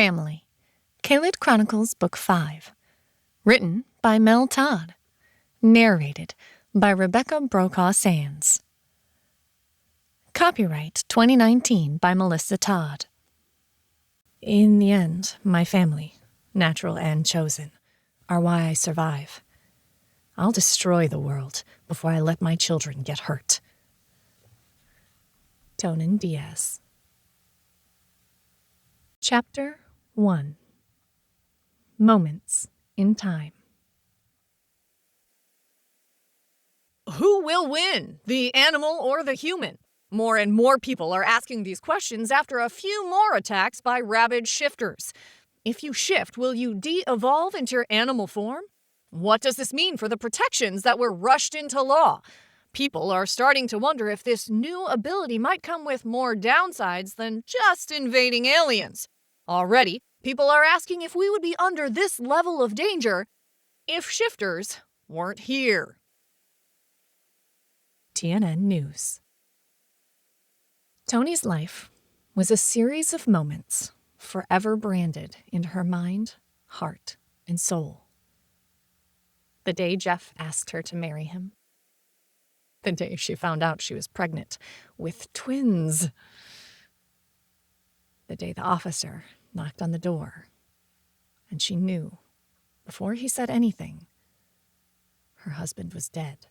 Family. Kaylid Chronicles, Book 5. Written by Mel Todd. Narrated by Rebecca Brokaw Sands. Copyright 2019 by Melissa Todd. In the end, my family, natural and chosen, are why I survive. I'll destroy the world before I let my children get hurt. Toni Diaz. Chapter 1. Moments in Time. Who will win, the animal or the human? More and more people are asking these questions after a few more attacks by rabid shifters. If you shift, will you de-evolve into your animal form? What does this mean for the protections that were rushed into law? People are starting to wonder if this new ability might come with more downsides than just invading aliens. Already, people are asking if we would be under this level of danger if shifters weren't here. TNN News. Toni's life was a series of moments forever branded into her mind, heart, and soul. The day Jeff asked her to marry him. The day she found out she was pregnant with twins. The day the officer knocked on the door, and she knew, before he said anything, her husband was dead.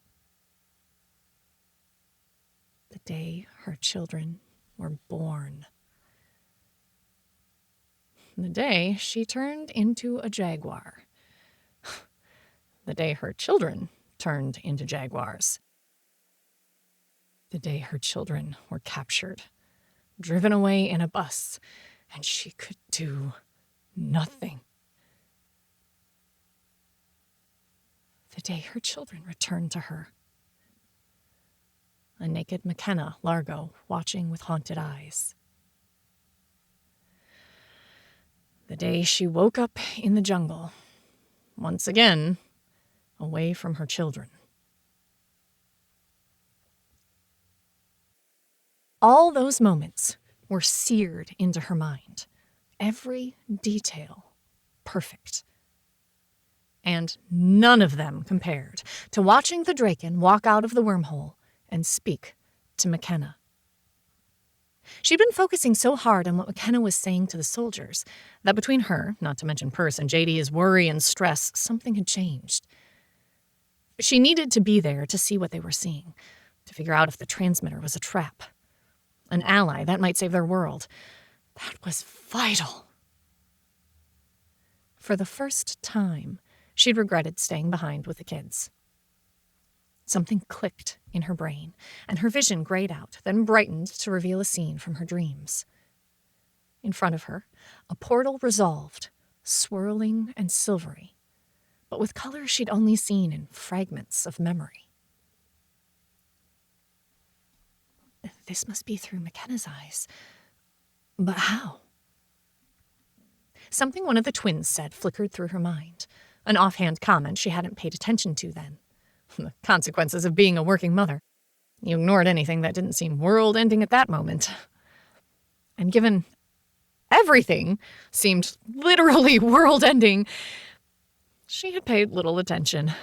The day her children were born. The day she turned into a jaguar. The day her children turned into jaguars. The day her children were captured, driven away in a bus, and she could do nothing. The day her children returned to her. A naked McKenna Largo watching with haunted eyes. The day she woke up in the jungle, once again, away from her children. All those moments were seared into her mind, every detail perfect. And none of them compared to watching the Draken walk out of the wormhole and speak to McKenna. She'd been focusing so hard on what McKenna was saying to the soldiers that between her, not to mention Perce and JD's worry and stress, something had changed. She needed to be there to see what they were seeing, to figure out if the transmitter was a trap. An ally that might save their world. That was vital. For the first time, she'd regretted staying behind with the kids. Something clicked in her brain, and her vision grayed out, then brightened to reveal a scene from her dreams. In front of her, a portal resolved, swirling and silvery, but with colors she'd only seen in fragments of memory. This must be through McKenna's eyes. But how? Something one of the twins said flickered through her mind, an offhand comment she hadn't paid attention to then. The consequences of being a working mother. You ignored anything that didn't seem world-ending at that moment. And given everything seemed literally world-ending, she had paid little attention.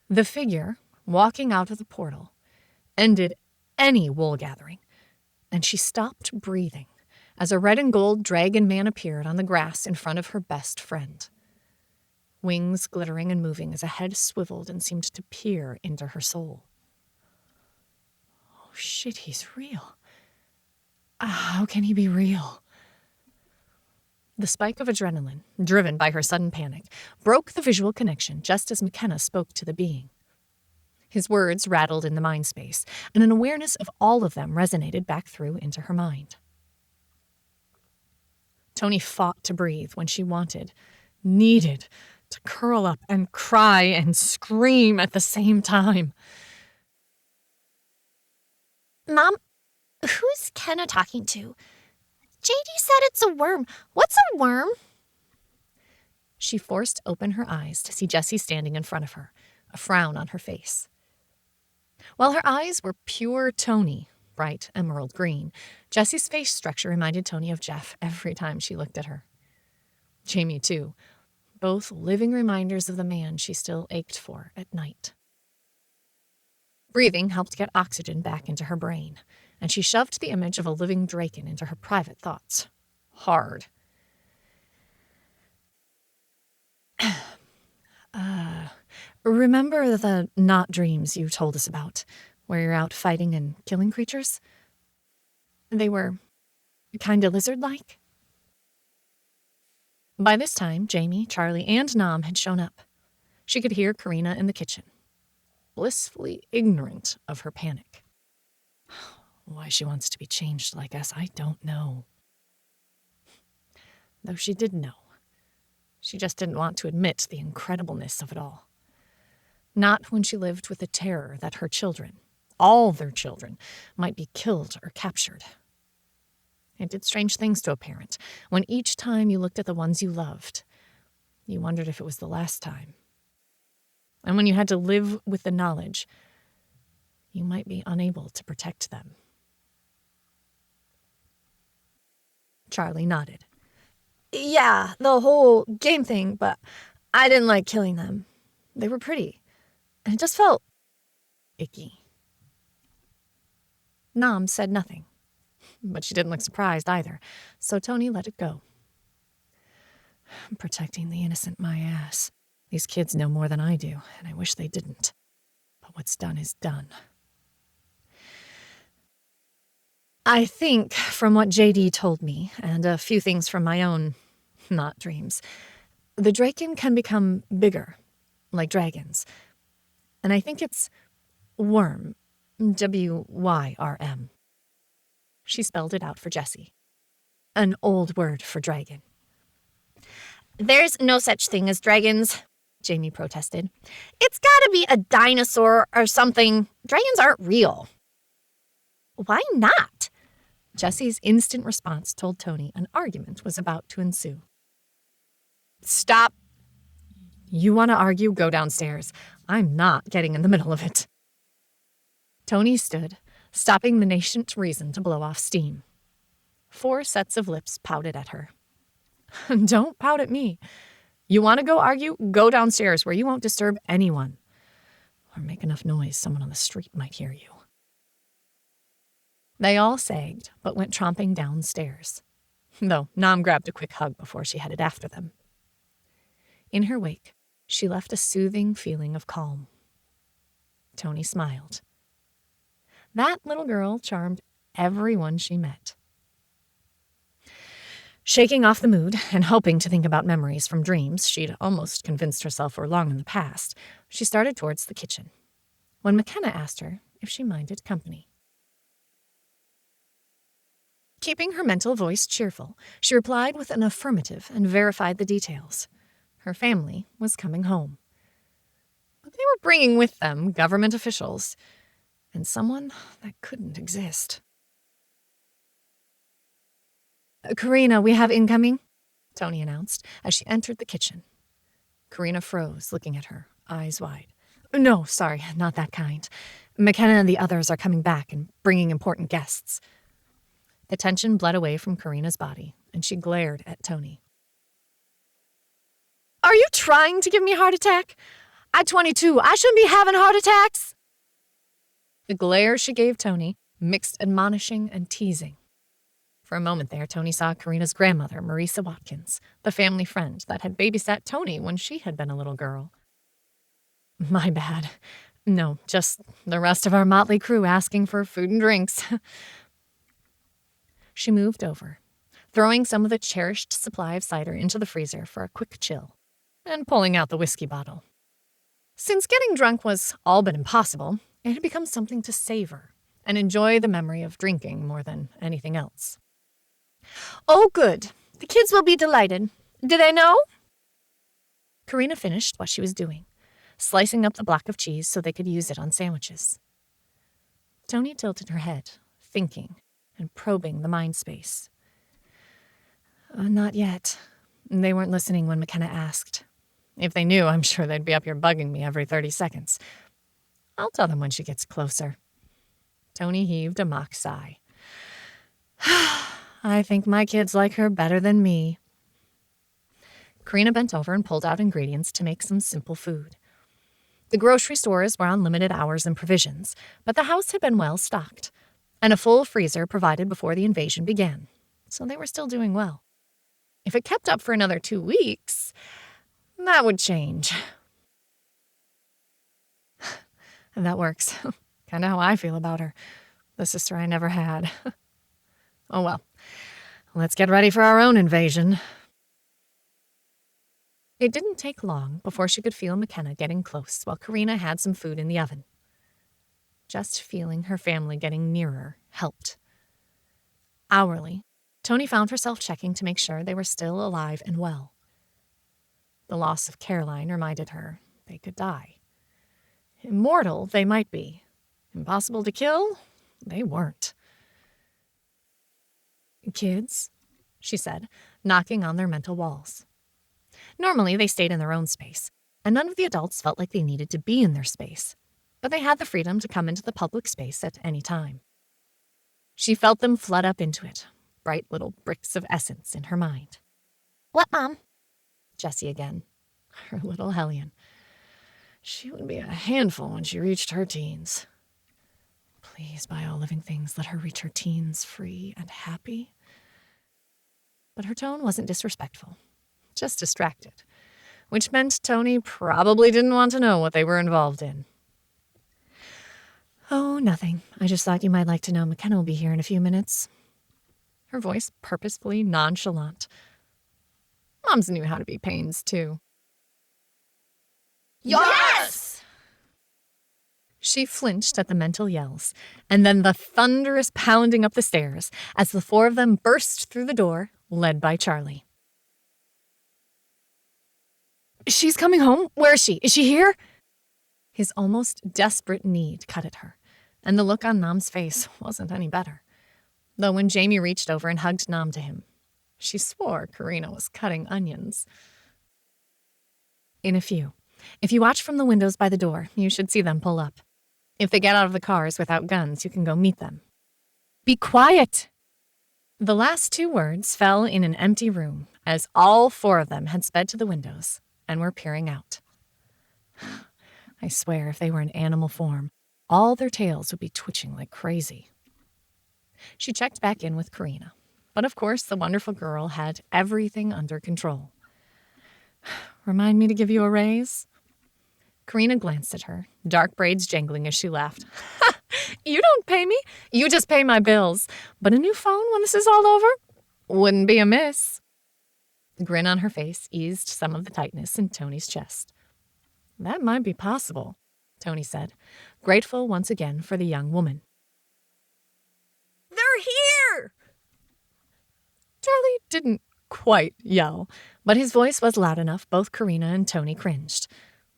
The figure walking out of the portal ended any wool gathering, and she stopped breathing as a red and gold dragon man appeared on the grass in front of her best friend. Wings glittering and moving as a head swiveled and seemed to peer into her soul. Oh shit, he's real. How can he be real? The spike of adrenaline, driven by her sudden panic, broke the visual connection just as McKenna spoke to the being. His words rattled in the mind space, and an awareness of all of them resonated back through into her mind. Toni fought to breathe when she wanted, needed, to curl up and cry and scream at the same time. Mom, who's Kenna talking to? JD said it's a worm. What's a worm? She forced open her eyes to see Jessie standing in front of her, a frown on her face. While her eyes were pure Toni, bright emerald green. Jessie's face structure reminded Toni of Jeff every time she looked at her. Jamie, too. Both living reminders of the man she still ached for at night. Breathing helped get oxygen back into her brain, and she shoved the image of a living Draken into her private thoughts. Hard. Remember the not dreams you told us about, where you're out fighting and killing creatures? They were kind of lizard-like? By this time, Jamie, Charlie, and Nam had shown up. She could hear Karina in the kitchen, blissfully ignorant of her panic. Why she wants to be changed like us, I don't know. Though she did know. She just didn't want to admit the incredibleness of it all. Not when she lived with the terror that her children, all their children, might be killed or captured. It did strange things to a parent when each time you looked at the ones you loved, you wondered if it was the last time. And when you had to live with the knowledge, you might be unable to protect them. Charlie nodded. Yeah, the whole game thing, but I didn't like killing them. They were pretty, and it just felt icky. Nam said nothing, but she didn't look surprised either, so Toni let it go. Protecting the innocent, my ass. These kids know more than I do, and I wish they didn't. But what's done is done. I think, from what JD told me, and a few things from my own, not dreams, the Draken can become bigger, like dragons. And I think it's worm, W-Y-R-M. She spelled it out for Jessie. An old word for dragon. There's no such thing as dragons, Jamie protested. It's gotta be a dinosaur or something. Dragons aren't real. Why not? Jessie's instant response told Toni an argument was about to ensue. Stop. You want to argue? Go downstairs. I'm not getting in the middle of it. Toni stood, stopping the nascent reason to blow off steam. 4 sets of lips pouted at her. Don't pout at me. You want to go argue? Go downstairs where you won't disturb anyone. Or make enough noise someone on the street might hear you. They all sagged, but went tromping downstairs, though Nam grabbed a quick hug before she headed after them. In her wake, she left a soothing feeling of calm. Toni smiled. That little girl charmed everyone she met. Shaking off the mood and hoping to think about memories from dreams she'd almost convinced herself were long in the past, she started towards the kitchen, when McKenna asked her if she minded company. Keeping her mental voice cheerful, she replied with an affirmative and verified the details. Her family was coming home. But they were bringing with them government officials and someone that couldn't exist. Karina, we have incoming, Toni announced as she entered the kitchen. Karina froze, looking at her, eyes wide. No, sorry, not that kind. McKenna and the others are coming back and bringing important guests. The tension bled away from Karina's body, and she glared at Toni. Are you trying to give me a heart attack? At 22, I shouldn't be having heart attacks. The glare she gave Toni mixed admonishing and teasing. For a moment there, Toni saw Karina's grandmother, Marisa Watkins, the family friend that had babysat Toni when she had been a little girl. My bad. No, just the rest of our motley crew asking for food and drinks. She moved over, throwing some of the cherished supply of cider into the freezer for a quick chill, and pulling out the whiskey bottle. Since getting drunk was all but impossible, it had become something to savor and enjoy the memory of drinking more than anything else. Oh, good. The kids will be delighted. Do they know? Karina finished what she was doing, slicing up the block of cheese so they could use it on sandwiches. Toni tilted her head, thinking and probing the mind space. Not yet. They weren't listening when McKenna asked. If they knew, I'm sure they'd be up here bugging me every 30 seconds. I'll tell them when she gets closer. Toni heaved a mock sigh. I think my kids like her better than me. Karina bent over and pulled out ingredients to make some simple food. The grocery stores were on limited hours and provisions, but the house had been well stocked, and a full freezer provided before the invasion began, so they were still doing well. If it kept up for another 2 weeks, that would change. And that works. Kind of how I feel about her, the sister I never had. Oh well, let's get ready for our own invasion. It didn't take long before she could feel McKenna getting close while Karina had some food in the oven. Just feeling her family getting nearer helped. Hourly, Toni found herself checking to make sure they were still alive and well. The loss of Caroline reminded her they could die. Immortal they might be. Impossible to kill? They weren't. Kids, she said, knocking on their mental walls. Normally, they stayed in their own space, and none of the adults felt like they needed to be in their space, but they had the freedom to come into the public space at any time. She felt them flood up into it, bright little bricks of essence in her mind. What, Mom? Jessie again, her little hellion. She would be a handful when she reached her teens. Please, by all living things, let her reach her teens free and happy. But her tone wasn't disrespectful, just distracted, which meant Toni probably didn't want to know what they were involved in. Oh, nothing. I just thought you might like to know McKenna will be here in a few minutes. Her voice purposefully nonchalant. Moms knew how to be pains, too. Yes! She flinched at the mental yells, and then the thunderous pounding up the stairs as the four of them burst through the door, led by Charlie. She's coming home? Where is she? Is she here? His almost desperate need cut at her, and the look on Nam's face wasn't any better. Though when Jamie reached over and hugged Nam to him, she swore Karina was cutting onions. In a few. If you watch from the windows by the door, you should see them pull up. If they get out of the cars without guns, you can go meet them. Be quiet! The last two words fell in an empty room as all four of them had sped to the windows and were peering out. I swear if they were in animal form, all their tails would be twitching like crazy. She checked back in with Karina, but of course the wonderful girl had everything under control. Remind me to give you a raise? Karina glanced at her, dark braids jangling as she laughed. You don't pay me. You just pay my bills. But a new phone when this is all over? Wouldn't be amiss. The grin on her face eased some of the tightness in Toni's chest. That might be possible, Toni said, grateful once again for the young woman. They're here! Charlie didn't quite yell, but his voice was loud enough both Karina and Toni cringed.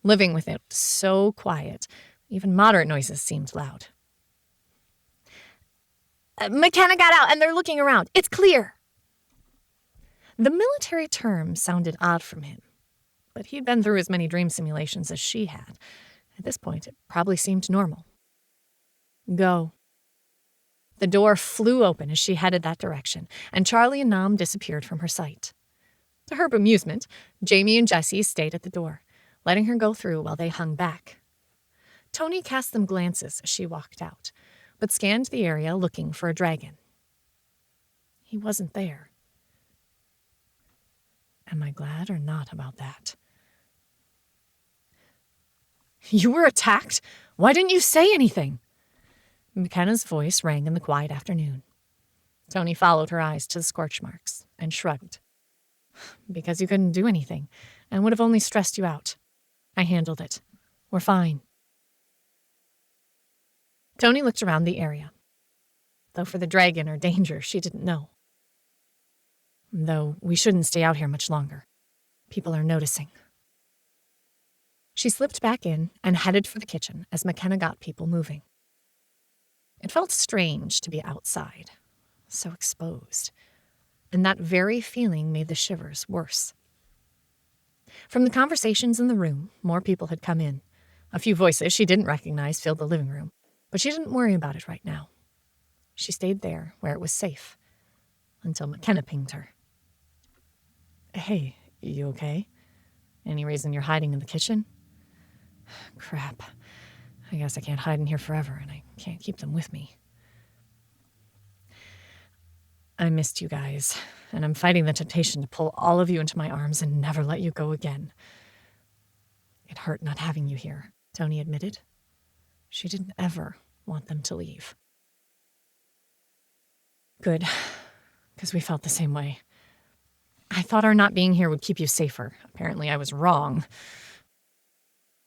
Living with it so quiet, even moderate noises seemed loud. McKenna got out and they're looking around. It's clear. The military term sounded odd from him, but he'd been through as many dream simulations as she had. At this point, it probably seemed normal. Go. The door flew open as she headed that direction, and Charlie and Nam disappeared from her sight. To her bemusement, Jamie and Jessie stayed at the door, letting her go through while they hung back. Toni cast them glances as she walked out, but scanned the area looking for a dragon. He wasn't there. Am I glad or not about that? You were attacked? Why didn't you say anything? McKenna's voice rang in the quiet afternoon. Toni followed her eyes to the scorch marks and shrugged. Because you couldn't do anything and would have only stressed you out. I handled it. We're fine. Toni looked around the area, though for the dragon or danger she didn't know. Though we shouldn't stay out here much longer. People are noticing. She slipped back in and headed for the kitchen as McKenna got people moving. It felt strange to be outside, so exposed, and that very feeling made the shivers worse. From the conversations in the room, more people had come in. A few voices she didn't recognize filled the living room, But she didn't worry about it right now. She stayed there where it was safe until McKenna pinged her. Hey, you okay? Any reason you're hiding in the kitchen? Crap. I guess I can't hide in here forever, and I can't keep them with me. I missed you guys, and I'm fighting the temptation to pull all of you into my arms and never let you go again. It hurt not having you here, Toni admitted. She didn't ever want them to leave. Good, because we felt the same way. I thought our not being here would keep you safer. Apparently I was wrong.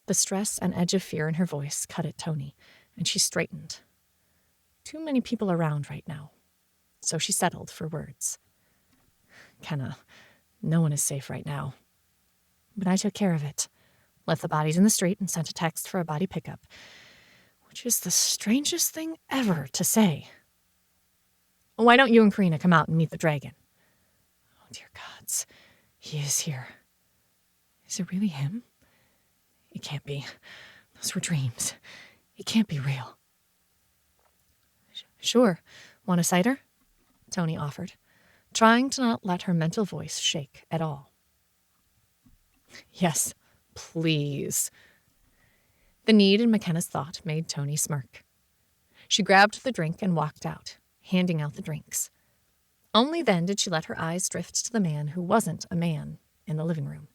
The stress and edge of fear in her voice cut at Toni, and she straightened. Too many people around right now, so she settled for words. Kenna, no one is safe right now. But I took care of it. Left the bodies in the street and sent a text for a body pickup, which is the strangest thing ever to say. Why don't you and Karina come out and meet the dragon? Oh, dear gods, he is here. Is it really him? It can't be. Those were dreams. It can't be real. Sure. Want a cider? Toni offered, trying to not let her mental voice shake at all. Yes, please. The need in McKenna's thought made Toni smirk. She grabbed the drink and walked out, handing out the drinks. Only then did she let her eyes drift to the man who wasn't a man in the living room.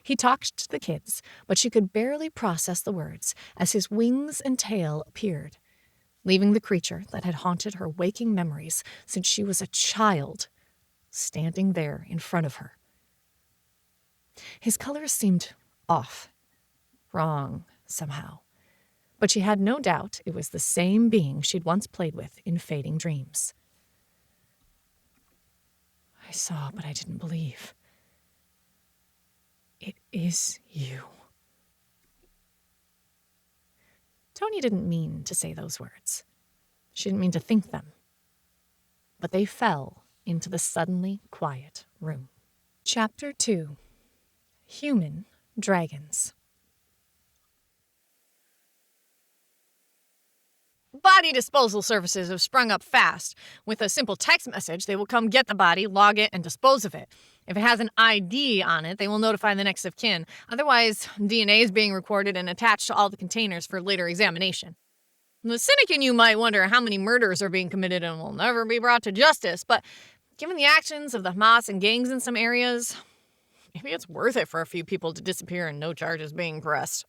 He talked to the kids, but she could barely process the words as his wings and tail appeared, leaving the creature that had haunted her waking memories since she was a child standing there in front of her. His colors seemed off, wrong somehow, but she had no doubt it was the same being she'd once played with in fading dreams. I saw, but I didn't believe. It is you. Toni didn't mean to say those words. She didn't mean to think them. But they fell into the suddenly quiet room. Chapter 2. Human Dragons. Body disposal services have sprung up fast. With a simple text message, they will come get the body, log it, and dispose of it. If it has an ID on it, they will notify the next of kin. Otherwise, DNA is being recorded and attached to all the containers for later examination. The cynic in you might wonder how many murders are being committed and will never be brought to justice, but given the actions of the Hamas and gangs in some areas, maybe it's worth it for a few people to disappear and no charges being pressed.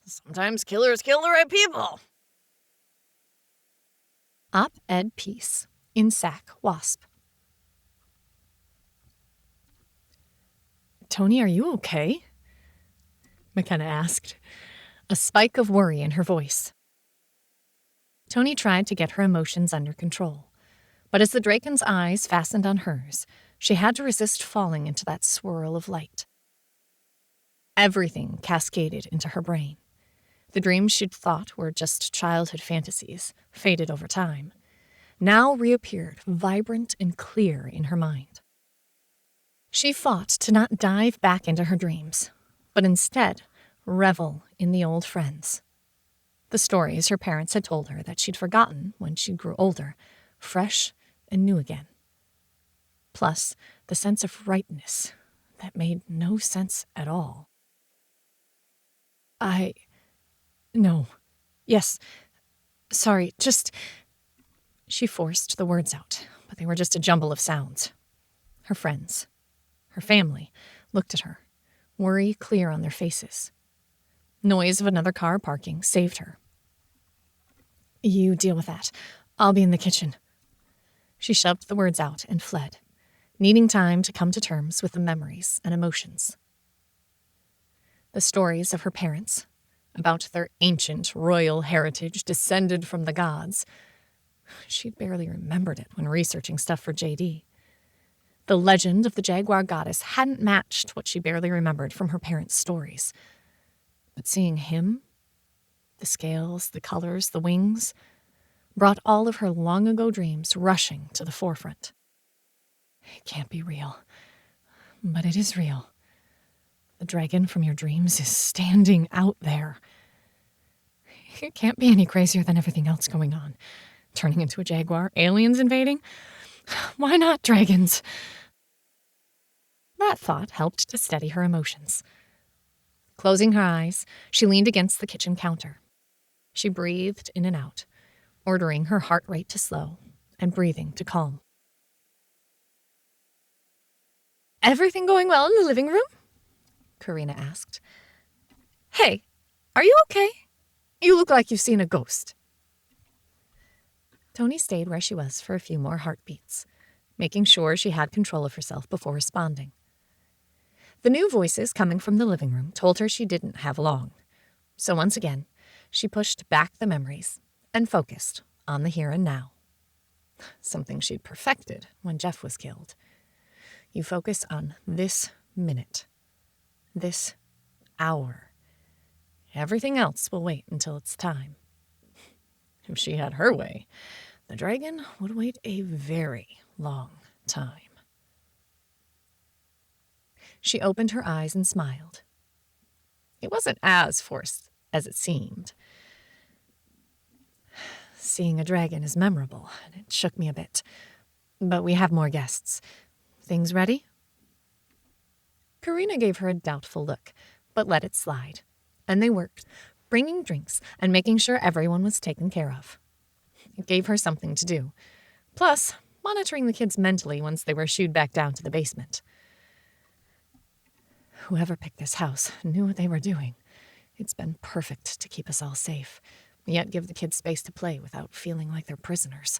Sometimes killers kill the right people. Op-ed piece in Sac Wasp. Toni, are you okay? McKenna asked, a spike of worry in her voice. Toni tried to get her emotions under control, but as the Draken's eyes fastened on hers, she had to resist falling into that swirl of light. Everything cascaded into her brain. The dreams she'd thought were just childhood fantasies, faded over time, now reappeared vibrant and clear in her mind. She fought to not dive back into her dreams, but instead revel in the old friends. The stories her parents had told her that she'd forgotten when she grew older, fresh and new again. Plus, the sense of rightness that made no sense at all. No. Yes. Sorry, just... She forced the words out, but they were just a jumble of sounds. Her friends, her family, looked at her, worry clear on their faces. Noise of another car parking saved her. You deal with that. I'll be in the kitchen. She shoved the words out and fled, needing time to come to terms with the memories and emotions. The stories of her parents, about their ancient royal heritage descended from the gods. She'd barely remembered it when researching stuff for JD. The legend of the jaguar goddess hadn't matched what she barely remembered from her parents' stories. But seeing him, the scales, the colors, the wings, brought all of her long-ago dreams rushing to the forefront. It can't be real, but it is real. The dragon from your dreams is standing out there. It can't be any crazier than everything else going on. Turning into a jaguar, aliens invading? Why not dragons? That thought helped to steady her emotions. Closing her eyes, she leaned against the kitchen counter. She breathed in and out, ordering her heart rate to slow and breathing to calm. Everything going well in the living room? Karina asked. Hey, are you okay? You look like you've seen a ghost. Toni stayed where she was for a few more heartbeats, making sure she had control of herself before responding. The new voices coming from the living room told her she didn't have long. So once again, she pushed back the memories and focused on the here and now. Something she'd perfected when Jeff was killed. You focus on this minute, this hour. Everything else will wait until it's time. If she had her way, the dragon would wait a very long time. She opened her eyes and smiled. It wasn't as forced as it seemed. Seeing a dragon is memorable, and it shook me a bit. But we have more guests. Things ready? Karina gave her a doubtful look, but let it slide. And they worked, bringing drinks and making sure everyone was taken care of. It gave her something to do. Plus, monitoring the kids mentally once they were shooed back down to the basement. Whoever picked this house knew what they were doing. It's been perfect to keep us all safe, yet give the kids space to play without feeling like they're prisoners.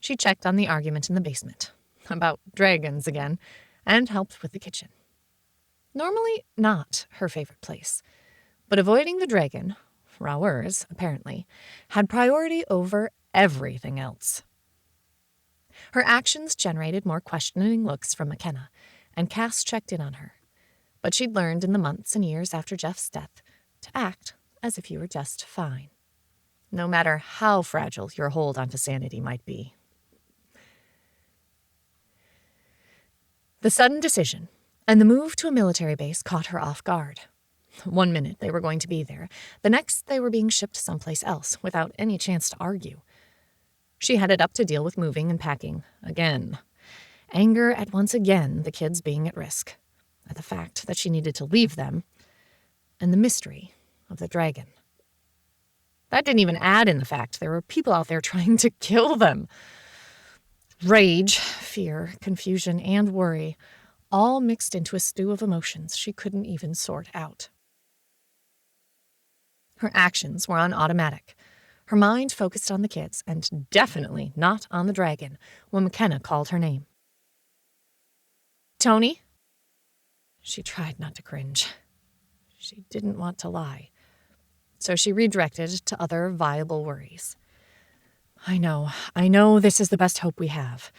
She checked on the argument in the basement, about dragons again, and helped with the kitchen. Normally not her favorite place, but avoiding the dragon, Rauers apparently, had priority over everything else. Her actions generated more questioning looks from McKenna, and Cass checked in on her. But she'd learned in the months and years after Jeff's death to act as if you were just fine, no matter how fragile your hold onto sanity might be. The sudden decision and the move to a military base caught her off guard. 1 minute they were going to be there, the next they were being shipped someplace else without any chance to argue. She headed up to deal with moving and packing again. Anger at once again the kids being at risk, at the fact that she needed to leave them, and the mystery of the dragon. That didn't even add in the fact there were people out there trying to kill them. Rage, fear, confusion, and worry all mixed into a stew of emotions she couldn't even sort out. Her actions were on automatic. Her mind focused on the kids, and definitely not on the dragon, when McKenna called her name. Toni? She tried not to cringe. She didn't want to lie. So she redirected to other viable worries. I know this is the best hope we have.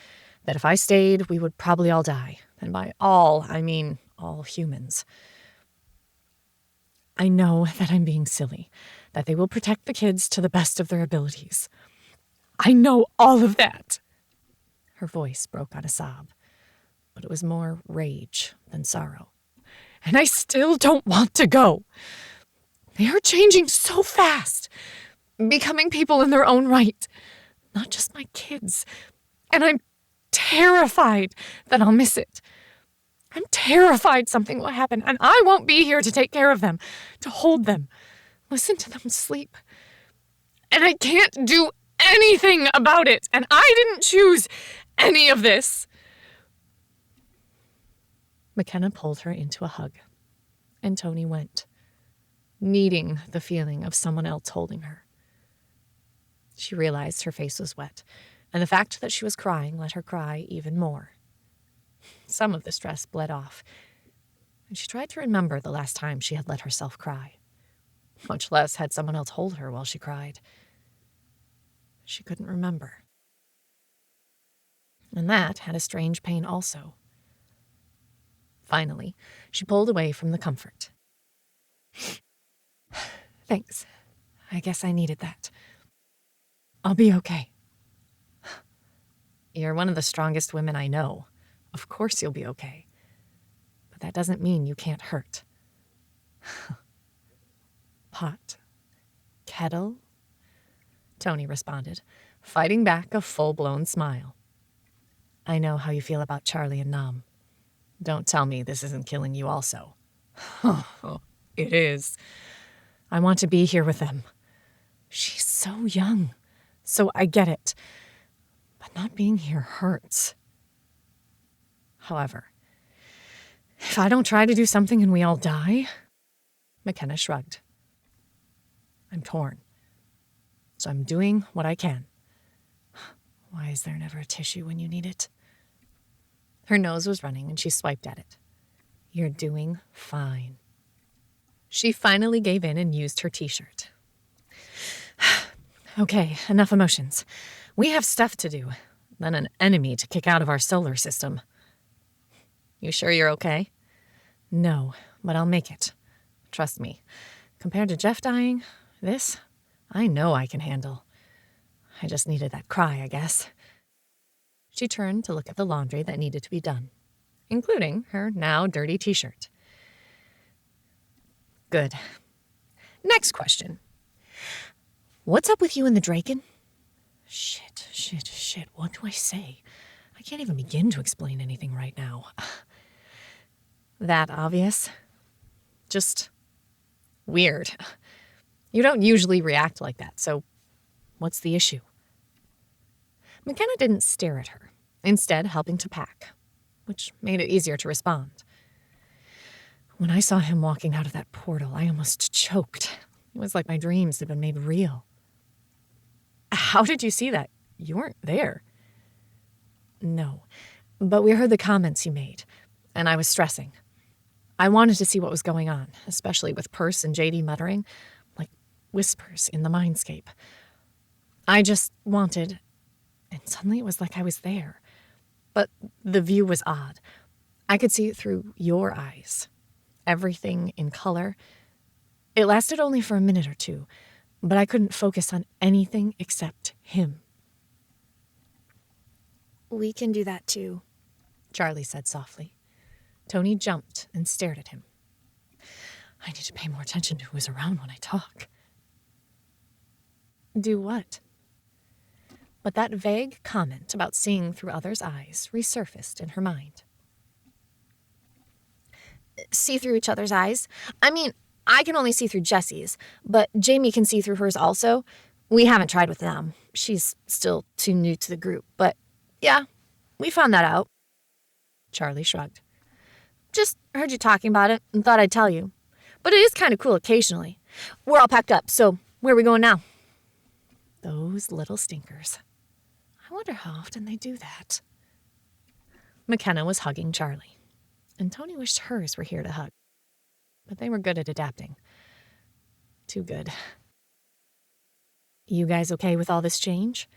That if I stayed, we would probably all die. And by all, I mean all humans. I know that I'm being silly, that they will protect the kids to the best of their abilities. I know all of that. Her voice broke on a sob, but it was more rage than sorrow. And I still don't want to go. They are changing so fast, becoming people in their own right, not just my kids. And I'm terrified that I'll miss it. I'm terrified something will happen, and I won't be here to take care of them, to hold them, listen to them sleep. And I can't do anything about it, and I didn't choose any of this. McKenna pulled her into a hug, and Toni went, needing the feeling of someone else holding her. She realized her face was wet, and the fact that she was crying let her cry even more. Some of the stress bled off, and she tried to remember the last time she had let herself cry, much less had someone else hold her while she cried. She couldn't remember. And that had a strange pain also. Finally, she pulled away from the comfort. Thanks. I guess I needed that. I'll be okay. You're one of the strongest women I know. Of course you'll be okay. But that doesn't mean you can't hurt. Pot kettle? Toni responded, fighting back a full-blown smile. I know how you feel about Charlie and Nam. Don't tell me this isn't killing you also. It is. I want to be here with them. She's so young, so I get it. But not being here hurts. However, if I don't try to do something and we all die, McKenna shrugged. I'm torn. So I'm doing what I can. Why is there never a tissue when you need it? Her nose was running and she swiped at it. You're doing fine. She finally gave in and used her t-shirt. Okay, enough emotions. We have stuff to do, then an enemy to kick out of our solar system. You sure you're okay? No, but I'll make it. Trust me. Compared to Jeff dying, this, I know I can handle. I just needed that cry, I guess. She turned to look at the laundry that needed to be done, including her now dirty t-shirt. Good. Next question. What's up with you and the Draken? Shit. What do I say? I can't even begin to explain anything right now. That obvious? Just weird. You don't usually react like that, so what's the issue? McKenna didn't stare at her, instead helping to pack, which made it easier to respond. When I saw him walking out of that portal, I almost choked. It was like my dreams had been made real. How did you see that? You weren't there. No, but we heard the comments you made, and I was stressing. I wanted to see what was going on, especially with Perce and JD muttering, like whispers in the mindscape. I just wanted, and suddenly it was like I was there. But the view was odd. I could see it through your eyes. Everything in color. It lasted only for a minute or two, but I couldn't focus on anything except him. We can do that too, Charlie said softly. Toni jumped and stared at him. I need to pay more attention to who is around when I talk. Do what? But that vague comment about seeing through others' eyes resurfaced in her mind. See through each other's eyes? I mean, I can only see through Jessie's, but Jamie can see through hers also. We haven't tried with them. She's still too new to the group, but yeah, we found that out. Charlie shrugged. Just heard you talking about it and thought I'd tell you. But it is kind of cool occasionally. We're all packed up, so where are we going now? Those little stinkers. I wonder how often they do that. McKenna was hugging Charlie, and Toni wished hers were here to hug. But they were good at adapting. Too good. You guys okay with all this change?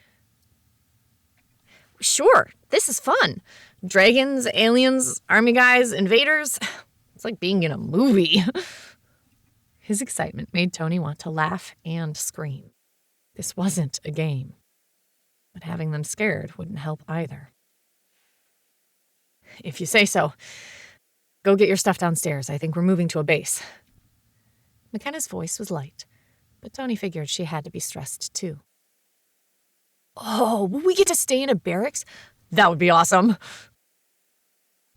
Sure, this is fun. Dragons, aliens, army guys, invaders. It's like being in a movie. His excitement made Toni want to laugh and scream. This wasn't a game. But having them scared wouldn't help either. If you say so. Go get your stuff downstairs. I think we're moving to a base. McKenna's voice was light, but Toni figured she had to be stressed too. Oh, will we get to stay in a barracks? That would be awesome.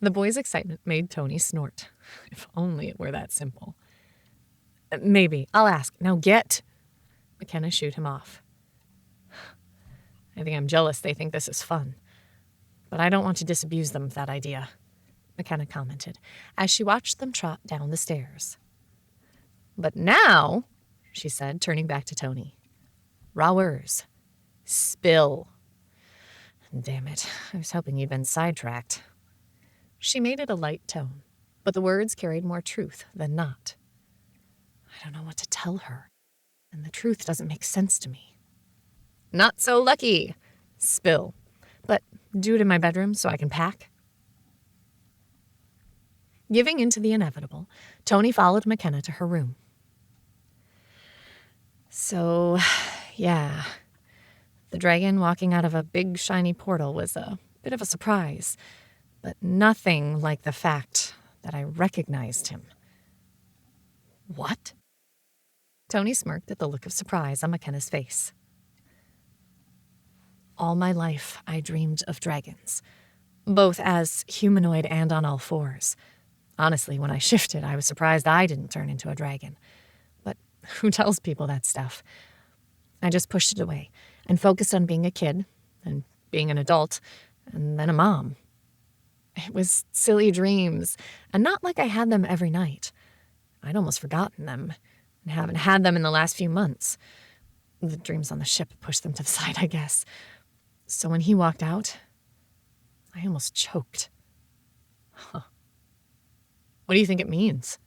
The boy's excitement made Toni snort. If only it were that simple. Maybe. I'll ask. Now get. McKenna shooed him off. I think I'm jealous they think this is fun. But I don't want to disabuse them of that idea, McKenna commented, as she watched them trot down the stairs. But now, she said, turning back to Toni. Rowers. Spill. Damn it, I was hoping you'd been sidetracked. She made it a light tone, but the words carried more truth than not. I don't know what to tell her, and the truth doesn't make sense to me. Not so lucky. Spill. But do it in my bedroom so I can pack. Giving in to the inevitable, Toni followed McKenna to her room. So, yeah. The dragon walking out of a big shiny portal was a bit of a surprise, but nothing like the fact that I recognized him. What? Toni smirked at the look of surprise on McKenna's face. All my life, I dreamed of dragons, both as humanoid and on all fours. Honestly, when I shifted, I was surprised I didn't turn into a dragon. But who tells people that stuff? I just pushed it away and focused on being a kid and being an adult and then a mom. It was silly dreams, and not like I had them every night. I'd almost forgotten them and haven't had them in the last few months. The dreams on the ship pushed them to the side, I guess. So when he walked out, I almost choked. Huh. What do you think it means?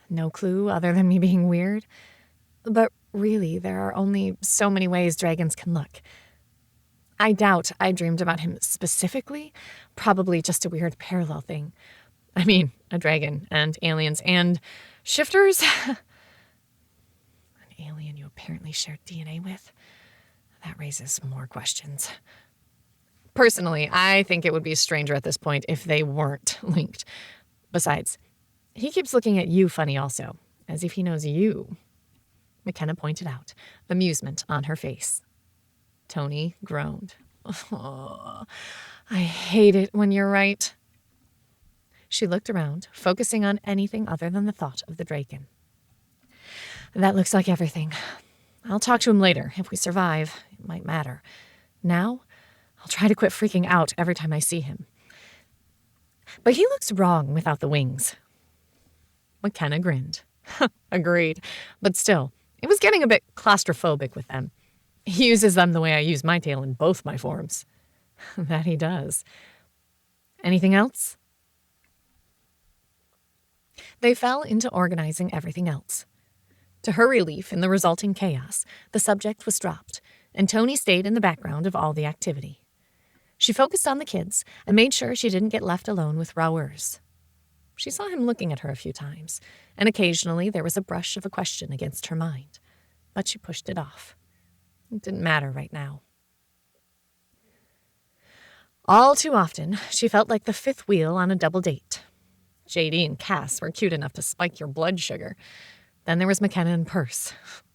No clue other than me being weird. But really, there are only so many ways dragons can look. I doubt I dreamed about him specifically, probably just a weird parallel thing. I mean, a dragon and aliens and shifters? An alien you apparently shared DNA with? That raises more questions. Personally, I think it would be stranger at this point if they weren't linked. Besides, he keeps looking at you funny also, as if he knows you. McKenna pointed out, amusement on her face. Toni groaned. Oh, I hate it when you're right. She looked around, focusing on anything other than the thought of the dragon. That looks like everything. I'll talk to him later. If we survive, it might matter. Now, I'll try to quit freaking out every time I see him. But he looks wrong without the wings. McKenna grinned. Agreed. But still, it was getting a bit claustrophobic with them. He uses them the way I use my tail in both my forms. That he does. Anything else? They fell into organizing everything else. To her relief in the resulting chaos, the subject was dropped, and Toni stayed in the background of all the activity. She focused on the kids and made sure she didn't get left alone with Rowers. She saw him looking at her a few times, and occasionally there was a brush of a question against her mind, but she pushed it off. It didn't matter right now. All too often, she felt like the fifth wheel on a double date. JD and Cass were cute enough to spike your blood sugar. Then there was McKenna and Perce.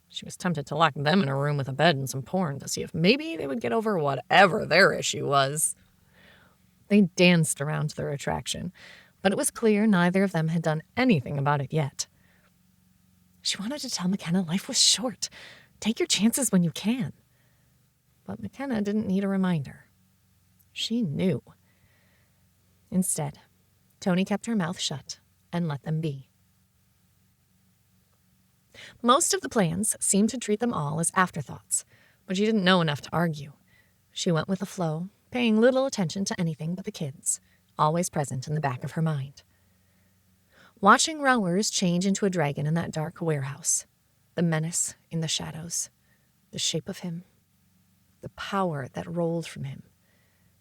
She was tempted to lock them in a room with a bed and some porn to see if maybe they would get over whatever their issue was. They danced around their attraction, but it was clear neither of them had done anything about it yet. She wanted to tell McKenna life was short. Take your chances when you can. But McKenna didn't need a reminder. She knew. Instead, Toni kept her mouth shut and let them be. Most of the plans seemed to treat them all as afterthoughts, but she didn't know enough to argue. She went with the flow, paying little attention to anything but the kids, always present in the back of her mind. Watching Rowers change into a dragon in that dark warehouse, the menace in the shadows, the shape of him, the power that rolled from him,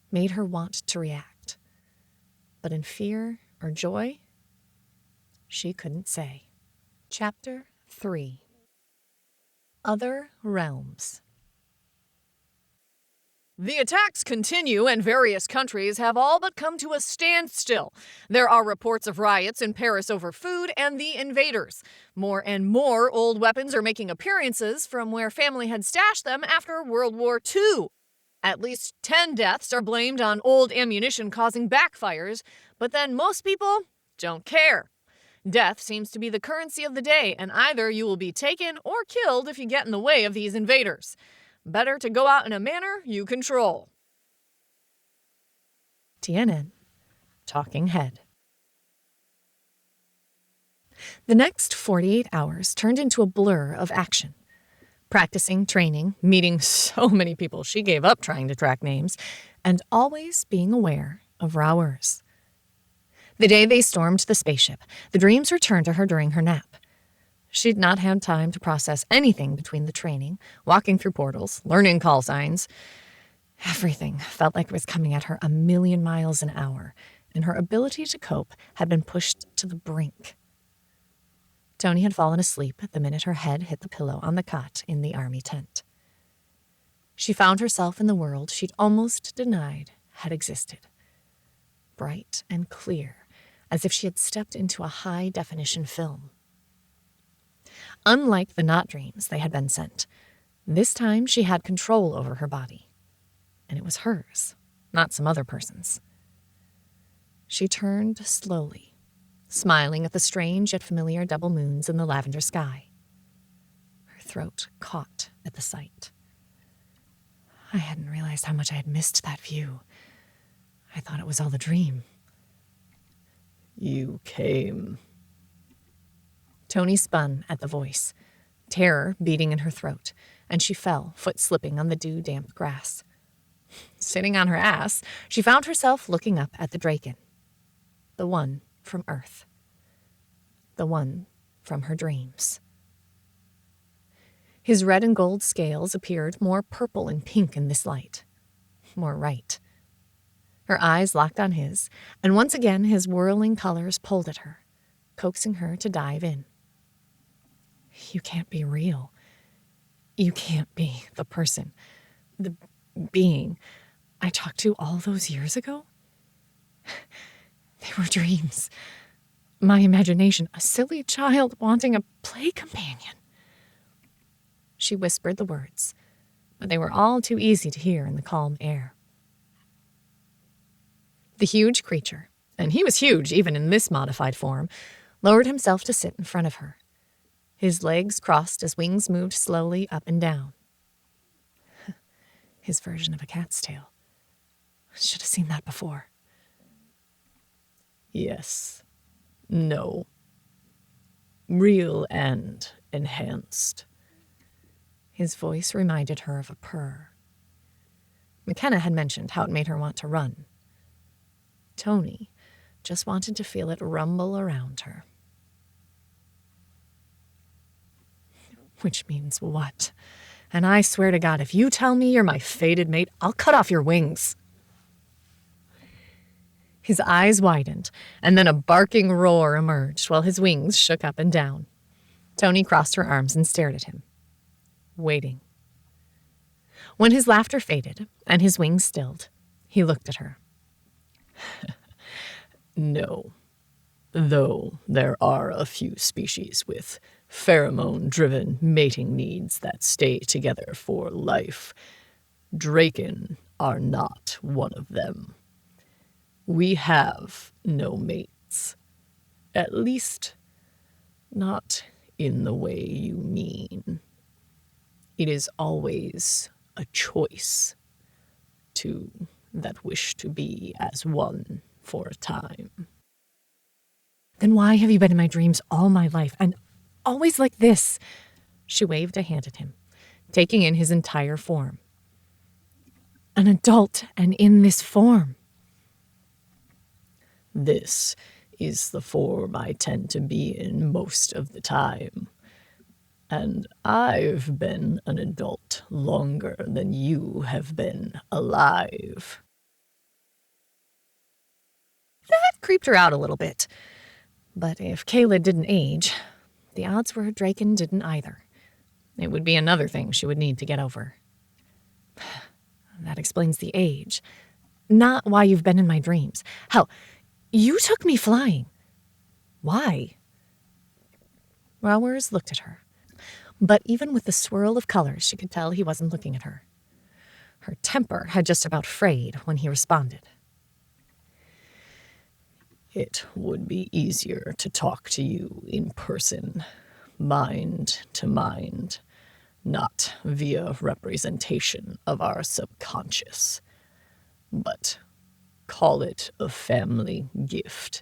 made her want to react. But in fear or joy, she couldn't say. Chapter 3. Other Realms. The attacks continue, and various countries have all but come to a standstill. There are reports of riots in Paris over food and the invaders. More and more old weapons are making appearances from where family had stashed them after World War II. At least 10 deaths are blamed on old ammunition causing backfires, but then most people don't care. Death seems to be the currency of the day, and either you will be taken or killed if you get in the way of these invaders. Better to go out in a manner you control. TNN, Talking Head. The next 48 hours turned into a blur of action. Practicing, training, meeting so many people she gave up trying to track names, and always being aware of Rowers. The day they stormed the spaceship, the dreams returned to her during her nap. She'd not had time to process anything between the training, walking through portals, learning call signs. Everything felt like it was coming at her a million miles an hour, and her ability to cope had been pushed to the brink. Toni had fallen asleep the minute her head hit the pillow on the cot in the army tent. She found herself in the world she'd almost denied had existed. Bright and clear, as if she had stepped into a high-definition film. Unlike the not dreams they had been sent, this time she had control over her body. And it was hers, not some other person's. She turned slowly, smiling at the strange yet familiar double moons in the lavender sky. Her throat caught at the sight. I hadn't realized how much I had missed that view. I thought it was all a dream. You came. Toni spun at the voice, terror beating in her throat, and she fell, foot slipping on the dew-damp grass. Sitting on her ass, she found herself looking up at the Draken. The one from Earth. The one from her dreams. His red and gold scales appeared more purple and pink in this light. More right. Her eyes locked on his, and once again his whirling colors pulled at her, coaxing her to dive in. You can't be real. You can't be the person, the being I talked to all those years ago. They were dreams. My imagination, a silly child wanting a play companion. She whispered the words, but they were all too easy to hear in the calm air. The huge creature, and he was huge even in this modified form, lowered himself to sit in front of her. His legs crossed as wings moved slowly up and down. His version of a cat's tail. Should have seen that before. Yes. No. Real and enhanced. His voice reminded her of a purr. McKenna had mentioned how it made her want to run. Toni just wanted to feel it rumble around her. Which means what? And I swear to God, if you tell me you're my fated mate, I'll cut off your wings. His eyes widened, and then a barking roar emerged while his wings shook up and down. Toni crossed her arms and stared at him, waiting. When his laughter faded and his wings stilled, he looked at her. No. Though there are a few species with pheromone-driven mating needs that stay together for life, Draken are not one of them. We have no mates. At least, not in the way you mean. It is always a choice. Two that wish to be as one for a time. Then why have you been in my dreams all my life, and always like this? She waved a hand at him, taking in his entire form. An adult, and in this form. This is the form I tend to be in most of the time. And I've been an adult longer than you have been alive. That creeped her out a little bit. But if Kaylid didn't age, the odds were Draken didn't either. It would be another thing she would need to get over. That explains the age. Not why you've been in my dreams. Hell, you took me flying. Why? Rowers looked at her. But even with the swirl of colors, she could tell he wasn't looking at her. Her temper had just about frayed when he responded. It would be easier to talk to you in person, mind to mind, not via representation of our subconscious. But call it a family gift,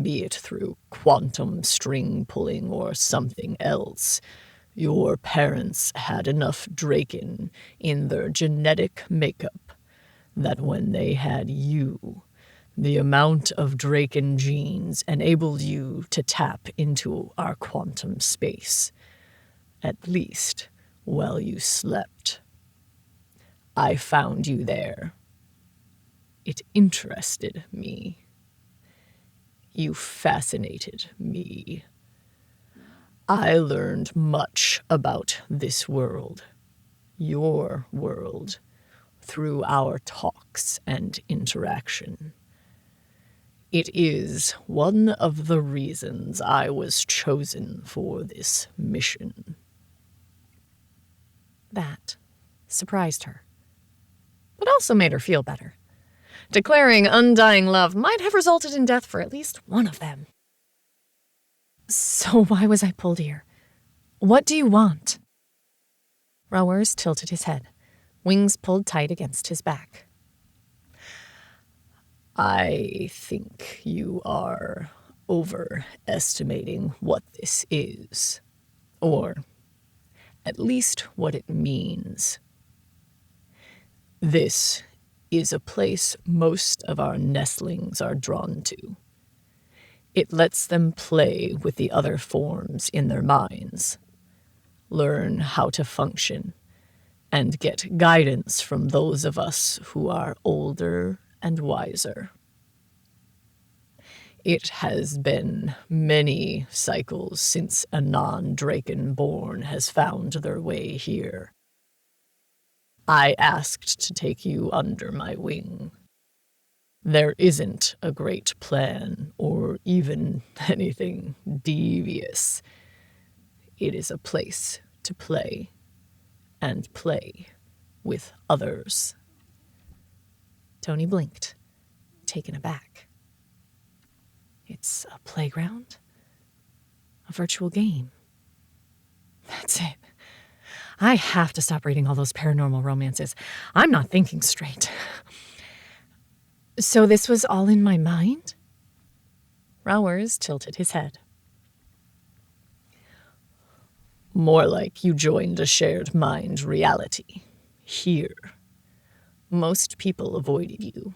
be it through quantum string pulling or something else. Your parents had enough Draken in their genetic makeup that when they had you, the amount of Draken genes enabled you to tap into our quantum space, at least while you slept. I found you there. It interested me. You fascinated me. I learned much about this world, your world, through our talks and interaction. It is one of the reasons I was chosen for this mission. That surprised her, but also made her feel better. Declaring undying love might have resulted in death for at least one of them. So why was I pulled here? What do you want? Rowers tilted his head, wings pulled tight against his back. I think you are overestimating what this is, or at least what it means. This is a place most of our nestlings are drawn to. It lets them play with the other forms in their minds, learn how to function, and get guidance from those of us who are older and wiser. It has been many cycles since a non-Drakenborn has found their way here. I asked to take you under my wing. There isn't a great plan or even anything devious. It is a place to play, and play with others. Toni blinked, taken aback. It's a playground? A virtual game? That's it. I have to stop reading all those paranormal romances. I'm not thinking straight. So this was all in my mind? Rowers tilted his head. More like you joined a shared mind reality. Here. Most people avoided you,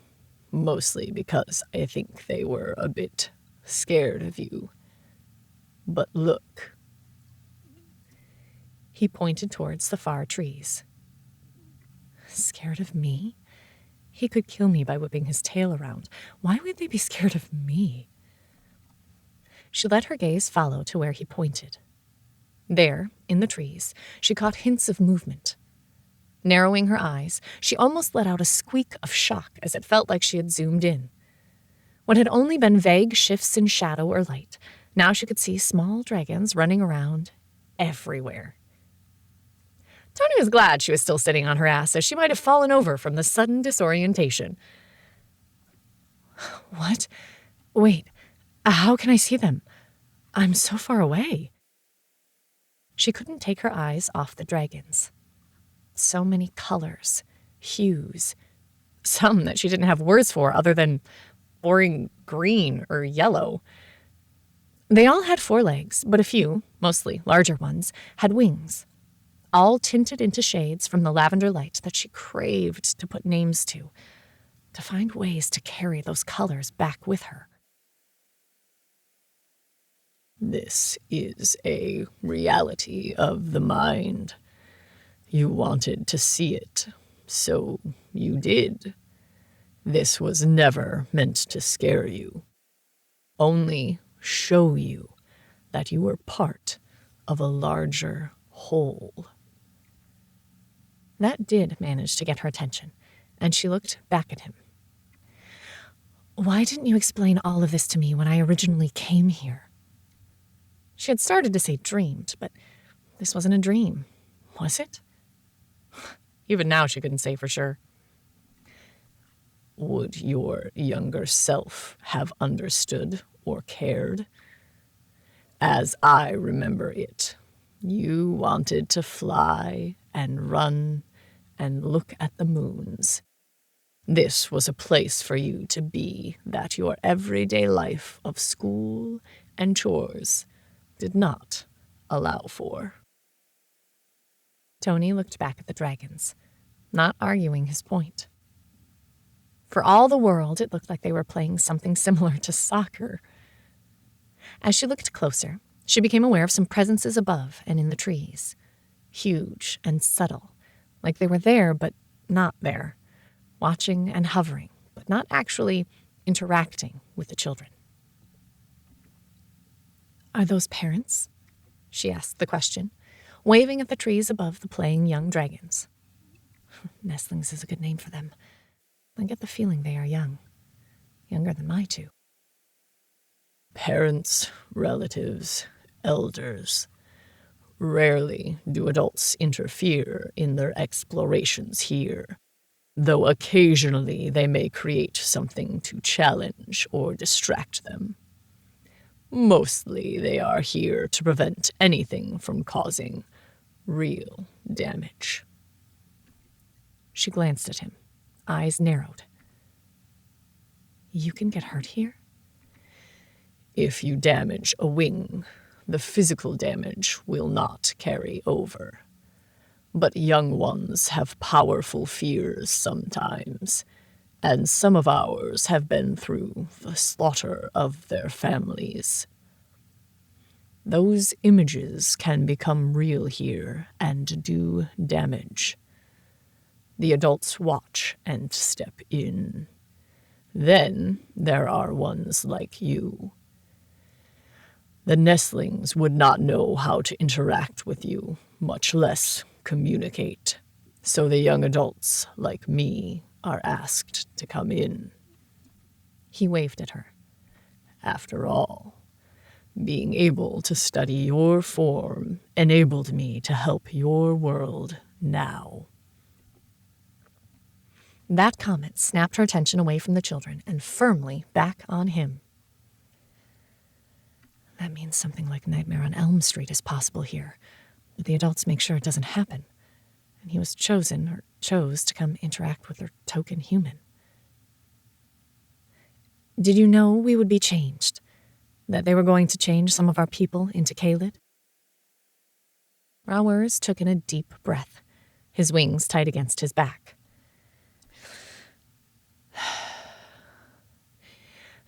mostly because I think they were a bit scared of you. But look. He pointed towards the far trees. Scared of me? He could kill me by whipping his tail around. Why would they be scared of me? She let her gaze follow to where he pointed. There, in the trees, she caught hints of movement. Narrowing her eyes, she almost let out a squeak of shock as it felt like she had zoomed in. What had only been vague shifts in shadow or light, now she could see small dragons running around everywhere. Toni was glad she was still sitting on her ass, as she might have fallen over from the sudden disorientation. What? Wait, how can I see them? I'm so far away. She couldn't take her eyes off the dragons. So many colors, hues, some that she didn't have words for other than boring green or yellow. They all had 4 legs, but a few, mostly larger ones, had wings, all tinted into shades from the lavender light that she craved to put names to find ways to carry those colors back with her. This is a reality of the mind. You wanted to see it, so you did. This was never meant to scare you. Only show you that you were part of a larger whole. That did manage to get her attention, and she looked back at him. Why didn't you explain all of this to me when I originally came here? She had started to say dreamed, but this wasn't a dream, was it? Even now she couldn't say for sure. Would your younger self have understood or cared? As I remember it, you wanted to fly and run and look at the moons. This was a place for you to be that your everyday life of school and chores did not allow for. Toni looked back at the dragons, not arguing his point. For all the world, it looked like they were playing something similar to soccer. As she looked closer, she became aware of some presences above and in the trees, huge and subtle, like they were there but not there, watching and hovering, but not actually interacting with the children. Are those parents? She asked the question, waving at the trees above the playing young dragons. Nestlings is a good name for them. I get the feeling they are young, younger than my 2. Parents, relatives, elders. Rarely do adults interfere in their explorations here, though occasionally they may create something to challenge or distract them. Mostly they are here to prevent anything from causing real damage. She glanced at him, eyes narrowed. You can get hurt here? If you damage a wing, the physical damage will not carry over. But young ones have powerful fears sometimes, and some of ours have been through the slaughter of their families. Those images can become real here and do damage. The adults watch and step in. Then there are ones like you. The nestlings would not know how to interact with you, much less communicate. So the young adults, like me, are asked to come in. He waved at her. After all, being able to study your form enabled me to help your world now. That comment snapped her attention away from the children and firmly back on him. That means something like Nightmare on Elm Street is possible here, but the adults make sure it doesn't happen. And he was chose to come interact with their token human. Did you know we would be changed? That they were going to change some of our people into Kaylid? Rowers took in a deep breath, his wings tight against his back.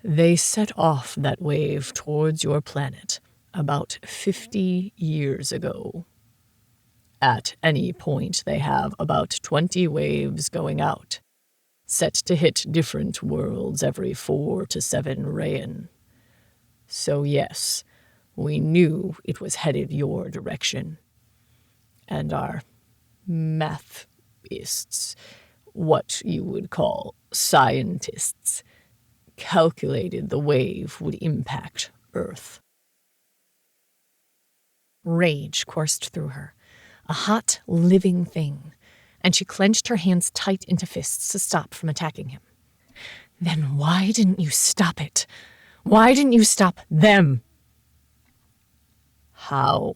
They set off that wave towards your planet about 50 years ago. At any point, they have about 20 waves going out, set to hit different worlds every 4 to 7 Rayan. So yes, we knew it was headed your direction. And our mathists, what you would call scientists, calculated the wave would impact Earth. Rage coursed through her, a hot, living thing, and she clenched her hands tight into fists to stop from attacking him. Then why didn't you stop it? Why didn't you stop them? How?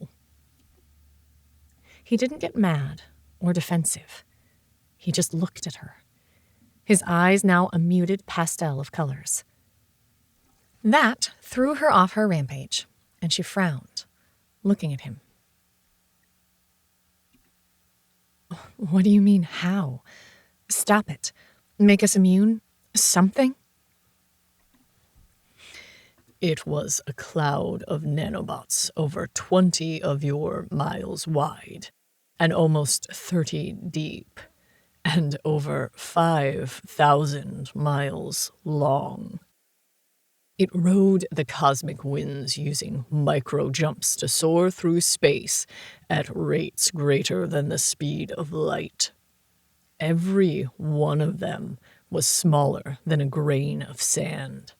He didn't get mad or defensive. He just looked at her, his eyes now a muted pastel of colors. That threw her off her rampage, and she frowned, looking at him. What do you mean, how? Stop it. Make us immune? Something? It was a cloud of nanobots over 20 of your miles wide and almost 30 deep and over 5,000 miles long. It rode the cosmic winds using micro-jumps to soar through space at rates greater than the speed of light. Every one of them was smaller than a grain of sand.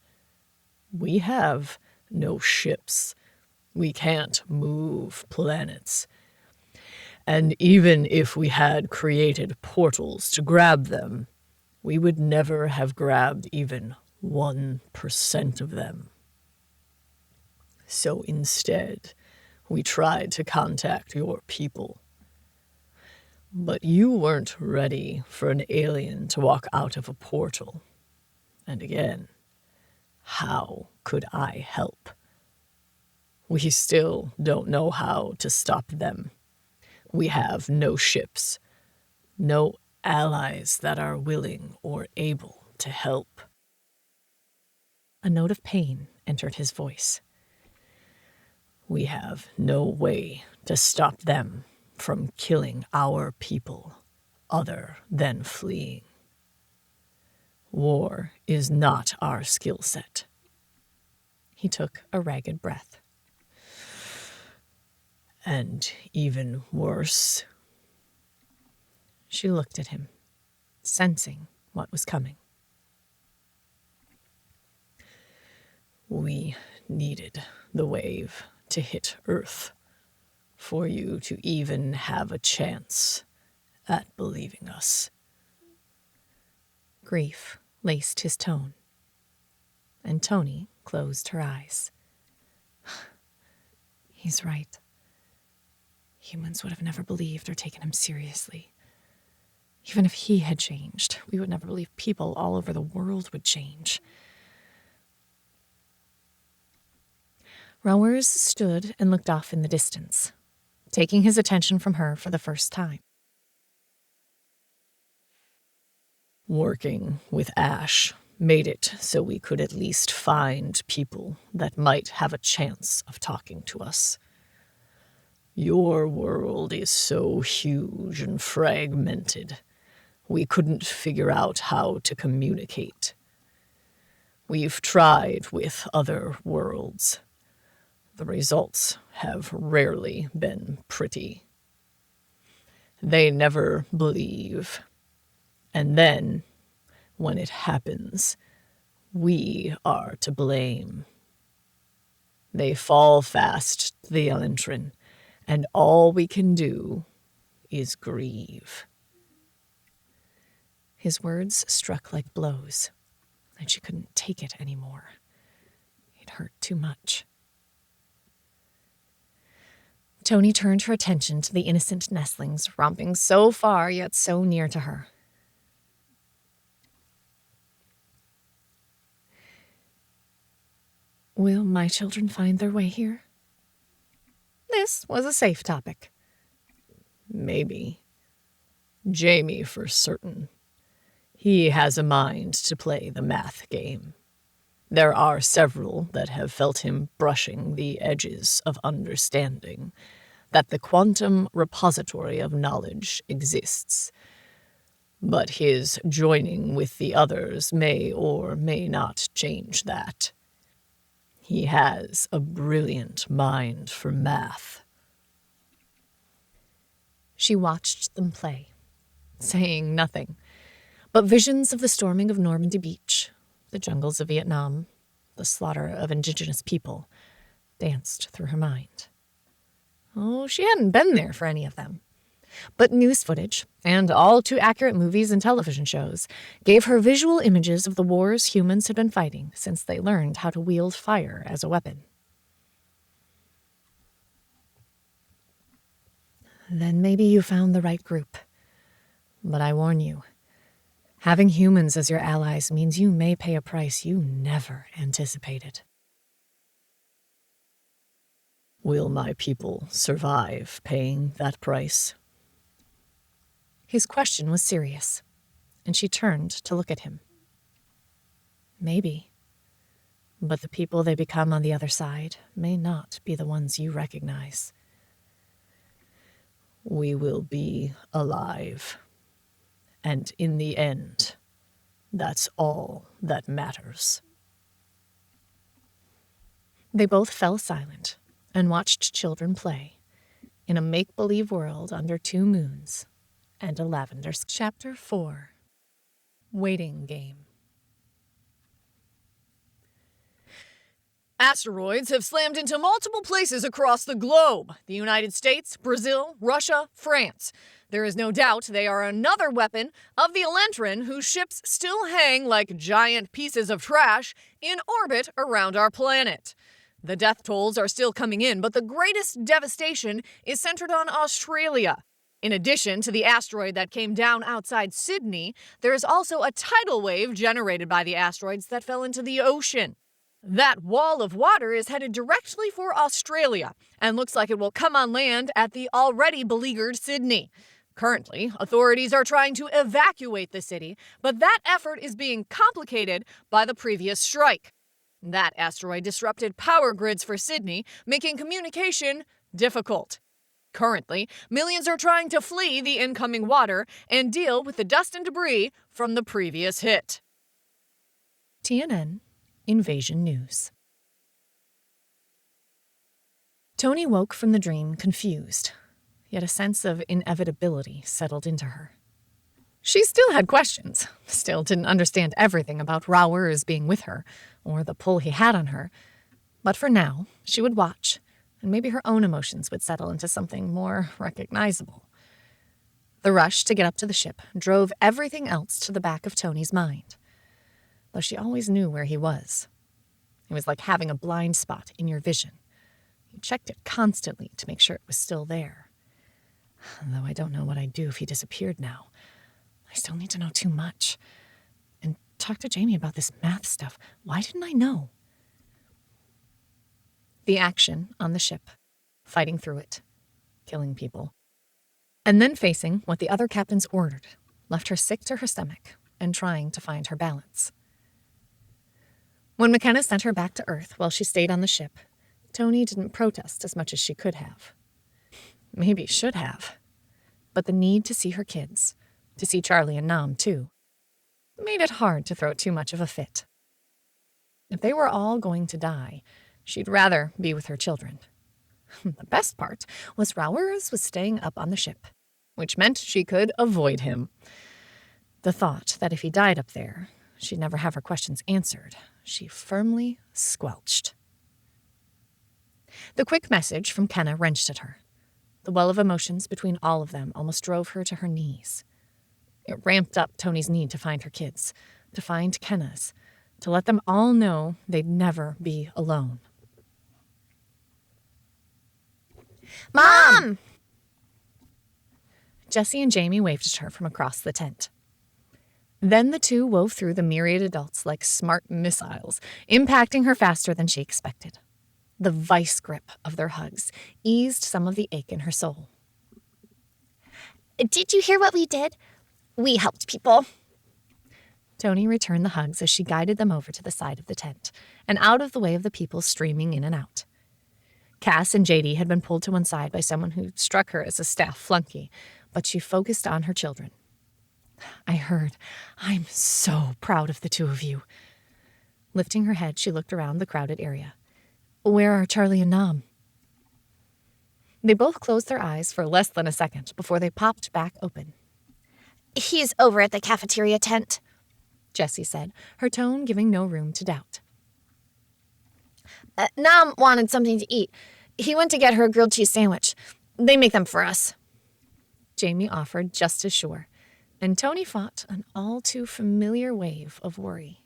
We have no ships. We can't move planets. And even if we had created portals to grab them, we would never have grabbed even 1% of them. So instead, we tried to contact your people. But you weren't ready for an alien to walk out of a portal. And again, how could I help? We still don't know how to stop them. We have no ships, no allies that are willing or able to help. A note of pain entered his voice. We have no way to stop them from killing our people other than fleeing. War is not our skill set. He took a ragged breath. And even worse. She looked at him, sensing what was coming. We needed the wave to hit Earth for you to even have a chance at believing us. Grief laced his tone, and Toni closed her eyes. He's right. Humans would have never believed or taken him seriously. Even if he had changed, we would never believe people all over the world would change. Rowers stood and looked off in the distance, taking his attention from her for the first time. Working with Ash made it so we could at least find people that might have a chance of talking to us. Your world is so huge and fragmented, we couldn't figure out how to communicate. We've tried with other worlds. The results have rarely been pretty. They never believe. And then, when it happens, we are to blame. They fall fast to the Elentrin, and all we can do is grieve. His words struck like blows, and she couldn't take it anymore. It hurt too much. Toni turned her attention to the innocent nestlings romping so far yet so near to her. Will my children find their way here? This was a safe topic. Maybe. Jamie for certain. He has a mind to play the math game. There are several that have felt him brushing the edges of understanding that the quantum repository of knowledge exists. But his joining with the others may or may not change that. He has a brilliant mind for math. She watched them play, saying nothing, but visions of the storming of Normandy Beach, the jungles of Vietnam, the slaughter of indigenous people, danced through her mind. Oh, she hadn't been there for any of them. But news footage, and all too accurate movies and television shows, gave her visual images of the wars humans had been fighting since they learned how to wield fire as a weapon. Then maybe you found the right group. But I warn you, having humans as your allies means you may pay a price you never anticipated. Will my people survive paying that price? His question was serious, and she turned to look at him. Maybe. But the people they become on the other side may not be the ones you recognize. We will be alive. And in the end, that's all that matters. They both fell silent and watched children play in a make-believe world under 2 moons and a lavender. Chapter 4. Waiting Game. Asteroids have slammed into multiple places across the globe: the United States, Brazil, Russia, France. There is no doubt they are another weapon of the Elentrin, whose ships still hang like giant pieces of trash in orbit around our planet. The death tolls are still coming in, but the greatest devastation is centered on Australia. In addition to the asteroid that came down outside Sydney, there is also a tidal wave generated by the asteroids that fell into the ocean. That wall of water is headed directly for Australia and looks like it will come on land at the already beleaguered Sydney. Currently, authorities are trying to evacuate the city, but that effort is being complicated by the previous strike. That asteroid disrupted power grids for Sydney, making communication difficult. Currently, millions are trying to flee the incoming water and deal with the dust and debris from the previous hit. TNN Invasion News. Toni woke from the dream confused, yet a sense of inevitability settled into her. She still had questions, still didn't understand everything about Rowers being with her, or the pull he had on her, But for now, she would watch, and maybe her own emotions would settle into something more recognizable. The rush to get up to the ship drove everything else to the back of Toni's mind, though she always knew where he was. It was like having a blind spot in your vision. You checked it constantly to make sure it was still there. Though I don't know what I'd do if he disappeared now. I still need to know too much. And talk to Jamie about this math stuff. Why didn't I know? The action on the ship, fighting through it, killing people, and then facing what the other captains ordered, left her sick to her stomach and trying to find her balance. When McKenna sent her back to Earth while she stayed on the ship, Toni didn't protest as much as she could have. Maybe should have. But the need to see her kids, to see Charlie and Nam too, made it hard to throw too much of a fit. If they were all going to die, she'd rather be with her children. The best part was Rowers was staying up on the ship, which meant she could avoid him. The thought that if he died up there, she'd never have her questions answered, she firmly squelched. The quick message from Kenna wrenched at her. The well of emotions between all of them almost drove her to her knees. It ramped up Toni's need to find her kids, to find Kenna's, to let them all know they'd never be alone. Mom! Jessie and Jamie waved at her from across the tent. Then the two wove through the myriad adults like smart missiles, impacting her faster than she expected. The vice grip of their hugs eased some of the ache in her soul. Did you hear what we did? We helped people. Toni returned the hugs as she guided them over to the side of the tent and out of the way of the people streaming in and out. Cass and JD had been pulled to one side by someone who struck her as a staff flunky, but she focused on her children. I heard. I'm so proud of the two of you. Lifting her head, she looked around the crowded area. Where are Charlie and Nam? They both closed their eyes for less than a second before they popped back open. He's over at the cafeteria tent, Jessie said, her tone giving no room to doubt. Nam wanted something to eat. He went to get her a grilled cheese sandwich. They make them for us. Jamie offered just as sure, and Toni fought an all too familiar wave of worry.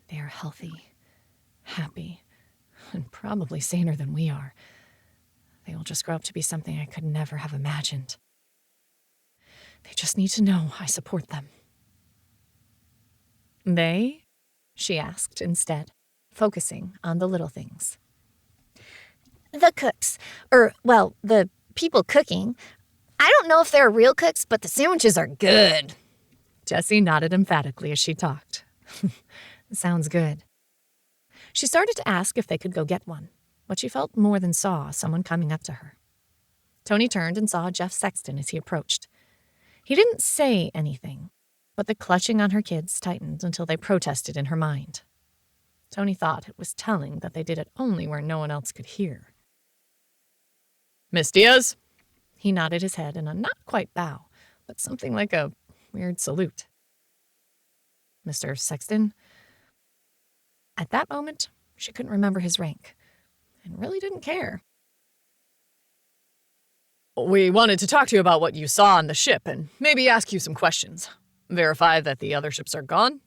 They are healthy, happy, and probably saner than we are. They will just grow up to be something I could never have imagined. They just need to know I support them. They? She asked instead, focusing on the little things. The cooks. The people cooking. I don't know if they're real cooks, but the sandwiches are good. Jessie nodded emphatically as she talked. Sounds good. She started to ask if they could go get one, but she felt more than saw someone coming up to her. Toni turned and saw Jeff Sexton as he approached. He didn't say anything, but the clutching on her kids tightened until they protested in her mind. Toni thought it was telling that they did it only where no one else could hear. Miss Diaz? He nodded his head in a not-quite bow, but something like a weird salute. Mr. Sexton? At that moment, she couldn't remember his rank, and really didn't care. We wanted to talk to you about what you saw on the ship, and maybe ask you some questions. Verify that the other ships are gone?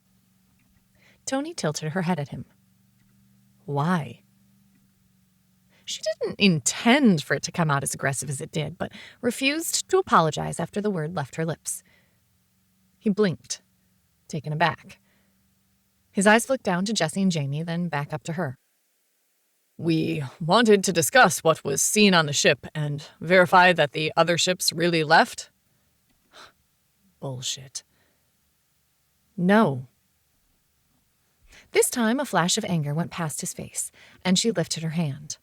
Toni tilted her head at him. Why? She didn't intend for it to come out as aggressive as it did, but refused to apologize after the word left her lips. He blinked, taken aback. His eyes flicked down to Jessie and Jamie, then back up to her. We wanted to discuss what was seen on the ship and verify that the other ships really left. Bullshit. No. This time, a flash of anger went past his face, and she lifted her hand.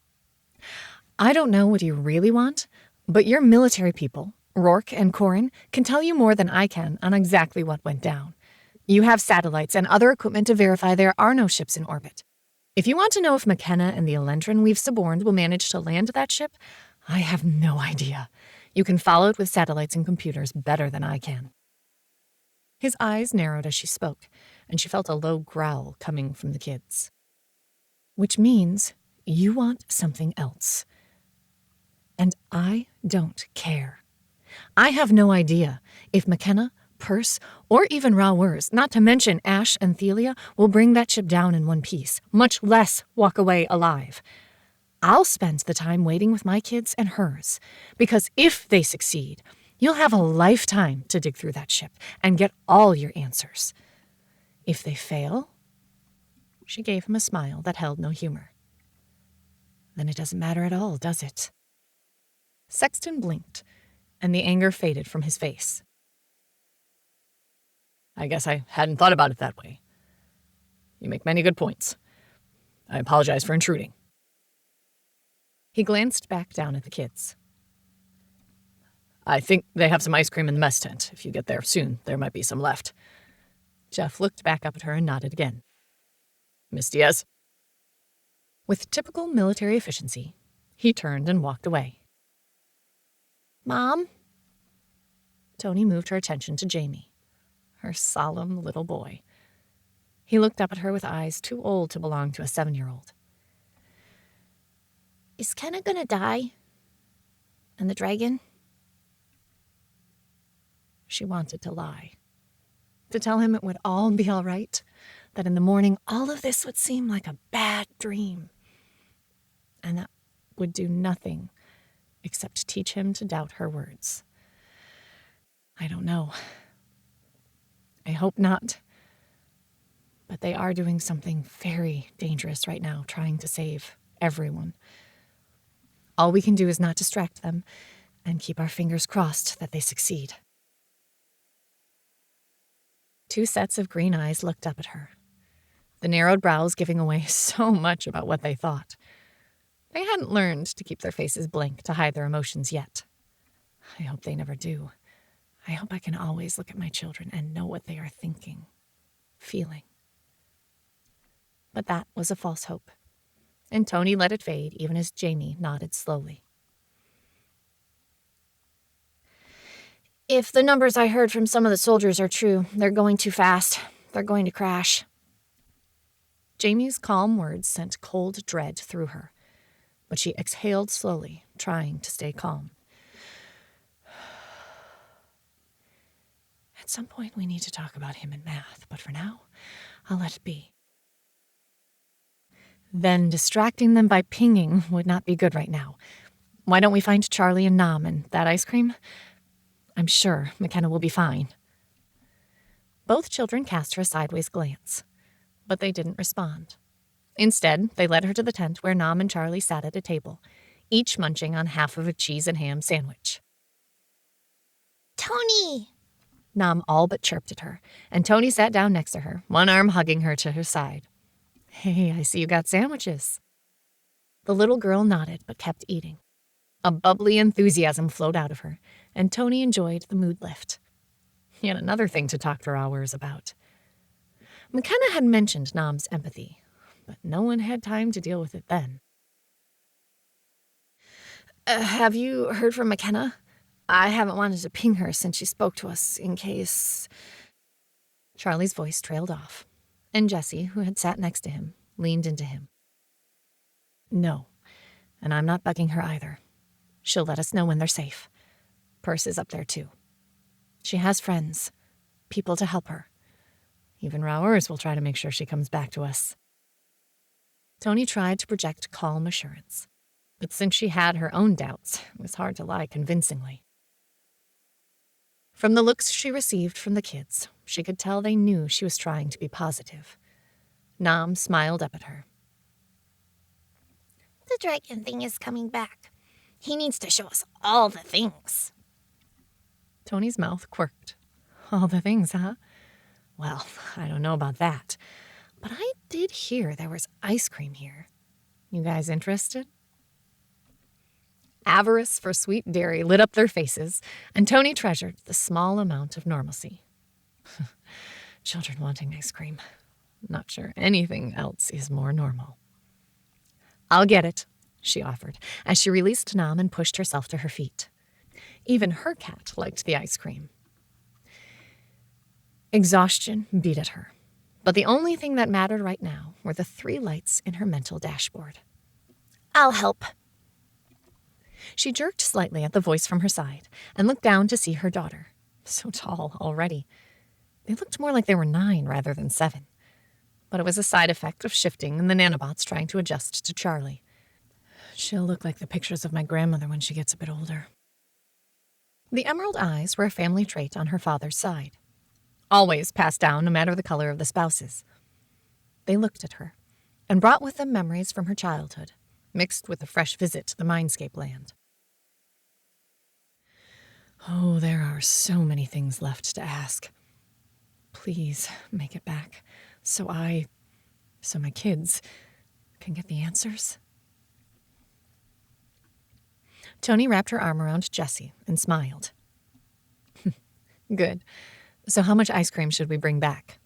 I don't know what you really want, but your military people, Rourke and Corin, can tell you more than I can on exactly what went down. You have satellites and other equipment to verify there are no ships in orbit. If you want to know if McKenna and the Elendrin we've suborned will manage to land that ship, I have no idea. You can follow it with satellites and computers better than I can. His eyes narrowed as she spoke, and she felt a low growl coming from the kids. which means you want something else. And I don't care. I have no idea if McKenna, Perce, or even Rowers, not to mention Ash and Thelia, will bring that ship down in one piece, much less walk away alive. I'll spend the time waiting with my kids and hers, because if they succeed, you'll have a lifetime to dig through that ship and get all your answers. If they fail, she gave him a smile that held no humor. Then it doesn't matter at all, does it? Sexton blinked, and the anger faded from his face. I guess I hadn't thought about it that way. You make many good points. I apologize for intruding. He glanced back down at the kids. I think they have some ice cream in the mess tent. If you get there soon, there might be some left. Jeff looked back up at her and nodded again. Miss Diaz? With typical military efficiency, he turned and walked away. Mom? Toni moved her attention to Jamie, her solemn little boy. He looked up at her with eyes too old to belong to a 7-year-old. Is Kenna gonna die? And the dragon? She wanted to lie. To tell him it would all be all right, that in the morning all of this would seem like a bad dream. And that would do nothing except teach him to doubt her words. I don't know. I hope not. But they are doing something very dangerous right now, trying to save everyone. All we can do is not distract them and keep our fingers crossed that they succeed. 2 sets of green eyes looked up at her, the narrowed brows giving away so much about what they thought. They hadn't learned to keep their faces blank to hide their emotions yet. I hope they never do. I hope I can always look at my children and know what they are thinking, feeling. But that was a false hope, and Toni let it fade even as Jamie nodded slowly. If the numbers I heard from some of the soldiers are true, they're going too fast. They're going to crash. Jamie's calm words sent cold dread through her, but she exhaled slowly, trying to stay calm. At some point, we need to talk about him in math, but for now, I'll let it be. Then distracting them by pinging would not be good right now. Why don't we find Charlie and Nam and that ice cream? I'm sure McKenna will be fine. Both children cast her a sideways glance, but they didn't respond. Instead, they led her to the tent where Nam and Charlie sat at a table, each munching on half of a cheese and ham sandwich. Toni! Nam all but chirped at her, and Toni sat down next to her, one arm hugging her to her side. Hey, I see you got sandwiches. The little girl nodded but kept eating. A bubbly enthusiasm flowed out of her, and Toni enjoyed the mood lift. Yet another thing to talk for hours about. McKenna had mentioned Nam's empathy, but no one had time to deal with it then. Have you heard from McKenna? I haven't wanted to ping her since she spoke to us, in case... Charlie's voice trailed off, and Jessie, who had sat next to him, leaned into him. No, and I'm not bugging her either. She'll let us know when they're safe. Perce is up there too. She has friends, people to help her. Even Rowers will try to make sure she comes back to us. Toni tried to project calm assurance, but since she had her own doubts, it was hard to lie convincingly. From the looks she received from the kids, she could tell they knew she was trying to be positive. Nam smiled up at her. The dragon thing is coming back. He needs to show us all the things. Toni's mouth quirked. All the things, huh? Well, I don't know about that, but I did hear there was ice cream here. You guys interested? Avarice for sweet dairy lit up their faces, and Toni treasured the small amount of normalcy. Children wanting ice cream. Not sure anything else is more normal. I'll get it, she offered, as she released Nam and pushed herself to her feet. Even her cat liked the ice cream. Exhaustion beat at her, But the only thing that mattered right now were the 3 lights in her mental dashboard. I'll help. She jerked slightly at the voice from her side and looked down to see her daughter. So tall already. They looked more like they were 9 rather than 7. But it was a side effect of shifting and the nanobots trying to adjust to Charlie. She'll look like the pictures of my grandmother when she gets a bit older. The emerald eyes were a family trait on her father's side. Always passed down no matter the color of the spouses. They looked at her and brought with them memories from her childhood, mixed with a fresh visit to the Mindscape land. Oh, there are so many things left to ask. Please make it back so my kids can get the answers. Toni wrapped her arm around Jessie and smiled. Good. So how much ice cream should we bring back?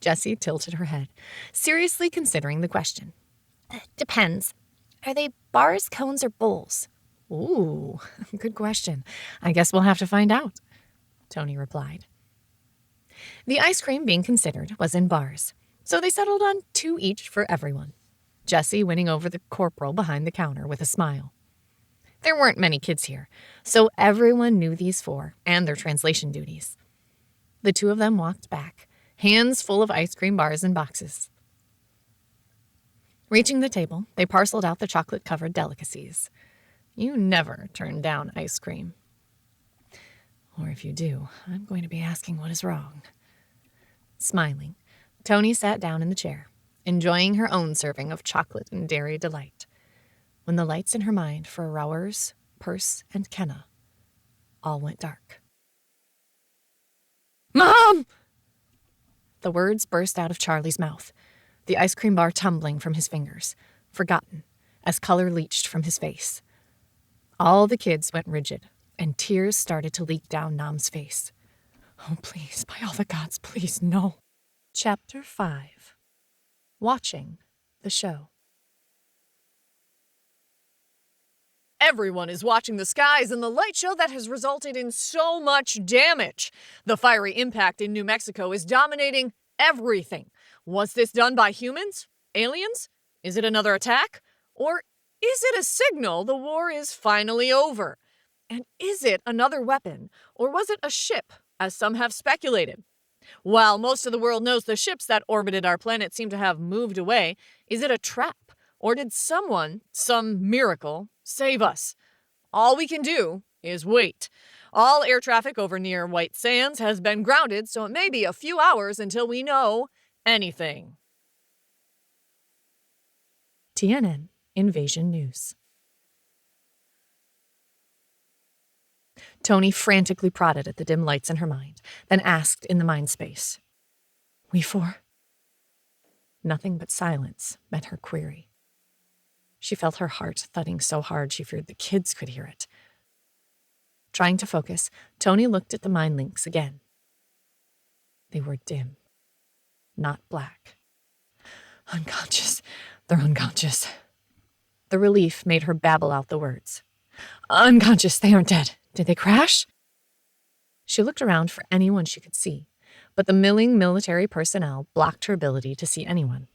Jessie tilted her head, seriously considering the question. Depends. Are they bars, cones, or bowls? Ooh, good question. I guess we'll have to find out, Toni replied. The ice cream being considered was in bars, so they settled on 2 each for everyone, Jessie winning over the corporal behind the counter with a smile. There weren't many kids here, so everyone knew these 4 and their translation duties. The 2 of them walked back, hands full of ice cream bars and boxes. Reaching the table, they parceled out the chocolate-covered delicacies. You never turn down ice cream. Or if you do, I'm going to be asking what is wrong. Smiling, Toni sat down in the chair, enjoying her own serving of chocolate and dairy delight, when the lights in her mind for Rowers, Perse, and Kenna all went dark. Mom! The words burst out of Charlie's mouth, the ice cream bar tumbling from his fingers, forgotten, as color leached from his face. All the kids went rigid, and tears started to leak down Nam's face. Oh, please, by all the gods, please, no. Chapter 5. Watching the show. Everyone is watching the skies in the light show that has resulted in so much damage. The fiery impact in New Mexico is dominating everything. Was this done by humans? Aliens? Is it another attack? Or is it a signal the war is finally over? And is it another weapon? Or was it a ship, as some have speculated? While most of the world knows the ships that orbited our planet seem to have moved away, is it a trap? Or did someone, some miracle, save us? All we can do is wait. All air traffic over near White Sands has been grounded, so it may be a few hours until we know anything. TNN Invasion News. Toni frantically prodded at the dim lights in her mind, then asked in the mind space, "We 4?" Nothing but silence met her query. She felt her heart thudding so hard she feared the kids could hear it. Trying to focus, Toni looked at the mind links again. They were dim, not black. Unconscious. They're unconscious. The relief made her babble out the words. Unconscious. They aren't dead. Did they crash? She looked around for anyone she could see, but the milling military personnel blocked her ability to see anyone.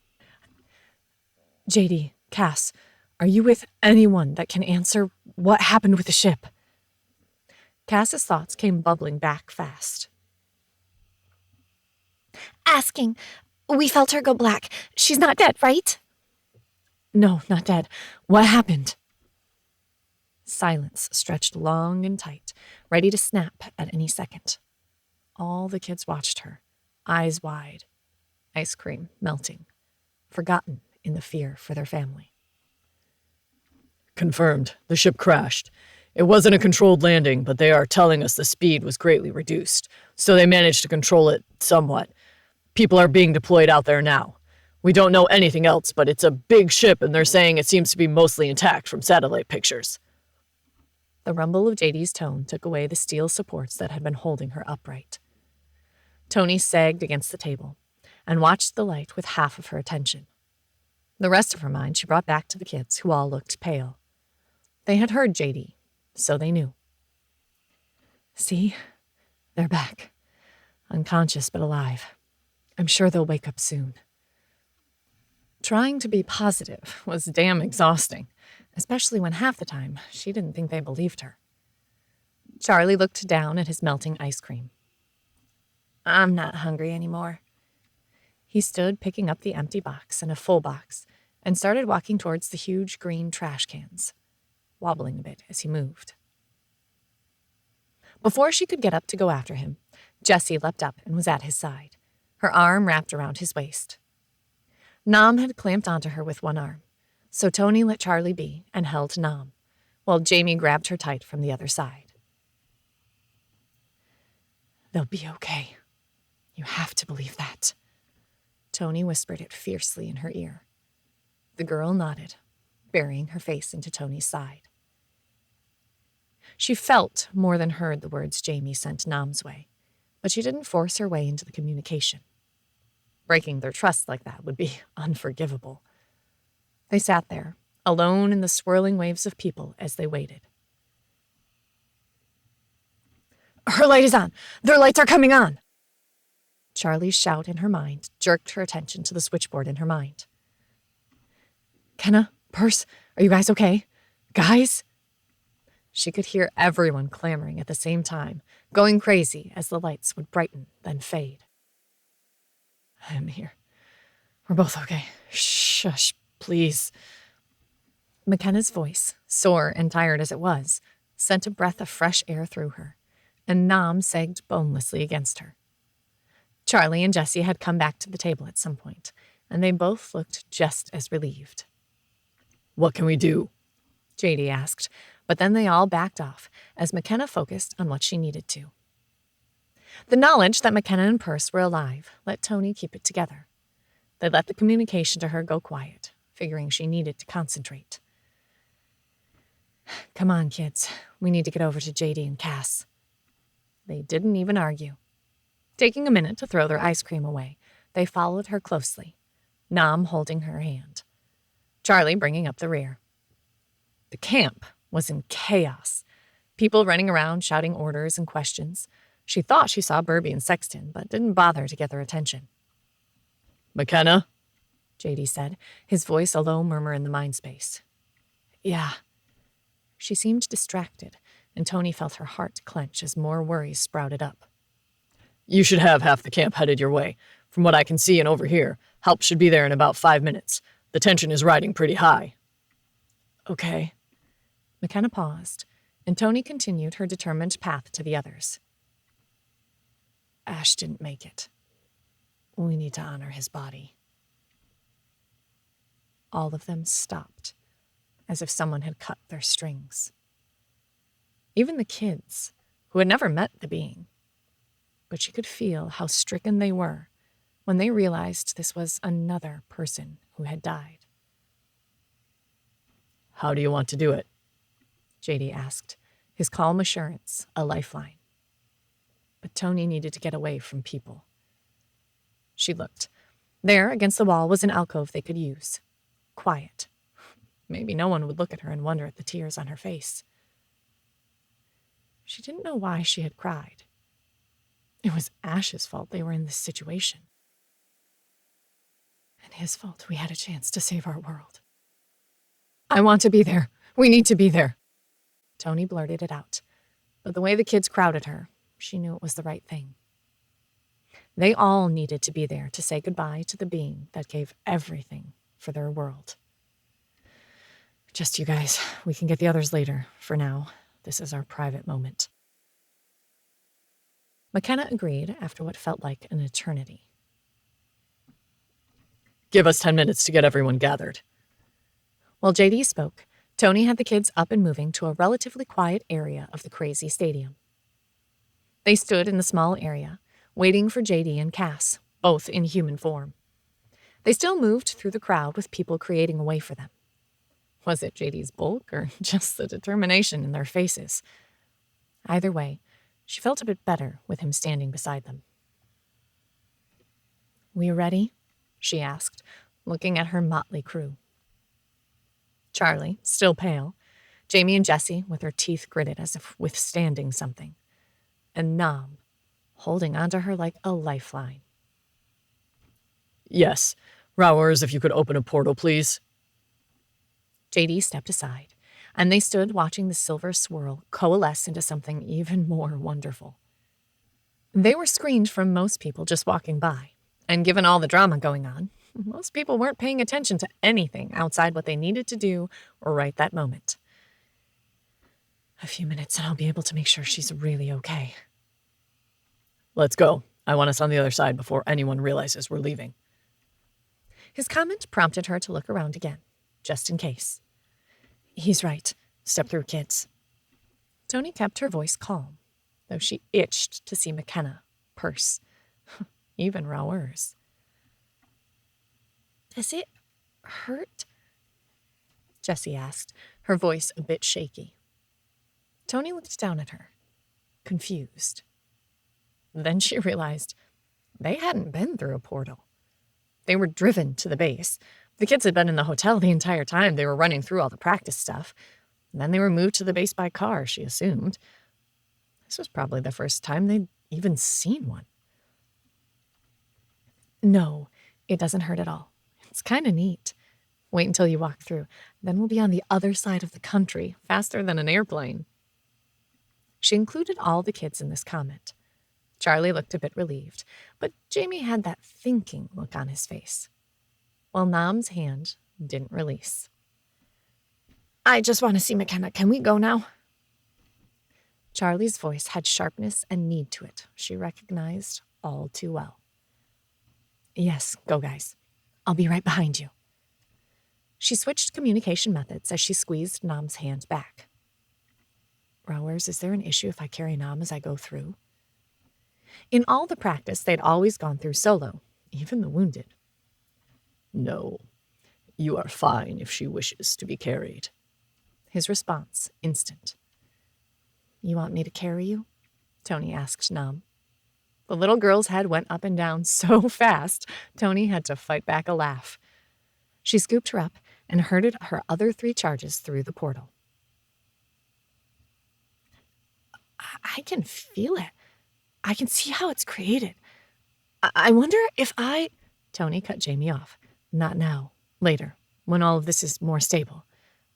JD, Cass, are you with anyone that can answer what happened with the ship? Cass's thoughts came bubbling back fast. Asking. We felt her go black. She's not dead, right? No, not dead. What happened? Silence stretched long and tight, ready to snap at any second. All the kids watched her, eyes wide, ice cream melting, forgotten in the fear for their family. Confirmed. The ship crashed. It wasn't a controlled landing, but they are telling us the speed was greatly reduced, so they managed to control it somewhat. People are being deployed out there now. We don't know anything else, but it's a big ship, and they're saying it seems to be mostly intact from satellite pictures. The rumble of JD's tone took away the steel supports that had been holding her upright. Toni sagged against the table and watched the light with half of her attention. The rest of her mind she brought back to the kids, who all looked pale. They had heard JD, so they knew. See? They're back. Unconscious but alive. I'm sure they'll wake up soon. Trying to be positive was damn exhausting, especially when half the time she didn't think they believed her. Charlie looked down at his melting ice cream. I'm not hungry anymore. He stood picking up the empty box and a full box and started walking towards the huge green trash cans, wobbling a bit as he moved. Before she could get up to go after him, Jessie leapt up and was at his side, her arm wrapped around his waist. Nam had clamped onto her with one arm, so Toni let Charlie be and held Nam, while Jamie grabbed her tight from the other side. They'll be okay. You have to believe that. Toni whispered it fiercely in her ear. The girl nodded, burying her face into Toni's side. She felt more than heard the words Jamie sent Nam's way, but she didn't force her way into the communication. Breaking their trust like that would be unforgivable. They sat there, alone in the swirling waves of people as they waited. Her light is on! Their lights are coming on! Charlie's shout in her mind jerked her attention to the switchboard in her mind. Kenna, Perce, are you guys okay? Guys? She could hear everyone clamoring at the same time, going crazy as the lights would brighten, then fade. I'm here. We're both okay. Shush, please. McKenna's voice, sore and tired as it was, sent a breath of fresh air through her, and Nam sagged bonelessly against her. Charlie and Jessie had come back to the table at some point, and they both looked just as relieved. What can we do? JD asked, but then they all backed off as McKenna focused on what she needed to. The knowledge that McKenna and Perce were alive let Toni keep it together. They let the communication to her go quiet, figuring she needed to concentrate. Come on, kids. We need to get over to JD and Cass. They didn't even argue. Taking a minute to throw their ice cream away, they followed her closely, Nam holding her hand, Charlie bringing up the rear. The camp was in chaos, people running around shouting orders and questions. She thought she saw Burby and Sexton, but didn't bother to get their attention. McKenna? JD said, his voice a low murmur in the mind space. Yeah. She seemed distracted, and Toni felt her heart clench as more worries sprouted up. You should have half the camp headed your way. From what I can see and overhear, help should be there in about 5 minutes. The tension is riding pretty high. Okay. McKenna paused, and Toni continued her determined path to the others. Ash didn't make it. We need to honor his body. All of them stopped, as if someone had cut their strings. Even the kids, who had never met the being. But she could feel how stricken they were when they realized this was another person who had died. How do you want to do it? JD asked, his calm assurance a lifeline. But Toni needed to get away from people. She looked. There, against the wall, was an alcove they could use. Quiet. Maybe no one would look at her and wonder at the tears on her face. She didn't know why she had cried. It was Ash's fault they were in this situation. And his fault we had a chance to save our world. I want to be there. We need to be there. Toni blurted it out, but the way the kids crowded her, she knew it was the right thing. They all needed to be there to say goodbye to the being that gave everything for their world. Just you guys. We can get the others later. For now, this is our private moment. McKenna agreed after what felt like an eternity. Give us 10 minutes to get everyone gathered. While JD spoke, Toni had the kids up and moving to a relatively quiet area of the crazy stadium. They stood in the small area, waiting for JD and Cass, both in human form. They still moved through the crowd with people creating a way for them. Was it JD's bulk or just the determination in their faces? Either way, she felt a bit better with him standing beside them. We ready? She asked, looking at her motley crew. Charlie, still pale, Jamie and Jessie with her teeth gritted as if withstanding something, and Nam, holding onto her like a lifeline. Yes. Rowers, if you could open a portal, please. JD stepped aside, and they stood watching the silver swirl coalesce into something even more wonderful. They were screened from most people just walking by, and given all the drama going on, most people weren't paying attention to anything outside what they needed to do right that moment. A few minutes and I'll be able to make sure she's really okay. Let's go. I want us on the other side before anyone realizes we're leaving. His comment prompted her to look around again, just in case. He's right. Step through, kids. Toni kept her voice calm, though she itched to see McKenna, Perce, even Rowers. Does it hurt? Jessie asked, her voice a bit shaky. Toni looked down at her, confused. Then she realized they hadn't been through a portal. They were driven to the base. The kids had been in the hotel the entire time they were running through all the practice stuff. And then they were moved to the base by car, she assumed. This was probably the first time they'd even seen one. No, it doesn't hurt at all. It's kind of neat. Wait until you walk through. Then we'll be on the other side of the country, faster than an airplane. She included all the kids in this comment. Charlie looked a bit relieved, but Jamie had that thinking look on his face, while Nam's hand didn't release. I just want to see McKenna. Can we go now? Charlie's voice had sharpness and need to it, she recognized all too well. Yes, go guys. I'll be right behind you. She switched communication methods as she squeezed Nam's hand back. Rowers, is there an issue if I carry Nam as I go through? In all the practice, they'd always gone through solo, even the wounded. No, you are fine if she wishes to be carried. His response, instant. You want me to carry you? Toni asked Nam. The little girl's head went up and down so fast, Toni had to fight back a laugh. She scooped her up and herded her other 3 charges through the portal. I can feel it. I can see how it's created. I wonder if I... Toni cut Jamie off. Not now. Later, when all of this is more stable.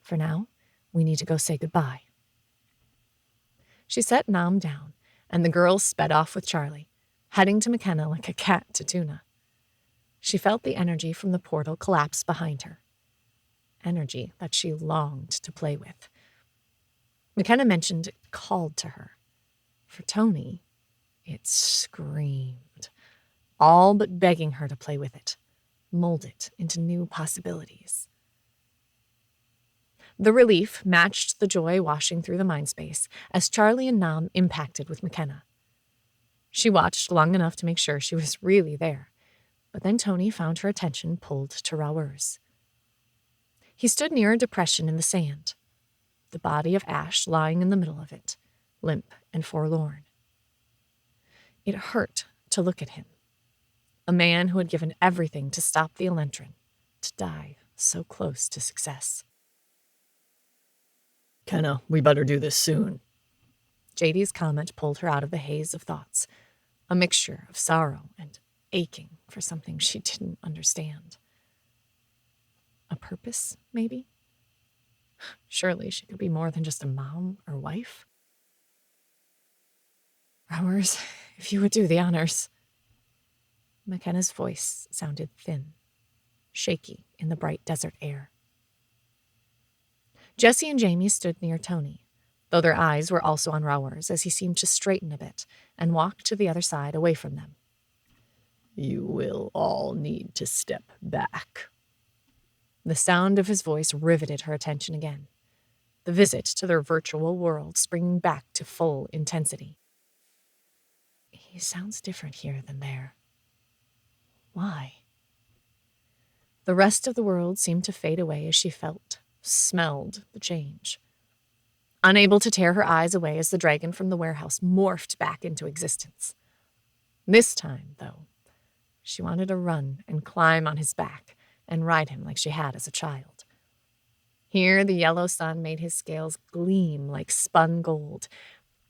For now, we need to go say goodbye. She set Nam down, and the girls sped off with Charlie, heading to McKenna like a cat to tuna. She felt the energy from the portal collapse behind her. Energy that she longed to play with. McKenna mentioned it called to her. For Toni, it screamed, all but begging her to play with it, mold it into new possibilities. The relief matched the joy washing through the mind space as Charlie and Nam impacted with McKenna. She watched long enough to make sure she was really there, but then Toni found her attention pulled to Rowers. He stood near a depression in the sand, the body of Ash lying in the middle of it, limp and forlorn. It hurt to look at him, a man who had given everything to stop the Elentrin, to die so close to success. Kenna, we better do this soon. JD's comment pulled her out of the haze of thoughts, a mixture of sorrow and aching for something she didn't understand. A purpose, maybe? Surely she could be more than just a mom or wife. Rowers, if you would do the honors. McKenna's voice sounded thin, shaky in the bright desert air. Jessie and Jamie stood near Toni, though their eyes were also on Rowers as he seemed to straighten a bit and walk to the other side away from them. You will all need to step back. The sound of his voice riveted her attention again, the visit to their virtual world springing back to full intensity. He sounds different here than there. Why? The rest of the world seemed to fade away as she smelled the change. Unable to tear her eyes away as the dragon from the warehouse morphed back into existence. This time, though, she wanted to run and climb on his back and ride him like she had as a child. Here, the yellow sun made his scales gleam like spun gold,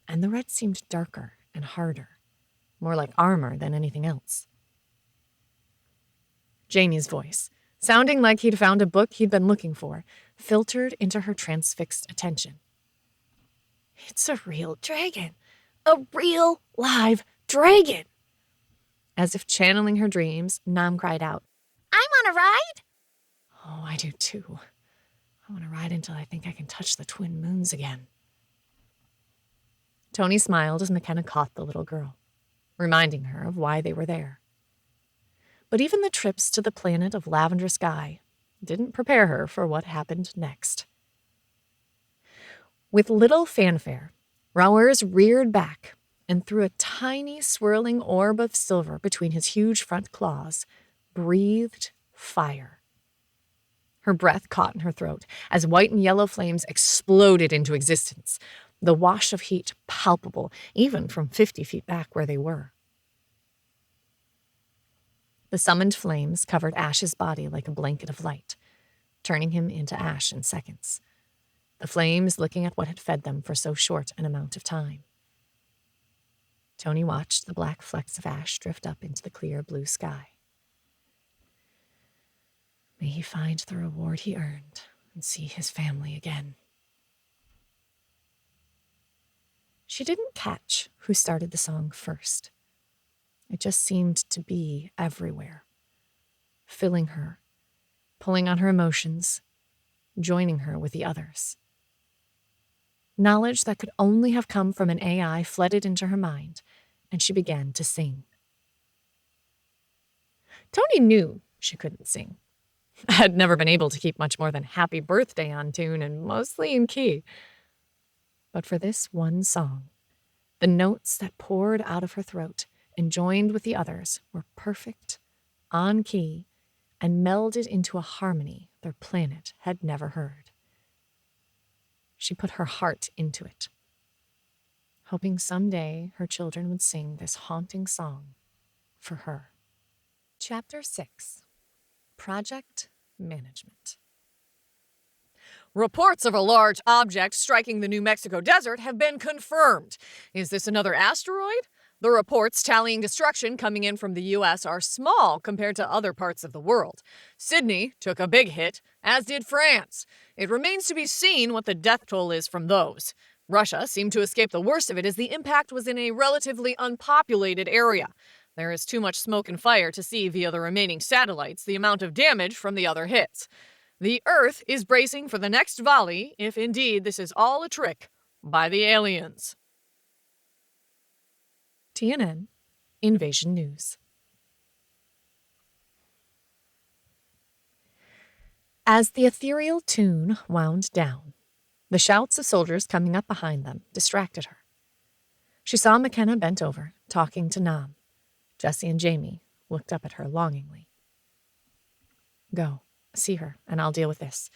and the red seemed darker and harder, more like armor than anything else. Jamie's voice, sounding like he'd found a book he'd been looking for, filtered into her transfixed attention. It's a real dragon. A real live dragon. As if channeling her dreams, Nam cried out, I want to ride. Oh, I do too. I want to ride until I think I can touch the twin moons again. Toni smiled as McKenna caught the little girl, reminding her of why they were there. But even the trips to the planet of lavender sky didn't prepare her for what happened next. With little fanfare, Rowers reared back and threw a tiny swirling orb of silver between his huge front claws, breathed fire. Her breath caught in her throat as white and yellow flames exploded into existence, the wash of heat palpable even from 50 feet back where they were. The summoned flames covered Ash's body like a blanket of light, turning him into ash in seconds, the flames licking at what had fed them for so short an amount of time. Toni watched the black flecks of ash drift up into the clear blue sky. May he find the reward he earned and see his family again. She didn't catch who started the song first. It just seemed to be everywhere, filling her, pulling on her emotions, joining her with the others. Knowledge that could only have come from an AI flooded into her mind, and she began to sing. Toni knew she couldn't sing. Had never been able to keep much more than Happy Birthday on tune, and mostly in key. But for this one song, the notes that poured out of her throat and joined with the others were perfect, on key, and melded into a harmony their planet had never heard. She put her heart into it, hoping someday her children would sing this haunting song for her. Chapter 6. Project Management. Reports of a large object striking the New Mexico desert have been confirmed. Is this another asteroid? The reports tallying destruction coming in from the U.S. are small compared to other parts of the world. Sydney took a big hit, as did France. It remains to be seen what the death toll is from those. Russia seemed to escape the worst of it as the impact was in a relatively unpopulated area. There is too much smoke and fire to see via the remaining satellites the amount of damage from the other hits. The Earth is bracing for the next volley, if indeed this is all a trick by the aliens. TNN Invasion News. As the ethereal tune wound down, the shouts of soldiers coming up behind them distracted her. She saw McKenna bent over, talking to Nam. Jessie and Jamie looked up at her longingly. Go, see her, and I'll deal with this.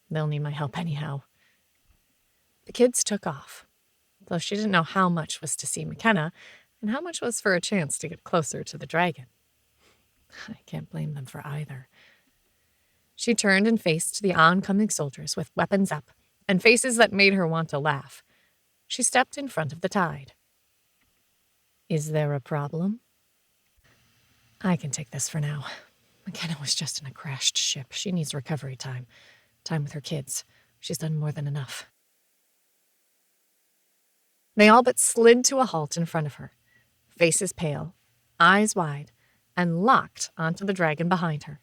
They'll need my help anyhow. The kids took off, though she didn't know how much was to see McKenna and how much was for a chance to get closer to the dragon. I can't blame them for either. She turned and faced the oncoming soldiers with weapons up and faces that made her want to laugh. She stepped in front of the tide. Is there a problem? I can take this for now. McKenna was just in a crashed ship. She needs recovery time. Time with her kids. She's done more than enough. They all but slid to a halt in front of her, faces pale, eyes wide, and locked onto the dragon behind her.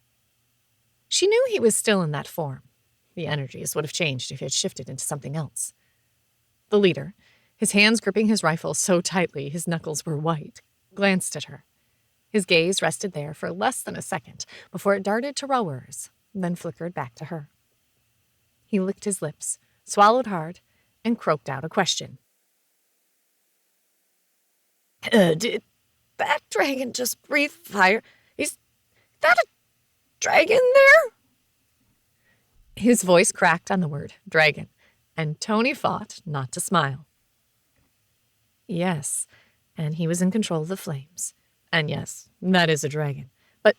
She knew he was still in that form. The energies would have changed if he had shifted into something else. The leader, his hands gripping his rifle so tightly his knuckles were white, glanced at her. His gaze rested there for less than a second before it darted to Rowers, then flickered back to her. He licked his lips, swallowed hard, and croaked out a question. Did that dragon just breathe fire? Is that a dragon there? His voice cracked on the word dragon, and Toni fought not to smile. Yes, and he was in control of the flames. And yes, that is a dragon. But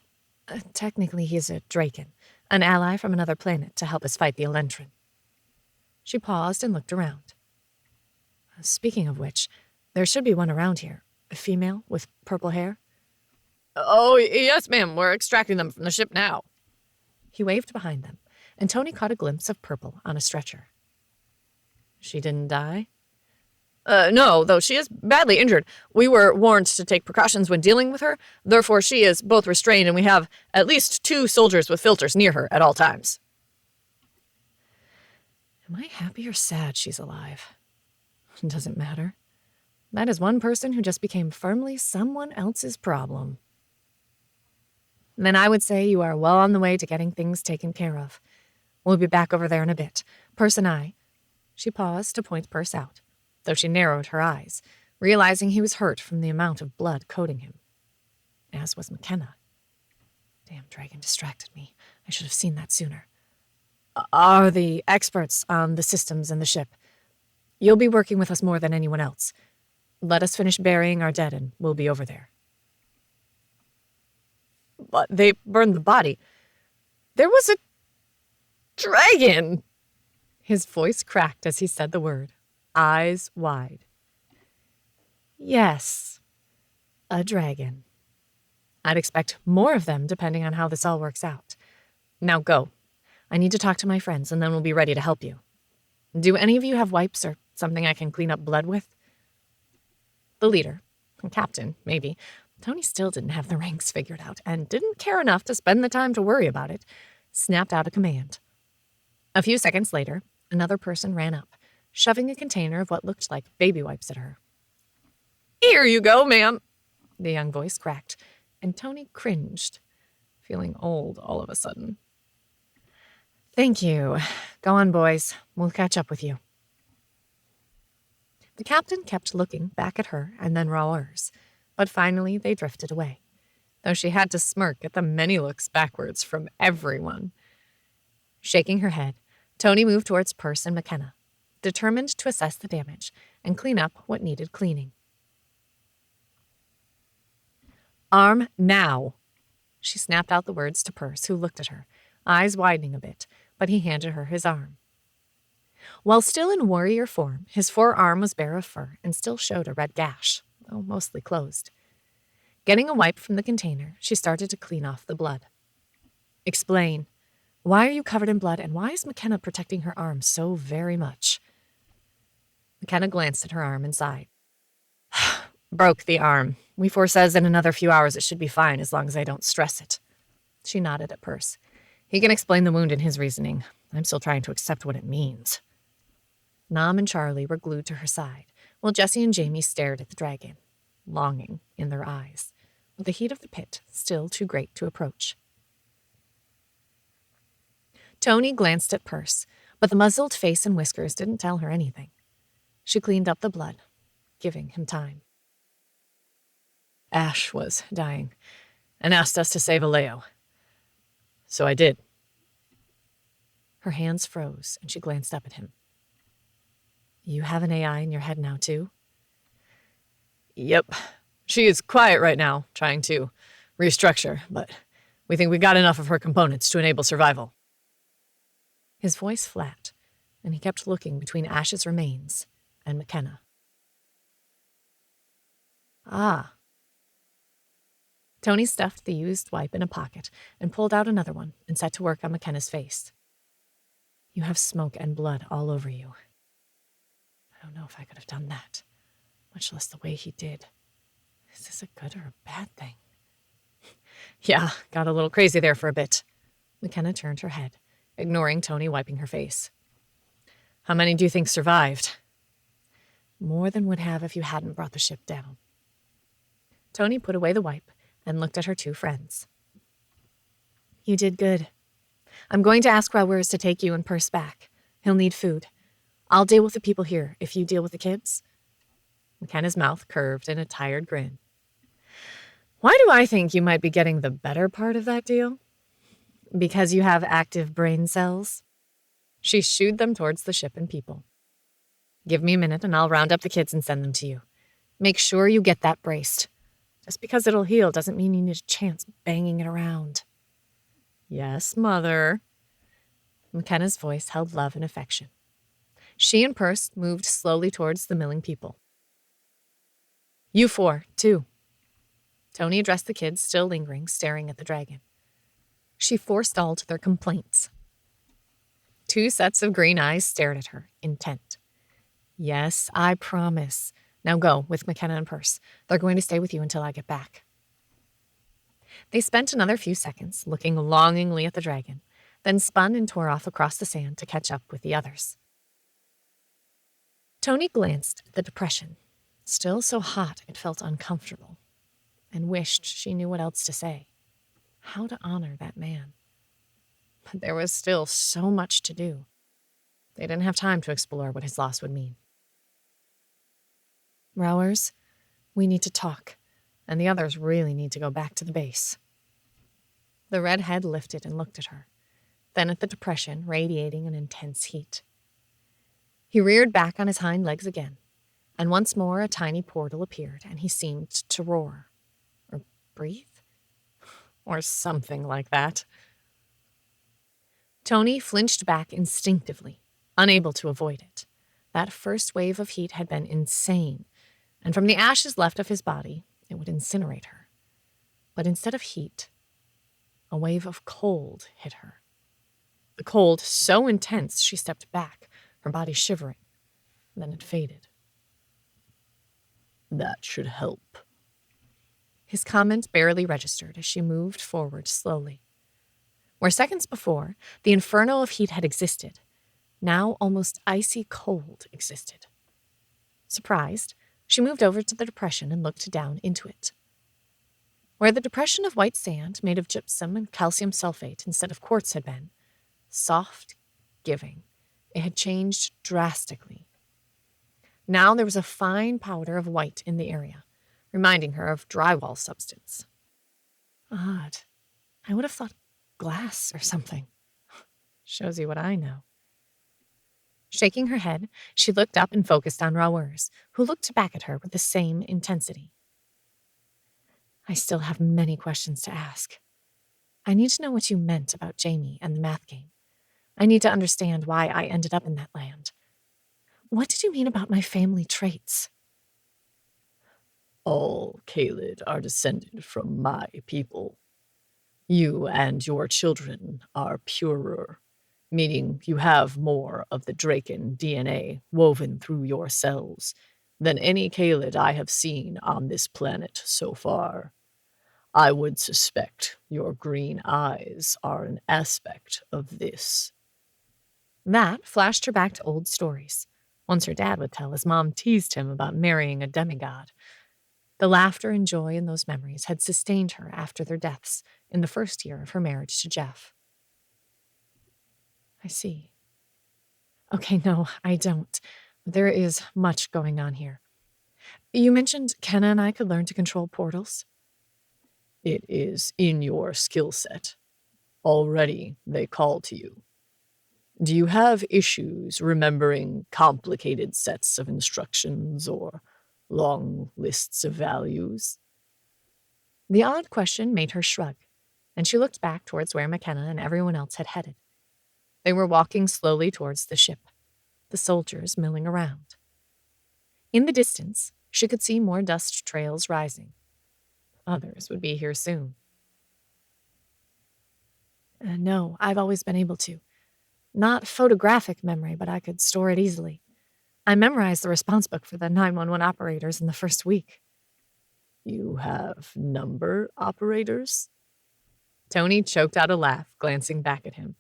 technically he's a draken, an ally from another planet to help us fight the Elentran. She paused and looked around. Speaking of which, there should be one around here. A female with purple hair? Oh, yes, ma'am. We're extracting them from the ship now. He waved behind them, and Toni caught a glimpse of Purple on a stretcher. She didn't die? No, though she is badly injured. We were warned to take precautions when dealing with her. Therefore, she is both restrained, and we have at least 2 soldiers with filters near her at all times. Am I happy or sad she's alive? It doesn't matter. That is one person who just became firmly someone else's problem. Then I would say you are well on the way to getting things taken care of. We'll be back over there in a bit. Perce and I. She paused to point Perce out, though she narrowed her eyes, realizing he was hurt from the amount of blood coating him. As was McKenna. Damn dragon distracted me. I should have seen that sooner. Are the experts on the systems and the ship. You'll be working with us more than anyone else. Let us finish burying our dead and we'll be over there. But they burned the body. There was a dragon. His voice cracked as he said the word, eyes wide. Yes, a dragon. I'd expect more of them depending on how this all works out. Now go. I need to talk to my friends and then we'll be ready to help you. Do any of you have wipes or something I can clean up blood with? The leader, captain, maybe. Toni still didn't have the ranks figured out and didn't care enough to spend the time to worry about it, snapped out a command. A few seconds later, another person ran up, shoving a container of what looked like baby wipes at her. Here you go, ma'am. The young voice cracked, and Toni cringed, feeling old all of a sudden. Thank you. Go on, boys. We'll catch up with you. The captain kept looking back at her and then rowers, but finally they drifted away, though she had to smirk at the many looks backwards from everyone. Shaking her head, Toni moved towards Perce and McKenna, determined to assess the damage and clean up what needed cleaning. Arm now. She snapped out the words to Perce, who looked at her, eyes widening a bit, but he handed her his arm. While still in warrior form, his forearm was bare of fur and still showed a red gash, though mostly closed. Getting a wipe from the container, she started to clean off the blood. Explain. Why are you covered in blood, and why is McKenna protecting her arm so very much? McKenna glanced at her arm and sighed. Broke the arm. Weaver says in another few hours it should be fine as long as I don't stress it. She nodded at Perce. He can explain the wound in his reasoning. I'm still trying to accept what it means. Nam and Charlie were glued to her side, while Jessie and Jamie stared at the dragon, longing in their eyes, with the heat of the pit still too great to approach. Toni glanced at Perce, but the muzzled face and whiskers didn't tell her anything. She cleaned up the blood, giving him time. Ash was dying, and asked us to save Aleo. So I did. Her hands froze, and she glanced up at him. You have an AI in your head now, too? Yep. She is quiet right now, trying to restructure, but we think we got enough of her components to enable survival. His voice flat, and he kept looking between Ash's remains and McKenna. Ah. Toni stuffed the used wipe in a pocket and pulled out another one and set to work on McKenna's face. You have smoke and blood all over you. I don't know if I could have done that, much less the way he did. Is this a good or a bad thing? Yeah, got a little crazy there for a bit. McKenna turned her head, ignoring Toni wiping her face. How many do you think survived? More than would have if you hadn't brought the ship down. Toni put away the wipe and looked at her two friends. You did good. I'm going to ask Rowers to take you and Perce back. He'll need food. I'll deal with the people here if you deal with the kids. McKenna's mouth curved in a tired grin. Why do I think you might be getting the better part of that deal? Because you have active brain cells? She shooed them towards the ship and people. Give me a minute and I'll round up the kids and send them to you. Make sure you get that braced. Just because it'll heal doesn't mean you need a chance banging it around. Yes, Mother. McKenna's voice held love and affection. She and Perce moved slowly towards the milling people. You four, too. Toni addressed the kids, still lingering, staring at the dragon. She forestalled their complaints. 2 sets of green eyes stared at her, intent. Yes, I promise. Now go with McKenna and Perce. They're going to stay with you until I get back. They spent another few seconds looking longingly at the dragon, then spun and tore off across the sand to catch up with the others. Toni glanced at the depression, still so hot it felt uncomfortable, and wished she knew what else to say. How to honor that man. But there was still so much to do. They didn't have time to explore what his loss would mean. Rowers, we need to talk, and the others really need to go back to the base. The red head lifted and looked at her, then at the depression radiating an intense heat. He reared back on his hind legs again, and once more a tiny portal appeared, and he seemed to roar. Or breathe? Or something like that. Toni flinched back instinctively, unable to avoid it. That first wave of heat had been insane, and from the ashes left of his body, it would incinerate her. But instead of heat, a wave of cold hit her. The cold so intense she stepped back, her body shivering. Then it faded. That should help. His comment barely registered as she moved forward slowly. Where seconds before, the inferno of heat had existed, now almost icy cold existed. Surprised, she moved over to the depression and looked down into it. Where the depression of white sand made of gypsum and calcium sulfate instead of quartz had been, soft, giving, it had changed drastically. Now there was a fine powder of white in the area, reminding her of drywall substance. Odd. I would have thought glass or something. Shows you what I know. Shaking her head, she looked up and focused on Rowers, who looked back at her with the same intensity. I still have many questions to ask. I need to know what you meant about Jamie and the math game. I need to understand why I ended up in that land. What did you mean about my family traits? All Kaylid are descended from my people. You and your children are purer, meaning you have more of the Draken DNA woven through your cells than any Kaylid I have seen on this planet so far. I would suspect your green eyes are an aspect of this. That flashed her back to old stories. Once her dad would tell his mom teased him about marrying a demigod. The laughter and joy in those memories had sustained her after their deaths in the first year of her marriage to Jeff. I see. Okay, no, I don't. There is much going on here. You mentioned Kenna and I could learn to control portals. It is in your skill set. Already they call to you. Do you have issues remembering complicated sets of instructions or long lists of values? The odd question made her shrug, and she looked back towards where McKenna and everyone else had headed. They were walking slowly towards the ship, the soldiers milling around. In the distance, she could see more dust trails rising. Others would be here soon. No, I've always been able to. Not photographic memory, but I could store it easily. I memorized the response book for the 911 operators in the first week. You have number operators? Toni choked out a laugh, glancing back at him.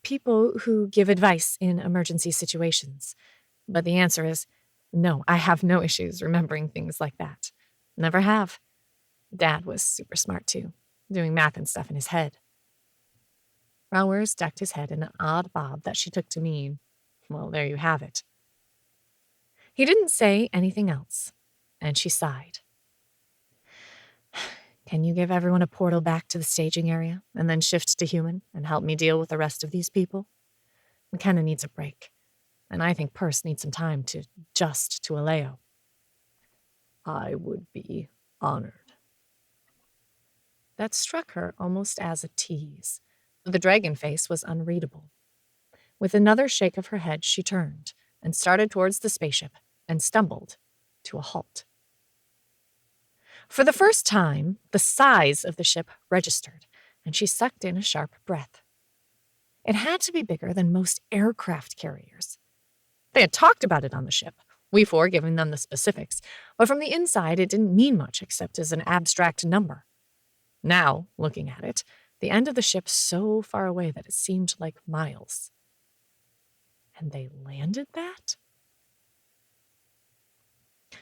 People who give advice in emergency situations. But the answer is, no, I have no issues remembering things like that. Never have. Dad was super smart too, doing math and stuff in his head. Rowers ducked his head in an odd bob that she took to mean, well, there you have it. He didn't say anything else, and she sighed. Can you give everyone a portal back to the staging area and then shift to human and help me deal with the rest of these people? McKenna needs a break, and I think Perce needs some time to adjust to Aleo. I would be honored. That struck her almost as a tease. The dragon face was unreadable. With another shake of her head, she turned and started towards the spaceship and stumbled to a halt. For the first time, the size of the ship registered, and she sucked in a sharp breath. It had to be bigger than most aircraft carriers. They had talked about it on the ship, we four giving them the specifics, but from the inside it didn't mean much except as an abstract number. Now, looking at it, the end of the ship so far away that it seemed like miles. And they landed that?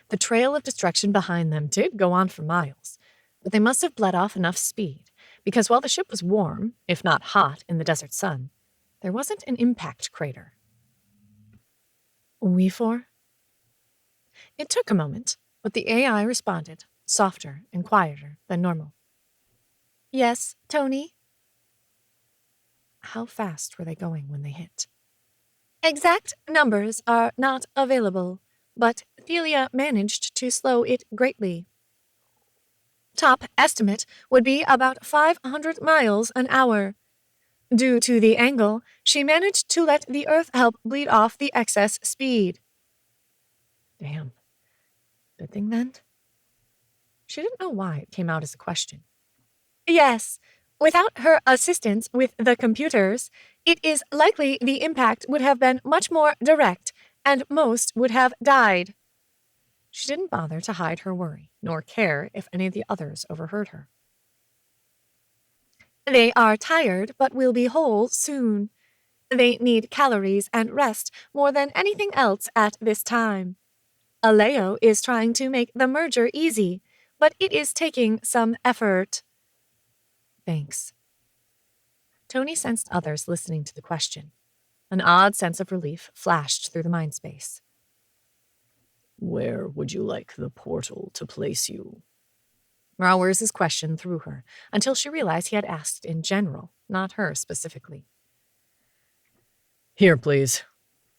The trail of destruction behind them did go on for miles, but they must have bled off enough speed, because while the ship was warm, if not hot, in the desert sun, there wasn't an impact crater. We four? It took a moment, but the AI responded, softer and quieter than normal. Yes, Toni? How fast were they going when they hit? Exact numbers are not available, but Thelia managed to slow it greatly. Top estimate would be about 500 miles an hour. Due to the angle, she managed to let the Earth help bleed off the excess speed. Damn. Good thing then? She didn't know why it came out as a question. Yes. Without her assistance with the computers, it is likely the impact would have been much more direct, and most would have died. She didn't bother to hide her worry, nor care if any of the others overheard her. They are tired, but will be whole soon. They need calories and rest more than anything else at this time. Aleo is trying to make the merger easy, but it is taking some effort. Thanks. Toni sensed others listening to the question. An odd sense of relief flashed through the mind space. Where would you like the portal to place you? Rauers' question threw her, until she realized he had asked in general, not her specifically. Here, please.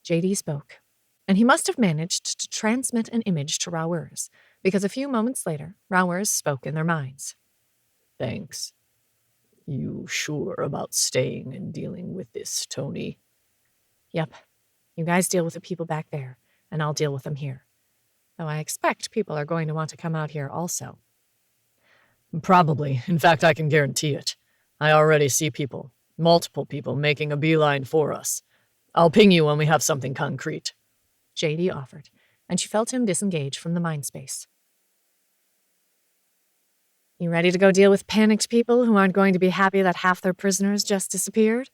JD spoke, and he must have managed to transmit an image to Rauers, because a few moments later, Rauers spoke in their minds. Thanks. You sure about staying and dealing with this, Toni? Yep. You guys deal with the people back there, and I'll deal with them here. Though I expect people are going to want to come out here also. Probably. In fact, I can guarantee it. I already see people, multiple people, making a beeline for us. I'll ping you when we have something concrete. JD offered, and she felt him disengage from the mind space. You ready to go deal with panicked people who aren't going to be happy that half their prisoners just disappeared?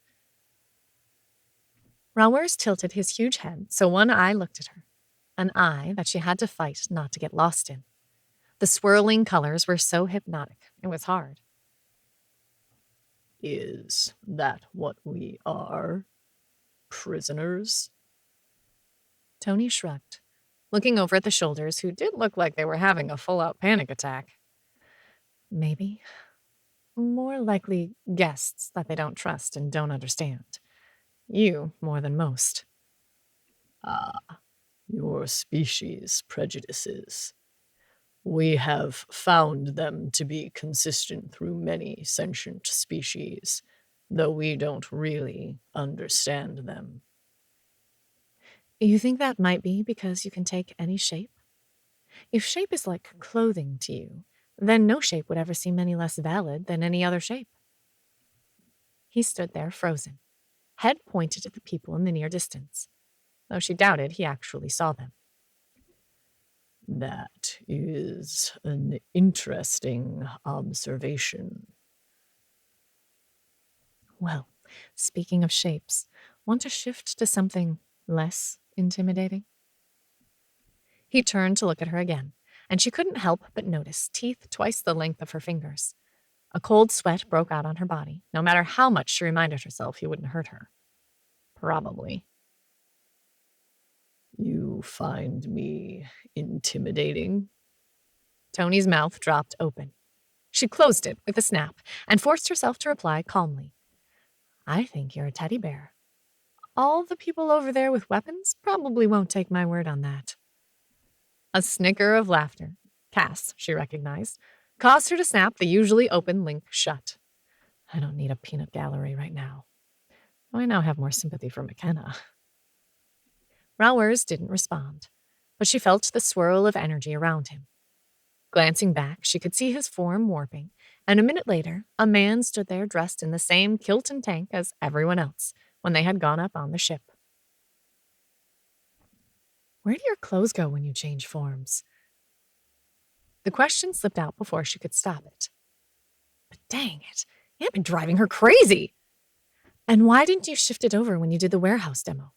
Rauers tilted his huge head so one eye looked at her, an eye that she had to fight not to get lost in. The swirling colors were so hypnotic, it was hard. Is that what we are? Prisoners? Toni shrugged, looking over at the shoulders who did look like they were having a full-out panic attack. Maybe. More likely guests that they don't trust and don't understand. You more than most. Ah, your species' prejudices. We have found them to be consistent through many sentient species, though we don't really understand them. You think that might be because you can take any shape? If shape is like clothing to you, then no shape would ever seem any less valid than any other shape. He stood there frozen, head pointed at the people in the near distance, though she doubted he actually saw them. That is an interesting observation. Well, speaking of shapes, want to shift to something less intimidating? He turned to look at her again, and she couldn't help but notice teeth twice the length of her fingers. A cold sweat broke out on her body, no matter how much she reminded herself he wouldn't hurt her. Probably. You find me intimidating? Toni's mouth dropped open. She closed it with a snap and forced herself to reply calmly. I think you're a teddy bear. All the people over there with weapons probably won't take my word on that. A snicker of laughter, Cass, she recognized, caused her to snap the usually open link shut. I don't need a peanut gallery right now. I now have more sympathy for McKenna. Rauers didn't respond. but she felt the swirl of energy around him. Glancing back, she could see his form warping, and a minute later, a man stood there dressed in the same kilt and tank as everyone else when they had gone up on the ship. Where do your clothes go when you change forms? The question slipped out before she could stop it. But dang it, it had been driving her crazy. And why didn't you shift it over when you did the warehouse demo?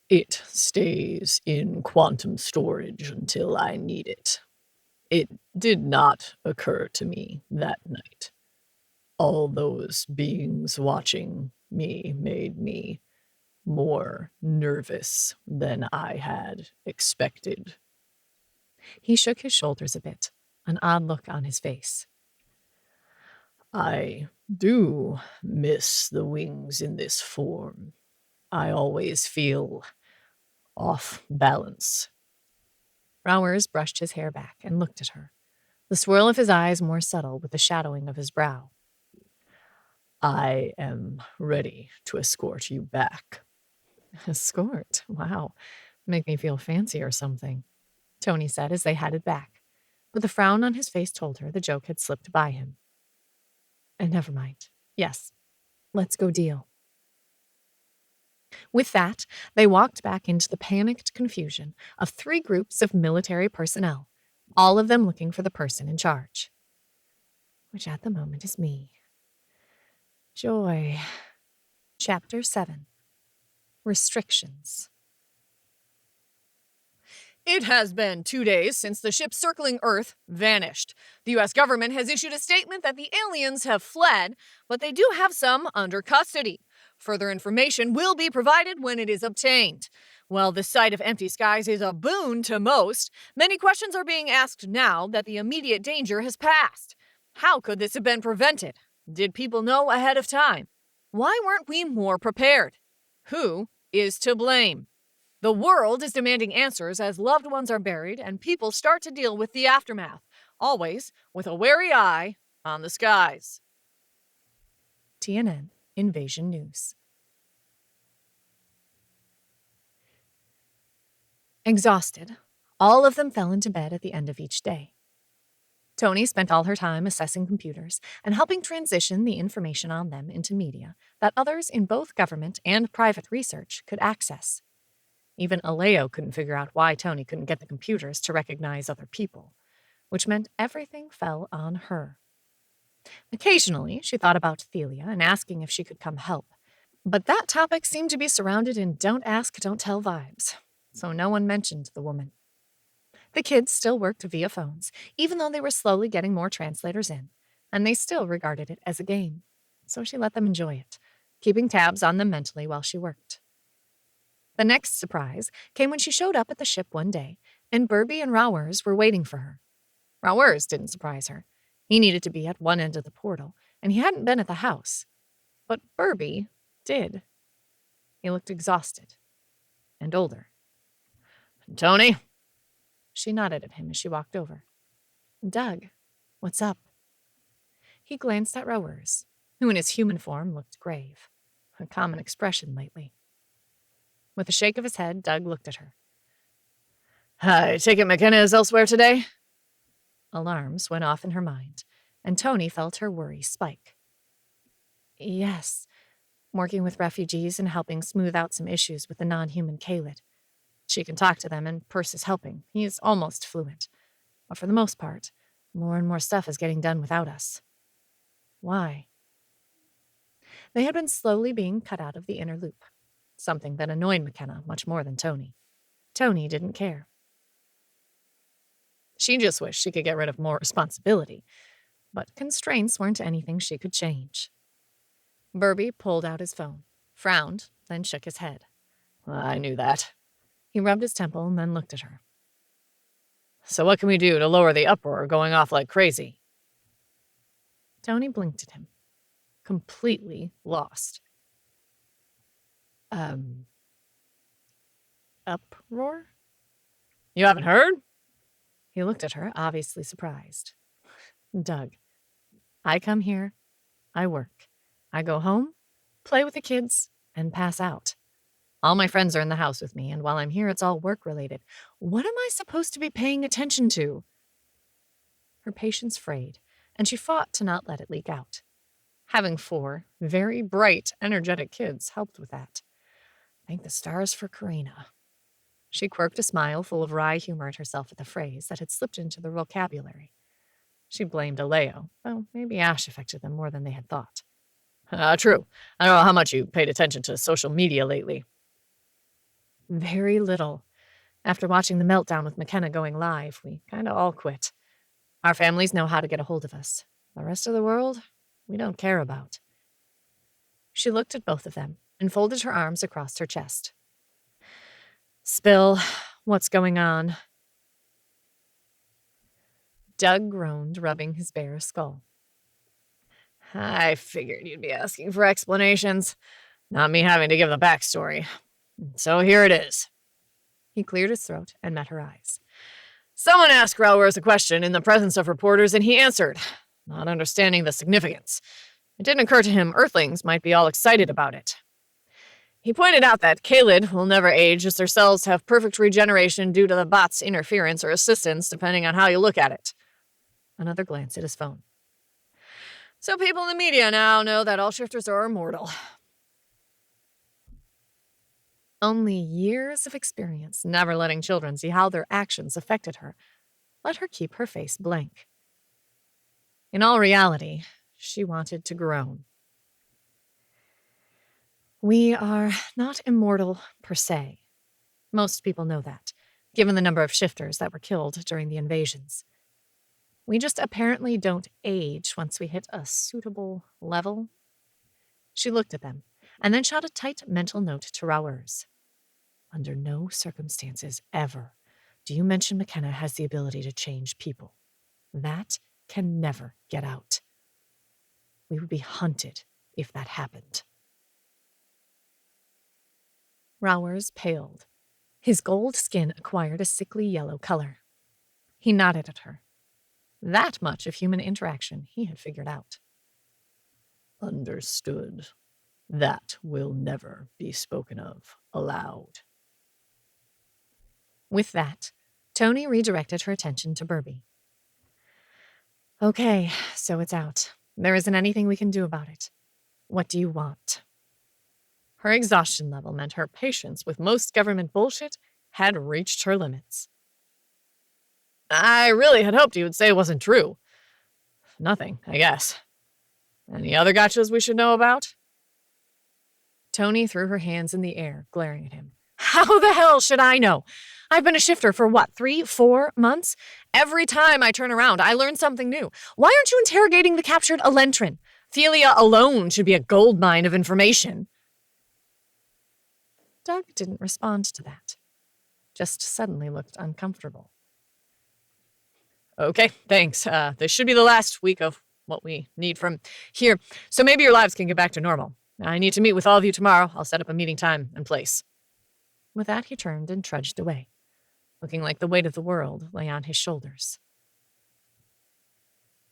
It stays in quantum storage until I need it. It did not occur to me that night. All those beings watching me made me more nervous than I had expected. He shook his shoulders a bit, an odd look on his face. I do miss the wings in this form. I always feel off balance. Rowers brushed his hair back and looked at her, the swirl of his eyes more subtle with the shadowing of his brow. I am ready to escort you back. Escort? Wow. Make me feel fancy or something, Toni said as they headed back, but the frown on his face told her the joke had slipped by him. And never mind. Yes, let's go deal. With that, they walked back into the panicked confusion of 3 groups of military personnel, all of them looking for the person in charge. Which at the moment is me. Joy. Chapter 7. Restrictions. It has been 2 days since the ship circling Earth vanished. The U.S. government has issued a statement that the aliens have fled, but they do have some under custody. Further information will be provided when it is obtained. While the sight of empty skies is a boon to most, many questions are being asked now that the immediate danger has passed. How could this have been prevented? Did people know ahead of time? Why weren't we more prepared? Who is to blame? The world is demanding answers as loved ones are buried and people start to deal with the aftermath, always with a wary eye on the skies. TNN Invasion News. Exhausted, all of them fell into bed at the end of each day. Toni spent all her time assessing computers and helping transition the information on them into media that others in both government and private research could access. Even Aleo couldn't figure out why Toni couldn't get the computers to recognize other people, which meant everything fell on her. Occasionally, she thought about Thelia and asking if she could come help, but that topic seemed to be surrounded in don't ask, don't tell vibes, so no one mentioned the woman. The kids still worked via phones, even though they were slowly getting more translators in, and they still regarded it as a game, so she let them enjoy it, keeping tabs on them mentally while she worked. The next surprise came when she showed up at the ship one day, and Burby and Rowers were waiting for her. Rowers didn't surprise her. He needed to be at one end of the portal, and he hadn't been at the house. But Burby did. He looked exhausted and older. Toni? She nodded at him as she walked over. Doug, what's up? He glanced at Rowers, who in his human form looked grave, a common expression lately. With a shake of his head, Doug looked at her. I take it McKenna is elsewhere today? Alarms went off in her mind, and Toni felt her worry spike. Yes, working with refugees and helping smooth out some issues with the non-human Kaylid. She can talk to them, and Perce is helping. He is almost fluent. But for the most part, more and more stuff is getting done without us. Why? They had been slowly being cut out of the inner loop, something that annoyed McKenna much more than Toni. Toni didn't care. She just wished she could get rid of more responsibility, but constraints weren't anything she could change. Burby pulled out his phone, frowned, then shook his head. I knew that. He rubbed his temple and then looked at her. So what can we do to lower the uproar going off like crazy? Toni blinked at him, completely lost. Uproar? You haven't heard? He looked at her, obviously surprised. Doug, I come here, I work. I go home, play with the kids, and pass out. All my friends are in the house with me, and while I'm here, it's all work-related. What am I supposed to be paying attention to? Her patience frayed, and she fought to not let it leak out. Having 4 very bright, energetic kids helped with that. Thank the stars for Karina. She quirked a smile full of wry humor at herself at the phrase that had slipped into the vocabulary. She blamed Aleo, though maybe Ash affected them more than they had thought. True. I don't know how much you paid attention to social media lately. Very little. After watching the meltdown with McKenna going live, we kinda all quit. Our families know how to get a hold of us. The rest of the world, we don't care about. She looked at both of them and folded her arms across her chest. Spill, what's going on? Doug groaned, rubbing his bare skull. I figured you'd be asking for explanations, not me having to give the backstory. So here it is. He cleared his throat and met her eyes. Someone asked Growers a question in the presence of reporters, and he answered, not understanding the significance. It didn't occur to him Earthlings might be all excited about it. He pointed out that Kaylid will never age as their cells have perfect regeneration due to the bot's interference or assistance, depending on how you look at it. Another glance at his phone. So people in the media now know that all shifters are immortal. Only years of experience never letting children see how their actions affected her let her keep her face blank. In all reality, she wanted to groan. We are not immortal per se. Most people know that, given the number of shifters that were killed during the invasions. We just apparently don't age once we hit a suitable level. She looked at them, and then shot a tight mental note to Rowers. Under no circumstances ever do you mention McKenna has the ability to change people. That can never get out. We would be hunted if that happened. Rowers paled. His gold skin acquired a sickly yellow color. He nodded at her. That much of human interaction he had figured out. Understood. That will never be spoken of aloud. With that, Toni redirected her attention to Burby. Okay, so it's out. There isn't anything we can do about it. What do you want? Her exhaustion level meant her patience with most government bullshit had reached her limits. I really had hoped you would say it wasn't true. Nothing, I guess. Any other gotchas we should know about? Toni threw her hands in the air, glaring at him. How the hell should I know? I've been a shifter for 3, 4 months? Every time I turn around, I learn something new. Why aren't you interrogating the captured Elentrin? Thelia alone should be a goldmine of information. Doug didn't respond to that. Just suddenly looked uncomfortable. Okay, thanks. This should be the last week of what we need from here, so maybe your lives can get back to normal. I need to meet with all of you tomorrow. I'll set up a meeting time and place. With that, he turned and trudged away, looking like the weight of the world lay on his shoulders.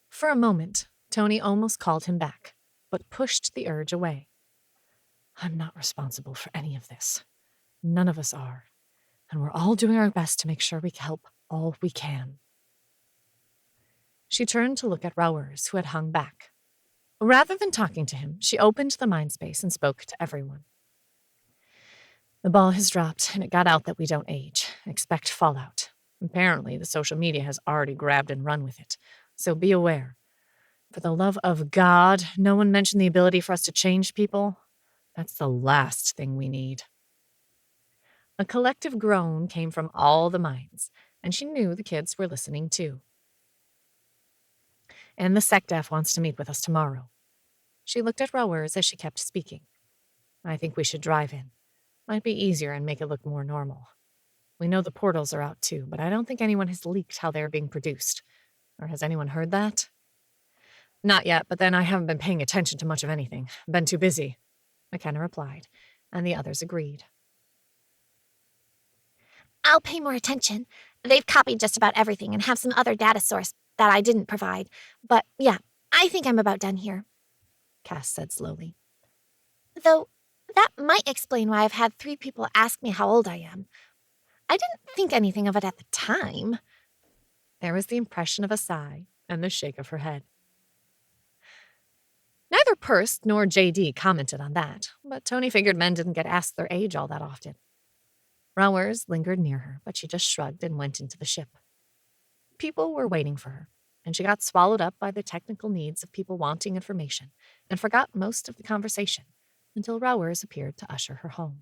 For a moment, Toni almost called him back, but pushed the urge away. I'm not responsible for any of this. None of us are, and we're all doing our best to make sure we help all we can. She turned to look at Rowers, who had hung back. Rather than talking to him, she opened the mind space and spoke to everyone. The ball has dropped, and it got out that we don't age. Expect fallout. Apparently, the social media has already grabbed and run with it, so be aware. For the love of God, no one mentioned the ability for us to change people. That's the last thing we need. A collective groan came from all the minds, and she knew the kids were listening too. And the SecDef wants to meet with us tomorrow. She looked at Rowers as she kept speaking. I think we should drive in. Might be easier and make it look more normal. We know the portals are out too, but I don't think anyone has leaked how they're being produced. Or has anyone heard that? Not yet, but then I haven't been paying attention to much of anything. Been too busy, McKenna replied, and the others agreed. I'll pay more attention. They've copied just about everything and have some other data source that I didn't provide. But yeah, I think I'm about done here, Cass said slowly. Though, That might explain why I've had 3 people ask me how old I am. I didn't think anything of it at the time. There was the impression of a sigh and the shake of her head. Neither Perst nor JD commented on that, but Toni figured men didn't get asked their age all that often. Rowers lingered near her, but she just shrugged and went into the ship. People were waiting for her, and she got swallowed up by the technical needs of people wanting information and forgot most of the conversation until Rowers appeared to usher her home.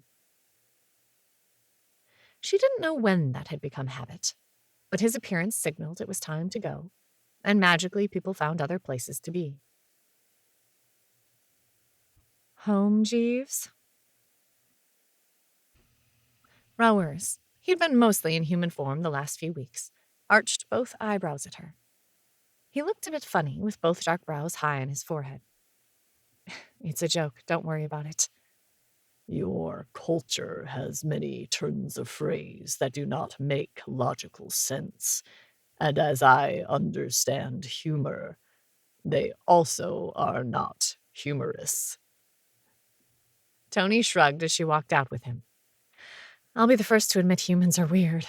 She didn't know when that had become habit, but his appearance signaled it was time to go, and magically people found other places to be. Home, Jeeves? Rowers, he'd been mostly in human form the last few weeks, arched both eyebrows at her. He looked a bit funny, with both dark brows high on his forehead. It's a joke, don't worry about it. Your culture has many turns of phrase that do not make logical sense, and as I understand humor, they also are not humorous. Toni shrugged as she walked out with him. I'll be the first to admit humans are weird,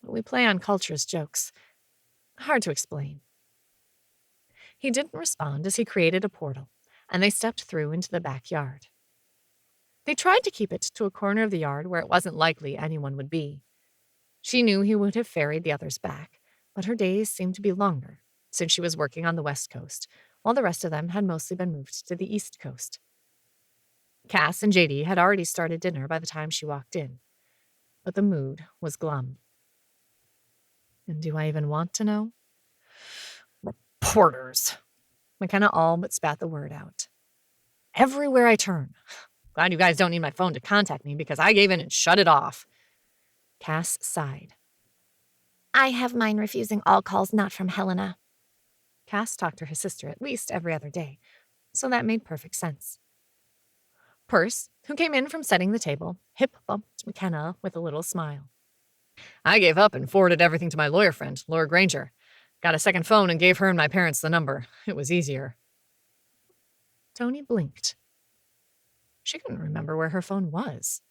but we play on culture's jokes. Hard to explain. He didn't respond as he created a portal, and they stepped through into the backyard. They tried to keep it to a corner of the yard where it wasn't likely anyone would be. She knew he would have ferried the others back, but her days seemed to be longer, since she was working on the West Coast, while the rest of them had mostly been moved to the East Coast. Cass and JD had already started dinner by the time she walked in, but the mood was glum. And do I even want to know? Reporters. McKenna all but spat the word out. Everywhere I turn. Glad you guys don't need my phone to contact me because I gave in and shut it off. Cass sighed. I have mine refusing all calls not from Helena. Cass talked to her sister at least every other day, so that made perfect sense. Perce, who came in from setting the table, hip-bumped McKenna with a little smile. I gave up and forwarded everything to my lawyer friend, Laura Granger. Got a second phone and gave her and my parents the number. It was easier. Toni blinked. She couldn't remember where her phone was.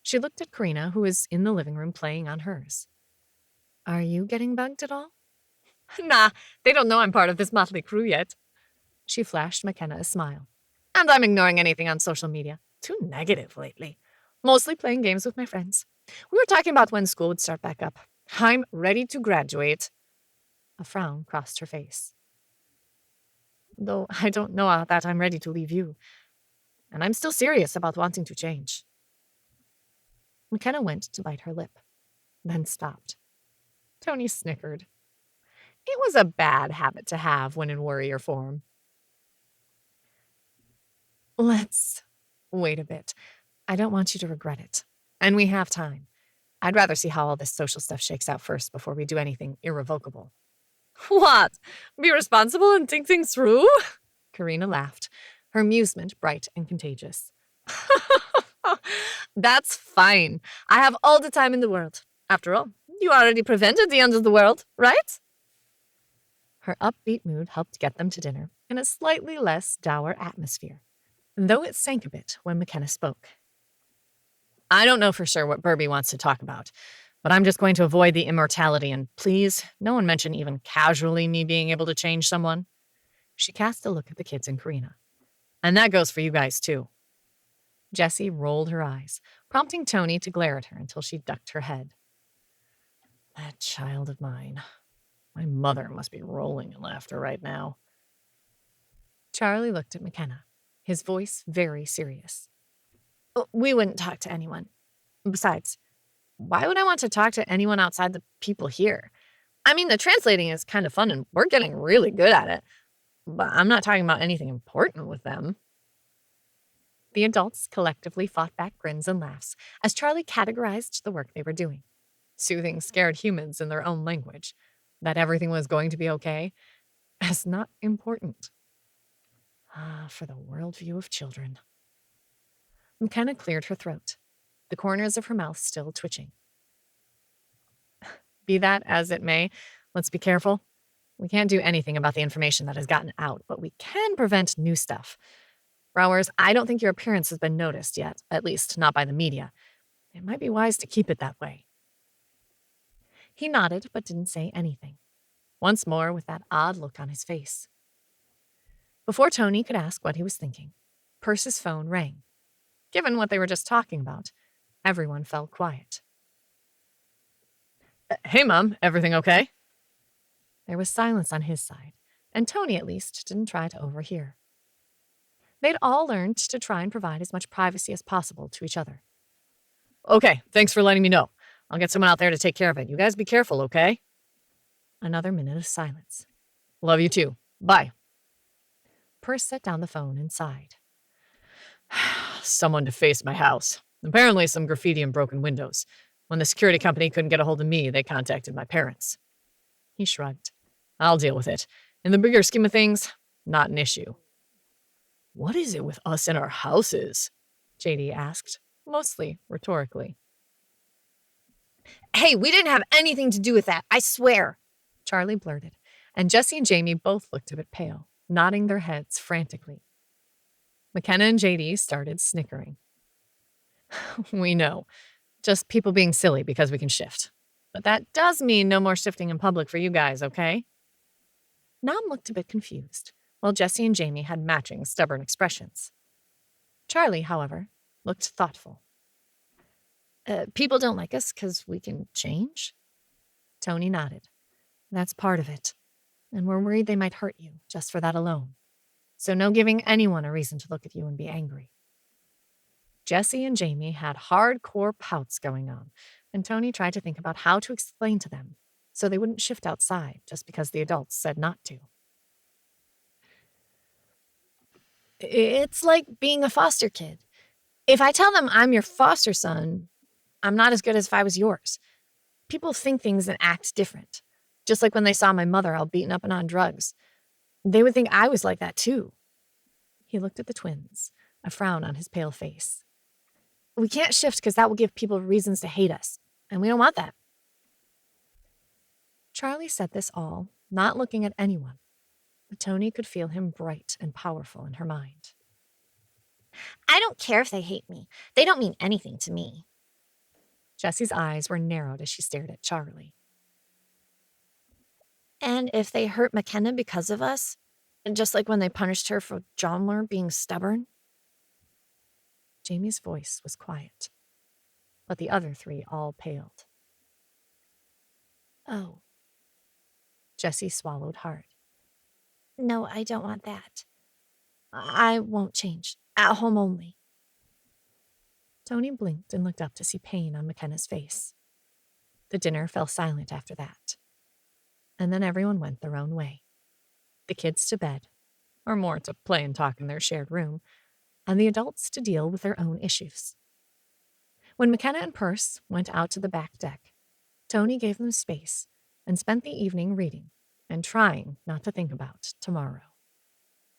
She looked at Karina, who was in the living room playing on hers. Are you getting bugged at all? Nah, they don't know I'm part of this motley crew yet. She flashed McKenna a smile. And I'm ignoring anything on social media. Too negative lately. Mostly playing games with my friends. We were talking about when school would start back up. I'm ready to graduate. A frown crossed her face. Though I don't know that I'm ready to leave you. And I'm still serious about wanting to change. McKenna went to bite her lip, then stopped. Toni snickered. It was a bad habit to have when in warrior form. Let's wait a bit. I don't want you to regret it. And we have time. I'd rather see how all this social stuff shakes out first before we do anything irrevocable. What? Be responsible and think things through? Karina laughed, her amusement bright and contagious. That's fine. I have all the time in the world. After all, you already prevented the end of the world, right? Her upbeat mood helped get them to dinner in a slightly less dour atmosphere, though it sank a bit when McKenna spoke. I don't know for sure what Burby wants to talk about, but I'm just going to avoid the immortality, and please, no one mention even casually me being able to change someone. She cast a look at the kids and Karina. And that goes for you guys, too. Jessie rolled her eyes, prompting Toni to glare at her until she ducked her head. That child of mine. My mother must be rolling in laughter right now. Charlie looked at McKenna, his voice very serious. We wouldn't talk to anyone. Besides, why would I want to talk to anyone outside the people here? I mean, the translating is kind of fun and we're getting really good at it, but I'm not talking about anything important with them. The adults collectively fought back grins and laughs as Charlie categorized the work they were doing, soothing scared humans in their own language, that everything was going to be okay, as not important. For the worldview of children. McKenna cleared her throat, the corners of her mouth still twitching. Be that as it may, let's be careful. We can't do anything about the information that has gotten out, but we can prevent new stuff. Browers, I don't think your appearance has been noticed yet, at least not by the media. It might be wise to keep it that way. He nodded, but didn't say anything, once more with that odd look on his face. Before Toni could ask what he was thinking, Perce's phone rang. Given what they were just talking about, everyone fell quiet. Hey, Mom, everything okay? There was silence on his side, and Toni, at least, didn't try to overhear. They'd all learned to try and provide as much privacy as possible to each other. Okay, thanks for letting me know. I'll get someone out there to take care of it. You guys be careful, okay? Another minute of silence. Love you too. Bye. Perce set down the phone and sighed. Someone defaced my house. Apparently some graffiti and broken windows. When the security company couldn't get a hold of me, they contacted my parents. He shrugged. I'll deal with it. In the bigger scheme of things, not an issue. What is it with us and our houses? JD asked, mostly rhetorically. Hey, we didn't have anything to do with that, I swear, Charlie blurted, and Jesse and Jamie both looked a bit pale, nodding their heads frantically. McKenna and JD started snickering. We know. Just people being silly because we can shift. But that does mean no more shifting in public for you guys, okay? Nam looked a bit confused, while Jesse and Jamie had matching stubborn expressions. Charlie, however, looked thoughtful. People don't like us because we can change? Toni nodded. That's part of it. And we're worried they might hurt you, just for that alone. So no giving anyone a reason to look at you and be angry. Jesse and Jamie had hardcore pouts going on, and Toni tried to think about how to explain to them so they wouldn't shift outside just because the adults said not to. It's like being a foster kid. If I tell them I'm your foster son, I'm not as good as if I was yours. People think things and act different. Just like when they saw my mother all beaten up and on drugs. They would think I was like that too. He looked at the twins, a frown on his pale face. We can't shift because that will give people reasons to hate us, and we don't want that. Charlie said this all, not looking at anyone, but Toni could feel him bright and powerful in her mind. I don't care if they hate me. They don't mean anything to me. Jessie's eyes were narrowed as she stared at Charlie. And if they hurt McKenna because of us, just like when they punished her for Johnler being stubborn? Jamie's voice was quiet, but the other three all paled. Oh. Jessie swallowed hard. No, I don't want that. I won't change. At home only. Toni blinked and looked up to see pain on McKenna's face. The dinner fell silent after that. And then everyone went their own way. The kids to bed, or more to play and talk in their shared room, and the adults to deal with their own issues. When McKenna and Perce went out to the back deck, Toni gave them space and spent the evening reading and trying not to think about tomorrow.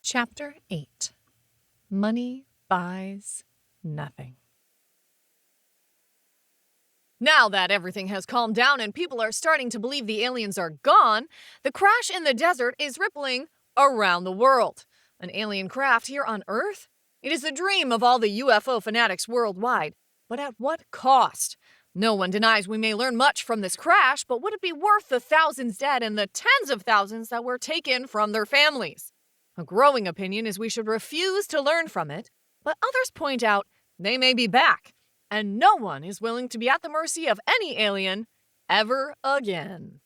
Chapter 8. Money buys nothing. Now that everything has calmed down and people are starting to believe the aliens are gone, the crash in the desert is rippling around the world. An alien craft here on Earth? It is the dream of all the UFO fanatics worldwide. But at what cost? No one denies we may learn much from this crash, but would it be worth the thousands dead and the tens of thousands that were taken from their families? A growing opinion is we should refuse to learn from it, but others point out they may be back. And no one is willing to be at the mercy of any alien ever again.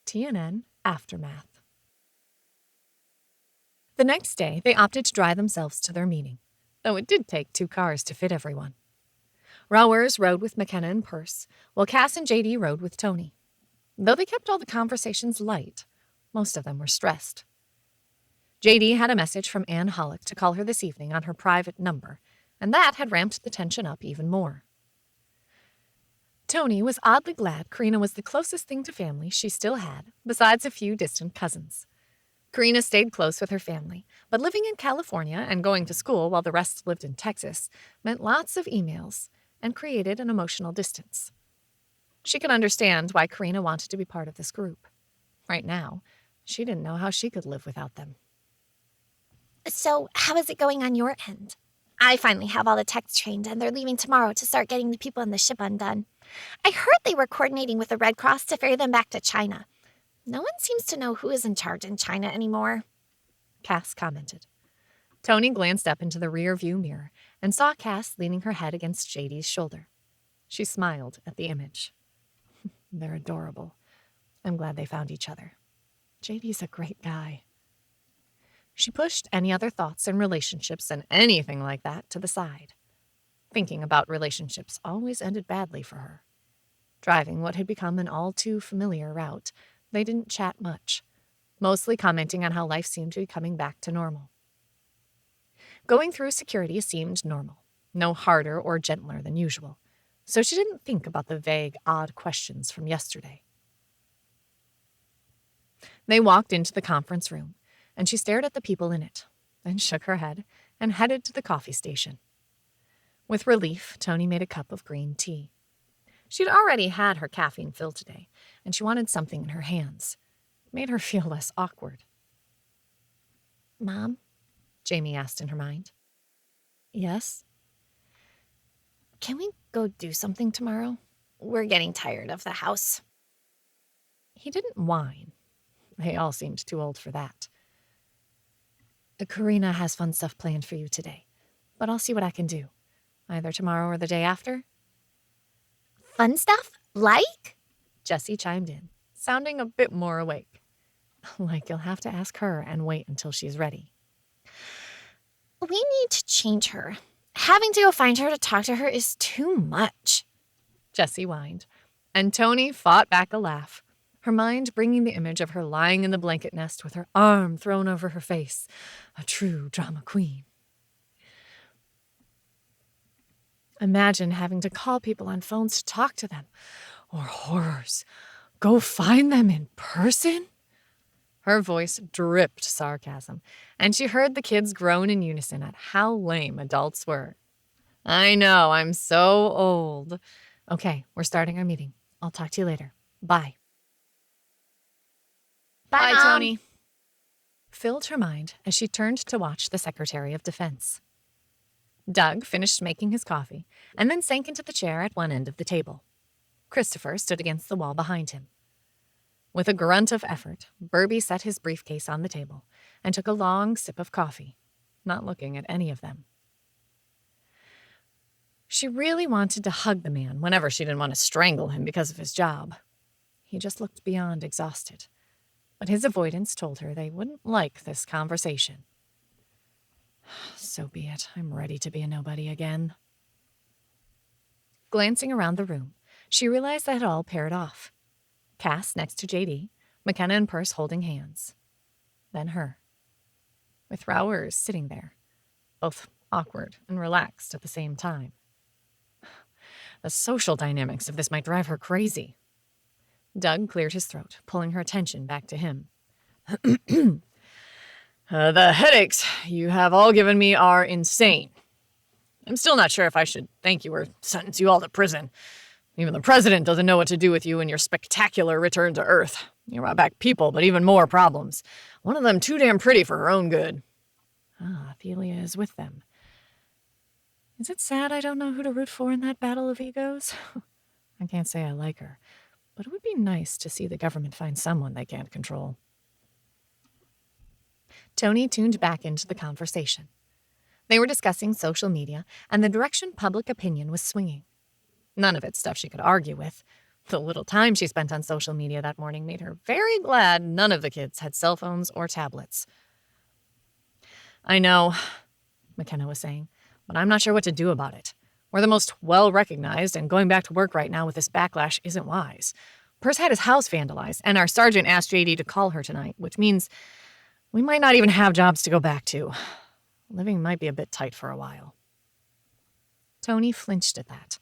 TNN Aftermath. The next day, they opted to drive themselves to their meeting, though it did take 2 cars to fit everyone. Rowers rode with McKenna and Perce, while Cass and JD rode with Toni. Though they kept all the conversations light, most of them were stressed. JD had a message from Anne Hollick to call her this evening on her private number, and that had ramped the tension up even more. Toni was oddly glad Karina was the closest thing to family she still had, besides a few distant cousins. Karina stayed close with her family, but living in California and going to school while the rest lived in Texas meant lots of emails and created an emotional distance. She could understand why Karina wanted to be part of this group. Right now, she didn't know how she could live without them. So how is it going on your end? I finally have all the techs trained, and they're leaving tomorrow to start getting the people in the ship undone. I heard they were coordinating with the Red Cross to ferry them back to China. No one seems to know who is in charge in China anymore. Cass commented. Toni glanced up into the rear-view mirror and saw Cass leaning her head against JD's shoulder. She smiled at the image. They're adorable. I'm glad they found each other. JD's a great guy. She pushed any other thoughts and relationships and anything like that to the side. Thinking about relationships always ended badly for her. Driving what had become an all-too-familiar route, they didn't chat much, mostly commenting on how life seemed to be coming back to normal. Going through security seemed normal, no harder or gentler than usual, so she didn't think about the vague, odd questions from yesterday. They walked into the conference room, and she stared at the people in it, then shook her head and headed to the coffee station. With relief, Toni made a cup of green tea. She'd already had her caffeine fill today, and she wanted something in her hands. It made her feel less awkward. Mom? Jamie asked in her mind. Yes? Can we go do something tomorrow? We're getting tired of the house. He didn't whine. They all seemed too old for that. Karina has fun stuff planned for you today, but I'll see what I can do, either tomorrow or the day after. Fun stuff? Like? Jessie chimed in, sounding a bit more awake. Like you'll have to ask her and wait until she's ready. We need to change her. Having to go find her to talk to her is too much. Jessie whined, and Toni fought back a laugh, her mind bringing the image of her lying in the blanket nest with her arm thrown over her face, a true drama queen. Imagine having to call people on phones to talk to them. Or horrors, go find them in person? Her voice dripped sarcasm, and she heard the kids groan in unison at how lame adults were. I know, I'm so old. Okay, we're starting our meeting. I'll talk to you later. Bye. Bye, Mom. Toni. Filled her mind as she turned to watch the Secretary of Defense. Doug finished making his coffee and then sank into the chair at one end of the table. Christopher stood against the wall behind him. With a grunt of effort, Burby set his briefcase on the table and took a long sip of coffee, not looking at any of them. She really wanted to hug the man whenever she didn't want to strangle him because of his job. He just looked beyond exhausted, but his avoidance told her they wouldn't like this conversation. So be it. I'm ready to be a nobody again. Glancing around the room, she realized that it all paired off. Cass next to JD, McKenna and Perce holding hands. Then her. With Rowers sitting there, both awkward and relaxed at the same time. The social dynamics of this might drive her crazy. Doug cleared his throat, pulling her attention back to him. The headaches you have all given me are insane. I'm still not sure if I should thank you or sentence you all to prison. Even the president doesn't know what to do with you and your spectacular return to Earth. You brought back people, but even more problems. One of them too damn pretty for her own good. Athelia is with them. Is it sad I don't know who to root for in that battle of egos? I can't say I like her, but it would be nice to see the government find someone they can't control. Toni tuned back into the conversation. They were discussing social media and the direction public opinion was swinging. None of it stuff she could argue with. The little time she spent on social media that morning made her very glad none of the kids had cell phones or tablets. I know, McKenna was saying, but I'm not sure what to do about it. We're the most well-recognized, and going back to work right now with this backlash isn't wise. Perce had his house vandalized, and our sergeant asked JD to call her tonight, which means we might not even have jobs to go back to. Living might be a bit tight for a while. Toni flinched at that,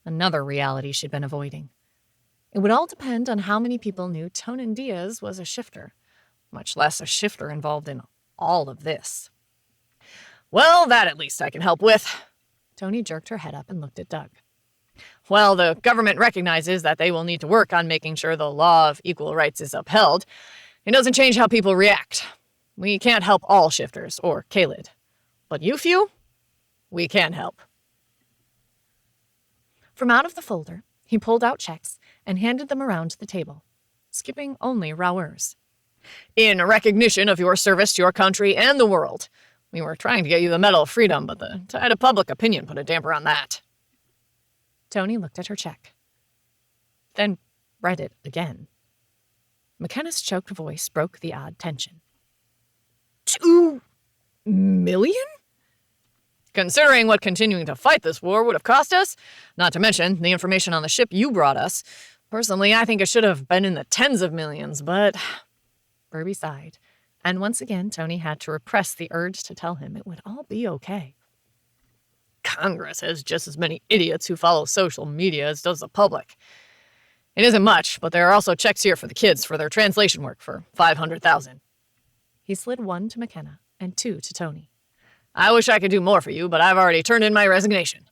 another reality she'd been avoiding. It would all depend on how many people knew Toni Diaz was a shifter, much less a shifter involved in all of this. Well, that at least I can help with. Toni jerked her head up and looked at Doug. While the government recognizes that they will need to work on making sure the law of equal rights is upheld, it doesn't change how people react. We can't help all shifters, or Kaylid. But you few, we can help. From out of the folder, he pulled out checks and handed them around the table, skipping only Raour's. In recognition of your service to your country and the world. We were trying to get you the Medal of Freedom, but the tide of public opinion put a damper on that. Toni looked at her check, then read it again. McKenna's choked voice broke the odd tension. 2 million? Considering what continuing to fight this war would have cost us, not to mention the information on the ship you brought us, personally, I think it should have been in the tens of millions, but... Burby sighed, and once again Toni had to repress the urge to tell him it would all be okay. Congress has just as many idiots who follow social media as does the public. It isn't much, but there are also checks here for the kids for their translation work for $500,000. He slid 1 to McKenna and 2 to Toni. I wish I could do more for you, but I've already turned in my resignation.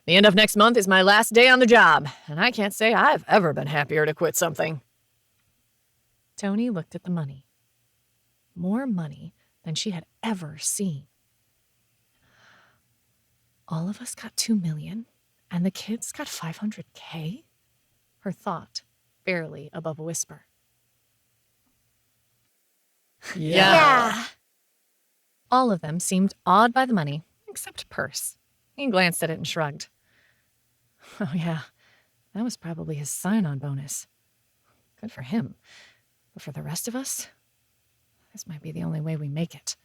The end of next month is my last day on the job, and I can't say I've ever been happier to quit something. Toni looked at the money. More money than she had ever seen. All of us got $2 million, and the kids got $500K? Her thought, barely above a whisper. Yeah. All of them seemed awed by the money, except Perce. He glanced at it and shrugged. Oh yeah, that was probably his sign-on bonus. Good for him. But for the rest of us, this might be the only way we make it.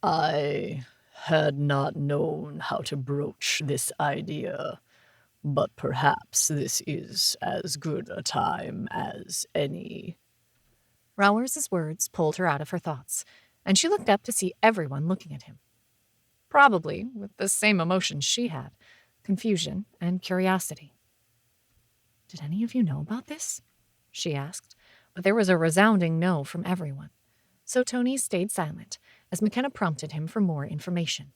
I had not known how to broach this idea, but perhaps this is as good a time as any. Raour's words pulled her out of her thoughts, and she looked up to see everyone looking at him. Probably with the same emotions she had, confusion and curiosity. Did any of you know about this? She asked, but there was a resounding no from everyone. So Toni stayed silent as McKenna prompted him for more information.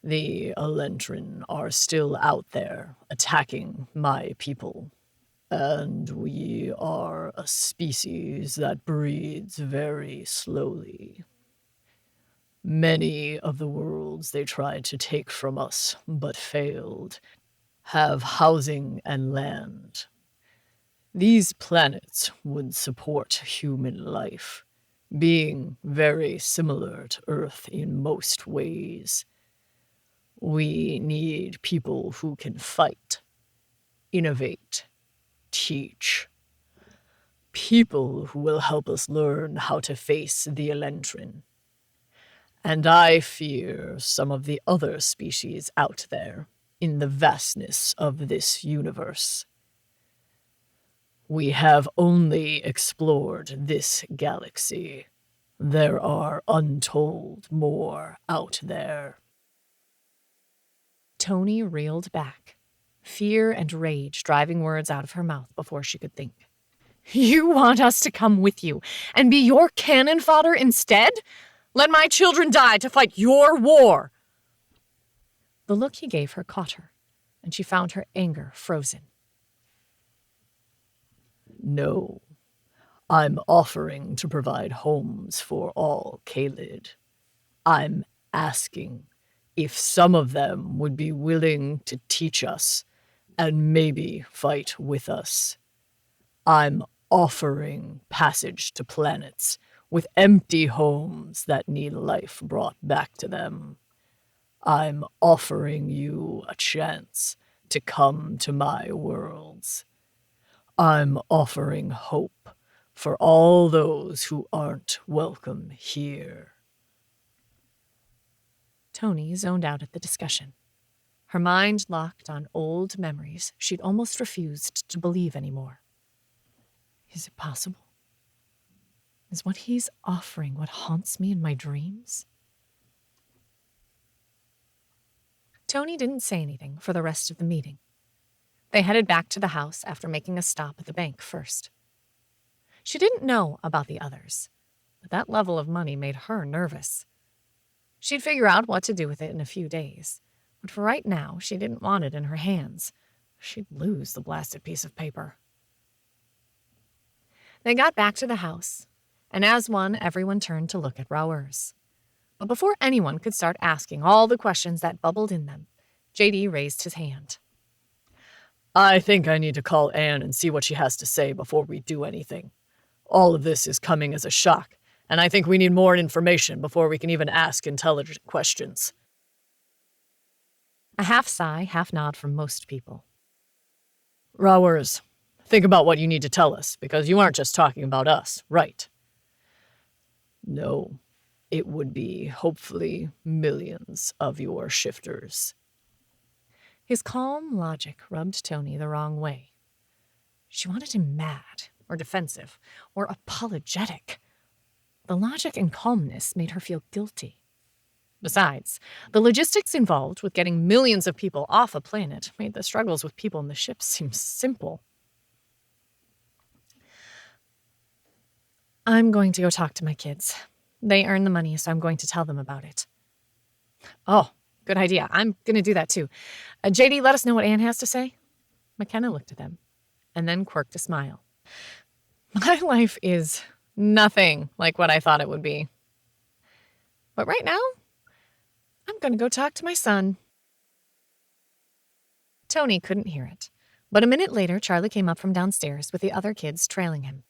The Elentrin are still out there attacking my people, and we are a species that breeds very slowly. Many of the worlds they tried to take from us but failed have housing and land. These planets would support human life, being very similar to Earth in most ways. We need people who can fight, innovate, teach. People who will help us learn how to face the Elentrin. And I fear some of the other species out there in the vastness of this universe. We have only explored this galaxy. There are untold more out there. Toni reeled back, fear and rage driving words out of her mouth before she could think. You want us to come with you and be your cannon fodder instead? Let my children die to fight your war. The look he gave her caught her, and she found her anger frozen. No, I'm offering to provide homes for all Kaylid. I'm asking if some of them would be willing to teach us and maybe fight with us. I'm offering passage to planets with empty homes that need life brought back to them. I'm offering you a chance to come to my worlds. I'm offering hope for all those who aren't welcome here. Toni zoned out at the discussion. Her mind locked on old memories she'd almost refused to believe anymore. Is it possible? Is what he's offering what haunts me in my dreams? Toni didn't say anything for the rest of the meeting. They headed back to the house after making a stop at the bank first. She didn't know about the others, but that level of money made her nervous. She'd figure out what to do with it in a few days, but for right now, she didn't want it in her hands. She'd lose the blasted piece of paper. They got back to the house, and as one, everyone turned to look at Rowers. But before anyone could start asking all the questions that bubbled in them, JD raised his hand. I think I need to call Anne and see what she has to say before we do anything. All of this is coming as a shock, and I think we need more information before we can even ask intelligent questions. A half sigh, half nod from most people. Rowers, think about what you need to tell us, because you aren't just talking about us, right? No, it would be, hopefully, millions of your shifters. His calm logic rubbed Toni the wrong way. She wanted him mad, or defensive, or apologetic. The logic and calmness made her feel guilty. Besides, the logistics involved with getting millions of people off a planet made the struggles with people in the ship seem simple. I'm going to go talk to my kids. They earn the money, so I'm going to tell them about it. Oh, good idea. I'm going to do that too. JD, let us know what Anne has to say. McKenna looked at them and then quirked a smile. My life is nothing like what I thought it would be. But right now, I'm going to go talk to my son. Toni couldn't hear it, but a minute later, Charlie came up from downstairs with the other kids trailing him.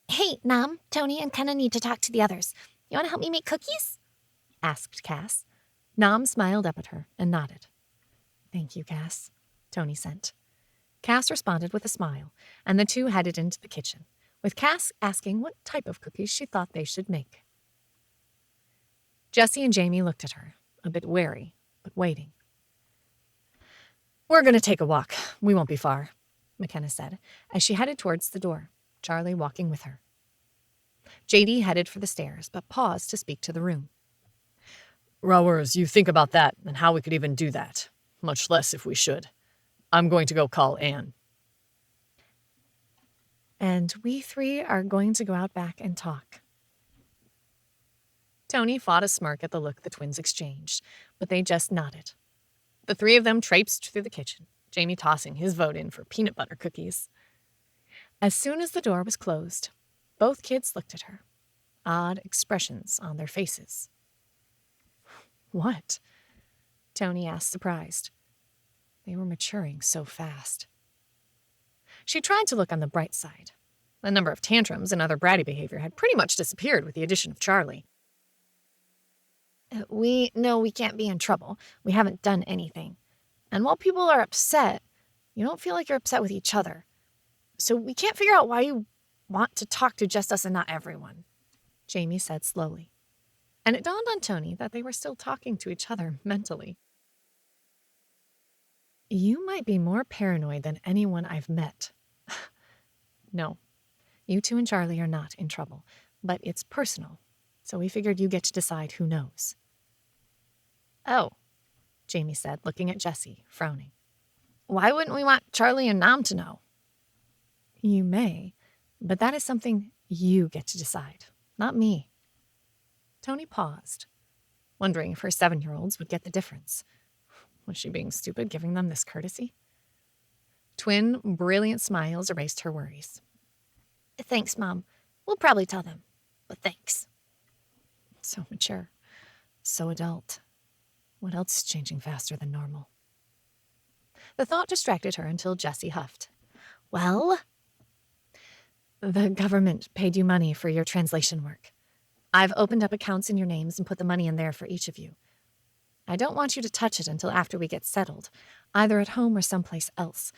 Hey, Nam, Toni, and Kenna need to talk to the others. You want to help me make cookies? Asked Cass. Nam smiled up at her and nodded. Thank you, Cass, Toni sent. Cass responded with a smile, and the two headed into the kitchen, with Cass asking what type of cookies she thought they should make. Jessie and Jamie looked at her, a bit wary, but waiting. We're going to take a walk. We won't be far, McKenna said, as she headed towards the door, Charlie walking with her. JD headed for the stairs, but paused to speak to the room. Rowers, you think about that and how we could even do that, much less if we should. I'm going to go call Anne. And we three are going to go out back and talk. Toni fought a smirk at the look the twins exchanged, but they just nodded. The three of them traipsed through the kitchen, Jamie tossing his vote in for peanut butter cookies. As soon as the door was closed, both kids looked at her, odd expressions on their faces. What? Toni asked, surprised. They were maturing so fast. She tried to look on the bright side. The number of tantrums and other bratty behavior had pretty much disappeared with the addition of Charlie. We know we can't be in trouble. We haven't done anything. And while people are upset, you don't feel like you're upset with each other. So we can't figure out why you want to talk to just us and not everyone, Jamie said slowly. And it dawned on Toni that they were still talking to each other mentally. You might be more paranoid than anyone I've met. No, you two and Charlie are not in trouble, but it's personal, so we figured you get to decide who knows. Oh, Jamie said, looking at Jessie, frowning. Why wouldn't we want Charlie and Nam to know? You may, but that is something you get to decide, not me. Toni paused, wondering if her 7-year-olds would get the difference. Was she being stupid, giving them this courtesy? Twin, brilliant smiles erased her worries. Thanks, Mom. We'll probably tell them, but thanks. So mature, so adult. What else is changing faster than normal? The thought distracted her until Jessie huffed. Well, the government paid you money for your translation work. I've opened up accounts in your names and put the money in there for each of you. I don't want you to touch it until after we get settled, either at home or someplace else.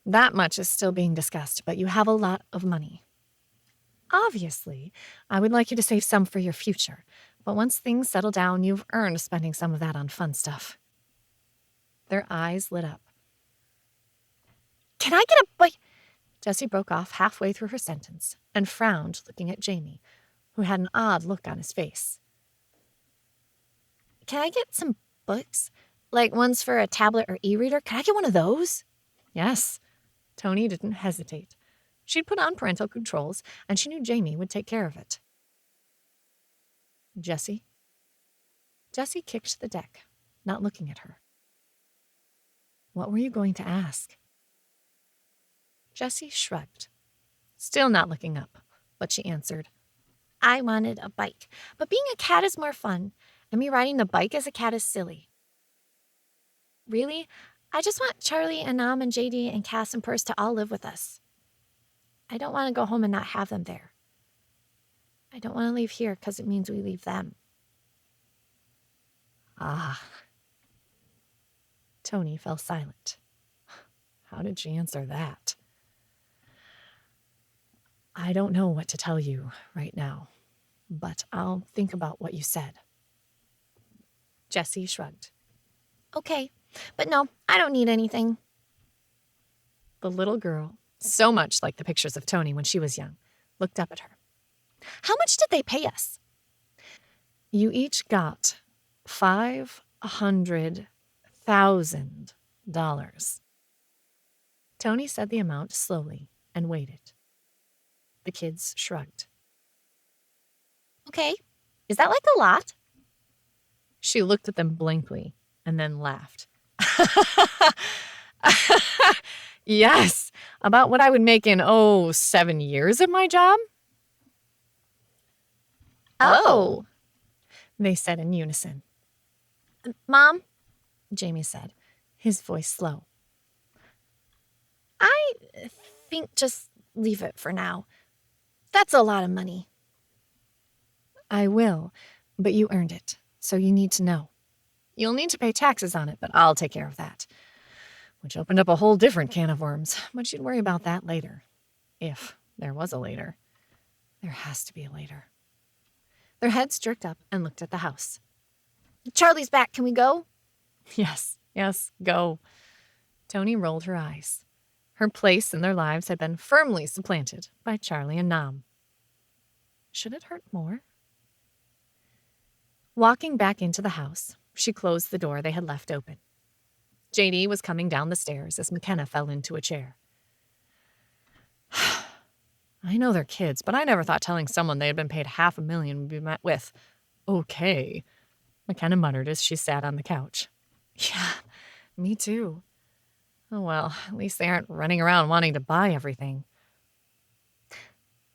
That much is still being discussed, but you have a lot of money. Obviously, I would like you to save some for your future, but once things settle down, you've earned spending some of that on fun stuff. Their eyes lit up. Can I get a bite? Jessie broke off halfway through her sentence and frowned, looking at Jamie, who had an odd look on his face. Can I get some books? Like ones for a tablet or e-reader? Can I get one of those? Yes. Toni didn't hesitate. She'd put on parental controls, and she knew Jamie would take care of it. Jessie? Jessie kicked the deck, not looking at her. What were you going to ask? Jessie shrugged, still not looking up, but she answered, I wanted a bike, but being a cat is more fun, and me riding the bike as a cat is silly. Really, I just want Charlie and Nam and JD and Cass and Purse to all live with us. I don't want to go home and not have them there. I don't want to leave here because it means we leave them. Ah. Toni fell silent. How did she answer that? I don't know what to tell you right now, but I'll think about what you said. Jessie shrugged. Okay, but no, I don't need anything. The little girl, so much like the pictures of Toni when she was young, looked up at her. How much did they pay us? You each got $500,000. Toni said the amount slowly and waited. The kids shrugged. Okay, is that like a lot? She looked at them blankly and then laughed. Yes, about what I would make in, 7 years of my job. Oh, They said in unison. Mom, Jamie said, his voice slow. I think just leave it for now. That's a lot of money. I will, but you earned it, so you need to know. You'll need to pay taxes on it, but I'll take care of that. Which opened up a whole different can of worms, but you'd worry about that later. If there was a later. There has to be a later. Their heads jerked up and looked at the house. Charlie's back. Can we go? Yes, go. Toni rolled her eyes. Her place in their lives had been firmly supplanted by Charlie and Nam. Should it hurt more? Walking back into the house, she closed the door they had left open. JD was coming down the stairs as McKenna fell into a chair. I know they're kids, but I never thought telling someone they had been paid $500,000 would be met with, okay, McKenna muttered as she sat on the couch. Yeah, me too. Oh well, at least they aren't running around wanting to buy everything.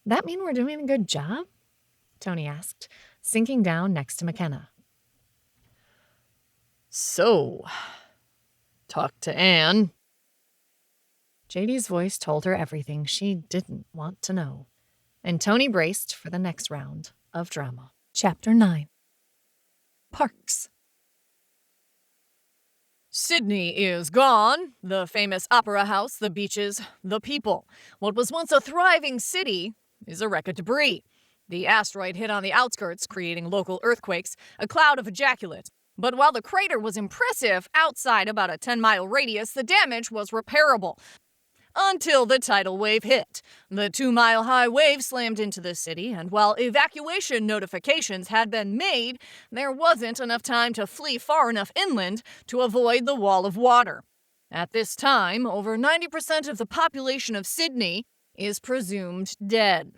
That mean we're doing a good job? Toni asked, sinking down next to McKenna. So, talk to Anne. JD's voice told her everything she didn't want to know, and Toni braced for the next round of drama. Chapter 9. Parks. Sydney is gone. The famous opera house, the beaches, the people. What was once a thriving city is a wreck of debris. The asteroid hit on the outskirts, creating local earthquakes, a cloud of ejaculate. But while the crater was impressive, outside about a 10-mile radius, the damage was repairable. Until the tidal wave hit. The 2-mile-high wave slammed into the city, and while evacuation notifications had been made, there wasn't enough time to flee far enough inland to avoid the wall of water. At this time, over 90% of the population of Sydney is presumed dead.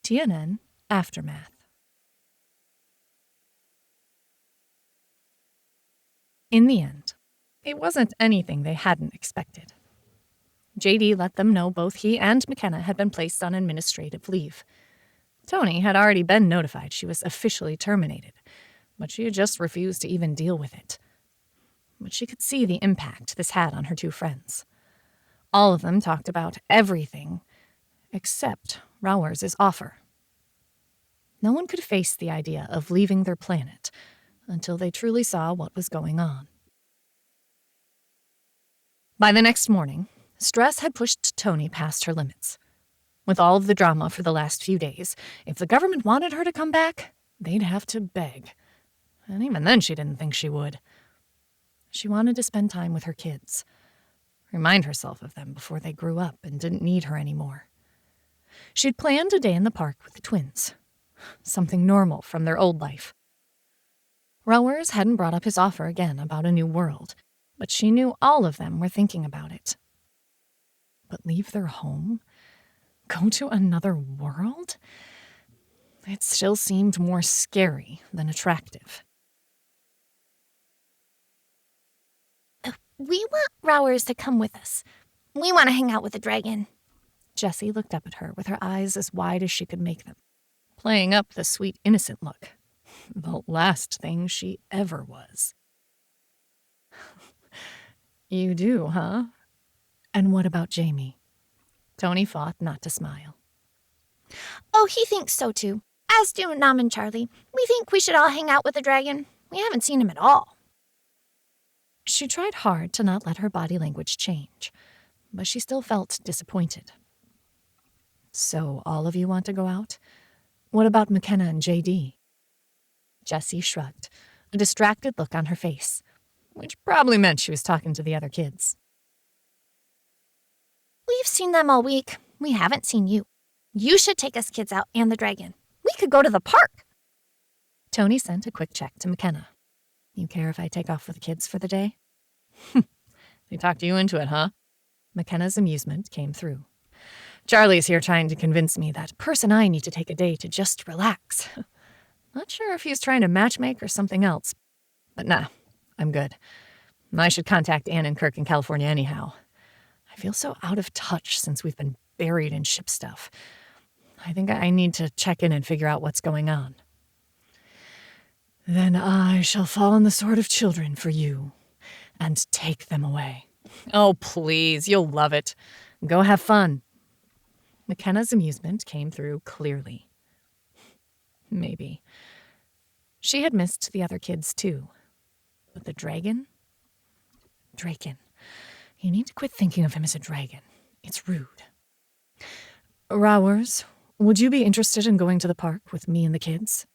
TNN Aftermath. In the end, it wasn't anything they hadn't expected. JD let them know both he and McKenna had been placed on administrative leave. Toni had already been notified she was officially terminated, but she had just refused to even deal with it. But she could see the impact this had on her two friends. All of them talked about everything except Rauers' offer. No one could face the idea of leaving their planet until they truly saw what was going on. By the next morning, stress had pushed Toni past her limits. With all of the drama for the last few days, if the government wanted her to come back, they'd have to beg. And even then she didn't think she would. She wanted to spend time with her kids, remind herself of them before they grew up and didn't need her anymore. She'd planned a day in the park with the twins, something normal from their old life. Rauers hadn't brought up his offer again about a new world, but she knew all of them were thinking about it. But leave their home? Go to another world? It still seemed more scary than attractive. We want Rauers to come with us. We want to hang out with the dragon. Jessie looked up at her with her eyes as wide as she could make them, playing up the sweet, innocent look. The last thing she ever was. You do, huh? And what about Jamie? Toni fought not to smile. Oh, he thinks so too. As do Nam and Charlie. We think we should all hang out with the dragon. We haven't seen him at all. She tried hard to not let her body language change, but she still felt disappointed. So all of you want to go out? What about McKenna and JD? Jessie shrugged, a distracted look on her face, which probably meant she was talking to the other kids. We've seen them all week. We haven't seen you. You should take us kids out and the dragon. We could go to the park. Toni sent a quick check to McKenna. You care if I take off with the kids for the day? They talked you into it, huh? McKenna's amusement came through. Charlie's here trying to convince me that person I need to take a day to just relax. Not sure if he's trying to matchmake or something else. But nah, I'm good. I should contact Ann and Kirk in California anyhow. I feel so out of touch since we've been buried in ship stuff. I think I need to check in and figure out what's going on. Then I shall fall on the sword of children for you and take them away. Oh, please, you'll love it. Go have fun. McKenna's amusement came through clearly. Maybe. She had missed the other kids, too. But the dragon? Draken. You need to quit thinking of him as a dragon. It's rude. Rowers, would you be interested in going to the park with me and the kids?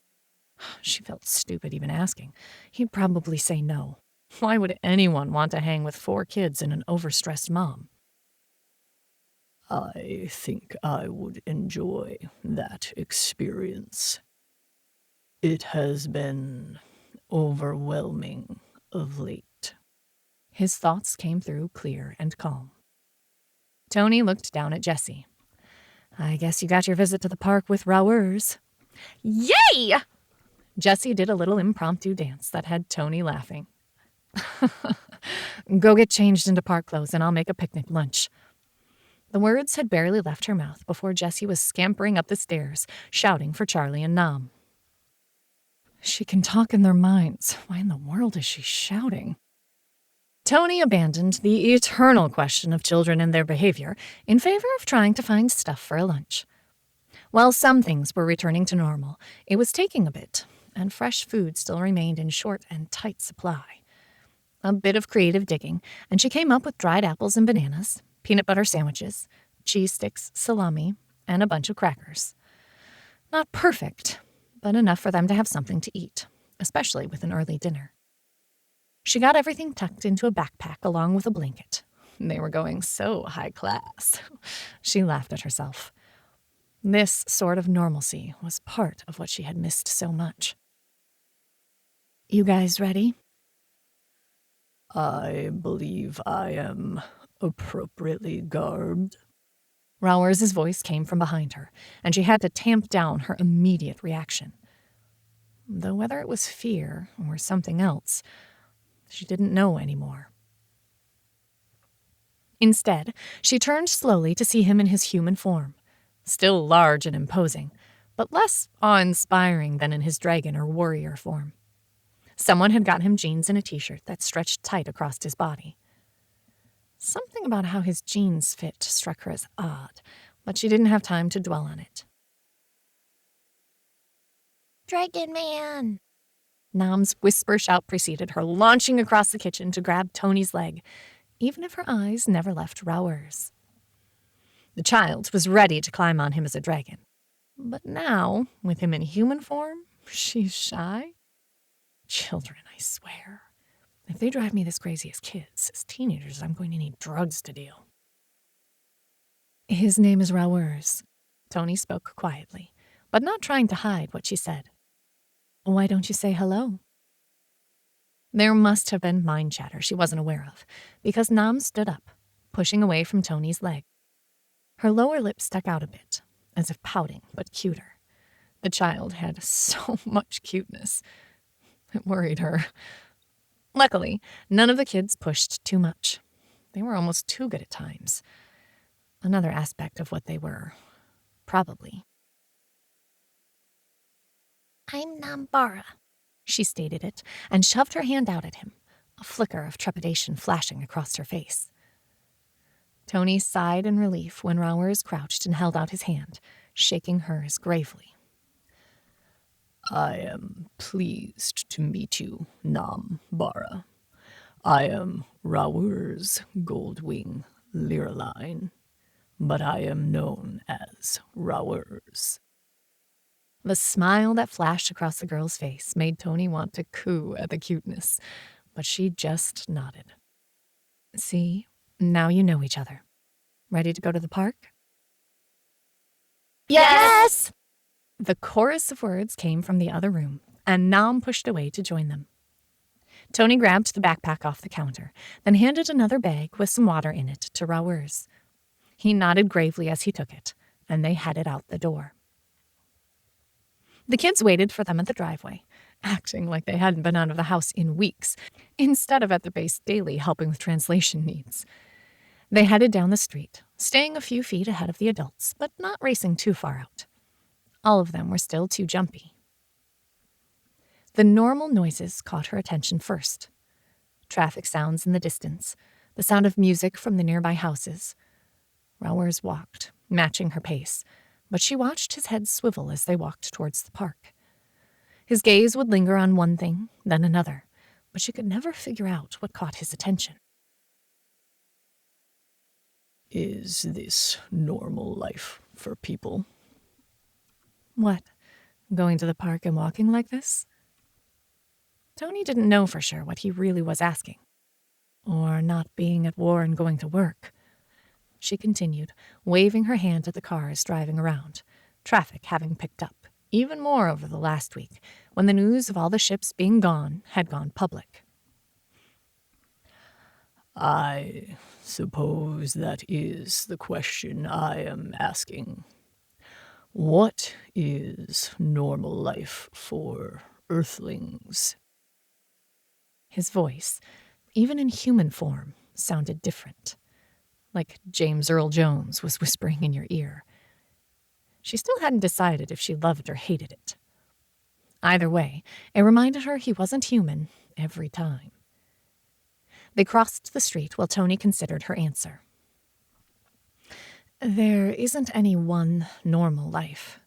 She felt stupid even asking. He'd probably say no. Why would anyone want to hang with 4 kids and an overstressed mom? I think I would enjoy that experience. It has been overwhelming of late. His thoughts came through clear and calm. Toni looked down at Jessie. I guess you got your visit to the park with Rowers. Yay! Jessie did a little impromptu dance that had Toni laughing. Go get changed into park clothes and I'll make a picnic lunch. The words had barely left her mouth before Jessie was scampering up the stairs, shouting for Charlie and Nam. She can talk in their minds. Why in the world is she shouting? Toni abandoned the eternal question of children and their behavior in favor of trying to find stuff for a lunch. While some things were returning to normal, it was taking a bit, and fresh food still remained in short and tight supply. A bit of creative digging, and she came up with dried apples and bananas, peanut butter sandwiches, cheese sticks, salami, and a bunch of crackers. Not perfect, but enough for them to have something to eat, especially with an early dinner. She got everything tucked into a backpack along with a blanket. They were going so high class. She laughed at herself. This sort of normalcy was part of what she had missed so much. You guys ready? I believe I am appropriately garbed. Rowers' voice came from behind her, and she had to tamp down her immediate reaction. Though whether it was fear or something else, she didn't know anymore. Instead, she turned slowly to see him in his human form, still large and imposing, but less awe-inspiring than in his dragon or warrior form. Someone had got him jeans and a t-shirt that stretched tight across his body. Something about how his jeans fit struck her as odd, but she didn't have time to dwell on it. Dragon Man! Nam's whisper shout preceded her, launching across the kitchen to grab Toni's leg, even if her eyes never left Rowers. The child was ready to climb on him as a dragon. But now, with him in human form, she's shy. Children, I swear. If they drive me this crazy as kids, as teenagers, I'm going to need drugs to deal. His name is Rowers. Toni spoke quietly, but not trying to hide what she said. Why don't you say hello? There must have been mind chatter she wasn't aware of, because Nam stood up, pushing away from Toni's leg. Her lower lip stuck out a bit, as if pouting, but cuter. The child had so much cuteness. It worried her. Luckily, none of the kids pushed too much. They were almost too good at times. Another aspect of what they were, probably. I'm Nambara. She stated it and shoved her hand out at him, a flicker of trepidation flashing across her face. Toni sighed in relief when Rowers crouched and held out his hand, shaking hers gravely. I am pleased to meet you, Nambara. I am Rowers Goldwing Learline, but I am known as Rowers. The smile that flashed across the girl's face made Toni want to coo at the cuteness, but she just nodded. See, now you know each other. Ready to go to the park? Yes! The chorus of words came from the other room, and Nam pushed away to join them. Toni grabbed the backpack off the counter, then handed another bag with some water in it to Rowers. He nodded gravely as he took it, and they headed out the door. The kids waited for them at the driveway, acting like they hadn't been out of the house in weeks, instead of at the base daily helping with translation needs. They headed down the street, staying a few feet ahead of the adults, but not racing too far out. All of them were still too jumpy. The normal noises caught her attention first. Traffic sounds in the distance, the sound of music from the nearby houses. Rowers walked, matching her pace, but she watched his head swivel as they walked towards the park. His gaze would linger on one thing, then another, but she could never figure out what caught his attention. Is this normal life for people? What? Going to the park and walking like this? Toni didn't know for sure what he really was asking. Or not being at war and going to work. She continued, waving her hand at the cars driving around, traffic having picked up, even more over the last week, when the news of all the ships being gone had gone public. I suppose that is the question I am asking. What is normal life for Earthlings? His voice, even in human form, sounded different, like James Earl Jones was whispering in your ear. She still hadn't decided if she loved or hated it. Either way, it reminded her he wasn't human every time. They crossed the street while Toni considered her answer. There isn't any one normal life.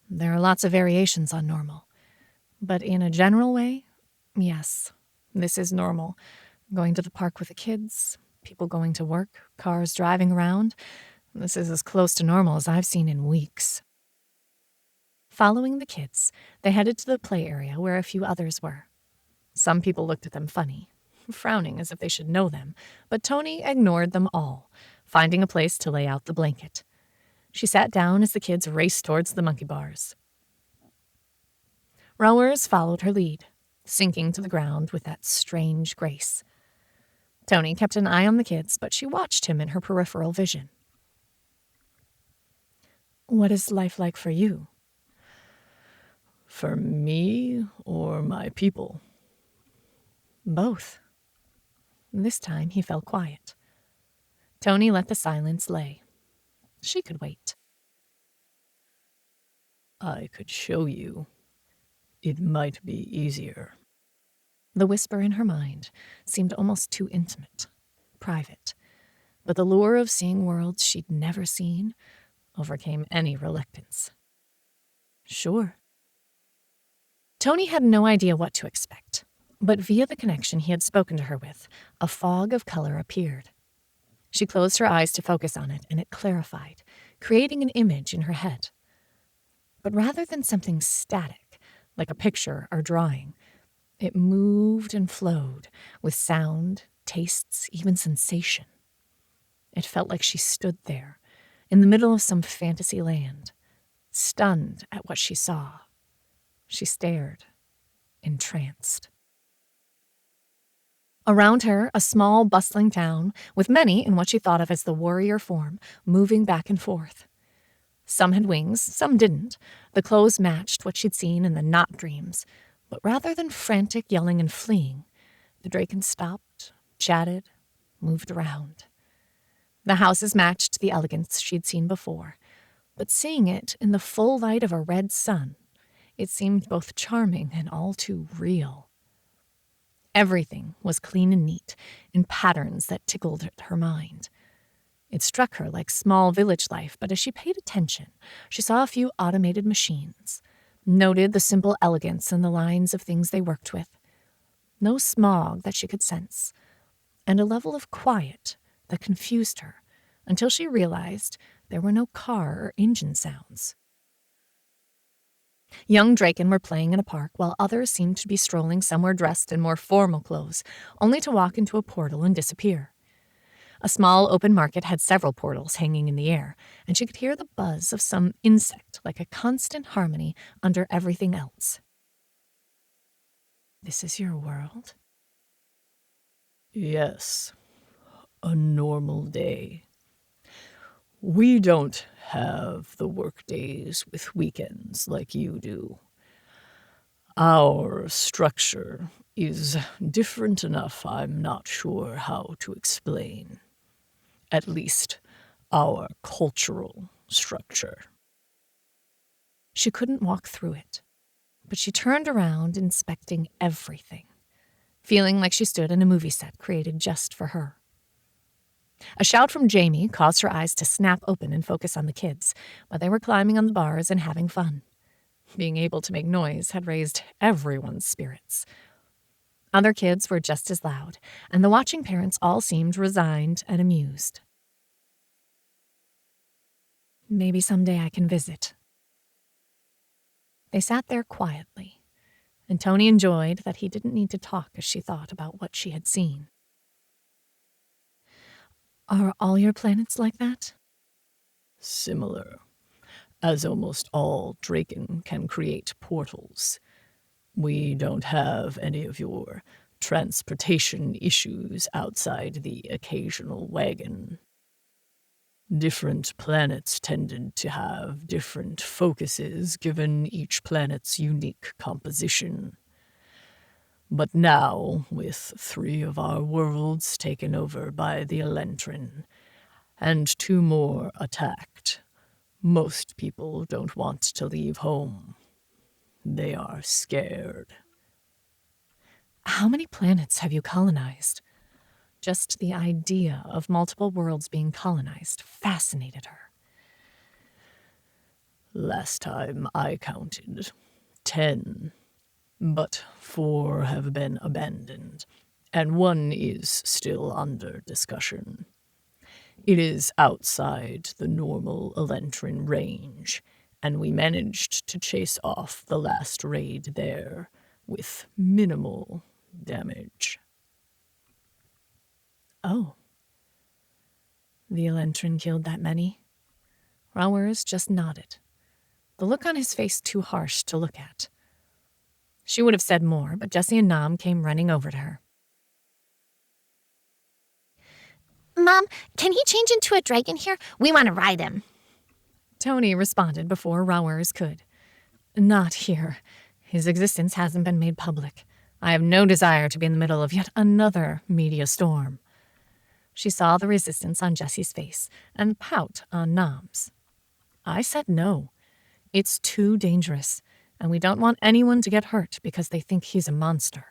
There are lots of variations on normal. But in a general way, yes, this is normal. Going to the park with the kids, people going to work, cars driving around. This is as close to normal as I've seen in weeks. Following the kids, they headed to the play area where a few others were. Some people looked at them funny, frowning as if they should know them, but Toni ignored them all, finding a place to lay out the blanket. She sat down as the kids raced towards the monkey bars. Rowers followed her lead, sinking to the ground with that strange grace. Toni kept an eye on the kids, but she watched him in her peripheral vision. What is life like for you? For me or my people? Both. This time he fell quiet. Toni let the silence lay. She could wait. I could show you. It might be easier. The whisper in her mind seemed almost too intimate, private, but the lure of seeing worlds she'd never seen overcame any reluctance. Sure. Toni had no idea what to expect, but via the connection he had spoken to her with, a fog of color appeared. She closed her eyes to focus on it, and it clarified, creating an image in her head. But rather than something static, like a picture or drawing, it moved and flowed with sound, tastes, even sensation. It felt like she stood there, in the middle of some fantasy land, stunned at what she saw. She stared, entranced. Around her, a small, bustling town, with many in what she thought of as the warrior form, moving back and forth. Some had wings, some didn't. The clothes matched what she'd seen in the not dreams, but rather than frantic yelling and fleeing, the Draken stopped, chatted, moved around. The houses matched the elegance she'd seen before, but seeing it in the full light of a red sun, it seemed both charming and all too real. Everything was clean and neat, in patterns that tickled at her mind. It struck her like small village life, but as she paid attention, she saw a few automated machines, noted the simple elegance in the lines of things they worked with, no smog that she could sense, and a level of quiet that confused her until she realized there were no car or engine sounds. Young Draken were playing in a park while others seemed to be strolling somewhere dressed in more formal clothes, only to walk into a portal and disappear. A small open market had several portals hanging in the air, and she could hear the buzz of some insect like a constant harmony under everything else. This is your world? Yes, a normal day. We don't have the work days with weekends like you do. Our structure is different enough I'm not sure how to explain. At least, our cultural structure. She couldn't walk through it, but she turned around inspecting everything, feeling like she stood in a movie set created just for her. A shout from Jamie caused her eyes to snap open and focus on the kids, but they were climbing on the bars and having fun. Being able to make noise had raised everyone's spirits. Other kids were just as loud, and the watching parents all seemed resigned and amused. Maybe someday I can visit. They sat there quietly, and Toni enjoyed that he didn't need to talk as she thought about what she had seen. Are all your planets like that? Similar, as almost all Draken can create portals. We don't have any of your transportation issues outside the occasional wagon. Different planets tended to have different focuses given each planet's unique composition. But now, with 3 of our worlds taken over by the Elentrin, and 2 more attacked, most people don't want to leave home. They are scared. How many planets have you colonized? Just the idea of multiple worlds being colonized fascinated her. Last time I counted, 10. But 4 have been abandoned, and 1 is still under discussion. It is outside the normal Elentrin range, and we managed to chase off the last raid there with minimal damage. Oh. The Elentrin killed that many? Rowers just nodded, the look on his face too harsh to look at. She would have said more, but Jessie and Nam came running over to her. Mom, can he change into a dragon here? We want to ride him. Toni responded before Rowers could. Not here. His existence hasn't been made public. I have no desire to be in the middle of yet another media storm. She saw the resistance on Jessie's face and the pout on Nam's. I said no. It's too dangerous, and we don't want anyone to get hurt because they think he's a monster.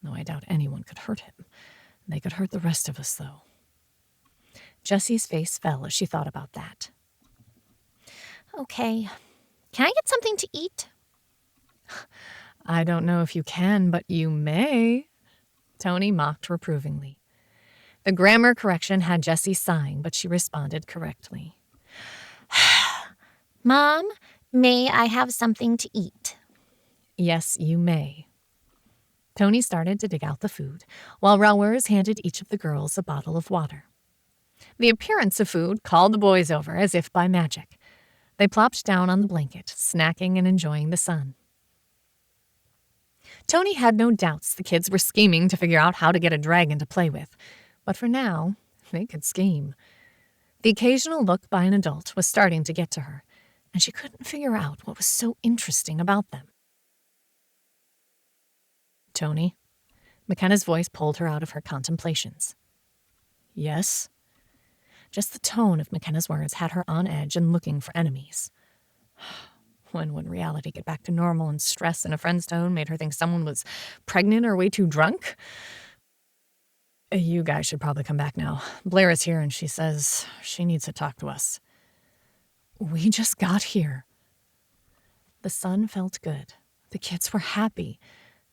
No, I doubt anyone could hurt him. They could hurt the rest of us, though. Jessie's face fell as she thought about that. Okay. Can I get something to eat? I don't know if you can, but you may. Toni mocked reprovingly. The grammar correction had Jessie sighing, but she responded correctly. Mom, may I have something to eat? Yes, you may. Toni started to dig out the food, while Rowers handed each of the girls a bottle of water. The appearance of food called the boys over as if by magic. They plopped down on the blanket, snacking and enjoying the sun. Toni had no doubts the kids were scheming to figure out how to get a dragon to play with, but for now, they could scheme. The occasional look by an adult was starting to get to her, and she couldn't figure out what was so interesting about them. Toni, McKenna's voice pulled her out of her contemplations. Yes? Just the tone of McKenna's words had her on edge and looking for enemies. When would reality get back to normal, and stress in a friend's tone made her think someone was pregnant or way too drunk? You guys should probably come back now. Blair is here and she says she needs to talk to us. We just got here. The sun felt good. The kids were happy,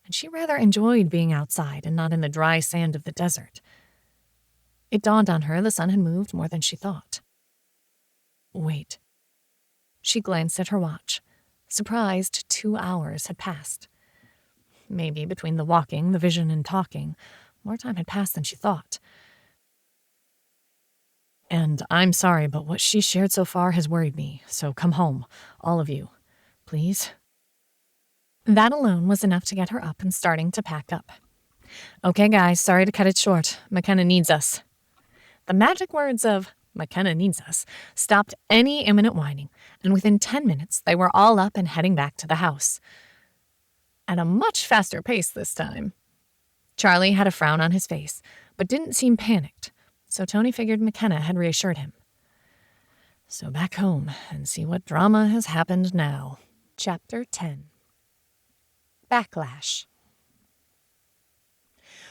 and she rather enjoyed being outside and not in the dry sand of the desert. It dawned on her the sun had moved more than she thought. Wait. She glanced at her watch. Surprised 2 hours had passed. Maybe between the walking, the vision, and talking, more time had passed than she thought. And I'm sorry, but what she shared so far has worried me, so come home, all of you. Please? That alone was enough to get her up and starting to pack up. Okay, guys, sorry to cut it short. McKenna needs us. The magic words of McKenna needs us stopped any imminent whining, and within 10 minutes they were all up and heading back to the house. At a much faster pace this time. Charlie had a frown on his face, but didn't seem panicked, so Toni figured McKenna had reassured him. So back home and see what drama has happened now. Chapter 10. Backlash.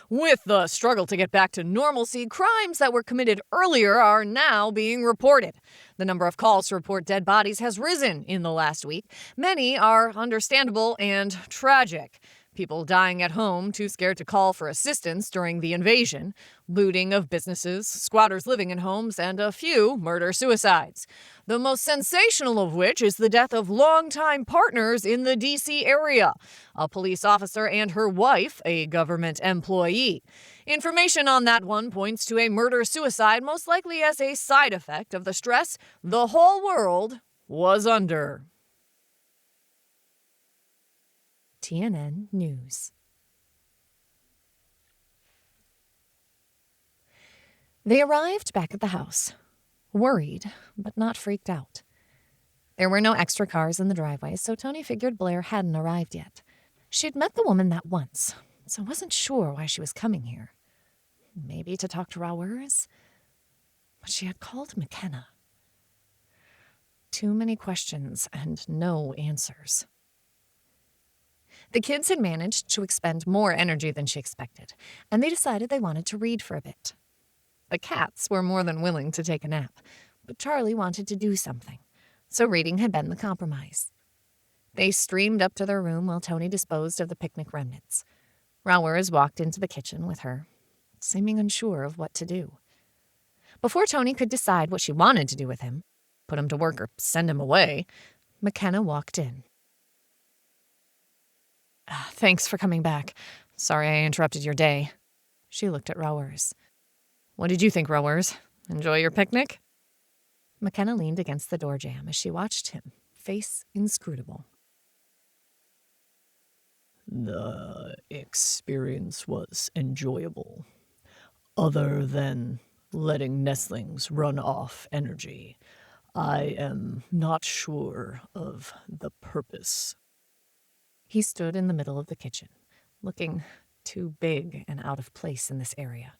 With the struggle to get back to normalcy, crimes that were committed earlier are now being reported. The number of calls to report dead bodies has risen in the last week. Many are understandable and tragic. People dying at home, too scared to call for assistance during the invasion, looting of businesses, squatters living in homes, and a few murder-suicides. The most sensational of which is the death of longtime partners in the D.C. area, a police officer and her wife, a government employee. Information on that one points to a murder-suicide, most likely as a side effect of the stress the whole world was under. TNN News. They arrived back at the house, worried but not freaked out. There were no extra cars in the driveway, so Toni figured Blair hadn't arrived yet. She'd met the woman that once, so wasn't sure why she was coming here. Maybe to talk to Rowers? But she had called McKenna. Too many questions and no answers. The kids had managed to expend more energy than she expected, and they decided they wanted to read for a bit. The cats were more than willing to take a nap, but Charlie wanted to do something, so reading had been the compromise. They streamed up to their room while Toni disposed of the picnic remnants. Rowers walked into the kitchen with her, seeming unsure of what to do. Before Toni could decide what she wanted to do with him, put him to work or send him away, McKenna walked in. Thanks for coming back. Sorry I interrupted your day. She looked at Rowers. What did you think, Rowers? Enjoy your picnic? McKenna leaned against the door jamb as she watched him, face inscrutable. The experience was enjoyable. Other than letting nestlings run off energy, I am not sure of the purpose. He stood in the middle of the kitchen, looking too big and out of place in this area.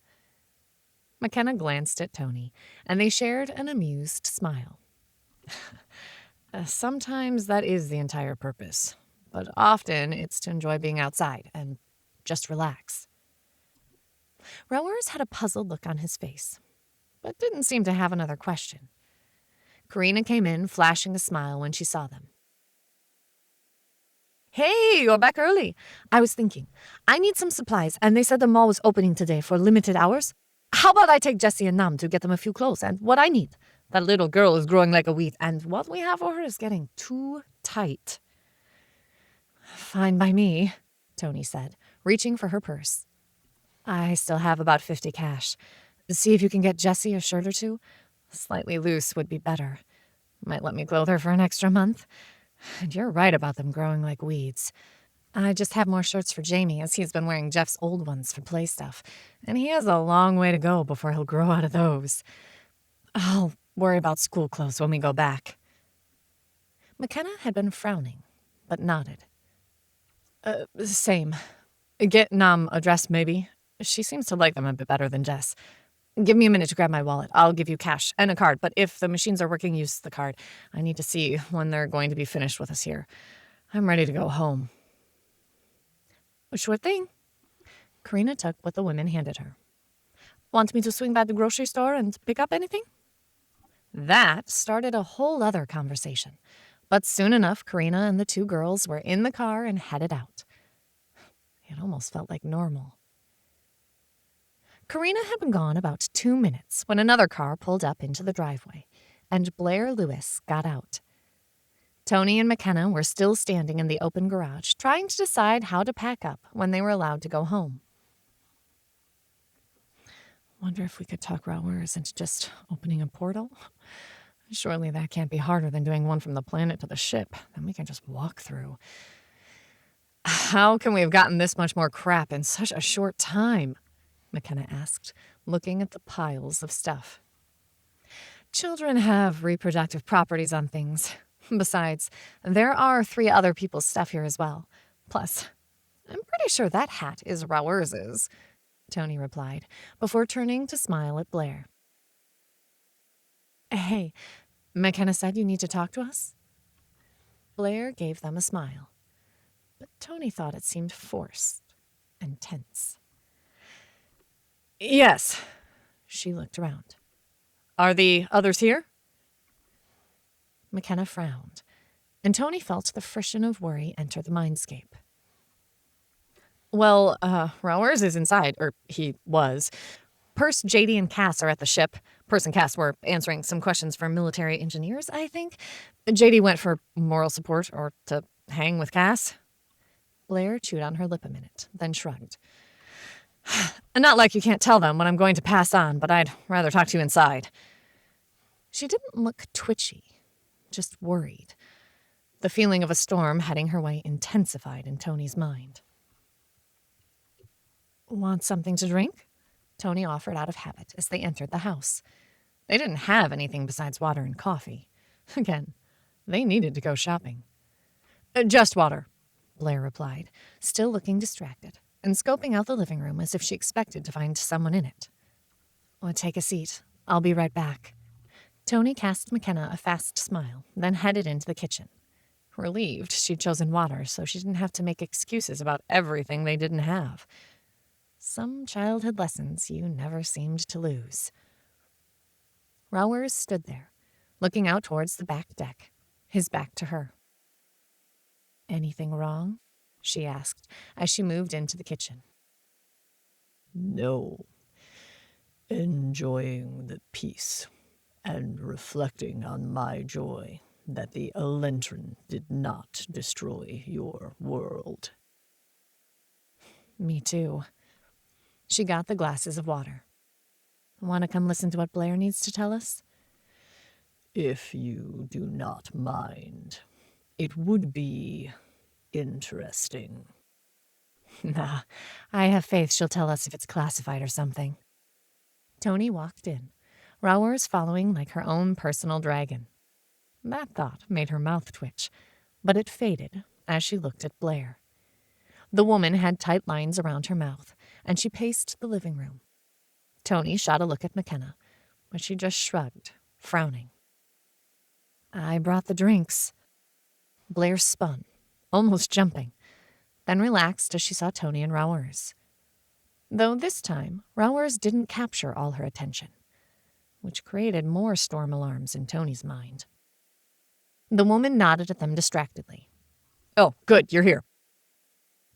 McKenna glanced at Toni, and they shared an amused smile. Sometimes that is the entire purpose, but often it's to enjoy being outside and just relax. Rowers had a puzzled look on his face, but didn't seem to have another question. Karina came in, flashing a smile when she saw them. Hey, you're back early. I was thinking, I need some supplies, and they said the mall was opening today for limited hours. How about I take Jessie and Nam to get them a few clothes and what I need? That little girl is growing like a weed, and what we have for her is getting too tight. Fine by me, Toni said, reaching for her purse. I still have about 50 cash. See if you can get Jessie a shirt or two. Slightly loose would be better. Might let me clothe her for an extra month. And you're right about them growing like weeds. I just have more shirts for Jamie, as he's been wearing Jeff's old ones for play stuff, and he has a long way to go before he'll grow out of those. I'll worry about school clothes when we go back. McKenna had been frowning, but nodded. Same. Get Nam a dress, maybe. She seems to like them a bit better than Jess. Give me a minute to grab my wallet. I'll give you cash and a card, but if the machines are working, use the card. I need to see when they're going to be finished with us here. I'm ready to go home. Sure thing. Karina took what the women handed her. Want me to swing by the grocery store and pick up anything? That started a whole other conversation. But soon enough, Karina and the two girls were in the car and headed out. It almost felt like normal. Karina had been gone about 2 minutes when another car pulled up into the driveway, and Blair Lewis got out. Toni and McKenna were still standing in the open garage, trying to decide how to pack up when they were allowed to go home. Wonder if we could talk Rowers into just opening a portal? Surely that can't be harder than doing one from the planet to the ship. Then we can just walk through. How can we have gotten this much more crap in such a short time? McKenna asked, looking at the piles of stuff. Children have reproductive properties on things. Besides, there are 3 other people's stuff here as well. Plus, I'm pretty sure that hat is Rowers's, Toni replied, before turning to smile at Blair. Hey, McKenna said you need to talk to us? Blair gave them a smile, but Toni thought it seemed forced and tense. Yes. She looked around. Are the others here? McKenna frowned, and Toni felt the friction of worry enter the mindscape. Well, Rowers is inside, or he was. Perce, JD, and Cass are at the ship. Perce and Cass were answering some questions for military engineers, I think. JD went for moral support, or to hang with Cass. Blair chewed on her lip a minute, then shrugged. Not like you can't tell them when I'm going to pass on, but I'd rather talk to you inside. She didn't look twitchy, just worried. The feeling of a storm heading her way intensified in Toni's mind. Want something to drink? Toni offered out of habit as they entered the house. They didn't have anything besides water and coffee. Again, they needed to go shopping. Just water, Blair replied, still looking distracted, and scoping out the living room as if she expected to find someone in it. Well, take a seat. I'll be right back. Toni cast McKenna a fast smile, then headed into the kitchen. Relieved she'd chosen water so she didn't have to make excuses about everything they didn't have. Some childhood lessons you never seemed to lose. Rowers stood there, looking out towards the back deck, his back to her. Anything wrong? She asked as she moved into the kitchen. No. Enjoying the peace and reflecting on my joy that the Elentran did not destroy your world. Me too. She got the glasses of water. Want to come listen to what Blair needs to tell us? If you do not mind, it would be interesting. Nah, I have faith she'll tell us if it's classified or something. Toni walked in, Rowers following like her own personal dragon. That thought made her mouth twitch, but it faded as she looked at Blair. The woman had tight lines around her mouth, and she paced the living room. Toni shot a look at McKenna, but she just shrugged, frowning. I brought the drinks. Blair spun, almost jumping, then relaxed as she saw Toni and Rowers. Though this time, Rowers didn't capture all her attention, which created more storm alarms in Toni's mind. The woman nodded at them distractedly. Oh, good, you're here.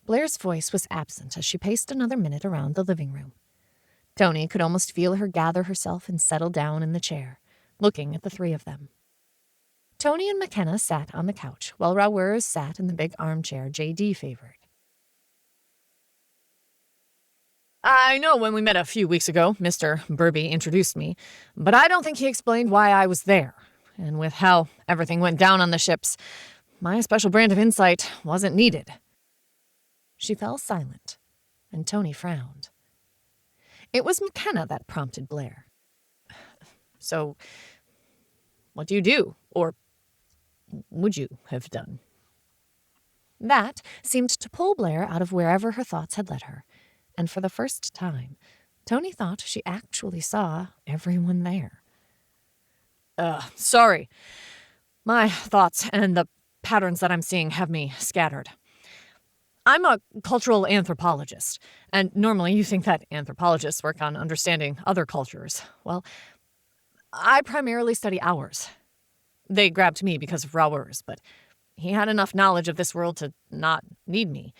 Blair's voice was absent as she paced another minute around the living room. Toni could almost feel her gather herself and settle down in the chair, looking at the 3 of them. Toni and McKenna sat on the couch, while Rowers sat in the big armchair JD favored. I know when we met a few weeks ago, Mr. Burby introduced me, but I don't think he explained why I was there. And with how everything went down on the ships, my special brand of insight wasn't needed. She fell silent, and Toni frowned. It was McKenna that prompted Blair. So, what do you do? Or would you have done? That seemed to pull Blair out of wherever her thoughts had led her, and for the first time, Toni thought she actually saw everyone there. Sorry. My thoughts and the patterns that I'm seeing have me scattered. I'm a cultural anthropologist, and normally you think that anthropologists work on understanding other cultures. Well, I primarily study ours. They grabbed me because of Rauers, but he had enough knowledge of this world to not need me.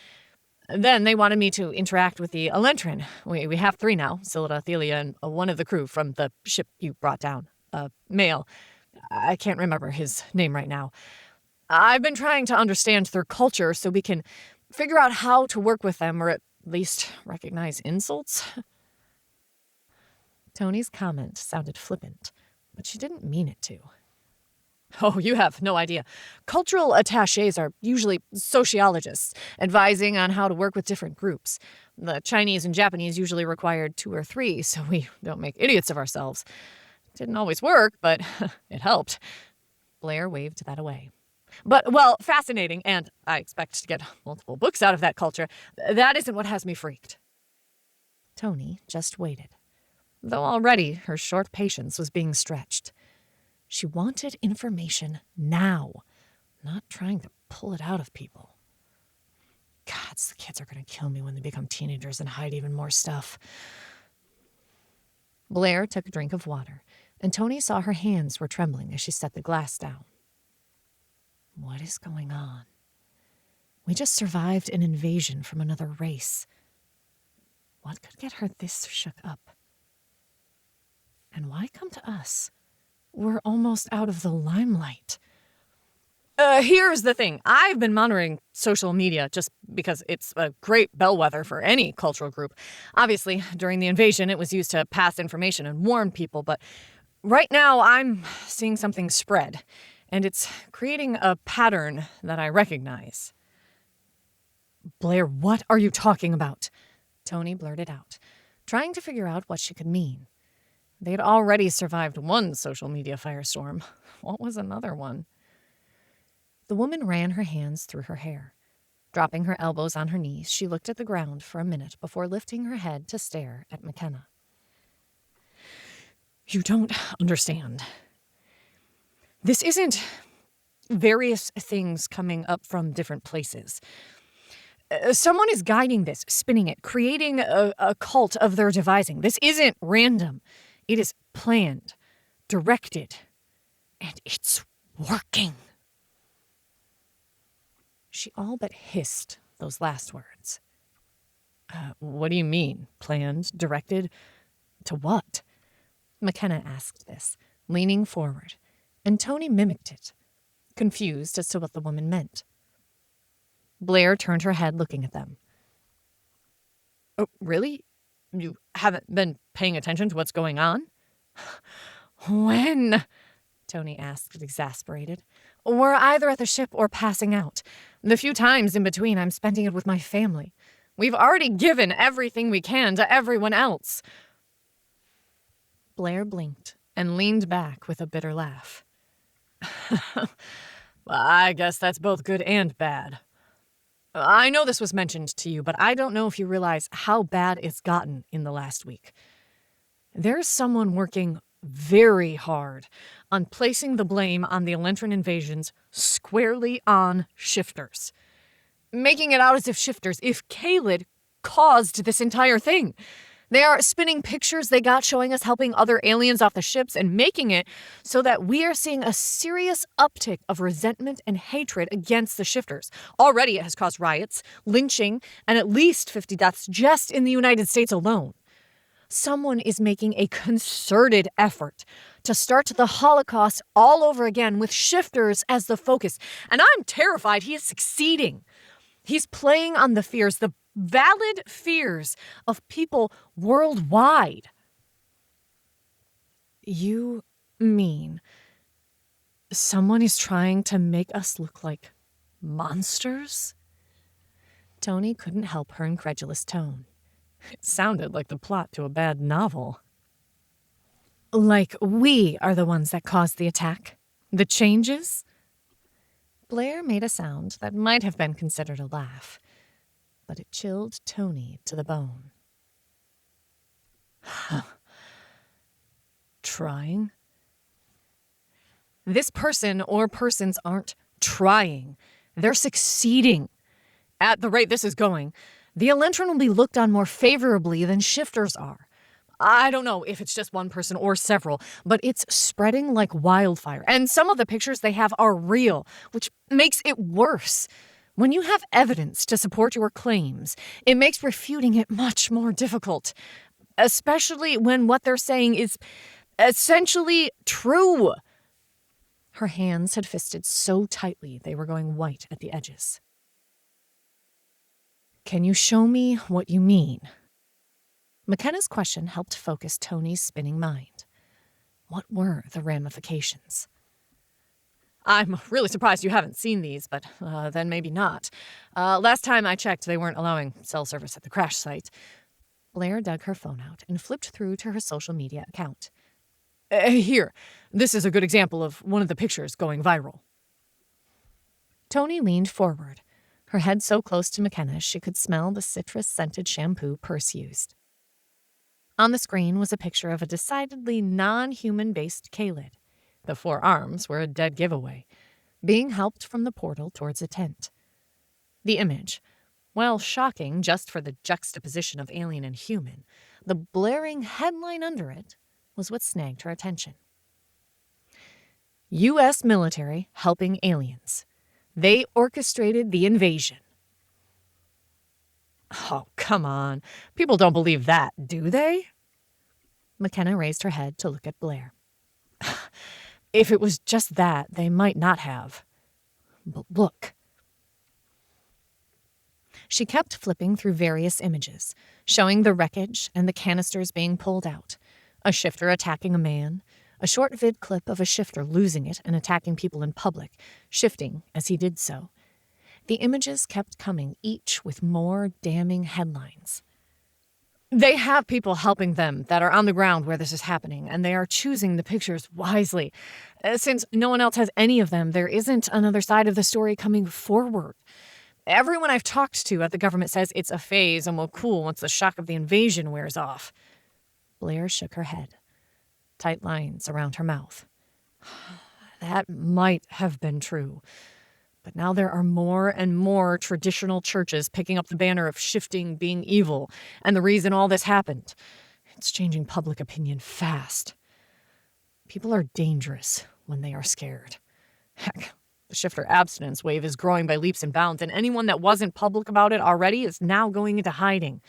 Then they wanted me to interact with the Elentrin. We have 3 now, Scylla, Thelia, and one of the crew from the ship you brought down. Male. I can't remember his name right now. I've been trying to understand their culture so we can figure out how to work with them, or at least recognize insults. Toni's comment sounded flippant, but she didn't mean it to. Oh, you have no idea. Cultural attachés are usually sociologists, advising on how to work with different groups. The Chinese and Japanese usually required 2 or 3, so we don't make idiots of ourselves. Didn't always work, but it helped. Blair waved that away. But, well, fascinating, and I expect to get multiple books out of that culture. That isn't what has me freaked. Toni just waited, though already her short patience was being stretched. She wanted information now, not trying to pull it out of people. Gods, the kids are going to kill me when they become teenagers and hide even more stuff. Blair took a drink of water, and Toni saw her hands were trembling as she set the glass down. What is going on? We just survived an invasion from another race. What could get her this shook up? And why come to us? We're almost out of the limelight. Here's the thing. I've been monitoring social media just because it's a great bellwether for any cultural group. Obviously, during the invasion, it was used to pass information and warn people, but right now I'm seeing something spread, and it's creating a pattern that I recognize. Blair, what are you talking about? Toni blurted out, trying to figure out what she could mean. They'd already survived one social media firestorm. What was another one? The woman ran her hands through her hair. Dropping her elbows on her knees, she looked at the ground for a minute before lifting her head to stare at McKenna. You don't understand. This isn't various things coming up from different places. Someone is guiding this, spinning it, creating a cult of their devising. This isn't random. It is planned, directed, and it's working. She all but hissed those last words. What do you mean? Planned, directed? To what? McKenna asked this, leaning forward, and Toni mimicked it, confused as to what the woman meant. Blair turned her head looking at them. Oh, really? You haven't been paying attention to what's going on? When? Toni asked, exasperated. We're either at the ship or passing out. The few times in between, I'm spending it with my family. We've already given everything we can to everyone else. Blair blinked and leaned back with a bitter laugh. I guess that's both good and bad. I know this was mentioned to you, but I don't know if you realize how bad it's gotten in the last week. There's someone working very hard on placing the blame on the Elentrin invasions squarely on shifters. Making it out as if Kaylid caused this entire thing. They are spinning pictures they got showing us helping other aliens off the ships and making it so that we are seeing a serious uptick of resentment and hatred against the shifters. Already it has caused riots, lynching, and at least 50 deaths just in the United States alone. Someone is making a concerted effort to start the Holocaust all over again with shifters as the focus. And I'm terrified he is succeeding. He's playing on the fears, the valid fears of people worldwide. You mean someone is trying to make us look like monsters? Toni couldn't help her incredulous tone. It sounded like the plot to a bad novel. Like we are the ones that caused the attack? The changes? Blair made a sound that might have been considered a laugh, but it chilled Toni to the bone. Trying? This person or persons aren't trying. They're succeeding. At the rate this is going, the Elentron will be looked on more favorably than shifters are. I don't know if it's just one person or several, but it's spreading like wildfire. And some of the pictures they have are real, which makes it worse. When you have evidence to support your claims, it makes refuting it much more difficult, especially when what they're saying is essentially true. Her hands had fisted so tightly they were going white at the edges. Can you show me what you mean? McKenna's question helped focus Toni's spinning mind. What were the ramifications? I'm really surprised you haven't seen these, but then maybe not. Last time I checked, they weren't allowing cell service at the crash site. Blair dug her phone out and flipped through to her social media account. Here, this is a good example of one of the pictures going viral. Toni leaned forward, her head so close to McKenna she could smell the citrus-scented shampoo Perce used. On the screen was a picture of a decidedly non-human-based Kaylid. The 4 arms were a dead giveaway, being helped from the portal towards a tent. The image, well, shocking just for the juxtaposition of alien and human, the blaring headline under it was what snagged her attention. U.S. military helping aliens. They orchestrated the invasion. Oh, come on. People don't believe that, do they? McKenna raised her head to look at Blair. If it was just that, they might not have. But look. She kept flipping through various images, showing the wreckage and the canisters being pulled out, a shifter attacking a man, a short vid clip of a shifter losing it and attacking people in public, shifting as he did so. The images kept coming, each with more damning headlines. They have people helping them that are on the ground where this is happening, and they are choosing the pictures wisely. Since no one else has any of them, there isn't another side of the story coming forward. Everyone I've talked to at the government says it's a phase and will cool once the shock of the invasion wears off. Blair shook her head, tight lines around her mouth. That might have been true. But now there are more and more traditional churches picking up the banner of shifting being evil, and the reason all this happened. It's changing public opinion fast. People are dangerous when they are scared. Heck, the shifter abstinence wave is growing by leaps and bounds, and anyone that wasn't public about it already is now going into hiding.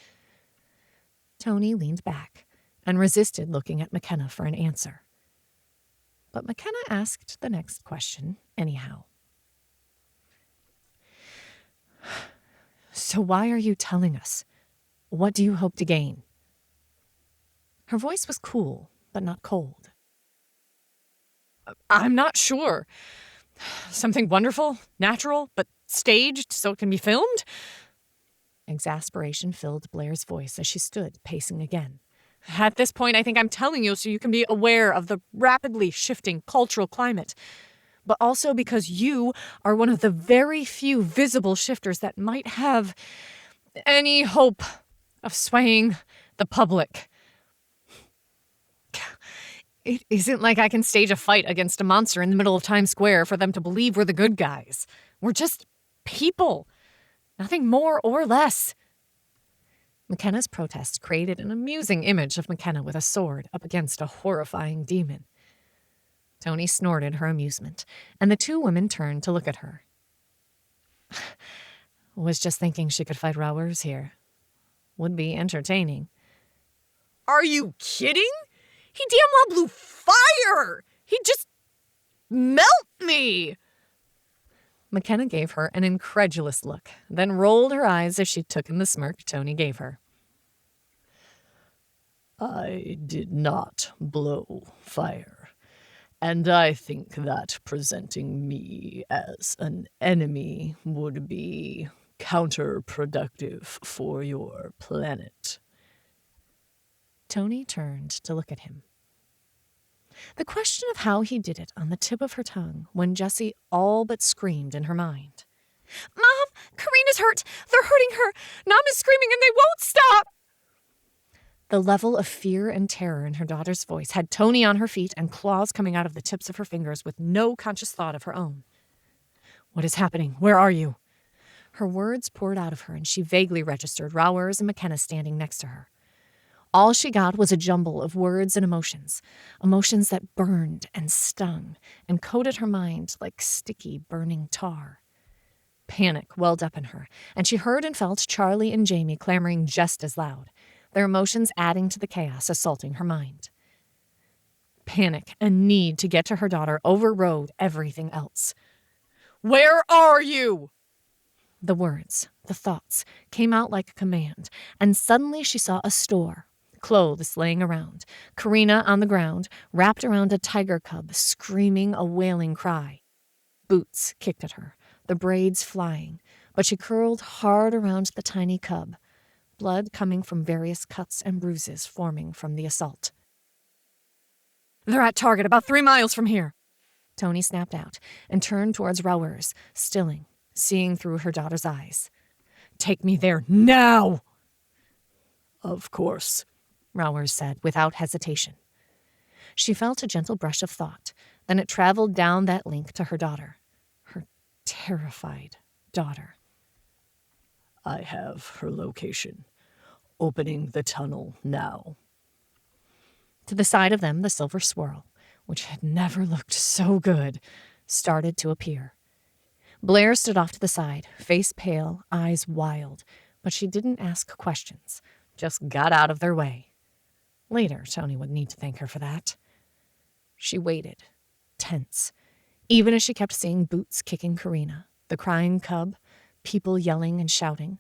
Toni leaned back and resisted looking at McKenna for an answer. But McKenna asked the next question anyhow. So why are you telling us? What do you hope to gain? Her voice was cool, but not cold. I'm not sure. Something wonderful, natural, but staged so it can be filmed? Exasperation filled Blair's voice as she stood pacing again. At this point, I think I'm telling you so you can be aware of the rapidly shifting cultural climate, but also because you are one of the very few visible shifters that might have any hope of swaying the public. It isn't like I can stage a fight against a monster in the middle of Times Square for them to believe we're the good guys. We're just people. Nothing more or less. McKenna's protest created an amusing image of McKenna with a sword up against a horrifying demon. Toni snorted her amusement, and the 2 women turned to look at her. Was just thinking she could fight rowers here. Would be entertaining. Are you kidding? He damn well blew fire! He'd just melt me! McKenna gave her an incredulous look, then rolled her eyes as she took in the smirk Toni gave her. I did not blow fire. And I think that presenting me as an enemy would be counterproductive for your planet. Toni turned to look at him. The question of how he did it on the tip of her tongue when Jessie all but screamed in her mind. Mom, Karina's hurt. They're hurting her. Nam is screaming and they won't stop. The level of fear and terror in her daughter's voice had Toni on her feet and claws coming out of the tips of her fingers with no conscious thought of her own. "What is happening? Where are you?" Her words poured out of her, and she vaguely registered Rowers and McKenna standing next to her. All she got was a jumble of words and emotions that burned and stung and coated her mind like sticky, burning tar. Panic welled up in her, and she heard and felt Charlie and Jamie clamoring just as loud, their emotions adding to the chaos assaulting her mind. Panic and need to get to her daughter overrode everything else. "Where are you?" The words, the thoughts, came out like a command, and suddenly she saw a store, clothes laying around, Karina on the ground, wrapped around a tiger cub, screaming a wailing cry. Boots kicked at her, the braids flying, but she curled hard around the tiny cub, blood coming from various cuts and bruises forming from the assault. "They're at target about 3 miles from here," Toni snapped out and turned towards Rowers, stilling, seeing through her daughter's eyes. "Take me there now!" Of course, Rowers said without hesitation. She felt a gentle brush of thought, then it traveled down that link to her daughter, her terrified daughter. I have her location. Opening the tunnel now. To the side of them, the silver swirl, which had never looked so good, started to appear. Blair stood off to the side, face pale, eyes wild, but she didn't ask questions, just got out of their way. Later, Toni would need to thank her for that. She waited, tense, even as she kept seeing Boots kicking Karina, the crying cub, people yelling and shouting,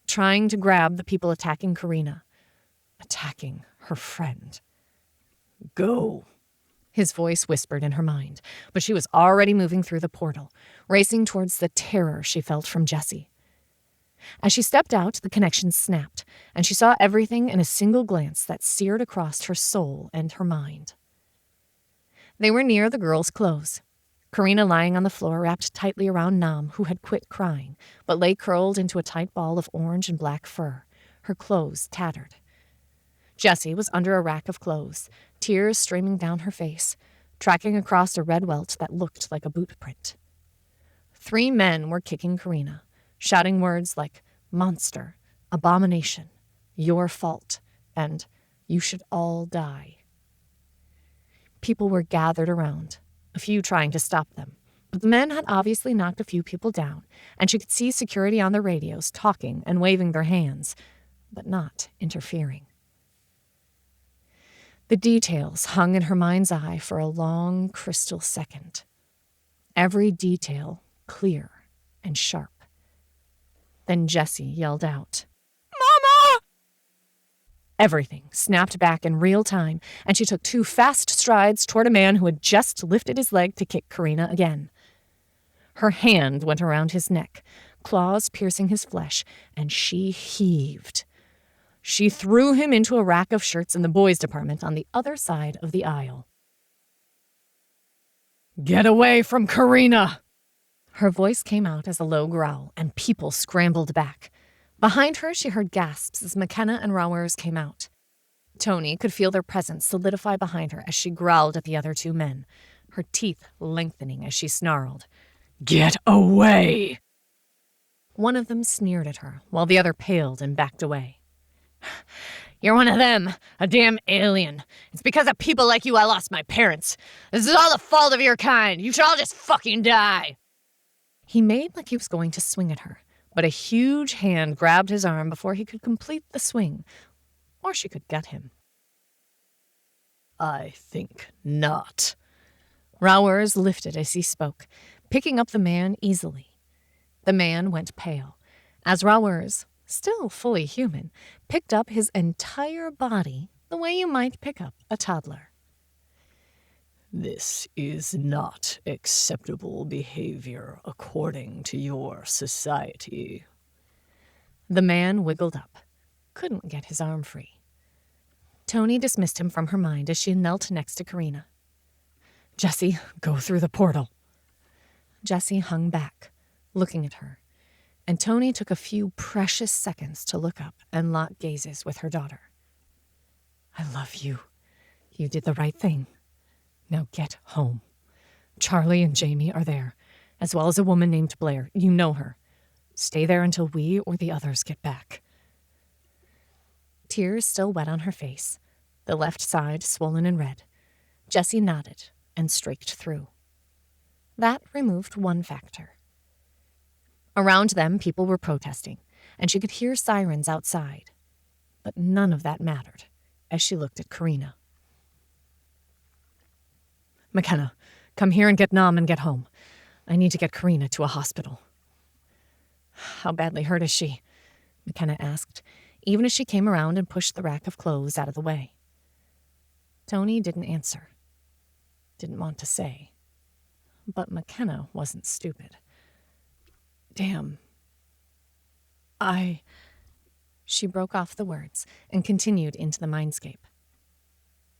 trying to grab the people attacking Karina, attacking her friend. Go, his voice whispered in her mind, but she was already moving through the portal, racing towards the terror she felt from Jesse. As she stepped out, the connection snapped, and she saw everything in a single glance that seared across her soul and her mind. They were near the girls' clothes. Karina lying on the floor wrapped tightly around Nam, who had quit crying, but lay curled into a tight ball of orange and black fur, her clothes tattered. Jessie was under a rack of clothes, tears streaming down her face, tracking across a red welt that looked like a boot print. 3 men were kicking Karina, shouting words like monster, abomination, your fault, and you should all die. People were gathered around, a few trying to stop them, but the men had obviously knocked a few people down, and she could see security on the radios talking and waving their hands, but not interfering. The details hung in her mind's eye for a long crystal second. Every detail clear and sharp. Then Jessie yelled out, "Mama!" Everything snapped back in real time, and she took 2 fast strides toward a man who had just lifted his leg to kick Karina again. Her hand went around his neck, claws piercing his flesh, and she heaved. She threw him into a rack of shirts in the boys' department on the other side of the aisle. "Get away from Karina!" Her voice came out as a low growl, and people scrambled back. Behind her, she heard gasps as McKenna and Rowers came out. Toni could feel their presence solidify behind her as she growled at the other 2 men, her teeth lengthening as she snarled, "Get away!" One of them sneered at her, while the other paled and backed away. "You're one of them, a damn alien. It's because of people like you I lost my parents. This is all the fault of your kind. You should all just fucking die." He made like he was going to swing at her, but a huge hand grabbed his arm before he could complete the swing, or she could gut him. I think not. Rowers lifted as he spoke, picking up the man easily. The man went pale, as Rowers, still fully human, picked up his entire body the way you might pick up a toddler. This is not acceptable behavior according to your society. The man wiggled up, couldn't get his arm free. Toni dismissed him from her mind as she knelt next to Karina. "Jessie, go through the portal." Jessie hung back, looking at her, and Toni took a few precious seconds to look up and lock gazes with her daughter. I love you. You did the right thing. Now get home. Charlie and Jamie are there, as well as a woman named Blair. You know her. Stay there until we or the others get back. Tears still wet on her face, the left side swollen and red. Jessie nodded and streaked through. That removed one factor. Around them, people were protesting, and she could hear sirens outside. But none of that mattered as she looked at Karina. McKenna, come here and get Nam and get home. I need to get Karina to a hospital. How badly hurt is she? McKenna asked, even as she came around and pushed the rack of clothes out of the way. Toni didn't answer. Didn't want to say. But McKenna wasn't stupid. Damn. She broke off the words and continued into the mindscape.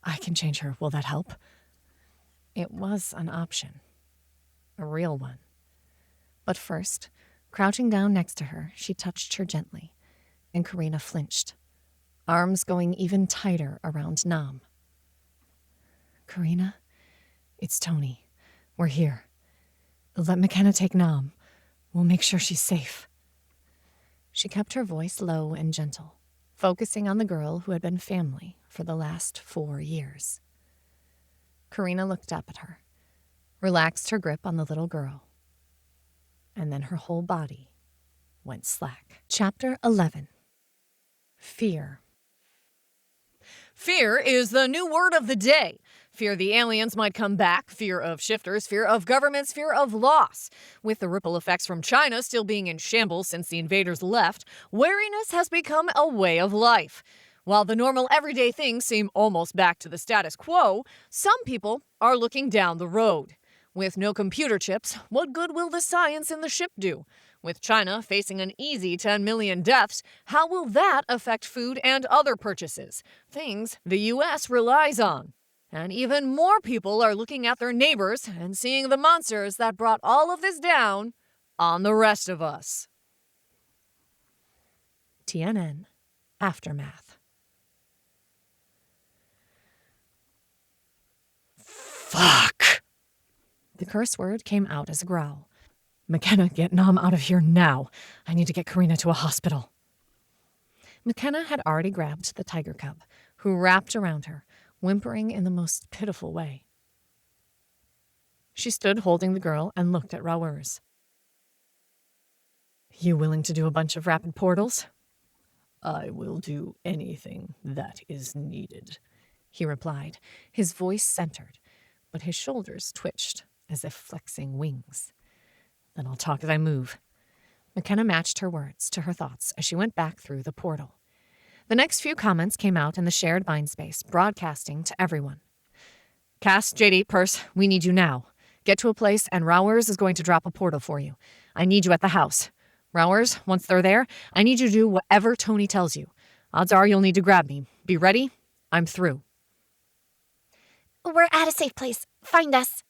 I can change her. Will that help? It was an option. A real one. But first, crouching down next to her, she touched her gently, and Karina flinched, arms going even tighter around Nam. Karina, it's Toni. We're here. Let McKenna take Nam. We'll make sure she's safe. She kept her voice low and gentle, focusing on the girl who had been family for the last 4 years. Karina looked up at her, relaxed her grip on the little girl, and then her whole body went slack. Chapter 11. Fear. Fear is the new word of the day. Fear the aliens might come back, fear of shifters, fear of governments, fear of loss. With the ripple effects from China still being in shambles since the invaders left, wariness has become a way of life. While the normal everyday things seem almost back to the status quo, some people are looking down the road. With no computer chips, what good will the science in the ship do? With China facing an easy 10 million deaths, how will that affect food and other purchases? Things the U.S. relies on. And even more people are looking at their neighbors and seeing the monsters that brought all of this down on the rest of us. TNN Aftermath. Fuck! The curse word came out as a growl. McKenna, get Nam out of here now. I need to get Karina to a hospital. McKenna had already grabbed the tiger cub, who wrapped around her, whimpering in the most pitiful way. She stood holding the girl and looked at Rauers. You willing to do a bunch of rapid portals? I will do anything that is needed, he replied, his voice centered, but his shoulders twitched as if flexing wings. Then I'll talk as I move. McKenna matched her words to her thoughts as she went back through the portal. The next few comments came out in the shared mindspace, broadcasting to everyone. Cass, JD, Purse, we need you now. Get to a place and Rauers is going to drop a portal for you. I need you at the house. Rauers, once they're there, I need you to do whatever Toni tells you. Odds are you'll need to grab me. Be ready. I'm through. We're at a safe place. Find us.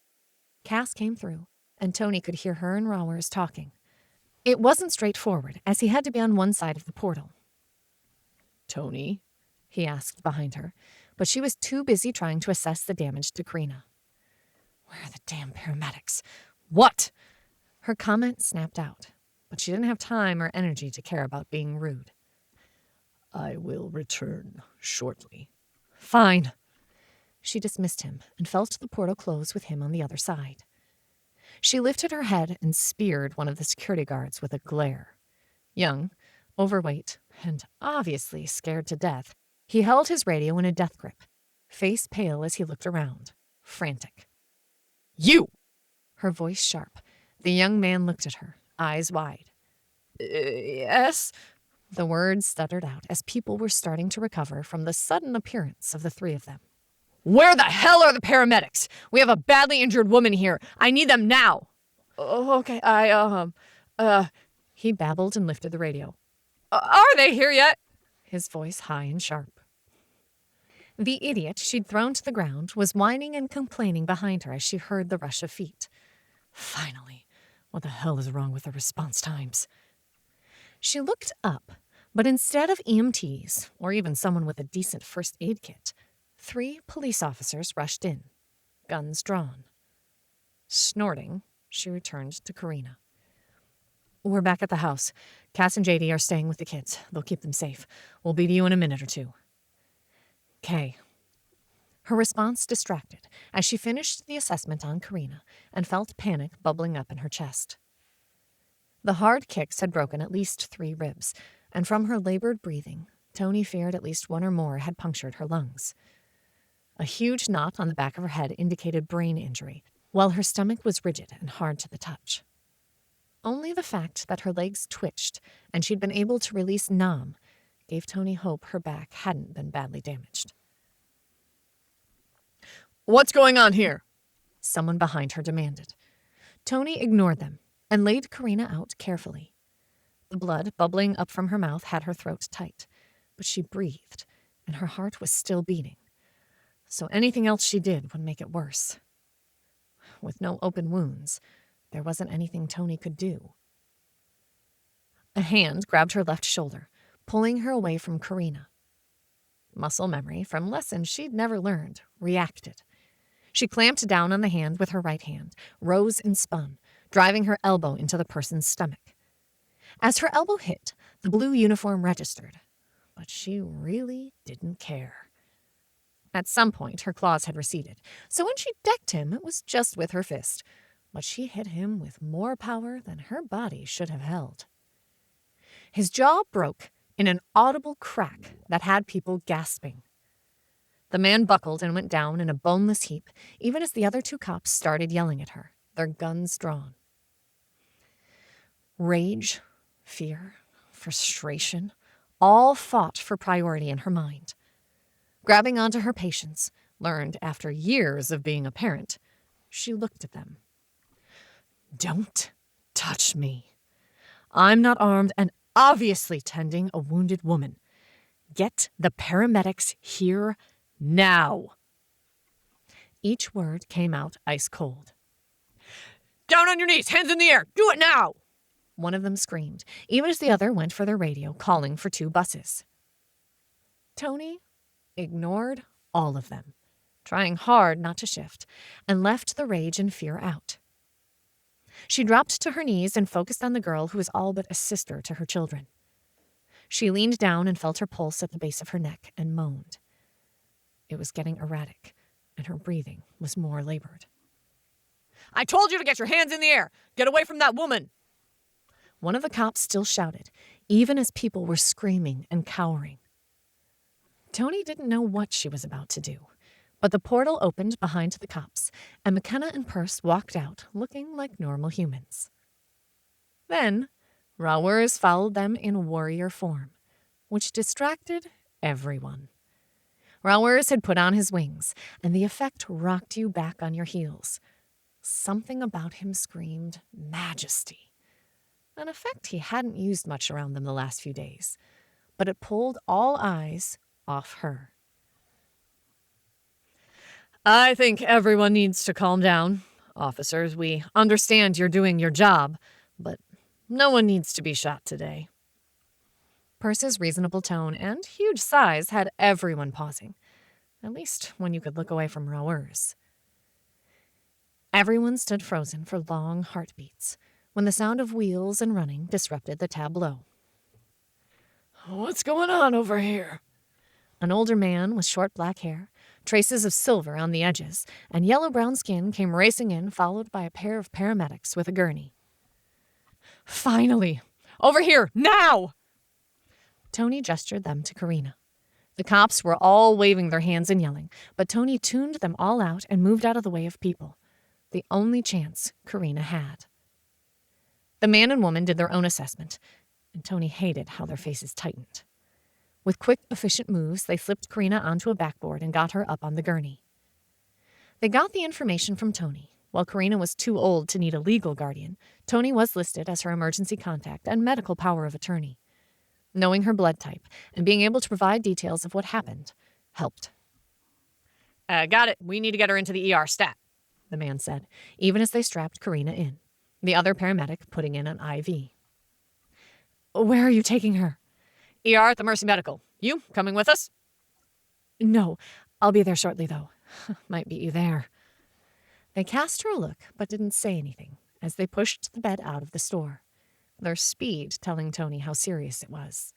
Cass came through, and Toni could hear her and Rauers talking. It wasn't straightforward, as he had to be on one side of the portal. Toni? He asked behind her, but she was too busy trying to assess the damage to Karina. Where are the damn paramedics? What? Her comment snapped out, but she didn't have time or energy to care about being rude. I will return shortly. Fine. She dismissed him and felt the portal close with him on the other side. She lifted her head and speared one of the security guards with a glare. Young, overweight, and obviously scared to death, he held his radio in a death grip, face pale as he looked around, frantic. You! Her voice sharp. The young man looked at her, eyes wide. Yes? The words stuttered out as people were starting to recover from the sudden appearance of the three of them. Where the hell are the paramedics? We have a badly injured woman here. I need them now. Oh, okay, He babbled and lifted the radio. Are they here yet? His voice high and sharp. The idiot she'd thrown to the ground was whining and complaining behind her as she heard the rush of feet. Finally. What the hell is wrong with the response times? She looked up, But instead of EMTs, or even someone with a decent first aid kit, 3 police officers rushed in, guns drawn. Snorting, she returned to Karina. "We're back at the house. Cass and JD are staying with the kids. They'll keep them safe. We'll be to you in a minute or two." Kay. Her response distracted as she finished the assessment on Karina and felt panic bubbling up in her chest. The hard kicks had broken at least 3 ribs, and from her labored breathing, Toni feared at least 1 or more had punctured her lungs. A huge knot on the back of her head indicated brain injury, while her stomach was rigid and hard to the touch. Only the fact that her legs twitched and she'd been able to release Nam gave Toni hope her back hadn't been badly damaged. What's going on here? Someone behind her demanded. Toni ignored them and laid Karina out carefully. The blood bubbling up from her mouth had her throat tight, but she breathed, and her heart was still beating. So anything else she did would make it worse. With no open wounds, there wasn't anything Toni could do. A hand grabbed her left shoulder, pulling her away from Karina. Muscle memory from lessons she'd never learned reacted. She clamped down on the hand with her right hand, rose and spun, driving her elbow into the person's stomach. As her elbow hit, the blue uniform registered, but she really didn't care. At some point, her claws had receded, so when she decked him, it was just with her fist, but she hit him with more power than her body should have held. His jaw broke in an audible crack that had people gasping. The man buckled and went down in a boneless heap, even as the other 2 cops started yelling at her, their guns drawn. Rage, fear, frustration, all fought for priority in her mind. Grabbing onto her patience, learned after years of being a parent, she looked at them. "Don't touch me. I'm not armed and obviously tending a wounded woman. Get the paramedics here now." Each word came out ice cold. Down on your knees, hands in the air, do it now! One of them screamed, even as the other went for their radio, calling for 2 buses. Toni ignored all of them, trying hard not to shift, and left the rage and fear out. She dropped to her knees and focused on the girl who was all but a sister to her children. She leaned down and felt her pulse at the base of her neck and moaned. It was getting erratic, and her breathing was more labored. I told you to get your hands in the air! Get away from that woman! One of the cops still shouted, even as people were screaming and cowering. Toni didn't know what she was about to do, but the portal opened behind the cops, and McKenna and Peirce walked out looking like normal humans. Then, Rawers followed them in warrior form, which distracted everyone. Rawers had put on his wings, and the effect rocked you back on your heels. Something about him screamed majesty, an effect he hadn't used much around them the last few days, but it pulled all eyes off her. I think everyone needs to calm down. Officers, we understand you're doing your job, but no one needs to be shot today. Peirce's reasonable tone and huge size had everyone pausing, at least when you could look away from Rawers. Everyone stood frozen for long heartbeats when the sound of wheels and running disrupted the tableau. "What's going on over here?" An older man with short black hair, traces of silver on the edges, and yellow-brown skin came racing in, followed by a pair of paramedics with a gurney. Finally! Over here, now! Toni gestured them to Karina. The cops were all waving their hands and yelling, but Toni tuned them all out and moved out of the way of people, the only chance Karina had. The man and woman did their own assessment, and Toni hated how their faces tightened. With quick, efficient moves, they flipped Karina onto a backboard and got her up on the gurney. They got the information from Toni. While Karina was too old to need a legal guardian, Toni was listed as her emergency contact and medical power of attorney. Knowing her blood type and being able to provide details of what happened helped. Got it. We need to get her into the ER stat, the man said, even as they strapped Karina in, the other paramedic putting in an IV. Where are you taking her? ER at the Mercy Medical. You coming with us? No, I'll be there shortly, though. Might beat you there. They cast her a look, but didn't say anything as they pushed the bed out of the store, their speed telling Toni how serious it was.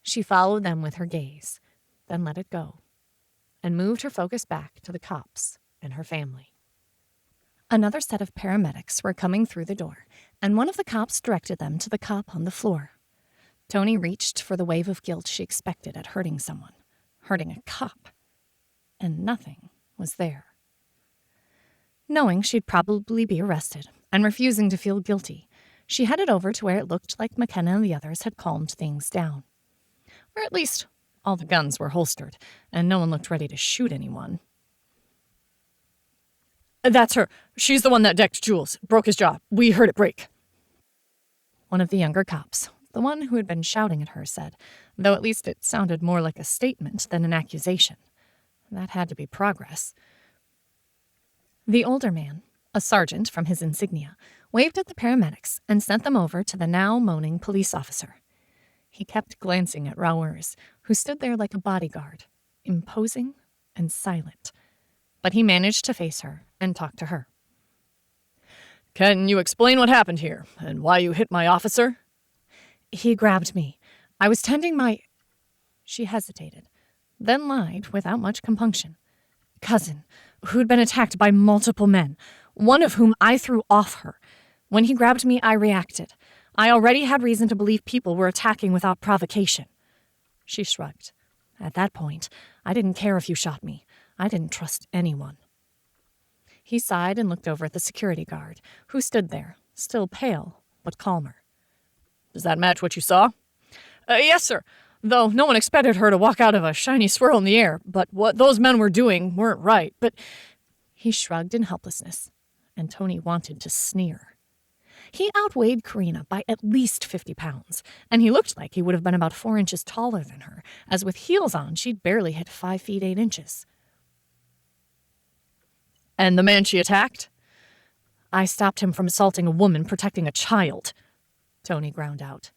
She followed them with her gaze, then let it go, and moved her focus back to the cops and her family. Another set of paramedics were coming through the door, and one of the cops directed them to the cop on the floor. Toni reached for the wave of guilt she expected at hurting someone, hurting a cop, and nothing was there. Knowing she'd probably be arrested and refusing to feel guilty, she headed over to where it looked like McKenna and the others had calmed things down. Or at least all the guns were holstered, and no one looked ready to shoot anyone. That's her. She's the one that decked Jules. Broke his jaw. We heard it break. One of the younger cops, the one who had been shouting at her, said, though at least it sounded more like a statement than an accusation. That had to be progress. The older man, a sergeant from his insignia, waved at the paramedics and sent them over to the now moaning police officer. He kept glancing at Rauers, who stood there like a bodyguard, imposing and silent. But he managed to face her and talk to her. Can you explain what happened here and why you hit my officer? He grabbed me. I was tending my... She hesitated, then lied without much compunction. Cousin, who'd been attacked by multiple men, one of whom I threw off her. When he grabbed me, I reacted. I already had reason to believe people were attacking without provocation. She shrugged. At that point, I didn't care if you shot me. I didn't trust anyone. He sighed and looked over at the security guard, who stood there, still pale, but calmer. Does that match what you saw? Yes, sir. Though no one expected her to walk out of a shiny swirl in the air, but what those men were doing weren't right, but... He shrugged in helplessness, and Toni wanted to sneer. He outweighed Karina by at least 50 pounds, and he looked like he would have been about 4 inches taller than her, as with heels on, she'd barely hit 5 feet 8 inches. And the man she attacked? I stopped him from assaulting a woman protecting a child, Toni ground out.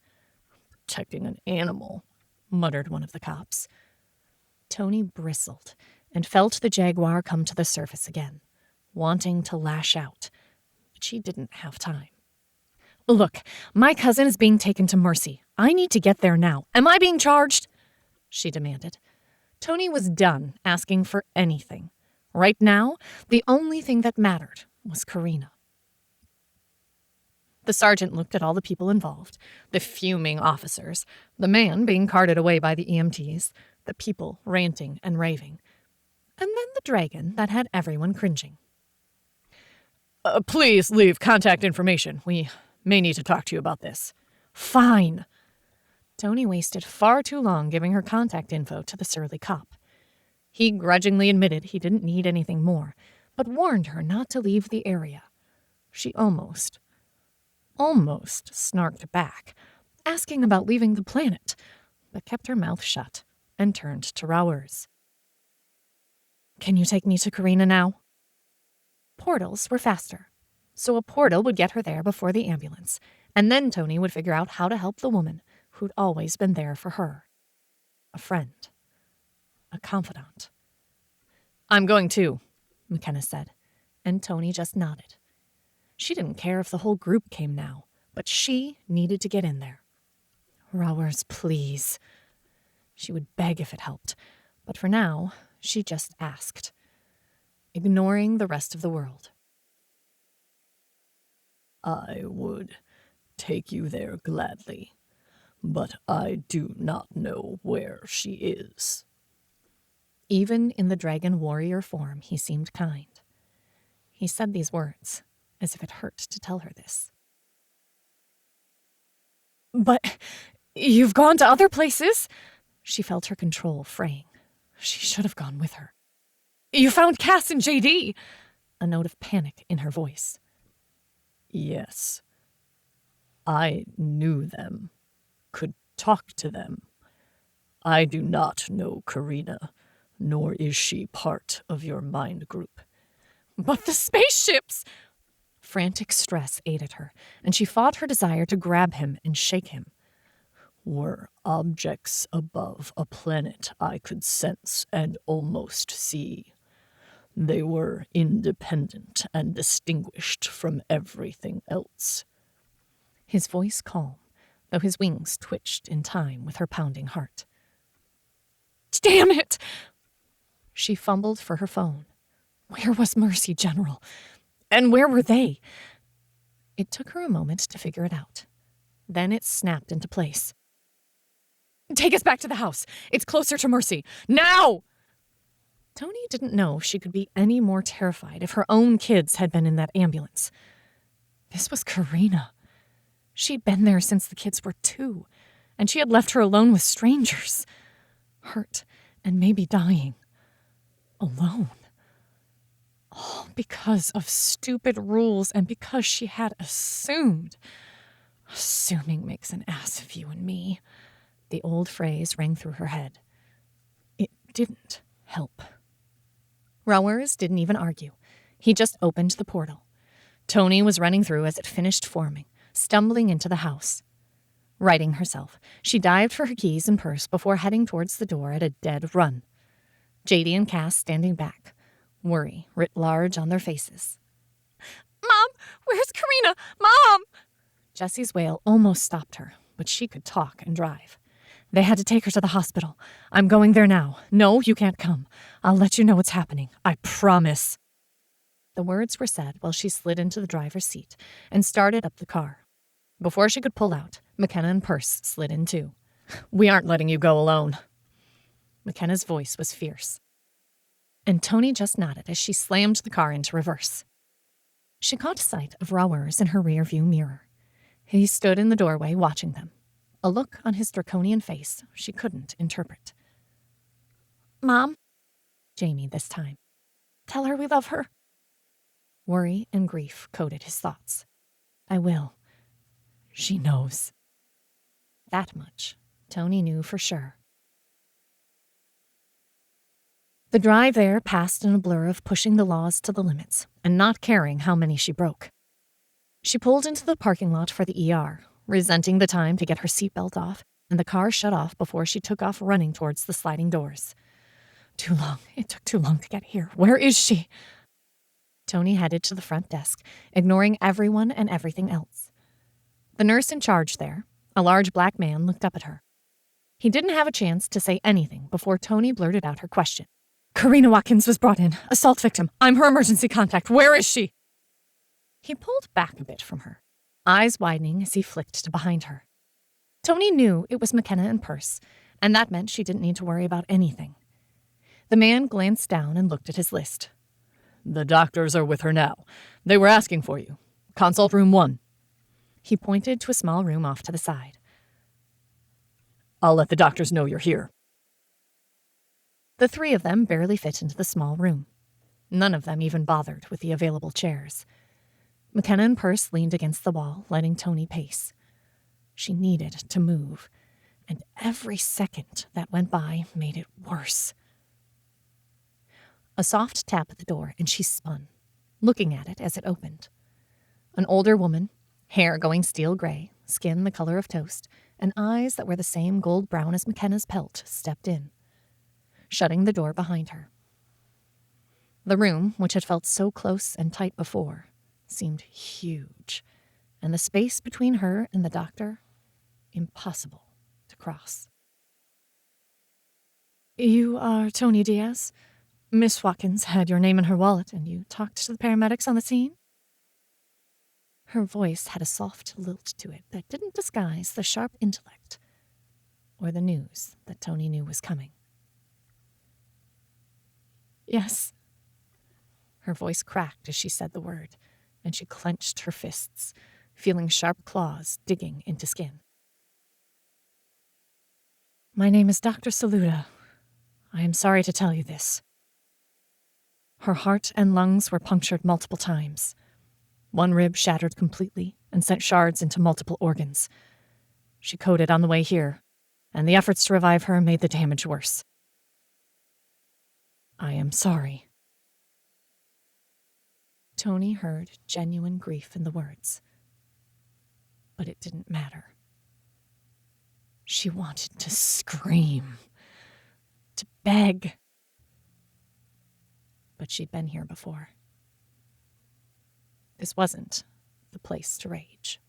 Protecting an animal, muttered one of the cops. Toni bristled and felt the jaguar come to the surface again, wanting to lash out, but she didn't have time. Look, my cousin is being taken to Mercy. I need to get there now. Am I being charged? She demanded. Toni was done asking for anything. Right now, the only thing that mattered was Karina. The sergeant looked at all the people involved, the fuming officers, the man being carted away by the EMTs, the people ranting and raving, and then the dragon that had everyone cringing. Please leave contact information. We may need to talk to you about this. Fine. Toni wasted far too long giving her contact info to the surly cop. He grudgingly admitted he didn't need anything more, but warned her not to leave the area. She almost snarked back, asking about leaving the planet, but kept her mouth shut and turned to Rauers. Can you take me to Karina now? Portals were faster, so a portal would get her there before the ambulance, and then Toni would figure out how to help the woman who'd always been there for her. A friend. A confidant. I'm going too, McKenna said, and Toni just nodded. She didn't care if the whole group came now, but she needed to get in there. Rauers, please. She would beg if it helped, but for now, she just asked, ignoring the rest of the world. I would take you there gladly, but I do not know where she is. Even in the dragon warrior form, he seemed kind. He said these words, as if it hurt to tell her this. But you've gone to other places? She felt her control fraying. She should have gone with her. You found Cass and JD, a note of panic in her voice. Yes. I knew them, could talk to them. I do not know Karina, nor is she part of your mind group. But the spaceships! Frantic stress ate at her, and she fought her desire to grab him and shake him. were objects above a planet I could sense and almost see. They were independent and distinguished from everything else. His voice calm, though his wings twitched in time with her pounding heart. Damn it! She fumbled for her phone. Where was Mercy, General? And where were they? It took her a moment to figure it out. Then it snapped into place. Take us back to the house. It's closer to Mercy. Now! Toni didn't know she could be any more terrified if her own kids had been in that ambulance. This was Karina. She'd been there since the kids were 2, and she had left her alone with strangers. Hurt and maybe dying. Alone. All because of stupid rules and because she had assumed. Assuming makes an ass of you and me. The old phrase rang through her head. It didn't help. Rowers didn't even argue. He just opened the portal. Toni was running through as it finished forming, stumbling into the house. Righting herself, she dived for her keys and purse before heading towards the door at a dead run. JD and Cass standing back, worry writ large on their faces. Mom, where's Karina? Mom! Jessie's wail almost stopped her, but she could talk and drive. They had to take her to the hospital. I'm going there now. No, you can't come. I'll let you know what's happening. I promise. The words were said while she slid into the driver's seat and started up the car. Before she could pull out, McKenna and Perce slid in too. We aren't letting you go alone. McKenna's voice was fierce. And Toni just nodded as she slammed the car into reverse. She caught sight of Rowers in her rearview mirror. He stood in the doorway watching them, a look on his draconian face she couldn't interpret. Mom, Jamie this time. Tell her we love her. Worry and grief coated his thoughts. I will. She knows. That much Toni knew for sure. The drive there passed in a blur of pushing the laws to the limits and not caring how many she broke. She pulled into the parking lot for the ER, resenting the time to get her seatbelt off, and the car shut off before she took off running towards the sliding doors. Too long. It took too long to get here. Where is she? Toni headed to the front desk, ignoring everyone and everything else. The nurse in charge there, a large black man, looked up at her. He didn't have a chance to say anything before Toni blurted out her question. Karina Watkins was brought in. Assault victim. I'm her emergency contact. Where is she? He pulled back a bit from her, eyes widening as he flicked to behind her. Toni knew it was McKenna and Perce, and that meant she didn't need to worry about anything. The man glanced down and looked at his list. The doctors are with her now. They were asking for you. Consult room 1. He pointed to a small room off to the side. I'll let the doctors know you're here. The 3 of them barely fit into the small room. None of them even bothered with the available chairs. McKenna and Perce leaned against the wall, letting Toni pace. She needed to move, and every second that went by made it worse. A soft tap at the door, and she spun, looking at it as it opened. An older woman, hair going steel gray, skin the color of toast, and eyes that were the same gold brown as McKenna's pelt, stepped in, shutting the door behind her. The room, which had felt so close and tight before, seemed huge, and the space between her and the doctor, impossible to cross. You are Toni Diaz? Miss Watkins had your name in her wallet, and you talked to the paramedics on the scene? Her voice had a soft lilt to it that didn't disguise the sharp intellect or the news that Toni knew was coming. Yes. Her voice cracked as she said the word, and she clenched her fists, feeling sharp claws digging into skin. My name is Dr. Saluda. I am sorry to tell you this. Her heart and lungs were punctured multiple times. One rib shattered completely and sent shards into multiple organs. She coded on the way here, and the efforts to revive her made the damage worse. I am sorry. Toni heard genuine grief in the words, but it didn't matter. She wanted to scream, to beg. But she'd been here before. This wasn't the place to rage.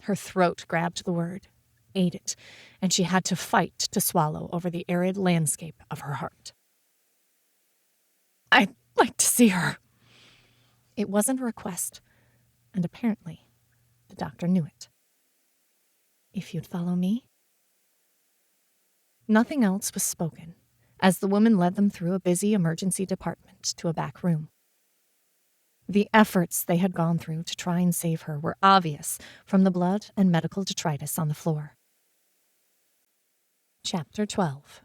Her throat grabbed the word, ate it, and she had to fight to swallow over the arid landscape of her heart. I'd like to see her. It wasn't a request, and apparently the doctor knew it. If you'd follow me? Nothing else was spoken, as the woman led them through a busy emergency department to a back room. The efforts they had gone through to try and save her were obvious from the blood and medical detritus on the floor. Chapter 12.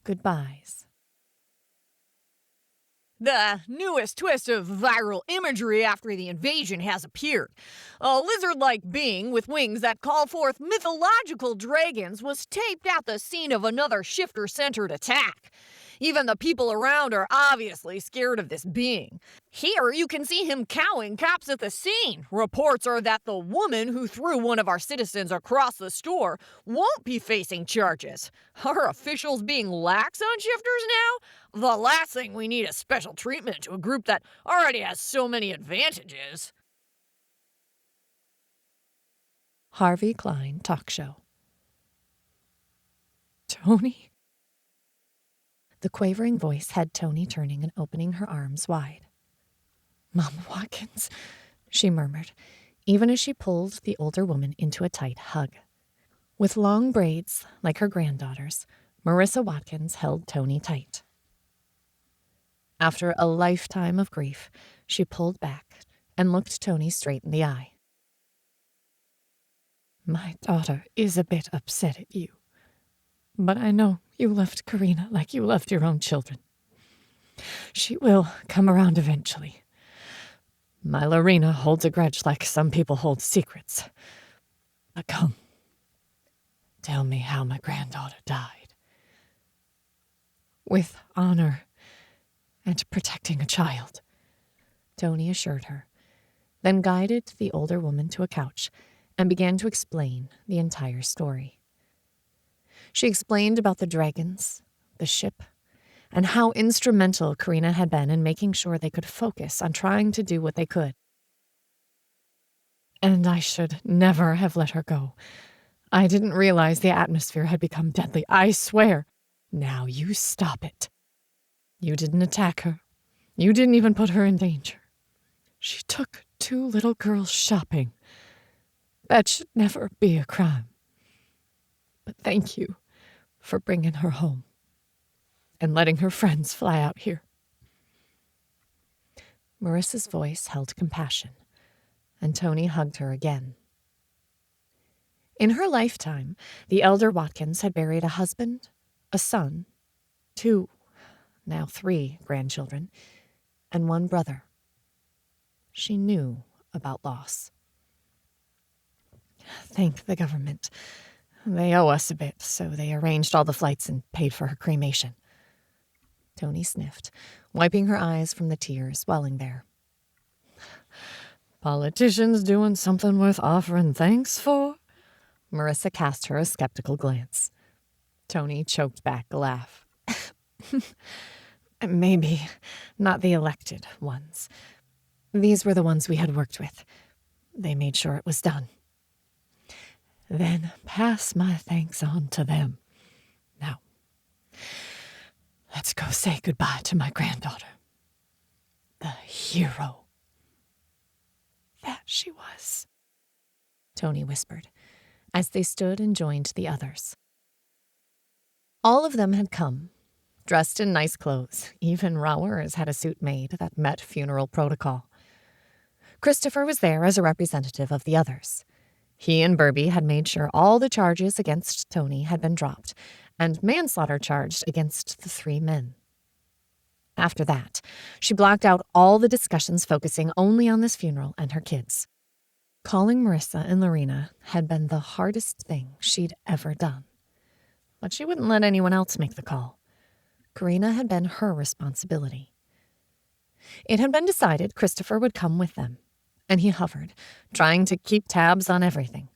Goodbyes. The newest twist of viral imagery after the invasion has appeared. A lizard-like being with wings that call forth mythological dragons was taped at the scene of another shifter-centered attack. Even the people around are obviously scared of this being. Here you can see him cowing cops at the scene. Reports are that the woman who threw one of our citizens across the store won't be facing charges. Are officials being lax on shifters now? The last thing we need is special treatment to a group that already has so many advantages. Harvey Klein Talk Show. Toni? The quavering voice had Toni turning and opening her arms wide. Mama Watkins, she murmured, even as she pulled the older woman into a tight hug. With long braids, like her granddaughter's, Marissa Watkins held Toni tight. After a lifetime of grief, she pulled back and looked Toni straight in the eye. My daughter is a bit upset at you, but I know you loved Karina like you loved your own children. She will come around eventually. My Lorena holds a grudge like some people hold secrets. But come, tell me how my granddaughter died. With honor and protecting a child, Toni assured her, then guided the older woman to a couch and began to explain the entire story. She explained about the dragons, the ship, and how instrumental Karina had been in making sure they could focus on trying to do what they could. And I should never have let her go. I didn't realize the atmosphere had become deadly, I swear. Now you stop it. You didn't attack her. You didn't even put her in danger. She took 2 little girls shopping. That should never be a crime. But thank you for bringing her home and letting her friends fly out here. Marissa's voice held compassion, and Toni hugged her again. In her lifetime, the elder Watkins had buried a husband, a son, 2, now 3 grandchildren, and 1 brother. She knew about loss. Thank the government. They owe us a bit, so they arranged all the flights and paid for her cremation. Toni sniffed, wiping her eyes from the tears welling there. Politicians doing something worth offering thanks for? Marissa cast her a skeptical glance. Toni choked back a laugh. Maybe not the elected ones. These were the ones we had worked with. They made sure it was done. Then pass my thanks on to them. Now, let's go say goodbye to my granddaughter. The hero that she was, Toni whispered, as they stood and joined the others. All of them had come, dressed in nice clothes. Even Rowers had a suit made that met funeral protocol. Christopher was there as a representative of the others. He and Burby had made sure all the charges against Toni had been dropped, and manslaughter charged against the 3 men. After that, she blocked out all the discussions focusing only on this funeral and her kids. Calling Marissa and Lorena had been the hardest thing she'd ever done. But she wouldn't let anyone else make the call. Karina had been her responsibility. It had been decided Christopher would come with them, and he hovered, trying to keep tabs on everything.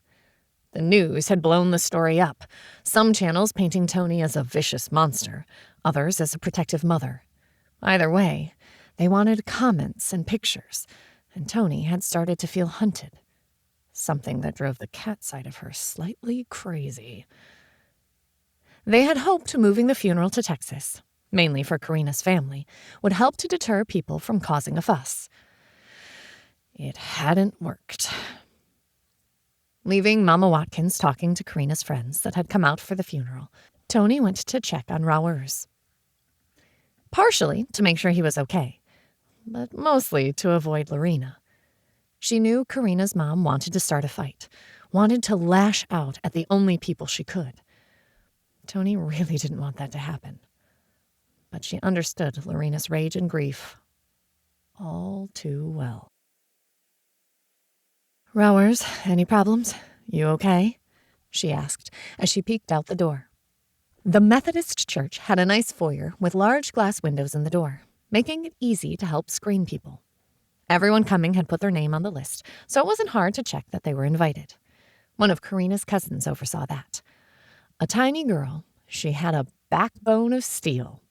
The news had blown the story up, some channels painting Toni as a vicious monster, others as a protective mother. Either way, they wanted comments and pictures, and Toni had started to feel hunted, something that drove the cat side of her slightly crazy. They had hoped moving the funeral to Texas, mainly for Karina's family, would help to deter people from causing a fuss. It hadn't worked. Leaving Mama Watkins talking to Karina's friends that had come out for the funeral, Toni went to check on Rowers. Partially to make sure he was okay, but mostly to avoid Lorena. She knew Karina's mom wanted to start a fight, wanted to lash out at the only people she could. Toni really didn't want that to happen, but she understood Lorena's rage and grief all too well. "Rowers, any problems? You okay?" she asked as she peeked out the door. The Methodist church had a nice foyer with large glass windows in the door, making it easy to help screen people. Everyone coming had put their name on the list, so it wasn't hard to check that they were invited. One of Karina's cousins oversaw that. A tiny girl, she had a backbone of steel.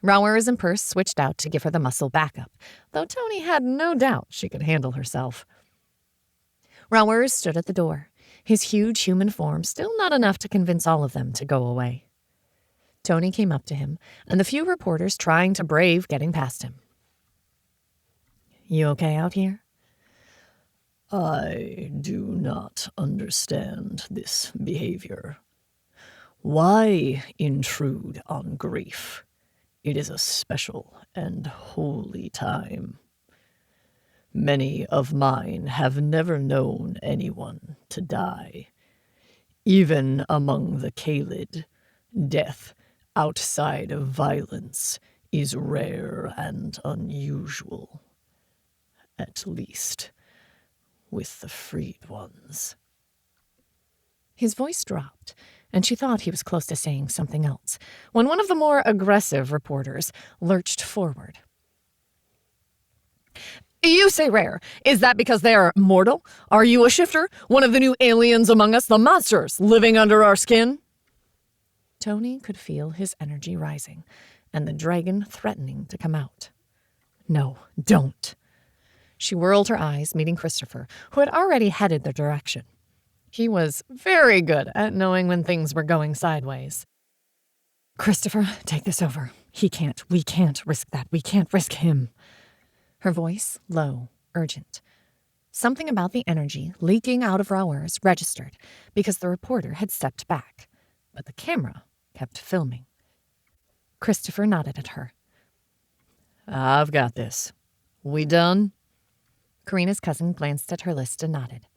Rowers and Purse switched out to give her the muscle backup, though Toni had no doubt she could handle herself. Rowers stood at the door, his huge human form still not enough to convince all of them to go away. Toni came up to him, and the few reporters trying to brave getting past him. "You okay out here?" I do not understand this behavior. Why intrude on grief? It is a special and holy time. Many of mine have never known anyone to die. Even among the Kaylid, death outside of violence is rare and unusual. At least with the freed ones. His voice dropped, and she thought he was close to saying something else, when one of the more aggressive reporters lurched forward. "You say rare. Is that because they are mortal? Are you a shifter? One of the new aliens among us, the monsters living under our skin?" Toni could feel his energy rising, and the dragon threatening to come out. "No, don't." She whirled her eyes, meeting Christopher, who had already headed their direction. He was very good at knowing when things were going sideways. "Christopher, take this over. We can't risk that. We can't risk him." Her voice low, urgent. Something about the energy leaking out of Rowers registered because the reporter had stepped back, but the camera kept filming. Christopher nodded at her. "I've got this. We done?" Karina's cousin glanced at her list and nodded.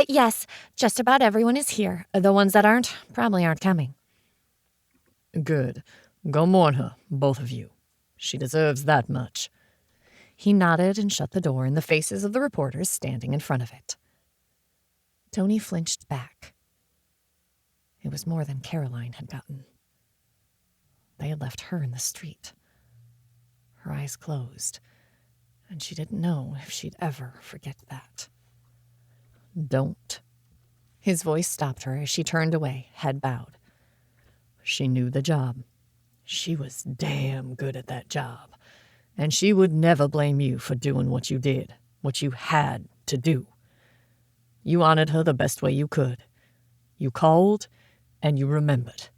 Yes, just about everyone is here. The ones that aren't probably aren't coming. "Good. Go mourn her, both of you. She deserves that much." He nodded and shut the door in the faces of the reporters standing in front of it. Toni flinched back. It was more than Caroline had gotten. They had left her in the street. Her eyes closed, and she didn't know if she'd ever forget that. "Don't." His voice stopped her as she turned away, head bowed. She knew the job. She was damn good at that job. And she would never blame you for doing what you did, what you had to do. You honored her the best way you could. You called, and you remembered.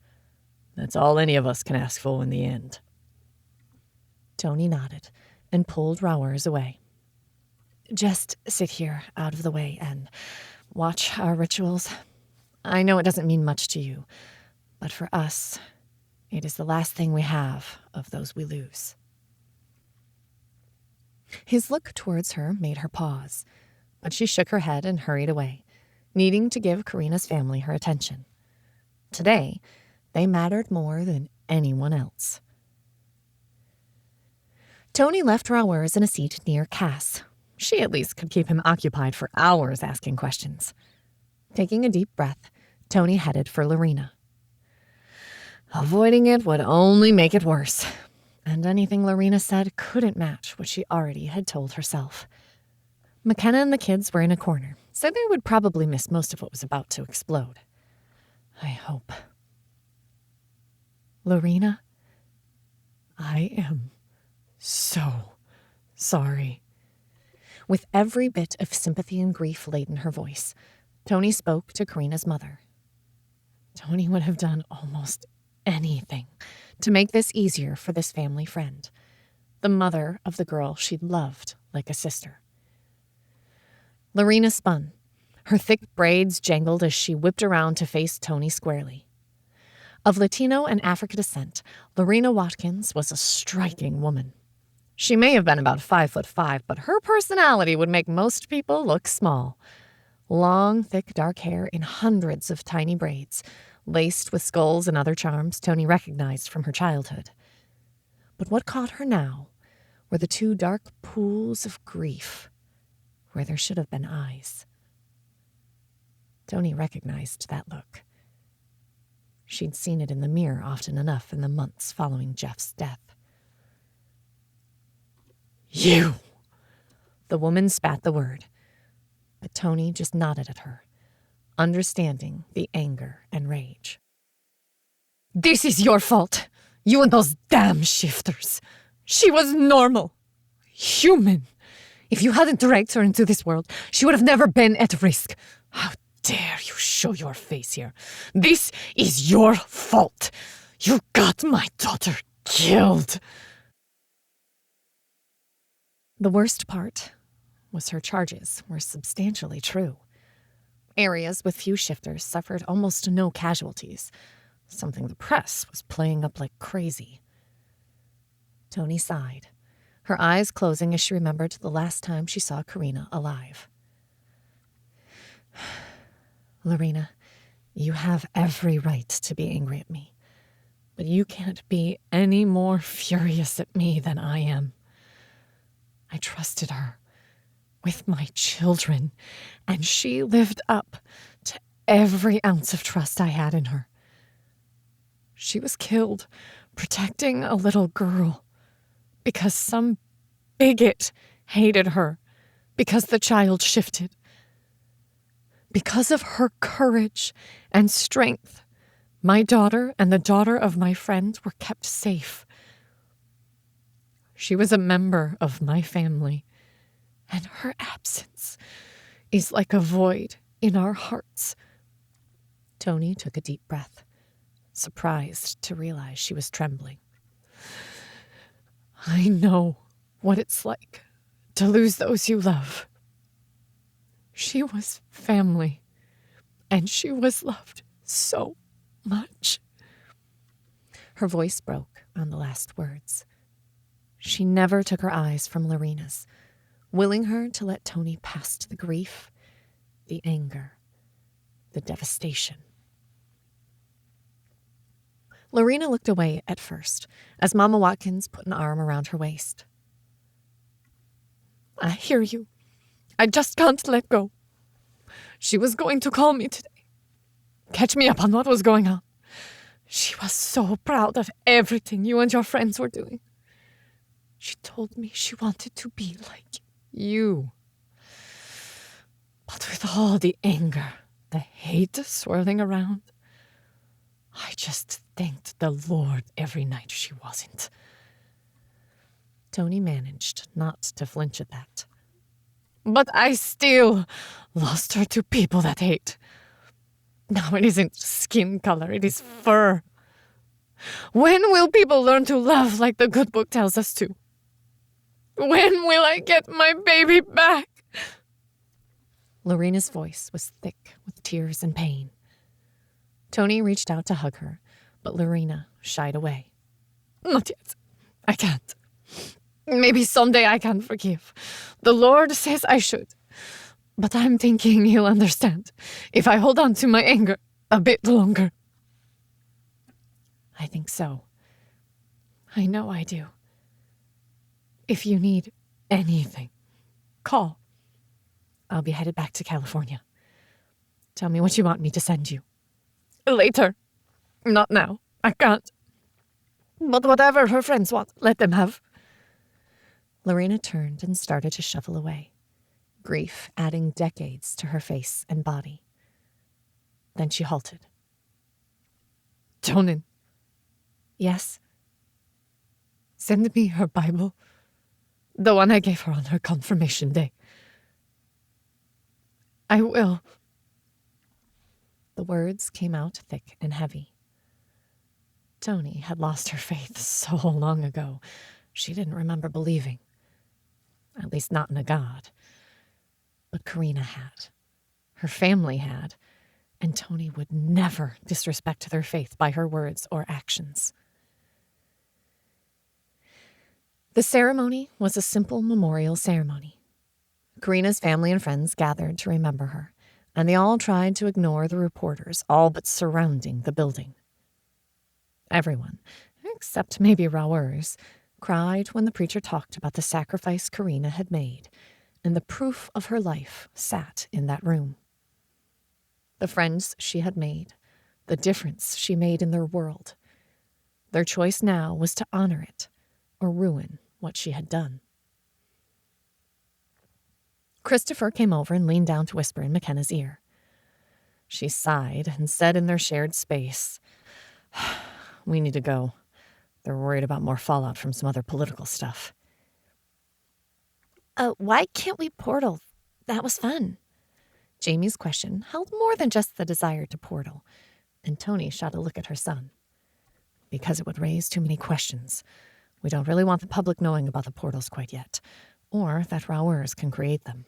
That's all any of us can ask for in the end. Toni nodded and pulled Rowers away. "Just sit here out of the way and watch our rituals. I know it doesn't mean much to you, but for us, it is the last thing we have of those we lose." His look towards her made her pause, but she shook her head and hurried away, needing to give Karina's family her attention. Today, they mattered more than anyone else. Toni left Rowers in a seat near Cass. She at least could keep him occupied for hours asking questions. Taking a deep breath, Toni headed for Lorena. Avoiding it would only make it worse, and anything Lorena said couldn't match what she already had told herself. McKenna and the kids were in a corner, so they would probably miss most of what was about to explode. I hope. Lorena, I am so sorry. With every bit of sympathy and grief laid in her voice, Toni spoke to Karina's mother. Toni would have done almost anything to make this easier for this family friend, the mother of the girl she'd loved like a sister. Lorena spun. Her thick braids jangled as she whipped around to face Toni squarely. Of Latino and African descent, Lorena Watkins was a striking woman. She may have been about 5'5", but her personality would make most people look small. Long, thick, dark hair in hundreds of tiny braids, laced with skulls and other charms Toni recognized from her childhood. But what caught her now were the two dark pools of grief where there should have been eyes. Toni recognized that look. She'd seen it in the mirror often enough in the months following Jeff's death. You! The woman spat the word, but Toni just nodded at her, understanding the anger and rage. This is your fault. You and those damn shifters. She was normal. Human. If you hadn't dragged her into this world, she would have never been at risk. How dare you show your face here? This is your fault. You got my daughter killed. The worst part was her charges were substantially true. Areas with few shifters suffered almost no casualties, something the press was playing up like crazy. Toni sighed, her eyes closing as she remembered the last time she saw Karina alive. Lorena, you have every right to be angry at me, but you can't be any more furious at me than I am. I trusted her with my children, and she lived up to every ounce of trust I had in her. She was killed protecting a little girl because some bigot hated her, because the child shifted. Because of her courage and strength, my daughter and the daughter of my friend were kept safe. She was a member of my family, and her absence is like a void in our hearts. Toni took a deep breath, surprised to realize she was trembling. I know what it's like to lose those you love. She was family, and she was loved so much. Her voice broke on the last words. She never took her eyes from Lorena's, willing her to let Toni past the grief, the anger, the devastation. Lorena looked away at first, as Mama Watkins put an arm around her waist. I hear you. I just can't let go. She was going to call me today, catch me up on what was going on. She was so proud of everything you and your friends were doing. She told me she wanted to be like you. But with all the anger, the hate swirling around, I just thanked the Lord every night she wasn't. Toni managed not to flinch at that. But I still lost her to people that hate. Now it isn't skin color, it is fur. When will people learn to love like the good book tells us to? When will I get my baby back? Lorena's voice was thick with tears and pain. Toni reached out to hug her, but Lorena shied away. Not yet. I can't. Maybe someday I can forgive. The Lord says I should. But I'm thinking He'll understand if I hold on to my anger a bit longer. I think so. I know I do. If you need anything, call. I'll be headed back to California. Tell me what you want me to send you. Later. Not now. I can't. But whatever her friends want, let them have. Lorena turned and started to shuffle away, grief adding decades to her face and body. Then she halted. Tonin, Yes? send me her Bible. The one I gave her on her confirmation day. I will. The words came out thick and heavy. Toni had lost her faith so long ago, she didn't remember believing. At least not in a god. But Karina had. Her family had. And Toni would never disrespect their faith by her words or actions. The ceremony was a simple memorial ceremony. Karina's family and friends gathered to remember her, and they all tried to ignore the reporters all but surrounding the building. Everyone, except maybe Rauers, cried when the preacher talked about the sacrifice Karina had made, and the proof of her life sat in that room. The friends she had made, the difference she made in their world. Their choice now was to honor it or ruin what she had done. Christopher came over and leaned down to whisper in McKenna's ear. She sighed and said in their shared space, "We need to go. They're worried about more fallout from some other political stuff." Why can't we portal? That was fun. Jamie's question held more than just the desire to portal, and Toni shot a look at her son. "Because it would raise too many questions. We don't really want the public knowing about the portals quite yet, or that Rauers can create them."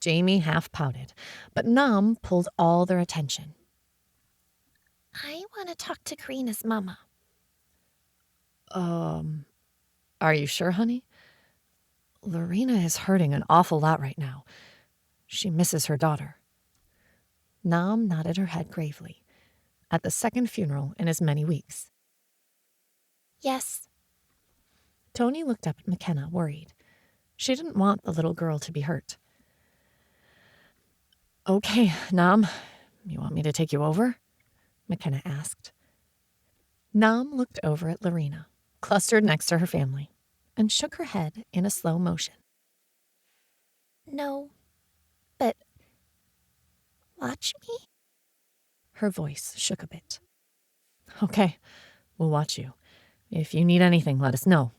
Jamie half pouted, but Nam pulled all their attention. I want to talk to Karina's mama. Are you sure, honey? Lorena is hurting an awful lot right now. She misses her daughter. Nam nodded her head gravely. At the second funeral in as many weeks. Yes. Toni looked up at McKenna, worried. She didn't want the little girl to be hurt. "Okay, Nam, you want me to take you over?" McKenna asked. Nam looked over at Lorena, clustered next to her family, and shook her head in a slow motion. No, but watch me? Her voice shook a bit. "Okay, we'll watch you. If you need anything, let us know,"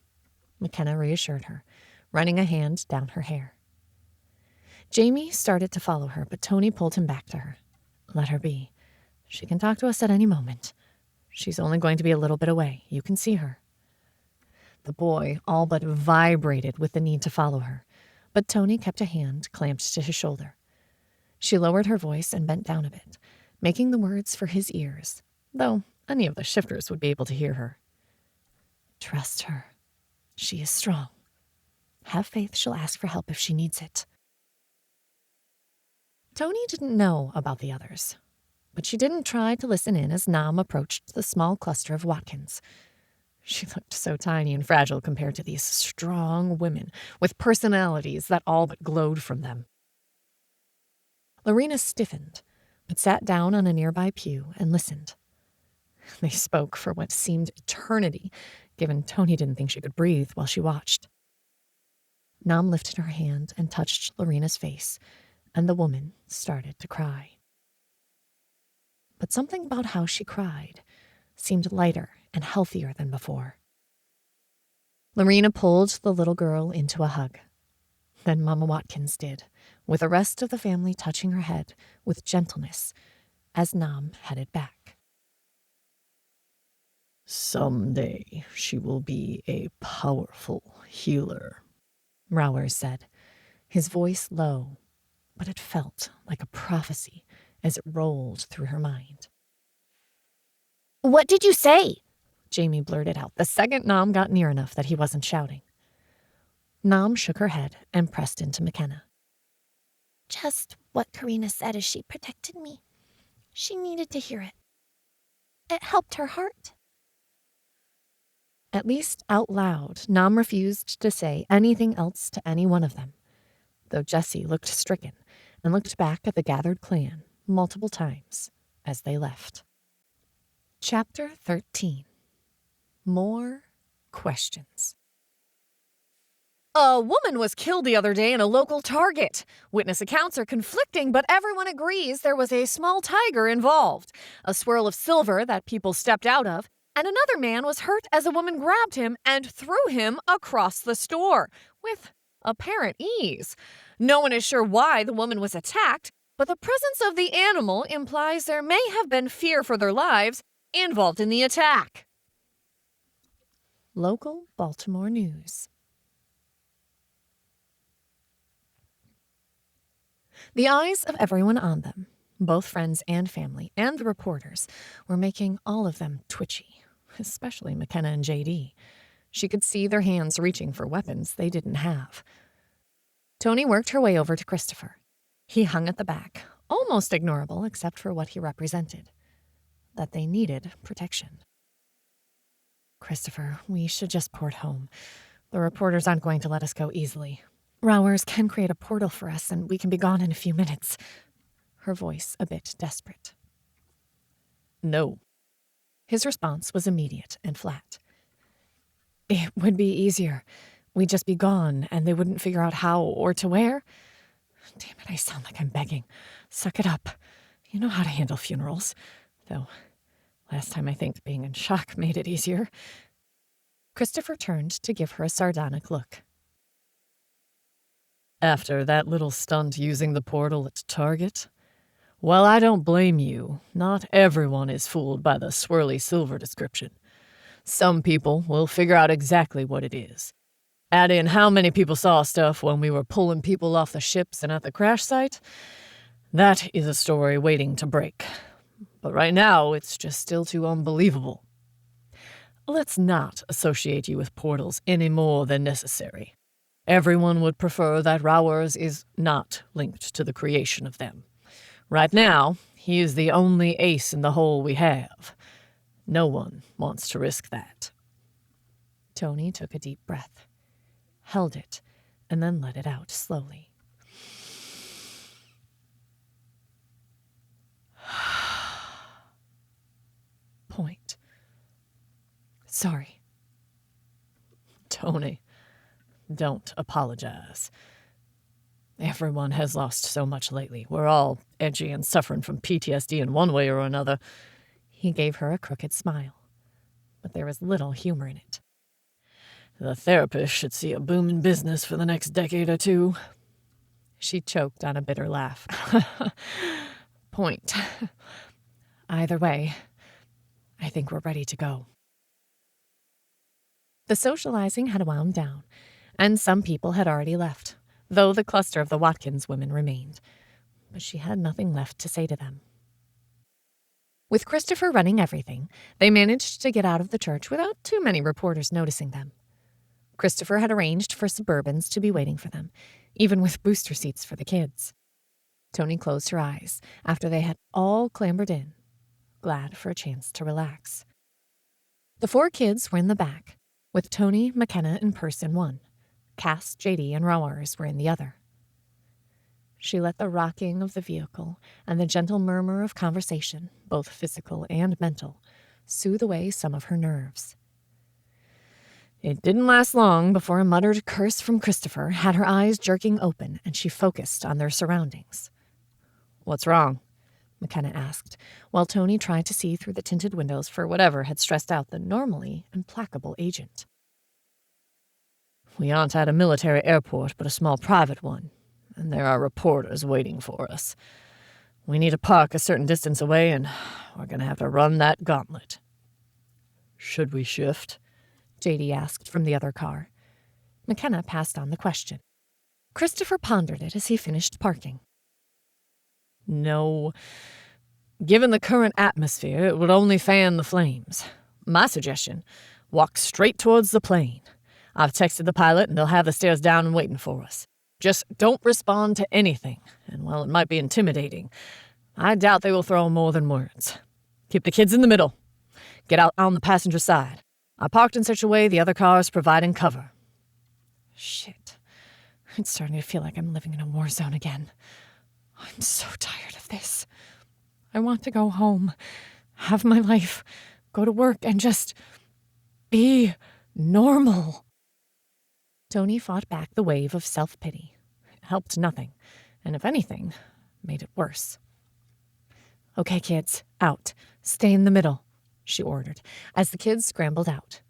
McKenna reassured her, running a hand down her hair. Jamie started to follow her, but Toni pulled him back to her. "Let her be. She can talk to us at any moment. She's only going to be a little bit away. You can see her." The boy all but vibrated with the need to follow her, but Toni kept a hand clamped to his shoulder. She lowered her voice and bent down a bit, making the words for his ears, though any of the shifters would be able to hear her. "Trust her. She is strong. Have faith she'll ask for help if she needs it." Toni didn't know about the others, but she didn't try to listen in as Nam approached the small cluster of Watkins. She looked so tiny and fragile compared to these strong women with personalities that all but glowed from them. Lorena stiffened, but sat down on a nearby pew and listened. They spoke for what seemed eternity, given Toni didn't think she could breathe while she watched. Nam lifted her hand and touched Lorena's face, and the woman started to cry. But something about how she cried seemed lighter and healthier than before. Lorena pulled the little girl into a hug. Then Mama Watkins did, with the rest of the family touching her head with gentleness as Nam headed back. "Someday she will be a powerful healer," Rauer said, his voice low, but it felt like a prophecy as it rolled through her mind. What did you say? Jamie blurted out the second Nam got near enough that he wasn't shouting. Nam shook her head and pressed into McKenna. Just what Karina said as she protected me. She needed to hear it. It helped her heart. At least out loud, Nam refused to say anything else to any one of them, though Jessie looked stricken and looked back at the gathered clan multiple times as they left. Chapter 13. More questions. A woman was killed the other day in a local Target. Witness accounts are conflicting, but everyone agrees there was a small tiger involved, a swirl of silver that people stepped out of, and another man was hurt as a woman grabbed him and threw him across the store, with apparent ease. No one is sure why the woman was attacked, but the presence of the animal implies there may have been fear for their lives involved in the attack. Local Baltimore news. The eyes of everyone on them, both friends and family, and the reporters, were making all of them twitchy, especially McKenna and JD. She could see their hands reaching for weapons they didn't have. Toni worked her way over to Christopher. He hung at the back, almost ignorable except for what he represented, that they needed protection. Christopher, we should just port home. The reporters aren't going to let us go easily. Rowers can create a portal for us, and we can be gone in a few minutes. Her voice a bit desperate. No. His response was immediate and flat. It would be easier. We'd just be gone, and they wouldn't figure out how or to where. Damn it, I sound like I'm begging. Suck it up. You know how to handle funerals. Though, last time I think being in shock made it easier. Christopher turned to give her a sardonic look. After that little stunt using the portal at Target? Well, I don't blame you. Not everyone is fooled by the swirly silver description. Some people will figure out exactly what it is. Add in how many people saw stuff when we were pulling people off the ships and at the crash site. That is a story waiting to break. But right now, it's just still too unbelievable. Let's not associate you with portals any more than necessary. Everyone would prefer that Rowers is not linked to the creation of them. Right now, he is the only ace in the hole we have. No one wants to risk that. Toni took a deep breath, held it, and then let it out slowly. Point. Sorry. Toni, don't apologize. Everyone has lost so much lately. We're all edgy and suffering from PTSD in one way or another. He gave her a crooked smile, but there was little humor in it. The therapist should see a boom in business for the next decade or two. She choked on a bitter laugh. Point. Either way, I think we're ready to go. The socializing had wound down, and some people had already left, though the cluster of the Watkins women remained. But she had nothing left to say to them. With Christopher running everything, they managed to get out of the church without too many reporters noticing them. Christopher had arranged for Suburbans to be waiting for them, even with booster seats for the kids. Toni closed her eyes after they had all clambered in, glad for a chance to relax. The 4 kids were in the back, with Toni, McKenna, and Perce in one. Cass, JD, and Rowers were in the other. She let the rocking of the vehicle and the gentle murmur of conversation, both physical and mental, soothe away some of her nerves. It didn't last long before a muttered curse from Christopher had her eyes jerking open and she focused on their surroundings. What's wrong? McKenna asked, while Toni tried to see through the tinted windows for whatever had stressed out the normally implacable agent. We aren't at a military airport, but a small private one, and there are reporters waiting for us. We need to park a certain distance away, and we're going to have to run that gauntlet. Should we shift? JD asked from the other car. McKenna passed on the question. Christopher pondered it as he finished parking. No. Given the current atmosphere, it would only fan the flames. My suggestion, walk straight towards the plane. I've texted the pilot, and they'll have the stairs down and waiting for us. Just don't respond to anything, and while it might be intimidating, I doubt they will throw more than words. Keep the kids in the middle. Get out on the passenger side. I parked in such a way the other cars providing cover. Shit. It's starting to feel like I'm living in a war zone again. I'm so tired of this. I want to go home, have my life, go to work, and just be normal. Toni fought back the wave of self-pity. It helped nothing, and if anything, made it worse. "Okay, kids, out. Stay in the middle," she ordered, as the kids scrambled out.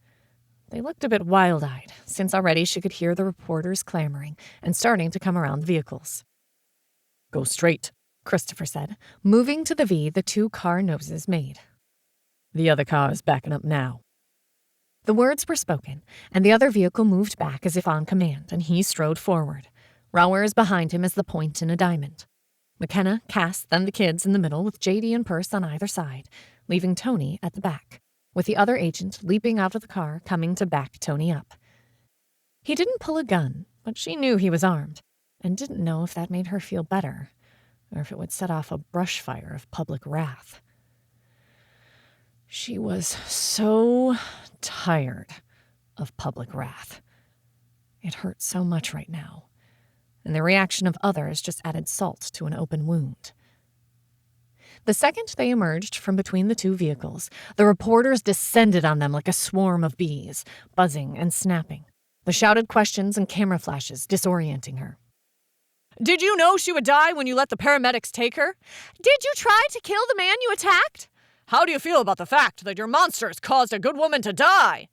They looked a bit wild-eyed, since already she could hear the reporters clamoring and starting to come around the vehicles. "Go straight," Christopher said, moving to the V the two car noses made. "The other car is backing up now." The words were spoken, and the other vehicle moved back as if on command, and he strode forward. Rowers behind him as the point in a diamond. McKenna, Cass, then the kids in the middle with JD and Perce on either side, leaving Toni at the back, with the other agent leaping out of the car coming to back Toni up. He didn't pull a gun, but she knew he was armed, and didn't know if that made her feel better, or if it would set off a brush fire of public wrath. She was so tired of public wrath. It hurt so much right now, and the reaction of others just added salt to an open wound. The second they emerged from between the two vehicles, the reporters descended on them like a swarm of bees, buzzing and snapping, the shouted questions and camera flashes disorienting her. Did you know she would die when you let the paramedics take her? Did you try to kill the man you attacked? How do you feel about the fact that your monsters caused a good woman to die?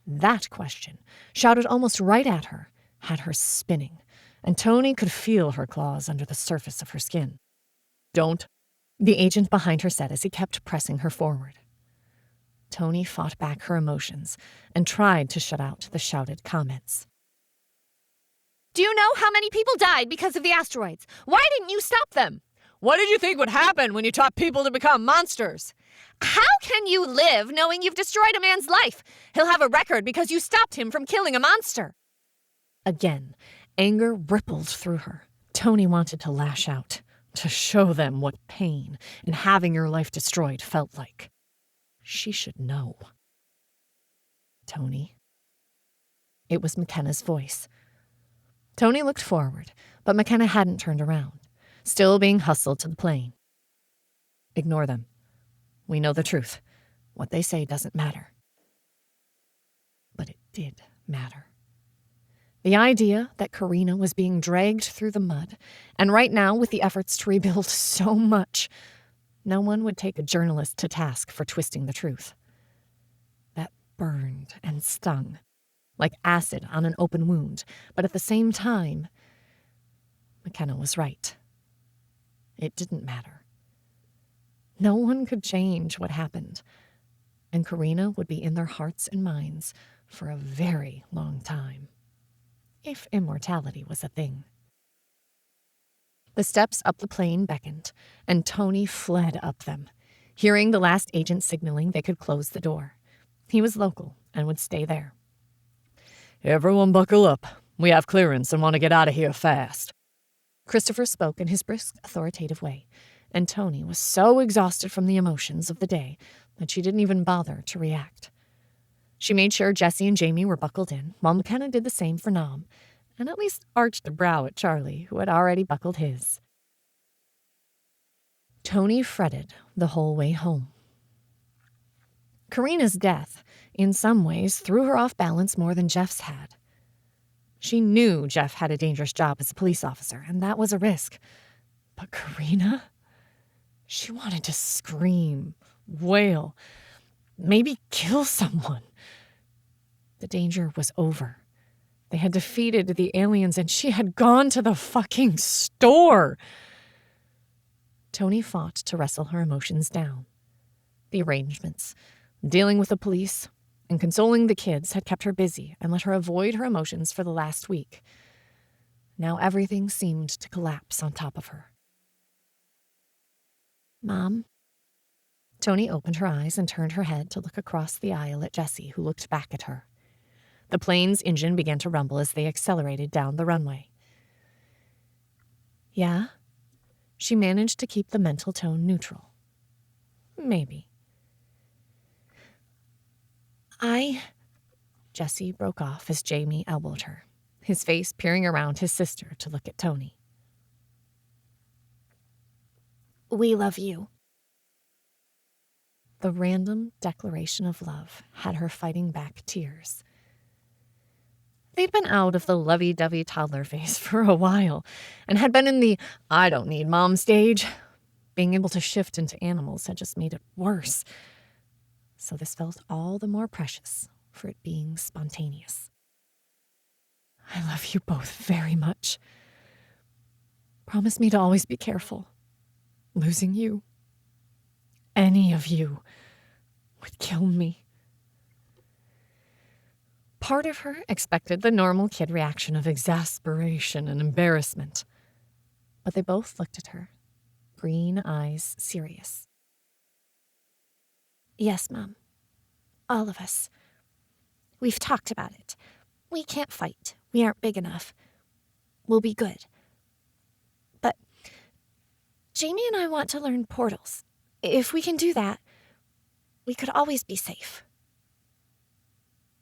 That question, shouted almost right at her, had her spinning, and Toni could feel her claws under the surface of her skin. "Don't," the agent behind her said as he kept pressing her forward. Toni fought back her emotions and tried to shut out the shouted comments. Do you know how many people died because of the asteroids? Why didn't you stop them? What did you think would happen when you taught people to become monsters? How can you live knowing you've destroyed a man's life? He'll have a record because you stopped him from killing a monster. Again, anger rippled through her. Toni wanted to lash out, to show them what pain and having your life destroyed felt like. She should know. "Toni." It was McKenna's voice. Toni looked forward, but McKenna hadn't turned around, still being hustled to the plane. "Ignore them. We know the truth. What they say doesn't matter." But it did matter. The idea that Karina was being dragged through the mud, and right now with the efforts to rebuild so much, no one would take a journalist to task for twisting the truth. That burned and stung, like acid on an open wound, but at the same time, McKenna was right. It didn't matter. No one could change what happened, and Karina would be in their hearts and minds for a very long time, if immortality was a thing. The steps up the plane beckoned, and Toni fled up them, hearing the last agent signaling they could close the door. He was local and would stay there. "Everyone buckle up. We have clearance and want to get out of here fast." Christopher spoke in his brisk, authoritative way, and Toni was so exhausted from the emotions of the day that she didn't even bother to react. She made sure Jesse and Jamie were buckled in, while McKenna did the same for Nom, and at least arched a brow at Charlie, who had already buckled his. Toni fretted the whole way home. Karina's death, in some ways, threw her off balance more than Jeff's had. She knew Jeff had a dangerous job as a police officer, and that was a risk. But Karina? She wanted to scream, wail, maybe kill someone. The danger was over. They had defeated the aliens, and she had gone to the fucking store. Toni fought to wrestle her emotions down. The arrangements, dealing with the police, and consoling the kids had kept her busy and let her avoid her emotions for the last week. Now everything seemed to collapse on top of her. "Mom?" Toni opened her eyes and turned her head to look across the aisle at Jesse, who looked back at her. The plane's engine began to rumble as they accelerated down the runway. "Yeah?" She managed to keep the mental tone neutral. "Maybe." Jesse broke off as Jamie elbowed her, his face peering around his sister to look at Toni. "We love you." The random declaration of love had her fighting back tears. They'd been out of the lovey-dovey toddler phase for a while and had been in the I don't need mom stage. Being able to shift into animals had just made it worse. So this felt all the more precious for it being spontaneous. I love you both very much. Promise me to always be careful. Losing you, any of you, would kill me. Part of her expected the normal kid reaction of exasperation and embarrassment. But they both looked at her, green eyes serious. Yes, Mom. All of us. We've talked about it. We can't fight. We aren't big enough. We'll be good. But Jamie and I want to learn portals. If we can do that, we could always be safe.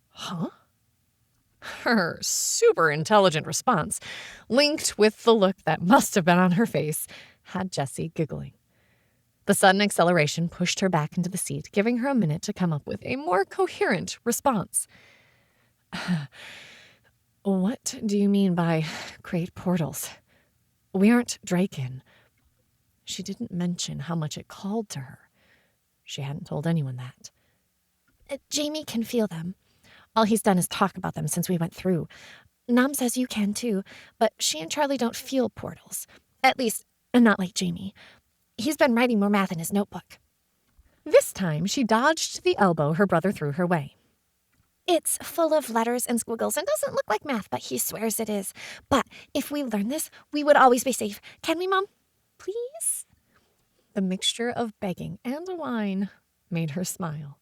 Huh? Her super intelligent response, linked with the look that must have been on her face, had Jessie giggling. The sudden acceleration pushed her back into the seat, giving her a minute to come up with a more coherent response. What do you mean by create portals? We aren't Draken. She didn't mention how much it called to her. She hadn't told anyone that. Jamie can feel them. All he's done is talk about them since we went through. Nom says you can too, but she and Charlie don't feel portals. At least, not like Jamie. He's been writing more math in his notebook. This time, she dodged the elbow her brother threw her way. It's full of letters and squiggles and doesn't look like math, but he swears it is. But if we learn this, we would always be safe. Can we, Mom? Please? The mixture of begging and whine made her smile.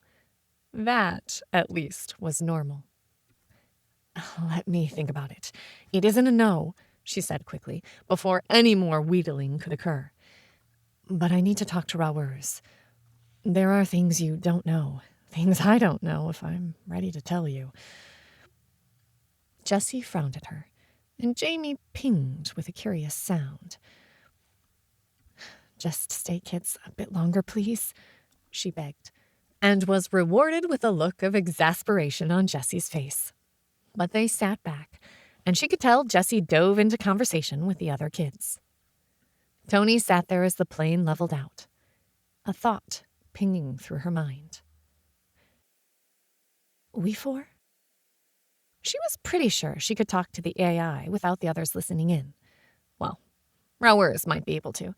That, at least, was normal. Let me think about it. It isn't a no, she said quickly, before any more wheedling could occur. But I need to talk to Rowers. There are things you don't know, things I don't know if I'm ready to tell you. Jessie frowned at her, and Jamie pinged with a curious sound. Just stay, kids, a bit longer, please, she begged, and was rewarded with a look of exasperation on Jessie's face. But they sat back, and she could tell Jessie dove into conversation with the other kids. Toni sat there as the plane leveled out, a thought pinging through her mind. We four? She was pretty sure she could talk to the AI without the others listening in. Well, Rowers might be able to,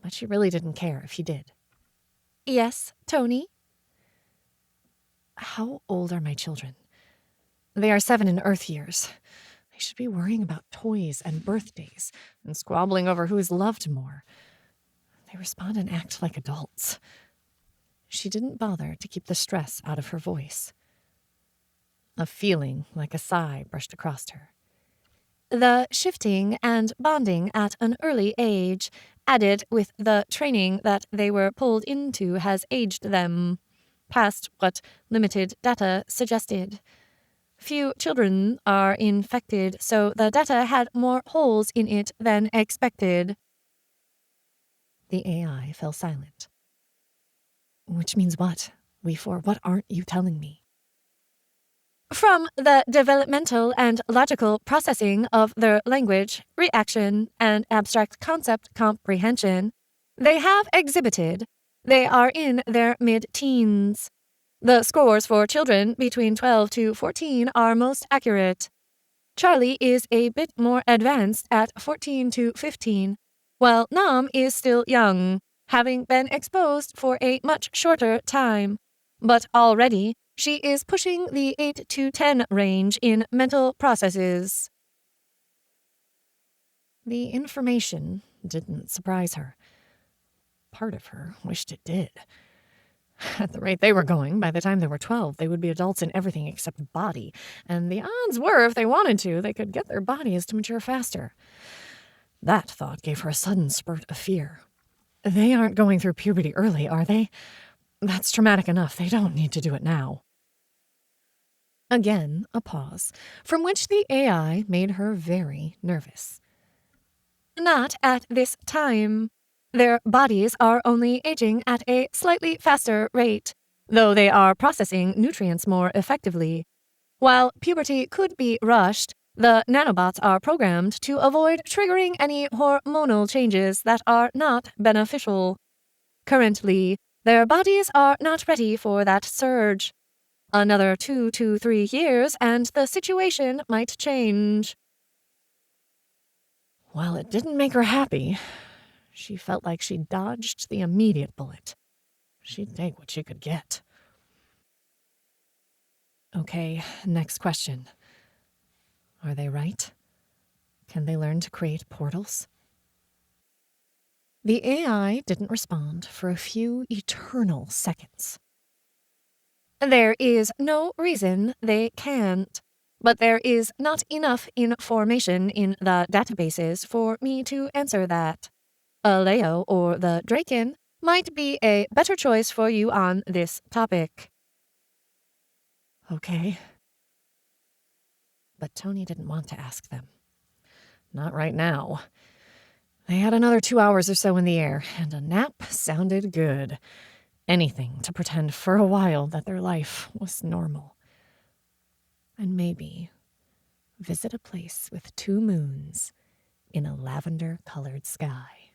but she really didn't care if he did. Yes, Toni? How old are my children? They are 7 in Earth years. They should be worrying about toys and birthdays and squabbling over who is loved more. They respond and act like adults. She didn't bother to keep the stress out of her voice. A feeling like a sigh brushed across her. The shifting and bonding at an early age, added with the training that they were pulled into, has aged them past what limited data suggested. Few children are infected, so the data had more holes in it than expected. The AI fell silent. Which means what? We four, what aren't you telling me? From the developmental and logical processing of their language, reaction, and abstract concept comprehension, they have exhibited. They are in their mid-teens. The scores for children between 12 to 14 are most accurate. Charlie is a bit more advanced at 14 to 15, while Nom is still young, having been exposed for a much shorter time. But already, she is pushing the 8 to 10 range in mental processes. The information didn't surprise her. Part of her wished it did. At the rate they were going, by the time they were 12, they would be adults in everything except body, and the odds were, if they wanted to, they could get their bodies to mature faster. That thought gave her a sudden spurt of fear. They aren't going through puberty early, are they? That's traumatic enough. They don't need to do it now. Again, a pause, from which the AI made her very nervous. Not at this time. Their bodies are only aging at a slightly faster rate, though they are processing nutrients more effectively. While puberty could be rushed, the nanobots are programmed to avoid triggering any hormonal changes that are not beneficial. Currently, their bodies are not ready for that surge. Another 2 to 3 years and the situation might change. While it didn't make her happy, she felt like she dodged the immediate bullet. She'd take what she could get. Okay, next question. Are they right? Can they learn to create portals? The AI didn't respond for a few eternal seconds. There is no reason they can't, but there is not enough information in the databases for me to answer that. Aleo or the Draken might be a better choice for you on this topic. Okay. But Toni didn't want to ask them. Not right now. They had another 2 hours or so in the air, and a nap sounded good. Anything to pretend for a while that their life was normal. And maybe visit a place with 2 moons in a lavender-colored sky.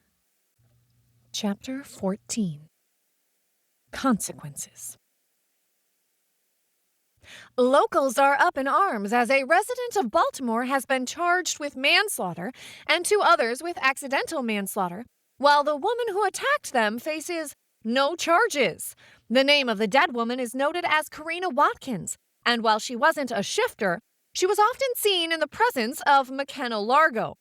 Chapter 14. Consequences. Locals are up in arms as a resident of Baltimore has been charged with manslaughter and 2 others with accidental manslaughter, while the woman who attacked them faces no charges. The name of the dead woman is noted as Karina Watkins, and while she wasn't a shifter, she was often seen in the presence of McKenna Largo.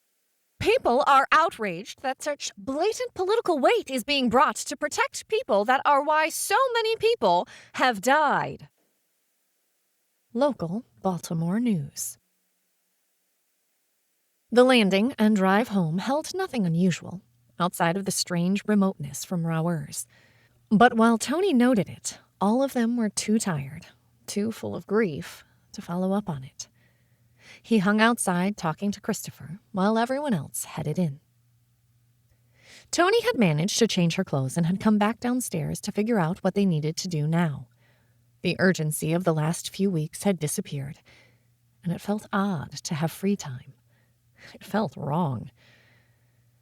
People are outraged that such blatant political weight is being brought to protect people that are why so many people have died. Local Baltimore news. The landing and drive home held nothing unusual, outside of the strange remoteness from Rowers. But while Toni noted it, all of them were too tired, too full of grief, to follow up on it. He hung outside talking to Christopher while everyone else headed in. Toni had managed to change her clothes and had come back downstairs to figure out what they needed to do now. The urgency of the last few weeks had disappeared, and it felt odd to have free time. It felt wrong.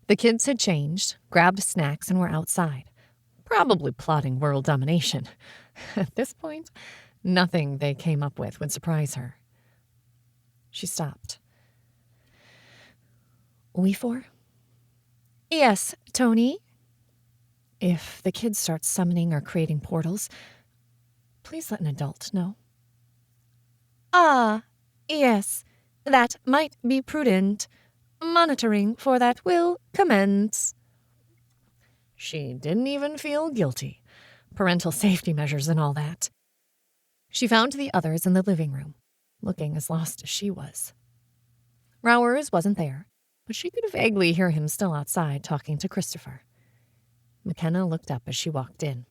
The kids had changed, grabbed snacks, and were outside, probably plotting world domination. At this point, nothing they came up with would surprise her. She stopped. We 4? Yes, Toni. If the kids start summoning or creating portals, please let an adult know. Ah, yes, that might be prudent. Monitoring for that will commence. She didn't even feel guilty. Parental safety measures and all that. She found the others in the living room, looking as lost as she was. Rowers wasn't there, but she could vaguely hear him still outside talking to Christopher. McKenna looked up as she walked in.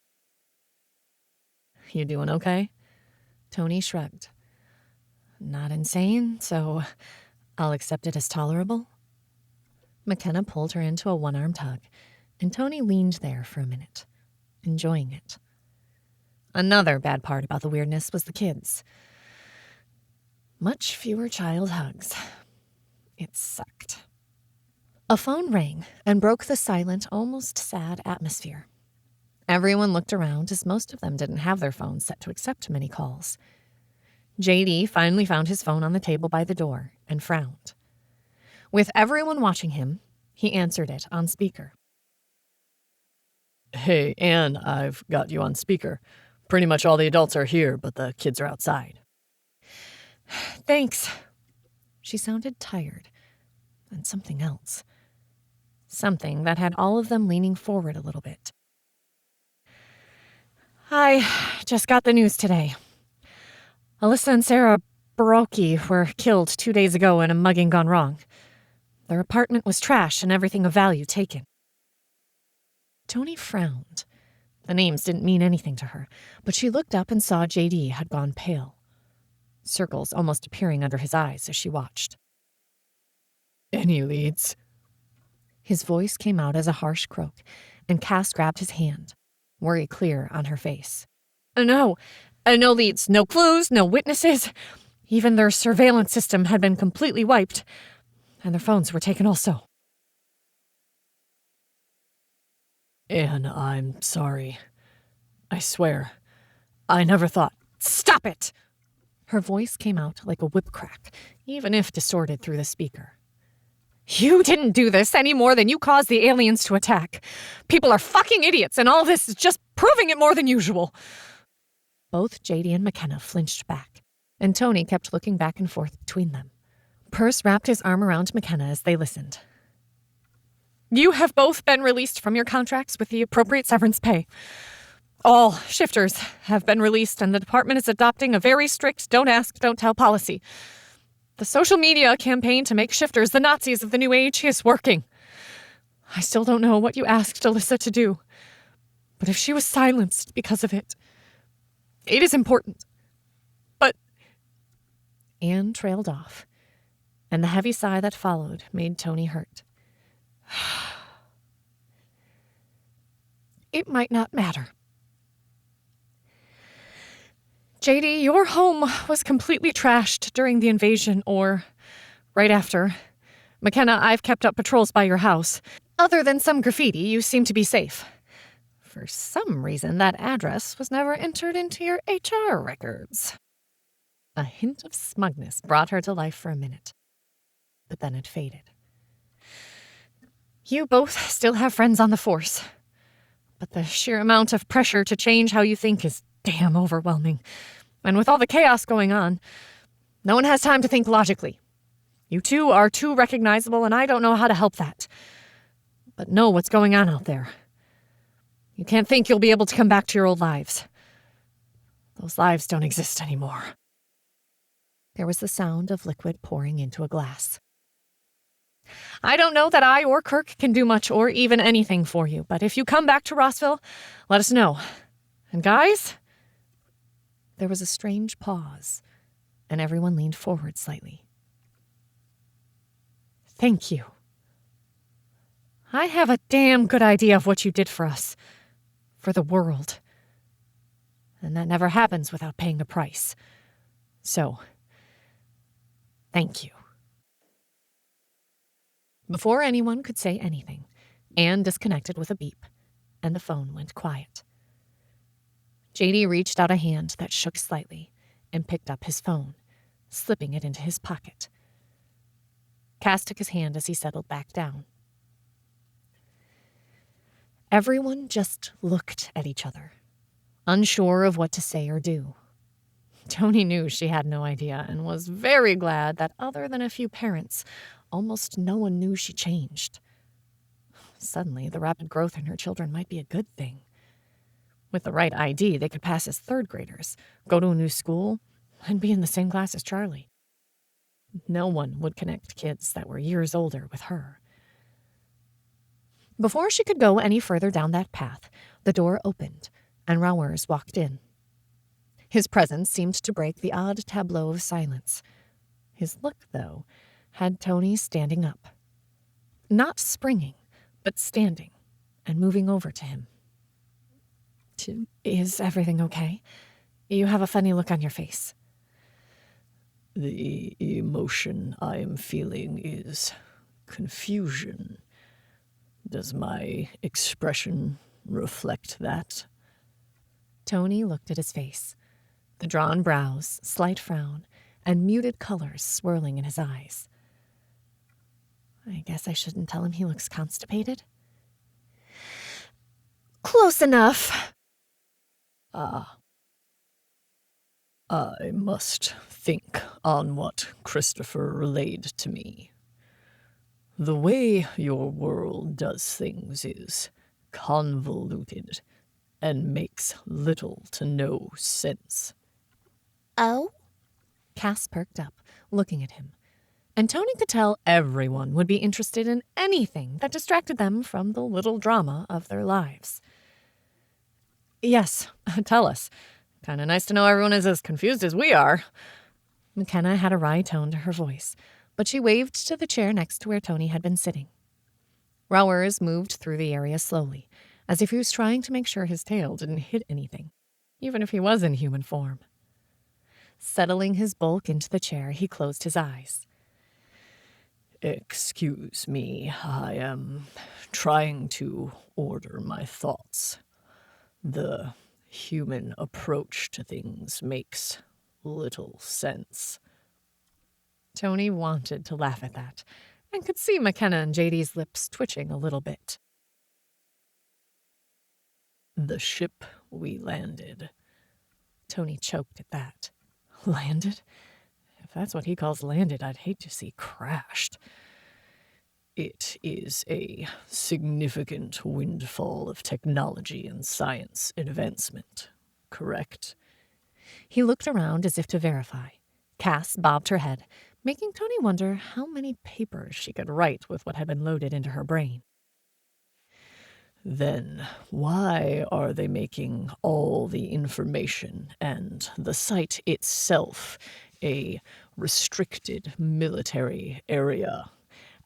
You doing okay? Toni shrugged. Not insane, so I'll accept it as tolerable. McKenna pulled her into a one-armed hug, and Toni leaned there for a minute, enjoying it. Another bad part about the weirdness was the kids. Much fewer child hugs. It sucked. A phone rang and broke the silent, almost sad atmosphere. Everyone looked around as most of them didn't have their phones set to accept many calls. JD finally found his phone on the table by the door and frowned. With everyone watching him, he answered it on speaker. Hey, Anne, I've got you on speaker. Pretty much all the adults are here, but the kids are outside. Thanks. She sounded tired, and something else. Something that had all of them leaning forward a little bit. I just got the news today. Alyssa and Sarah Baroki were killed 2 days ago in a mugging gone wrong. Their apartment was trashed and everything of value taken. Toni frowned. The names didn't mean anything to her, but she looked up and saw JD had gone pale. Circles almost appearing under his eyes as she watched. Any leads? His voice came out as a harsh croak, and Cass grabbed his hand, worry clear on her face. No leads, no clues, no witnesses. Even their surveillance system had been completely wiped, and their phones were taken also. Anne, I'm sorry. I swear, I never thought. Stop it! Her voice came out like a whip crack, even if distorted through the speaker. You didn't do this any more than you caused the aliens to attack. People are fucking idiots, and all this is just proving it more than usual. Both JD and McKenna flinched back, and Toni kept looking back and forth between them. Perce wrapped his arm around McKenna as they listened. You have both been released from your contracts with the appropriate severance pay. All shifters have been released, and the department is adopting a very strict don't ask, don't tell policy. The social media campaign to make shifters the Nazis of the new age is working. I still don't know what you asked Alyssa to do, but if she was silenced because of it, it is important. But Anne trailed off, and the heavy sigh that followed made Toni hurt. It might not matter. JD, your home was completely trashed during the invasion, or right after. McKenna, I've kept up patrols by your house. Other than some graffiti, you seem to be safe. For some reason, that address was never entered into your HR records. A hint of smugness brought her to life for a minute, but then it faded. You both still have friends on the force, but the sheer amount of pressure to change how you think is damn overwhelming. And with all the chaos going on, no one has time to think logically. You two are too recognizable, and I don't know how to help that. But know what's going on out there. You can't think you'll be able to come back to your old lives. Those lives don't exist anymore. There was the sound of liquid pouring into a glass. I don't know that I or Kirk can do much or even anything for you, but if you come back to Rossville, let us know. And guys? There was a strange pause, and everyone leaned forward slightly. Thank you. I have a damn good idea of what you did for us, for the world. And that never happens without paying a price. So, thank you. Before anyone could say anything, Anne disconnected with a beep, and the phone went quiet. JD reached out a hand that shook slightly and picked up his phone, slipping it into his pocket. Cass took his hand as he settled back down. Everyone just looked at each other, unsure of what to say or do. Toni knew she had no idea and was very glad that other than a few parents, almost no one knew she changed. Suddenly, the rapid growth in her children might be a good thing. With the right ID, they could pass as third graders, go to a new school, and be in the same class as Charlie. No one would connect kids that were years older with her. Before she could go any further down that path, the door opened, and Rowers walked in. His presence seemed to break the odd tableau of silence. His look, though, had Toni standing up. Not springing, but standing and moving over to him. Is everything okay? You have a funny look on your face. The emotion I am feeling is confusion. Does my expression reflect that? Toni looked at his face. The drawn brows, slight frown, and muted colors swirling in his eyes. I guess I shouldn't tell him he looks constipated. Close enough. I must think on what Christopher relayed to me. The way your world does things is convoluted and makes little to no sense. Oh? Cass perked up, looking at him, and Toni could tell everyone would be interested in anything that distracted them from the little drama of their lives. Yes, tell us. Kinda nice to know everyone is as confused as we are. McKenna had a wry tone to her voice, but she waved to the chair next to where Toni had been sitting. Rowers moved through the area slowly, as if he was trying to make sure his tail didn't hit anything, even if he was in human form. Settling his bulk into the chair, he closed his eyes. Excuse me, I am trying to order my thoughts. The human approach to things makes little sense. Toni wanted to laugh at that, and could see McKenna and JD's lips twitching a little bit. The ship we landed. Toni choked at that. Landed? If that's what he calls landed, I'd hate to see crashed. It is a significant windfall of technology and science advancement, correct? He looked around as if to verify. Cass bobbed her head, making Toni wonder how many papers she could write with what had been loaded into her brain. Then why are they making all the information and the site itself a restricted military area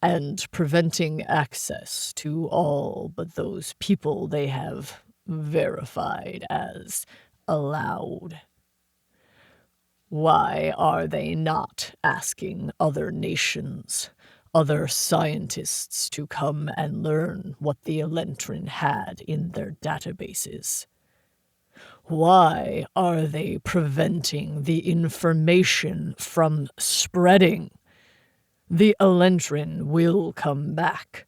and preventing access to all but those people they have verified as allowed? Why are they not asking other nations, other scientists to come and learn what the Elentrin had in their databases? Why are they preventing the information from spreading? The Elentrin will come back.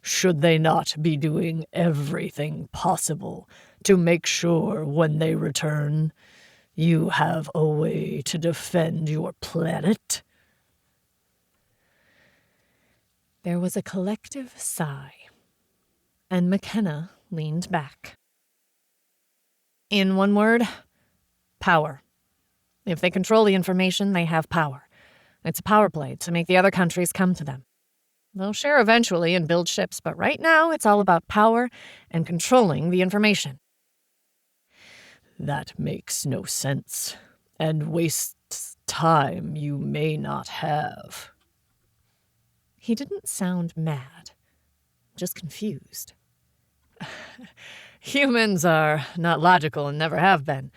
Should they not be doing everything possible to make sure when they return, you have a way to defend your planet? There was a collective sigh, and McKenna leaned back. In one word, power. If they control the information, they have power. It's a power play to make the other countries come to them. They'll share eventually and build ships, but right now it's all about power and controlling the information. That makes no sense, and wastes time you may not have. He didn't sound mad, just confused. Humans are not logical and never have been.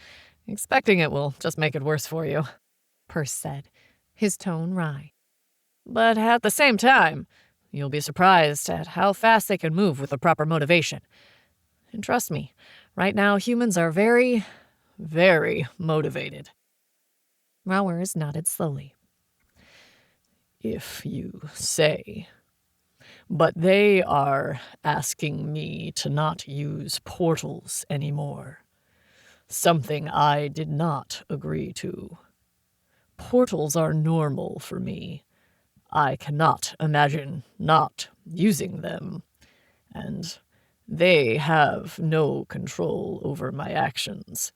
Expecting it will just make it worse for you, Perce said, his tone wry. But at the same time, you'll be surprised at how fast they can move with the proper motivation. And trust me, right now humans are very, very motivated. Rowers nodded slowly. If you say. But they are asking me to not use portals anymore. Something I did not agree to. Portals are normal for me. I cannot imagine not using them. And they have no control over my actions.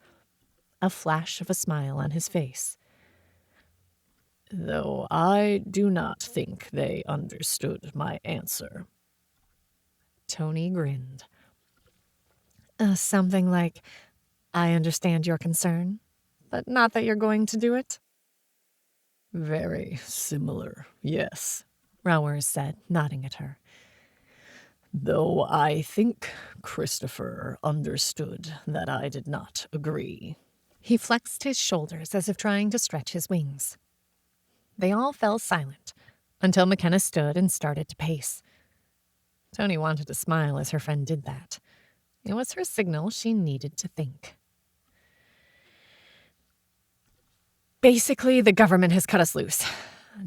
A flash of a smile on his face. Though I do not think they understood my answer. Toni grinned. Something like, I understand your concern, but not that you're going to do it? Very similar, yes, Rowers said, nodding at her. Though I think Christopher understood that I did not agree. He flexed his shoulders as if trying to stretch his wings. They all fell silent until McKenna stood and started to pace. Toni wanted to smile as her friend did that. It was her signal she needed to think. Basically, the government has cut us loose.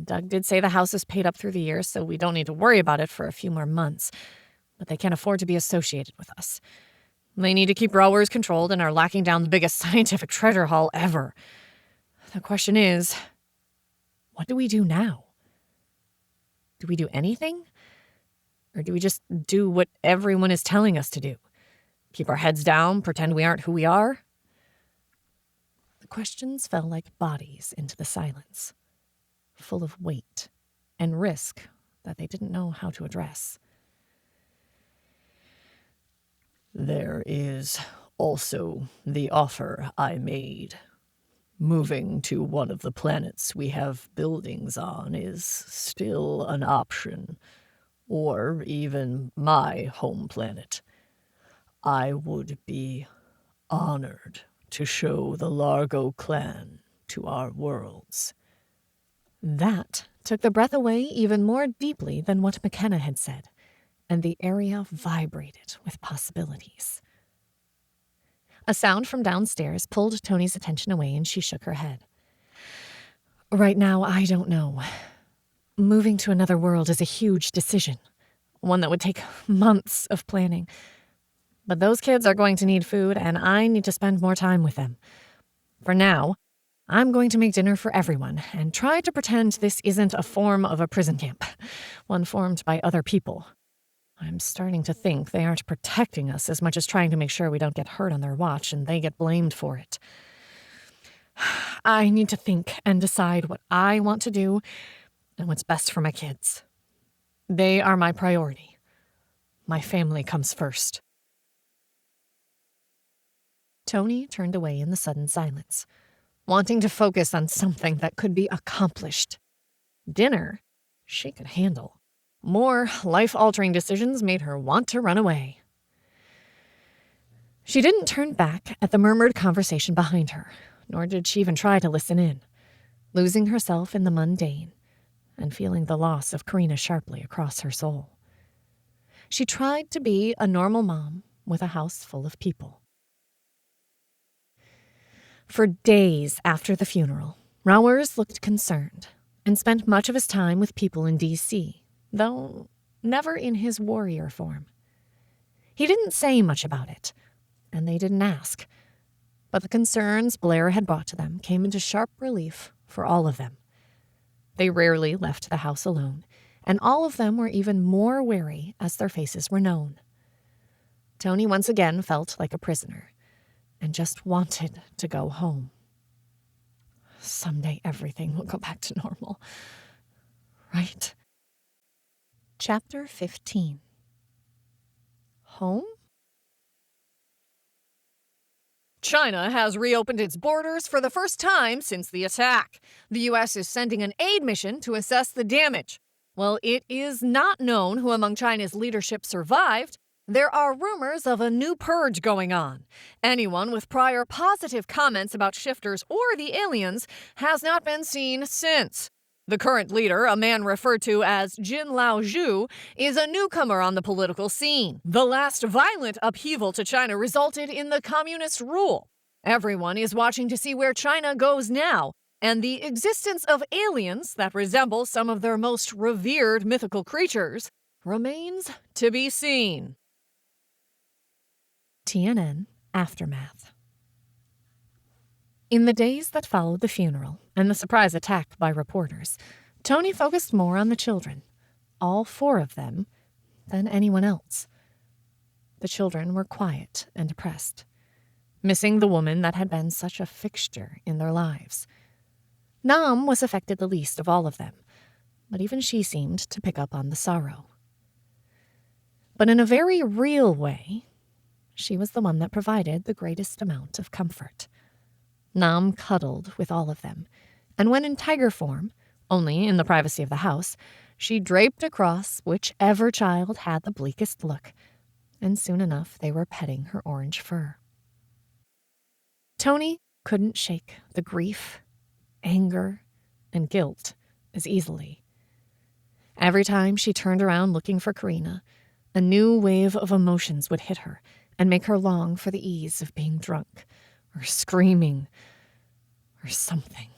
Doug did say the house is paid up through the year, so we don't need to worry about it for a few more months. But they can't afford to be associated with us. They need to keep Rowers controlled and are locking down the biggest scientific treasure haul ever. The question is, what do we do now? Do we do anything? Or do we just do what everyone is telling us to do? Keep our heads down, pretend we aren't who we are? The questions fell like bodies into the silence, full of weight and risk that they didn't know how to address. There is also the offer I made. Moving to one of the planets we have buildings on is still an option, or even my home planet. I would be honored to show the Largo clan to our worlds. That took the breath away even more deeply than what McKenna had said, and the area vibrated with possibilities. A sound from downstairs pulled Toni's attention away, and she shook her head. Right now, I don't know. Moving to another world is a huge decision, one that would take months of planning. But those kids are going to need food, and I need to spend more time with them. For now, I'm going to make dinner for everyone and try to pretend this isn't a form of a prison camp, one formed by other people. I'm starting to think they aren't protecting us as much as trying to make sure we don't get hurt on their watch and they get blamed for it. I need to think and decide what I want to do and what's best for my kids. They are my priority. My family comes first. Toni turned away in the sudden silence, wanting to focus on something that could be accomplished. Dinner, she could handle. More life-altering decisions made her want to run away. She didn't turn back at the murmured conversation behind her, nor did she even try to listen in, losing herself in the mundane and feeling the loss of Karina sharply across her soul. She tried to be a normal mom with a house full of people. For days after the funeral, Rowers looked concerned and spent much of his time with people in D.C., though never in his warrior form. He didn't say much about it, and they didn't ask, but the concerns Blair had brought to them came into sharp relief for all of them. They rarely left the house alone, and all of them were even more wary as their faces were known. Toni once again felt like a prisoner, and just wanted to go home. Someday everything will go back to normal, right? Chapter 15. Home? China has reopened its borders for the first time since the attack. The U.S. is sending an aid mission to assess the damage. While it is not known who among China's leadership survived, there are rumors of a new purge going on. Anyone with prior positive comments about shifters or the aliens has not been seen since. The current leader, a man referred to as Jin Lao Zhu, is a newcomer on the political scene. The last violent upheaval to China resulted in the communist rule. Everyone is watching to see where China goes now, and the existence of aliens that resemble some of their most revered mythical creatures remains to be seen. TNN Aftermath. In the days that followed the funeral and the surprise attack by reporters, Toni focused more on the children, all 4 of them, than anyone else. The children were quiet and depressed, missing the woman that had been such a fixture in their lives. Nam was affected the least of all of them, but even she seemed to pick up on the sorrow. But in a very real way, she was the one that provided the greatest amount of comfort. Nam cuddled with all of them, and when in tiger form, only in the privacy of the house, she draped across whichever child had the bleakest look, and soon enough they were petting her orange fur. Toni couldn't shake the grief, anger, and guilt as easily. Every time she turned around looking for Karina, a new wave of emotions would hit her and make her long for the ease of being drunk, or screaming, or something.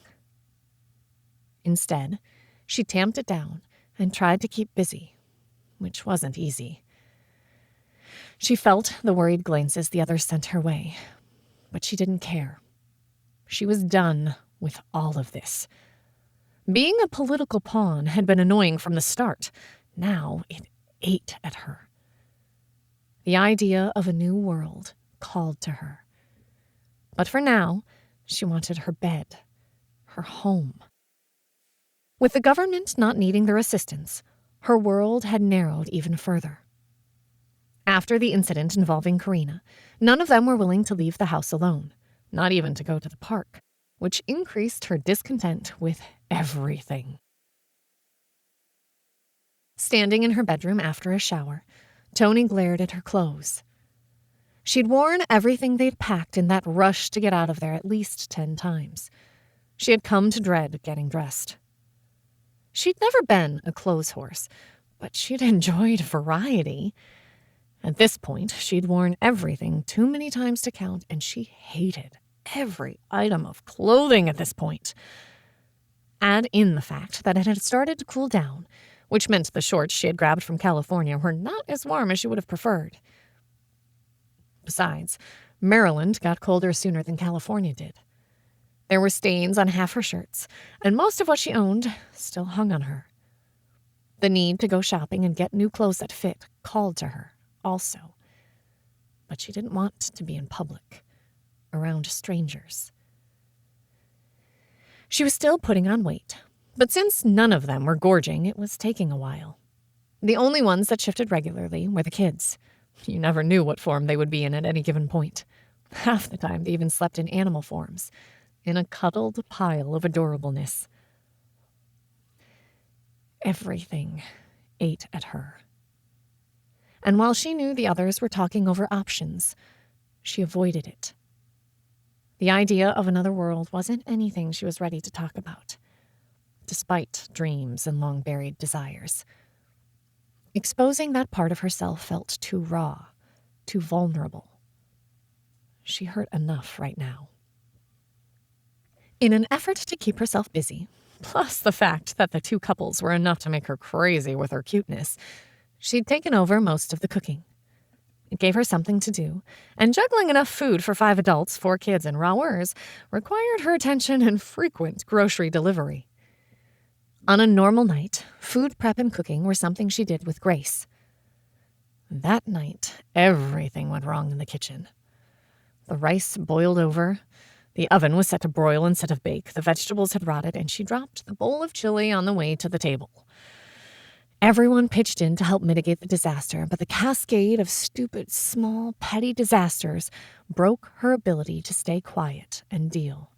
Instead, she tamped it down and tried to keep busy, which wasn't easy. She felt the worried glances the others sent her way, but she didn't care. She was done with all of this. Being a political pawn had been annoying from the start. Now it ate at her. The idea of a new world called to her. But for now, she wanted her bed, her home. With the government not needing their assistance, her world had narrowed even further. After the incident involving Karina, none of them were willing to leave the house alone, not even to go to the park, which increased her discontent with everything. Standing in her bedroom after a shower, Toni glared at her clothes. She'd worn everything they'd packed in that rush to get out of there at least 10 times. She had come to dread getting dressed. She'd never been a clothes horse, but she'd enjoyed variety. At this point, she'd worn everything too many times to count, and she hated every item of clothing at this point. Add in the fact that it had started to cool down, which meant the shorts she had grabbed from California were not as warm as she would have preferred. Besides, Maryland got colder sooner than California did. There were stains on half her shirts, and most of what she owned still hung on her. The need to go shopping and get new clothes that fit called to her, also. But she didn't want to be in public, around strangers. She was still putting on weight, but since none of them were gorging, it was taking a while. The only ones that shifted regularly were the kids. You never knew what form they would be in at any given point. Half the time, they even slept in animal forms, in a cuddled pile of adorableness. Everything ate at her. And while she knew the others were talking over options, she avoided it. The idea of another world wasn't anything she was ready to talk about, despite dreams and long-buried desires. Exposing that part of herself felt too raw, too vulnerable. She hurt enough right now. In an effort to keep herself busy, plus the fact that the two couples were enough to make her crazy with her cuteness, she'd taken over most of the cooking. It gave her something to do, and juggling enough food for 5 adults, 4 kids, and Rauers required her attention and frequent grocery delivery. On a normal night, food prep and cooking were something she did with grace. That night, everything went wrong in the kitchen. The rice boiled over, the oven was set to broil instead of bake, the vegetables had rotted, and she dropped the bowl of chili on the way to the table. Everyone pitched in to help mitigate the disaster, but the cascade of stupid, small, petty disasters broke her ability to stay quiet and deal.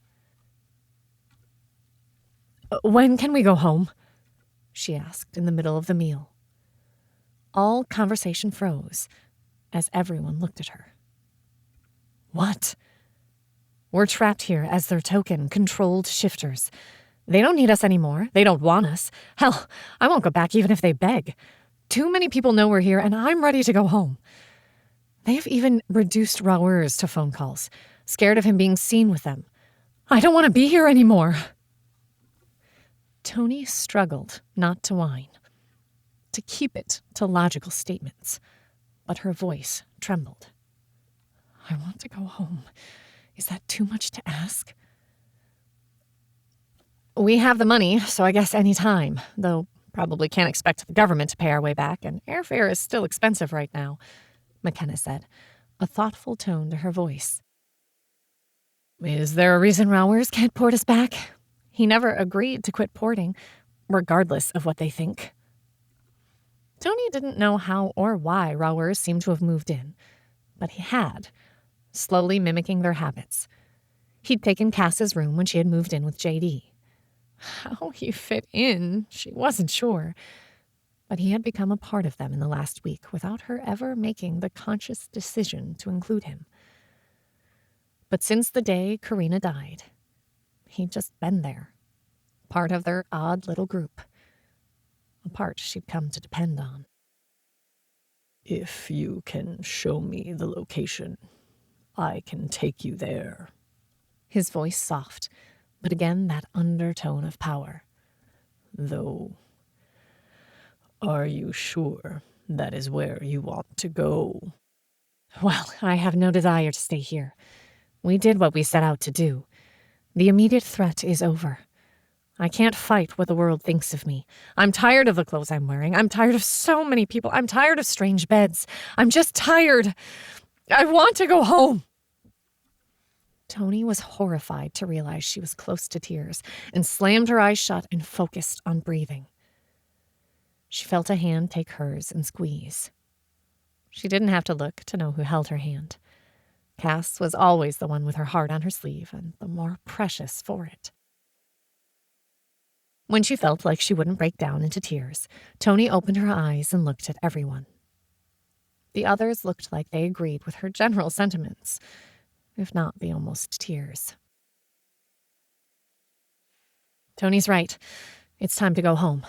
"When can we go home?" she asked in the middle of the meal. All conversation froze as everyone looked at her. "What?" "We're trapped here as their token, controlled shifters. They don't need us anymore. They don't want us. Hell, I won't go back even if they beg. Too many people know we're here, and I'm ready to go home. They've even reduced Rauers to phone calls, scared of him being seen with them. I don't want to be here anymore." Toni struggled not to whine, to keep it to logical statements, but her voice trembled. "I want to go home. Is that too much to ask?" "We have the money, so I guess any time, though probably can't expect the government to pay our way back, and airfare is still expensive right now," McKenna said, a thoughtful tone to her voice. "Is there a reason Rauers can't port us back? He never agreed to quit porting, regardless of what they think." Toni didn't know how or why Rauers seemed to have moved in, but he had, slowly mimicking their habits. He'd taken Cass's room when she had moved in with JD. How he fit in, she wasn't sure, but he had become a part of them in the last week without her ever making the conscious decision to include him. But since the day Karina died, he'd just been there, part of their odd little group, a part she'd come to depend on. "If you can show me the location, I can take you there." His voice soft, but again that undertone of power. "Though, are you sure that is where you want to go?" "Well, I have no desire to stay here. We did what we set out to do. The immediate threat is over. I can't fight what the world thinks of me. I'm tired of the clothes I'm wearing. I'm tired of so many people. I'm tired of strange beds. I'm just tired. I want to go home." Toni was horrified to realize she was close to tears and slammed her eyes shut and focused on breathing. She felt a hand take hers and squeeze. She didn't have to look to know who held her hand. Cass was always the one with her heart on her sleeve, and the more precious for it. When she felt like she wouldn't break down into tears, Toni opened her eyes and looked at everyone. The others looked like they agreed with her general sentiments, if not the almost tears. Tony's right. It's time to go home.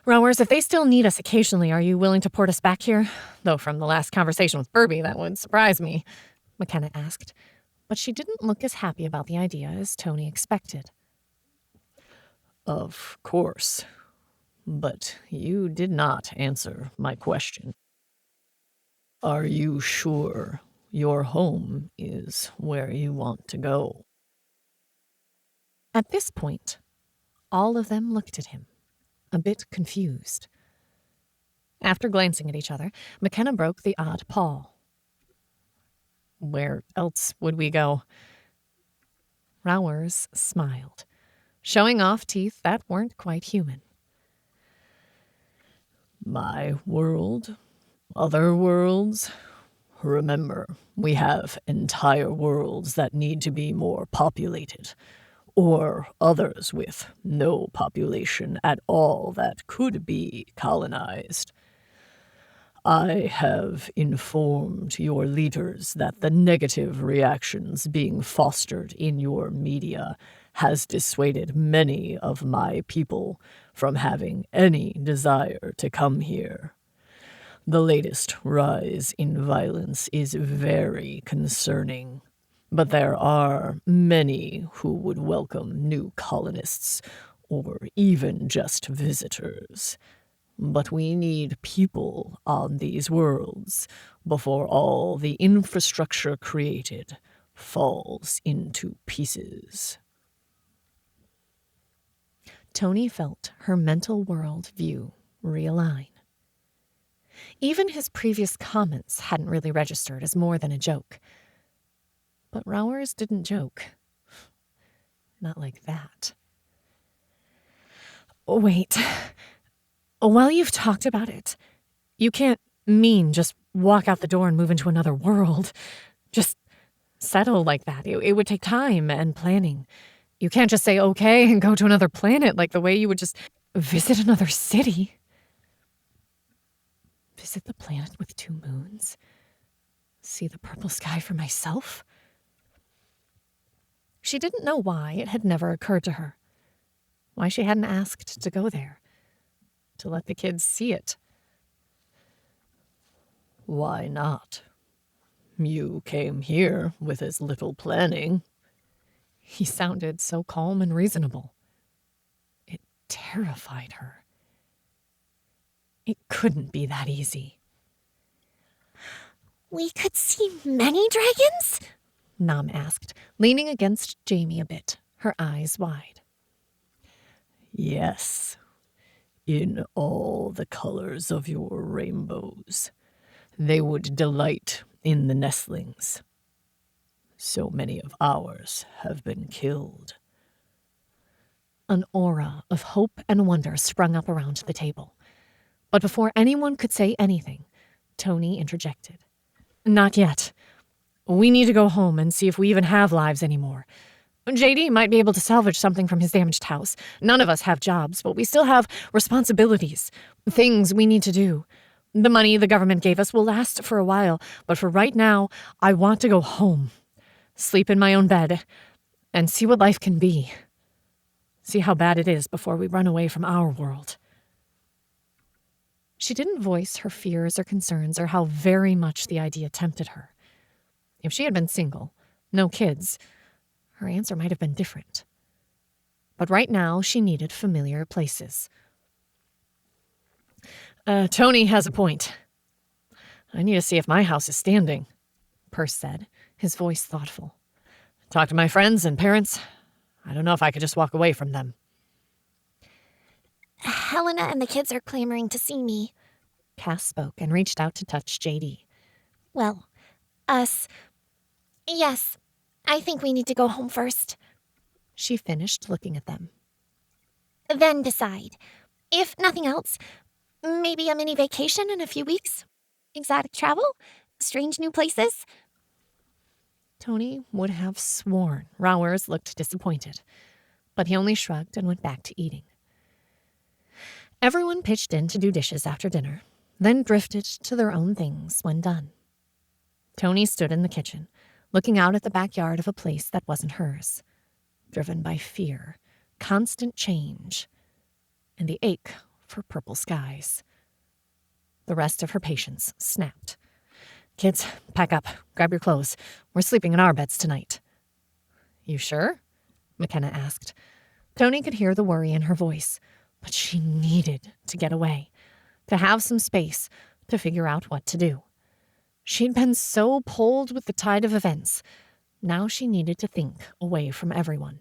Rowers, if they still need us occasionally, are you willing to port us back here? Though from the last conversation with Burby, that would surprise me, McKenna asked. But she didn't look as happy about the idea as Toni expected. Of course. But you did not answer my question. Are you sure your home is where you want to go? At this point, all of them looked at him, a bit confused. After glancing at each other, McKenna broke the odd pall. Where else would we go? Rowers smiled, showing off teeth that weren't quite human. My world, other worlds. Remember, we have entire worlds that need to be more populated, or others with no population at all that could be colonized. I have informed your leaders that the negative reactions being fostered in your media has dissuaded many of my people from having any desire to come here. The latest rise in violence is very concerning, but there are many who would welcome new colonists or even just visitors. But we need people on these worlds before all the infrastructure created falls into pieces. Toni felt her mental world view realign. Even his previous comments hadn't really registered as more than a joke. But Rowers didn't joke. Not like that. Wait. While you've talked about it, you can't mean just walk out the door and move into another world. Just settle like that. It would take time and planning. You can't just say okay and go to another planet like the way you would just visit another city. Visit the planet with 2 moons? See the purple sky for myself? She didn't know why it had never occurred to her. Why she hadn't asked to go there. To let the kids see it. Why not? You came here with as little planning. He sounded so calm and reasonable. It terrified her. It couldn't be that easy. We could see many dragons? Nam asked, leaning against Jamie a bit, her eyes wide. Yes, in all the colors of your rainbows. They would delight in the nestlings. So many of ours have been killed. An aura of hope and wonder sprung up around the table. But before anyone could say anything, Toni interjected. Not yet. We need to go home and see if we even have lives anymore. JD might be able to salvage something from his damaged house. None of us have jobs, but we still have responsibilities, things we need to do. The money the government gave us will last for a while, but for right now, I want to go home, sleep in my own bed, and see what life can be. See how bad it is before we run away from our world. She didn't voice her fears or concerns or how very much the idea tempted her. If she had been single, no kids, her answer might have been different. But right now, she needed familiar places. Toni has a point. I need to see if my house is standing, Perce said, his voice thoughtful. Talk to my friends and parents. I don't know if I could just walk away from them. Helena and the kids are clamoring to see me. Cass spoke and reached out to touch JD. Well, us. Yes, I think we need to go home first. She finished looking at them. Then decide. If nothing else, maybe a mini vacation in a few weeks? Exotic travel? Strange new places? Toni would have sworn Rowers looked disappointed, but he only shrugged and went back to eating. Everyone pitched in to do dishes after dinner, then drifted to their own things when done. Toni stood in the kitchen, looking out at the backyard of a place that wasn't hers, driven by fear, constant change, and the ache for purple skies. The rest of her patience snapped. "Kids, pack up. Grab your clothes. We're sleeping in our beds tonight." "You sure?" McKenna asked. Toni could hear the worry in her voice, but she needed to get away, to have some space, to figure out what to do. She'd been so pulled with the tide of events. Now she needed to think away from everyone.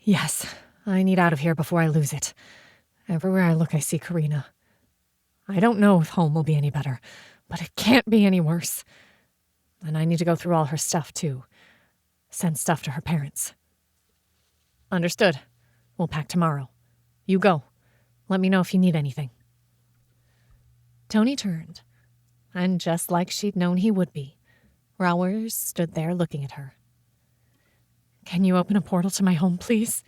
"Yes, I need out of here before I lose it. Everywhere I look, I see Karina. I don't know if home will be any better, but it can't be any worse. And I need to go through all her stuff, too. Send stuff to her parents." "Understood. We'll pack tomorrow. You go. Let me know if you need anything." Toni turned, and just like she'd known he would be, Rowers stood there looking at her. "Can you open a portal to my home, please?"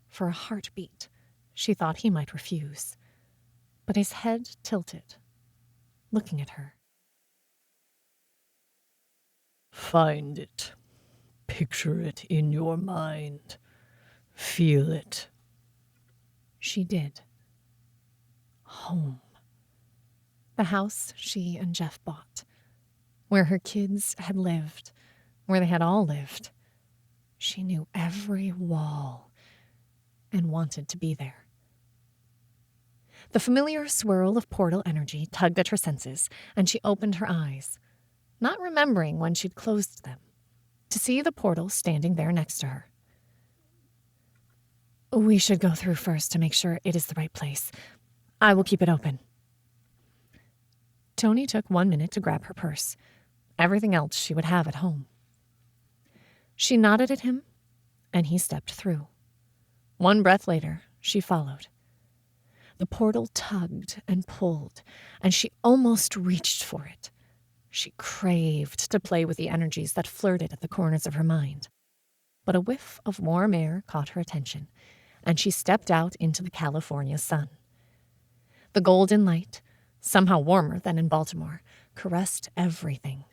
For a heartbeat, she thought he might refuse, but his head tilted, looking at her. Find it. Picture it in your mind. Feel it. She did. Home. The house she and Jeff bought, where her kids had lived, where they had all lived. She knew every wall and wanted to be there. The familiar swirl of portal energy tugged at her senses, and she opened her eyes, not remembering when she'd closed them, to see the portal standing there next to her. "We should go through first to make sure it is the right place. I will keep it open." Toni took 1 minute to grab her purse, everything else she would have at home. She nodded at him, and he stepped through. 1 breath later, she followed. The portal tugged and pulled, and she almost reached for it. She craved to play with the energies that flirted at the corners of her mind. But a whiff of warm air caught her attention, and she stepped out into the California sun. The golden light, somehow warmer than in Baltimore, caressed everything.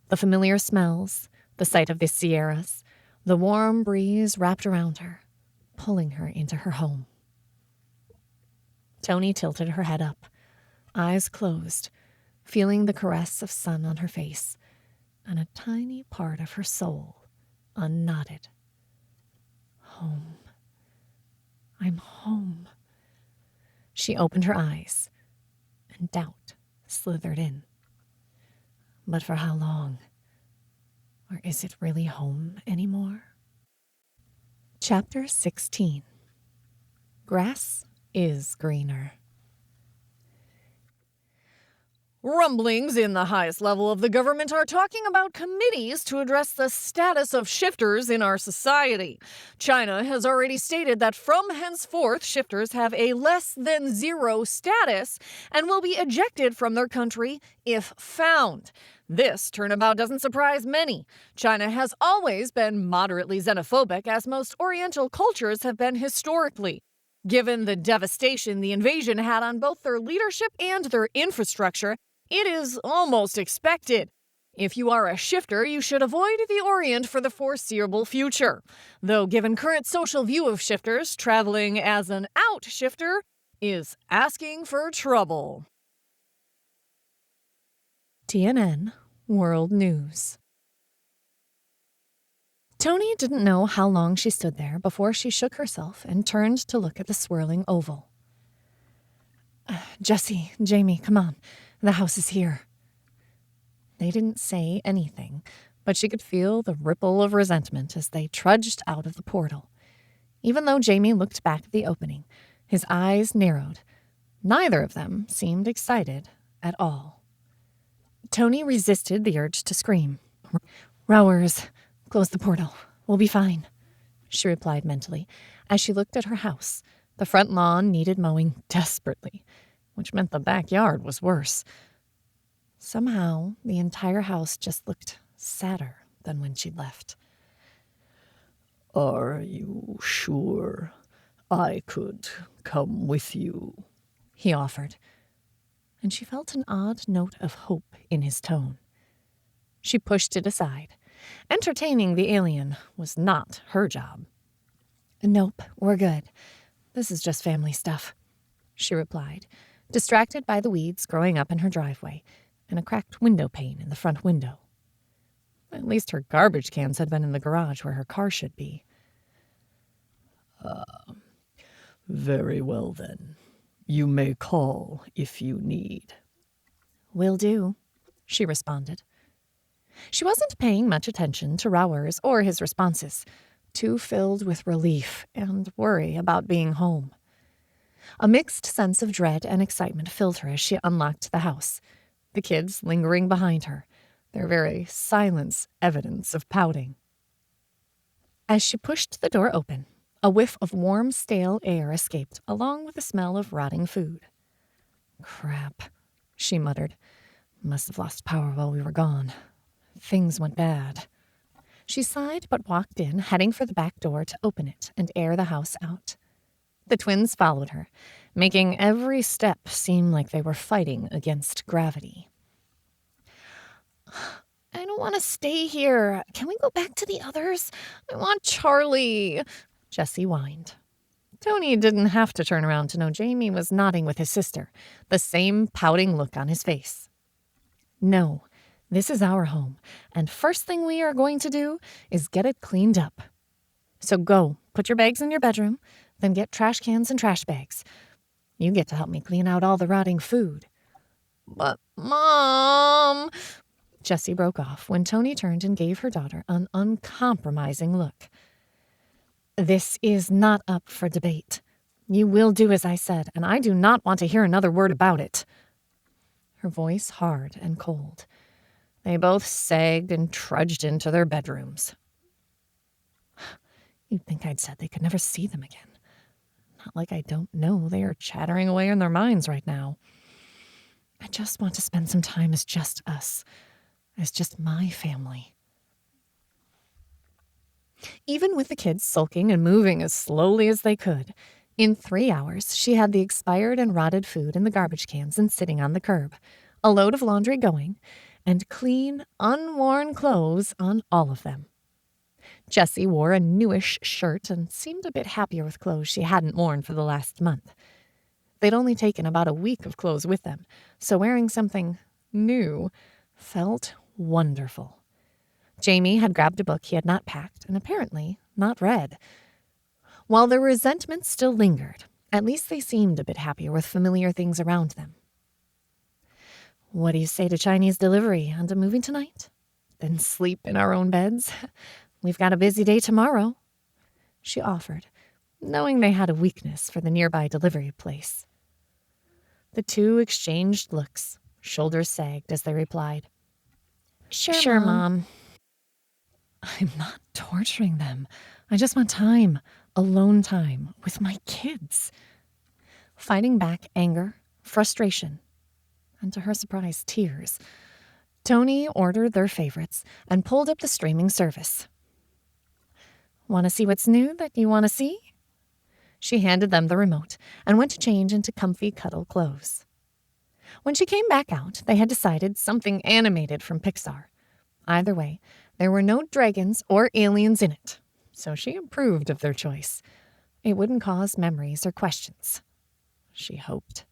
The familiar smells, the sight of the Sierras, the warm breeze wrapped around her, pulling her into her home. Toni tilted her head up, eyes closed, feeling the caress of sun on her face, and a tiny part of her soul unknotted. Home. I'm home. She opened her eyes, and doubt slithered in. But for how long? Or is it really home anymore? Chapter 16. Grass is greener. Rumblings in the highest level of the government are talking about committees to address the status of shifters in our society. China has already stated that from henceforth, shifters have a less than zero status and will be ejected from their country if found. This turnabout doesn't surprise many. China has always been moderately xenophobic, as most Oriental cultures have been historically. Given the devastation the invasion had on both their leadership and their infrastructure, it is almost expected. If you are a shifter, you should avoid the Orient for the foreseeable future. Though given current social view of shifters, traveling as an out shifter is asking for trouble. TNN World News. Toni didn't know how long she stood there before she shook herself and turned to look at the swirling oval. Jesse, Jamie, come on. The house is here." They didn't say anything, but she could feel the ripple of resentment as they trudged out of the portal. Even though Jamie looked back at the opening, his eyes narrowed. Neither of them seemed excited at all. Toni resisted the urge to scream. "Rowers, close the portal. We'll be fine," she replied mentally as she looked at her house. The front lawn needed mowing desperately, which meant the backyard was worse. Somehow, the entire house just looked sadder than when she'd left. Are you sure I could come with you? He offered, and she felt an odd note of hope in his tone. She pushed it aside. Entertaining the alien was not her job. Nope, we're good. This is just family stuff, she replied, distracted by the weeds growing up in her driveway and a cracked window pane in the front window. At least her garbage cans had been in the garage where her car should be. Very well then. You may call if you need. Will do, she responded. She wasn't paying much attention to Rowers or his responses, too filled with relief and worry about being home. A mixed sense of dread and excitement filled her as she unlocked the house, the kids lingering behind her, their very silence evidence of pouting. As she pushed the door open, a whiff of warm, stale air escaped, along with the smell of rotting food. Crap, she muttered. Must have lost power while we were gone. Things went bad. She sighed but walked in, heading for the back door to open it and air the house out. The twins followed her, making every step seem like they were fighting against gravity. I don't want to stay here. Can we go back to the others? I want Charlie, Jessie whined. Toni didn't have to turn around to know Jamie was nodding with his sister, the same pouting look on his face. No, this is our home, and first thing we are going to do is get it cleaned up. So go, put your bags in your bedroom, then get trash cans and trash bags. You get to help me clean out all the rotting food. But, Mom, Jessie broke off when Toni turned and gave her daughter an uncompromising look. This is not up for debate. You will do as I said, and I do not want to hear another word about it. Her voice hard and cold. They both sagged and trudged into their bedrooms. You'd think I'd said they could never see them again. Not like I don't know they are chattering away in their minds right now. I just want to spend some time as just us, as just my family. Even with the kids sulking and moving as slowly as they could, in 3 hours she had the expired and rotted food in the garbage cans and sitting on the curb, a load of laundry going, and clean, unworn clothes on all of them. Jessie wore a newish shirt and seemed a bit happier with clothes she hadn't worn for the last month. They'd only taken about a week of clothes with them, so wearing something new felt wonderful. Jamie had grabbed a book he had not packed and apparently not read. While their resentment still lingered, at least they seemed a bit happier with familiar things around them. What do you say to Chinese delivery and a movie tonight? Then sleep in our own beds? We've got a busy day tomorrow, she offered, knowing they had a weakness for the nearby delivery place. The two exchanged looks, shoulders sagged as they replied, Sure, Mom. I'm not torturing them. I just want time, alone time, with my kids. Fighting back anger, frustration, and to her surprise, tears, Toni ordered their favorites and pulled up the streaming service. Want to see what's new that you want to see? She handed them the remote and went to change into comfy cuddle clothes. When she came back out, they had decided something animated from Pixar. Either way, there were no dragons or aliens in it, so she approved of their choice. It wouldn't cause memories or questions, she hoped.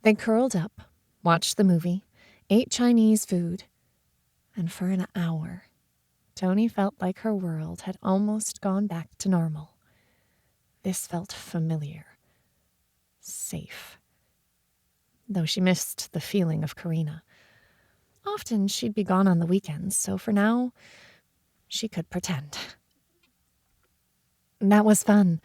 They curled up, watched the movie, ate Chinese food, and for an hour, Toni felt like her world had almost gone back to normal. This felt familiar, safe. Though she missed the feeling of Karina. Often she'd be gone on the weekends, so for now, she could pretend. That was fun.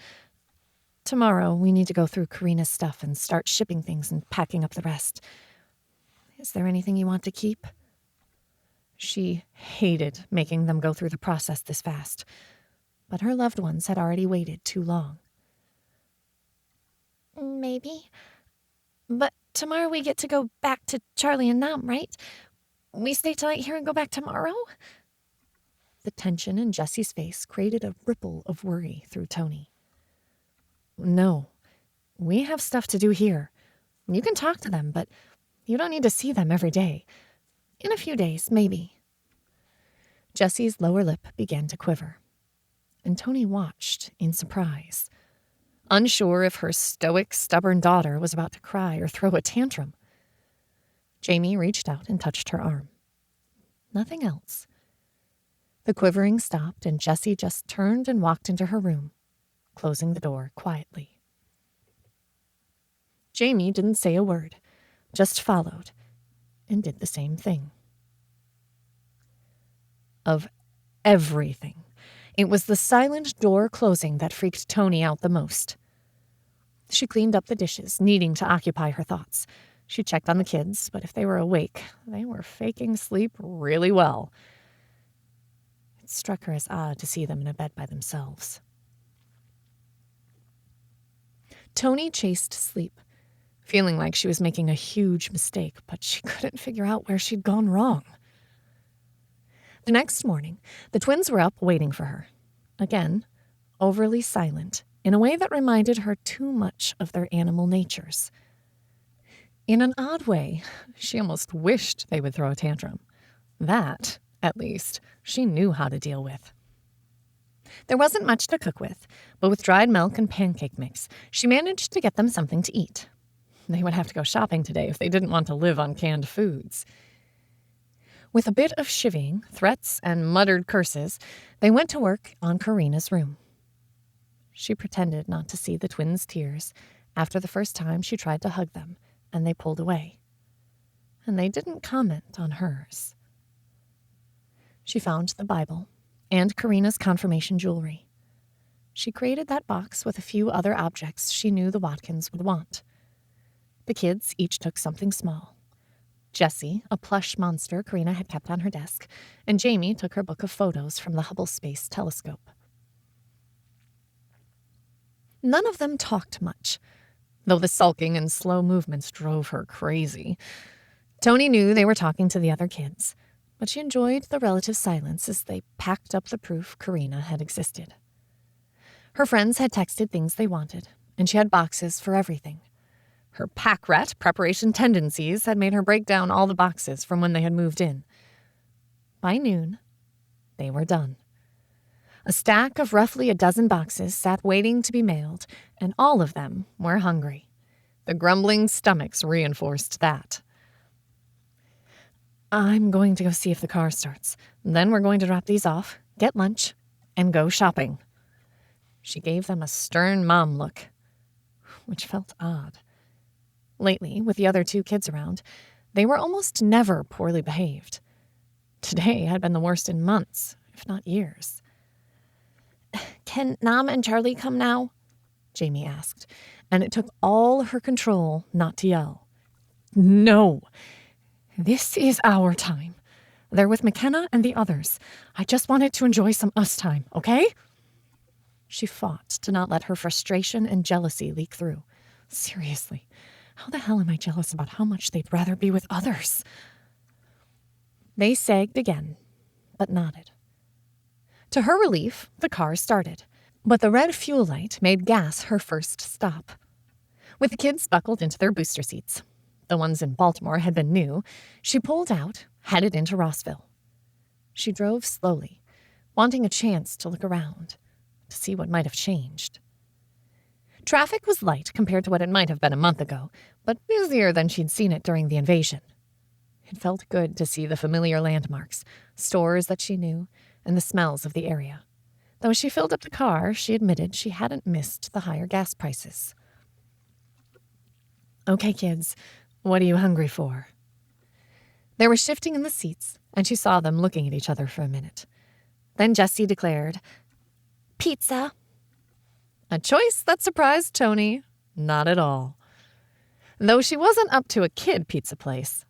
Tomorrow, we need to go through Karina's stuff and start shipping things and packing up the rest. Is there anything you want to keep? She hated making them go through the process this fast, but her loved ones had already waited too long. Maybe. But tomorrow we get to go back to Charlie and Nam, right? We stay tonight here and go back tomorrow? The tension in Jessie's face created a ripple of worry through Toni. No, we have stuff to do here. You can talk to them, but you don't need to see them every day. In a few days, maybe. Jessie's lower lip began to quiver. and Toni watched in surprise, unsure if her stoic, stubborn daughter was about to cry or throw a tantrum. Jamie reached out and touched her arm. Nothing else. The quivering stopped, and Jessie just turned and walked into her room, closing the door quietly. Jamie didn't say a word, just followed and did the same thing. Of everything, it was the silent door closing that freaked Toni out the most. She cleaned up the dishes, needing to occupy her thoughts. She checked on the kids, but if they were awake, they were faking sleep really well. It struck her as odd to see them in a bed by themselves. Toni chased sleep, feeling like she was making a huge mistake, but she couldn't figure out where she'd gone wrong. The next morning, the twins were up waiting for her. Again, overly silent, in a way that reminded her too much of their animal natures. In an odd way, she almost wished they would throw a tantrum. That, at least, she knew how to deal with. There wasn't much to cook with, but with dried milk and pancake mix, she managed to get them something to eat. They would have to go shopping today if they didn't want to live on canned foods. With a bit of chivying, threats, and muttered curses, they went to work on Karina's room. She pretended not to see the twins' tears after the first time she tried to hug them, and they pulled away. And they didn't comment on hers. She found the Bible and Karina's confirmation jewelry. She created that box with a few other objects she knew the Watkins would want. The kids each took something small. Jessie, a plush monster Karina had kept on her desk, and Jamie took her book of photos from the Hubble Space Telescope. None of them talked much, though the sulking and slow movements drove her crazy. Toni knew they were talking to the other kids, but she enjoyed the relative silence as they packed up the proof Karina had existed. Her friends had texted things they wanted, and she had boxes for everything. Her pack rat preparation tendencies had made her break down all the boxes from when they had moved in. By noon, they were done. A stack of roughly a dozen boxes sat waiting to be mailed, and all of them were hungry. The grumbling stomachs reinforced that. I'm going to go see if the car starts. Then we're going to drop these off, get lunch, and go shopping. She gave them a stern mom look, which felt odd. Lately, with the other two kids around, they were almost never poorly behaved. Today had been the worst in months, if not years. Can Nam and Charlie come now? Jamie asked, and it took all her control not to yell. No, this is our time. They're with McKenna and the others. I just wanted to enjoy some us time, okay? She fought to not let her frustration and jealousy leak through. Seriously, how the hell am I jealous about how much they'd rather be with others? They sagged again, but nodded. To her relief, the car started, but the red fuel light made gas her first stop. With the kids buckled into their booster seats, the ones in Baltimore had been new, she pulled out, headed into Rossville. She drove slowly, wanting a chance to look around, to see what might have changed. Traffic was light compared to what it might have been a month ago, but busier than she'd seen it during the invasion. It felt good to see the familiar landmarks, stores that she knew, and the smells of the area. Though as she filled up the car, she admitted she hadn't missed the higher gas prices. Okay, kids, what are you hungry for? There was shifting in the seats, and she saw them looking at each other for a minute. Then Jessie declared, Pizza. A choice that surprised Toni not at all. Though she wasn't up to a kid pizza place.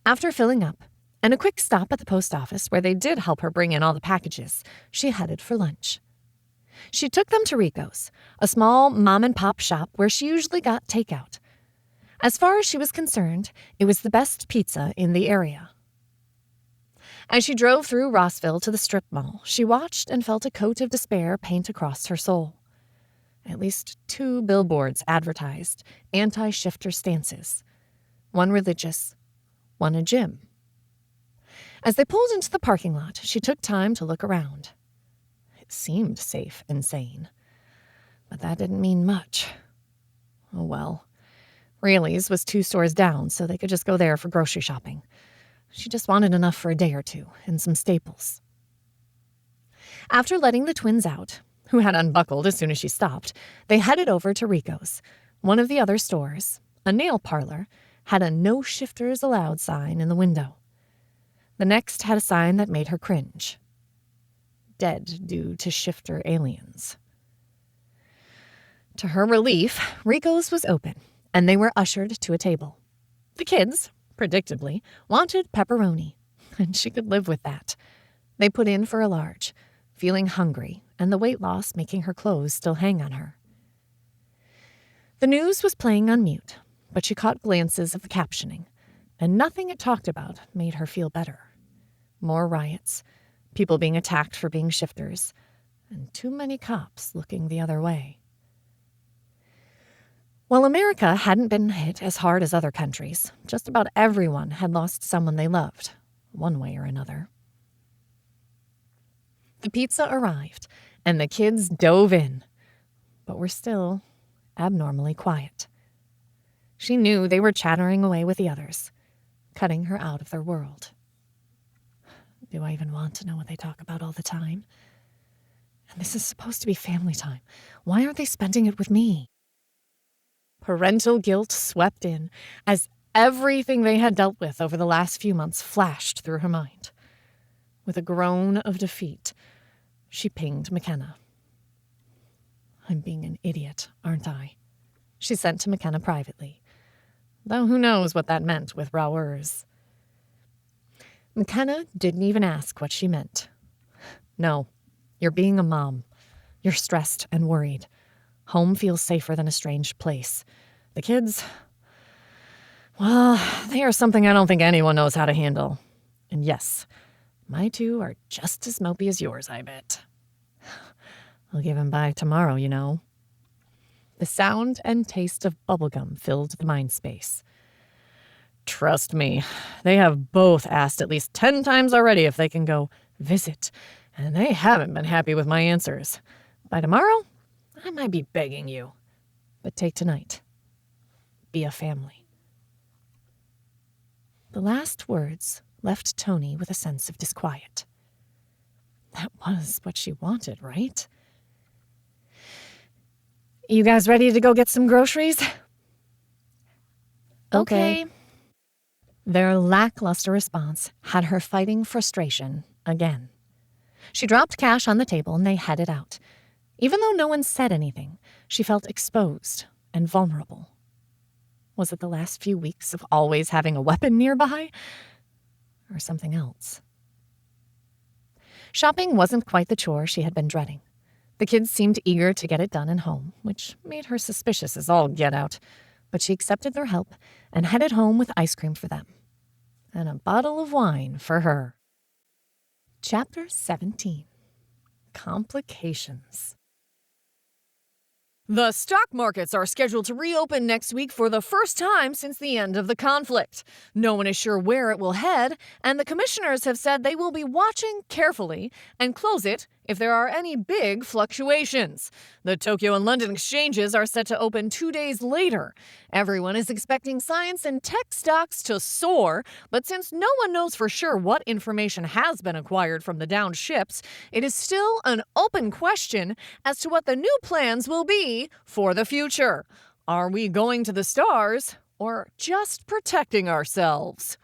After filling up, and a quick stop at the post office where they did help her bring in all the packages, she headed for lunch. She took them to Rico's, a small mom-and-pop shop where she usually got takeout. As far as she was concerned, it was the best pizza in the area. As she drove through Rossville to the strip mall, she watched and felt a coat of despair paint across her soul. At least 2 billboards advertised anti-shifter stances, one religious, one a gym. As they pulled into the parking lot, she took time to look around. It seemed safe and sane. But that didn't mean much. Oh well. Rayleigh's was 2 stores down, so they could just go there for grocery shopping. She just wanted enough for a day or two, and some staples. After letting the twins out, who had unbuckled as soon as she stopped, they headed over to Rico's. One of the other stores, a nail parlor, had a "No shifters allowed" sign in the window. The next had a sign that made her cringe. Dead due to shifter aliens. To her relief, Rico's was open, and they were ushered to a table. The kids, predictably, wanted pepperoni, and she could live with that. They put in for a large, feeling hungry, and the weight loss making her clothes still hang on her. The news was playing on mute, but she caught glances of the captioning, and nothing it talked about made her feel better. More riots, people being attacked for being shifters, and too many cops looking the other way. While America hadn't been hit as hard as other countries, just about everyone had lost someone they loved, one way or another. The pizza arrived, and the kids dove in, but were still abnormally quiet. She knew they were chattering away with the others, cutting her out of their world. Do I even want to know what they talk about all the time? And this is supposed to be family time. Why aren't they spending it with me? Parental guilt swept in as everything they had dealt with over the last few months flashed through her mind. With a groan of defeat, she pinged McKenna. "I'm being an idiot, aren't I?" she sent to McKenna privately, though who knows what that meant with Rowers. McKenna didn't even ask what she meant. "No, you're being a mom. You're stressed and worried. Home feels safer than a strange place. The kids, well, they are something I don't think anyone knows how to handle. And yes, my 2 are just as mopey as yours, I bet. I'll give him by tomorrow, you know." The sound and taste of bubblegum filled the mind space. "Trust me, they have both asked at least 10 times already if they can go visit, and they haven't been happy with my answers. By tomorrow, I might be begging you. But take tonight. Be a family." The last words left Toni with a sense of disquiet. That was what she wanted, right? "You guys ready to go get some groceries?" Okay. Their lackluster response had her fighting frustration again. She dropped cash on the table and they headed out. Even though no one said anything, she felt exposed and vulnerable. Was it the last few weeks of always having a weapon nearby? Or something else? Shopping wasn't quite the chore she had been dreading. The kids seemed eager to get it done and home, which made her suspicious as all get out. But she accepted their help and headed home with ice cream for them. And a bottle of wine for her. Chapter 17. Complications. The stock markets are scheduled to reopen next week for the first time since the end of the conflict. No one is sure where it will head, and the commissioners have said they will be watching carefully and close it if there are any big fluctuations. The Tokyo and London exchanges are set to open 2 days later. Everyone is expecting science and tech stocks to soar, but since no one knows for sure what information has been acquired from the downed ships, it is still an open question as to what the new plans will be for the future. Are we going to the stars or just protecting ourselves?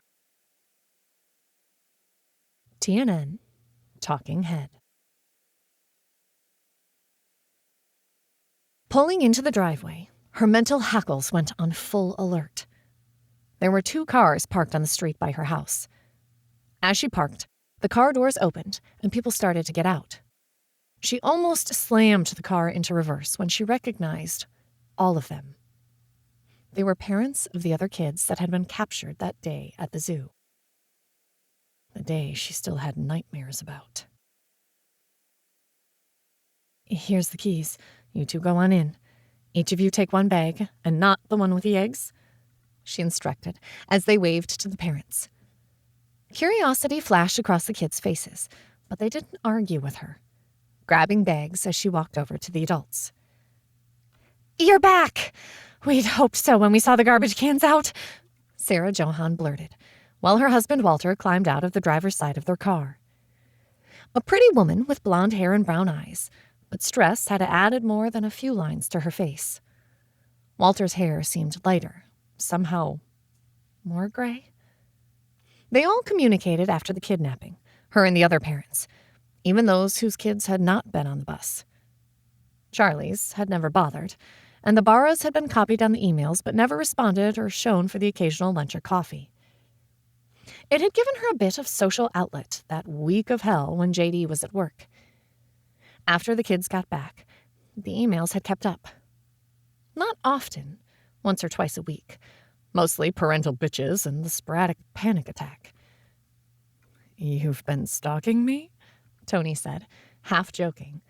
TNN Talking Head. Pulling into the driveway, her mental hackles went on full alert. There were 2 cars parked on the street by her house. As she parked, the car doors opened and people started to get out. She almost slammed the car into reverse when she recognized all of them. They were parents of the other kids that had been captured that day at the zoo. The day she still had nightmares about. "Here's the keys. You 2 go on in. Each of you take 1 bag, and not the one with the eggs," she instructed as they waved to the parents. Curiosity flashed across the kids' faces, but they didn't argue with her. grabbing bags as she walked over to the adults. You're back! We'd hoped so when we saw the garbage cans out, Sarah Johan blurted, while her husband Walter climbed out of the driver's side of their car. A pretty woman with blonde hair and brown eyes, but stress had added more than a few lines to her face. Walter's hair seemed lighter, somehow more gray. They all communicated after the kidnapping, her and the other parents, even those whose kids had not been on the bus. Charlie's had never bothered, and the Barras had been copied on the emails but never responded or shown for the occasional lunch or coffee. It had given her a bit of social outlet that week of hell when JD was at work. After the kids got back, the emails had kept up. Not often, once or twice a week, mostly parental bitches and the sporadic panic attack. "You've been stalking me?" Toni said, half joking,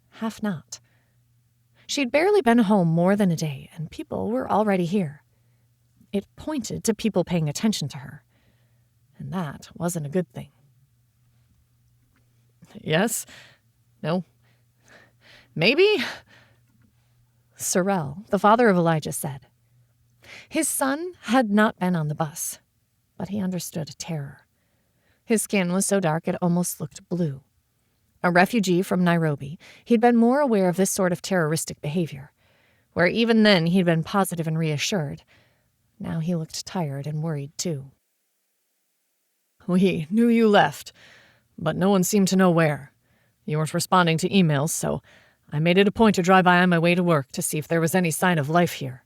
half not. She'd barely been home more than a day, and people were already here. It pointed to people paying attention to her, and that wasn't a good thing. "Yes? No? Maybe?" Sorrel, the father of Elijah, said. His son had not been on the bus, but he understood terror. His skin was so dark it almost looked blue. A refugee from Nairobi, he'd been more aware of this sort of terroristic behavior, where even then he'd been positive and reassured. Now he looked tired and worried, too. "We knew you left, but no one seemed to know where. You weren't responding to emails, so I made it a point to drive by on my way to work to see if there was any sign of life here."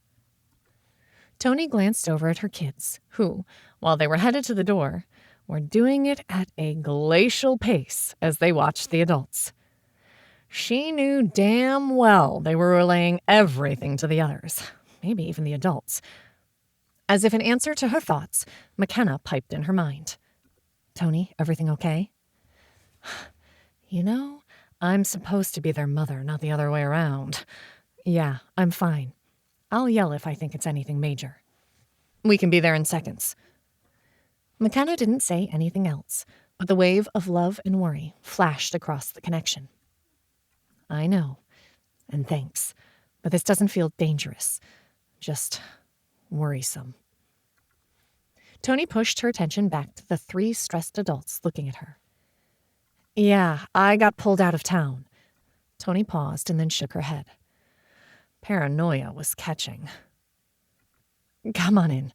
Toni glanced over at her kids, who, while they were headed to the door, were doing it at a glacial pace as they watched the adults. She knew damn well they were relaying everything to the others, maybe even the adults. As if in answer to her thoughts, McKenna piped in her mind. "Toni, everything okay?" "You know, I'm supposed to be their mother, not the other way around. Yeah, I'm fine. I'll yell if I think it's anything major. We can be there in seconds." McKenna didn't say anything else, but the wave of love and worry flashed across the connection. "I know, and thanks, but this doesn't feel dangerous, just worrisome." Toni pushed her attention back to the three stressed adults looking at her. "Yeah, I got pulled out of town." Toni paused and then shook her head. Paranoia was catching. "Come on in.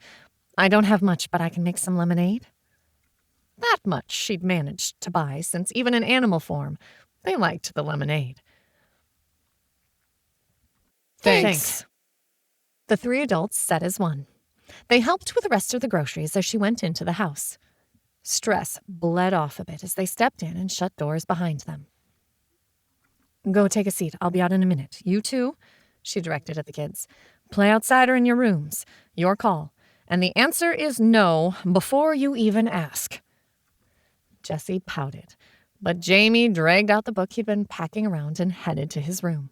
I don't have much, but I can make some lemonade." That much she'd managed to buy, since even in animal form, they liked the lemonade. Thanks. The three adults said as one. They helped with the rest of the groceries as she went into the house. Stress bled off a bit as they stepped in and shut doors behind them. "Go take a seat. I'll be out in a minute. You too," she directed at the kids. "Play outside or in your rooms. Your call. And the answer is no before you even ask." Jesse pouted, but Jamie dragged out the book he'd been packing around and headed to his room.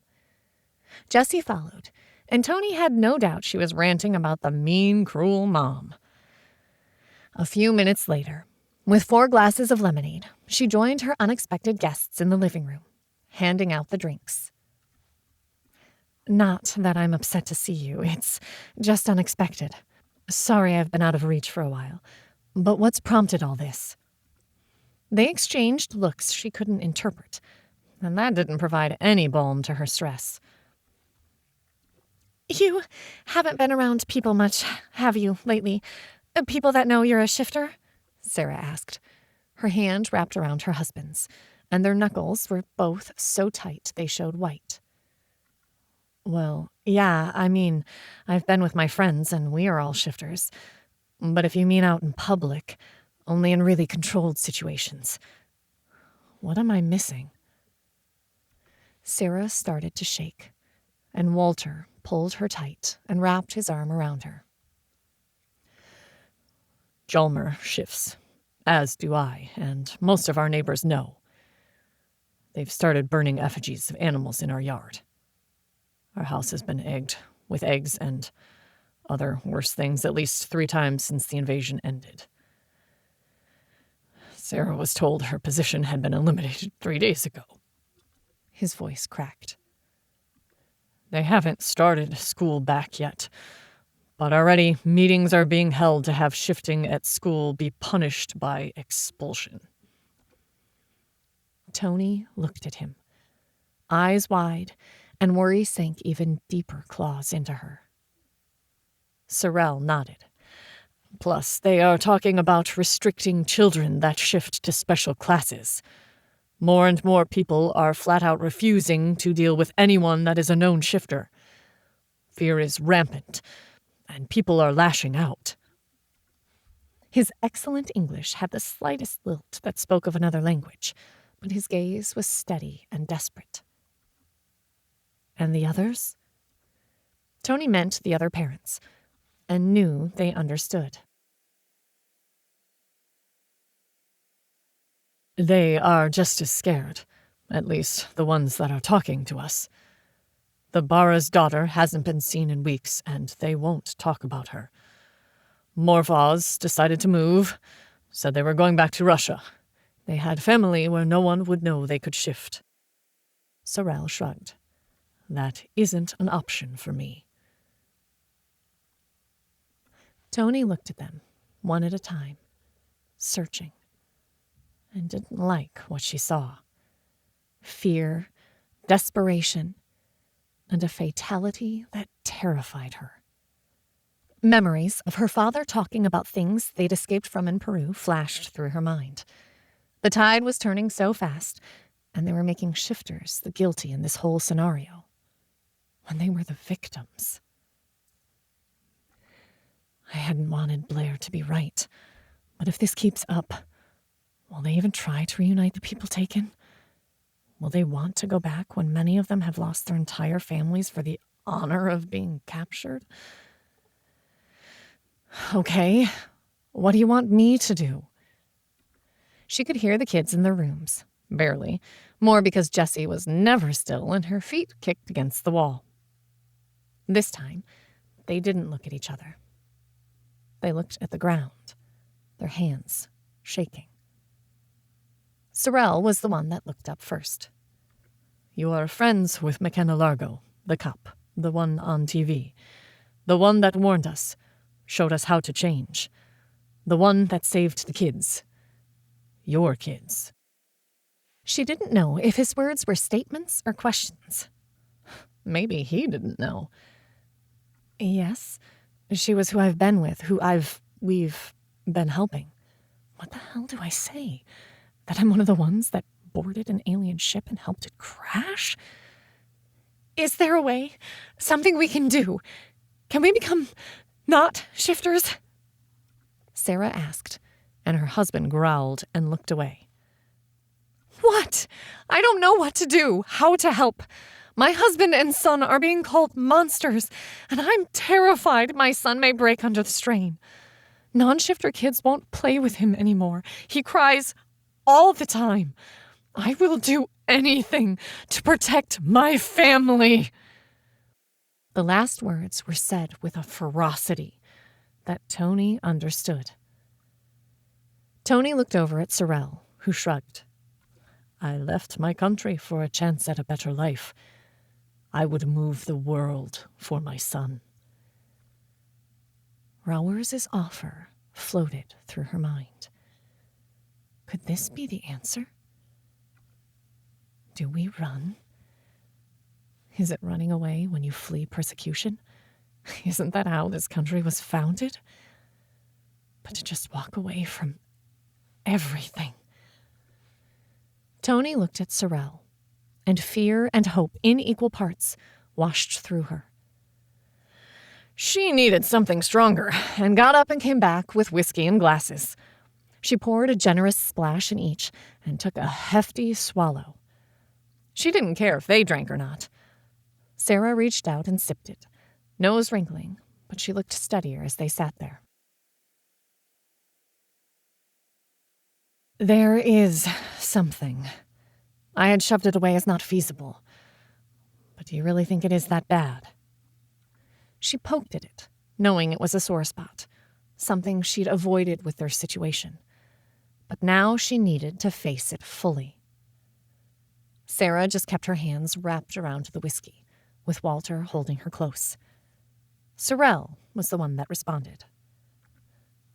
Jesse followed, and Toni had no doubt she was ranting about the mean, cruel mom. A few minutes later, with 4 glasses of lemonade, she joined her unexpected guests in the living room, handing out the drinks. "Not that I'm upset to see you. It's just unexpected. Sorry I've been out of reach for a while. But what's prompted all this?" They exchanged looks she couldn't interpret, and that didn't provide any balm to her stress. "You haven't been around people much, have you, lately? People that know you're a shifter?" Sarah asked. Her hand wrapped around her husband's, and their knuckles were both so tight they showed white. "Well, yeah, I mean, I've been with my friends and we are all shifters. But if you mean out in public, only in really controlled situations. What am I missing?" Sarah started to shake, and Walter pulled her tight and wrapped his arm around her. "Jalmer shifts, as do I, and most of our neighbors know. They've started burning effigies of animals in our yard. Our house has been egged with eggs and other worse things at least 3 times since the invasion ended. Sarah was told her position had been eliminated 3 days ago. His voice cracked. They haven't started school back yet, but already meetings are being held to have shifting at school be punished by expulsion. Toni looked at him, eyes wide, and worry sank even deeper claws into her. Sorrel nodded. Plus, they are talking about restricting children that shift to special classes. More and more people are flat out refusing to deal with anyone that is a known shifter. Fear is rampant, and people are lashing out. His excellent English had the slightest lilt that spoke of another language, but his gaze was steady and desperate. And the others? Toni meant the other parents, and knew they understood. They are just as scared, at least the ones that are talking to us. The Bara's daughter hasn't been seen in weeks, and they won't talk about her. Morvaz decided to move, said they were going back to Russia. They had family where no one would know they could shift. Sorrel shrugged. That isn't an option for me. Toni looked at them, one at a time, searching, and didn't like what she saw. Fear, desperation, and a fatality that terrified her. Memories of her father talking about things they'd escaped from in Peru flashed through her mind. The tide was turning so fast, and they were making shifters the guilty in this whole scenario, when they were the victims. I hadn't wanted Blair to be right, but if this keeps up, will they even try to reunite the people taken? Will they want to go back when many of them have lost their entire families for the honor of being captured? Okay, what do you want me to do? She could hear the kids in their rooms, barely, more because Jessie was never still and her feet kicked against the wall. This time, they didn't look at each other. They looked at the ground, their hands shaking. Sorrel was the one that looked up first. You are friends with McKenna Largo, the cop, the one on TV, the one that warned us, showed us how to change, the one that saved the kids. Your kids. She didn't know if his words were statements or questions. Maybe he didn't know. Yes, she was who I've been with, we've been helping. What the hell do I say? That I'm one of the ones that boarded an alien ship and helped it crash? Is there a way? Something we can do? Can we become not shifters? Sarah asked, and her husband growled and looked away. What? I don't know what to do, how to help. My husband and son are being called monsters, and I'm terrified my son may break under the strain. Non-shifter kids won't play with him anymore. He cries all the time. I will do anything to protect my family. The last words were said with a ferocity that Toni understood. Toni looked over at Sorrel, who shrugged. I left my country for a chance at a better life. I would move the world for my son. Rauers's offer floated through her mind. Could this be the answer? Do we run? Is it running away when you flee persecution? Isn't that how this country was founded? But to just walk away from everything. Toni looked at Sorrel, and fear and hope in equal parts washed through her. She needed something stronger, and got up and came back with whiskey and glasses. She poured a generous splash in each and took a hefty swallow. She didn't care if they drank or not. Sarah reached out and sipped it, nose wrinkling, but she looked steadier as they sat there. There is something. I had shoved it away as not feasible. But do you really think it is that bad? She poked at it, knowing it was a sore spot, something she'd avoided with their situation. But now she needed to face it fully. Sarah just kept her hands wrapped around the whiskey, with Walter holding her close. Sorrel was the one that responded.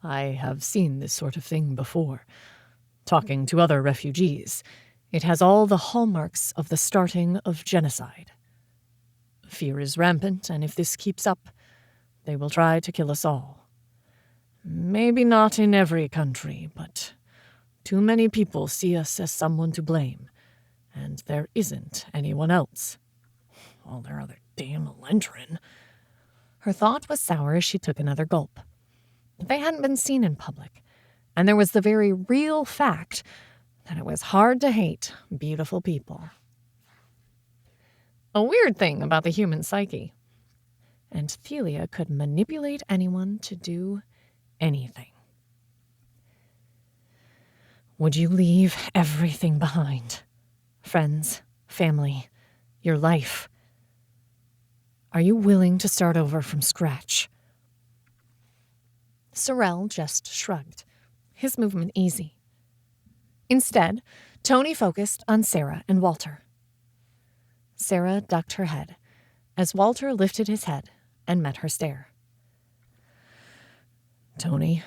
I have seen this sort of thing before. Talking to other refugees, it has all the hallmarks of the starting of genocide. Fear is rampant, and if this keeps up, they will try to kill us all. Maybe not in every country, but too many people see us as someone to blame, and there isn't anyone else. All their other damn Elendrin. Her thought was sour as she took another gulp. They hadn't been seen in public, and there was the very real fact that it was hard to hate beautiful people. A weird thing about the human psyche. And Thelia could manipulate anyone to do anything. Would you leave everything behind? Friends, family, your life? Are you willing to start over from scratch? Sorrel just shrugged, his movement easy. Instead, Toni focused on Sarah and Walter. Sarah ducked her head as Walter lifted his head and met her stare. Toni,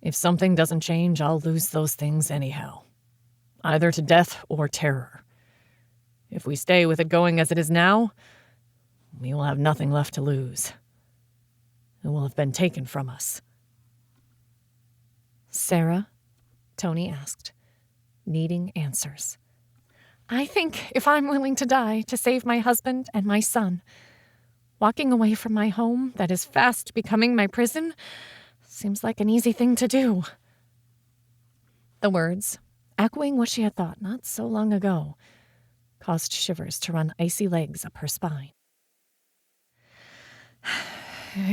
if something doesn't change, I'll lose those things anyhow, either to death or terror. If we stay with it going as it is now, we will have nothing left to lose. It will have been taken from us. Sarah? Toni asked, needing answers. I think if I'm willing to die to save my husband and my son, walking away from my home that is fast becoming my prison seems like an easy thing to do. The words, echoing what she had thought not so long ago, caused shivers to run icy legs up her spine.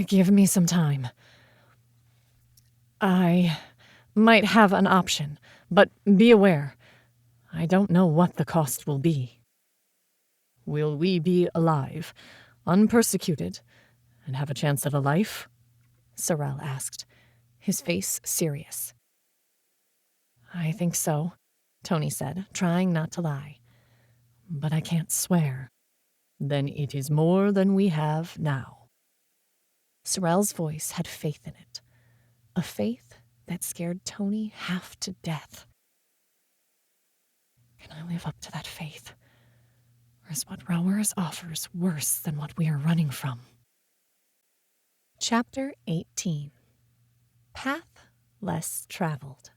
Give me some time. I might have an option, but be aware, I don't know what the cost will be. Will we be alive, unpersecuted, and have a chance at a life? Sorrel asked, his face serious. I think so, Toni said, trying not to lie. But I can't swear. Then it is more than we have now. Sorrel's voice had faith in it, a faith that scared Toni half to death. Can I live up to that faith? Or is what Rowers offers worse than what we are running from? Chapter 18. Path Less Traveled.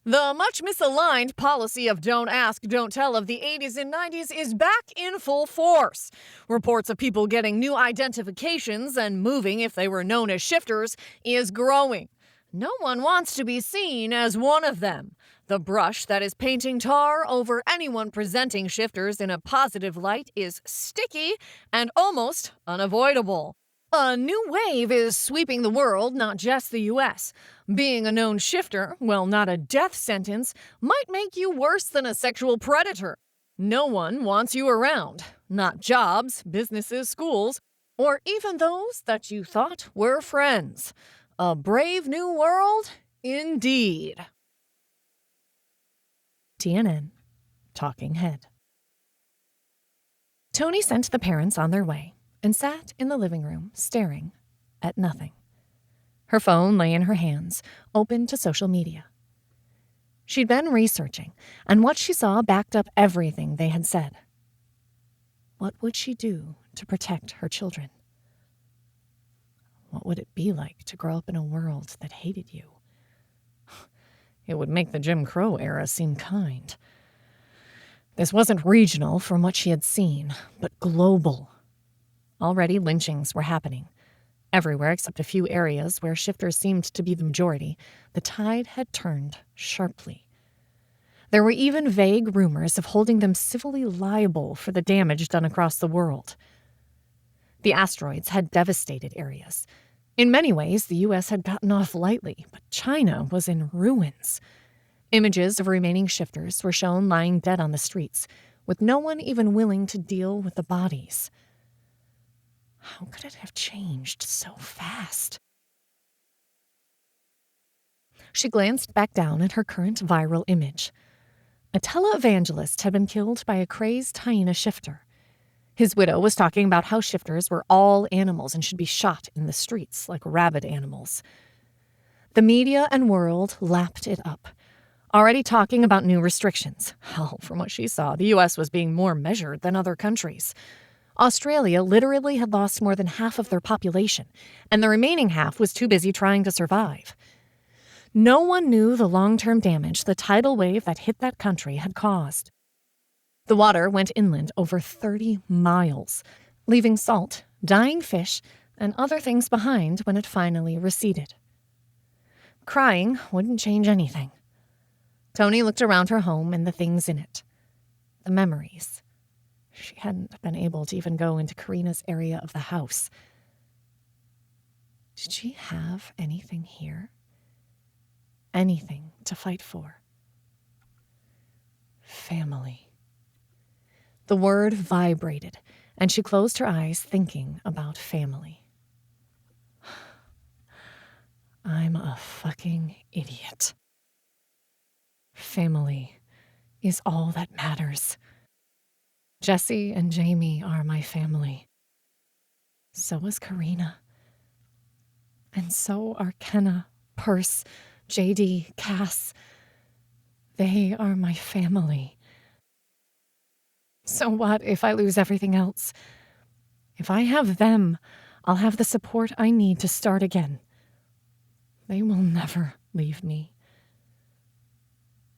The much misaligned policy of don't ask, don't tell of the 80s and 90s is back in full force. Reports of people getting new identifications and moving if they were known as shifters is growing. No one wants to be seen as one of them. The brush that is painting tar over anyone presenting shifters in a positive light is sticky and almost unavoidable. A new wave is sweeping the world, not just the U.S. Being a known shifter, well, not a death sentence, might make you worse than a sexual predator. No one wants you around. Not jobs, businesses, schools, or even those that you thought were friends. A brave new world, indeed. TNN, Talking Head. Toni sent the parents on their way and sat in the living room, staring at nothing. Her phone lay in her hands, open to social media. She'd been researching, and what she saw backed up everything they had said. What would she do to protect her children? What would it be like to grow up in a world that hated you? It would make the Jim Crow era seem kind. This wasn't regional from what she had seen, but global. Already lynchings were happening. Everywhere except a few areas where shifters seemed to be the majority, the tide had turned sharply. There were even vague rumors of holding them civilly liable for the damage done across the world. The asteroids had devastated areas. In many ways, the U.S. had gotten off lightly, but China was in ruins. Images of remaining shifters were shown lying dead on the streets, with no one even willing to deal with the bodies. How could it have changed so fast? She glanced back down at her current viral image. A televangelist had been killed by a crazed hyena shifter. His widow was talking about how shifters were all animals and should be shot in the streets like rabid animals. The media and world lapped it up, already talking about new restrictions. Hell, from what she saw, the U.S. was being more measured than other countries. Australia literally had lost more than half of their population, and the remaining half was too busy trying to survive. No one knew the long-term damage the tidal wave that hit that country had caused. The water went inland over 30 miles, leaving salt, dying fish, and other things behind when it finally receded. Crying wouldn't change anything. Toni looked around her home and the things in it. The memories. She hadn't been able to even go into Karina's area of the house. Did she have anything here? Anything to fight for? Family. The word vibrated, and she closed her eyes thinking about family. I'm a fucking idiot. Family is all that matters. Jesse and Jamie are my family. So is Karina. And so are Kenna, Perce, JD, Cass. They are my family. So what if I lose everything else? If I have them, I'll have the support I need to start again. They will never leave me.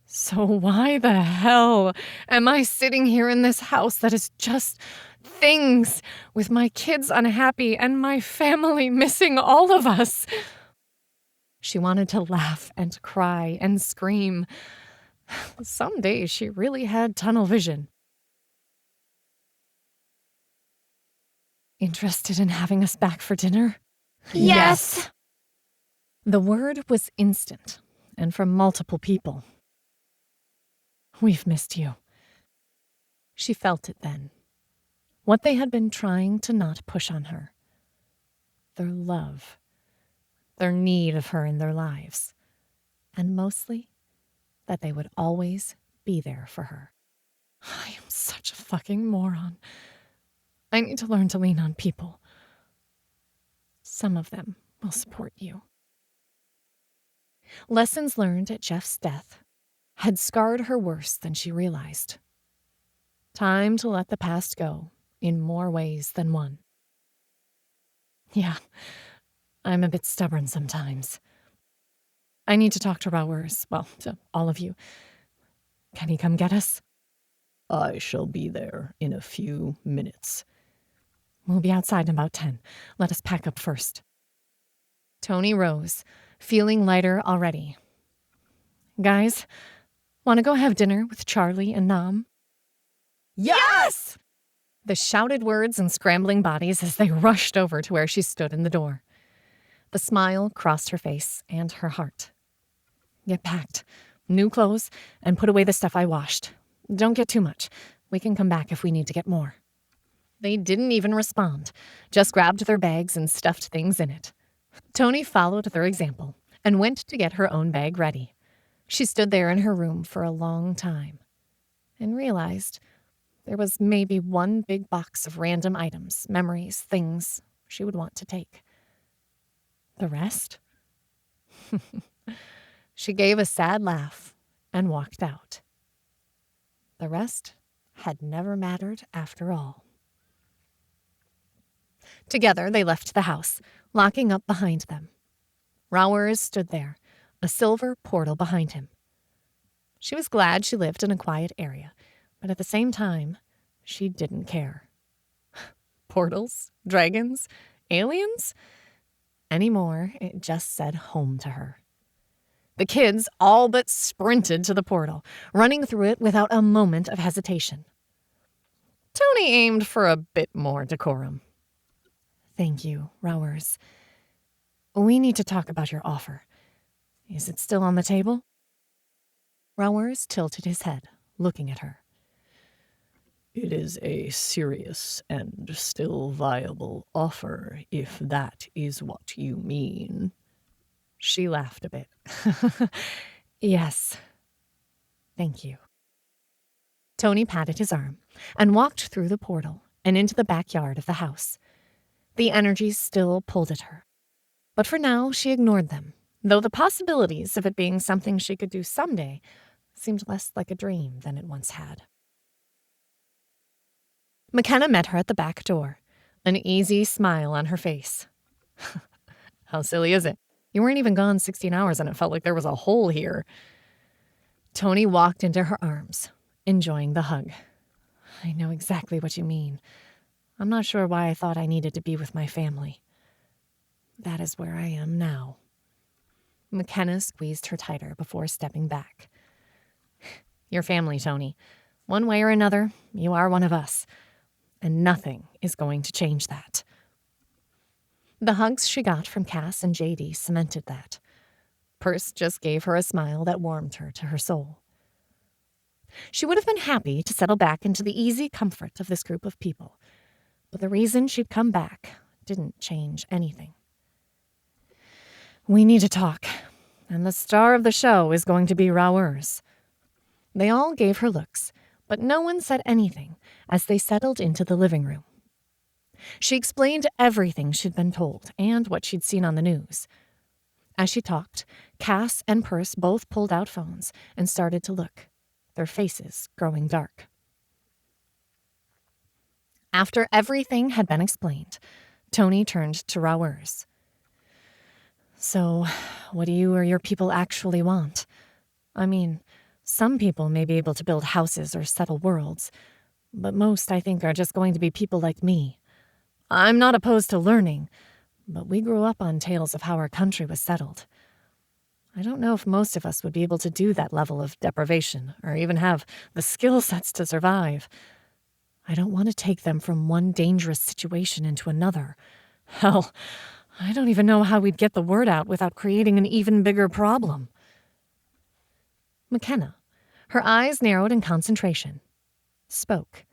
So why the hell am I sitting here in this house that is just things, with my kids unhappy and my family missing all of us? She wanted to laugh and cry and scream. Some days she really had tunnel vision. Interested in having us back for dinner? Yes. The word was instant, and from multiple people. We've missed you. She felt it then. What they had been trying to not push on her. Their love. Their need of her in their lives. And mostly, that they would always be there for her. I am such a fucking moron. I need to learn to lean on people. Some of them will support you. Lessons learned at Jeff's death had scarred her worse than she realized. Time to let the past go in more ways than one. Yeah, I'm a bit stubborn sometimes. I need to talk to Rowers, well, to all of you. Can he come get us? I shall be there in a few minutes. We'll be outside in about 10. Let us pack up first. Toni rose, feeling lighter already. Guys, want to go have dinner with Charlie and Nam? Yes! The shouted words and scrambling bodies as they rushed over to where she stood in the door. The smile crossed her face and her heart. Get packed, new clothes, and put away the stuff I washed. Don't get too much. We can come back if we need to get more. They didn't even respond, just grabbed their bags and stuffed things in it. Toni followed their example and went to get her own bag ready. She stood there in her room for a long time and realized there was maybe one big box of random items, memories, things she would want to take. The rest? She gave a sad laugh and walked out. The rest had never mattered after all. Together, they left the house, locking up behind them. Rowers stood there, a silver portal behind him. She was glad she lived in a quiet area, but at the same time, she didn't care. Portals? Dragons? Aliens? Anymore, it just said home to her. The kids all but sprinted to the portal, running through it without a moment of hesitation. Toni aimed for a bit more decorum. Thank you, Rowers. We need to talk about your offer. Is it still on the table? Rowers tilted his head, looking at her. It is a serious and still viable offer, if that is what you mean. She laughed a bit. Yes. Thank you. Toni patted his arm and walked through the portal and into the backyard of the house. The energies still pulled at her. But for now, she ignored them, though the possibilities of it being something she could do someday seemed less like a dream than it once had. McKenna met her at the back door, an easy smile on her face. How silly is it? You weren't even gone 16 hours and it felt like there was a hole here. Toni walked into her arms, enjoying the hug. I know exactly what you mean. I'm not sure why I thought I needed to be with my family. That is where I am now. McKenna squeezed her tighter before stepping back. Your family, Toni. One way or another, you are one of us. And nothing is going to change that. The hugs she got from Cass and JD cemented that. Perce just gave her a smile that warmed her to her soul. She would have been happy to settle back into the easy comfort of this group of people, but the reason she'd come back didn't change anything. We need to talk, and the star of the show is going to be Rauers. They all gave her looks, but no one said anything as they settled into the living room. She explained everything she'd been told and what she'd seen on the news. As she talked, Cass and Perce both pulled out phones and started to look, their faces growing dark. After everything had been explained, Toni turned to Rauers. So, what do you or your people actually want? I mean, some people may be able to build houses or settle worlds, but most, I think, are just going to be people like me. I'm not opposed to learning, but we grew up on tales of how our country was settled. I don't know if most of us would be able to do that level of deprivation, or even have the skill sets to survive. I don't want to take them from one dangerous situation into another. Hell, I don't even know how we'd get the word out without creating an even bigger problem. McKenna, her eyes narrowed in concentration, spoke,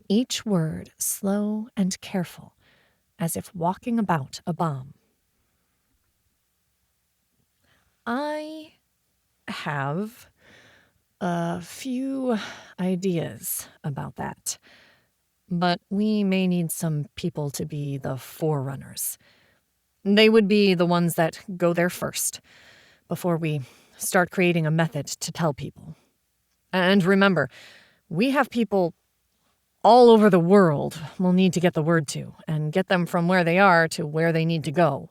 each word slow and careful, as if walking about a bomb. I have a few ideas about that, but we may need some people to be the forerunners. They would be the ones that go there first, before we start creating a method to tell people. And remember, we have people all over the world we'll need to get the word to, and get them from where they are to where they need to go.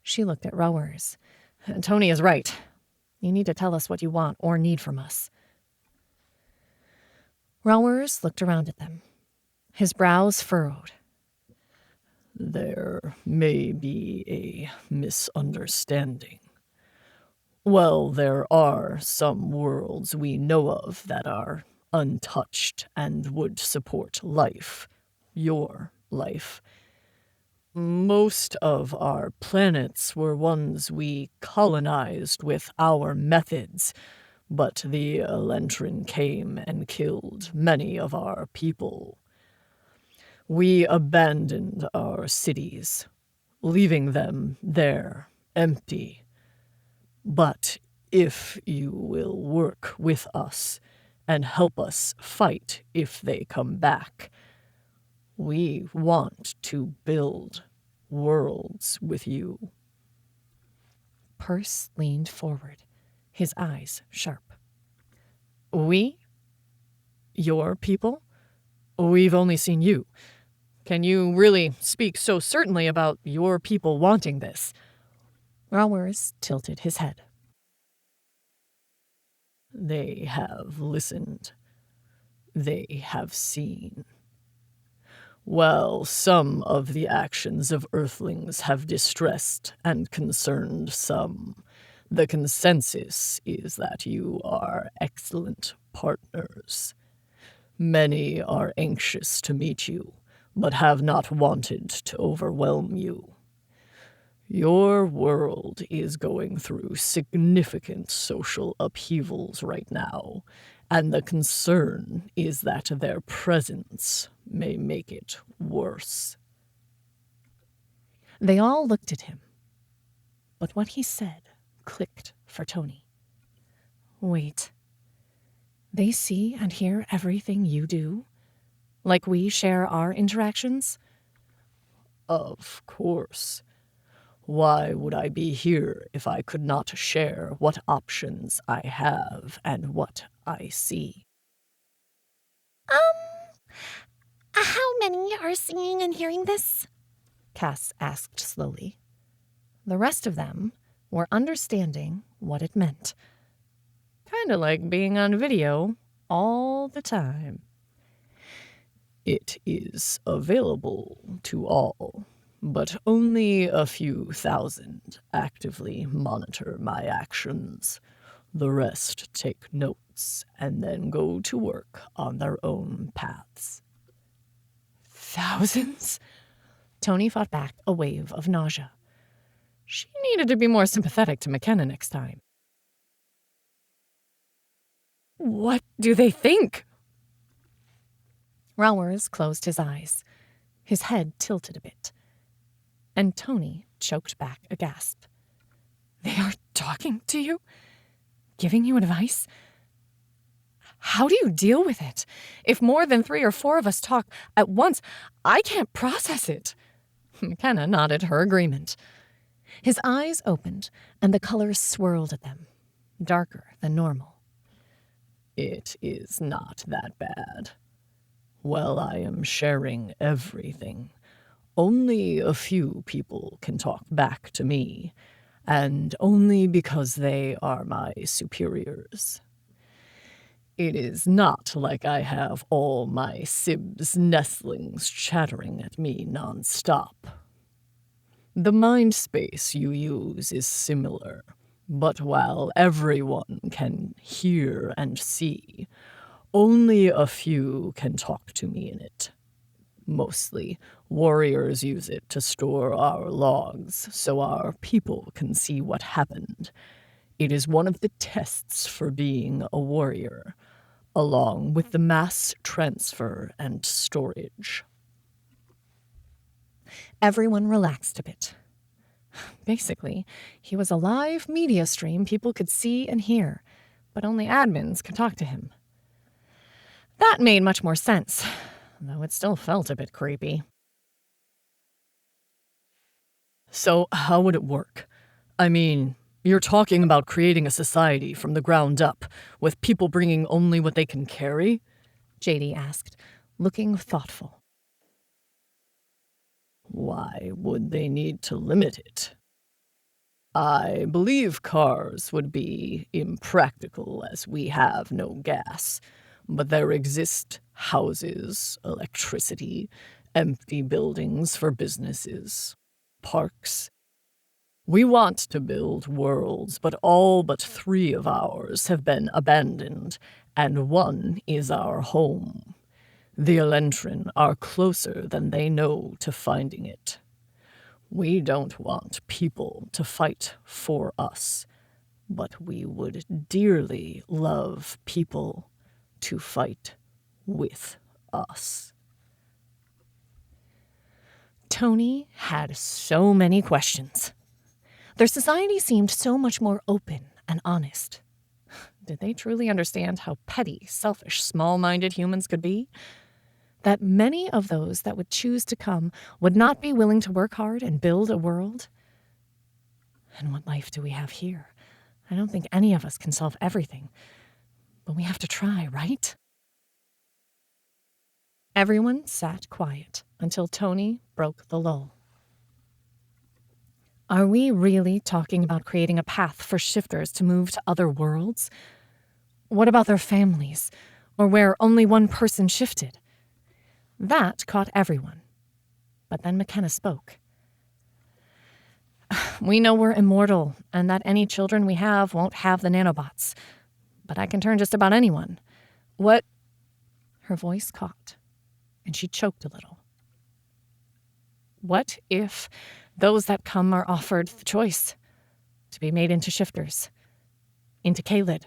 She looked at Rauers. Toni is right. You need to tell us what you want or need from us. Rauers looked around at them, his brows furrowed. There may be a misunderstanding. Well, there are some worlds we know of that are untouched and would support life, your life. Most of our planets were ones we colonized with our methods, but the Elentrin came and killed many of our people. We abandoned our cities, leaving them there, empty. But if you will work with us and help us fight if they come back, we want to build worlds with you. Perce leaned forward, his eyes sharp. We? Your people? We've only seen you. Can you really speak so certainly about your people wanting this? Rauers tilted his head. They have listened. They have seen. Well, some of the actions of Earthlings have distressed and concerned some. The consensus is that you are excellent partners. Many are anxious to meet you, but have not wanted to overwhelm you. Your world is going through significant social upheavals right now, and the concern is that their presence may make it worse. They all looked at him. But what he said clicked for Toni. Wait. They see and hear everything you do? Like we share our interactions? Of course. Why would I be here if I could not share what options I have and what I see? How many are seeing and hearing this? Cass asked slowly. The rest of them were understanding what it meant. Kind of like being on video all the time. It is available to all, but only a few thousand actively monitor my actions. The rest take notes and then go to work on their own paths. Thousands? Toni fought back a wave of nausea. She needed to be more sympathetic to McKenna next time. What do they think? Rowers closed his eyes. His head tilted a bit. And Toni choked back a gasp. They are talking to you? Giving you advice? How do you deal with it? If more than 3 or 4 of us talk at once, I can't process it. McKenna nodded her agreement. His eyes opened, and the colors swirled at them, darker than normal. It is not that bad. While I am sharing everything, only a few people can talk back to me, and only because they are my superiors. It is not like I have all my sibs nestlings chattering at me nonstop. The mind space you use is similar, but while everyone can hear and see, only a few can talk to me in it. Mostly, warriors use it to store our logs so our people can see what happened. It is one of the tests for being a warrior, along with the mass transfer and storage. Everyone relaxed a bit. Basically, he was a live media stream people could see and hear, but only admins could talk to him. That made much more sense, though it still felt a bit creepy. So how would it work? I mean, you're talking about creating a society from the ground up, with people bringing only what they can carry? JD asked, looking thoughtful. Why would they need to limit it? I believe cars would be impractical as we have no gas, but there exist houses, electricity, empty buildings for businesses, parks. We want to build worlds, but all but 3 of ours have been abandoned, and 1 is our home. The Elentrin are closer than they know to finding it. We don't want people to fight for us, but we would dearly love people to fight with us. Toni had so many questions. Their society seemed so much more open and honest. Did they truly understand how petty, selfish, small-minded humans could be? That many of those that would choose to come would not be willing to work hard and build a world? And what life do we have here? I don't think any of us can solve everything, but we have to try, right? Everyone sat quiet until Toni broke the lull. Are we really talking about creating a path for shifters to move to other worlds? What about their families, or where only one person shifted? That caught everyone. But then McKenna spoke. We know we're immortal, and that any children we have won't have the nanobots. But I can turn just about anyone. What? Her voice caught, and she choked a little. What if those that come are offered the choice to be made into shifters, into Kaylid?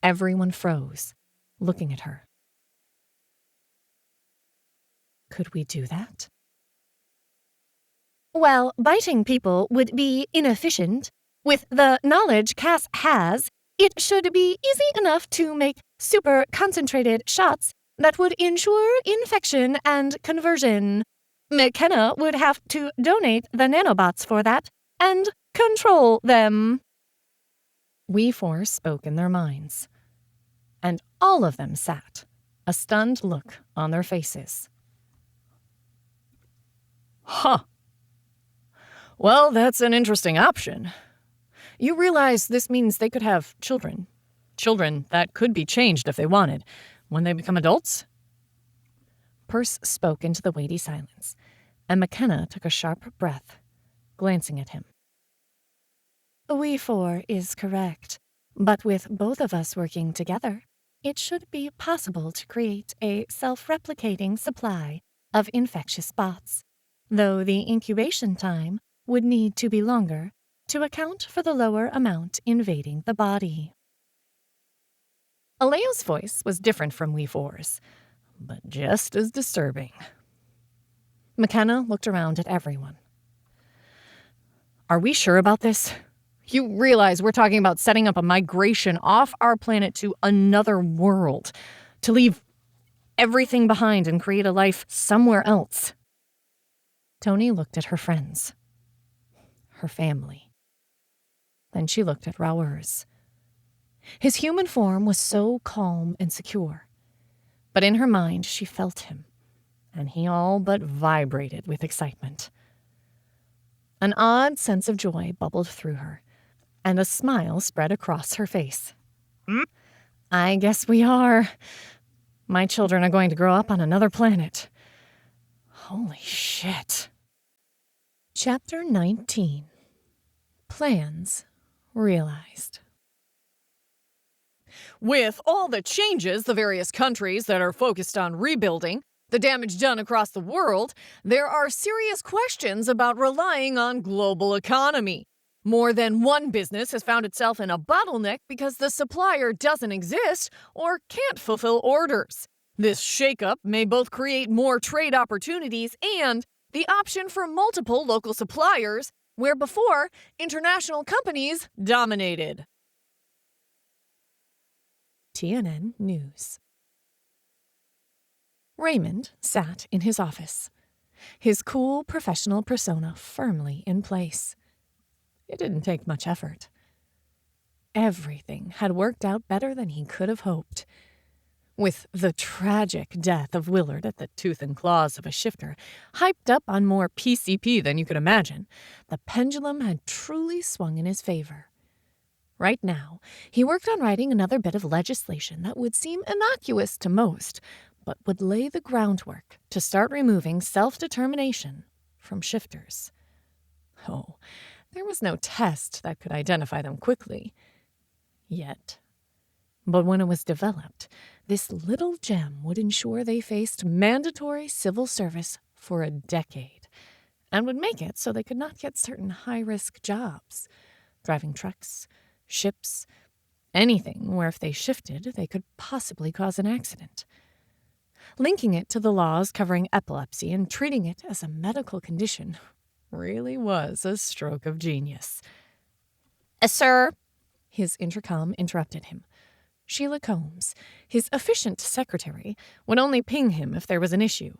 Everyone froze, looking at her. Could we do that? While biting people would be inefficient, with the knowledge Cass has, it should be easy enough to make super concentrated shots that would ensure infection and conversion. McKenna would have to donate the nanobots for that and control them. We four spoke in their minds, and all of them sat, a stunned look on their faces. Huh. Well, that's an interesting option. You realize this means they could have children. Children that could be changed if they wanted, when they become adults? Perce spoke into the weighty silence, and McKenna took a sharp breath, glancing at him. We four is correct, but with both of us working together, it should be possible to create a self-replicating supply of infectious bots, though the incubation time would need to be longer to account for the lower amount invading the body. Aleo's voice was different from we four's, but just as disturbing. McKenna looked around at everyone. Are we sure about this? You realize we're talking about setting up a migration off our planet to another world, to leave everything behind and create a life somewhere else. Toni looked at her friends, her family. Then she looked at Raours. His human form was so calm and secure, but in her mind she felt him, and he all but vibrated with excitement. An odd sense of joy bubbled through her, and a smile spread across her face. I guess we are. My children are going to grow up on another planet. Holy shit. Chapter 19. Plans realized. With all the changes, the various countries that are focused on rebuilding, the damage done across the world, there are serious questions about relying on global economy. More than one business has found itself in a bottleneck because the supplier doesn't exist or can't fulfill orders. This shakeup may both create more trade opportunities and the option for multiple local suppliers, where before, international companies dominated. TNN News. Raymond sat in his office, his cool professional persona firmly in place. It didn't take much effort. Everything had worked out better than he could have hoped. With the tragic death of Willard at the tooth and claws of a shifter hyped up on more PCP than you could imagine, the pendulum had truly swung in his favor. Right now, he worked on writing another bit of legislation that would seem innocuous to most, but would lay the groundwork to start removing self-determination from shifters. Oh, there was no test that could identify them quickly. Yet. But when it was developed, this little gem would ensure they faced mandatory civil service for a decade, and would make it so they could not get certain high-risk jobs, driving trucks, ships, anything where if they shifted, they could possibly cause an accident. Linking it to the laws covering epilepsy and treating it as a medical condition really was a stroke of genius. Sir, his intercom interrupted him. Sheila Combs, his efficient secretary, would only ping him if there was an issue.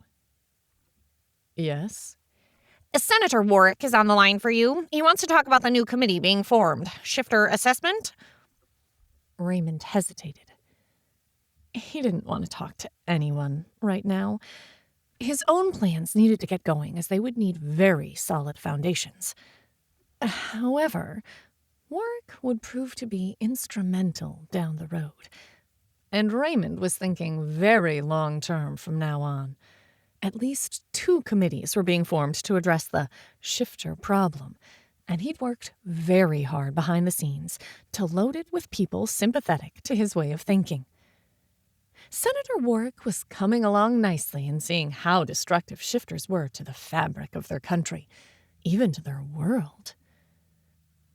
Yes? Senator Warwick is on the line for you. He wants to talk about the new committee being formed. Shifter assessment? Raymond hesitated. He didn't want to talk to anyone right now. His own plans needed to get going, as they would need very solid foundations. However, Warwick would prove to be instrumental down the road. And Raymond was thinking very long-term from now on. At least 2 committees were being formed to address the shifter problem, and he'd worked very hard behind the scenes to load it with people sympathetic to his way of thinking. Senator Warwick was coming along nicely in seeing how destructive shifters were to the fabric of their country, even to their world.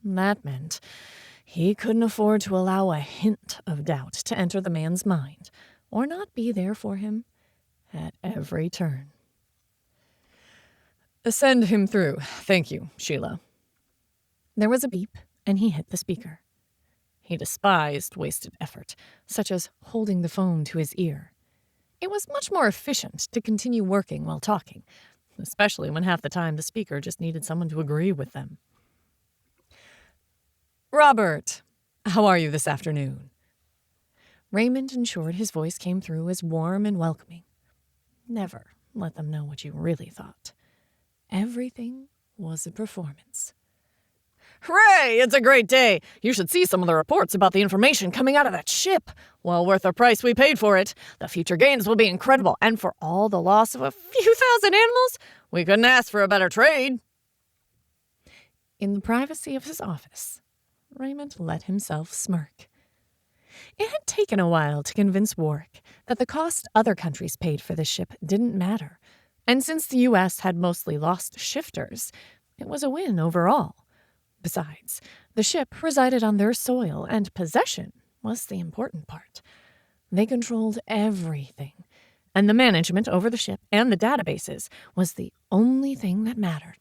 That meant he couldn't afford to allow a hint of doubt to enter the man's mind, or not be there for him at every turn. Send him through. Thank you, Sheila. There was a beep, and he hit the speaker. He despised wasted effort, such as holding the phone to his ear. It was much more efficient to continue working while talking, especially when half the time the speaker just needed someone to agree with them. Robert, how are you this afternoon? Raymond ensured his voice came through as warm and welcoming. Never let them know what you really thought. Everything was a performance. Hooray! It's a great day! You should see some of the reports about the information coming out of that ship. Well worth the price we paid for it. The future gains will be incredible, and for all the loss of a few thousand animals, we couldn't ask for a better trade. In the privacy of his office, Raymond let himself smirk. It had taken a while to convince Warwick that the cost other countries paid for the ship didn't matter, and since the U.S. had mostly lost shifters, it was a win overall. Besides, the ship resided on their soil, and possession was the important part. They controlled everything, and the management over the ship and the databases was the only thing that mattered.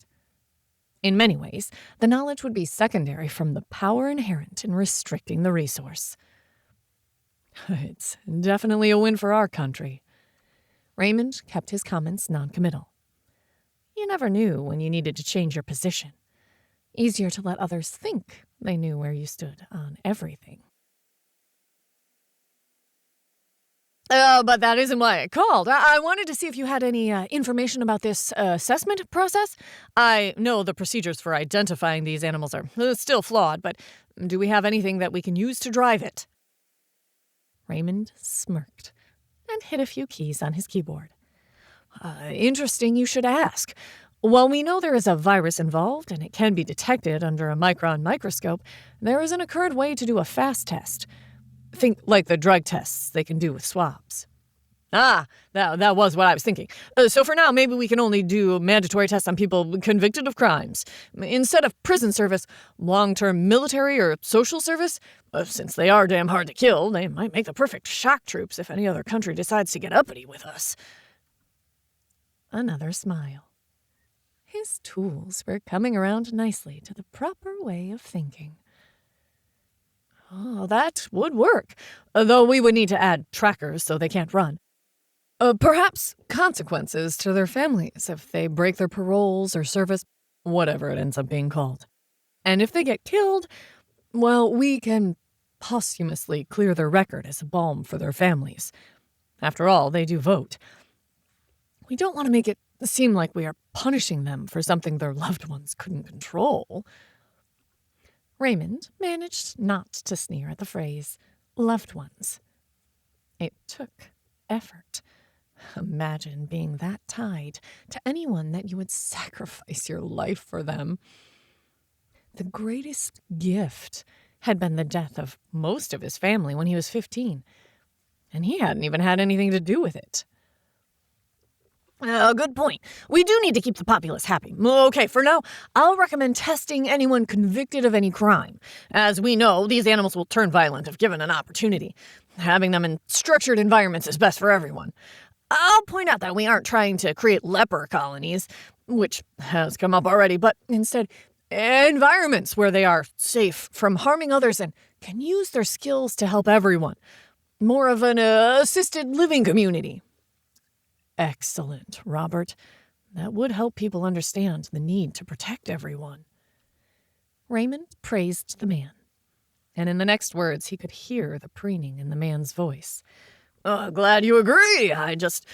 In many ways, the knowledge would be secondary from the power inherent in restricting the resource. It's definitely a win for our country. Raymond kept his comments noncommittal. You never knew when you needed to change your position. Easier to let others think they knew where you stood on everything. But that isn't why I called. I wanted to see if you had any information about this assessment process. I know the procedures for identifying these animals are still flawed, but do we have anything that we can use to drive it? Raymond smirked and hit a few keys on his keyboard. Interesting you should ask. While we know there is a virus involved and it can be detected under a micron microscope, there is an occurred way to do a fast test. Think like the drug tests they can do with swabs. That was what I was thinking. So for now, maybe we can only do mandatory tests on people convicted of crimes. Instead of prison service, long-term military or social service, since they are damn hard to kill, they might make the perfect shock troops if any other country decides to get uppity with us. Another smile. His tools were coming around nicely to the proper way of thinking. Oh, that would work, though we would need to add trackers so they can't run. Perhaps consequences to their families if they break their paroles or service, whatever it ends up being called. And if they get killed, well, we can posthumously clear their record as a balm for their families. After all, they do vote. We don't want to make it seem like we are punishing them for something their loved ones couldn't control. Raymond managed not to sneer at the phrase, loved ones. It took effort. Imagine being that tied to anyone that you would sacrifice your life for them. The greatest gift had been the death of most of his family when he was 15, and he hadn't even had anything to do with it. Good point. We do need to keep the populace happy. Okay, for now, I'll recommend testing anyone convicted of any crime. As we know, these animals will turn violent if given an opportunity. Having them in structured environments is best for everyone. I'll point out that we aren't trying to create leper colonies, which has come up already, but instead, environments where they are safe from harming others and can use their skills to help everyone. More of an assisted living community. Excellent, Robert. That would help people understand the need to protect everyone. Raymond praised the man, and in the next words he could hear the preening in the man's voice. Glad you agree. I just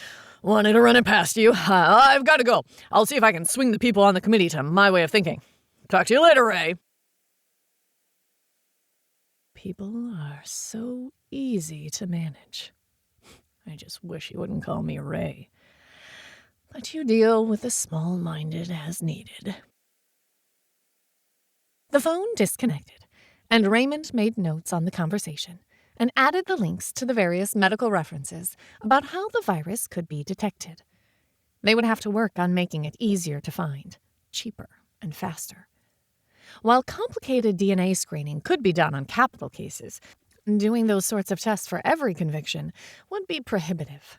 wanted to run it past you. I've got to go. I'll see if I can swing the people on the committee to my way of thinking. Talk to you later, Ray. People are so easy to manage. I just wish you wouldn't call me Ray. But you deal with the small-minded as needed. The phone disconnected, and Raymond made notes on the conversation and added the links to the various medical references about how the virus could be detected. They would have to work on making it easier to find, cheaper, and faster. While complicated DNA screening could be done on capital cases, doing those sorts of tests for every conviction would be prohibitive.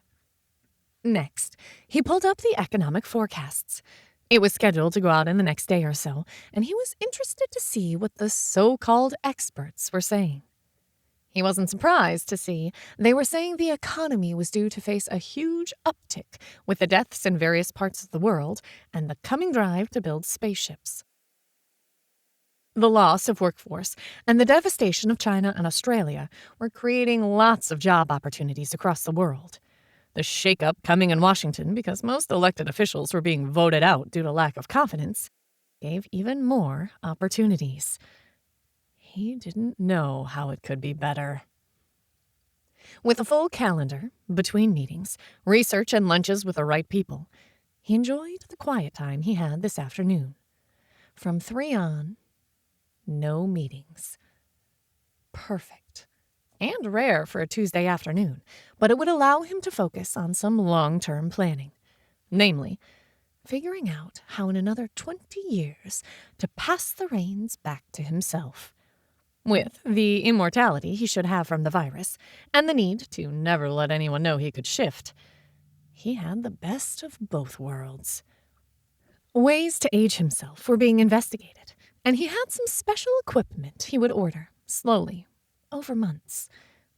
Next, he pulled up the economic forecasts. It was scheduled to go out in the next day or so, and he was interested to see what the so-called experts were saying. He wasn't surprised to see they were saying the economy was due to face a huge uptick with the deaths in various parts of the world and the coming drive to build spaceships. The loss of workforce and the devastation of China and Australia were creating lots of job opportunities across the world. The shakeup coming in Washington because most elected officials were being voted out due to lack of confidence gave even more opportunities. He didn't know how it could be better. With a full calendar, between meetings, research, and lunches with the right people, he enjoyed the quiet time he had this afternoon. From 3 on, no meetings. Perfect. And rare for a Tuesday afternoon, but it would allow him to focus on some long-term planning. Namely, figuring out how in another 20 years to pass the reins back to himself. With the immortality he should have from the virus, and the need to never let anyone know he could shift, he had the best of both worlds. Ways to age himself were being investigated, and he had some special equipment he would order, slowly, over months.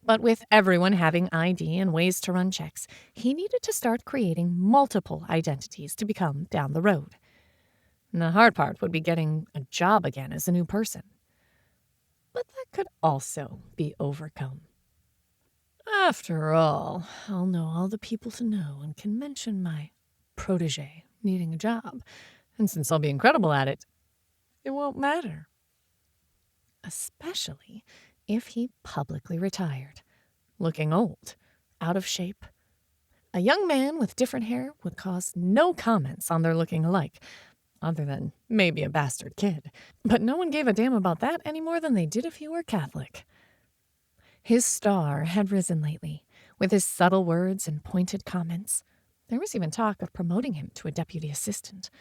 But with everyone having ID and ways to run checks, he needed to start creating multiple identities to become down the road. And the hard part would be getting a job again as a new person. But that could also be overcome. After all, I'll know all the people to know and can mention my protege needing a job. And since I'll be incredible at it, it won't matter. Especially if he publicly retired, looking old, out of shape. A young man with different hair would cause no comments on their looking alike, other than maybe a bastard kid. But no one gave a damn about that any more than they did if he were Catholic. His star had risen lately, with his subtle words and pointed comments. There was even talk of promoting him to a deputy assistant,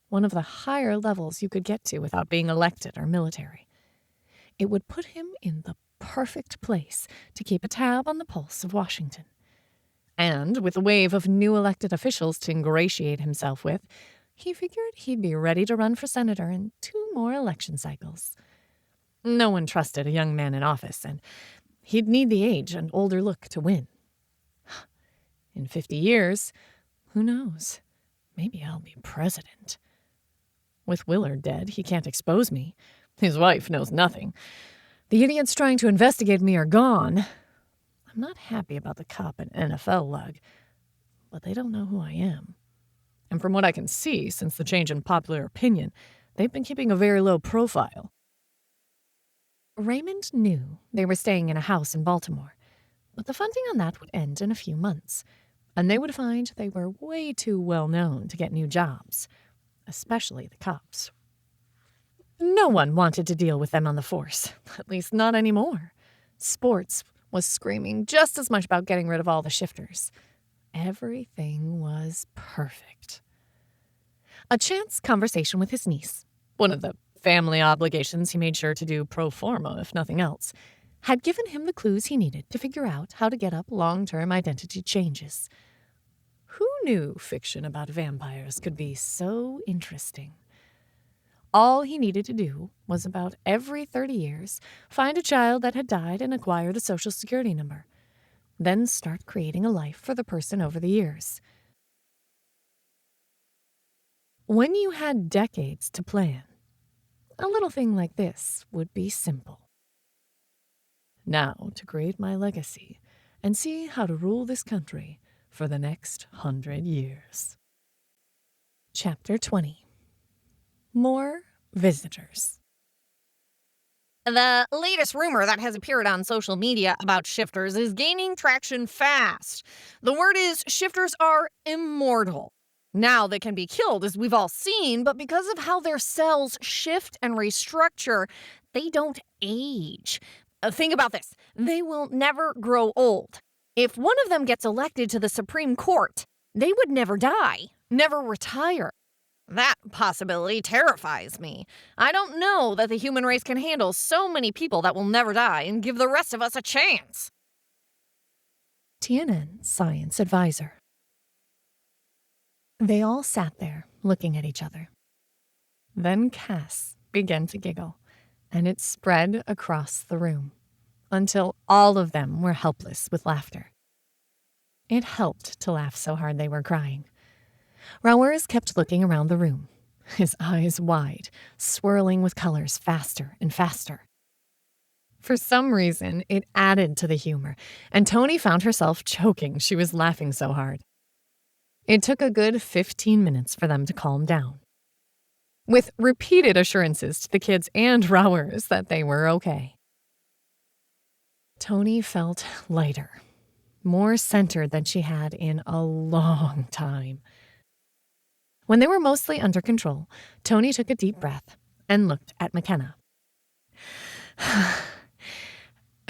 one of the higher levels you could get to without being elected or military. It would put him in the perfect place to keep a tab on the pulse of Washington. And with a wave of new elected officials to ingratiate himself with, he figured he'd be ready to run for senator in 2 more election cycles. No one trusted a young man in office, and he'd need the age and older look to win. In 50 years, who knows? Maybe I'll be president. With Willard dead, he can't expose me. His wife knows nothing. The idiots trying to investigate me are gone. I'm not happy about the cop and NFL lug, but they don't know who I am. And from what I can see, since the change in popular opinion, they've been keeping a very low profile. Raymond knew they were staying in a house in Baltimore, but the funding on that would end in a few months, and they would find they were way too well known to get new jobs, especially the cops. No one wanted to deal with them on the force, at least not anymore. Sports was screaming just as much about getting rid of all the shifters. Everything was perfect. A chance conversation with his niece, one of the family obligations he made sure to do pro forma, if nothing else, had given him the clues he needed to figure out how to get up long-term identity changes. Who knew fiction about vampires could be so interesting? All he needed to do was about every 30 years find a child that had died and acquire the Social Security number, then start creating a life for the person over the years. When you had decades to plan, a little thing like this would be simple. Now to create my legacy and see how to rule this country for the next 100 years. Chapter 20. More visitors. The latest rumor that has appeared on social media about shifters is gaining traction fast. The word is shifters are immortal. Now they can be killed, as we've all seen, but because of how their cells shift and restructure, they don't age. Think about this. They will never grow old. If one of them gets elected to the Supreme Court, they would never die, never retire. That possibility terrifies me. I don't know that the human race can handle so many people that will never die and give the rest of us a chance. TNN Science Advisor. They all sat there, looking at each other. Then Cass began to giggle, and it spread across the room until all of them were helpless with laughter. It helped to laugh so hard they were crying. Rowers kept looking around the room, his eyes wide, swirling with colors faster and faster. For some reason, it added to the humor, and Toni found herself choking. She was laughing so hard. It took a good 15 minutes for them to calm down, with repeated assurances to the kids and Rowers that they were okay. Toni felt lighter, more centered than she had in a long time. When they were mostly under control, Toni took a deep breath and looked at McKenna.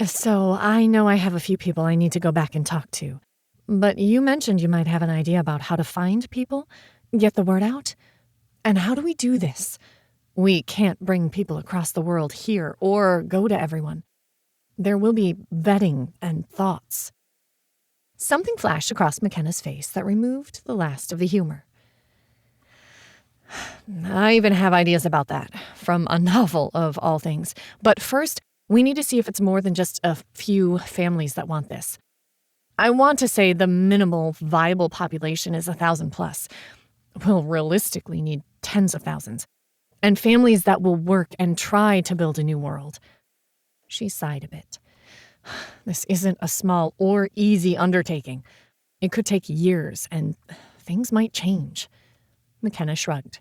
So I know I have a few people I need to go back and talk to, but you mentioned you might have an idea about how to find people, get the word out. And how do we do this? We can't bring people across the world here or go to everyone. There will be vetting and thoughts. Something flashed across McKenna's face that removed the last of the humor. I even have ideas about that, from a novel of all things. But first, we need to see if it's more than just a few families that want this. I want to say the minimal viable population is 1,000 plus. We'll realistically need tens of thousands, and families that will work and try to build a new world. She sighed a bit. This isn't a small or easy undertaking. It could take years, and things might change. McKenna shrugged.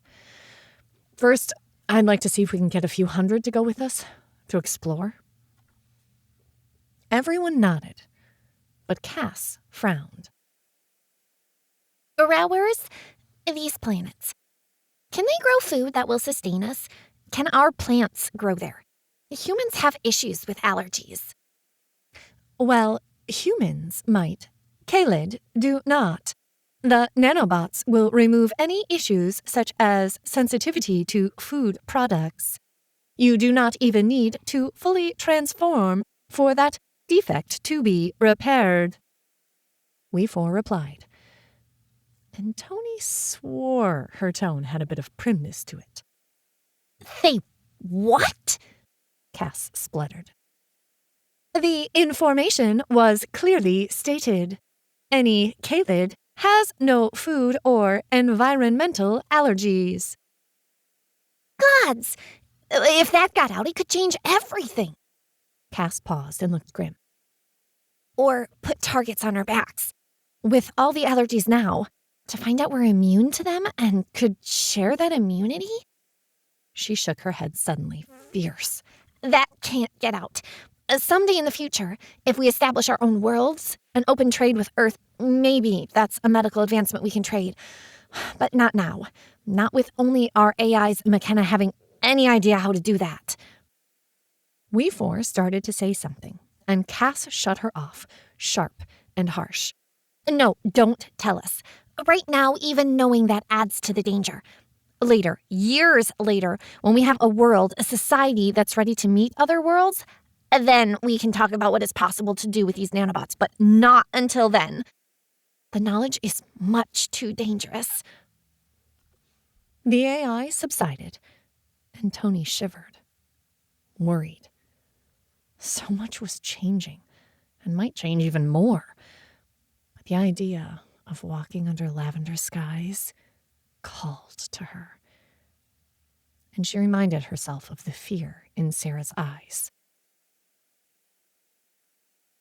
First, I'd like to see if we can get a few hundred to go with us, to explore. Everyone nodded, but Cass frowned. Rowers, these planets, can they grow food that will sustain us? Can our plants grow there? Humans have issues with allergies. Well, humans might. Kaylid do not. The nanobots will remove any issues such as sensitivity to food products. You do not even need to fully transform for that defect to be repaired. We four replied, and Toni swore her tone had a bit of primness to it. They what? Cass spluttered. The information was clearly stated. Any Kaylid has no food or environmental allergies. Gods! If that got out, it could change everything. Cass paused and looked grim. Or put targets on our backs. With all the allergies now, to find out we're immune to them and could share that immunity? She shook her head suddenly, fierce. That can't get out. Someday in the future, if we establish our own worlds and open trade with Earth, maybe that's a medical advancement we can trade. But not now. Not with only our AIs and McKenna having any idea how to do that. We four started to say something, and Cass shut her off, sharp and harsh. No, don't tell us. Right now, even knowing that adds to the danger. Later, years later, when we have a world, a society that's ready to meet other worlds, then we can talk about what is possible to do with these nanobots, but not until then. The knowledge is much too dangerous. The AI subsided, and Toni shivered, worried. So much was changing, and might change even more. But the idea of walking under lavender skies called to her. And she reminded herself of the fear in Sarah's eyes.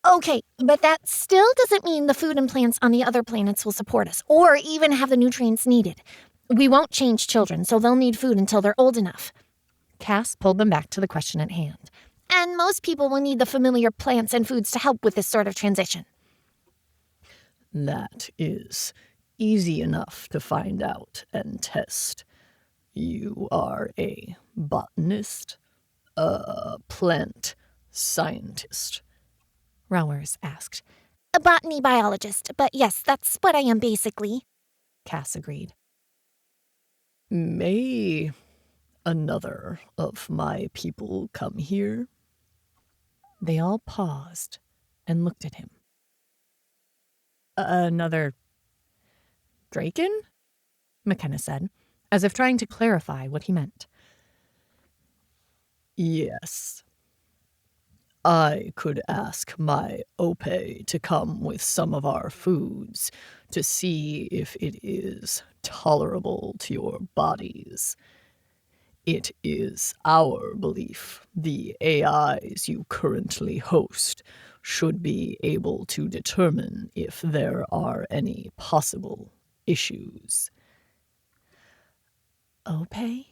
Okay, but that still doesn't mean the food and plants on the other planets will support us, or even have the nutrients needed. We won't change children, so they'll need food until they're old enough. Cass pulled them back to the question at hand. And most people will need the familiar plants and foods to help with this sort of transition. That is easy enough to find out and test. You are a botanist, a plant scientist. Rowers asked. A botany biologist, but yes, that's what I am basically. Cass agreed. May another of my people come here? They all paused and looked at him. Another Draken? McKenna said, as if trying to clarify what he meant. Yes. I could ask my Ope to come with some of our foods to see if it is tolerable to your bodies. It is our belief the AIs you currently host should be able to determine if there are any possible issues. Ope?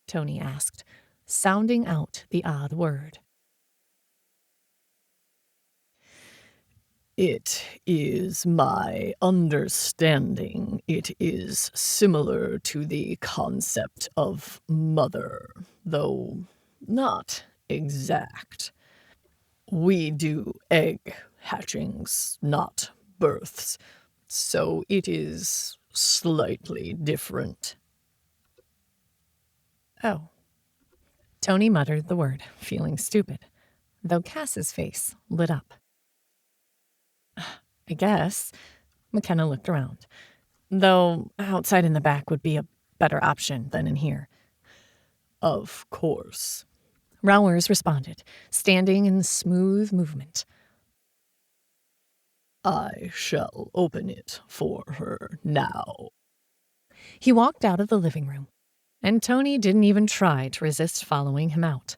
Toni asked, sounding out the odd word. It is my understanding it is similar to the concept of mother, though not exact. We do egg hatchings, not births, so it is slightly different. Oh. Toni muttered the word, feeling stupid, though Cass's face lit up. I guess. McKenna looked around, though outside in the back would be a better option than in here. Of course. Rowers responded, standing in smooth movement. I shall open it for her now. He walked out of the living room, and Toni didn't even try to resist following him out.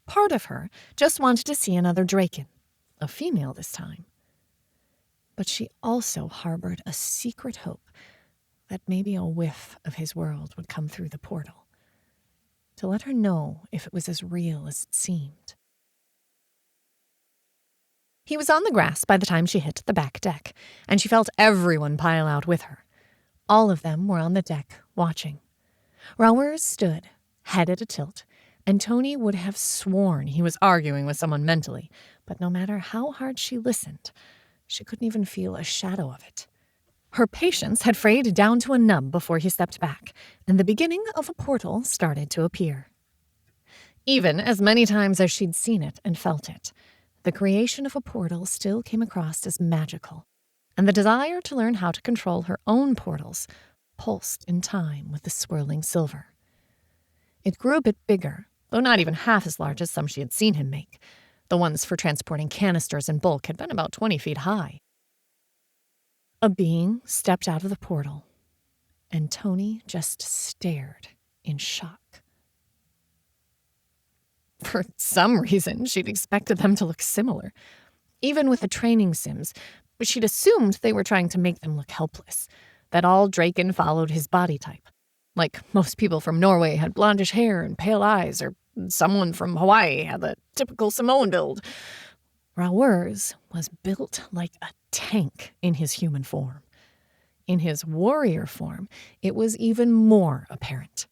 Part of her just wanted to see another Draken, a female this time. But she also harbored a secret hope that maybe a whiff of his world would come through the portal, to let her know if it was as real as it seemed. He was on the grass by the time she hit the back deck, and she felt everyone pile out with her. All of them were on the deck, watching. Rowers stood, head at a tilt, and Toni would have sworn he was arguing with someone mentally, but no matter how hard she listened, she couldn't even feel a shadow of it. Her patience had frayed down to a nub before he stepped back, and the beginning of a portal started to appear. Even as many times as she'd seen it and felt it, the creation of a portal still came across as magical, and the desire to learn how to control her own portals pulsed in time with the swirling silver. It grew a bit bigger, though not even half as large as some she had seen him make. The ones for transporting canisters in bulk had been about 20 feet high. A being stepped out of the portal, and Toni just stared in shock. For some reason, she'd expected them to look similar. Even with the training sims, she'd assumed they were trying to make them look helpless, that all Draken followed his body type. Like most people from Norway had blondish hair and pale eyes, or someone from Hawaii had the typical Samoan build. Rowers was built like a tank in his human form. In his warrior form, it was even more apparent.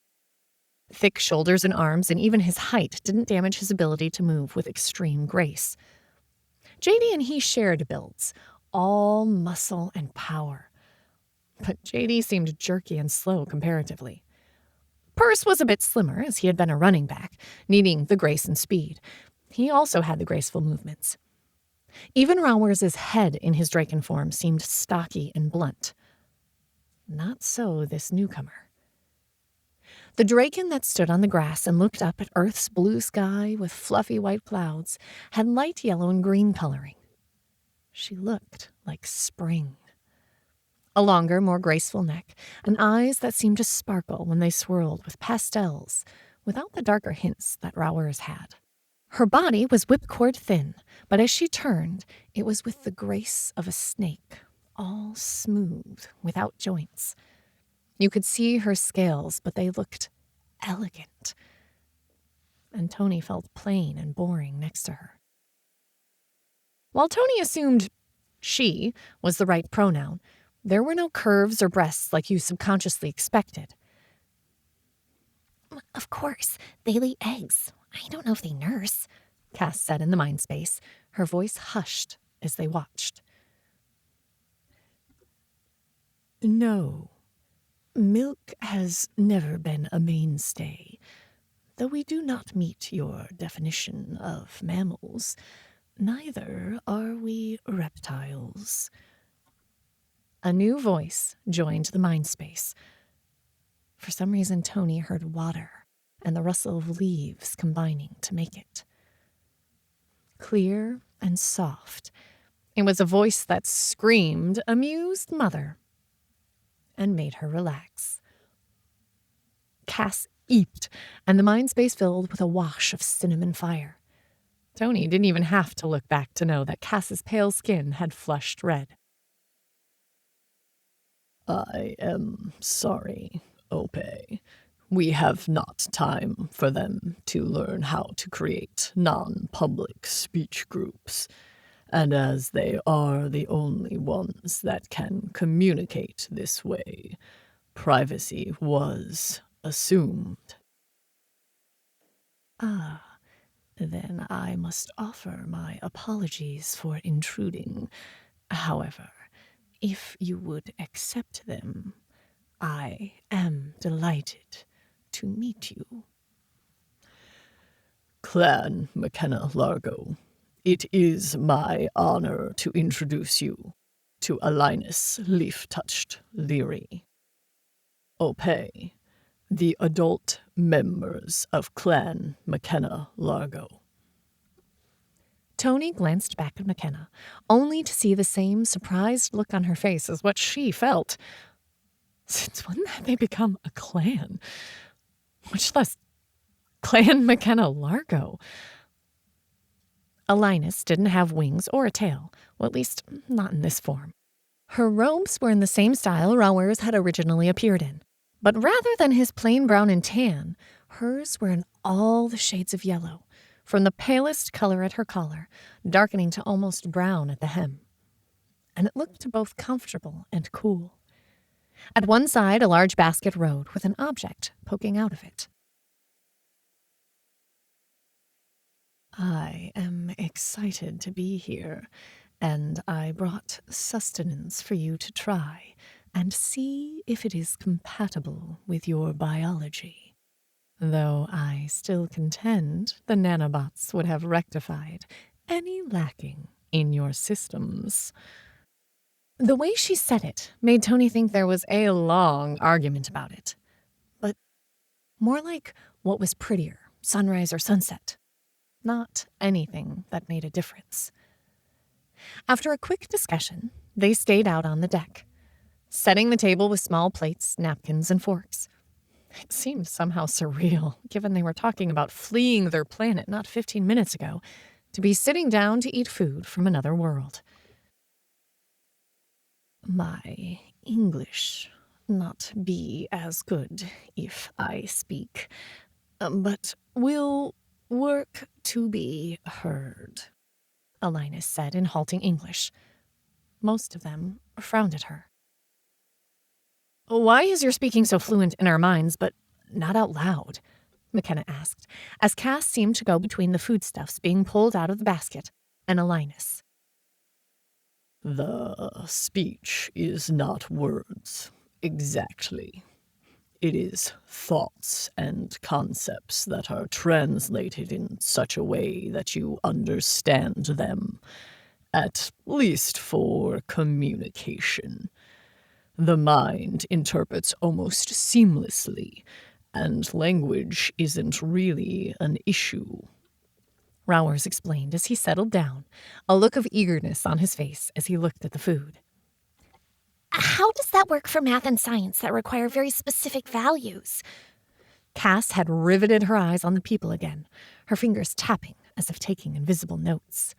Thick shoulders and arms, and even his height didn't damage his ability to move with extreme grace. JD and he shared builds, all muscle and power. But JD seemed jerky and slow comparatively. Purse was a bit slimmer, as he had been a running back, needing the grace and speed. He also had the graceful movements. Even Rowers' head in his Draken form seemed stocky and blunt. Not so this newcomer. The Draken that stood on the grass and looked up at Earth's blue sky with fluffy white clouds had light yellow and green coloring. She looked like spring. A longer, more graceful neck, and eyes that seemed to sparkle when they swirled with pastels, without the darker hints that Rowers had. Her body was whipcord thin, but as she turned, it was with the grace of a snake, all smooth, without joints. You could see her scales, but they looked elegant. And Toni felt plain and boring next to her. While Toni assumed she was the right pronoun, there were no curves or breasts like you subconsciously expected. Of course, they lay eggs. I don't know if they nurse, Cass said in the mind space, her voice hushed as they watched. No. Milk has never been a mainstay, though we do not meet your definition of mammals. Neither are we reptiles. A new voice joined the mind space, For some reason, Toni heard water and the rustle of leaves combining to make it. Clear and soft, it was a voice that screamed, "Amused mother," and made her relax. Cass eeped, and the mind space filled with a wash of cinnamon fire. Toni didn't even have to look back to know that Cass's pale skin had flushed red. I am sorry, Ope. We have not time for them to learn how to create non-public speech groups, and as they are the only ones that can communicate this way, privacy was assumed. Then I must offer my apologies for intruding. However, if you would accept them, I am delighted to meet you. Clan McKenna Largo, it is my honor to introduce you to Alinus Leaf-Touched Leary. Ope, the adult members of Clan McKenna Largo. Toni glanced back at McKenna, only to see the same surprised look on her face as what she felt. Since when had they become a clan? Much less Clan McKenna Largo. Alinus didn't have wings or a tail, well, at least not in this form. Her robes were in the same style Rauer's had originally appeared in, but rather than his plain brown and tan, hers were in all the shades of yellow, from the palest color at her collar, darkening to almost brown at the hem. And it looked both comfortable and cool. At one side, a large basket rode with an object poking out of it. I am excited to be here, and I brought sustenance for you to try and see if it is compatible with your biology. Though I still contend the nanobots would have rectified any lacking in your systems. The way she said it made Toni think there was a long argument about it. But more like what was prettier, sunrise or sunset. Not anything that made a difference. After a quick discussion, they stayed out on the deck, setting the table with small plates, napkins, and forks. It seemed somehow surreal, given they were talking about fleeing their planet not 15 minutes ago, to be sitting down to eat food from another world. My English not be as good if I speak, but will work to be heard, Alinus said in halting English. Most of them frowned at her. Why is your speaking so fluent in our minds, but not out loud? McKenna asked, as Cass seemed to go between the foodstuffs being pulled out of the basket and Alinus. The speech is not words, exactly. It is thoughts and concepts that are translated in such a way that you understand them, at least for communication. The mind interprets almost seamlessly, and language isn't really an issue. Rauers explained as he settled down, a look of eagerness on his face as he looked at the food. How does that work for math and science that require very specific values? Cass had riveted her eyes on the people again, her fingers tapping as if taking invisible notes.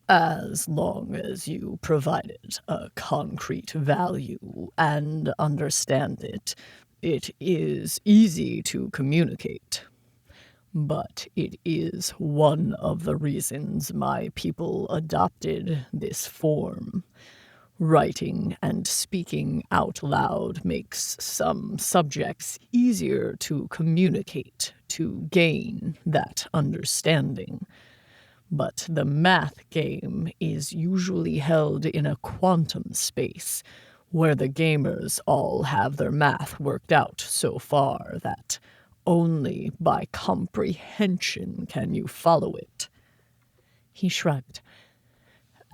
As long as you provided a concrete value and understand it, it is easy to communicate. But it is one of the reasons my people adopted this form. Writing and speaking out loud makes some subjects easier to communicate, to gain that understanding. But the math game is usually held in a quantum space, where the gamers all have their math worked out so far that only by comprehension can you follow it. He shrugged.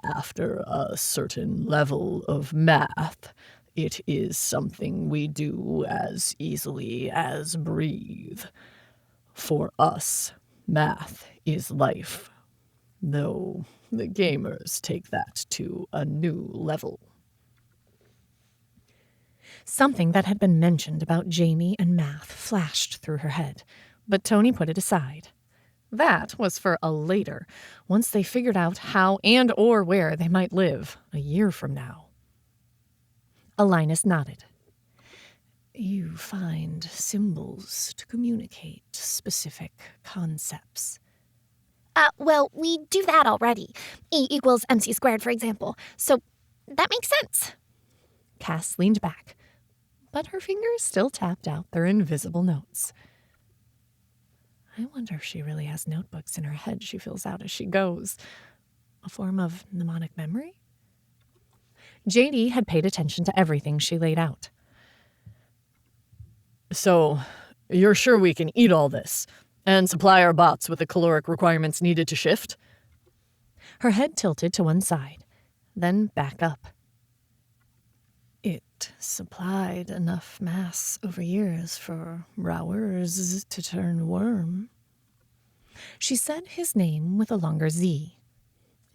After a certain level of math, It is something we do as easily as breathe. For us, math is life, though the gamers take that to a new level. Something that had been mentioned about Jamie and math flashed through her head, but Toni put it aside. That was for a later, once they figured out how and or where they might live a year from now. Alinus nodded. You find symbols to communicate specific concepts. Well, we do that already. E equals mc squared, for example. So that makes sense. Cass leaned back, but her fingers still tapped out their invisible notes. I wonder if she really has notebooks in her head she fills out as she goes. A form of mnemonic memory? JD had paid attention to everything she laid out. So, you're sure we can eat all this and supply our bots with the caloric requirements needed to shift? Her head tilted to one side, then back up. It supplied enough mass over years for Rowers to turn worm. She said his name with a longer Z.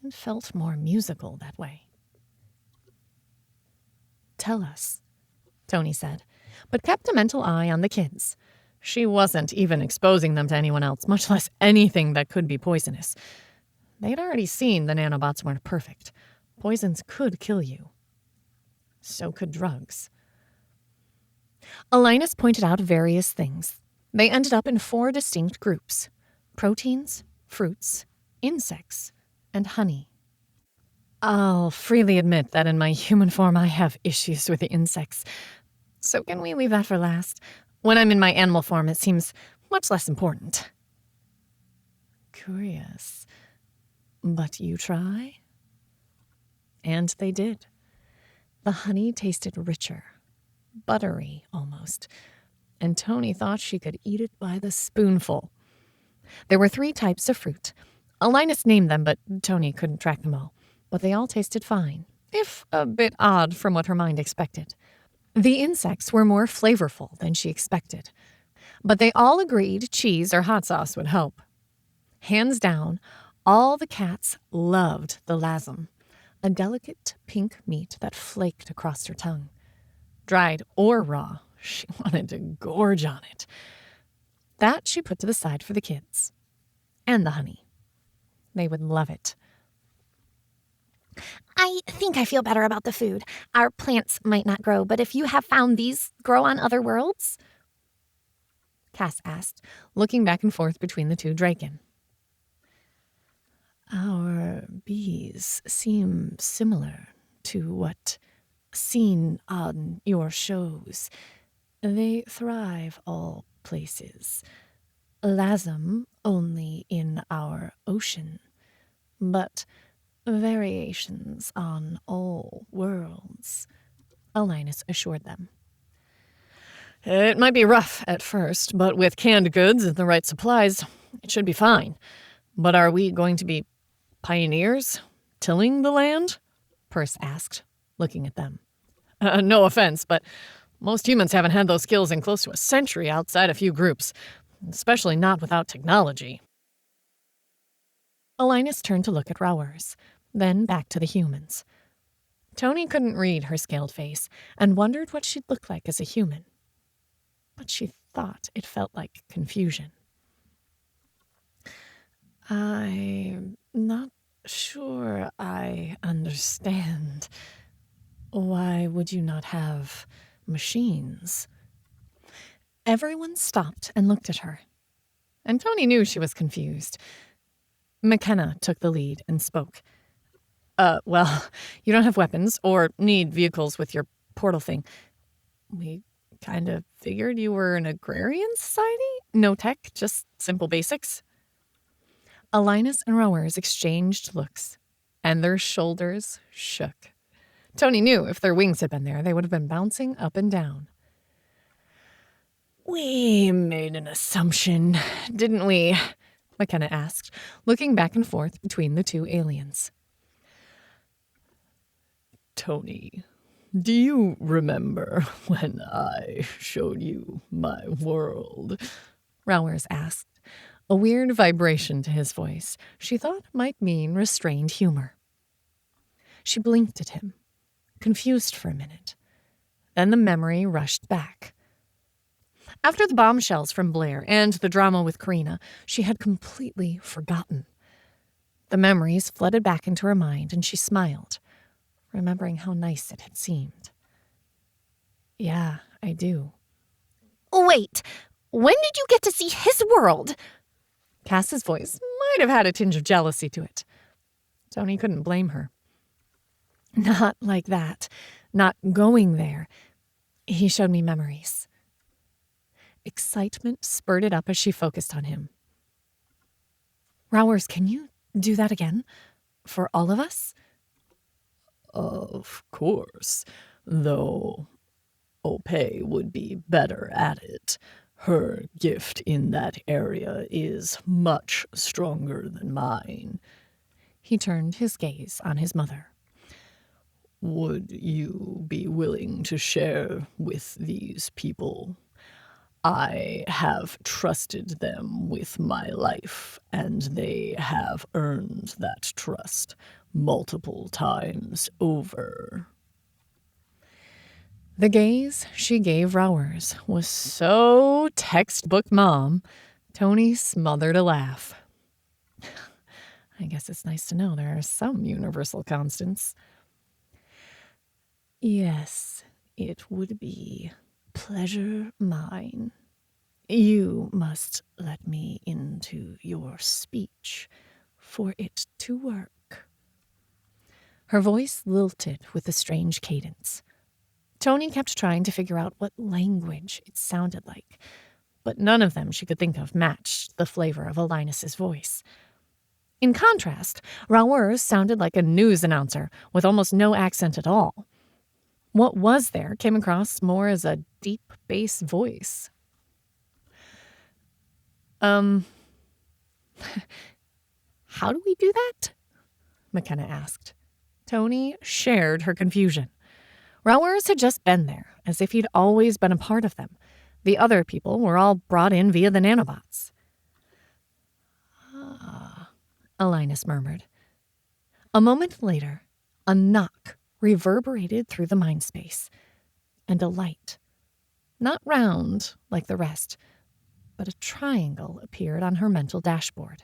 It felt more musical that way. Tell us, Toni said, but kept a mental eye on the kids. She wasn't even exposing them to anyone else, much less anything that could be poisonous. They'd already seen the nanobots weren't perfect. Poisons could kill you. So could drugs. Alinus pointed out various things. They ended up in 4 distinct groups: proteins, fruits, insects, and honey. I'll freely admit that in my human form I have issues with the insects. So can we leave that for last? When I'm in my animal form, it seems much less important. Curious. But you try? And they did. The honey tasted richer, buttery almost, and Toni thought she could eat it by the spoonful. There were 3 types of fruit. Alinus named them, but Toni couldn't track them all. But they all tasted fine, if a bit odd from what her mind expected. The insects were more flavorful than she expected, but they all agreed cheese or hot sauce would help. Hands down, all the cats loved the lasm, a delicate pink meat that flaked across her tongue. Dried or raw, she wanted to gorge on it. That she put to the side for the kids. And the honey. They would love it. I think I feel better about the food. Our plants might not grow, but if you have found these grow on other worlds? Cass asked, looking back and forth between the 2 Draken. Our bees seem similar to what seen on your shows. They thrive all places. Lasm only in our ocean, but variations on all worlds, Alinus assured them. It might be rough at first, but with canned goods and the right supplies, it should be fine. But are we going to be pioneers, tilling the land? Perce asked, looking at them. No offense, but most humans haven't had those skills in close to a century outside a few groups, especially not without technology. Alinus turned to look at Rowers, then back to the humans. Toni couldn't read her scaled face and wondered what she'd look like as a human. But she thought it felt like confusion. I'm not sure I understand. Why would you not have machines? Everyone stopped and looked at her. And Toni knew she was confused. McKenna took the lead and spoke. Well, you don't have weapons or need vehicles with your portal thing. We kind of figured you were an agrarian society? No tech, just simple basics? Alinus and Rowers exchanged looks, and their shoulders shook. Toni knew if their wings had been there, they would have been bouncing up and down. We made an assumption, didn't we? McKenna asked, looking back and forth between the 2 aliens. Toni, Do you remember when I showed you my world? Rowers asked, a weird vibration to his voice she thought might mean restrained humor. She blinked at him, confused for a minute. Then the memory rushed back. After the bombshells from Blair and the drama with Karina, she had completely forgotten. The memories flooded back into her mind, and she smiled, remembering how nice it had seemed. Yeah, I do. Wait, when did you get to see his world? Cass's voice might have had a tinge of jealousy to it. Toni couldn't blame her. Not like that. Not going there. He showed me memories. Excitement spurted up as she focused on him. Rowers, can you do that again? For all of us? Of course, though Opay would be better at it. Her gift in that area is much stronger than mine. He turned his gaze on his mother. Would you be willing to share with these people? I have trusted them with my life, and they have earned that trust multiple times over. The gaze she gave Rowers was so textbook mom, Toni smothered a laugh. I guess it's nice to know there are some universal constants. Yes, it would be pleasure mine. You must let me into your speech for it to work. Her voice lilted with a strange cadence. Toni kept trying to figure out what language it sounded like, but none of them she could think of matched the flavor of Alinus's voice. In contrast, Rowers sounded like a news announcer with almost no accent at all. What was there came across more as a deep bass voice. How do we do that? McKenna asked. Toni shared her confusion. Rowers had just been there, as if he'd always been a part of them. The other people were all brought in via the nanobots. Ah, Alinus murmured. A moment later, a knock reverberated through the mind space, and a light, not round like the rest, but a triangle appeared on her mental dashboard.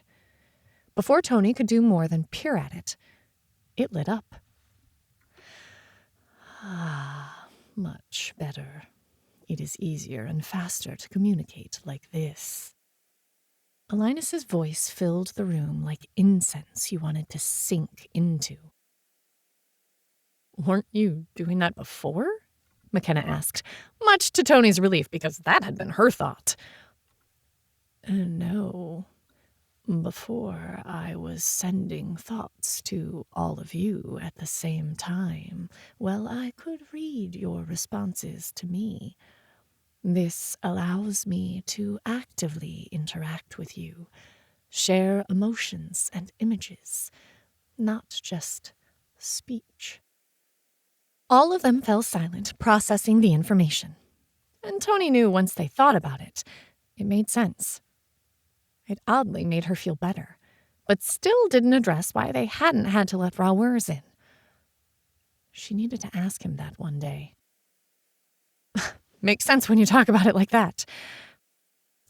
Before Toni could do more than peer at it, it lit up. Ah, much better. It is easier and faster to communicate like this. Alinus's voice filled the room like incense you wanted to sink into. Weren't you doing that before? McKenna asked, much to Toni's relief because that had been her thought. No. Before, I was sending thoughts to all of you at the same time. Well, I could read your responses to me. This allows me to actively interact with you, share emotions and images, not just speech. All of them fell silent, processing the information. And Toni knew once they thought about it, it made sense. It oddly made her feel better, but still didn't address why they hadn't had to let Rowers in. She needed to ask him that one day. Makes sense when you talk about it like that.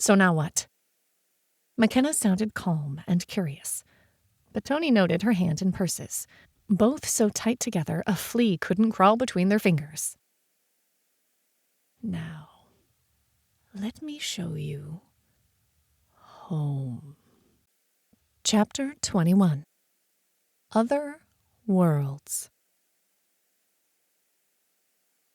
So now what? McKenna sounded calm and curious, but Toni noted her hand in purses, both so tight together a flea couldn't crawl between their fingers. Now, let me show you home. Chapter 21. Other Worlds.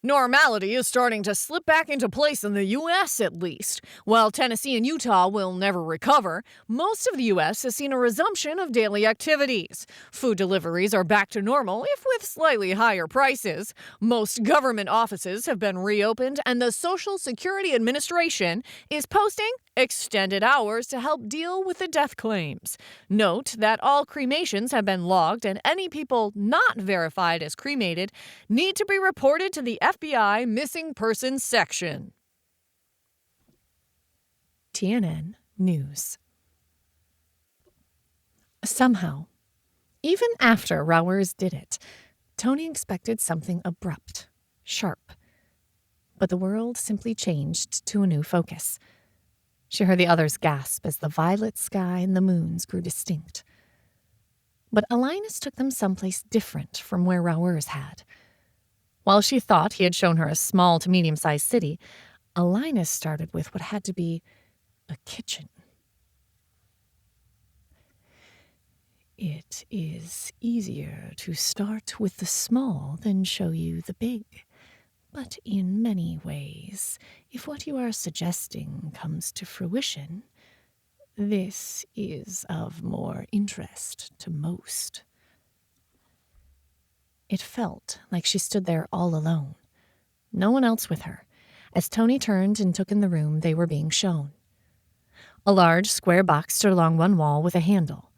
Normality is starting to slip back into place in the U.S., at least. While Tennessee and Utah will never recover, most of the U.S. has seen a resumption of daily activities. Food deliveries are back to normal, if with slightly higher prices. Most government offices have been reopened, and the Social Security Administration is posting extended hours to help deal with the death claims. Note that all cremations have been logged, and any people not verified as cremated need to be reported to the FBI Missing Persons section. TNN News. Somehow, even after Rowers did it, Toni expected something abrupt, sharp. But the world simply changed to a new focus. She heard the others gasp as the violet sky and the moons grew distinct. But Alinus took them someplace different from where Rowers had. While she thought he had shown her a small to medium-sized city, Alinus started with what had to be a kitchen. It is easier to start with the small than show you the big. But in many ways, if what you are suggesting comes to fruition, this is of more interest to most. It felt like she stood there all alone, no one else with her, as Toni turned and took in the room they were being shown. A large square box stood along one wall with a handle.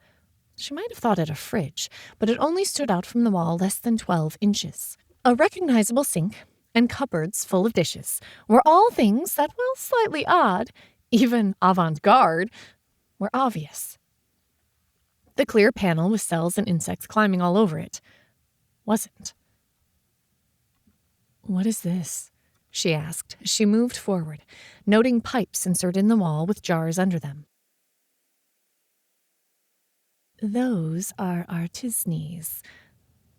She might have thought it a fridge, but it only stood out from the wall less than 12 inches. A recognizable sink and cupboards full of dishes were all things that, while slightly odd, even avant-garde, were obvious. The clear panel with cells and insects climbing all over it wasn't. "What is this?" she asked as she moved forward, noting pipes inserted in the wall with jars under them. "Those are artisnes,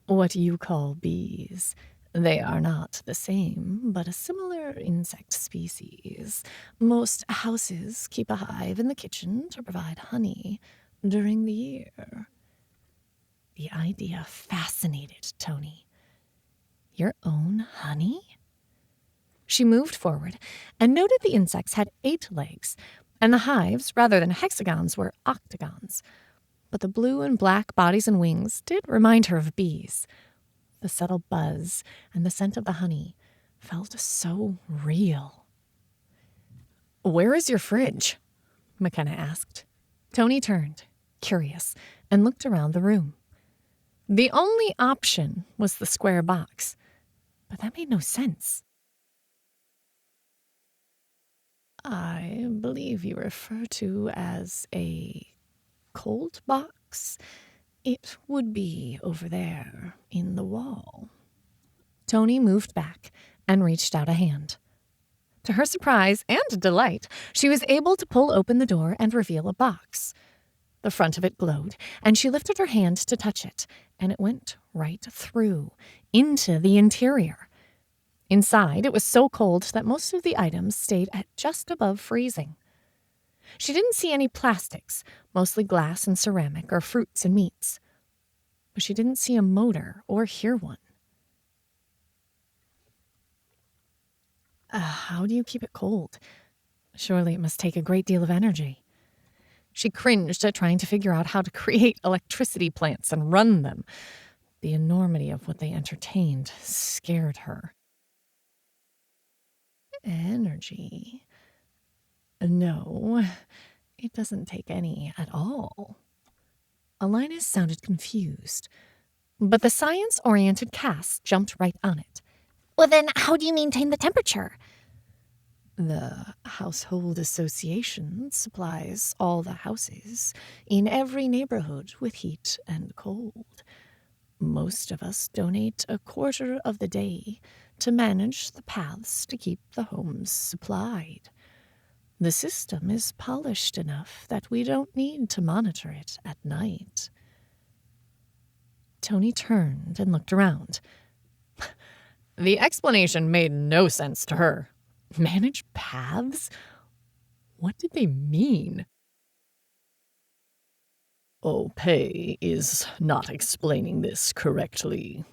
what you call bees. They are not the same, but a similar insect species. Most houses keep a hive in the kitchen to provide honey during the year." The idea fascinated Toni. Your own honey? She moved forward and noted the insects had 8 legs, and the hives, rather than hexagons, were octagons. But the blue and black bodies and wings did remind her of bees. The subtle buzz and the scent of the honey felt so real. "Where is your fridge?" McKenna asked. Toni turned, curious, and looked around the room. The only option was the square box, but that made no sense. "I believe you refer to as a cold box. It would be over there in the wall." Toni moved back and reached out a hand. To her surprise and delight, she was able to pull open the door and reveal a box. The front of it glowed, and she lifted her hand to touch it, and it went right through, into the interior. Inside, it was so cold that most of the items stayed at just above freezing. She didn't see any plastics, mostly glass and ceramic or fruits and meats. But she didn't see a motor or hear one. How do you keep it cold? Surely it must take a great deal of energy." She cringed at trying to figure out how to create electricity plants and run them. The enormity of what they entertained scared her. "Energy? No, it doesn't take any at all." Alinus sounded confused, but the science-oriented Cass jumped right on it. Well, then how do you maintain the temperature? "The Household Association supplies all the houses in every neighborhood with heat and cold. Most of us donate a quarter of the day to manage the paths to keep the homes supplied. The system is polished enough that we don't need to monitor it at night." Toni turned and looked around. The explanation made no sense to her. Manage paths? What did they mean? Opay is not explaining this correctly.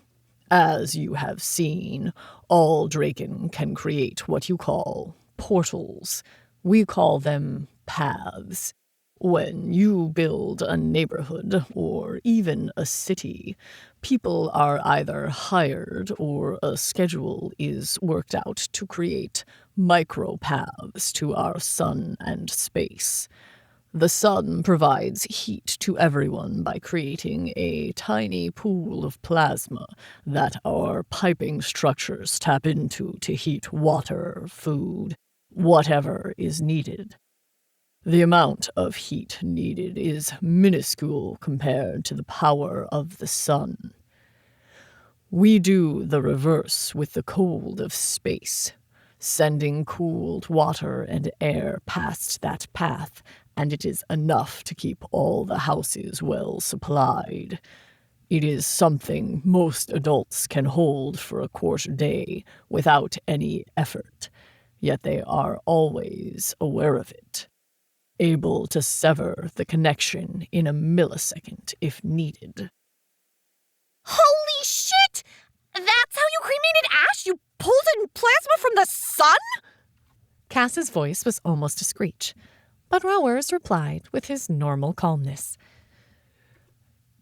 As you have seen, all Draken can create what you call portals. We call them paths. When you build a neighborhood or even a city, people are either hired or a schedule is worked out to create micropaths to our sun and space. The sun provides heat to everyone by creating a tiny pool of plasma that our piping structures tap into to heat water, food, whatever is needed. The amount of heat needed is minuscule compared to the power of the sun. We do the reverse with the cold of space, sending cooled water and air past that path, and it is enough to keep all the houses well supplied. It is something most adults can hold for a quarter day without any effort, yet they are always aware of it, able to sever the connection in a millisecond if needed. Holy shit! That's how you cremated Ash? You pulled in plasma from the sun? Cass's voice was almost a screech, but Rowers replied with his normal calmness.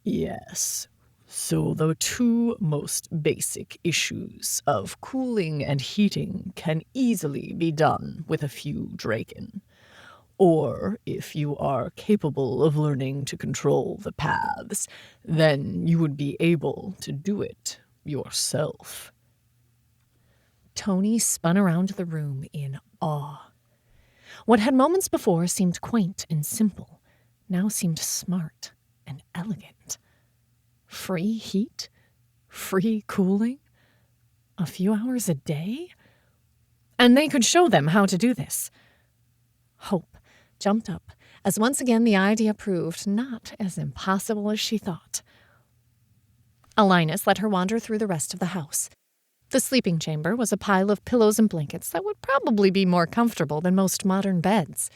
Yes. So the two most basic issues of cooling and heating can easily be done with a few Draken. Or, if you are capable of learning to control the paths, then you would be able to do it yourself. Toni spun around the room in awe. What had moments before seemed quaint and simple now seemed smart and elegant. Free heat? Free cooling? A few hours a day? And they could show them how to do this. Hope jumped up as once again the idea proved not as impossible as she thought. Alinus let her wander through the rest of the house. The sleeping chamber was a pile of pillows and blankets that would probably be more comfortable than most modern beds.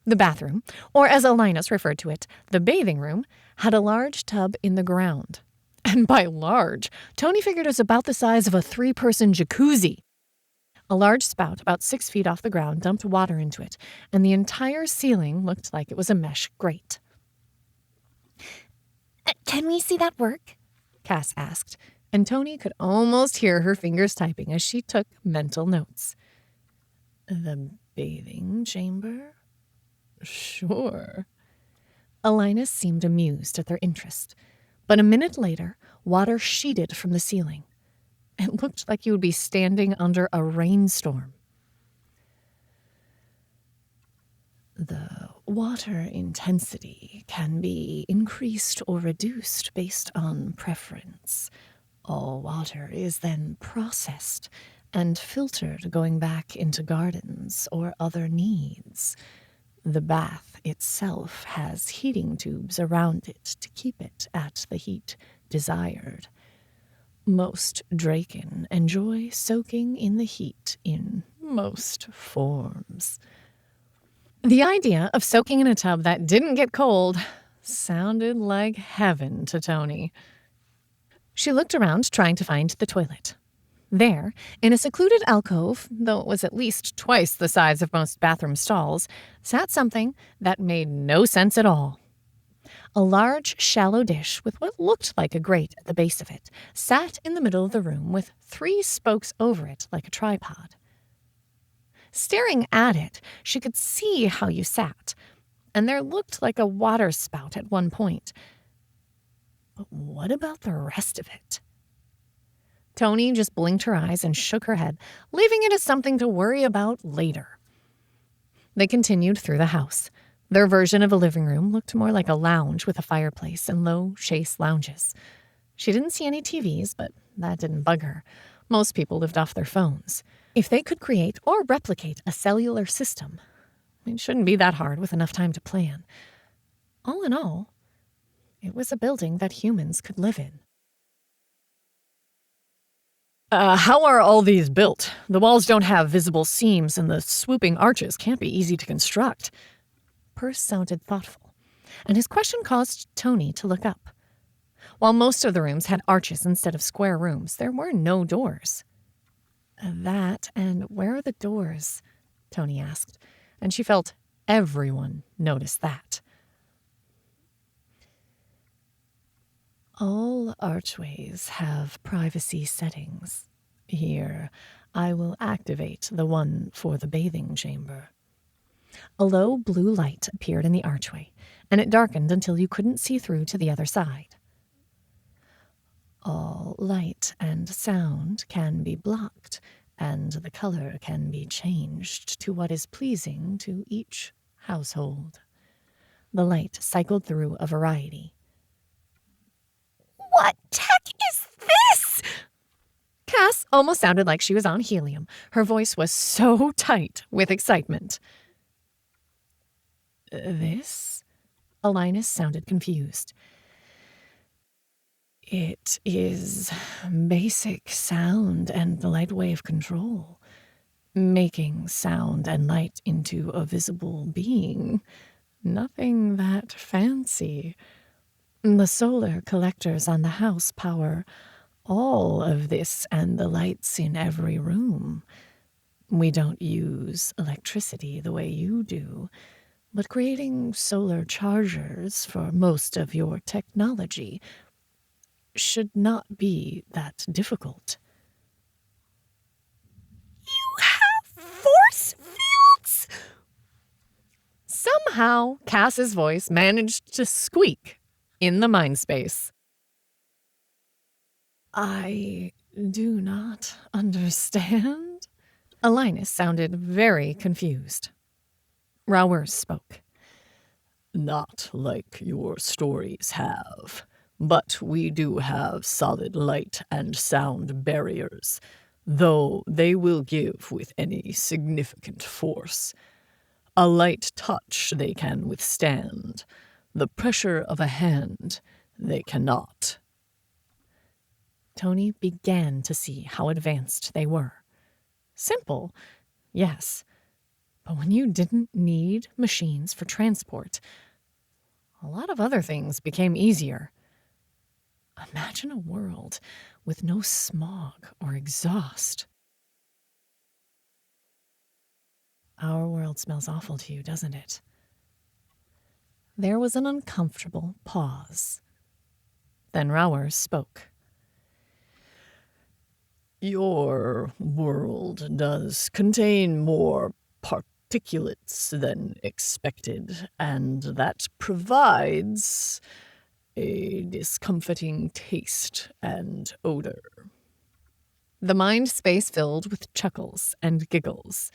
The bathroom, or as Alinus referred to it, the bathing room, had a large tub in the ground. And by large, Toni figured it was about the size of a 3-person jacuzzi. A large spout about 6 feet off the ground dumped water into it, and the entire ceiling looked like it was a mesh grate. Can we see that work? Cass asked, and Toni could almost hear her fingers typing as she took mental notes. The bathing chamber? Sure. Alinus seemed amused at their interest, but a minute later, water sheeted from the ceiling. It looked like you would be standing under a rainstorm. The water intensity can be increased or reduced based on preference. All water is then processed and filtered, going back into gardens or other needs. The bath itself has heating tubes around it to keep it at the heat desired. Most Draken enjoy soaking in the heat in most forms. The idea of soaking in a tub that didn't get cold sounded like heaven to Toni. She looked around, trying to find the toilet. There, in a secluded alcove, though it was at least twice the size of most bathroom stalls, sat something that made no sense at all. A large, shallow dish with what looked like a grate at the base of it sat in the middle of the room with 3 spokes over it like a tripod. Staring at it, she could see how you sat, and there looked like a water spout at one point. But what about the rest of it? Toni just blinked her eyes and shook her head, leaving it as something to worry about later. They continued through the house. Their version of a living room looked more like a lounge with a fireplace and low chaise lounges. She didn't see any TVs, but that didn't bug her. Most people lived off their phones. If they could create or replicate a cellular system, it shouldn't be that hard with enough time to plan. All in all, it was a building that humans could live in. How are all these built? The walls don't have visible seams, and the swooping arches can't be easy to construct. Perce sounded thoughtful, and his question caused Toni to look up. While most of the rooms had arches instead of square rooms, there were no doors. That, and where are the doors? Toni asked, and she felt Everyone noticed that. All archways have privacy settings. Here, I will activate the one for the bathing chamber. A low blue light appeared in the archway, and it darkened until you couldn't see through to the other side. All light and sound can be blocked, and the color can be changed to what is pleasing to each household. The light cycled through a variety. What tech is this? Cass almost sounded like she was on helium. Her voice was so tight with excitement. This? Alinus sounded confused. It is basic sound and light wave control, making sound and light into a visible being. Nothing that fancy. The solar collectors on the house power all of this and the lights in every room. We don't use electricity the way you do, but creating solar chargers for most of your technology should not be that difficult. You have force fields? Somehow, Cass's voice managed to squeak in the mind space. I do not understand. Alinus sounded very confused. Rowers spoke. Not like your stories have, but we do have solid light and sound barriers, though they will give with any significant force. A light touch they can withstand. The pressure of a hand they cannot. Toni began to see how advanced they were. Simple, yes, but when you didn't need machines for transport, a lot of other things became easier. Imagine a world with no smog or exhaust. Our world smells awful to you, doesn't it? There was an uncomfortable pause. Then Rowers spoke. Your world does contain more particulates than expected, and that provides a discomforting taste and odor. The mind space filled with chuckles and giggles.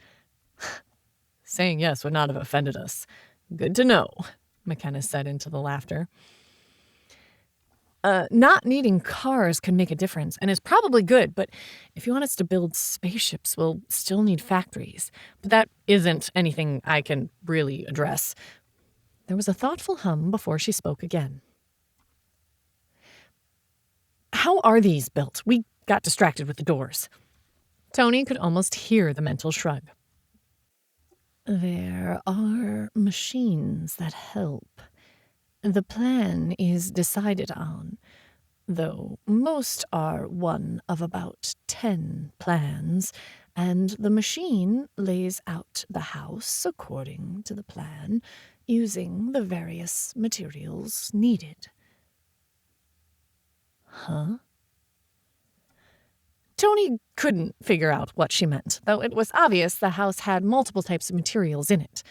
Saying yes would not have offended us. Good to know, McKenna said into the laughter. Not needing cars can make a difference and is probably good, but if you want us to build spaceships, we'll still need factories. But that isn't anything I can really address. There was a thoughtful hum before she spoke again. How are these built? We got distracted with the doors. Toni could almost hear the mental shrug. There are machines that help. The plan is decided on, though most are one of about 10 plans, and the machine lays out the house according to the plan, using the various materials needed. Huh? Toni couldn't figure out what she meant, though it was obvious the house had multiple types of materials in it.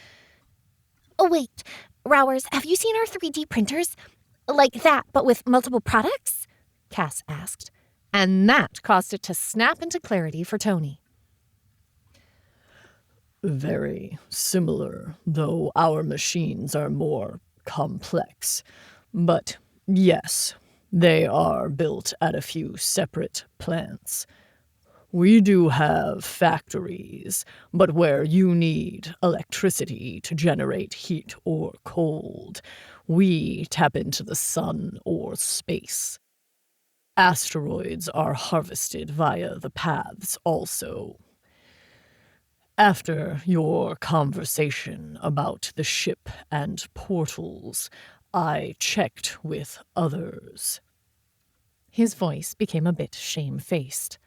Oh, wait. Rowers, have you seen our 3D printers? Like that, but with multiple products? Cass asked, and that caused it to snap into clarity for Toni. Very similar, though our machines are more complex. But yes, they are built at a few separate plants. We do have factories, but where you need electricity to generate heat or cold, we tap into the sun or space. Asteroids are harvested via the paths also. After your conversation about the ship and portals, I checked with others. His voice became a bit shamefaced.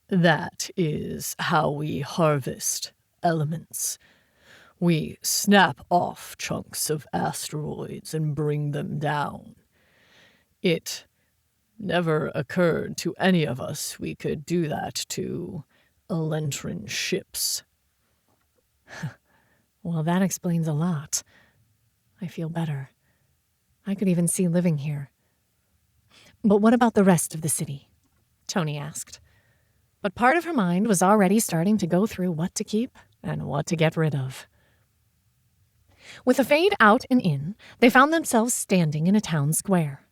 That is how we harvest elements. We snap off chunks of asteroids and bring them down. It never occurred to any of us we could do that to Elentran ships. Well, that explains a lot. I feel better. I could even see living here. But what about the rest of the city? Toni asked. But part of her mind was already starting to go through what to keep and what to get rid of. With a fade out and in, they found themselves standing in a town square.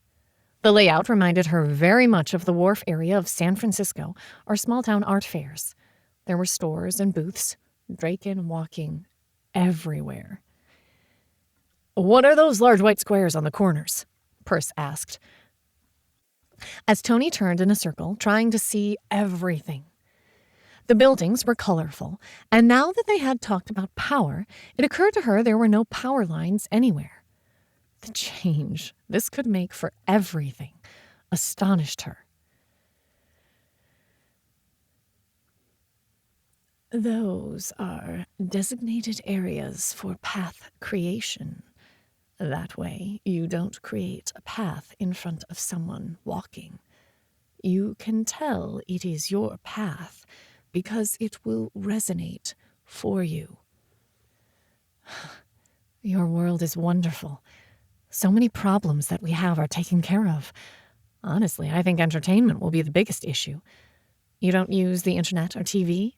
The layout reminded her very much of the wharf area of San Francisco or small-town art fairs. There were stores and booths, Draken walking everywhere. "What are those large white squares on the corners?" Perce asked, as Toni turned in a circle, trying to see everything. The buildings were colorful, and now that they had talked about power, it occurred to her there were no power lines anywhere. The change this could make for everything astonished her. Those are designated areas for path creation. That way, you don't create a path in front of someone walking. You can tell it is your path because it will resonate for you. Your world is wonderful. So many problems that we have are taken care of. Honestly, I think entertainment will be the biggest issue. You don't use the internet or TV?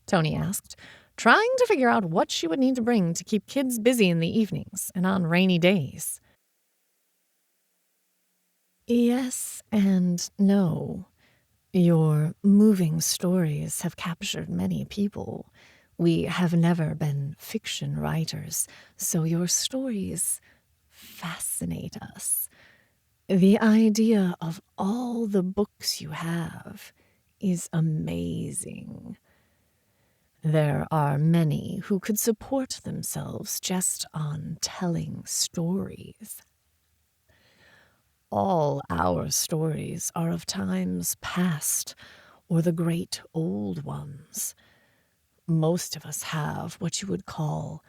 Toni asked, trying to figure out what she would need to bring to keep kids busy in the evenings and on rainy days. Yes and no. Your moving stories have captured many people. We have never been fiction writers, so your stories fascinate us. The idea of all the books you have is amazing. There are many who could support themselves just on telling stories. All our stories are of times past or the great old ones. Most of us have what you would call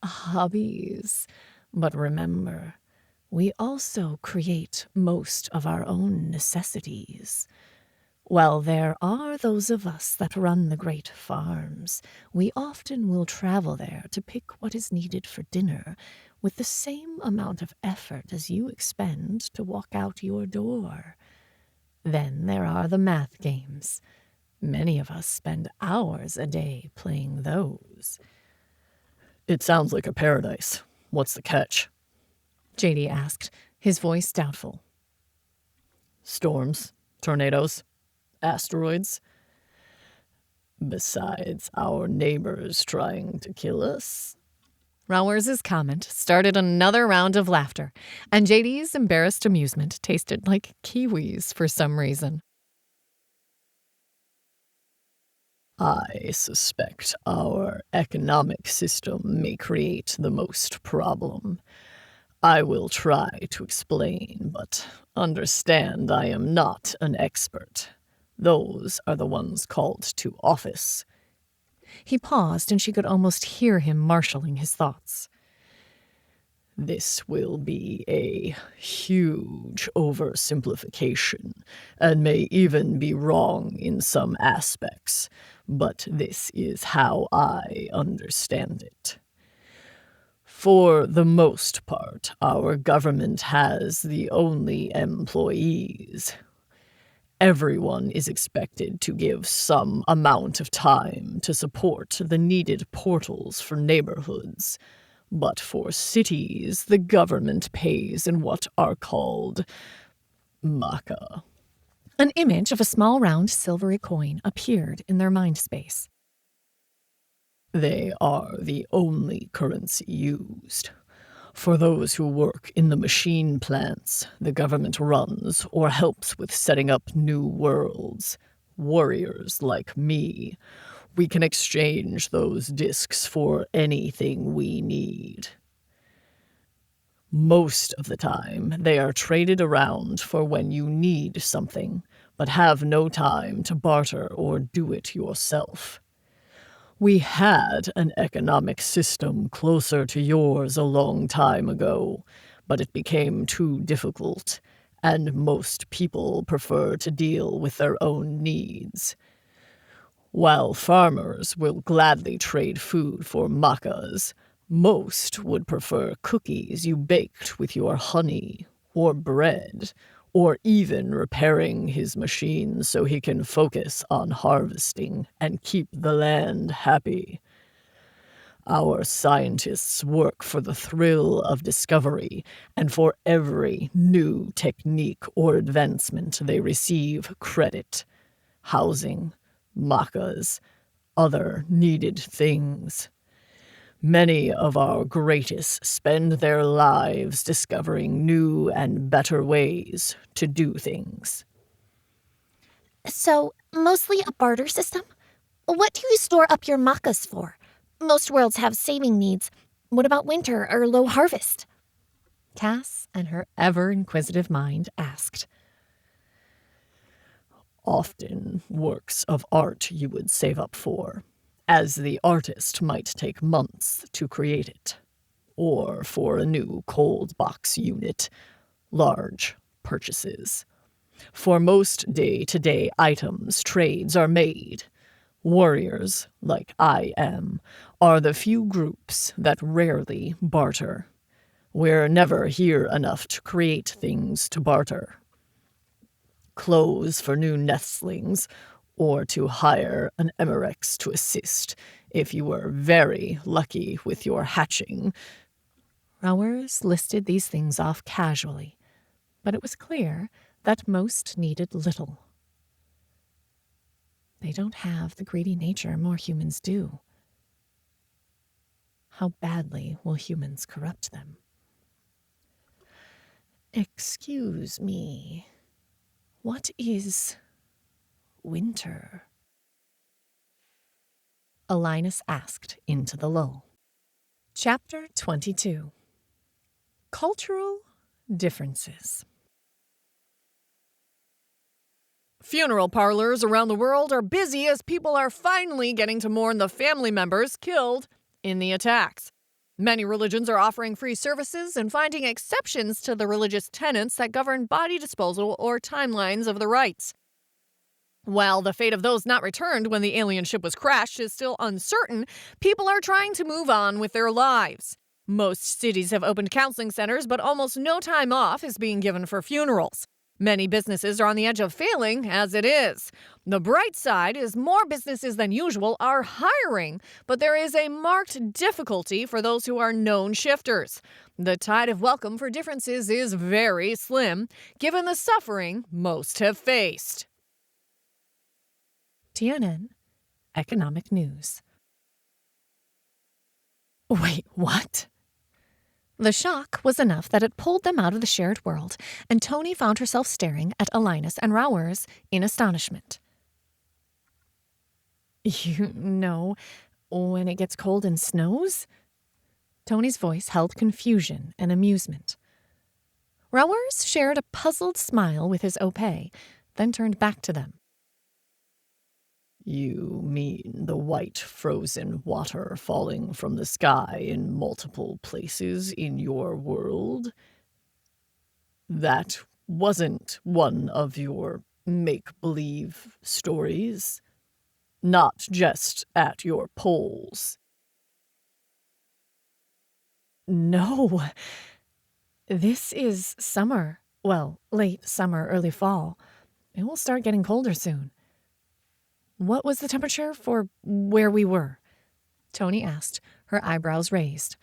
hobbies. But remember, we also create most of our own necessities. While there are those of us that run the great farms, we often will travel there to pick what is needed for dinner with the same amount of effort as you expend to walk out your door. Then there are the math games. Many of us spend hours a day playing those. It sounds like a paradise. What's the catch? JD asked, his voice doubtful. Storms, tornadoes, asteroids. Besides our neighbors trying to kill us. Rauers's comment started another round of laughter, and JD's embarrassed amusement tasted like kiwis for some reason. I suspect our economic system may create the most problem. I will try to explain, but understand I am not an expert. Those are the ones called to office. He paused, and she could almost hear him marshalling his thoughts. This will be a huge oversimplification, and may even be wrong in some aspects, but this is how I understand it. For the most part, our government has the only employees. Everyone is expected to give some amount of time to support the needed portals for neighborhoods. But for cities, the government pays in what are called maca. An image of a small round silvery coin appeared in their mind space. They are the only currency used. For those who work in the machine plants the government runs or helps with setting up new worlds, warriors like me, we can exchange those discs for anything we need. Most of the time, they are traded around for when you need something, but have no time to barter or do it yourself. We had an economic system closer to yours a long time ago, but it became too difficult, and most people prefer to deal with their own needs. While farmers will gladly trade food for macas, most would prefer cookies you baked with your honey, or bread, or even repairing his machines so he can focus on harvesting and keep the land happy. Our scientists work for the thrill of discovery, and for every new technique or advancement they receive credit. Housing, macas, other needed things. Many of our greatest spend their lives discovering new and better ways to do things. So, mostly a barter system? What do you store up your macas for? Most worlds have saving needs. What about winter or low harvest? Cass and her ever-inquisitive mind asked. Often works of art you would save up for, as the artist might take months to create it. Or for a new cold box unit, large purchases. For most day-to-day items, trades are made. Warriors, like I am, are the few groups that rarely barter. We're never here enough to create things to barter. Clothes for new nestlings, or to hire an Emerex to assist if you were very lucky with your hatching. Rowers listed these things off casually, but it was clear that most needed little. They don't have the greedy nature more humans do. How badly will humans corrupt them? Excuse me, what is winter? Alinus asked into the lull. Chapter 22. Cultural Differences. Funeral parlors around the world are busy as people are finally getting to mourn the family members killed in the attacks. Many religions are offering free services and finding exceptions to the religious tenets that govern body disposal or timelines of the rites. While the fate of those not returned when the alien ship was crashed is still uncertain, people are trying to move on with their lives. Most cities have opened counseling centers, but almost no time off is being given for funerals. Many businesses are on the edge of failing as it is. The bright side is more businesses than usual are hiring, but there is a marked difficulty for those who are known shifters. The tide of welcome for differences is very slim, given the suffering most have faced. TNN Economic News. Wait, what? The shock was enough that it pulled them out of the shared world, and Toni found herself staring at Alinus and Rowers in astonishment. You know, when it gets cold and snows? Toni's voice held confusion and amusement. Rowers shared a puzzled smile with his Opay, then turned back to them. You mean the white frozen water falling from the sky in multiple places in your world? That wasn't one of your make-believe stories? Not just at your polls? No. This is summer. Well, late summer, early fall. It will start getting colder soon. What was the temperature for where we were? Toni asked, her eyebrows raised.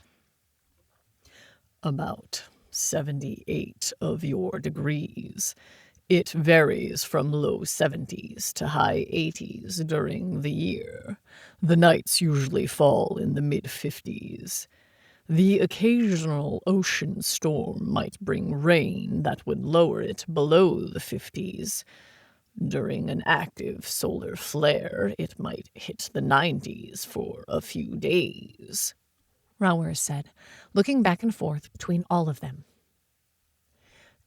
About 78 of your degrees. It varies from low 70s to high 80s during the year. The nights usually fall in the mid-50s. The occasional ocean storm might bring rain that would lower it below the 50s. During an active solar flare, it might hit the 90s for a few days, Rowers said, looking back and forth between all of them.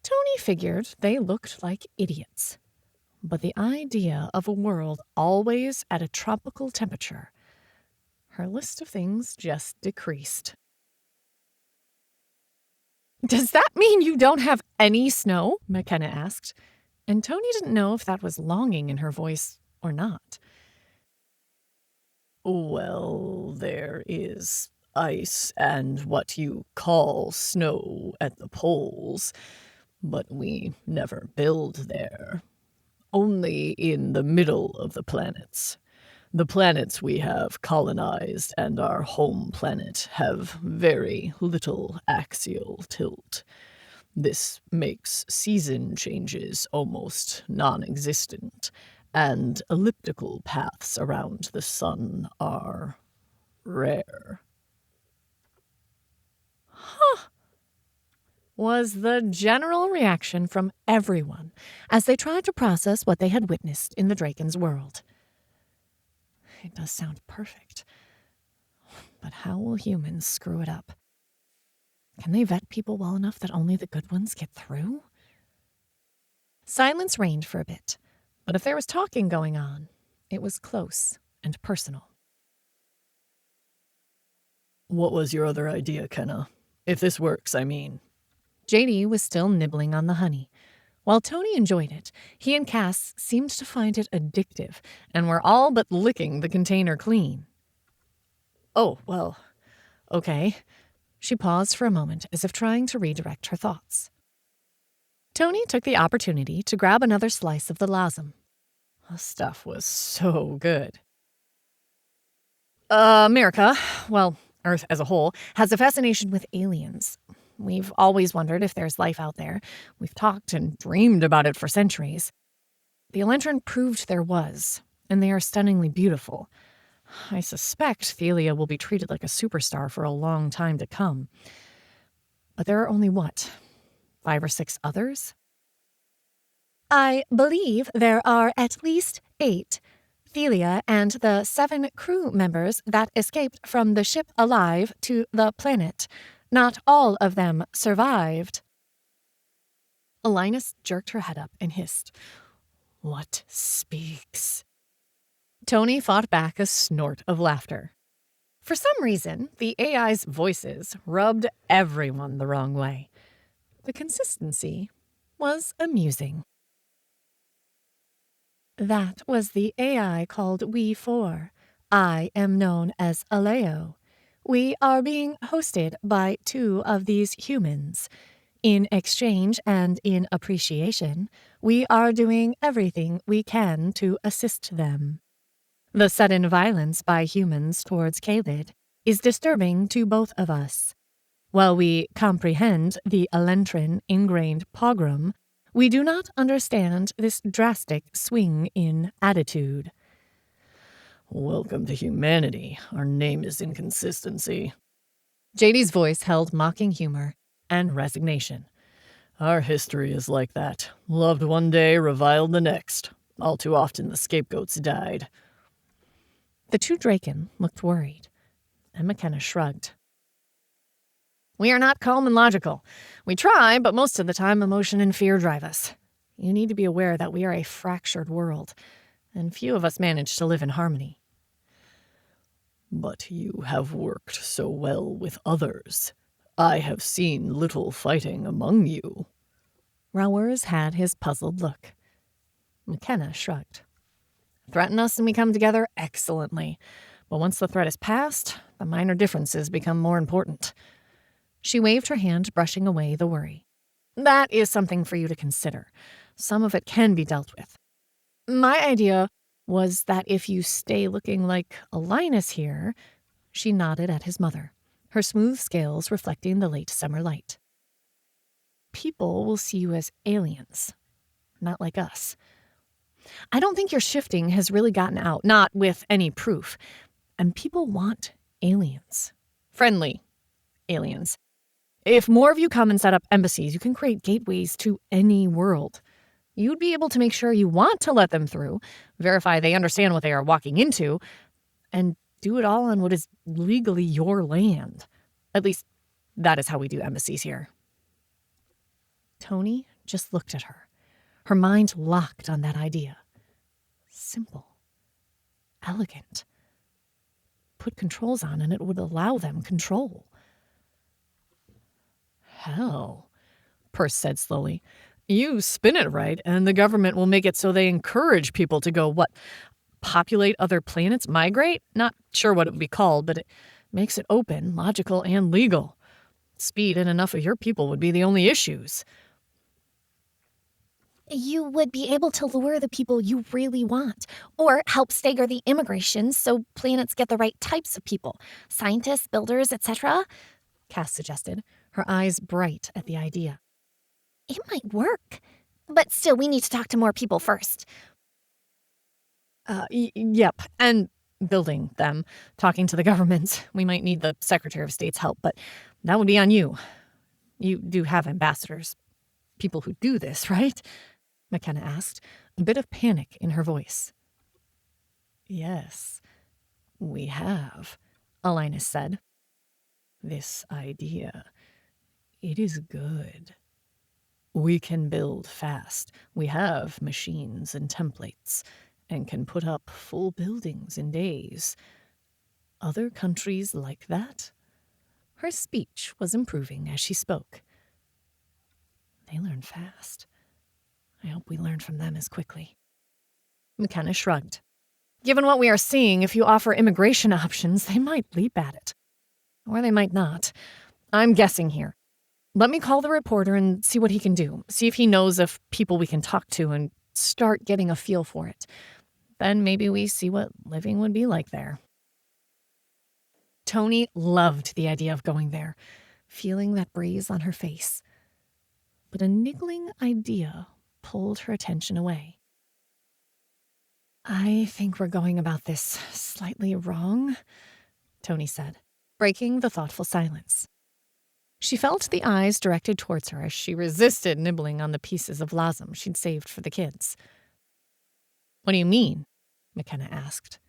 Toni figured they looked like idiots, but the idea of a world always at a tropical temperature, Her list of things just decreased. "Does that mean you don't have any snow?" McKenna asked, and Toni didn't know if that was longing in her voice or not. Well, there is ice and what you call snow at the poles, but we never build there. Only in the middle of the planets. The planets we have colonized and our home planet have very little axial tilt. This makes season changes almost non-existent, and elliptical paths around the sun are rare. Was the general reaction from everyone as they tried to process what they had witnessed in the Draken's world. It does sound perfect. But how will humans screw it up? Can they vet people well enough that only the good ones get through? Silence reigned for a bit, but if there was talking going on, it was close and personal. What was your other idea, Kenna? If this works, I mean. JD was still nibbling on the honey. While Toni enjoyed it, he and Cass seemed to find it addictive and were all but licking the container clean. Oh, well, Okay. She paused for a moment as if trying to redirect her thoughts. Toni took the opportunity to grab another slice of the lasem. The stuff was so good. America, well, Earth as a whole, has a fascination with aliens. We've always wondered if there's life out there. We've talked and dreamed about it for centuries. The Elantron proved there was, and they are stunningly beautiful. I suspect Thelia will be treated like a superstar for a long time to come. But there are only, 5 or 6 others? I believe there are at least 8. Thelia and the 7 crew members that escaped from the ship alive to the planet. Not all of them survived. Alinus jerked her head up and hissed, "What speaks?" Toni fought back a snort of laughter. For some reason, the AI's voices rubbed everyone the wrong way. The consistency was amusing. That was the AI called We4. I am known as Aleo. We are being hosted by 2 of these humans. In exchange and in appreciation, we are doing everything we can to assist them. The sudden violence by humans towards Kaylid is disturbing to both of us. While we comprehend the Elantron ingrained pogrom, we do not understand this drastic swing in attitude. Welcome to humanity. Our name is inconsistency. JD's voice held mocking humor and resignation. Our history is like that. Loved one day, reviled the next. All too often the scapegoats died. The 2 Draken looked worried, and McKenna shrugged. We are not calm and logical. We try, but most of the time emotion and fear drive us. You need to be aware that we are a fractured world, and few of us manage to live in harmony. But you have worked so well with others. I have seen little fighting among you. Rauers had his puzzled look. McKenna shrugged. Threaten us and we come together excellently. But once the threat is past, the minor differences become more important. She waved her hand, brushing away the worry. That is something for you to consider. Some of it can be dealt with. My idea was that if you stay looking like Alinus here, She nodded at his mother, her smooth scales reflecting the late summer light. people will see you as aliens, not like us. I don't think your shifting has really gotten out, not with any proof. And people want aliens. Friendly aliens. If more of you come and set up embassies, you can create gateways to any world. You'd be able to make sure you want to let them through, verify they understand what they are walking into, and do it all on what is legally your land. At least, that is how we do embassies here. Toni just looked at her, her mind locked on that idea. Simple. Elegant. put controls on and it would allow them control. Hell, Perce said slowly. You spin it right, and the government will make it so they encourage people to go, populate other planets, migrate? Not sure what it would be called, but it makes it open, logical, and legal. Speed and enough of your people would be the only issues. You would be able to lure the people you really want, or help stagger the immigration so planets get the right types of people. Scientists, builders, etc. Cass suggested, her eyes bright at the idea. It might work. But still, we need to talk to more people first. Yep, and building them, talking to the governments. We might need the Secretary of State's help, but that would be on you. You do have ambassadors. People who do this, right? McKenna asked, a bit of panic in her voice. Yes, we have, Alinus said. This idea, it is good. We can build fast. We have machines and templates, and can put up full buildings in days. Other countries like that? Her speech was improving as she spoke. They learn fast. I hope we learn from them as quickly. McKenna shrugged. Given what we are seeing, if you offer immigration options, they might leap at it. Or they might not. I'm guessing here. Let me call the reporter and see what he can do. See if he knows of people we can talk to and start getting a feel for it. Then maybe we see what living would be like there. Toni loved the idea of going there, feeling that breeze on her face. But a niggling idea pulled her attention away. I think we're going about this slightly wrong, Toni said, breaking the thoughtful silence. She felt the eyes directed towards her as she resisted nibbling on the pieces of lasem she'd saved for the kids. What do you mean? McKenna asked.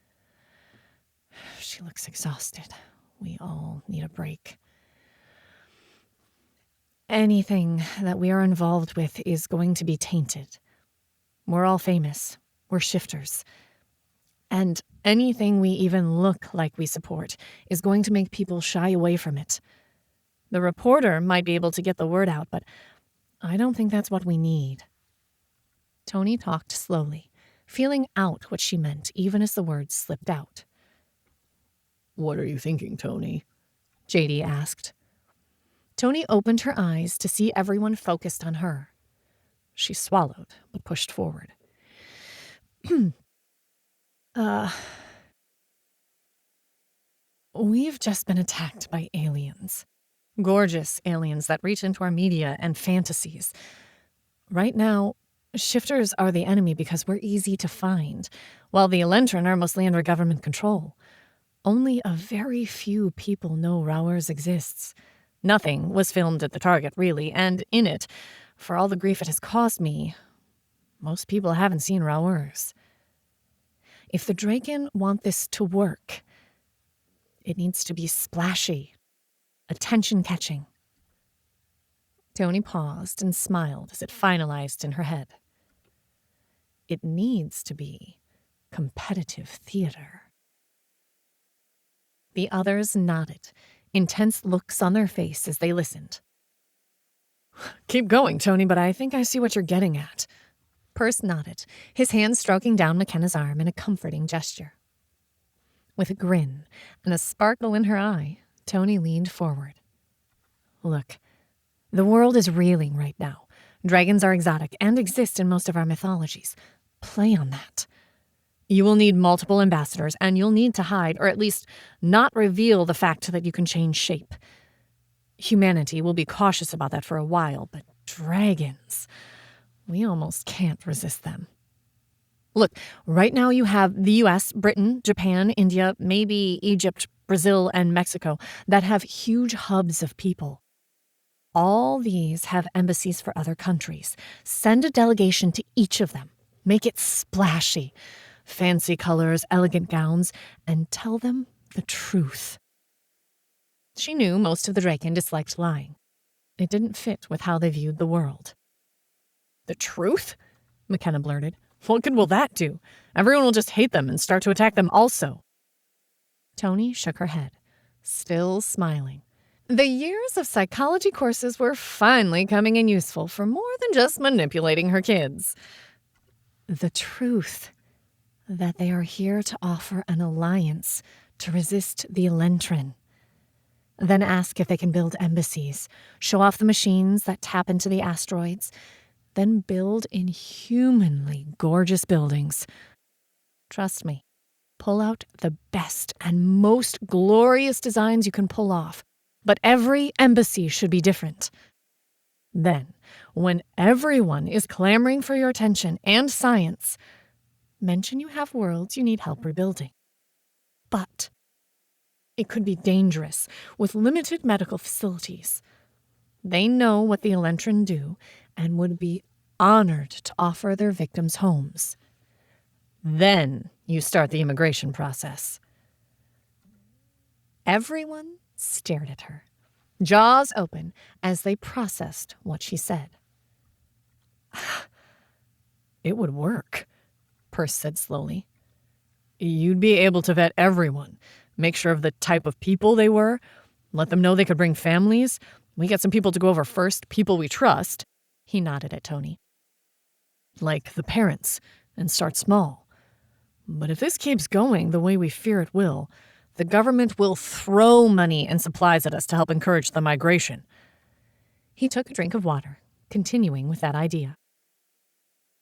She looks exhausted. We all need a break. Anything that we are involved with is going to be tainted. We're all famous. We're shifters. And anything we even look like we support is going to make people shy away from it. The reporter might be able to get the word out, but I don't think that's what we need. Toni talked slowly, feeling out what she meant even as the words slipped out. What are you thinking, Toni? JD asked. Toni opened her eyes to see everyone focused on her. She swallowed, but pushed forward. We've just been attacked by aliens. Gorgeous aliens that reach into our media and fantasies. Right now, shifters are the enemy because we're easy to find, while the Elentran are mostly under government control. Only a very few people know Rauers exists. Nothing was filmed at the target, really, and in it, for all the grief it has caused me, most people haven't seen Rauers. If the Draken want this to work, it needs to be splashy, attention-catching. Toni paused and smiled as it finalized in her head. It needs to be competitive theater. The others nodded, intense looks on their face as they listened. Keep going, Toni, but I think I see what you're getting at. Perce nodded, his hand stroking down McKenna's arm in a comforting gesture. With a grin and a sparkle in her eye, Toni leaned forward. Look, the world is reeling right now. Dragons are exotic and exist in most of our mythologies. Play on that. You will need multiple ambassadors, and you'll need to hide, or at least not reveal the fact that you can change shape. Humanity will be cautious about that for a while, but dragons, we almost can't resist them. Look, right now you have the US, Britain, Japan, India, maybe Egypt, Brazil, and Mexico that have huge hubs of people. All these have embassies for other countries. Send a delegation to each of them. Make it splashy. Fancy colors, elegant gowns, and tell them the truth. She knew most of the Draken disliked lying. It didn't fit with how they viewed the world. The truth? McKenna blurted. What good will that do? Everyone will just hate them and start to attack them also. Toni shook her head, still smiling. The years of psychology courses were finally coming in useful for more than just manipulating her kids. The truth that they are here to offer an alliance to resist the Elentrin. Then ask if they can build embassies, show off the machines that tap into the asteroids, then build inhumanly gorgeous buildings. Trust me, pull out the best and most glorious designs you can pull off, but every embassy should be different. Then, when everyone is clamoring for your attention and science, mention you have worlds you need help rebuilding. But it could be dangerous with limited medical facilities. They know what the Elentrin do and would be honored to offer their victims homes. Then you start the immigration process. Everyone stared at her, jaws open, as they processed what she said. It would work, Perce said slowly. You'd be able to vet everyone, make sure of the type of people they were, let them know they could bring families. We get some people to go over first, people we trust. He nodded at Toni. Like the parents, and start small. But if this keeps going the way we fear it will, the government will throw money and supplies at us to help encourage the migration. He took a drink of water, continuing with that idea.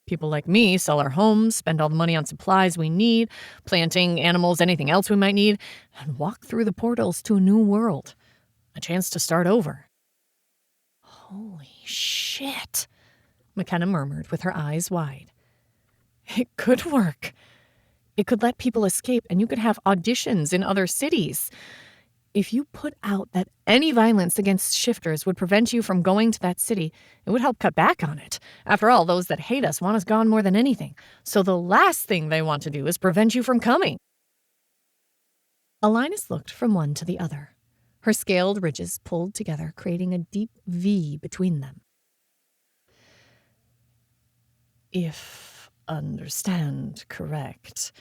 People like me sell our homes, spend all the money on supplies we need, planting, animals, anything else we might need, and walk through the portals to a new world. A chance to start over. Holy shit, McKenna murmured with her eyes wide. It could work. It could let people escape, and you could have auditions in other cities. If you put out that any violence against shifters would prevent you from going to that city, it would help cut back on it. After all, those that hate us want us gone more than anything. So the last thing they want to do is prevent you from coming. Alinus looked from one to the other. Her scaled ridges pulled together, creating a deep V between them. If understand correct,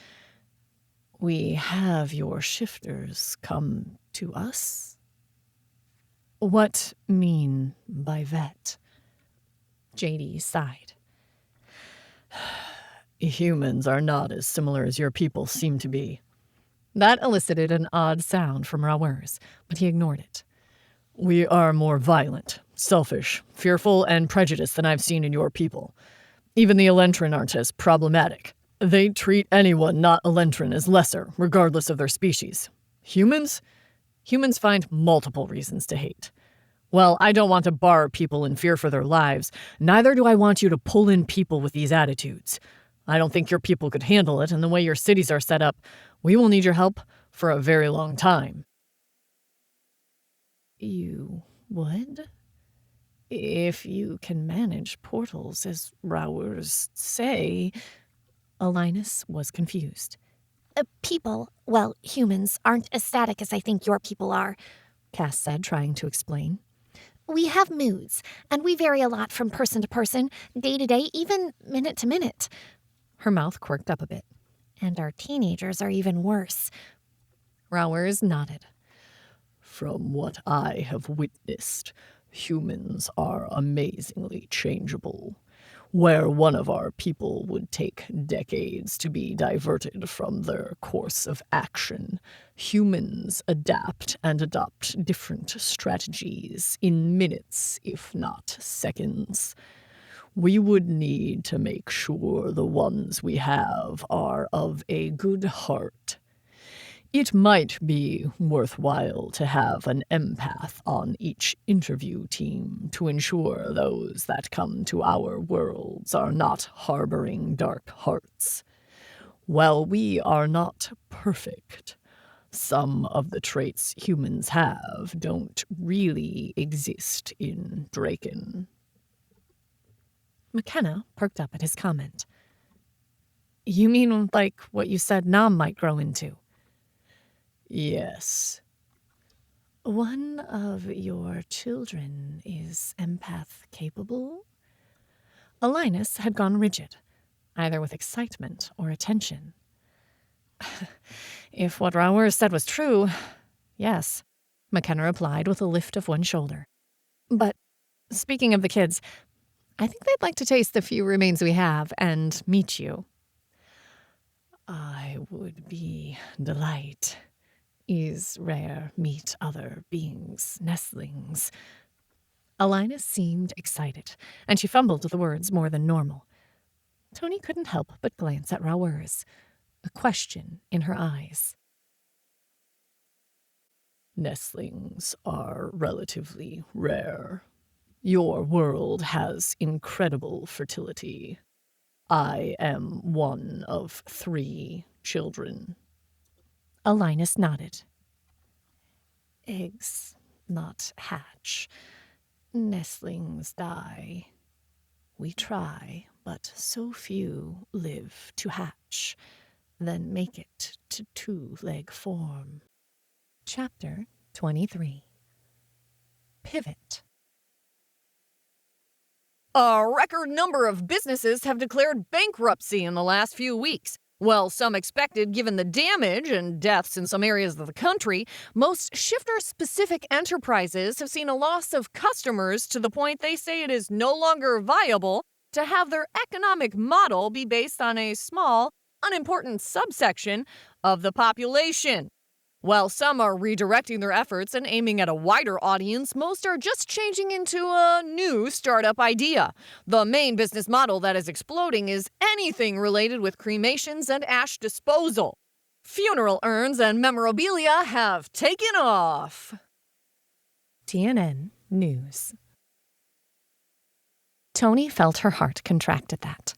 we have your shifters come to us? What mean by vet? JD sighed. Humans are not as similar as your people seem to be. That elicited an odd sound from Rauers, but he ignored it. We are more violent, selfish, fearful, and prejudiced than I've seen in your people. Even the Elentrin aren't as problematic. They treat anyone not Elentrin as lesser, regardless of their species. Humans? Humans find multiple reasons to hate. Well, I don't want to bar people in fear for their lives. Neither do I want you to pull in people with these attitudes. I don't think your people could handle it, and the way your cities are set up, we will need your help for a very long time. You would? If you can manage portals, as Rauers say. Alinus was confused. People, well, humans, aren't as static as I think your people are, Cass said, trying to explain. We have moods, and we vary a lot from person to person, day to day, even minute to minute. Her mouth quirked up a bit. And our teenagers are even worse. Rauers nodded. From what I have witnessed, humans are amazingly changeable. Where one of our people would take decades to be diverted from their course of action, humans adapt and adopt different strategies in minutes, if not seconds. We would need to make sure the ones we have are of a good heart. It might be worthwhile to have an empath on each interview team to ensure those that come to our worlds are not harboring dark hearts. While we are not perfect, some of the traits humans have don't really exist in Draken. McKenna perked up at his comment. You mean like what you said Nam might grow into? Yes. One of your children is empath capable? Alinus had gone rigid, either with excitement or attention. If what Raoul said was true, yes, McKenna replied with a lift of one shoulder. But speaking of the kids, I think they'd like to taste the few remains we have and meet you. I would be delight. Is rare meet other beings, nestlings. Alina seemed excited, and she fumbled the words more than normal. Toni couldn't help but glance at Raoul's, a question in her eyes. Nestlings are relatively rare. Your world has incredible fertility. I am one of 3 children. Alinus nodded. Eggs not hatch. Nestlings die. We try, but so few live to hatch, then make it to 2-leg form. Chapter 23. Pivot. A record number of businesses have declared bankruptcy in the last few weeks. Well, some expected given the damage and deaths in some areas of the country. Most shifter-specific enterprises have seen a loss of customers to the point they say it is no longer viable to have their economic model be based on a small, unimportant subsection of the population. While some are redirecting their efforts and aiming at a wider audience, most are just changing into a new startup idea. The main business model that is exploding is anything related with cremations and ash disposal. Funeral urns and memorabilia have taken off. TNN News. Toni felt her heart contract at that.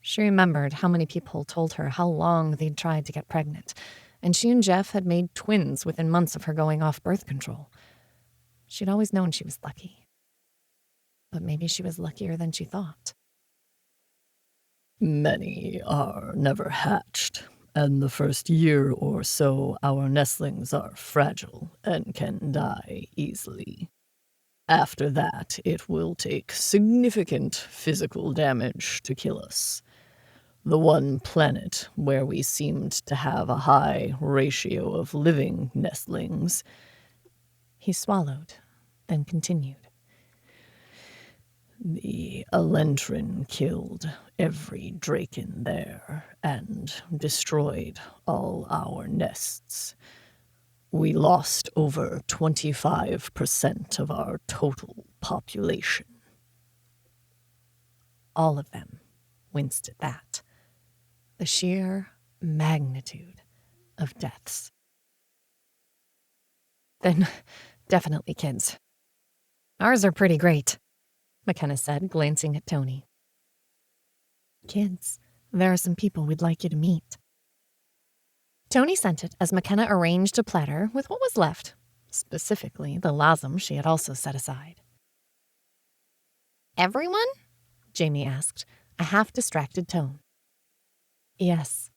She remembered how many people told her how long they'd tried to get pregnant, and she and Jeff had made twins within months of her going off birth control. She'd always known she was lucky. But maybe she was luckier than she thought. Many are never hatched, and the first year or so our nestlings are fragile and can die easily. After that, it will take significant physical damage to kill us. The one planet where we seemed to have a high ratio of living nestlings. He swallowed, then continued. The Elentrin killed every Draken there and destroyed all our nests. We lost over 25% of our total population. All of them winced at that. The sheer magnitude of deaths. Then, definitely kids. Ours are pretty great, McKenna said, glancing at Toni. Kids, there are some people we'd like you to meet. Toni scented as McKenna arranged a platter with what was left, specifically the lazam she had also set aside. Everyone? Jamie asked, a half-distracted tone. Yes.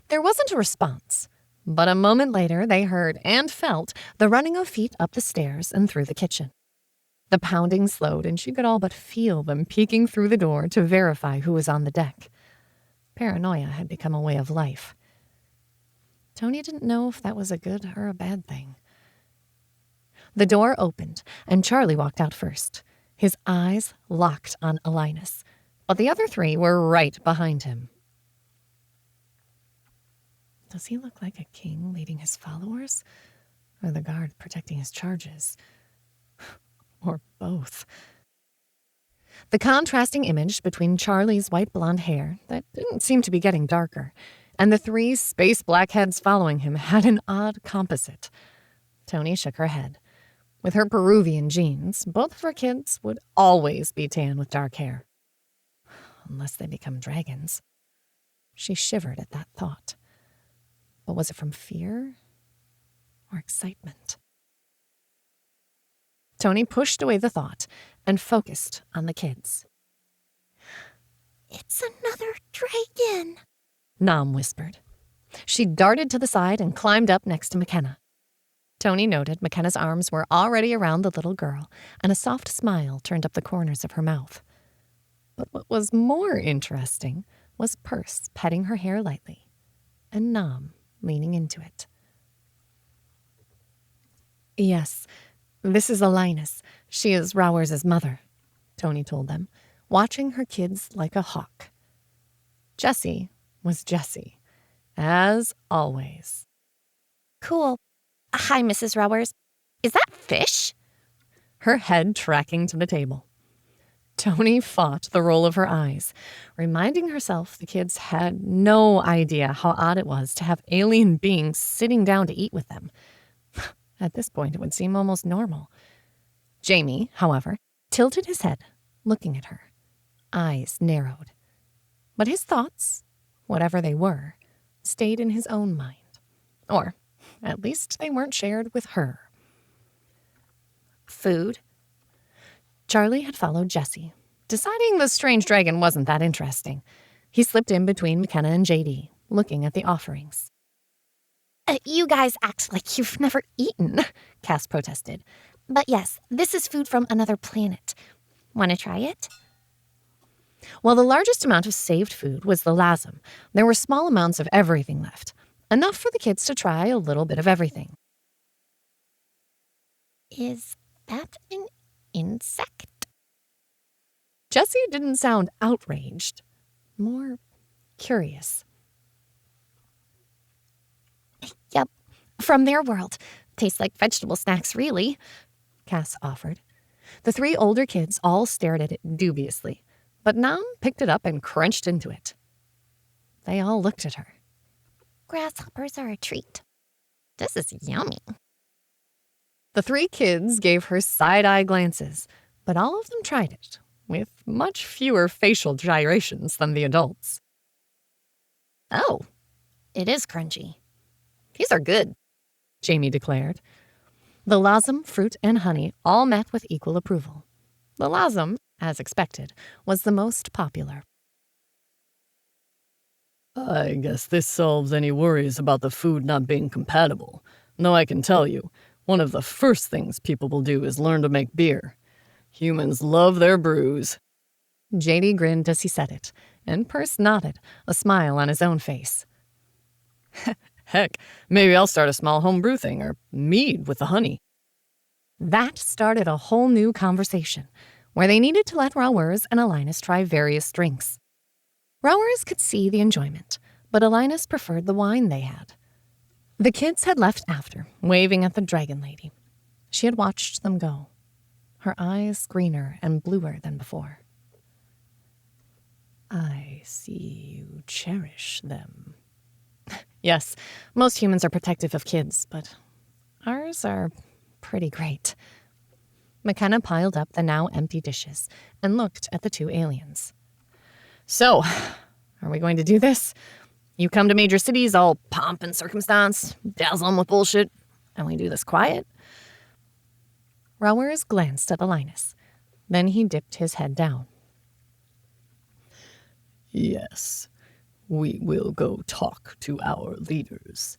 There wasn't a response, but a moment later they heard and felt the running of feet up the stairs and through the kitchen. The pounding slowed, and she could all but feel them peeking through the door to verify who was on the deck. Paranoia had become a way of life. Toni didn't know if that was a good or a bad thing. The door opened, and Charlie walked out first, his eyes locked on Alinus, but the other 3 were right behind him. Does he look like a king leading his followers, or the guard protecting his charges? Or both? The contrasting image between Charlie's white blonde hair, that didn't seem to be getting darker, and the 3 space blackheads following him had an odd composite. Toni shook her head. With her Peruvian genes, both of her kids would always be tan with dark hair. Unless they become dragons. She shivered at that thought. But was it from fear or excitement? Toni pushed away the thought and focused on the kids. It's another dragon, Nam whispered. She darted to the side and climbed up next to McKenna. Toni noted McKenna's arms were already around the little girl, and a soft smile turned up the corners of her mouth. But what was more interesting was Perse petting her hair lightly, and Nam leaning into it. Yes, this is Alinus. She is Rowers' mother, Toni told them, watching her kids like a hawk. Jessie was Jessie, as always. Cool. Hi, Mrs. Rowers. Is that fish? Her head tracking to the table. Toni fought the roll of her eyes, reminding herself the kids had no idea how odd it was to have alien beings sitting down to eat with them. At this point, it would seem almost normal. Jamie, however, tilted his head, looking at her, eyes narrowed. But his thoughts, whatever they were, stayed in his own mind. Or, at least they weren't shared with her. Food? Charlie had followed Jessie, deciding the strange dragon wasn't that interesting. He slipped in between McKenna and JD, looking at the offerings. You guys act like you've never eaten, Cass protested. But yes, this is food from another planet. Want to try it? While the largest amount of saved food was the lasm, there were small amounts of everything left, enough for the kids to try a little bit of everything. Is that an insect? Jessie didn't sound outraged, more curious. Yep, from their world. Tastes like vegetable snacks, really, Cass offered. The 3 older kids all stared at it dubiously, but Nam picked it up and crunched into it. They all looked at her. Grasshoppers are a treat. This is yummy. The 3 kids gave her side-eye glances, but all of them tried it, with much fewer facial gyrations than the adults. Oh, it is crunchy. These are good, Jamie declared. The lasm, fruit, and honey all met with equal approval. The lasm, as expected, was the most popular. I guess this solves any worries about the food not being compatible. Though I can tell you, one of the first things people will do is learn to make beer. Humans love their brews. JD grinned as he said it, and Perce nodded, a smile on his own face. Heck, maybe I'll start a small home brew thing, or mead with the honey. That started a whole new conversation, where they needed to let Rowers and Alinus try various drinks. Rowers could see the enjoyment, but Alinus preferred the wine they had. The kids had left after, waving at the dragon lady. She had watched them go, her eyes greener and bluer than before. I see you cherish them. Yes, most humans are protective of kids, but ours are pretty great. McKenna piled up the now empty dishes and looked at the 2 aliens. So, are we going to do this? You come to major cities all pomp and circumstance, dazzle them with bullshit, and we do this quiet? Rowers glanced at Alinus. Then he dipped his head down. Yes, we will go talk to our leaders,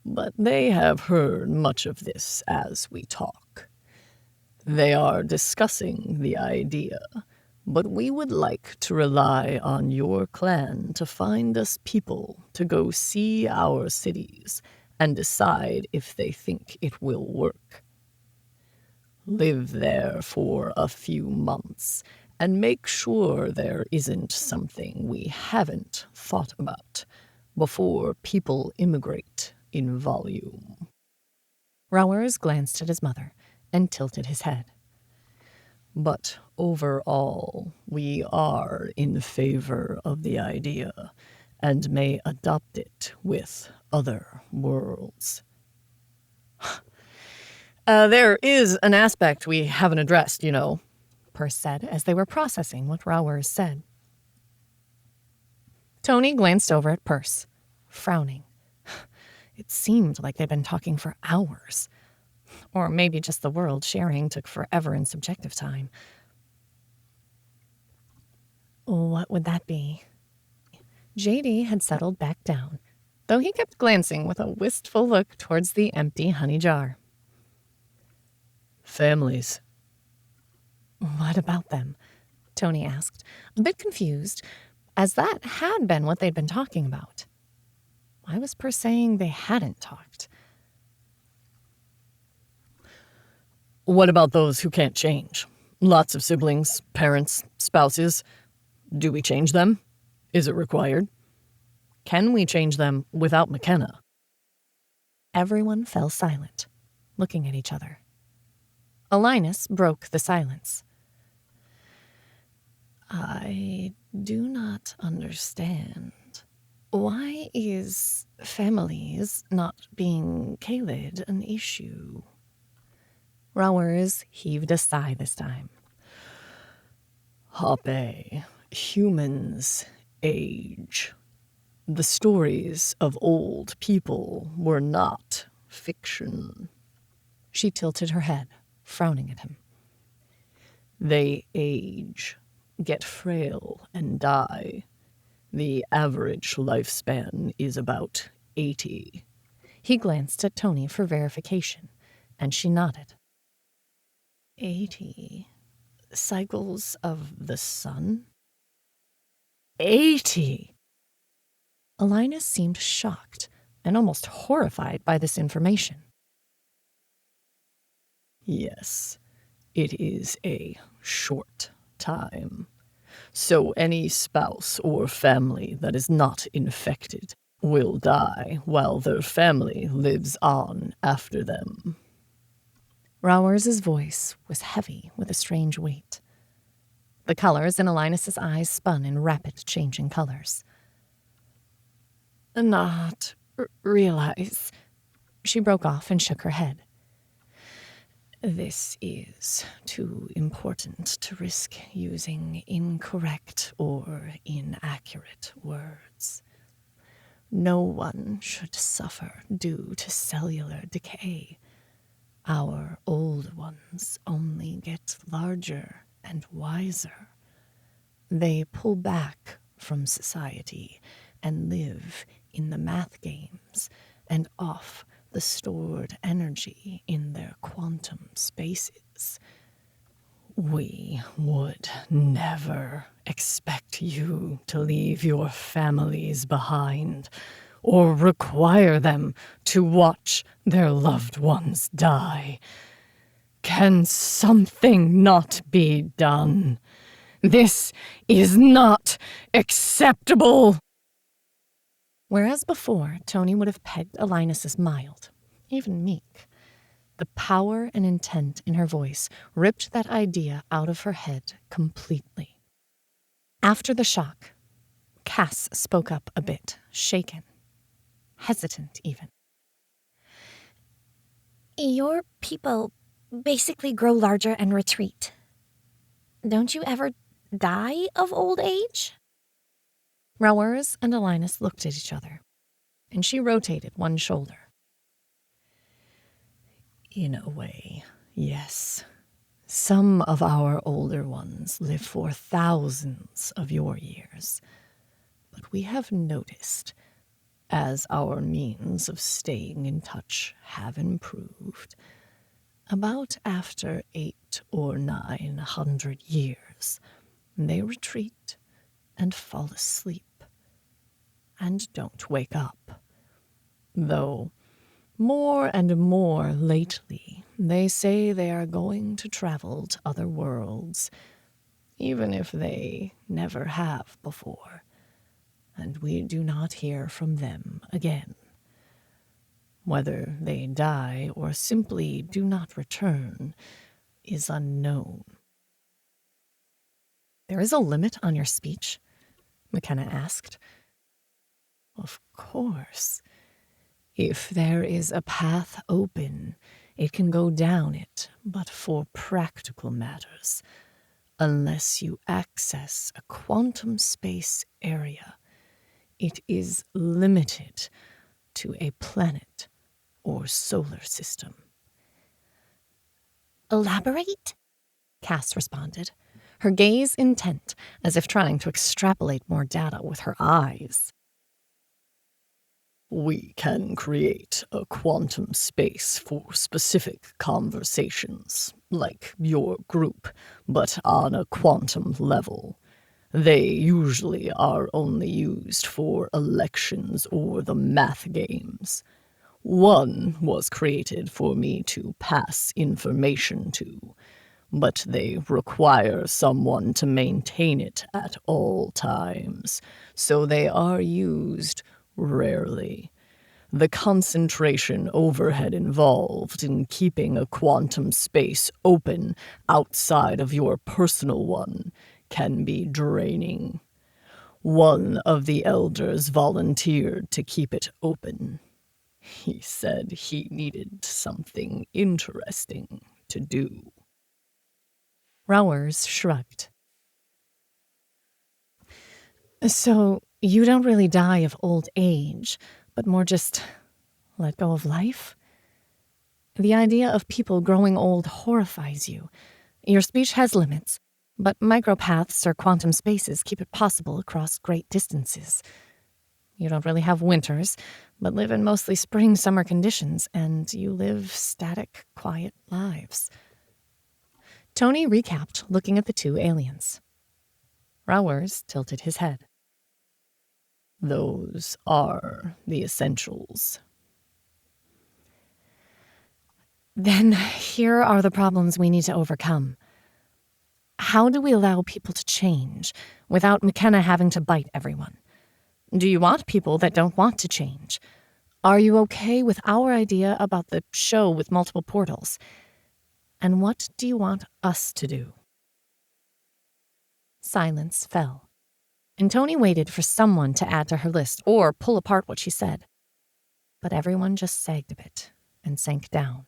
but they have heard much of this as we talk. They are discussing the idea, but we would like to rely on your clan to find us people to go see our cities and decide if they think it will work. Live there for a few months and make sure there isn't something we haven't thought about before people immigrate in volume. Rowers glanced at his mother and tilted his head. But overall, we are in favor of the idea and may adopt it with other worlds. There is an aspect we haven't addressed, you know, Perce said as they were processing what Rowers said. Toni glanced over at Perce, frowning. It seemed like they'd been talking for hours. Or maybe just the world sharing took forever in subjective time. What would that be? JD had settled back down, though he kept glancing with a wistful look towards the empty honey jar. Families. What about them? Toni asked, a bit confused, as that had been what they'd been talking about. I was per saying they hadn't talked. What about those who can't change? Lots of siblings, parents, spouses. Do we change them? Is it required? Can we change them without McKenna? Everyone fell silent, looking at each other. Alinus broke the silence. I do not understand. Why is families not being Kaylid an issue? Rowers heaved a sigh this time. Hape, humans age. The stories of old people were not fiction. She tilted her head, frowning at him. They age, get frail, and die. The average lifespan is about 80. He glanced at Toni for verification, and she nodded. 80 cycles of the sun? 80! Alinus seemed shocked and almost horrified by this information. Yes, it is a short time. So any spouse or family that is not infected will die while their family lives on after them. Rowers' voice was heavy with a strange weight. The colors in Alinus' eyes spun in rapid changing colors. Not realize. She broke off and shook her head. This is too important to risk using incorrect or inaccurate words. No one should suffer due to cellular decay. Our old ones only get larger and wiser. They pull back from society and live in the math games and off the stored energy in their quantum spaces. We would never expect you to leave your families behind or require them to watch their loved ones die. Can something not be done? This is not acceptable. Whereas before, Toni would have pegged Alinus as mild, even meek. The power and intent in her voice ripped that idea out of her head completely. After the shock, Cass spoke up a bit, shaken, hesitant even. Your people basically grow larger and retreat. Don't you ever die of old age? Rowers and Alinus looked at each other, and she rotated one shoulder. In a way, yes. Some of our older ones live for thousands of your years. But we have noticed, as our means of staying in touch have improved, about after 800 or 900 years, they retreat and fall asleep and don't wake up. Though more and more lately, they say they are going to travel to other worlds, even if they never have before, and we do not hear from them again. Whether they die or simply do not return is unknown. There is a limit on your speech? McKenna asked. Of course. If there is a path open, it can go down it, but for practical matters, unless you access a quantum space area, it is limited to a planet or solar system. Elaborate? Cass responded, her gaze intent, as if trying to extrapolate more data with her eyes. We can create a quantum space for specific conversations, like your group, but on a quantum level. They usually are only used for elections or the math games. One was created for me to pass information to, but they require someone to maintain it at all times, so they are used rarely. The concentration overhead involved in keeping a quantum space open outside of your personal one can be draining. One of the elders volunteered to keep it open. He said he needed something interesting to do. Rowers shrugged. So, you don't really die of old age, but more just let go of life? The idea of people growing old horrifies you. Your speech has limits, but micropaths or quantum spaces keep it possible across great distances. You don't really have winters, but live in mostly spring-summer conditions, and you live static, quiet lives. Toni recapped, looking at the two aliens. Rowers tilted his head. Those are the essentials. Then here are the problems we need to overcome. How do we allow people to change without McKenna having to bite everyone? Do you want people that don't want to change? Are you okay with our idea about the show with multiple portals? And what do you want us to do? Silence fell, and Toni waited for someone to add to her list or pull apart what she said. But everyone just sagged a bit and sank down.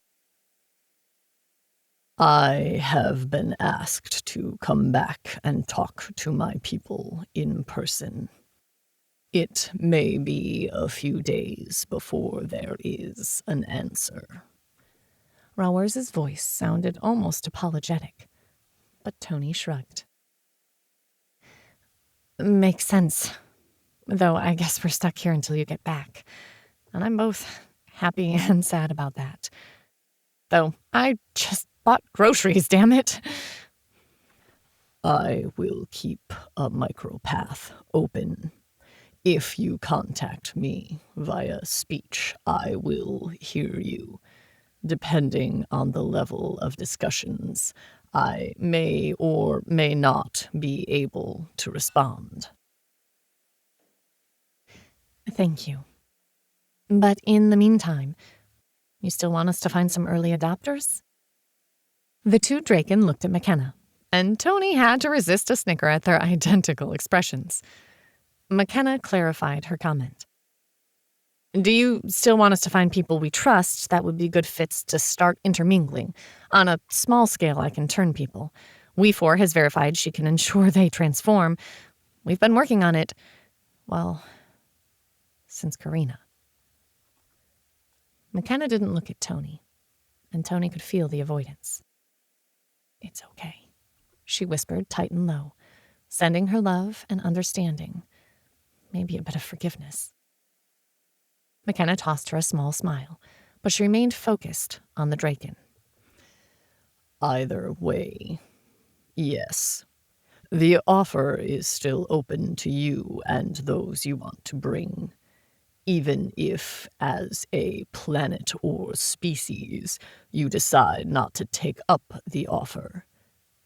I have been asked to come back and talk to my people in person. It may be a few days before there is an answer. Rowers' voice sounded almost apologetic, but Toni shrugged. Makes sense. Though I guess we're stuck here until you get back. And I'm both happy and sad about that. Though I just bought groceries, damn it. I will keep a micropath open. If you contact me via speech, I will hear you. Depending on the level of discussions, I may or may not be able to respond. Thank you. But in the meantime, you still want us to find some early adopters? The two Draken looked at McKenna, and Toni had to resist a snicker at their identical expressions. McKenna clarified her comment. Do you still want us to find people we trust that would be good fits to start intermingling? On a small scale, I can turn people. We4 has verified she can ensure they transform. We've been working on it, well, since Karina. McKenna didn't look at Toni, and Toni could feel the avoidance. It's okay, she whispered tight and low, sending her love and understanding, maybe a bit of forgiveness. McKenna tossed her a small smile, but she remained focused on the Draken. Either way, yes. The offer is still open to you and those you want to bring. Even if, as a planet or species, you decide not to take up the offer,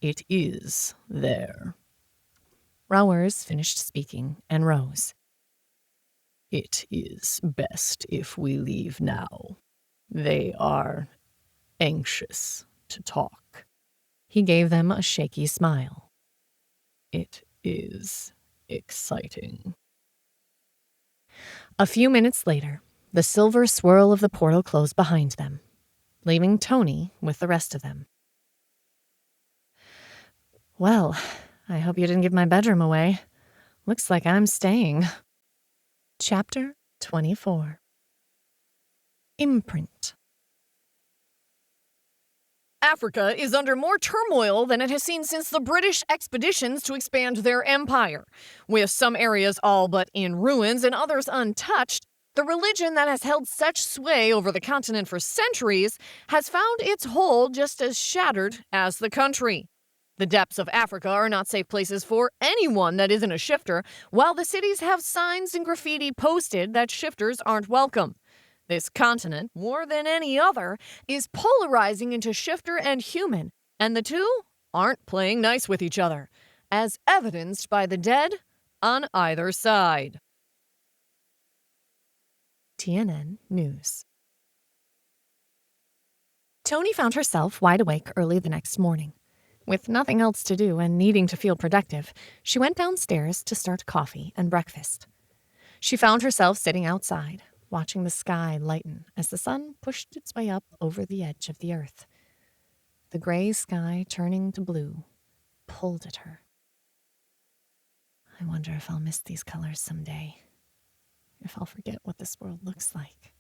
it is there. Rowers finished speaking and rose. It is best if we leave now. They are anxious to talk. He gave them a shaky smile. It is exciting. A few minutes later, the silver swirl of the portal closed behind them, leaving Toni with the rest of them. Well, I hope you didn't give my bedroom away. Looks like I'm staying. Chapter 24. Imprint. Africa is under more turmoil than it has seen since the British expeditions to expand their empire. With some areas all but in ruins and others untouched, the religion that has held such sway over the continent for centuries has found its hold just as shattered as the country. The depths of Africa are not safe places for anyone that isn't a shifter, while the cities have signs and graffiti posted that shifters aren't welcome. This continent, more than any other, is polarizing into shifter and human, and the two aren't playing nice with each other, as evidenced by the dead on either side. TNN News. Toni found herself wide awake early the next morning. With nothing else to do and needing to feel productive, she went downstairs to start coffee and breakfast. She found herself sitting outside, watching the sky lighten as the sun pushed its way up over the edge of the earth. The gray sky turning to blue pulled at her. I wonder if I'll miss these colors someday, if I'll forget what this world looks like.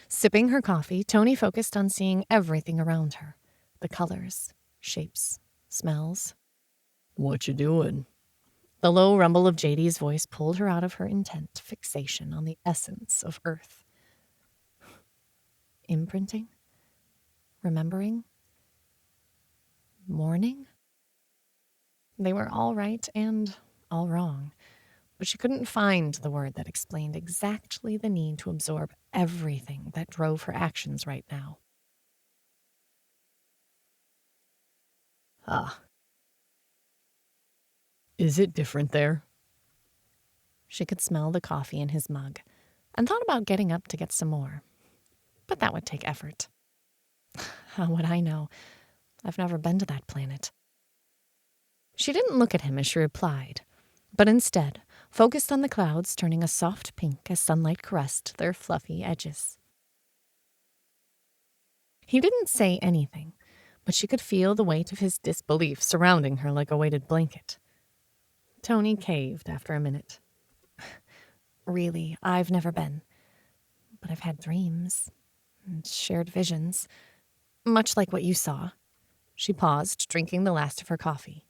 Sipping her coffee, Toni focused on seeing everything around her, the colors, shapes, smells. What you doing? The low rumble of JD's voice pulled her out of her intent fixation on the essence of Earth. Imprinting? Remembering? Mourning? They were all right and all wrong, but she couldn't find the word that explained exactly the need to absorb everything that drove her actions right now. Is it different there? She could smell the coffee in his mug and thought about getting up to get some more. But that would take effort. How would I know? I've never been to that planet. She didn't look at him as she replied, but instead focused on the clouds turning a soft pink as sunlight caressed their fluffy edges. He didn't say anything, but she could feel the weight of his disbelief surrounding her like a weighted blanket. Toni caved after a minute. Really, I've never been. But I've had dreams and shared visions, much like what you saw. She paused, drinking the last of her coffee.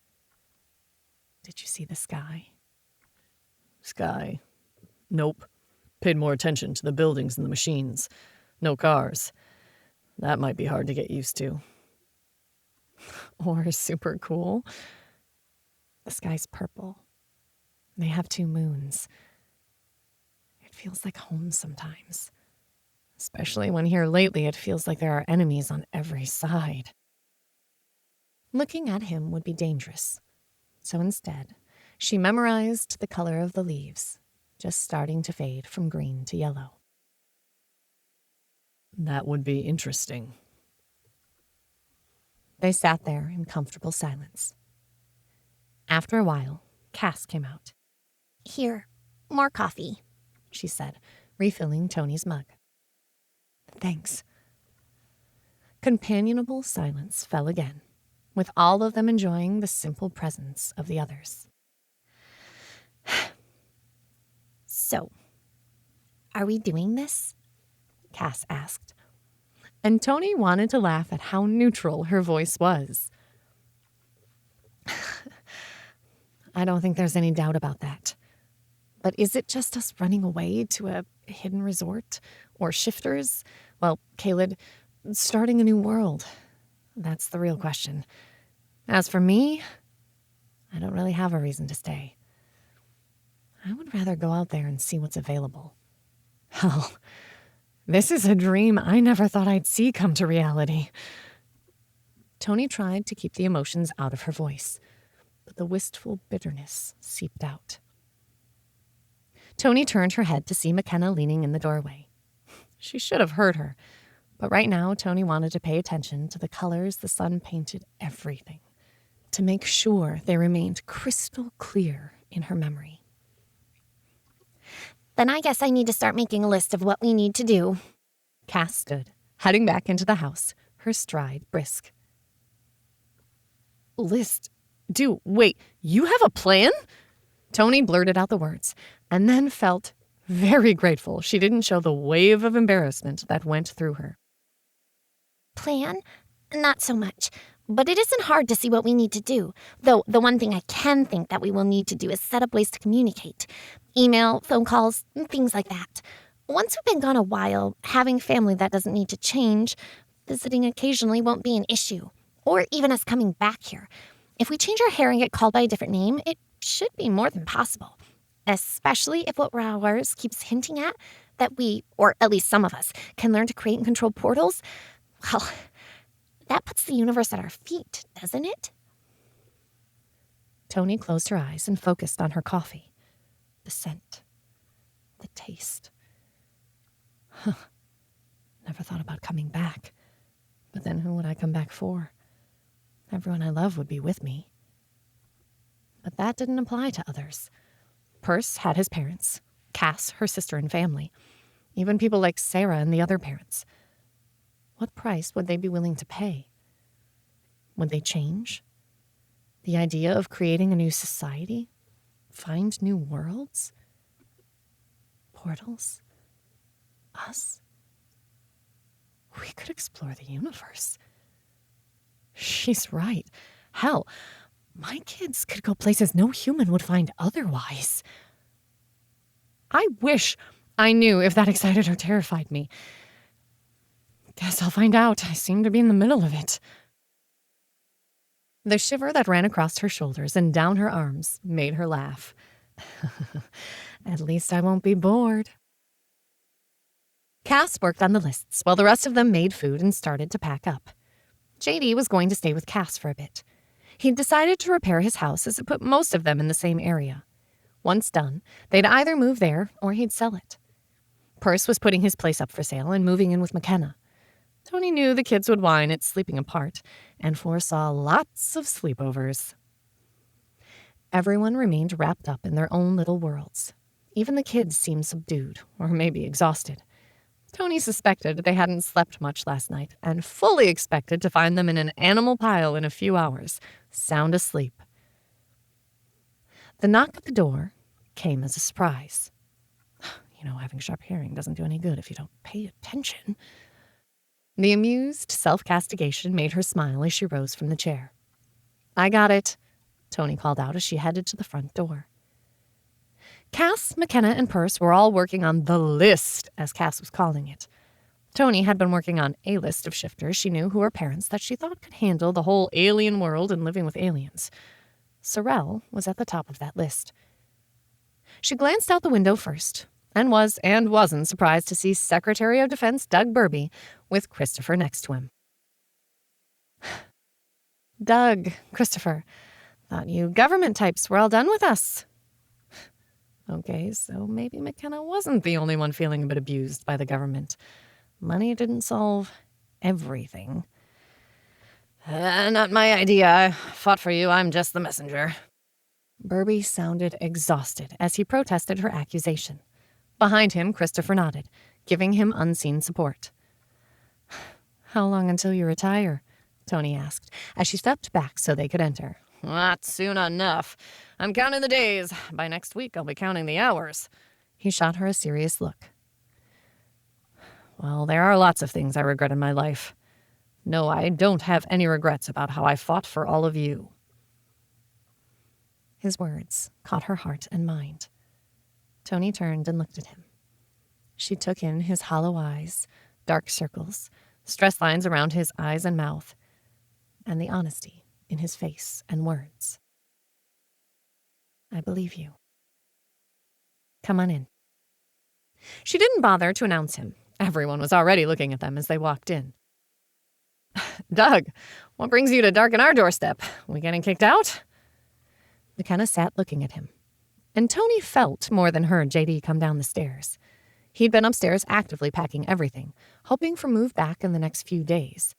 Did you see the sky? Sky. Nope. Paid more attention to the buildings and the machines. No cars. That might be hard to get used to. Or super cool. The sky's purple. They have 2 moons. It feels like home sometimes. Especially when here lately it feels like there are enemies on every side. Looking at him would be dangerous. So instead, she memorized the color of the leaves, just starting to fade from green to yellow. That would be interesting. They sat there in comfortable silence. After a while, Cass came out. Here, more coffee, she said, refilling Toni's mug. Thanks. Companionable silence fell again, with all of them enjoying the simple presence of the others. So, are we doing this? Cass asked, and Toni wanted to laugh at how neutral her voice was. I don't think there's any doubt about that. But is it just us running away to a hidden resort? Or shifters? Well, Kaylid, starting a new world. That's the real question. As for me, I don't really have a reason to stay. I would rather go out there and see what's available. Hell, this is a dream I never thought I'd see come to reality. Toni tried to keep the emotions out of her voice, but the wistful bitterness seeped out. Toni turned her head to see McKenna leaning in the doorway. She should have heard her, but right now Toni wanted to pay attention to the colors the sun painted everything, to make sure they remained crystal clear in her memory. Then I guess I need to start making a list of what we need to do. Cass stood, heading back into the house, her stride brisk. List? Wait, you have a plan? Toni blurted out the words, and then felt very grateful she didn't show the wave of embarrassment that went through her. Plan? Not so much. But it isn't hard to see what we need to do. Though the one thing I can think that we will need to do is set up ways to communicate. Email, phone calls, things like that. Once we've been gone a while, having family that doesn't need to change, visiting occasionally won't be an issue. or even us coming back here. If we change our hair and get called by a different name, it should be more than possible. Especially if what ours keeps hinting at, that we, or at least some of us, can learn to create and control portals. Well, that puts the universe at our feet, doesn't it? Toni closed her eyes and focused on her coffee. The scent. The taste. Never thought about coming back. But then who would I come back for? Everyone I love would be with me. But that didn't apply to others. Perce had his parents, Cass, her sister and family, even people like Sarah and the other parents. What price would they be willing to pay? Would they change? The idea of creating a new society? Find new worlds? Portals? Us? We could explore the universe. She's right. Hell, my kids could go places no human would find otherwise. I wish I knew if that excited or terrified me. Guess I'll find out. I seem to be in the middle of it. The shiver that ran across her shoulders and down her arms made her laugh. At least I won't be bored. Cass worked on the lists while the rest of them made food and started to pack up. JD was going to stay with Cass for a bit. He'd decided to repair his house as it put most of them in the same area. Once done, they'd either move there or he'd sell it. Perce was putting his place up for sale and moving in with McKenna. Toni knew the kids would whine at sleeping apart and foresaw lots of sleepovers. Everyone remained wrapped up in their own little worlds. Even the kids seemed subdued, or maybe exhausted. Toni suspected they hadn't slept much last night and fully expected to find them in an animal pile in a few hours, sound asleep. The knock at the door came as a surprise. Having sharp hearing doesn't do any good if you don't pay attention. The amused self-castigation made her smile as she rose from the chair. I got it, Toni called out as she headed to the front door. Cass, McKenna, and Perce were all working on the list, as Cass was calling it. Toni had been working on a list of shifters she knew who were parents that she thought could handle the whole alien world and living with aliens. Sorrel was at the top of that list. She glanced out the window first, and was and wasn't surprised to see Secretary of Defense Doug Burby with Christopher next to him. Doug, Christopher, thought you government types were all done with us. Okay, so maybe McKenna wasn't the only one feeling a bit abused by the government. Money didn't solve everything. Not my idea. I fought for you. I'm just the messenger. Burby sounded exhausted as he protested her accusation. Behind him, Christopher nodded, giving him unseen support. How long until you retire? Toni asked, as she stepped back so they could enter. Not soon enough. I'm counting the days. By next week, I'll be counting the hours. He shot her a serious look. Well, there are lots of things I regret in my life. No, I don't have any regrets about how I fought for all of you. His words caught her heart and mind. Toni turned and looked at him. She took in his hollow eyes, dark circles, stress lines around his eyes and mouth, and the honesty in his face and words. I believe you. Come on in. She didn't bother to announce him. Everyone was already looking at them as they walked in. Doug, what brings you to darken our doorstep? We getting kicked out? McKenna sat looking at him, and Toni felt more than heard JD come down the stairs. He'd been upstairs actively packing everything, hoping for move back in the next few days.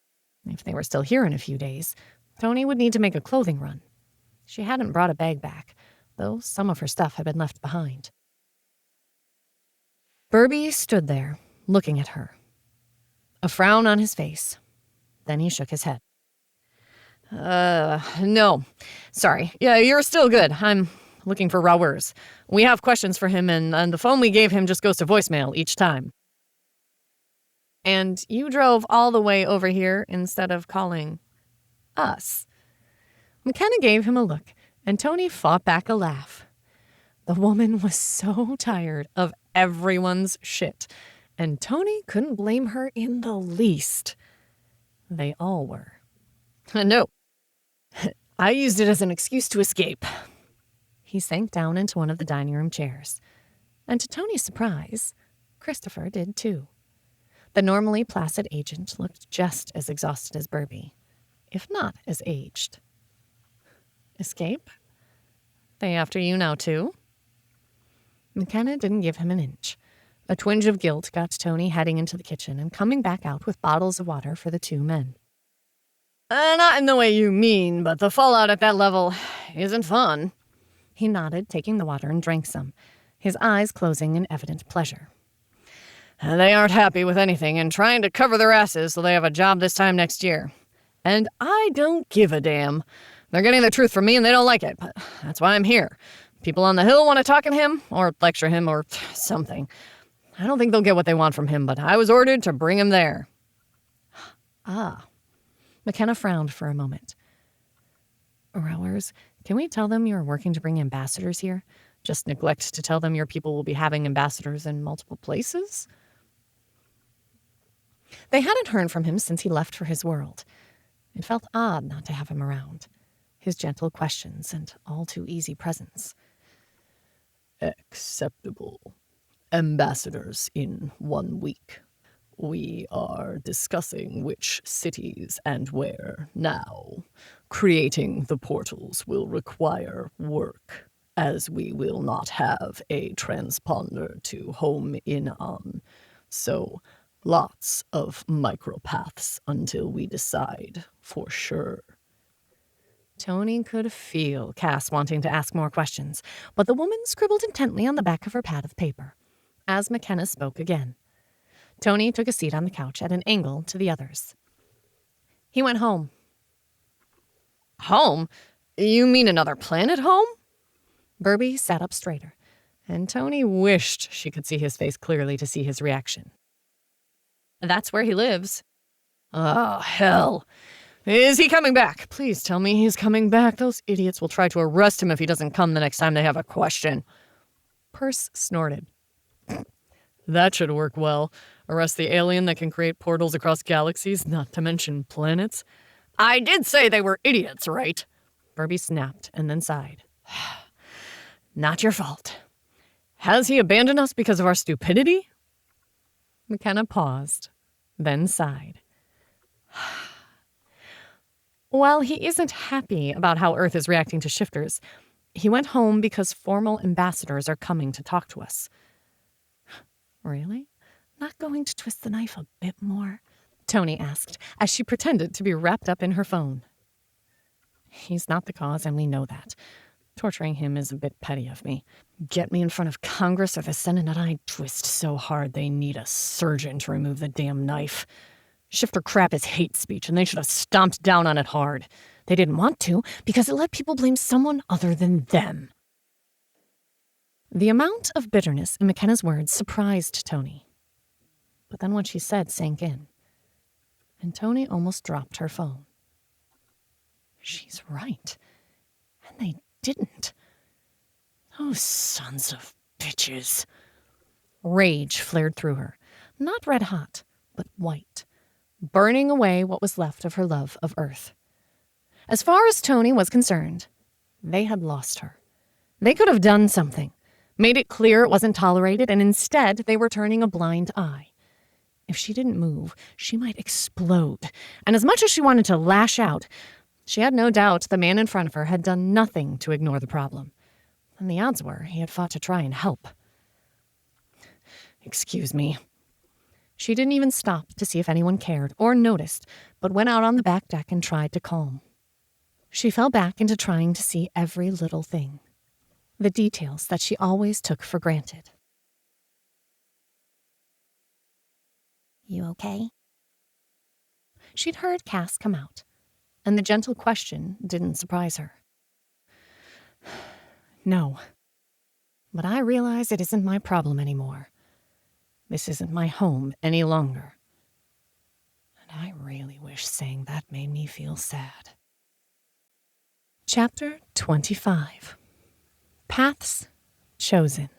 If they were still here in a few days, Toni would need to make a clothing run. She hadn't brought a bag back, though some of her stuff had been left behind. Burby stood there, looking at her, a frown on his face. Then he shook his head. No. Sorry. Yeah, you're still good. I'm looking for Rowers. We have questions for him, and the phone we gave him just goes to voicemail each time. And you drove all the way over here instead of calling us. McKenna gave him a look, and Toni fought back a laugh. The woman was so tired of everyone's shit, and Toni couldn't blame her in the least. They all were. No. I used it as an excuse to escape. He sank down into one of the dining room chairs. And to Tony's surprise, Christopher did too. The normally placid agent looked just as exhausted as Burby, if not as aged. Escape? They after you now, too? McKenna didn't give him an inch. A twinge of guilt got Tony heading into the kitchen and coming back out with bottles of water for the two men. Not in the way you mean, but the fallout at that level isn't fun. He nodded, taking the water, and drank some, his eyes closing in evident pleasure. They aren't happy with anything and trying to cover their asses so they have a job this time next year. And I don't give a damn. They're getting the truth from me and they don't like it, but that's why I'm here. People on the Hill want to talk to him, or lecture him, or something. I don't think they'll get what they want from him, but I was ordered to bring him there. Ah. McKenna frowned for a moment. Rowers, can we tell them you're working to bring ambassadors here? Just neglect to tell them your people will be having ambassadors in multiple places? They hadn't heard from him since he left for his world. It felt odd not to have him around. His gentle questions and all too easy presence. Acceptable. Ambassadors in 1 week. We are discussing which cities and where now. Creating the portals will require work, as we will not have a transponder to home in on. So, lots of micropaths until we decide for sure. Tony could feel Cass wanting to ask more questions, but the woman scribbled intently on the back of her pad of paper. As McKenna spoke again, Tony took a seat on the couch at an angle to the others. He went home. Home? You mean another planet home? Burby sat up straighter, and Tony wished she could see his face clearly to see his reaction. That's where he lives. Oh, hell. Is he coming back? Please tell me he's coming back. Those idiots will try to arrest him if he doesn't come the next time they have a question. Perce snorted. That should work well. Arrest the alien that can create portals across galaxies, not to mention planets. I did say they were idiots, right? Burby snapped and then sighed. Not your fault. Has he abandoned us because of our stupidity? McKenna paused, then sighed. While he isn't happy about how Earth is reacting to shifters, he went home because formal ambassadors are coming to talk to us. Really? Not going to twist the knife a bit more? Toni asked, as she pretended to be wrapped up in her phone. He's not the cause, and we know that. Torturing him is a bit petty of me. Get me in front of Congress or the Senate and I'd twist so hard they need a surgeon to remove the damn knife. Shifter crap is hate speech, and they should have stomped down on it hard. They didn't want to, because it let people blame someone other than them. The amount of bitterness in McKenna's words surprised Toni. But then what she said sank in, and Toni almost dropped her phone. She's right. And they didn't. Those sons of bitches. Rage flared through her, not red hot, but white, burning away what was left of her love of Earth. As far as Toni was concerned, they had lost her. They could have done something, made it clear it wasn't tolerated, and instead they were turning a blind eye. If she didn't move, she might explode, and as much as she wanted to lash out, she had no doubt the man in front of her had done nothing to ignore the problem, and the odds were he had fought to try and help. Excuse me. She didn't even stop to see if anyone cared or noticed, but went out on the back deck and tried to calm. She fell back into trying to see every little thing, the details that she always took for granted. You okay? She'd heard Cass come out, and the gentle question didn't surprise her. No, but I realize it isn't my problem anymore. This isn't my home any longer. And I really wish saying that made me feel sad. Chapter 25. Paths Chosen.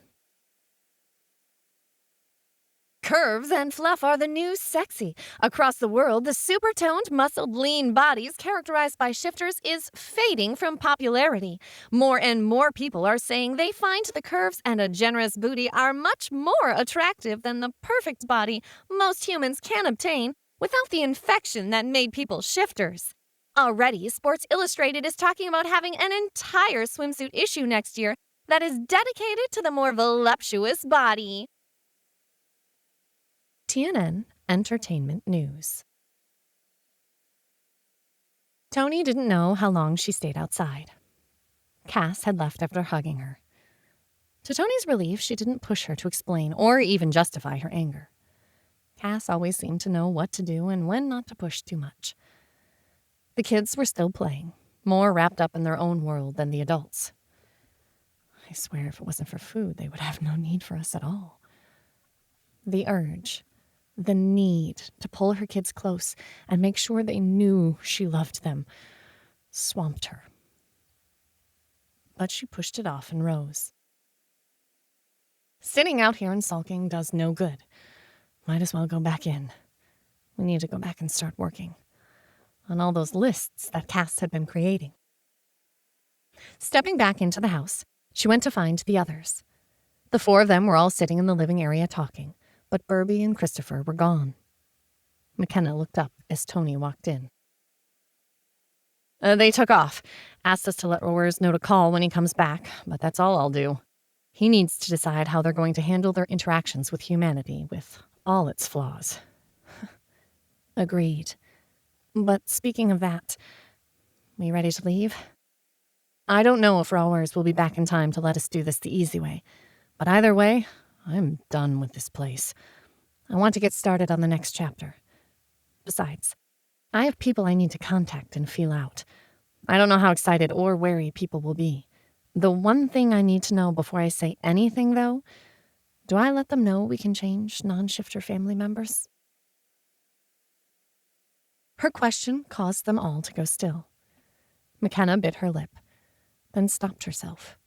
Curves and fluff are the new sexy. Across the world, the super-toned, muscled, lean bodies characterized by shifters is fading from popularity. More and more people are saying they find the curves and a generous booty are much more attractive than the perfect body most humans can obtain without the infection that made people shifters. Already, Sports Illustrated is talking about having an entire swimsuit issue next year that is dedicated to the more voluptuous body. TNN Entertainment News. Toni didn't know how long she stayed outside. Cass had left after hugging her. To Toni's relief, she didn't push her to explain or even justify her anger. Cass always seemed to know what to do and when not to push too much. The kids were still playing, more wrapped up in their own world than the adults. I swear if it wasn't for food, they would have no need for us at all. The urge, the need to pull her kids close and make sure they knew she loved them, swamped her. But she pushed it off and rose. Sitting out here and sulking does no good. Might as well go back in. We need to go back and start working on all those lists that Cass had been creating. Stepping back into the house, she went to find the others. The four of them were all sitting in the living area talking, but Burbie and Christopher were gone. McKenna looked up as Toni walked in. They took off, asked us to let Rowers know to call when he comes back, but that's all I'll do. He needs to decide how they're going to handle their interactions with humanity, with all its flaws. Agreed. But speaking of that, we ready to leave? I don't know if Rowers will be back in time to let us do this the easy way, but either way, I'm done with this place. I want to get started on the next chapter. Besides, I have people I need to contact and feel out. I don't know how excited or wary people will be. The one thing I need to know before I say anything, though, do I let them know we can change non-shifter family members? Her question caused them all to go still. McKenna bit her lip, then stopped herself.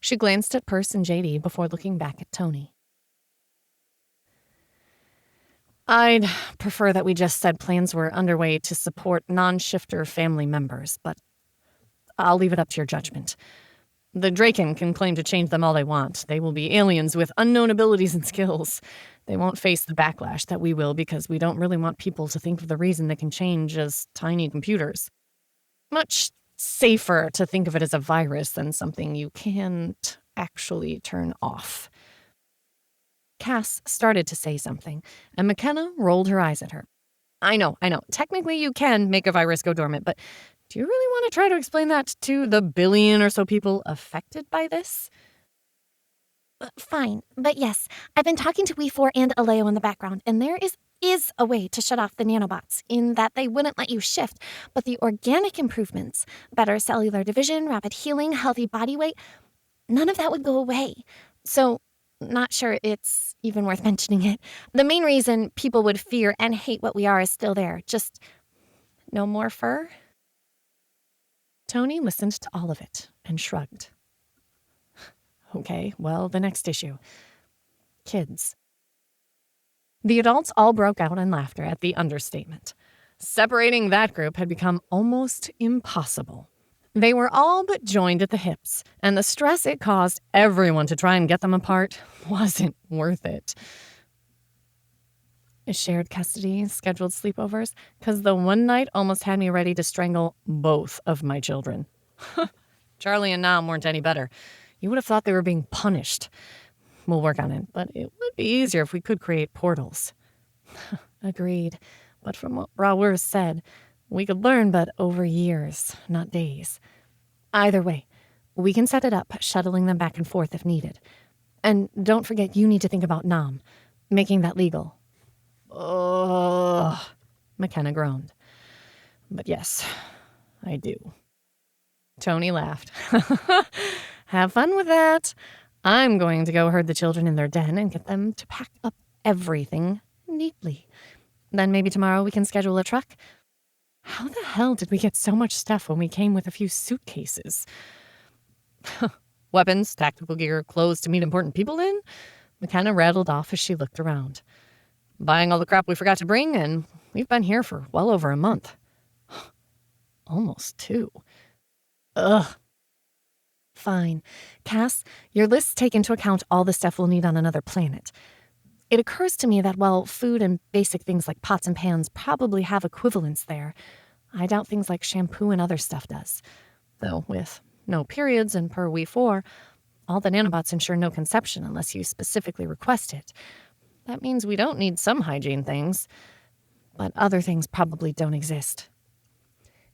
She glanced at Perce and JD before looking back at Toni. I'd prefer that we just said plans were underway to support non-shifter family members, but I'll leave it up to your judgment. The Draken can claim to change them all they want. They will be aliens with unknown abilities and skills. They won't face the backlash that we will because we don't really want people to think of the reason they can change as tiny computers. Much safer to think of it as a virus than something you can't actually turn off. Cass started to say something, and McKenna rolled her eyes at her. I know. Technically you can make a virus go dormant, but do you really want to try to explain that to the billion or so people affected by this? Fine, but yes, I've been talking to We4 and Aleo in the background, and there is a way to shut off the nanobots, in that they wouldn't let you shift, but the organic improvements, better cellular division, rapid healing, healthy body weight, none of that would go away. So, not sure it's even worth mentioning it. The main reason people would fear and hate what we are is still there, just no more fur. Toni listened to all of it and shrugged. Okay, well, the next issue. Kids. The adults all broke out in laughter at the understatement. Separating that group had become almost impossible. They were all but joined at the hips, and the stress it caused everyone to try and get them apart wasn't worth it. Shared custody, scheduled sleepovers, because the one night almost had me ready to strangle both of my children. Charlie and Nam weren't any better. You would have thought they were being punished. We'll work on it, but it would be easier if we could create portals. Agreed. But from what Rowers said, we could learn, but over years, not days. Either way, we can set it up, shuttling them back and forth if needed. And don't forget, you need to think about Nam, making that legal. Ugh, McKenna groaned. But yes, I do. Toni laughed. Have fun with that. I'm going to go herd the children in their den and get them to pack up everything neatly. Then maybe tomorrow we can schedule a truck. How the hell did we get so much stuff when we came with a few suitcases? Weapons, tactical gear, clothes to meet important people in? McKenna rattled off as she looked around. Buying all the crap we forgot to bring, and we've been here for well over a month. Almost 2. Ugh. Fine. Cass, your lists take into account all the stuff we'll need on another planet. It occurs to me that while food and basic things like pots and pans probably have equivalents there, I doubt things like shampoo and other stuff does. Though with no periods and per We4, all the nanobots ensure no conception unless you specifically request it. That means we don't need some hygiene things, but other things probably don't exist.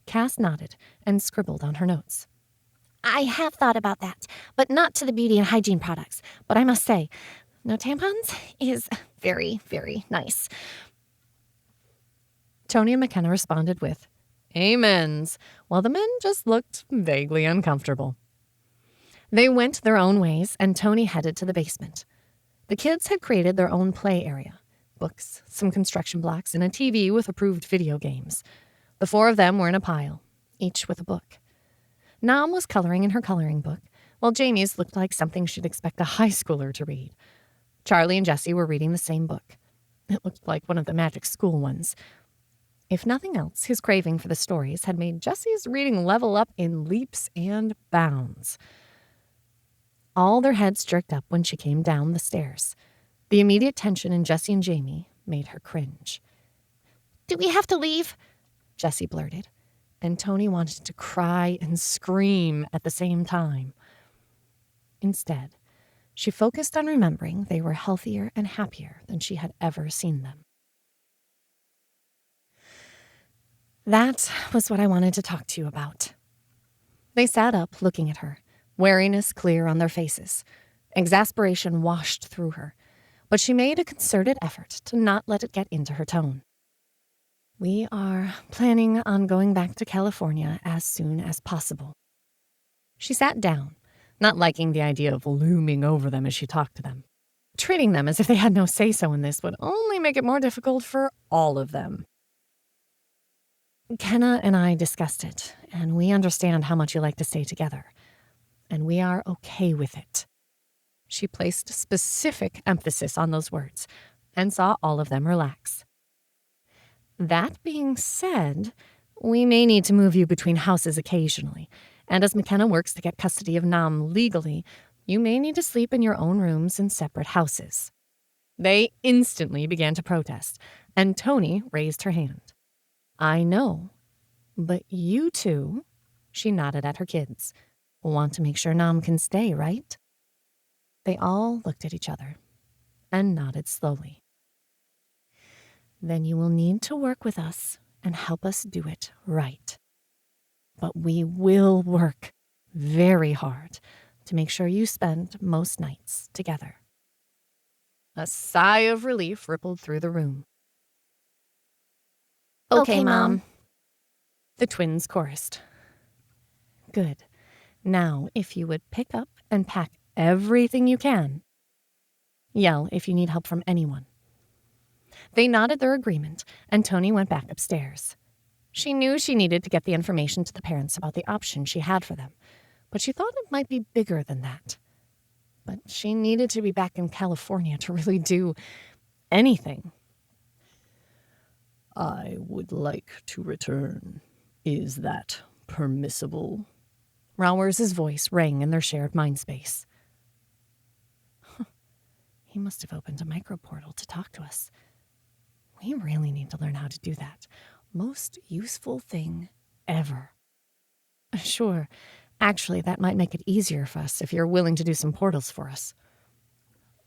Cass nodded and scribbled on her notes. I have thought about that, but not to the beauty and hygiene products. But I must say, no tampons is very, very nice. Toni and McKenna responded with amens, while the men just looked vaguely uncomfortable. They went their own ways, and Toni headed to the basement. The kids had created their own play area. Books, some construction blocks, and a TV with approved video games. The 4 of them were in a pile, each with a book. Nam was coloring in her coloring book, while Jamie's looked like something she'd expect a high schooler to read. Charlie and Jessie were reading the same book. It looked like one of the magic school ones. If nothing else, his craving for the stories had made Jessie's reading level up in leaps and bounds. All their heads jerked up when she came down the stairs. The immediate tension in Jessie and Jamie made her cringe. Do we have to leave? Jessie blurted, and Toni wanted to cry and scream at the same time. Instead, she focused on remembering they were healthier and happier than she had ever seen them. That was what I wanted to talk to you about. They sat up, looking at her, wariness clear on their faces. Exasperation washed through her, but she made a concerted effort to not let it get into her tone. We are planning on going back to California as soon as possible. She sat down, not liking the idea of looming over them as she talked to them. Treating them as if they had no say-so in this would only make it more difficult for all of them. Kenna and I discussed it, and we understand how much you like to stay together, and we are okay with it. She placed specific emphasis on those words and saw all of them relax. That being said, we may need to move you between houses occasionally, and as McKenna works to get custody of Nam legally, you may need to sleep in your own rooms in separate houses. They instantly began to protest, and Toni raised her hand. I know, but you two, she nodded at her kids, want to make sure Nam can stay, right? They all looked at each other and nodded slowly. Then you will need to work with us and help us do it right. But we will work very hard to make sure you spend most nights together. A sigh of relief rippled through the room. Okay, Mom. The twins chorused. Good. Now, if you would pick up and pack everything you can. Yell if you need help from anyone. They nodded their agreement, and Toni went back upstairs. She knew she needed to get the information to the parents about the option she had for them, but she thought it might be bigger than that. But she needed to be back in California to really do anything. I would like to return. Is that permissible? Rauers's voice rang in their shared mind space. He must have opened a microportal to talk to us. We really need to learn how to do that. Most useful thing ever. Sure, actually, that might make it easier for us if you're willing to do some portals for us.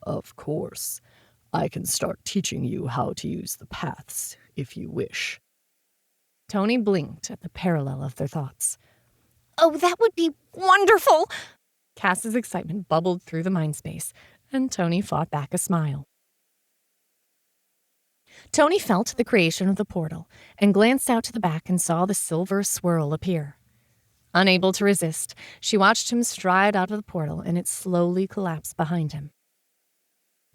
Of course. I can start teaching you how to use the paths, if you wish. Toni blinked at the parallel of their thoughts. Oh, that would be wonderful! Cass's excitement bubbled through the mind space, and Toni fought back a smile. Toni felt the creation of the portal and glanced out to the back and saw the silver swirl appear. Unable to resist, she watched him stride out of the portal and it slowly collapsed behind him.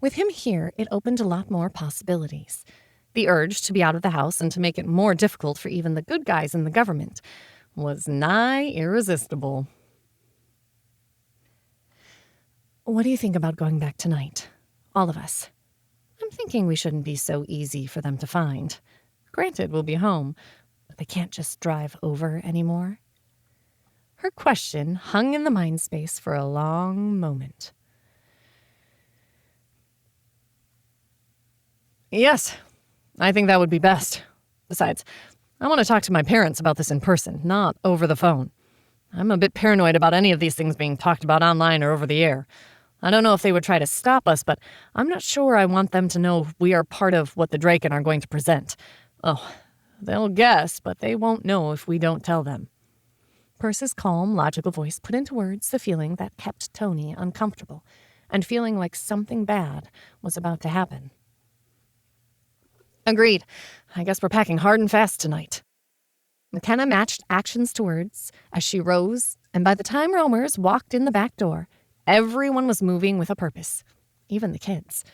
With him here, it opened a lot more possibilities. The urge to be out of the house and to make it more difficult for even the good guys in the government was nigh irresistible. What do you think about going back tonight? All of us. I'm thinking we shouldn't be so easy for them to find. Granted, we'll be home, but they can't just drive over anymore. Her question hung in the mind space for a long moment. Yes, I think that would be best. Besides, I want to talk to my parents about this in person, not over the phone. I'm a bit paranoid about any of these things being talked about online or over the air. I don't know if they would try to stop us, but I'm not sure I want them to know we are part of what the Draken are going to present. Oh, they'll guess, but they won't know if we don't tell them. Percy's calm, logical voice put into words the feeling that kept Toni uncomfortable and feeling like something bad was about to happen. Agreed. I guess we're packing hard and fast tonight. McKenna matched actions to words as she rose, and by the time roamers walked in the back door, everyone was moving with a purpose, even the kids.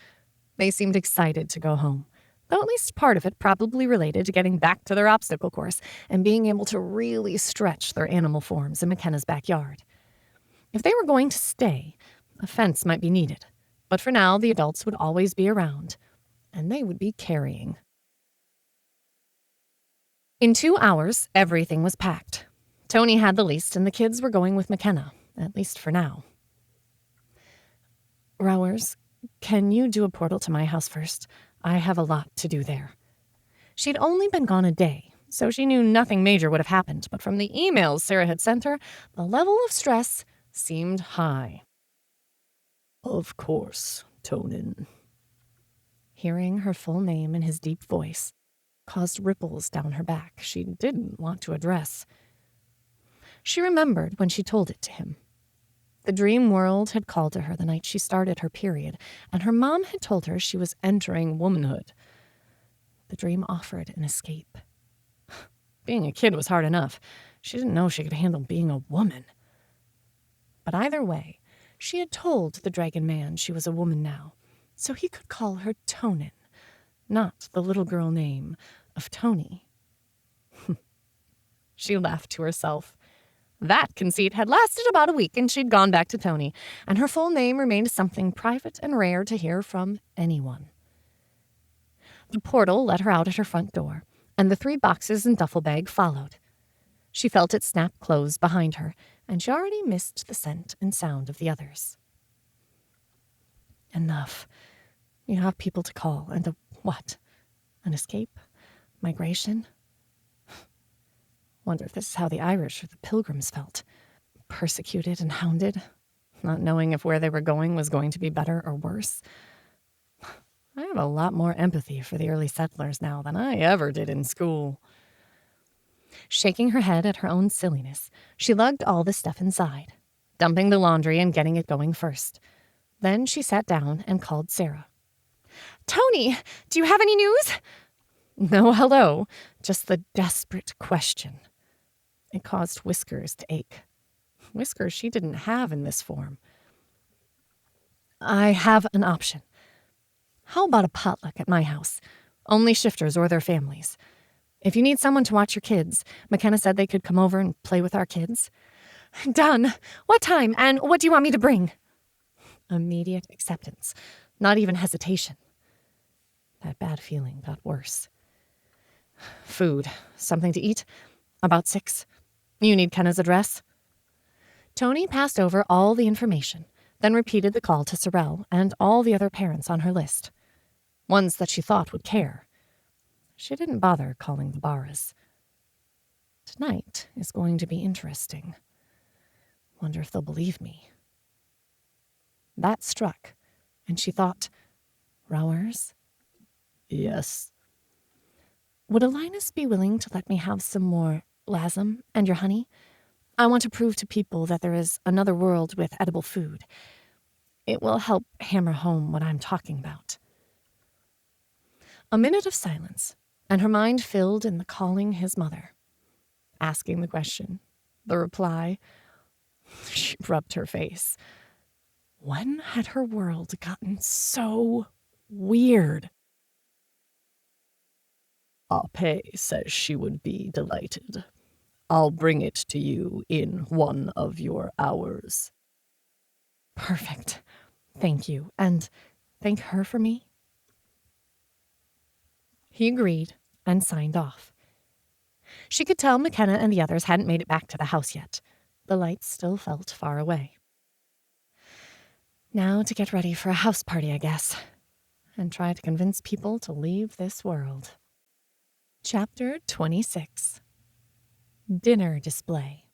They seemed excited to go home, though at least part of it probably related to getting back to their obstacle course and being able to really stretch their animal forms in McKenna's backyard. If they were going to stay, a fence might be needed, but for now the adults would always be around, and they would be carrying. In 2 hours, everything was packed. Toni had the least, and the kids were going with McKenna, at least for now. Rowers, can you do a portal to my house first? I have a lot to do there. She'd only been gone a day, so she knew nothing major would have happened, but from the emails Sarah had sent her, the level of stress seemed high. Of course, Tonin. Hearing her full name in his deep voice caused ripples down her back she didn't want to address. She remembered when she told it to him. The dream world had called to her the night she started her period, and her mom had told her she was entering womanhood. The dream offered an escape. Being a kid was hard enough. She didn't know she could handle being a woman. But either way, she had told the dragon man she was a woman now, so he could call her Tonin, not the little girl name of Toni. She laughed to herself. That conceit had lasted about a week, and she'd gone back to Toni, and her full name remained something private and rare to hear from anyone. The portal let her out at her front door, and the 3 boxes and duffel bag followed. She felt it snap closed behind her, and she already missed the scent and sound of the others. Enough. You have people to call, and what? An escape? Migration? Wonder if this is how the Irish or the Pilgrims felt. Persecuted and hounded, not knowing if where they were going was going to be better or worse. I have a lot more empathy for the early settlers now than I ever did in school. Shaking her head at her own silliness, she lugged all the stuff inside, dumping the laundry and getting it going first. Then she sat down and called Sarah. "Toni, do you have any news?" No hello, just the desperate question. It caused Whiskers to ache. Whiskers she didn't have in this form. I have an option. How about a potluck at my house? Only shifters or their families. If you need someone to watch your kids, McKenna said they could come over and play with our kids. Done. What time, and what do you want me to bring? Immediate acceptance. Not even hesitation. That bad feeling got worse. Food. Something to eat? About 6. You need Kenna's address? Toni passed over all the information, then repeated the call to Sorrel and all the other parents on her list. Ones that she thought would care. She didn't bother calling the Barras. Tonight is going to be interesting. Wonder if they'll believe me. That struck, and she thought, Rowers? Yes. Would Linus be willing to let me have some more lasm and your honey? I want to prove to people that there is another world with edible food. It will help hammer home what I'm talking about. A minute of silence, and her mind filled in the calling his mother. Asking the question, the reply. She rubbed her face. When had her world gotten so weird? Ape says she would be delighted. I'll bring it to you in 1 of your hours. Perfect. Thank you. And thank her for me? He agreed and signed off. She could tell McKenna and the others hadn't made it back to the house yet. The lights still felt far away. Now to get ready for a house party, I guess, and try to convince people to leave this world. Chapter 26. Dinner Display.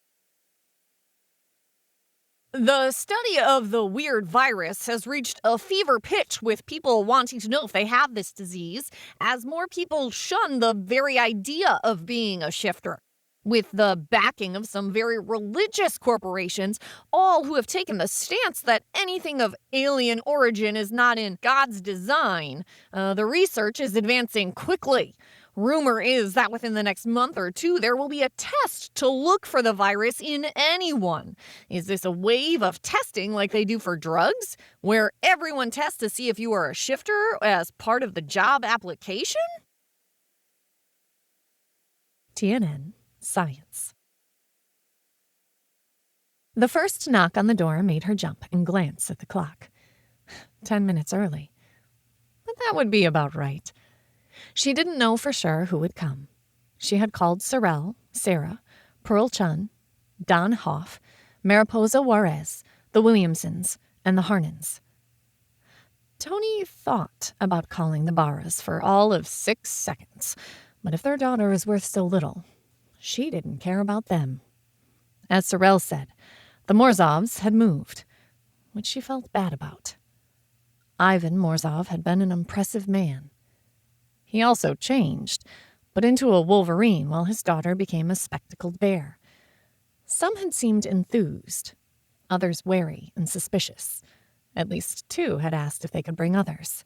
The study of the weird virus has reached a fever pitch with people wanting to know if they have this disease, as more people shun the very idea of being a shifter. With the backing of some very religious corporations, all who have taken the stance that anything of alien origin is not in God's design, the research is advancing quickly. Rumor is that within the next month or two, there will be a test to look for the virus in anyone. Is this a wave of testing like they do for drugs, where everyone tests to see if you are a shifter as part of the job application? TNN Science. The first knock on the door made her jump and glance at the clock. 10 minutes early. But that would be about right. She didn't know for sure who would come. She had called Sorrel, Sarah, Pearl Chun, Don Hoff, Mariposa Juarez, the Williamsons, and the Harnons. Toni thought about calling the Barras for all of 6 seconds, but if their daughter is worth so little, she didn't care about them. As Sorrel said, the Morzovs had moved, which she felt bad about. Ivan Morzov had been an impressive man. He also changed, but into a wolverine while his daughter became a spectacled bear. Some had seemed enthused, others wary and suspicious. At least 2 had asked if they could bring others.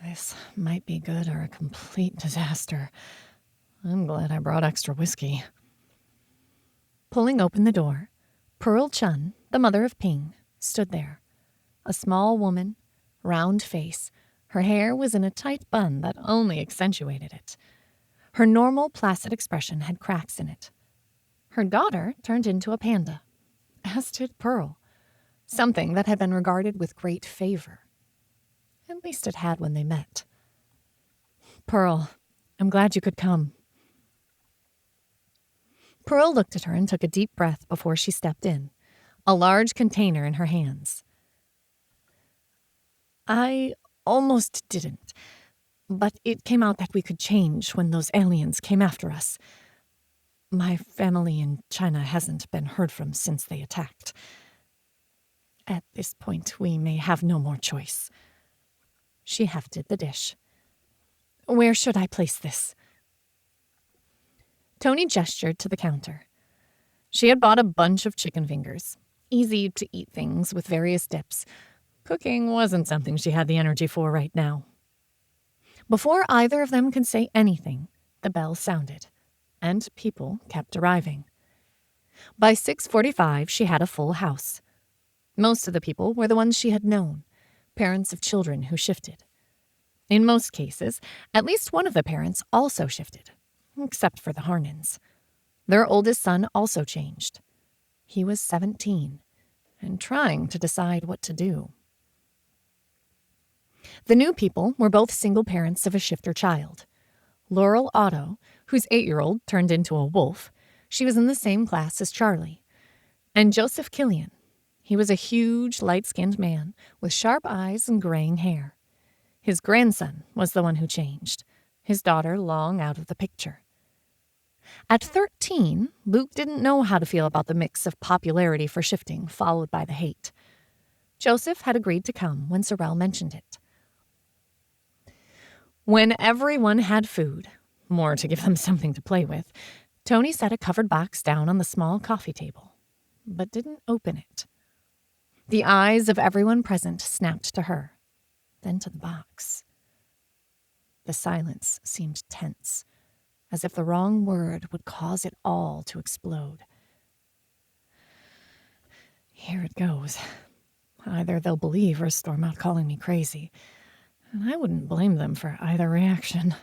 This might be good or a complete disaster. I'm glad I brought extra whiskey. Pulling open the door, Pearl Chun, the mother of Ping, stood there. A small woman, round face. Her hair was in a tight bun that only accentuated it. Her normal, placid expression had cracks in it. Her daughter turned into a panda, as did Pearl, something that had been regarded with great favor. At least it had when they met. Pearl, I'm glad you could come. Pearl looked at her and took a deep breath before she stepped in, a large container in her hands. I almost didn't, but it came out that we could change when those aliens came after us. My family in China hasn't been heard from since they attacked. At this point, we may have no more choice. She hefted the dish. Where should I place this? Toni gestured to the counter. She had bought a bunch of chicken fingers, easy-to-eat things with various dips. Cooking wasn't something she had the energy for right now. Before either of them could say anything, the bell sounded, and people kept arriving. By 6:45, she had a full house. Most of the people were the ones she had known, parents of children who shifted. In most cases, at least one of the parents also shifted, except for the Harnons. Their oldest son also changed. He was 17 and trying to decide what to do. The new people were both single parents of a shifter child. Laurel Otto, whose 8-year-old turned into a wolf, she was in the same class as Charlie. And Joseph Killian. He was a huge, light-skinned man with sharp eyes and graying hair. His grandson was the one who changed, his daughter long out of the picture. At 13, Luke didn't know how to feel about the mix of popularity for shifting followed by the hate. Joseph had agreed to come when Sorrel mentioned it. When everyone had food, more to give them something to play with, Toni set a covered box down on the small coffee table, but didn't open it. The eyes of everyone present snapped to her, then to the box. The silence seemed tense, as if the wrong word would cause it all to explode. Here it goes. Either they'll believe or storm out calling me crazy, and I wouldn't blame them for either reaction.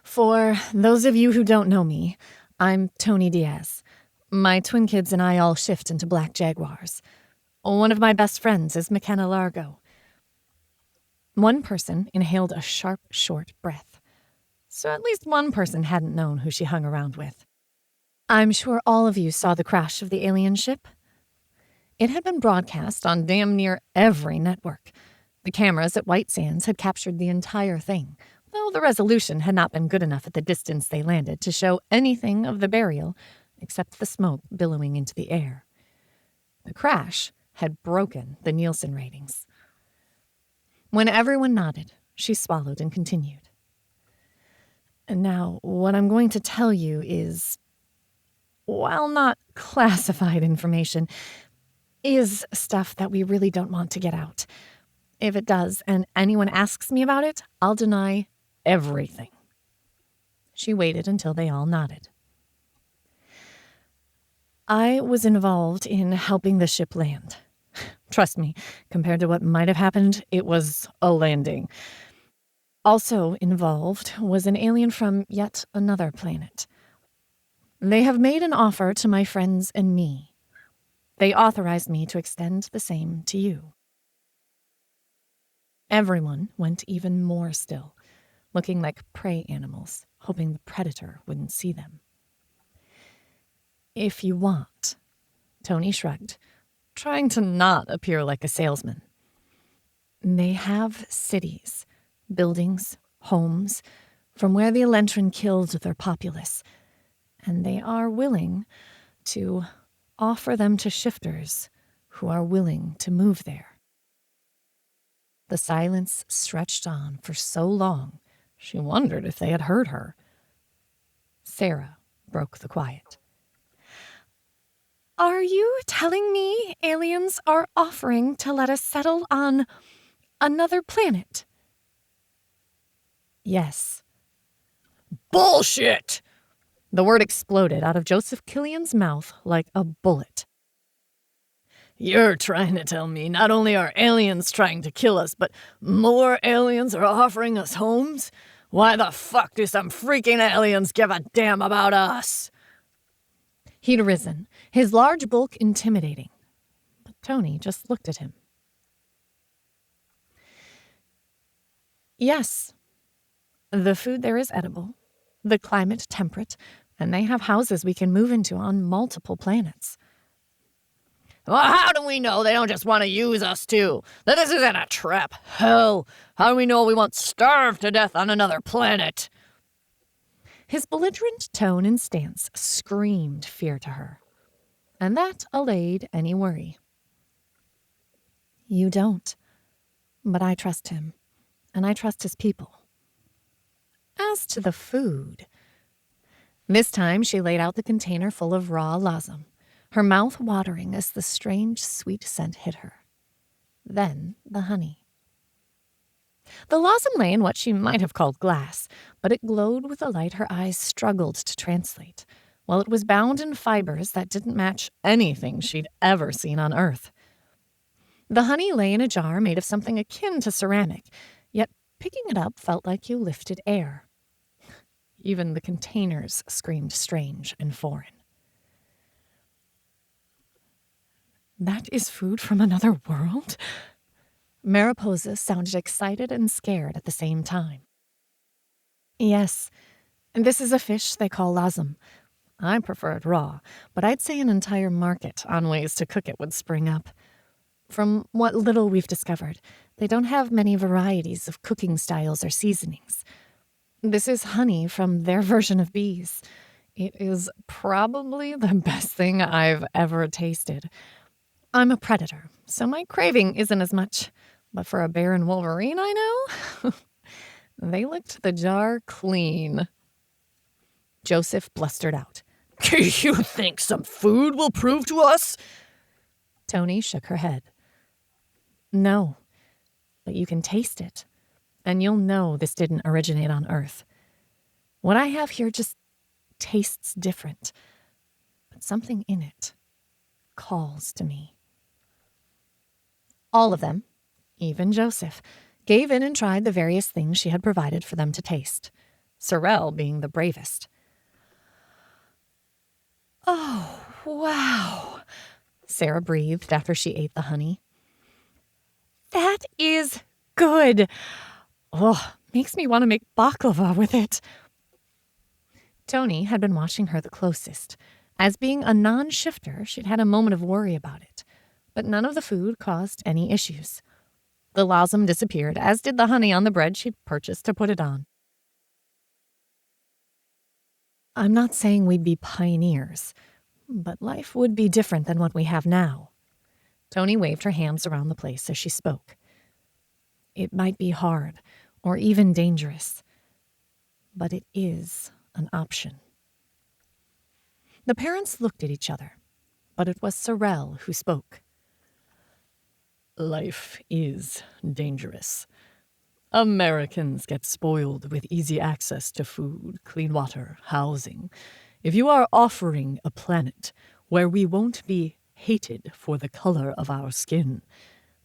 For those of you who don't know me, I'm Toni Diaz. My twin kids and I all shift into black jaguars. One of my best friends is McKenna Largo. One person inhaled a sharp, short breath. So at least one person hadn't known who she hung around with. I'm sure all of you saw the crash of the alien ship. It had been broadcast on damn near every network. The cameras at White Sands had captured the entire thing, though the resolution had not been good enough at the distance they landed to show anything of the burial except the smoke billowing into the air. The crash had broken the Nielsen ratings. When everyone nodded, she swallowed and continued. And now, what I'm going to tell you is, while not classified information, is stuff that we really don't want to get out. If it does, and anyone asks me about it, I'll deny everything. She waited until they all nodded. I was involved in helping the ship land. Trust me, compared to what might have happened, it was a landing. Also involved was an alien from yet another planet. They have made an offer to my friends and me. They authorized me to extend the same to you. Everyone went even more still, looking like prey animals, hoping the predator wouldn't see them. If you want, Toni shrugged, trying to not appear like a salesman. They have cities, buildings, homes, from where the Elentran killed their populace, and they are willing to offer them to shifters who are willing to move there. The silence stretched on for so long, she wondered if they had heard her. Sarah broke the quiet. Are you telling me aliens are offering to let us settle on another planet? Yes. Bullshit! The word exploded out of Joseph Killian's mouth like a bullet. You're trying to tell me not only are aliens trying to kill us, but more aliens are offering us homes? Why the fuck do some freaking aliens give a damn about us? He'd risen, his large bulk intimidating. But Toni just looked at him. Yes, the food there is edible, the climate temperate, and they have houses we can move into on multiple planets. Well, how do we know they don't just want to use us too? That this isn't a trap? Hell, how do we know we won't starve to death on another planet? His belligerent tone and stance screamed fear to her, and that allayed any worry. You don't, but I trust him, and I trust his people. As to the food, this time she laid out the container full of raw lasam, her mouth watering as the strange sweet scent hit her. Then the honey. The lasam lay in what she might have called glass, but it glowed with a light her eyes struggled to translate, while it was bound in fibers that didn't match anything she'd ever seen on Earth. The honey lay in a jar made of something akin to ceramic, yet picking it up felt like you lifted air. Even the containers screamed strange and foreign. That is food from another world? Mariposa sounded excited and scared at the same time. Yes, this is a fish they call lasam. I prefer it raw, but I'd say an entire market on ways to cook it would spring up. From what little we've discovered, they don't have many varieties of cooking styles or seasonings. This is honey from their version of bees. It is probably the best thing I've ever tasted. I'm a predator, so my craving isn't as much. But for a bear and wolverine I know, they licked the jar clean. Joseph blustered out. You think some food will prove to us? Toni shook her head. No, but you can taste it, and you'll know this didn't originate on Earth. What I have here just tastes different, but something in it calls to me. All of them, even Joseph, gave in and tried the various things she had provided for them to taste, Sorrel being the bravest. Oh, wow, Sarah breathed after she ate the honey. That is good. Oh, makes me want to make baklava with it. Toni had been watching her the closest. As being a non-shifter, she'd had a moment of worry about it. But none of the food caused any issues. The lasam disappeared, as did the honey on the bread she'd purchased to put it on. I'm not saying we'd be pioneers, but life would be different than what we have now. Toni waved her hands around the place as she spoke. It might be hard, or even dangerous, but it is an option. The parents looked at each other, but it was Sorrel who spoke. Life is dangerous. Americans get spoiled with easy access to food, clean water, housing. If you are offering a planet where we won't be hated for the color of our skin,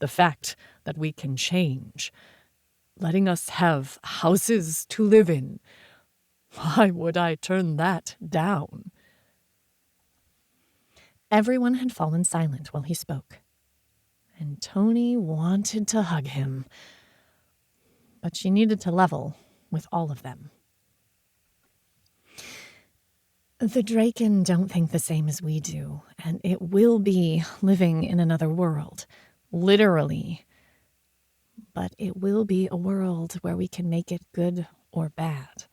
the fact that we can change, letting us have houses to live in, why would I turn that down? Everyone had fallen silent while he spoke, and Toni wanted to hug him, but she needed to level with all of them. The Draken don't think the same as we do, and it will be living in another world, literally. But it will be a world where we can make it good or bad.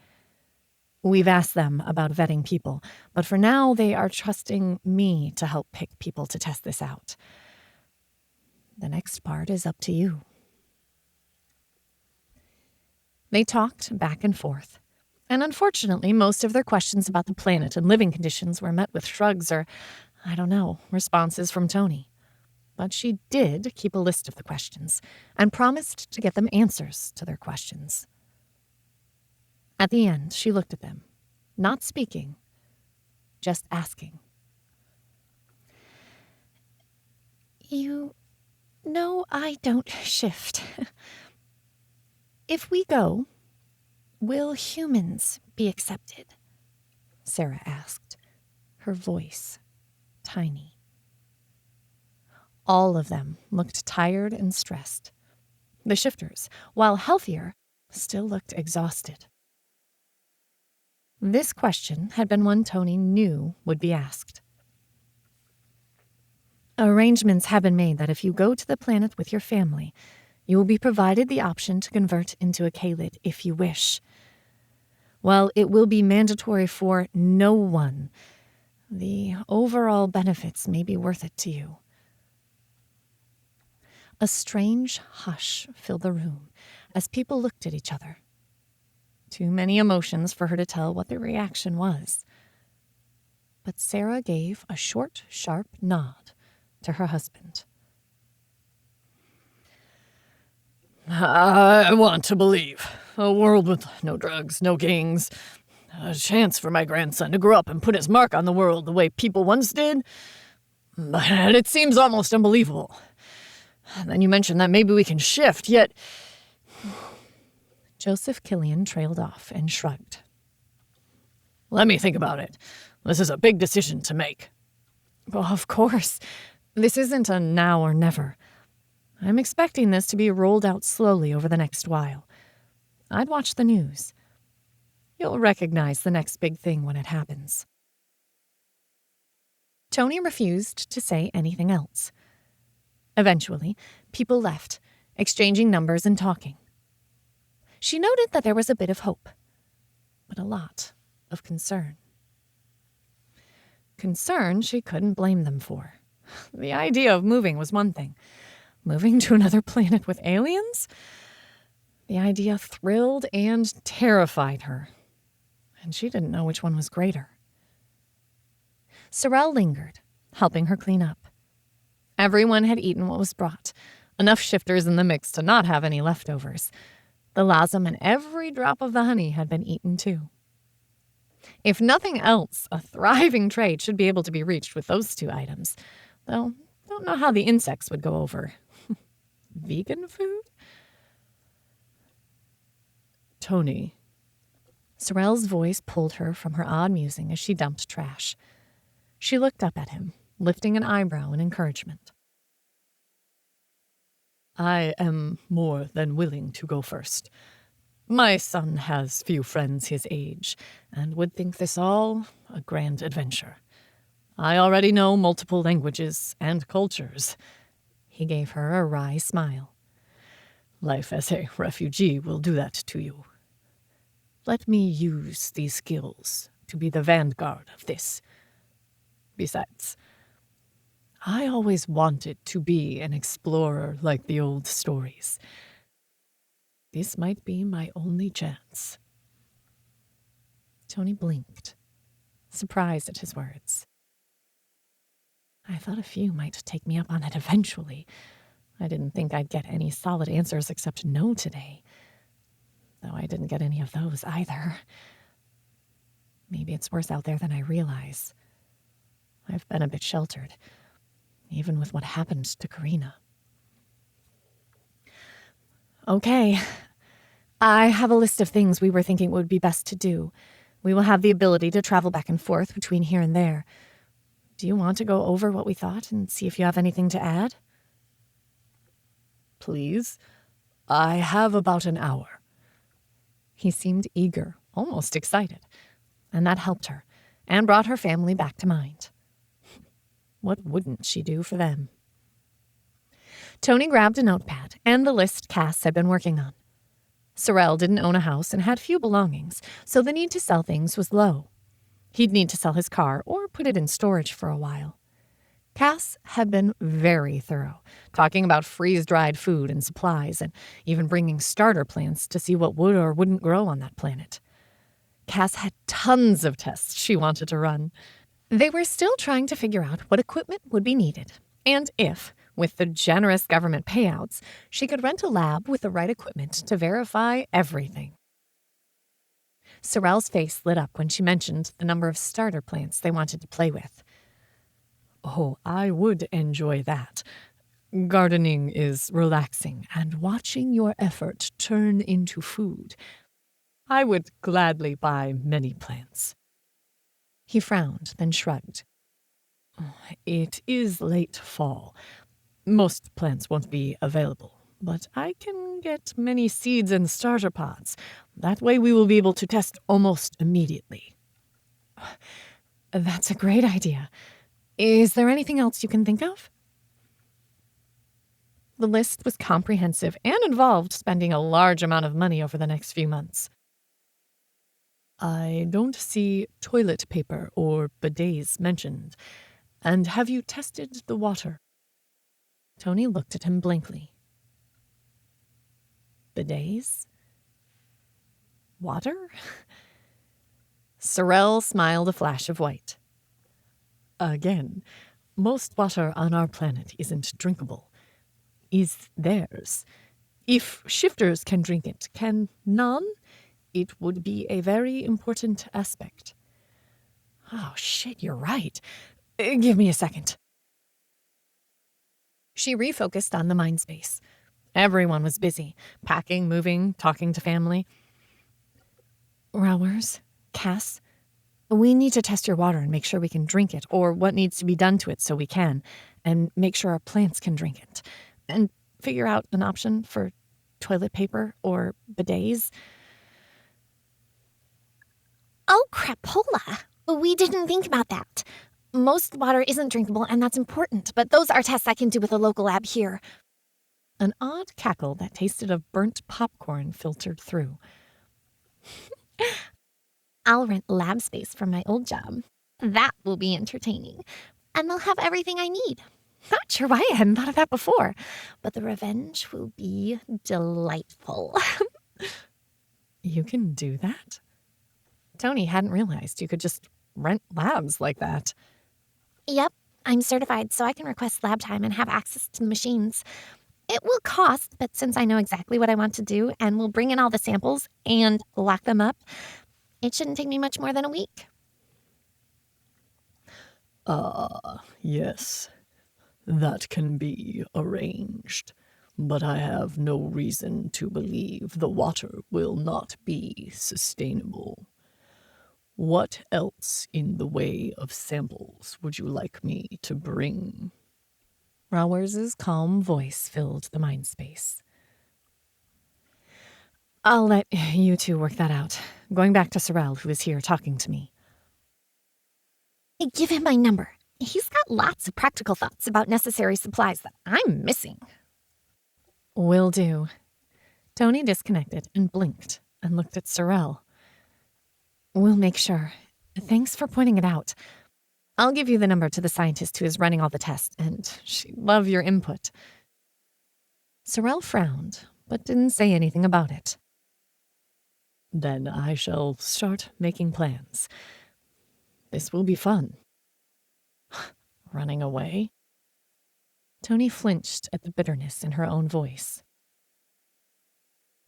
We've asked them about vetting people, but for now they are trusting me to help pick people to test this out. The next part is up to you. They talked back and forth, and unfortunately most of their questions about the planet and living conditions were met with shrugs or, responses from Toni. But she did keep a list of the questions and promised to get them answers to their questions. At the end, she looked at them, not speaking, just asking. You know I don't shift. If we go, will humans be accepted? Sarah asked, her voice tiny. All of them looked tired and stressed. The shifters, while healthier, still looked exhausted. This question had been one Toni knew would be asked. Arrangements have been made that if you go to the planet with your family, you will be provided the option to convert into a Kaylid if you wish. While it will be mandatory for no one, the overall benefits may be worth it to you. A strange hush filled the room as people looked at each other. Too many emotions for her to tell what the reaction was. But Sarah gave a short, sharp nod to her husband. I want to believe. A world with no drugs, no gangs. A chance for my grandson to grow up and put his mark on the world the way people once did. But it seems almost unbelievable. And then you mentioned that maybe we can shift, yet... Joseph Killian trailed off and shrugged. Let me think about it. This is a big decision to make. Well, of course. This isn't a now or never. I'm expecting this to be rolled out slowly over the next while. I'd watch the news. You'll recognize the next big thing when it happens. Toni refused to say anything else. Eventually, people left, exchanging numbers and talking. She noted that there was a bit of hope, but a lot of concern. Concern she couldn't blame them for. The idea of moving was one thing. Moving to another planet with aliens? The idea thrilled and terrified her, and she didn't know which one was greater. Sorrel lingered, helping her clean up. Everyone had eaten what was brought, enough shifters in the mix to not have any leftovers. The lasam and every drop of the honey had been eaten too. If nothing else, a thriving trade should be able to be reached with those two items, though don't know how the insects would go over. Vegan food? Toni. Sorrel's voice pulled her from her odd musing as she dumped trash. She looked up at him, lifting an eyebrow in encouragement. I am more than willing to go first. My son has few friends his age, and would think this all a grand adventure. I already know multiple languages and cultures. He gave her a wry smile. Life as a refugee will do that to you. Let me use these skills to be the vanguard of this. Besides, I always wanted to be an explorer like the old stories. This might be my only chance. Toni blinked, surprised at his words. I thought a few might take me up on it eventually. I didn't think I'd get any solid answers except no today. Though I didn't get any of those either. Maybe it's worse out there than I realize. I've been a bit sheltered, even with what happened to Karina. Okay. I have a list of things we were thinking would be best to do. We will have the ability to travel back and forth between here and there. Do you want to go over what we thought and see if you have anything to add? Please. I have about an hour. He seemed eager, almost excited, and that helped her and brought her family back to mind. What wouldn't she do for them? Toni grabbed a notepad and the list Cass had been working on. Sorrel didn't own a house and had few belongings, so the need to sell things was low. He'd need to sell his car or put it in storage for a while. Cass had been very thorough, talking about freeze-dried food and supplies, and even bringing starter plants to see what would or wouldn't grow on that planet. Cass had tons of tests she wanted to run. They were still trying to figure out what equipment would be needed, and if, with the generous government payouts, she could rent a lab with the right equipment to verify everything. Sorrel's face lit up when she mentioned the number of starter plants they wanted to play with. Oh, I would enjoy that. Gardening is relaxing, and watching your effort turn into food. I would gladly buy many plants. He frowned, then shrugged. It is late fall. Most plants won't be available, but I can get many seeds and starter pots. That way we will be able to test almost immediately. That's a great idea. Is there anything else you can think of? The list was comprehensive and involved spending a large amount of money over the next few months. I don't see toilet paper or bidets mentioned. And have you tested the water? Toni looked at him blankly. Bidets? Water? Sorrel smiled a flash of white. Again, most water on our planet isn't drinkable. Is theirs. If shifters can drink it, can none? It would be a very important aspect. Oh, shit, you're right. Give me a second. She refocused on the mind space. Everyone was busy, packing, moving, talking to family. Rowers, Cass, we need to test your water and make sure we can drink it, or what needs to be done to it so we can, and make sure our plants can drink it, and figure out an option for toilet paper or bidets. Oh, crapola. We didn't think about that. Most water isn't drinkable, and that's important, but those are tests I can do with a local lab here. An odd cackle that tasted of burnt popcorn filtered through. I'll rent lab space from my old job. That will be entertaining. And they'll have everything I need. Not sure why I hadn't thought of that before, but the revenge will be delightful. You can do that? Toni hadn't realized you could just rent labs like that. Yep, I'm certified, so I can request lab time and have access to the machines. It will cost, but since I know exactly what I want to do and will bring in all the samples and lock them up, it shouldn't take me much more than a week. Yes. That can be arranged. But I have no reason to believe the water will not be sustainable. What else in the way of samples would you like me to bring? Rawers's calm voice filled the mind space. I'll let you two work that out. Going back to Sorrel, who is here talking to me. Give him my number. He's got lots of practical thoughts about necessary supplies that I'm missing. Will do. Toni disconnected and blinked and looked at Sorrel. We'll make sure. Thanks for pointing it out. I'll give you the number to the scientist who is running all the tests, and she'd love your input. Sorrel frowned, but didn't say anything about it. Then I shall start making plans. This will be fun. Running away? Toni flinched at the bitterness in her own voice.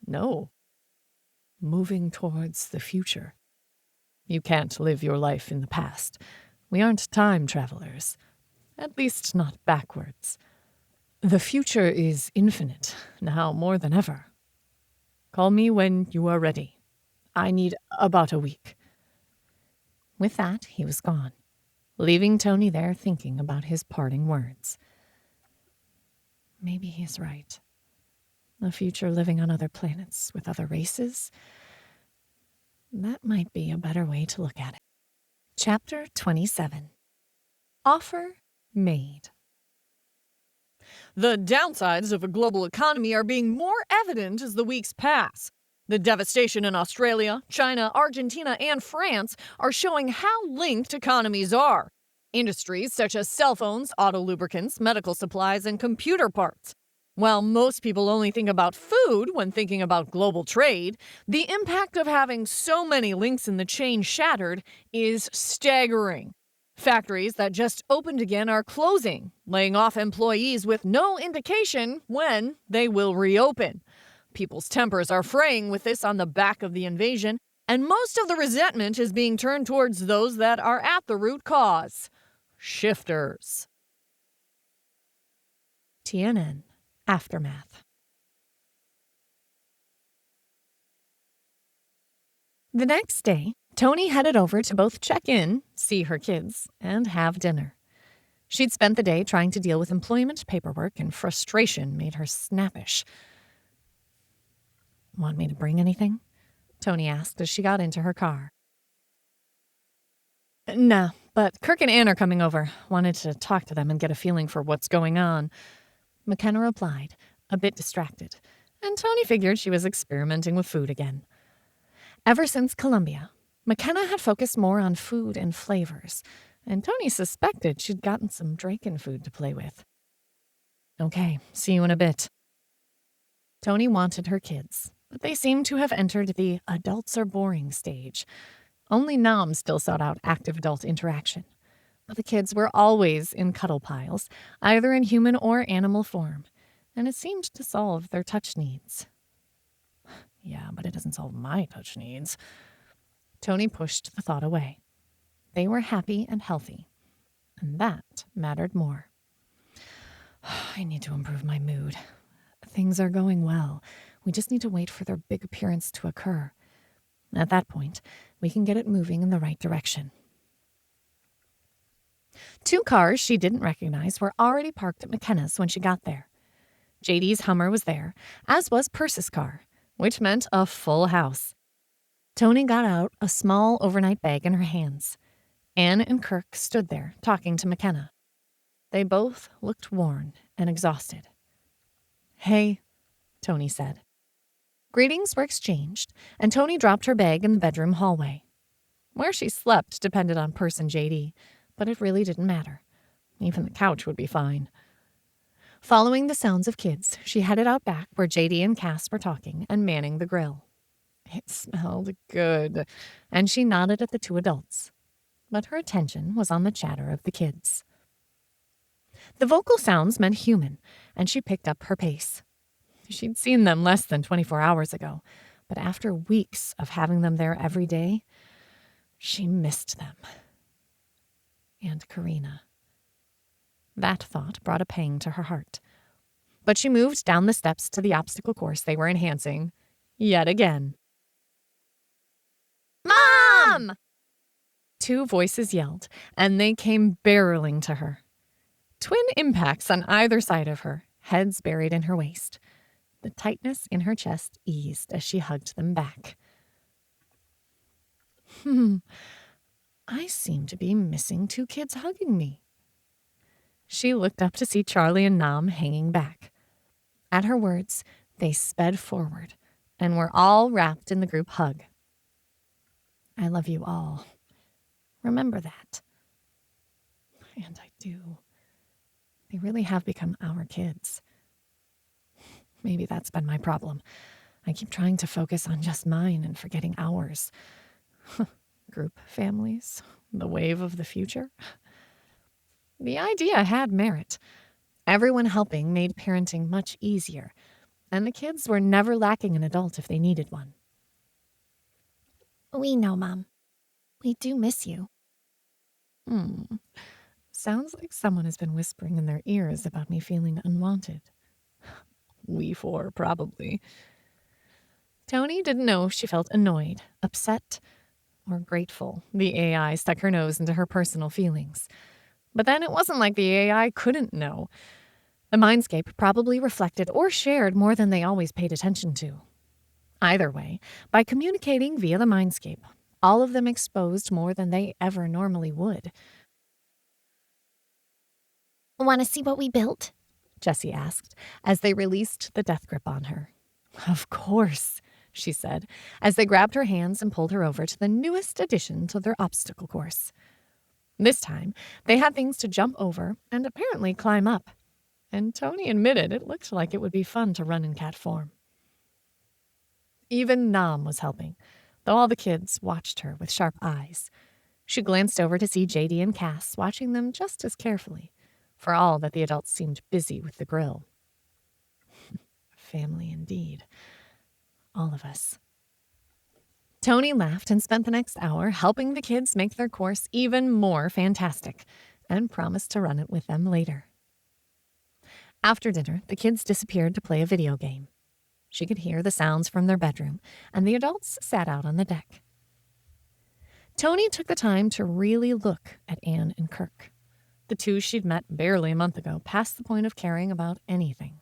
No. Moving towards the future. You can't live your life in the past. We aren't time travelers. At least not backwards. The future is infinite, now more than ever. Call me when you are ready. I need about a week. With that, he was gone, leaving Toni there thinking about his parting words. Maybe he's right. A future living on other planets with other races? That might be a better way to look at it. Chapter 27. Offer made. The downsides of a global economy are being more evident as the weeks pass. The devastation in Australia, China, Argentina, and France are showing how linked economies are. Industries such as cell phones, auto lubricants, medical supplies, and computer parts. While most people only think about food when thinking about global trade, the impact of having so many links in the chain shattered is staggering. Factories that just opened again are closing, laying off employees with no indication when they will reopen. People's tempers are fraying with this on the back of the invasion, and most of the resentment is being turned towards those that are at the root cause. Shifters. TNN Aftermath. The next day, Toni headed over to both check in, see her kids, and have dinner. She'd spent the day trying to deal with employment paperwork, and frustration made her snappish. Want me to bring anything? Toni asked as she got into her car. Nah, but Kirk and Anne are coming over. Wanted to talk to them and get a feeling for what's going on. McKenna replied, a bit distracted, and Toni figured she was experimenting with food again. Ever since Columbia, McKenna had focused more on food and flavors, and Toni suspected she'd gotten some Draken food to play with. Okay, see you in a bit. Toni wanted her kids, but they seemed to have entered the adults are boring stage. Only Nam still sought out active adult interaction. But the kids were always in cuddle piles, either in human or animal form, and it seemed to solve their touch needs. Yeah, but it doesn't solve my touch needs. Toni pushed the thought away. They were happy and healthy, and that mattered more. I need to improve my mood. Things are going well. We just need to wait for their big appearance to occur. At that point, we can get it moving in the right direction. 2 cars she didn't recognize were already parked at McKenna's when she got there. JD's Hummer was there, as was Percy's car, which meant a full house. Toni got out a small overnight bag in her hands. Anne and Kirk stood there, talking to McKenna. They both looked worn and exhausted. Hey, Toni said. Greetings were exchanged, and Toni dropped her bag in the bedroom hallway. Where she slept depended on Percy and JD, but it really didn't matter. Even the couch would be fine. Following the sounds of kids, she headed out back where JD and Cass were talking and manning the grill. It smelled good, and she nodded at the 2 adults. But her attention was on the chatter of the kids. The vocal sounds meant human, and she picked up her pace. She'd seen them less than 24 hours ago, but after weeks of having them there every day, she missed them. And Karina. That thought brought a pang to her heart. But she moved down the steps to the obstacle course they were enhancing, yet again. Mom! 2 voices yelled, and they came barreling to her. Twin impacts on either side of her, heads buried in her waist. The tightness in her chest eased as she hugged them back. I seem to be missing 2 kids hugging me. She looked up to see Charlie and Nam hanging back. At her words, they sped forward and were all wrapped in the group hug. I love you all. Remember that. And I do. They really have become our kids. Maybe that's been my problem. I keep trying to focus on just mine and forgetting ours. Group families, the wave of the future. The idea had merit. Everyone helping made parenting much easier, and the kids were never lacking an adult if they needed one. We know, Mom. We do miss you. Sounds like someone has been whispering in their ears about me feeling unwanted. We 4, probably. Toni didn't know if she felt annoyed, upset, or grateful the AI stuck her nose into her personal feelings. But then it wasn't like the AI couldn't know. The mindscape probably reflected or shared more than they always paid attention to. Either way, by communicating via the mindscape, all of them exposed more than they ever normally would. Want to see what we built? Jessie asked, as they released the death grip on her. Of course, she said, as they grabbed her hands and pulled her over to the newest addition to their obstacle course. This time, they had things to jump over and apparently climb up, and Toni admitted it looked like it would be fun to run in cat form. Even Nam was helping, though all the kids watched her with sharp eyes. She glanced over to see JD and Cass watching them just as carefully, for all that the adults seemed busy with the grill. Family indeed. All of us. Toni laughed and spent the next hour helping the kids make their course even more fantastic, and promised to run it with them later. After dinner, the kids disappeared to play a video game. She could hear the sounds from their bedroom, and the adults sat out on the deck. Toni took the time to really look at Anne and Kirk. The 2 she'd met barely a month ago, past the point of caring about anything.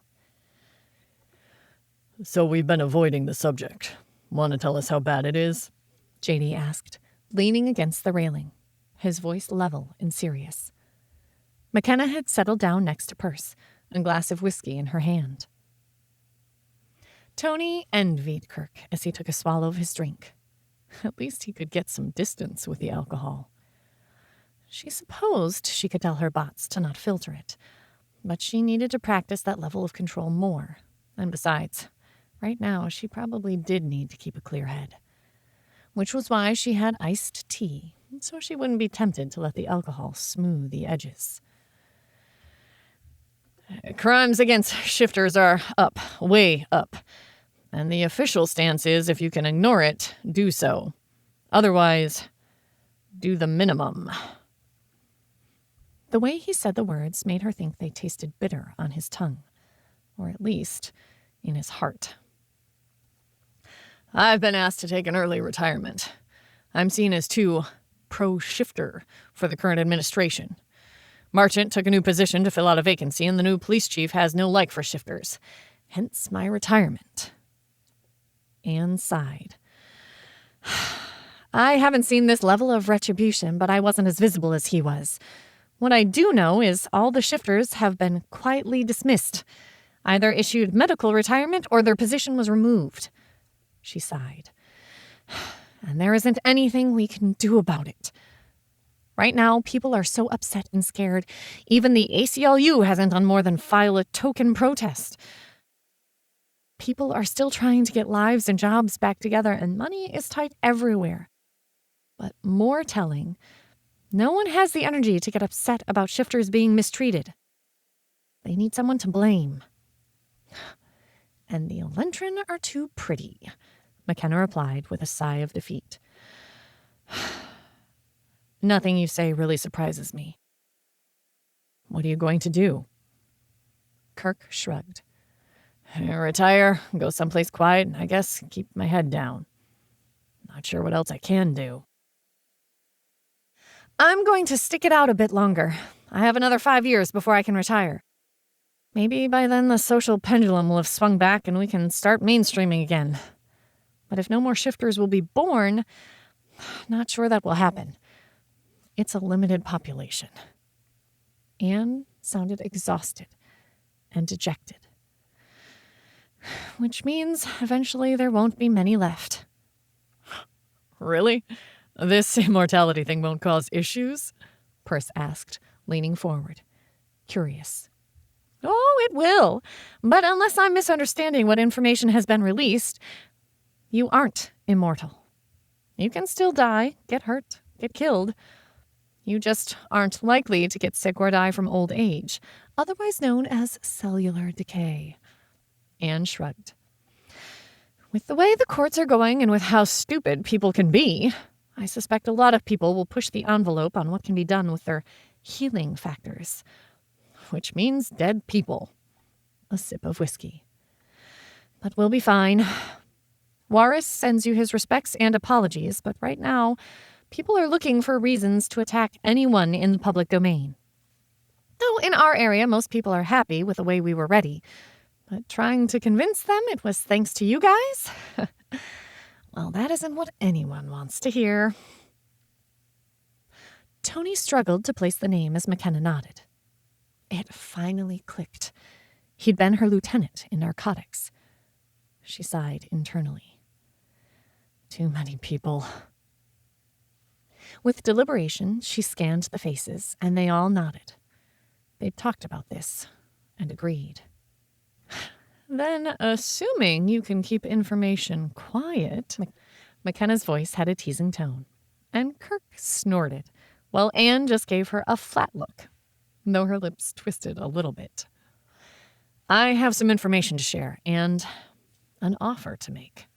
So we've been avoiding the subject. Want to tell us how bad it is? JD asked, leaning against the railing, his voice level and serious. McKenna had settled down next to Perce, a glass of whiskey in her hand. Toni envied Kirk as he took a swallow of his drink. At least he could get some distance with the alcohol. She supposed she could tell her bots to not filter it, but she needed to practice that level of control more. And besides, right now she probably did need to keep a clear head, which was why she had iced tea, so she wouldn't be tempted to let the alcohol smooth the edges. Crimes against shifters are up, way up. And the official stance is if you can ignore it, do so. Otherwise, do the minimum. The way he said the words made her think they tasted bitter on his tongue, or at least in his heart. I've been asked to take an early retirement. I'm seen as too pro-shifter for the current administration. Marchant took a new position to fill out a vacancy, and the new police chief has no like for shifters. Hence my retirement. Anne sighed. I haven't seen this level of retribution, but I wasn't as visible as he was. What I do know is all the shifters have been quietly dismissed, either issued medical retirement or their position was removed. She sighed. And there isn't anything we can do about it. Right now, people are so upset and scared, even the ACLU hasn't done more than file a token protest. People are still trying to get lives and jobs back together, and money is tight everywhere. But more telling, no one has the energy to get upset about shifters being mistreated. They need someone to blame. And the Elentrin are too pretty, McKenna replied with a sigh of defeat. Nothing you say really surprises me. What are you going to do? Kirk shrugged. Retire, go someplace quiet, and I guess keep my head down. Not sure what else I can do. I'm going to stick it out a bit longer. I have another 5 years before I can retire. Maybe by then the social pendulum will have swung back and we can start mainstreaming again. But if no more shifters will be born, not sure that will happen. It's a limited population. Anne sounded exhausted and dejected. Which means eventually there won't be many left. Really? This immortality thing won't cause issues? Purse asked, leaning forward, curious. Oh, it will. But unless I'm misunderstanding what information has been released, you aren't immortal. You can still die, get hurt, get killed. You just aren't likely to get sick or die from old age, otherwise known as cellular decay. Anne shrugged. With the way the courts are going and with how stupid people can be, I suspect a lot of people will push the envelope on what can be done with their healing factors, which means dead people. A sip of whiskey. But we'll be fine. Warris sends you his respects and apologies, but right now, people are looking for reasons to attack anyone in the public domain. Though in our area, most people are happy with the way we were ready. But trying to convince them it was thanks to you guys? Well, that isn't what anyone wants to hear. Toni struggled to place the name as McKenna nodded. It finally clicked. He'd been her lieutenant in narcotics. She sighed internally. Too many people. With deliberation, she scanned the faces, and they all nodded. They'd talked about this and agreed. Then, assuming you can keep information quiet, McKenna's voice had a teasing tone, and Kirk snorted, while Anne just gave her a flat look, though her lips twisted a little bit. I have some information to share, and an offer to make.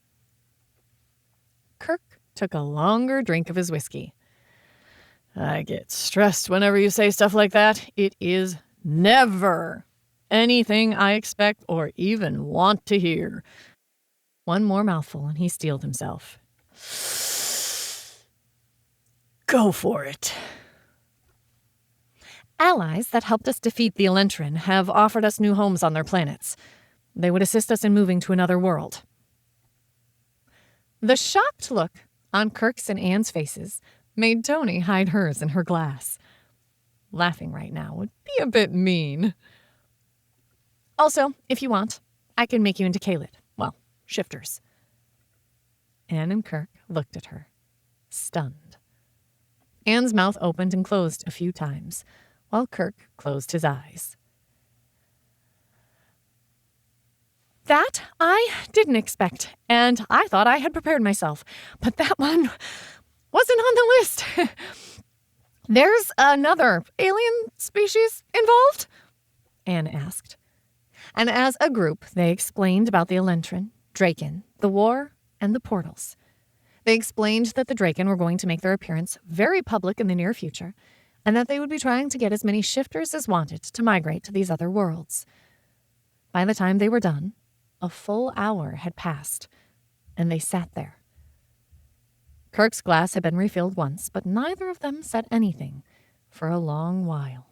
Kirk took a longer drink of his whiskey. I get stressed whenever you say stuff like that. It is never anything I expect or even want to hear. One more mouthful and he steeled himself. Go for it. Allies that helped us defeat the Elentrin have offered us new homes on their planets. They would assist us in moving to another world. The shocked look on Kirk's and Anne's faces made Toni hide hers in her glass. Laughing right now would be a bit mean. Also, if you want, I can make you into Kaylid. Well, shifters. Anne and Kirk looked at her, stunned. Anne's mouth opened and closed a few times, while Kirk closed his eyes. That I didn't expect, and I thought I had prepared myself, but that one wasn't on the list. There's another alien species involved? Anne asked. And as a group, they explained about the Elentrin, Draken, the war, and the portals. They explained that the Draken were going to make their appearance very public in the near future, and that they would be trying to get as many shifters as wanted to migrate to these other worlds. By the time they were done, a full hour had passed, and they sat there. Kirk's glass had been refilled once, but neither of them said anything for a long while.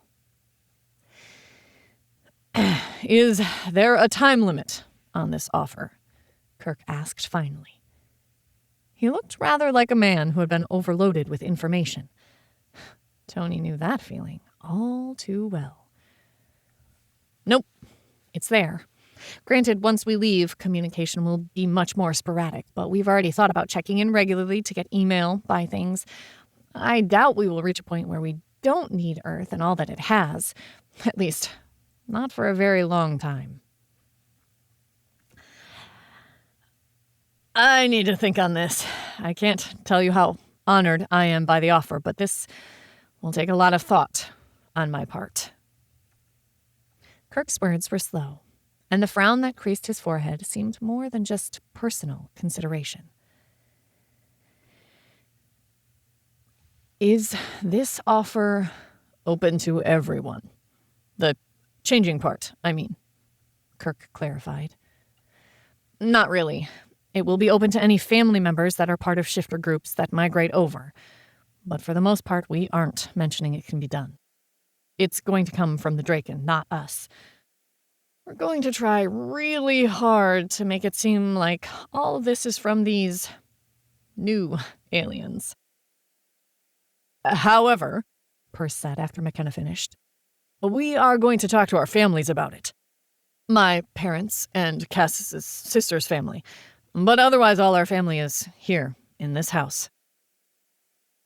Is there a time limit on this offer? Kirk asked finally. He looked rather like a man who had been overloaded with information. Toni knew that feeling all too well. Nope, it's there. Granted, once we leave, communication will be much more sporadic, but we've already thought about checking in regularly to get email, buy things. I doubt we will reach a point where we don't need Earth and all that it has. At least, not for a very long time. I need to think on this. I can't tell you how honored I am by the offer, but this will take a lot of thought on my part. Kirk's words were slow, and the frown that creased his forehead seemed more than just personal consideration. Is this offer open to everyone? The changing part, I mean, Kirk clarified. Not really. It will be open to any family members that are part of shifter groups that migrate over. but for the most part, we aren't mentioning it can be done. It's going to come from the Draken, not us. We're going to try really hard to make it seem like all of this is from these new aliens. However, Perce said after McKenna finished, we are going to talk to our families about it. My parents and Cass's sister's family. But otherwise, all our family is here, in this house.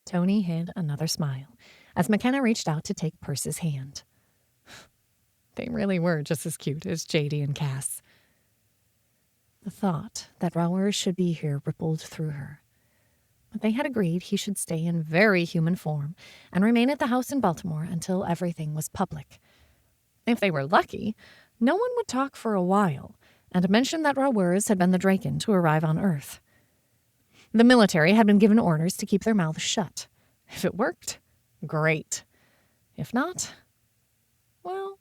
Toni hid another smile as McKenna reached out to take Perce's hand. They really were just as cute as JD and Cass. The thought that Raoul should be here rippled through her. But they had agreed he should stay in very human form and remain at the house in Baltimore until everything was public. If they were lucky, no one would talk for a while and mention that Raours had been the Draken to arrive on Earth. The military had been given orders to keep their mouths shut. If it worked, great. If not, well,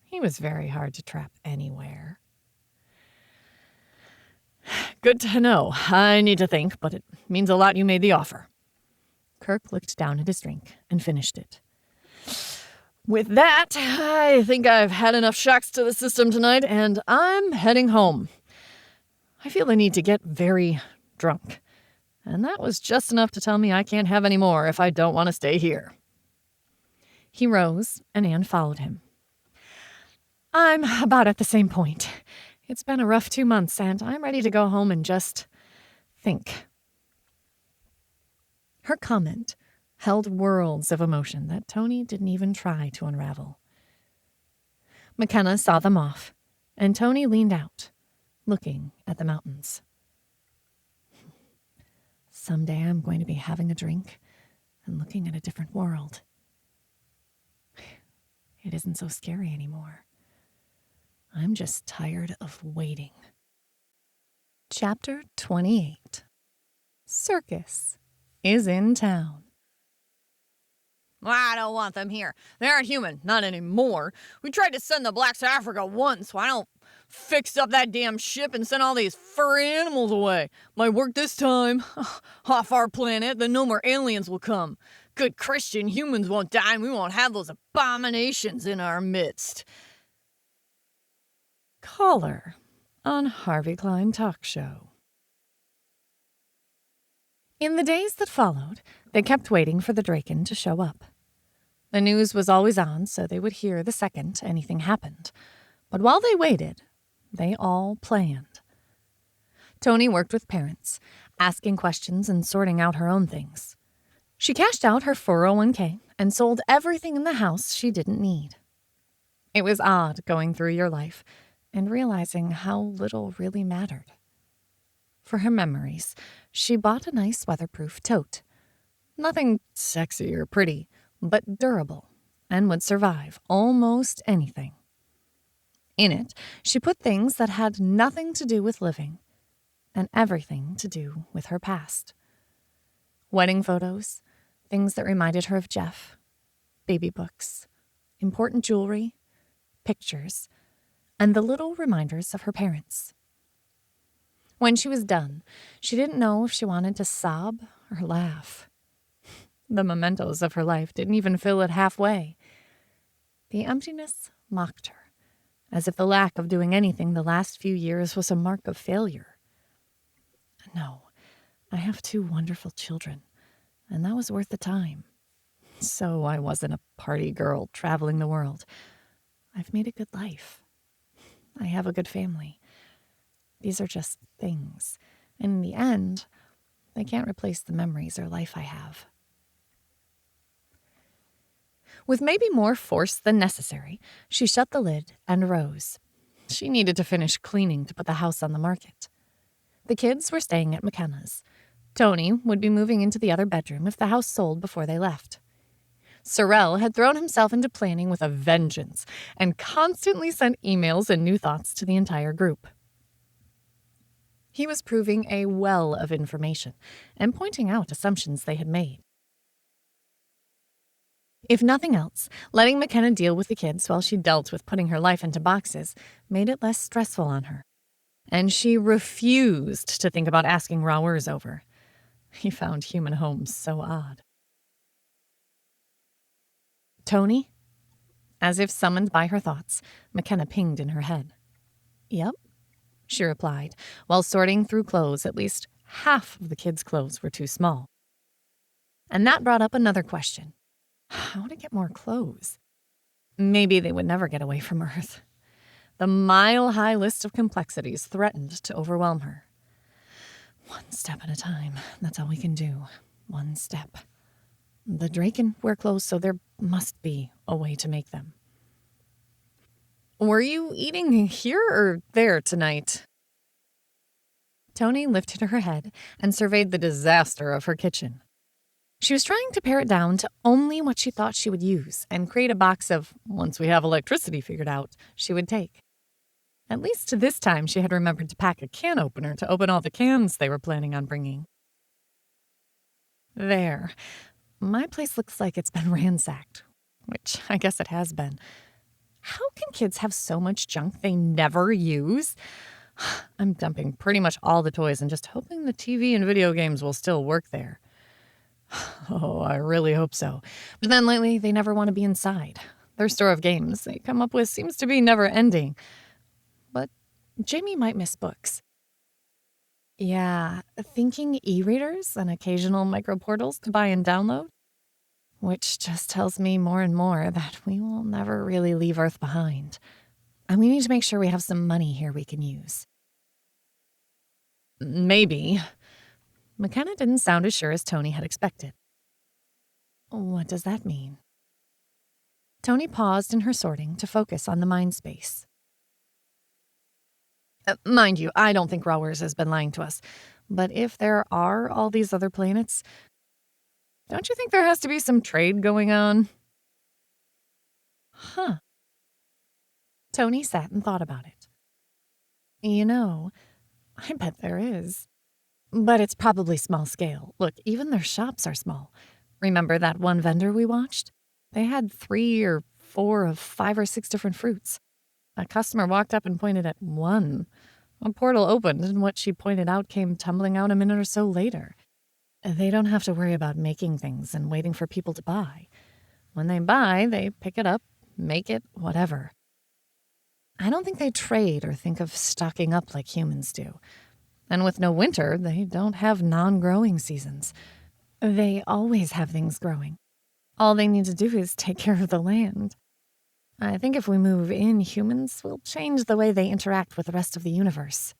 he was very hard to trap anywhere. Good to know. I need to think, but it means a lot you made the offer. Kirk looked down at his drink and finished it. With that, I think I've had enough shocks to the system tonight, and I'm heading home. I feel the need to get very drunk, and that was just enough to tell me I can't have any more if I don't want to stay here. He rose, and Anne followed him. I'm about at the same point. It's been a rough 2 months, and I'm ready to go home and just think. Her comment held worlds of emotion that Toni didn't even try to unravel. McKenna saw them off, and Toni leaned out, looking at the mountains. Someday I'm going to be having a drink and looking at a different world. It isn't so scary anymore. I'm just tired of waiting. Chapter 28. Circus is in town. I don't want them here. They aren't human. Not anymore. We tried to send the blacks to Africa once. Why don't fix up that damn ship and send all these furry animals away? Might work this time. Off our planet, then no more aliens will come. Good Christian humans won't die, and we won't have those abominations in our midst. Caller on Harvey Klein Talk Show. In the days that followed, they kept waiting for the Draken to show up. The news was always on, so they would hear the second anything happened. But while they waited, they all planned. Toni worked with parents, asking questions and sorting out her own things. She cashed out her 401k and sold everything in the house she didn't need. It was odd going through your life and realizing how little really mattered. For her memories, she bought a nice weatherproof tote. Nothing sexy or pretty, but durable, and would survive almost anything. In it, she put things that had nothing to do with living and everything to do with her past. Wedding photos, things that reminded her of Jeff, baby books, important jewelry, pictures, and the little reminders of her parents. When she was done, she didn't know if she wanted to sob or laugh. The mementos of her life didn't even fill it halfway. The emptiness mocked her, as if the lack of doing anything the last few years was a mark of failure. No, I have 2 wonderful children, and that was worth the time. So I wasn't a party girl traveling the world. I've made a good life. I have a good family. These are just things, and in the end, they can't replace the memories or life I have. With maybe more force than necessary, she shut the lid and rose. She needed to finish cleaning to put the house on the market. The kids were staying at McKenna's. Toni would be moving into the other bedroom if the house sold before they left. Sorrel had thrown himself into planning with a vengeance and constantly sent emails and new thoughts to the entire group. He was proving a well of information and pointing out assumptions they had made. If nothing else, letting McKenna deal with the kids while she dealt with putting her life into boxes made it less stressful on her. And she refused to think about asking Raours over. He found human homes so odd. Toni? As if summoned by her thoughts, McKenna pinged in her head. Yep, she replied, while sorting through clothes. At least half of the kids' clothes were too small. And that brought up another question. How to get more clothes? Maybe they would never get away from Earth. The mile-high list of complexities threatened to overwhelm her. One step at a time. That's all we can do. One step. The Draken wear clothes, so there must be a way to make them. Were you eating here or there tonight? Toni lifted her head and surveyed the disaster of her kitchen. She was trying to pare it down to only what she thought she would use and create a box of, once we have electricity figured out, she would take. At least this time she had remembered to pack a can opener to open all the cans they were planning on bringing. There. My place looks like it's been ransacked, which I guess it has been. How can kids have so much junk they never use? I'm dumping pretty much all the toys and just hoping the TV and video games will still work there. Oh, I really hope so. But then lately, they never want to be inside. Their store of games they come up with seems to be never ending. But Jamie might miss books. Yeah, thinking e-readers and occasional microportals to buy and download. Which just tells me more and more that we will never really leave Earth behind. And we need to make sure we have some money here we can use. Maybe. McKenna didn't sound as sure as Toni had expected. What does that mean? Toni paused in her sorting to focus on the mind space. Mind you, I don't think Rowers has been lying to us, but if there are all these other planets, don't you think there has to be some trade going on? Huh. Toni sat and thought about it. You know, I bet there is. But it's probably small scale. Look, even their shops are small. Remember that one vendor we watched? They had 3 or 4 of 5 or 6 different fruits. A customer walked up and pointed at one. A portal opened, and what she pointed out came tumbling out a minute or so later. They don't have to worry about making things and waiting for people to buy. When they buy, they pick it up, make it, whatever. I don't think they trade or think of stocking up like humans do. And with no winter, they don't have non-growing seasons. They always have things growing. All they need to do is take care of the land. I think if we move in, humans will change the way they interact with the rest of the universe.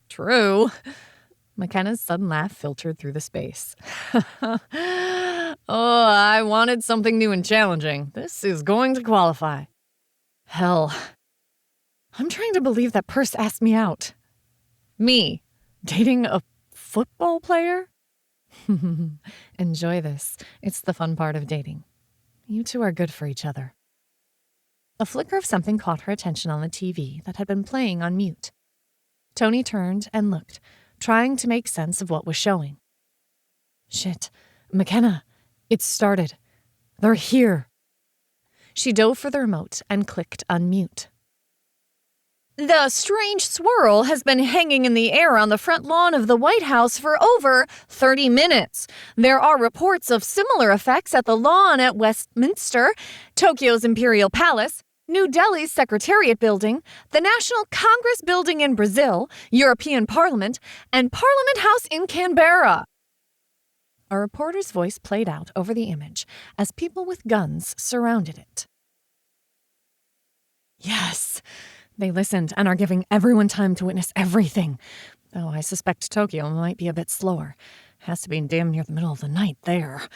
True. McKenna's sudden laugh filtered through the space. Oh, I wanted something new and challenging. This is going to qualify. Hell, I'm trying to believe that Perce asked me out. Me, dating a football player? Enjoy this. It's the fun part of dating. You two are good for each other. A flicker of something caught her attention on the TV that had been playing on mute. Toni turned and looked, trying to make sense of what was showing. Shit, McKenna, it's started. They're here. She dove for the remote and clicked unmute. The strange swirl has been hanging in the air on the front lawn of the White House for over 30 minutes. There are reports of similar effects at the lawn at Westminster, Tokyo's Imperial Palace, New Delhi's Secretariat Building, the National Congress Building in Brazil, European Parliament, and Parliament House in Canberra. A reporter's voice played out over the image as people with guns surrounded it. Yes! They listened and are giving everyone time to witness everything. Though I suspect Tokyo might be a bit slower. Has to be damn near the middle of the night there.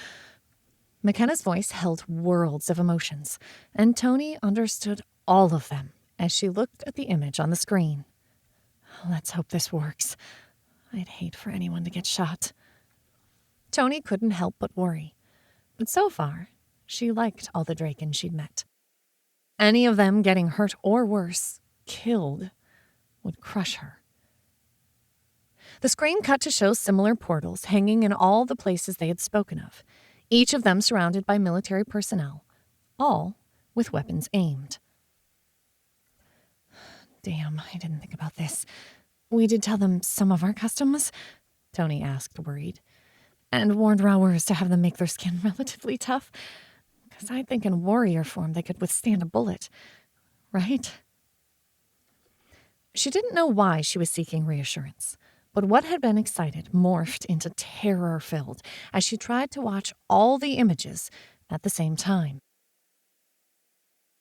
McKenna's voice held worlds of emotions, and Toni understood all of them as she looked at the image on the screen. Let's hope this works. I'd hate for anyone to get shot. Toni couldn't help but worry. But so far, she liked all the Drakens she'd met. Any of them getting hurt or worse, killed, would crush her. The screen cut to show similar portals hanging in all the places they had spoken of, each of them surrounded by military personnel, all with weapons aimed. Damn, I didn't think about this. We did tell them some of our customs? Toni asked, worried, and warned Rowers to have them make their skin relatively tough. Because I think in warrior form they could withstand a bullet, right? She didn't know why she was seeking reassurance, but what had been excited morphed into terror-filled as she tried to watch all the images at the same time.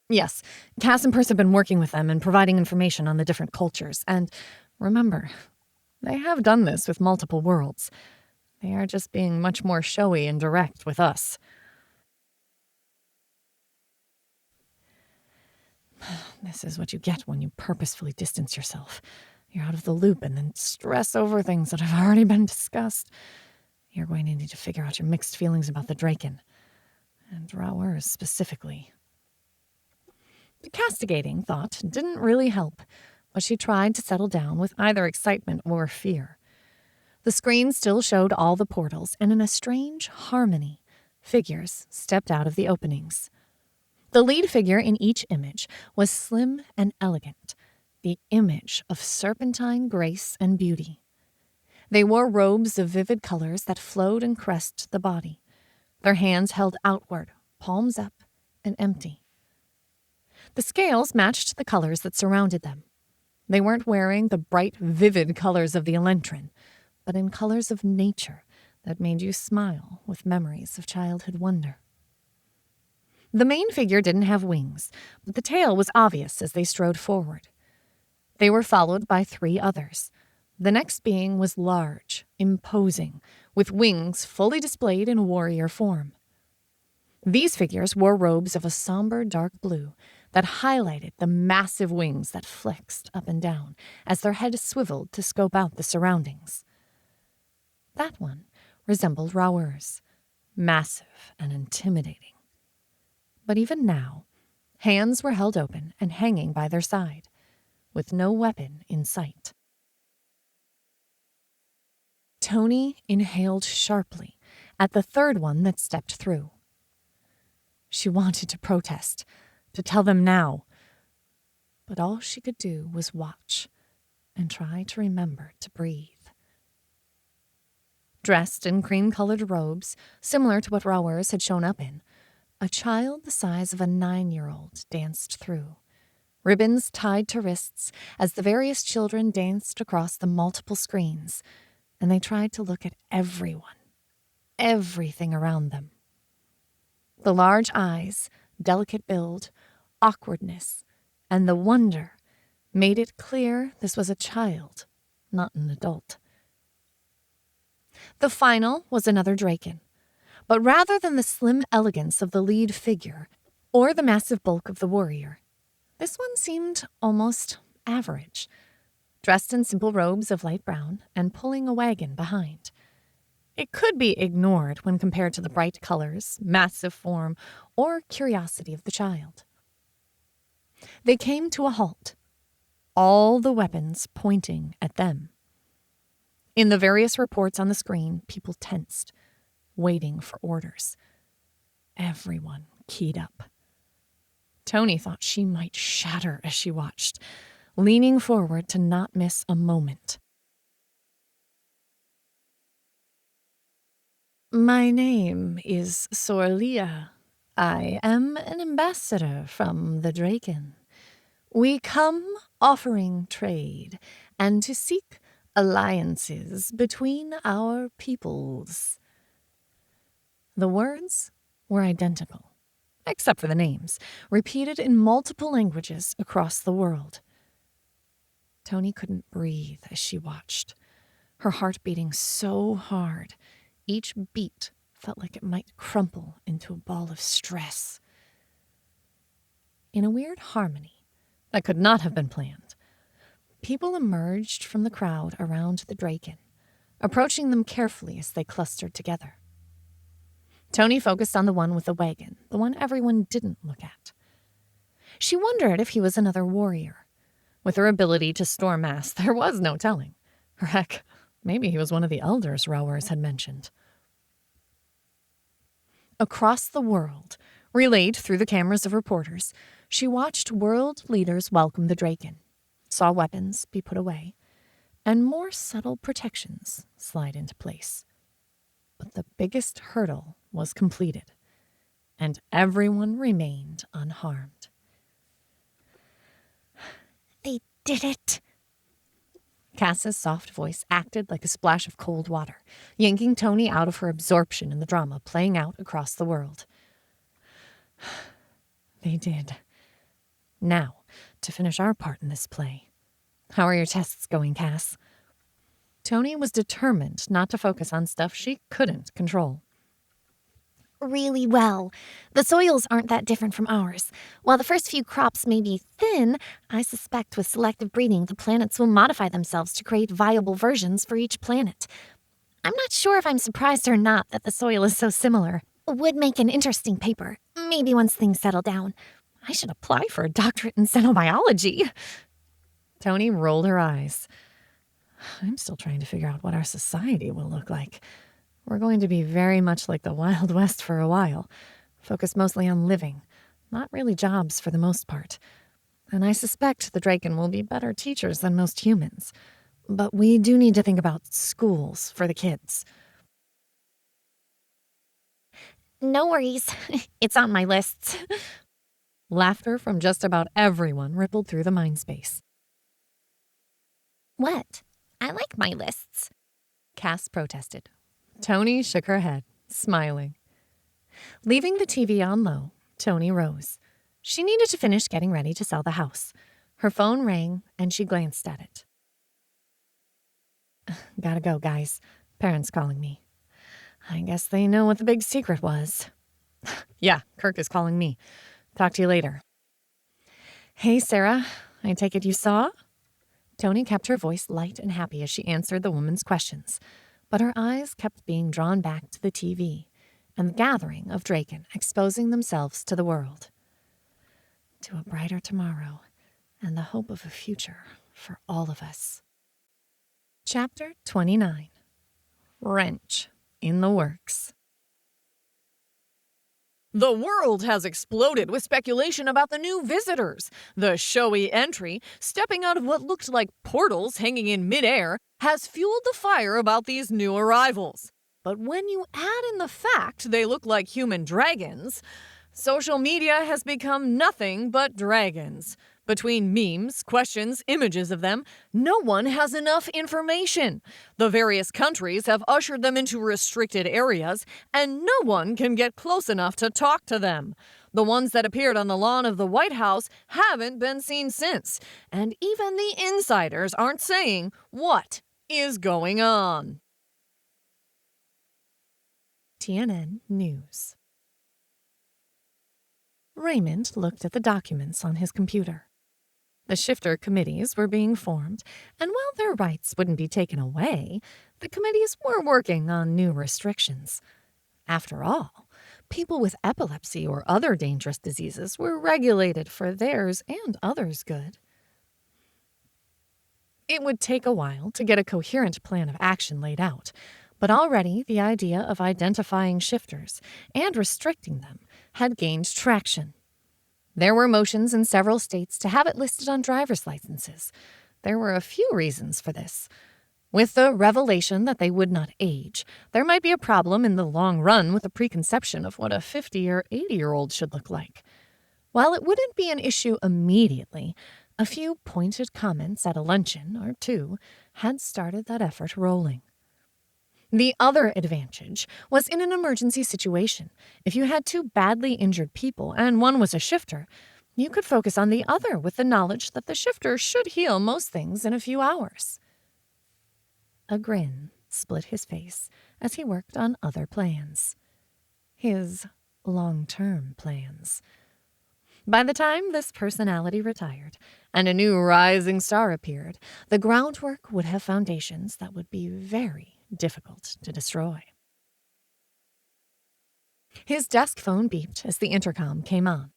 Yes, Cass and Perce have been working with them and providing information on the different cultures, and remember, they have done this with multiple worlds. They are just being much more showy and direct with us. This is what you get when you purposefully distance yourself. You're out of the loop and then stress over things that have already been discussed. You're going to need to figure out your mixed feelings about the Draken, and Rauers specifically. The castigating thought didn't really help, but she tried to settle down with either excitement or fear. The screen still showed all the portals, and in a strange harmony, figures stepped out of the openings. The lead figure in each image was slim and elegant, the image of serpentine grace and beauty. They wore robes of vivid colors that flowed and caressed the body, their hands held outward, palms up and empty. The scales matched the colors that surrounded them. They weren't wearing the bright, vivid colors of the Elentrin, but in colors of nature that made you smile with memories of childhood wonder. The main figure didn't have wings, but the tail was obvious as they strode forward. They were followed by 3 others. The next being was large, imposing, with wings fully displayed in warrior form. These figures wore robes of a somber dark blue that highlighted the massive wings that flexed up and down as their head swiveled to scope out the surroundings. That one resembled Rauers, massive and intimidating. But even now, hands were held open and hanging by their side, with no weapon in sight. Toni inhaled sharply at the third one that stepped through. She wanted to protest, to tell them now, but all she could do was watch and try to remember to breathe. Dressed in cream-colored robes, similar to what Rauers had shown up in, a child the size of a 9-year-old danced through, ribbons tied to wrists as the various children danced across the multiple screens, and they tried to look at everyone, everything around them. The large eyes, delicate build, awkwardness, and the wonder made it clear this was a child, not an adult. The final was another Draken, but rather than the slim elegance of the lead figure or the massive bulk of the warrior, this one seemed almost average, dressed in simple robes of light brown and pulling a wagon behind. It could be ignored when compared to the bright colors, massive form, or curiosity of the child. They came to a halt, all the weapons pointing at them. In the various reports on the screen, people tensed, waiting for orders. Everyone keyed up. Toni thought she might shatter as she watched, leaning forward to not miss a moment. My name is Sorlia. I am an ambassador from the Draken. We come offering trade and to seek alliances between our peoples. The words were identical, except for the names, repeated in multiple languages across the world. Toni couldn't breathe as she watched, her heart beating so hard, each beat felt like it might crumple into a ball of stress. In a weird harmony that could not have been planned, people emerged from the crowd around the Draken, approaching them carefully as they clustered together. Toni focused on the one with the wagon, the one everyone didn't look at. She wondered if he was another warrior. With her ability to store mass, there was no telling. Or heck, maybe he was one of the elders Rauers had mentioned. Across the world, relayed through the cameras of reporters, she watched world leaders welcome the Draken, saw weapons be put away, and more subtle protections slide into place. But the biggest hurdle was completed. and everyone remained unharmed. They did it. Cass's soft voice acted like a splash of cold water, yanking Toni out of her absorption in the drama playing out across the world. They did. Now, to finish our part in this play. How are your tests going, Cass? Toni was determined not to focus on stuff she couldn't control. Really well. The soils aren't that different from ours. While the first few crops may be thin, I suspect with selective breeding the planets will modify themselves to create viable versions for each planet. I'm not sure if I'm surprised or not that the soil is so similar. Would make an interesting paper, maybe once things settle down. I should apply for a doctorate in xenobiology. Toni rolled her eyes. I'm still trying to figure out what our society will look like. We're going to be very much like the Wild West for a while, focused mostly on living, not really jobs for the most part. And I suspect the Draken will be better teachers than most humans. But we do need to think about schools for the kids. No worries. It's on my lists. Laughter from just about everyone rippled through the mind space. What? I like my lists. Cass protested. Toni shook her head, smiling. Leaving the TV on low, Toni rose. She needed to finish getting ready to sell the house. Her phone rang, and she glanced at it. Gotta go, guys. Parents calling me. I guess they know what the big secret was. Yeah, Kirk is calling me. Talk to you later. Hey, Sarah. I take it you saw? Toni kept her voice light and happy as she answered the woman's questions, but her eyes kept being drawn back to the TV and the gathering of Draken exposing themselves to the world. To a brighter tomorrow and the hope of a future for all of us. Chapter 29. Wrench in the works. The world has exploded with speculation about the new visitors. The showy entry, stepping out of what looked like portals hanging in midair, has fueled the fire about these new arrivals. But when you add in the fact they look like human dragons, social media has become nothing but dragons. Between memes, questions, images of them, no one has enough information. The various countries have ushered them into restricted areas, and no one can get close enough to talk to them. The ones that appeared on the lawn of the White House haven't been seen since, and even the insiders aren't saying what is going on. TNN News. Raymond looked at the documents on his computer. The shifter committees were being formed, and while their rights wouldn't be taken away, the committees were working on new restrictions. After all, people with epilepsy or other dangerous diseases were regulated for theirs and others' good. It would take a while to get a coherent plan of action laid out, but already the idea of identifying shifters and restricting them had gained traction. There were motions in several states to have it listed on driver's licenses. There were a few reasons for this. With the revelation that they would not age, there might be a problem in the long run with the preconception of what a 50 or 80-year-old should look like. While it wouldn't be an issue immediately, a few pointed comments at a luncheon or two had started that effort rolling. The other advantage was in an emergency situation. If you had two badly injured people and one was a shifter, you could focus on the other with the knowledge that the shifter should heal most things in a few hours. A grin split his face as he worked on other plans. His long-term plans. By the time this personality retired and a new rising star appeared, the groundwork would have foundations that would be very difficult to destroy. His desk phone beeped as the intercom came on.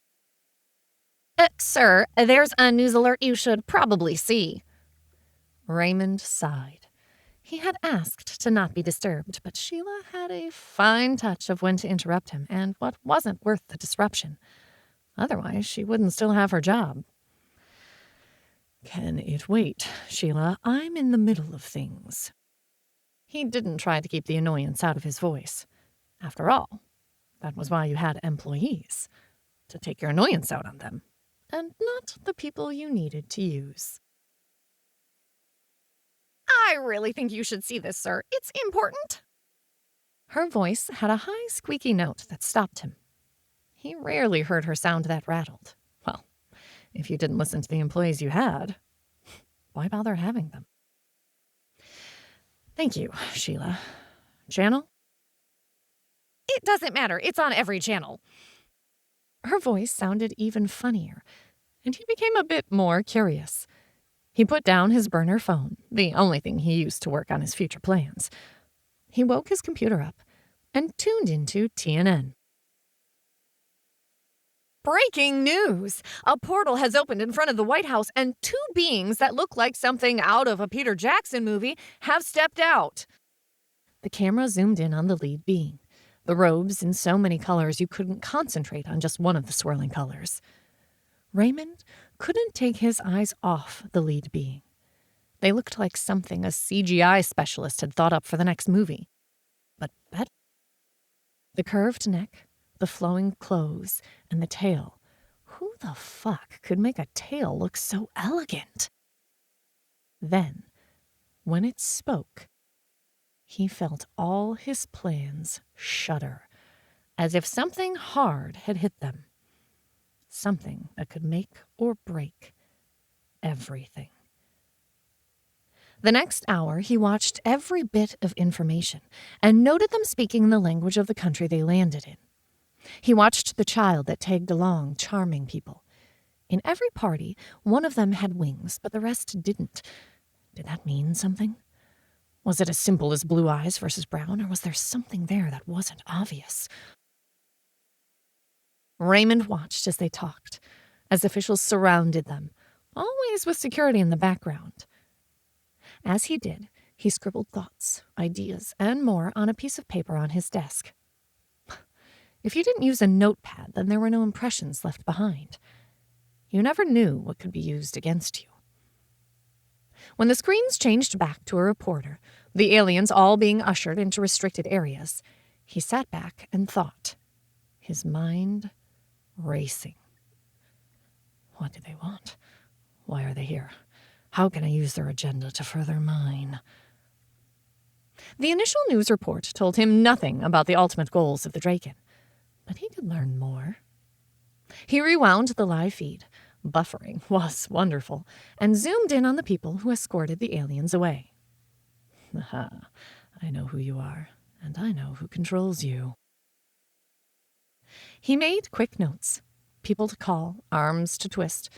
Sir, there's a news alert you should probably see. Raymond sighed. He had asked to not be disturbed, but Sheila had a fine touch of when to interrupt him and what wasn't worth the disruption. Otherwise, she wouldn't still have her job. Can it wait, Sheila? I'm in the middle of things. He didn't try to keep the annoyance out of his voice. After all, That was why you had employees, to take your annoyance out on them, and not the people you needed to use. I really think you should see this, sir. It's important. Her voice had a high, squeaky note that stopped him. He rarely heard her sound that rattled. Well, if you didn't listen to the employees you had, why bother having them? Thank you, Sheila. Channel? It doesn't matter. It's on every channel. Her voice sounded even funnier, and he became a bit more curious. He put down his burner phone, the only thing he used to work on his future plans. He woke his computer up and tuned into TNN. Breaking news! A portal has opened in front of the White House, and 2 beings that look like something out of a Peter Jackson movie have stepped out. The camera zoomed in on the lead being, the robes in so many colors you couldn't concentrate on just one of the swirling colors. Raymond couldn't take his eyes off the lead being. They looked like something a CGI specialist had thought up for the next movie. But better. The curved neck, the flowing clothes, and the tail. Who the fuck could make a tail look so elegant? Then, when it spoke, he felt all his plans shudder, as if something hard had hit them. Something that could make or break everything. The next hour, he watched every bit of information and noted them speaking the language of the country they landed in. He watched the child that tagged along, charming people. In every party, one of them had wings, but the rest didn't. Did that mean something? Was it as simple as blue eyes versus brown, or was there something there that wasn't obvious? Raymond watched as they talked, as officials surrounded them, always with security in the background. As he did, he scribbled thoughts, ideas, and more on a piece of paper on his desk. If you didn't use a notepad, then there were no impressions left behind. You never knew what could be used against you. When the screens changed back to a reporter, the aliens all being ushered into restricted areas, he sat back and thought, his mind racing. What do they want? Why are they here? How can I use their agenda to further mine? The initial news report told him nothing about the ultimate goals of the Draken, but he could learn more. He rewound the live feed. Buffering was wonderful, and zoomed in on the people who escorted the aliens away. Aha, I know who you are, and I know who controls you. He made quick notes, people to call, arms to twist.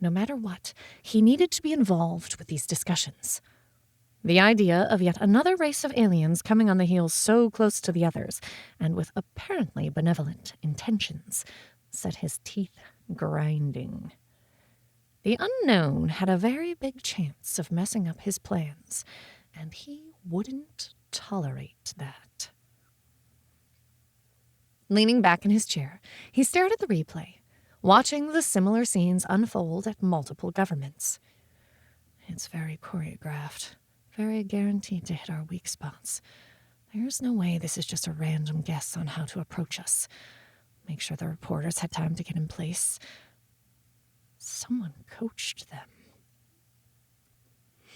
No matter what, he needed to be involved with these discussions. The idea of yet another race of aliens coming on the heels so close to the others, and with apparently benevolent intentions, set his teeth grinding. The unknown had a very big chance of messing up his plans, and he wouldn't tolerate that. Leaning back in his chair, he stared at the replay, watching the similar scenes unfold at multiple governments. It's very choreographed, very guaranteed to hit our weak spots. There's no way this is just a random guess on how to approach us. Make sure the reporters had time to get in place. Someone coached them.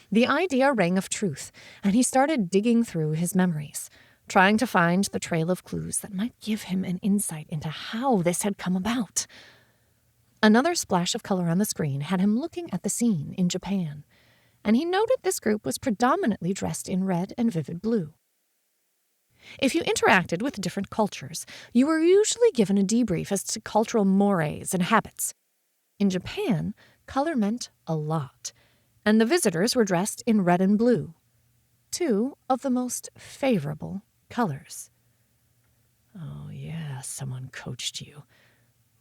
The idea rang of truth, and he started digging through his memories, trying to find the trail of clues that might give him an insight into how this had come about. Another splash of color on the screen had him looking at the scene in Japan, and he noted this group was predominantly dressed in red and vivid blue. If you interacted with different cultures, you were usually given a debrief as to cultural mores and habits. In Japan, color meant a lot, and the visitors were dressed in red and blue, two of the most favorable colors. Oh yeah, someone coached you.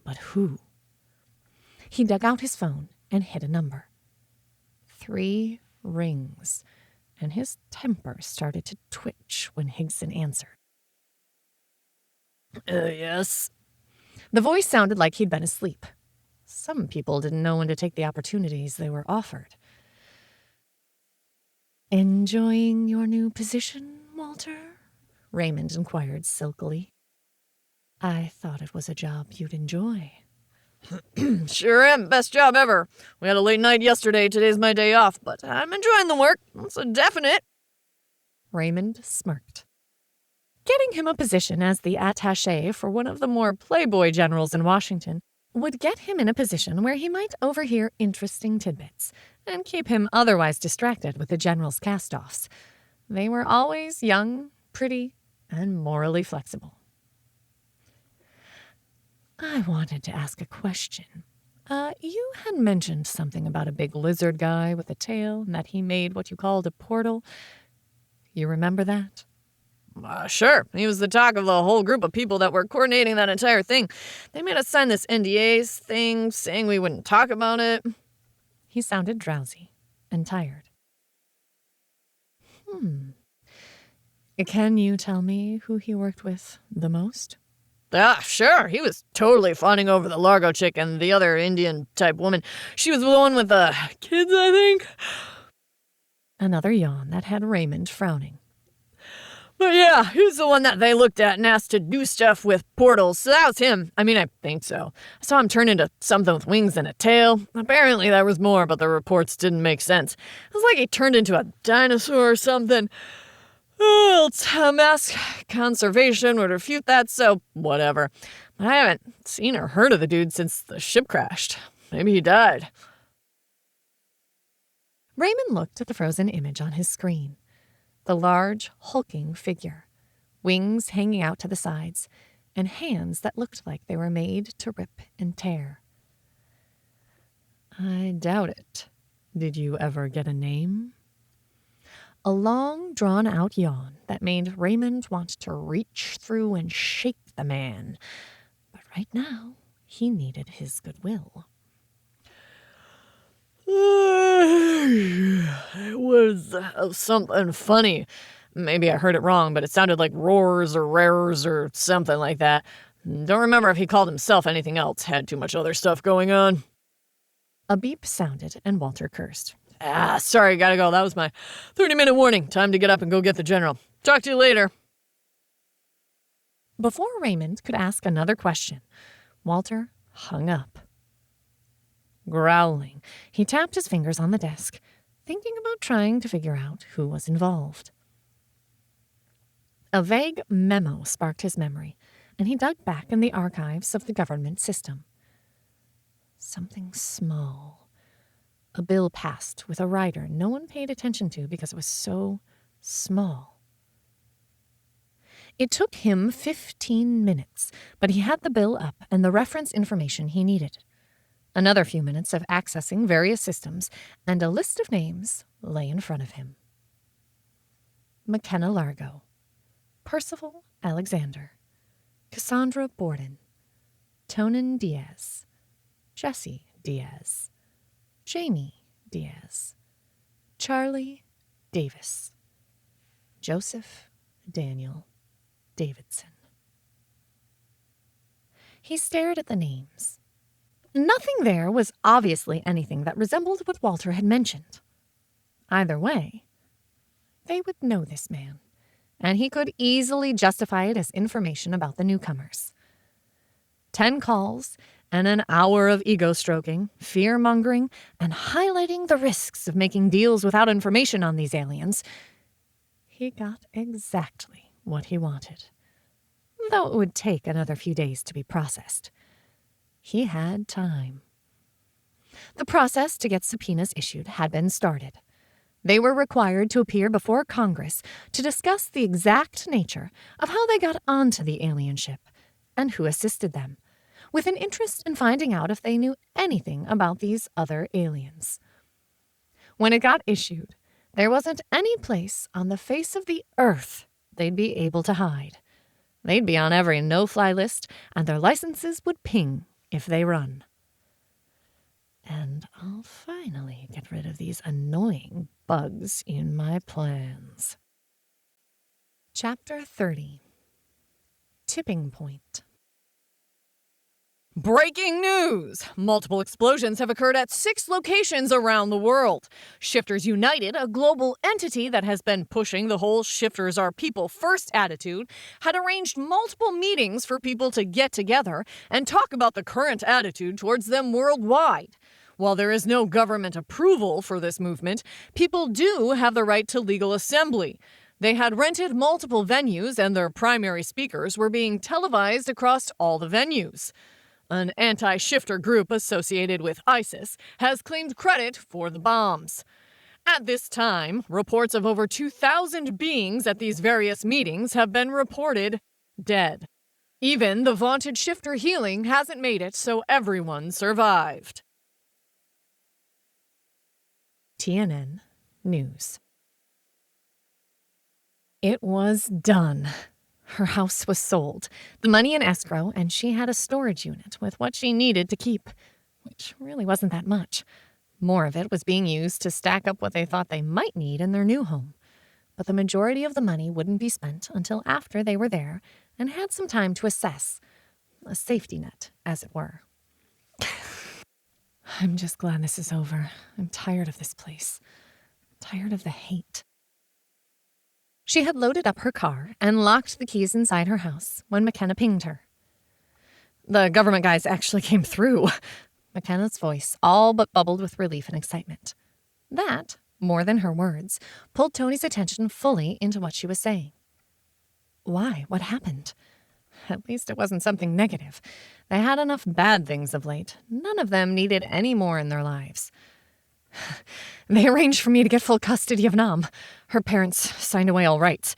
But who? He dug out his phone and hit a number. 3 rings, and his temper started to twitch when Higson answered. Yes. The voice sounded like he'd been asleep. Some people didn't know when to take the opportunities they were offered. Enjoying your new position, Walter? Raymond inquired silkily. I thought it was a job you'd enjoy. Sure am. Best job ever. We had a late night yesterday. Today's my day off, but I'm enjoying the work. That's a definite. Raymond smirked. Getting him a position as the attaché for one of the more playboy generals in Washington would get him in a position where he might overhear interesting tidbits and keep him otherwise distracted with the general's cast-offs. They were always young, pretty, and morally flexible. I wanted to ask a question. You had mentioned something about a big lizard guy with a tail and that he made what you called a portal. You remember that? Sure. He was the talk of the whole group of people that were coordinating that entire thing. They made us sign this NDAs thing saying we wouldn't talk about it. He sounded drowsy and tired. Can you tell me who he worked with the most? Sure. He was totally fawning over the Largo chick and the other Indian-type woman. She was the one with the kids, I think. Another yawn that had Raymond frowning. But yeah, he was the one that they looked at and asked to do stuff with portals, so that was him. I mean, I think so. I saw him turn into something with wings and a tail. Apparently there was more, but the reports didn't make sense. It was like he turned into a dinosaur or something. Well, mass conservation would refute that, so whatever. But I haven't seen or heard of the dude since the ship crashed. Maybe he died. Raymond looked at the frozen image on his screen. The large, hulking figure, wings hanging out to the sides, and hands that looked like they were made to rip and tear. I doubt it. Did you ever get a name? A long, drawn-out yawn that made Raymond want to reach through and shake the man. But right now, he needed his goodwill. It was something funny. Maybe I heard it wrong, but it sounded like roars or rares or something like that. Don't remember if he called himself anything else. Had too much other stuff going on. A beep sounded and Walter cursed. Sorry, gotta go. That was my 30-minute warning. Time to get up and go get the general. Talk to you later. Before Raymond could ask another question, Walter hung up. Growling, he tapped his fingers on the desk, thinking about trying to figure out who was involved. A vague memo sparked his memory, and he dug back in the archives of the government system. Something small. A bill passed with a rider no one paid attention to because it was so small. It took him 15 minutes, but he had the bill up and the reference information he needed. Another few minutes of accessing various systems, and a list of names lay in front of him. McKenna Largo, Percival Alexander, Cassandra Borden, Toni Diaz, Jesse Diaz, Jamie Diaz, Charlie Davis, Joseph Daniel Davidson. He stared at the names. Nothing there was obviously anything that resembled what Walter had mentioned. Either way, they would know this man, and he could easily justify it as information about the newcomers. 10 calls and an hour of ego-stroking, fear-mongering, and highlighting the risks of making deals without information on these aliens. He got exactly what he wanted, though it would take another few days to be processed. He had time. The process to get subpoenas issued had been started. They were required to appear before Congress to discuss the exact nature of how they got onto the alien ship and who assisted them, with an interest in finding out if they knew anything about these other aliens. When it got issued, there wasn't any place on the face of the earth they'd be able to hide. They'd be on every no-fly list, and their licenses would ping if they run. And I'll finally get rid of these annoying bugs in my plans. Chapter 30. Tipping Point. Breaking news! Multiple explosions have occurred at 6 locations around the world. Shifters United, a global entity that has been pushing the whole shifters are people first attitude, had arranged multiple meetings for people to get together and talk about the current attitude towards them worldwide. While there is no government approval for this movement, people do have the right to legal assembly. They had rented multiple venues and their primary speakers were being televised across all the venues. An anti-shifter group associated with ISIS has claimed credit for the bombs. At this time, reports of over 2,000 beings at these various meetings have been reported dead. Even the vaunted shifter healing hasn't made it, so everyone survived. TNN News. It was done. Her house was sold, the money in escrow, and she had a storage unit with what she needed to keep, which really wasn't that much. More of it was being used to stack up what they thought they might need in their new home. But the majority of the money wouldn't be spent until after they were there and had some time to assess. A safety net, as it were. I'm just glad this is over. I'm tired of this place. Tired of the hate. She had loaded up her car and locked the keys inside her house when McKenna pinged her. The government guys actually came through. McKenna's voice all but bubbled with relief and excitement. That, more than her words, pulled Toni's attention fully into what she was saying. Why? What happened? At least it wasn't something negative. They had enough bad things of late. None of them needed any more in their lives. They arranged for me to get full custody of Nam. Her parents signed away all rights.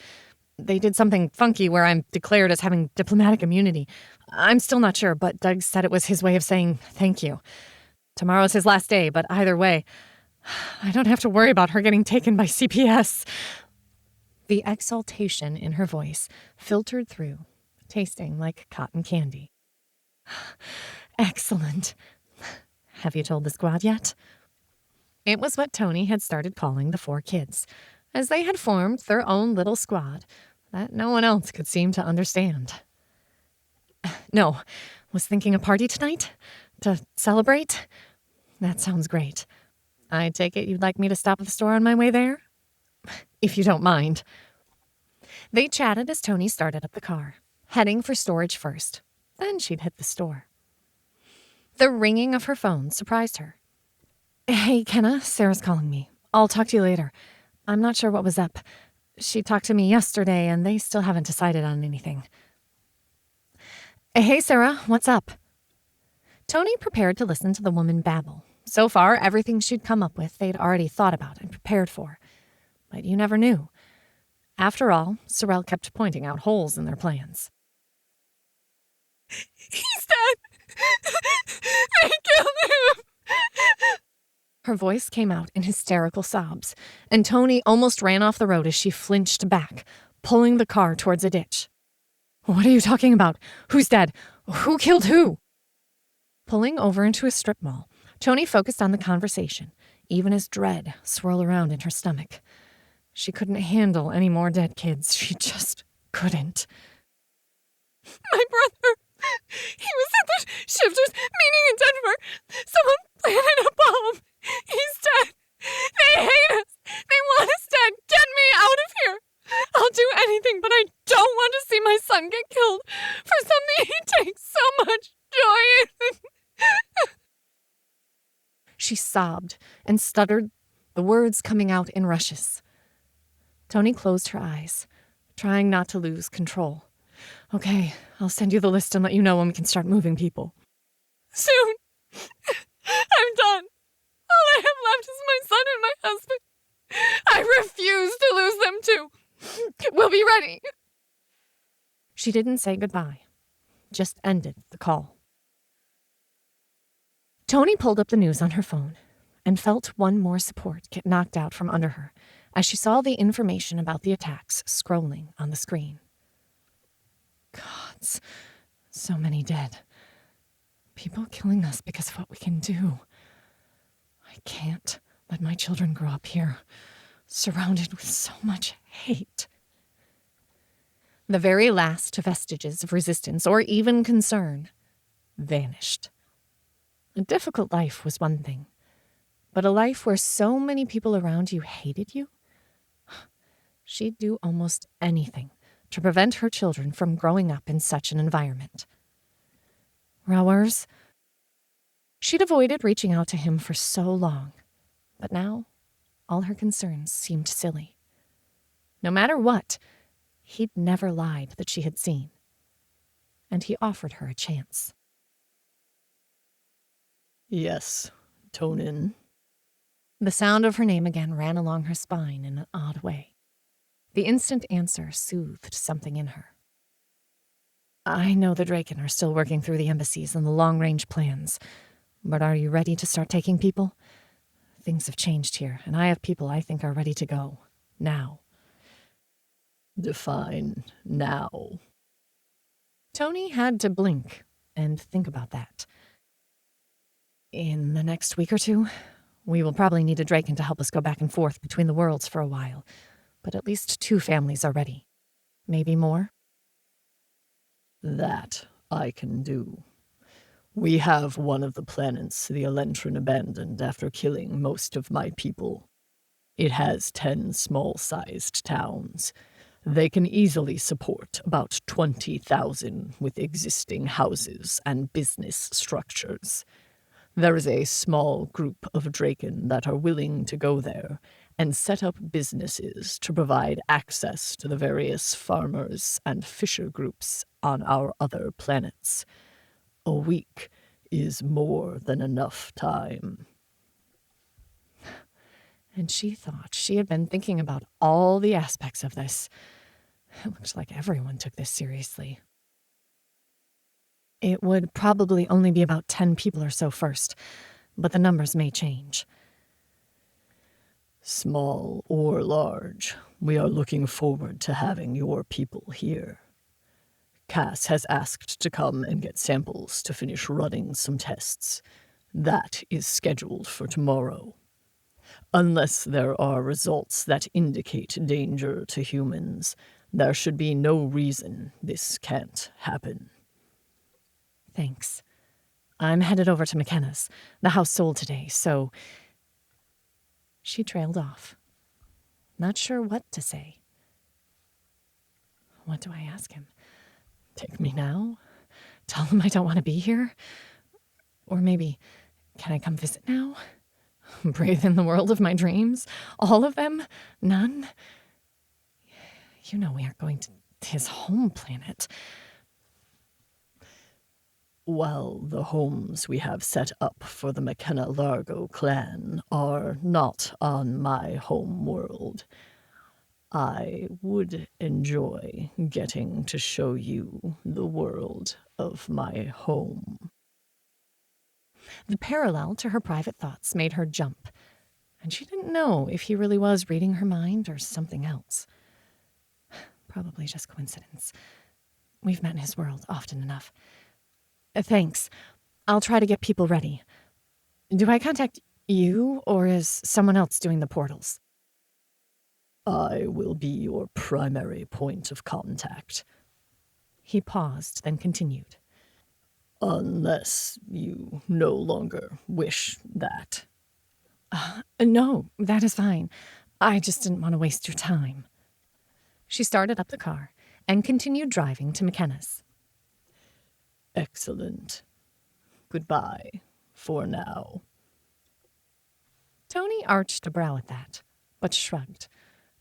They did something funky where I'm declared as having diplomatic immunity. I'm still not sure, but Doug said it was his way of saying thank you. Tomorrow's his last day, but either way, I don't have to worry about her getting taken by CPS. The exultation in her voice filtered through, tasting like cotton candy. Excellent. Have you told the squad yet? It was what Toni had started calling the 4 kids, as they had formed their own little squad that no one else could seem to understand. No, was thinking a party tonight? To celebrate? That sounds great. I take it you'd like me to stop at the store on my way there? If you don't mind. They chatted as Toni started up the car, heading for storage first. Then she'd hit the store. The ringing of her phone surprised her. Hey, Kenna, Sarah's calling me. I'll talk to you later. I'm not sure what was up. She talked to me yesterday, and they still haven't decided on anything. Hey, Sarah, what's up? Toni prepared to listen to the woman babble. So far, everything she'd come up with they'd already thought about and prepared for. But you never knew. After all, Sorrel kept pointing out holes in their plans. He's dead! They killed him! Her voice came out in hysterical sobs, and Toni almost ran off the road as she flinched back, pulling the car towards a ditch. What are you talking about? Who's dead? Who killed who? Pulling over into a strip mall, Toni focused on the conversation, even as dread swirled around in her stomach. She couldn't handle any more dead kids. She just couldn't. My brother! He was at the shifters meeting in Denver. Someone planted a bomb. He's dead. They hate us. They want us dead. Get me out of here. I'll do anything, but I don't want to see my son get killed for something he takes so much joy in. She sobbed and stuttered, the words coming out in rushes. Toni closed her eyes, trying not to lose control. Okay, I'll send you the list and let you know when we can start moving people. Soon. I'm done. All I have left is my son and my husband. I refuse to lose them too. We'll be ready. She didn't say goodbye, just ended the call. Toni pulled up the news on her phone and felt one more support get knocked out from under her as she saw the information about the attacks scrolling on the screen. Gods, so many dead. People killing us because of what we can do. I can't let my children grow up here, surrounded with so much hate. The very last vestiges of resistance or even concern vanished. A difficult life was one thing, but a life where so many people around you hated you? She'd do almost anything to prevent her children from growing up in such an environment. Rowers. She'd avoided reaching out to him for so long, but now all her concerns seemed silly. No matter what, he'd never lied that she had seen, and he offered her a chance. Yes, Tonin. The sound of her name again ran along her spine in an odd way. The instant answer soothed something in her. I know the Draken are still working through the embassies and the long-range plans, but are you ready to start taking people? Things have changed here, and I have people I think are ready to go. Now. Define now. Toni had to blink and think about that. In the next week or two, we will probably need a Draken to help us go back and forth between the worlds for a while, but at least 2 families are ready. Maybe more? That I can do. We have one of the planets the Elentran abandoned after killing most of my people. It has 10 small-sized towns. They can easily support about 20,000 with existing houses and business structures. There is a small group of Draken that are willing to go there and set up businesses to provide access to the various farmers and fisher groups on our other planets. A week is more than enough time. And she thought she had been thinking about all the aspects of this. It looked like everyone took this seriously. It would probably only be about 10 people or so first, but the numbers may change. Small or large, we are looking forward to having your people here. Cass has asked to come and get samples to finish running some tests. That is scheduled for tomorrow. Unless there are results that indicate danger to humans, there should be no reason this can't happen. Thanks. I'm headed over to McKenna's. The house sold today, so... She trailed off, not sure what to say. What do I ask him? Take me now? Tell him I don't want to be here? Or maybe, can I come visit now? Breathe in the world of my dreams? All of them? None? You know we aren't going to his home planet. While the homes we have set up for the McKenna Largo clan are not on my home world, I would enjoy getting to show you the world of my home. The parallel to her private thoughts made her jump, and she didn't know if he really was reading her mind or something else. Probably just coincidence. We've met in his world often enough. Thanks. I'll try to get people ready. Do I contact you, or is someone else doing the portals? I will be your primary point of contact. He paused, then continued. Unless you no longer wish that. No, that is fine. I just didn't want to waste your time. She started up the car and continued driving to McKenna's. Excellent. Goodbye, for now. Toni arched a brow at that, but shrugged,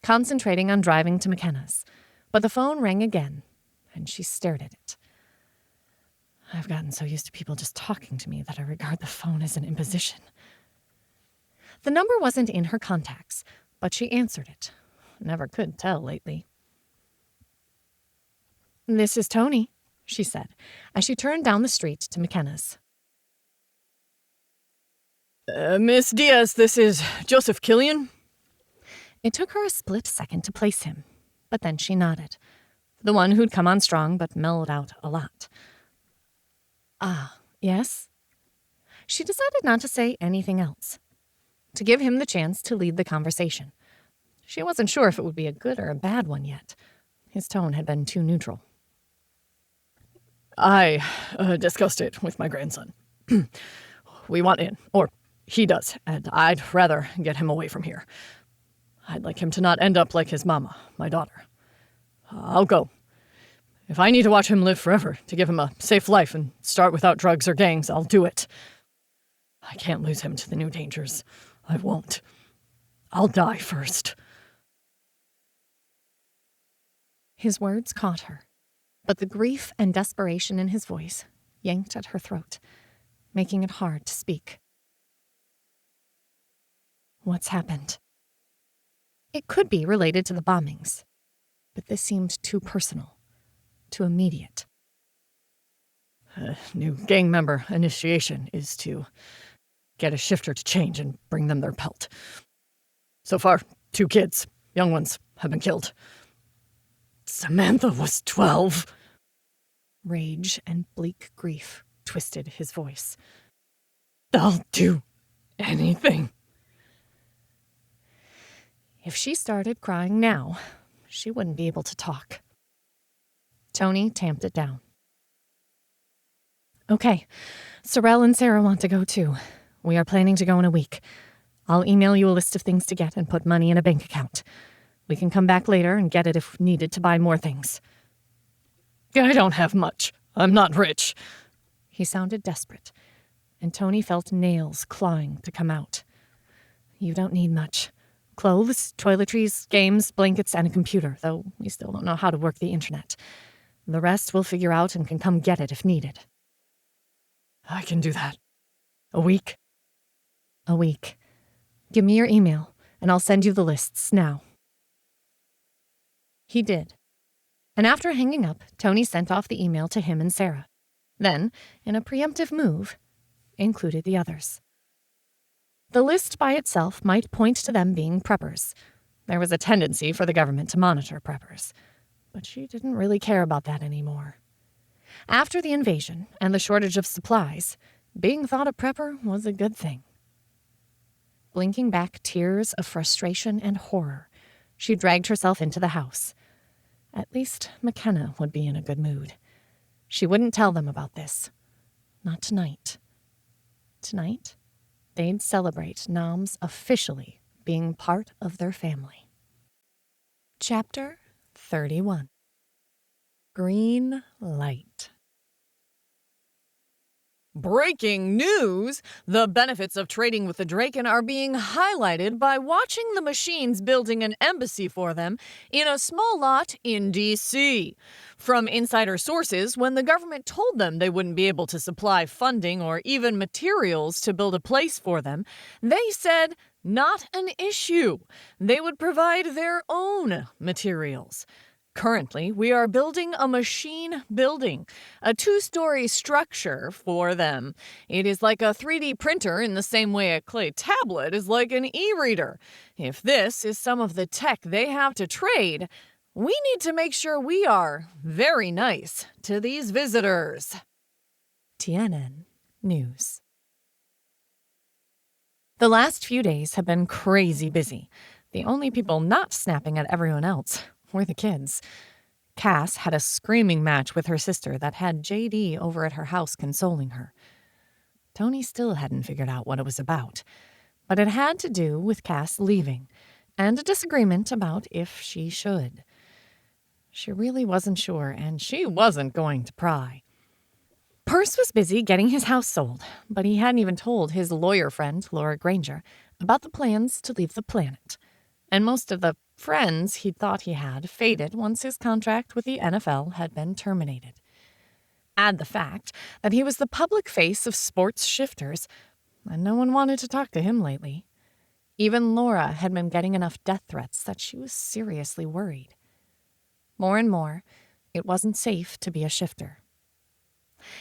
concentrating on driving to McKenna's. But the phone rang again, and she stared at it. I've gotten so used to people just talking to me that I regard the phone as an imposition. The number wasn't in her contacts, but she answered it. Never could tell lately. This is Toni, she said, as she turned down the street to McKenna's. Miss Diaz, this is Joseph Killian. It took her a split second to place him, but then she nodded. The one who'd come on strong but mellowed out a lot. Ah, yes? She decided not to say anything else, to give him the chance to lead the conversation. She wasn't sure if it would be a good or a bad one yet. His tone had been too neutral. I discussed it with my grandson. We want in, or he does, and I'd rather get him away from here. I'd like him to not end up like his mama, my daughter. I'll go. If I need to watch him live forever to give him a safe life and start without drugs or gangs, I'll do it. I can't lose him to the new dangers. I won't. I'll die first. His words caught her, but the grief and desperation in his voice yanked at her throat, making it hard to speak. What's happened? It could be related to the bombings, but this seemed too personal, too immediate. A new gang member initiation is to get a shifter to change and bring them their pelt. So far, 2 kids, young ones, have been killed. Samantha was 12. Rage and bleak grief twisted his voice. I'll do anything. If she started crying now, she wouldn't be able to talk. Toni tamped it down. Okay, Sorrel and Sarah want to go too. We are planning to go in a week. I'll email you a list of things to get and put money in a bank account. We can come back later and get it if needed to buy more things. I don't have much. I'm not rich. He sounded desperate, and Toni felt nails clawing to come out. You don't need much. Clothes, toiletries, games, blankets, and a computer, though we still don't know how to work the internet. The rest we'll figure out and can come get it if needed. I can do that. A week? A week. Give me your email, and I'll send you the lists now. He did. And after hanging up, Toni sent off the email to him and Sarah. Then, in a preemptive move, included the others. The list by itself might point to them being preppers. There was a tendency for the government to monitor preppers. But she didn't really care about that anymore. After the invasion and the shortage of supplies, being thought a prepper was a good thing. Blinking back tears of frustration and horror, she dragged herself into the house. At least McKenna would be in a good mood. She wouldn't tell them about this. Not tonight. Tonight, they'd celebrate Noms officially being part of their family. Chapter 31. Green Light. Breaking news! The benefits of trading with the Draken are being highlighted by watching the machines building an embassy for them in a small lot in D.C. From insider sources, when the government told them they wouldn't be able to supply funding or even materials to build a place for them, they said, not an issue. They would provide their own materials. Currently, we are building a machine building, a 2-story structure for them. It is like a 3D printer in the same way a clay tablet is like an e-reader. If this is some of the tech they have to trade, we need to make sure we are very nice to these visitors. TNN News. The last few days have been crazy busy. The only people not snapping at everyone else were the kids. Cass had a screaming match with her sister that had JD over at her house consoling her. Toni still hadn't figured out what it was about, but it had to do with Cass leaving and a disagreement about if she should. She really wasn't sure, and she wasn't going to pry. Perce was busy getting his house sold, but he hadn't even told his lawyer friend, Laura Granger, about the plans to leave the planet. And most of the friends he'd thought he had faded once his contract with the NFL had been terminated. Add the fact that he was the public face of sports shifters, and no one wanted to talk to him lately. Even Laura had been getting enough death threats that she was seriously worried. More and more, it wasn't safe to be a shifter.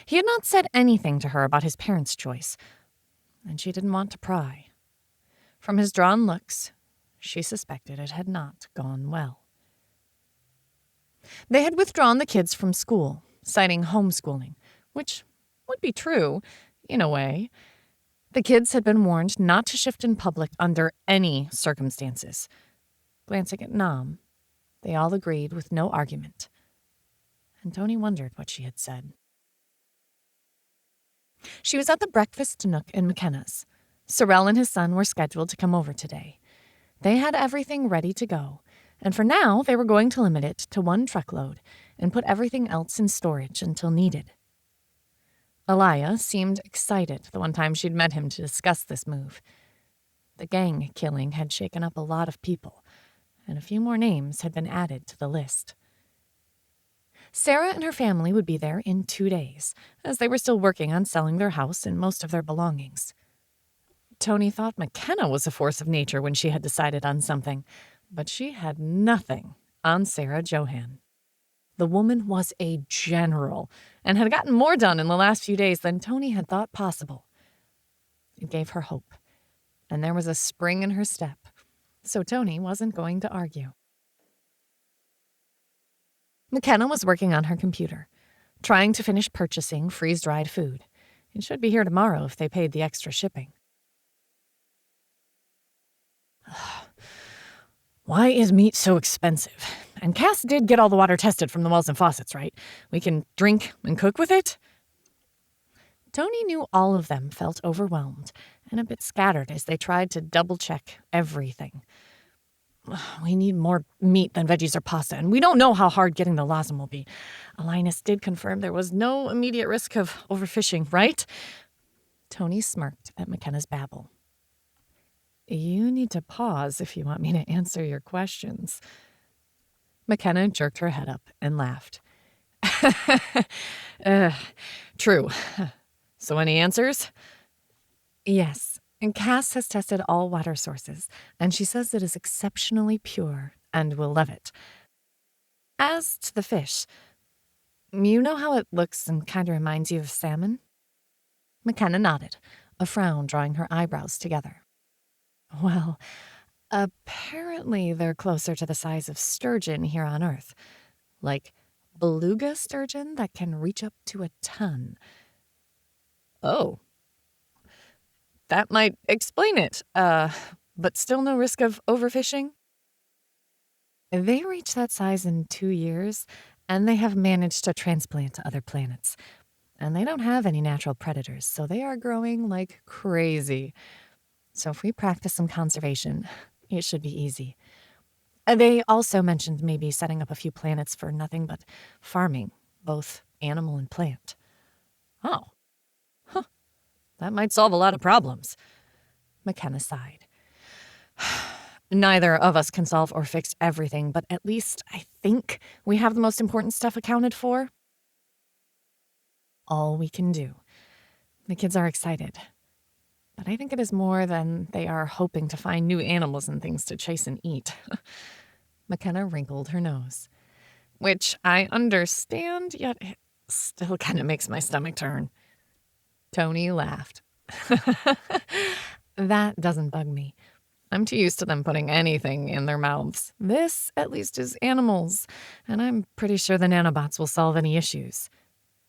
He had not said anything to her about his parents' choice, and she didn't want to pry. From his drawn looks, she suspected it had not gone well. They had withdrawn the kids from school, citing homeschooling, which would be true, in a way. The kids had been warned not to shift in public under any circumstances. Glancing at Nom, they all agreed with no argument. And Toni wondered what she had said. She was at the breakfast nook in McKenna's. Sorrel and his son were scheduled to come over today. They had everything ready to go, and for now they were going to limit it to 1 truckload and put everything else in storage until needed. Elia seemed excited the one time she'd met him to discuss this move. The gang killing had shaken up a lot of people, and a few more names had been added to the list. Sarah and her family would be there in 2 days, as they were still working on selling their house and most of their belongings. Toni thought McKenna was a force of nature when she had decided on something, but she had nothing on Sarah Johan. The woman was a general and had gotten more done in the last few days than Toni had thought possible. It gave her hope, and there was a spring in her step, so Toni wasn't going to argue. McKenna was working on her computer, trying to finish purchasing freeze-dried food. It should be here tomorrow if they paid the extra shipping. Why is meat so expensive? And Cass did get all the water tested from the wells and faucets, right? We can drink and cook with it? Toni knew all of them felt overwhelmed and a bit scattered as they tried to double-check everything. We need more meat than veggies or pasta, and we don't know how hard getting the lasem will be. Linus did confirm there was no immediate risk of overfishing, right? Toni smirked at McKenna's babble. You need to pause if you want me to answer your questions. McKenna jerked her head up and laughed. True. So any answers? Yes. And Cass has tested all water sources, and she says it is exceptionally pure and will love it. As to the fish, you know how it looks and kind of reminds you of salmon? McKenna nodded, a frown drawing her eyebrows together. Well, apparently they're closer to the size of sturgeon here on Earth, like beluga sturgeon that can reach up to a ton. Oh. That might explain it, but still no risk of overfishing? They reach that size in 2 years, and they have managed to transplant to other planets. And they don't have any natural predators, so they are growing like crazy. So if we practice some conservation, it should be easy. They also mentioned maybe setting up a few planets for nothing but farming, both animal and plant. Oh. Huh. That might solve a lot of problems. McKenna sighed. Neither of us can solve or fix everything, but at least I think we have the most important stuff accounted for. All we can do. The kids are excited. But I think it is more than they are hoping to find new animals and things to chase and eat. McKenna wrinkled her nose. Which I understand, yet it still kind of makes my stomach turn. Toni laughed. That doesn't bug me. I'm too used to them putting anything in their mouths. This, at least, is animals, and I'm pretty sure the nanobots will solve any issues.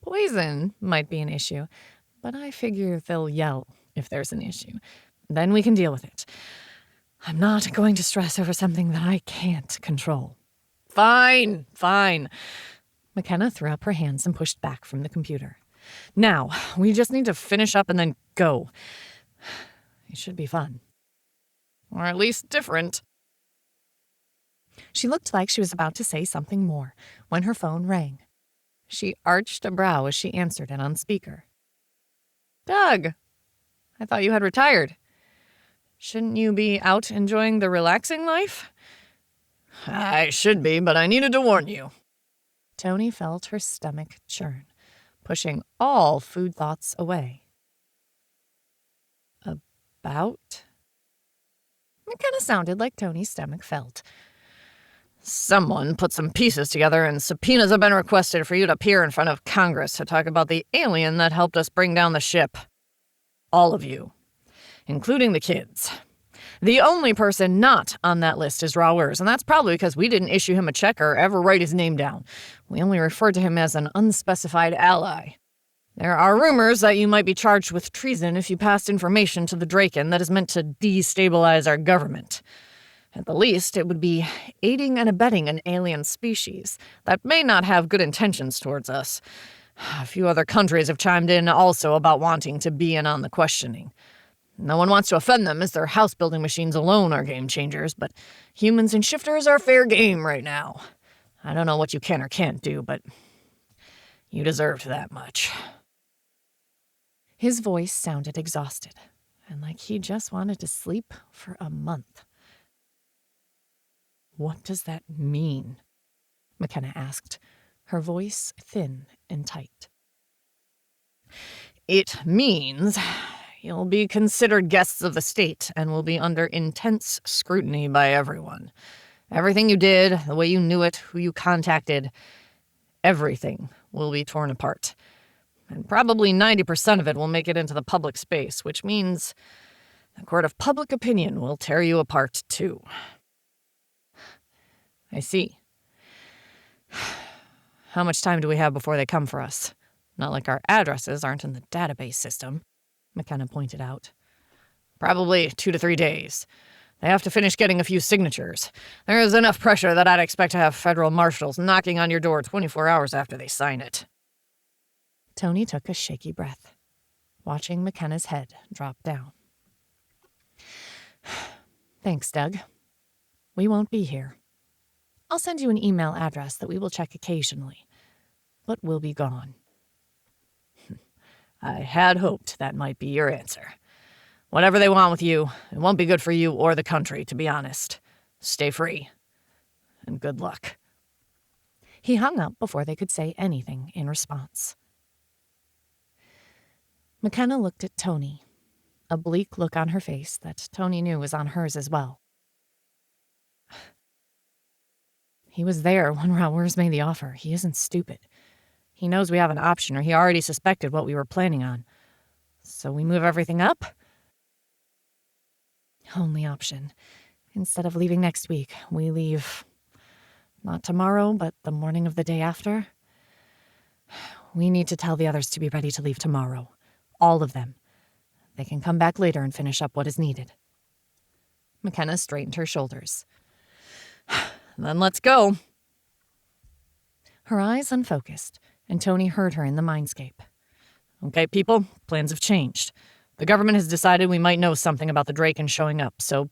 Poison might be an issue, but I figure they'll yell if there's an issue. Then we can deal with it. I'm not going to stress over something that I can't control. Fine. McKenna threw up her hands and pushed back from the computer. Now, we just need to finish up and then go. It should be fun. Or at least different. She looked like she was about to say something more when her phone rang. She arched a brow as she answered it on speaker. Doug, I thought you had retired. Shouldn't you be out enjoying the relaxing life? I should be, but I needed to warn you. Toni felt her stomach churn, pushing all food thoughts away. About? It kind of sounded like Toni's stomach felt. Someone put some pieces together and subpoenas have been requested for you to appear in front of Congress to talk about the alien that helped us bring down the ship. All of you, including the kids. The only person not on that list is Rauers, and that's probably because we didn't issue him a check or ever write his name down. We only referred to him as an unspecified ally. There are rumors that you might be charged with treason if you passed information to the Draken that is meant to destabilize our government. At the least, it would be aiding and abetting an alien species that may not have good intentions towards us. A few other countries have chimed in also about wanting to be in on the questioning. No one wants to offend them, as their house-building machines alone are game changers, but humans and shifters are fair game right now. I don't know what you can or can't do, but you deserved that much. His voice sounded exhausted, and like he just wanted to sleep for a month. What does that mean? McKenna asked, her voice thin and tight. It means you'll be considered guests of the state and will be under intense scrutiny by everyone. Everything you did, the way you knew it, who you contacted, everything will be torn apart. And probably 90% of it will make it into the public space, which means the court of public opinion will tear you apart too. I see. How much time do we have before they come for us? Not like our addresses aren't in the database system, McKenna pointed out. Probably 2 to 3 days. They have to finish getting a few signatures. There is enough pressure that I'd expect to have federal marshals knocking on your door 24 hours after they sign it. Toni took a shaky breath, watching McKenna's head drop down. Thanks, Doug. We won't be here. I'll send you an email address that we will check occasionally, but we'll be gone. I had hoped that might be your answer. Whatever they want with you, it won't be good for you or the country, to be honest. Stay free. And good luck. He hung up before they could say anything in response. McKenna looked at Toni, a bleak look on her face that Toni knew was on hers as well. He was there when Raours made the offer. He isn't stupid. He knows we have an option, or he already suspected what we were planning on. So we move everything up? Only option. Instead of leaving next week, we leave not tomorrow, but the morning of the day after. We need to tell the others to be ready to leave tomorrow. All of them. They can come back later and finish up what is needed. McKenna straightened her shoulders. Then let's go. Her eyes unfocused, and Toni heard her in the mindscape. Okay, people, plans have changed. The government has decided we might know something about the Draken showing up so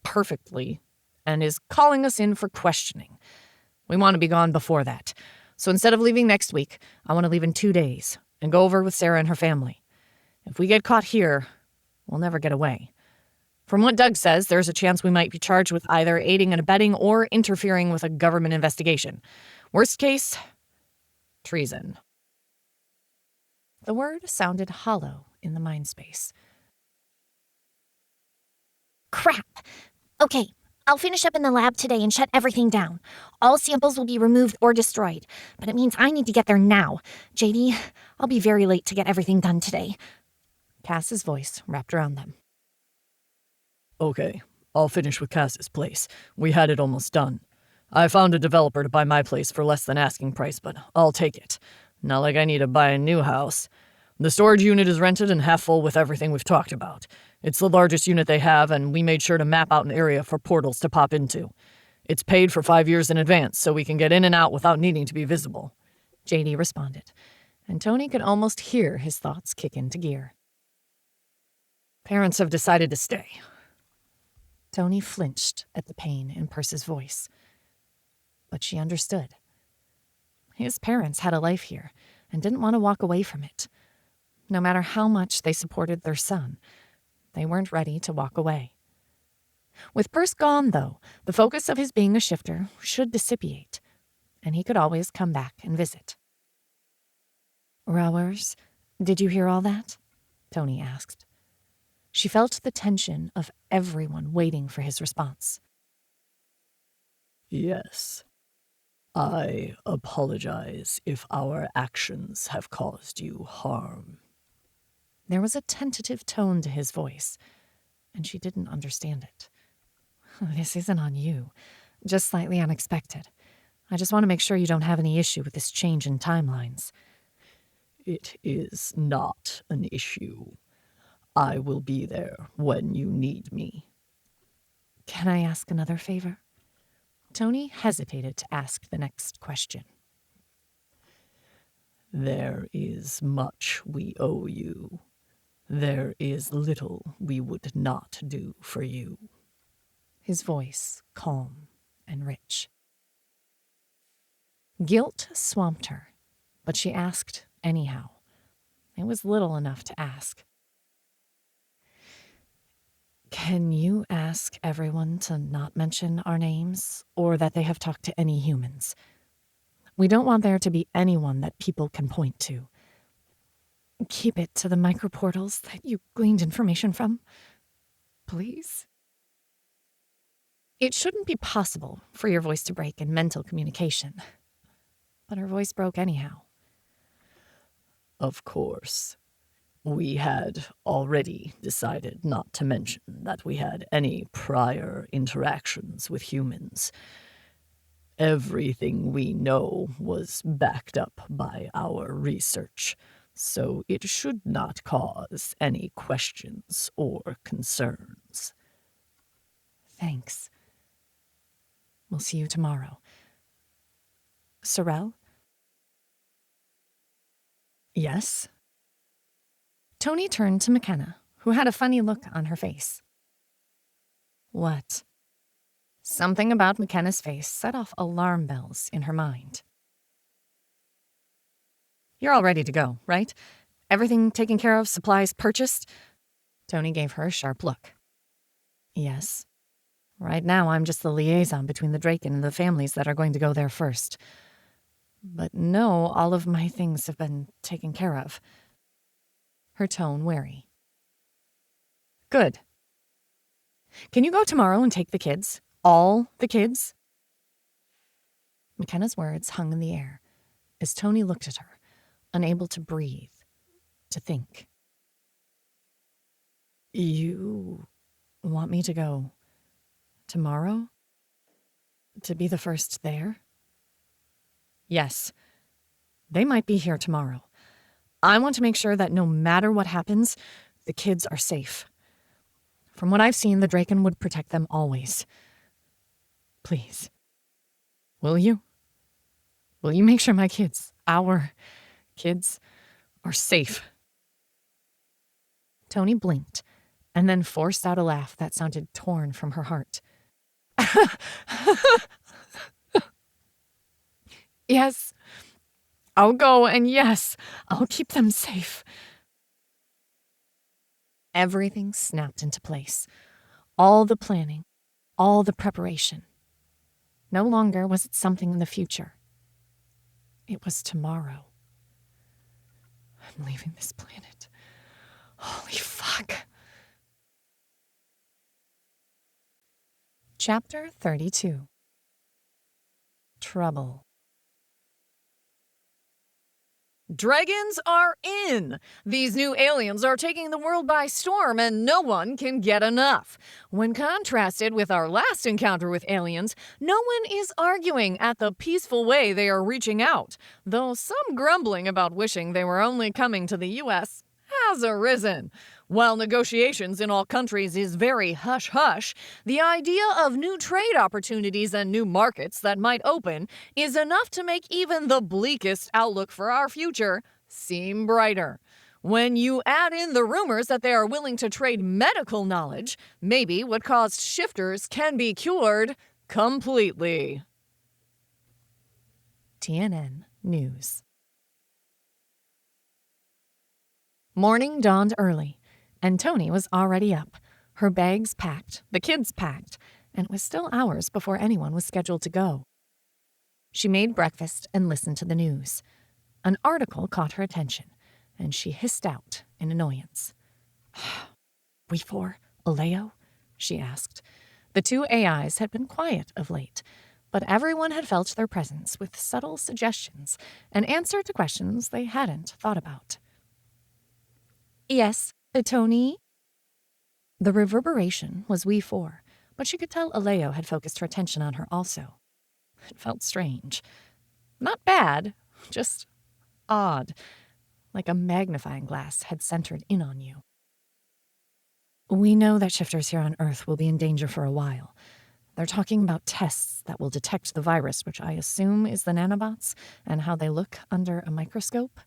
perfectly and is calling us in for questioning. We want to be gone before that. So instead of leaving next week, I want to leave in 2 days and go over with Sarah and her family. If we get caught here, we'll never get away. From what Doug says, there's a chance we might be charged with either aiding and abetting or interfering with a government investigation. Worst case, treason. The word sounded hollow in the mind space. Crap. Okay, I'll finish up in the lab today and shut everything down. All samples will be removed or destroyed, but it means I need to get there now. JD, I'll be very late to get everything done today. Cass's voice wrapped around them. Okay, I'll finish with Cass's place. We had it almost done. I found a developer to buy my place for less than asking price, but I'll take it. Not like I need to buy a new house. The storage unit is rented and half full with everything we've talked about. It's the largest unit they have, and we made sure to map out an area for portals to pop into. It's paid for 5 years in advance, so we can get in and out without needing to be visible. JD responded, and Toni could almost hear his thoughts kick into gear. Parents have decided to stay. Toni flinched at the pain in Perce's voice. But she understood. His parents had a life here and didn't want to walk away from it. No matter how much they supported their son, they weren't ready to walk away. With Perce gone, though, the focus of his being a shifter should dissipate, and he could always come back and visit. Raours, did you hear all that? Toni asked. She felt the tension of everyone waiting for his response. Yes. I apologize if our actions have caused you harm. There was a tentative tone to his voice, and she didn't understand it. This isn't on you. Just slightly unexpected. I just want to make sure you don't have any issue with this change in timelines. It is not an issue. I will be there when you need me. Can I ask another favor? Toni hesitated to ask the next question. There is much we owe you. There is little we would not do for you. His voice calm and rich. Guilt swamped her, but she asked anyhow. It was little enough to ask. Can you ask everyone to not mention our names, or that they have talked to any humans? We don't want there to be anyone that people can point to. Keep it to the microportals that you gleaned information from, please. It shouldn't be possible for your voice to break in mental communication, but her voice broke anyhow. Of course. We had already decided not to mention that we had any prior interactions with humans. Everything we know was backed up by our research, so it should not cause any questions or concerns. Thanks. We'll see you tomorrow. Sorrel? Yes? Toni turned to McKenna, who had a funny look on her face. What? Something about McKenna's face set off alarm bells in her mind. You're all ready to go, right? Everything taken care of, supplies purchased? Toni gave her a sharp look. Yes. Right now, I'm just the liaison between the Draken and the families that are going to go there first. But no, all of my things have been taken care of. Her tone wary. Good. Can you go tomorrow and take the kids? All the kids? McKenna's words hung in the air as Toni looked at her, unable to breathe, to think. You want me to go tomorrow? To be the first there? Yes. They might be here tomorrow. I want to make sure that no matter what happens, the kids are safe. From what I've seen, the Draken would protect them always. Please. Will you? Will you make sure my kids, our kids, are safe? Toni blinked and then forced out a laugh that sounded torn from her heart. Yes, I'll go, and yes, I'll keep them safe. Everything snapped into place. All the planning, all the preparation. No longer was it something in the future. It was tomorrow. I'm leaving this planet. Holy fuck. Chapter 32. Trouble. Dragons are in! These new aliens are taking the world by storm, and no one can get enough. When contrasted with our last encounter with aliens, no one is arguing at the peaceful way they are reaching out, though some grumbling about wishing they were only coming to the U.S. has arisen. While negotiations in all countries is very hush-hush, the idea of new trade opportunities and new markets that might open is enough to make even the bleakest outlook for our future seem brighter. When you add in the rumors that they are willing to trade medical knowledge, maybe what caused shifters can be cured completely. TNN News. Morning dawned early, and Toni was already up, her bags packed, the kids packed, and it was still hours before anyone was scheduled to go. She made breakfast and listened to the news. An article caught her attention, and she hissed out in annoyance. We four, Aleo? She asked. The two AIs had been quiet of late, but everyone had felt their presence with subtle suggestions and answered to questions they hadn't thought about. Yes, Toni? The reverberation was we four, but she could tell Aleo had focused her attention on her also. It felt strange. Not bad, just odd, like a magnifying glass had centered in on you. We know that shifters here on Earth will be in danger for a while. They're talking about tests that will detect the virus, which I assume is the nanobots, and how they look under a microscope.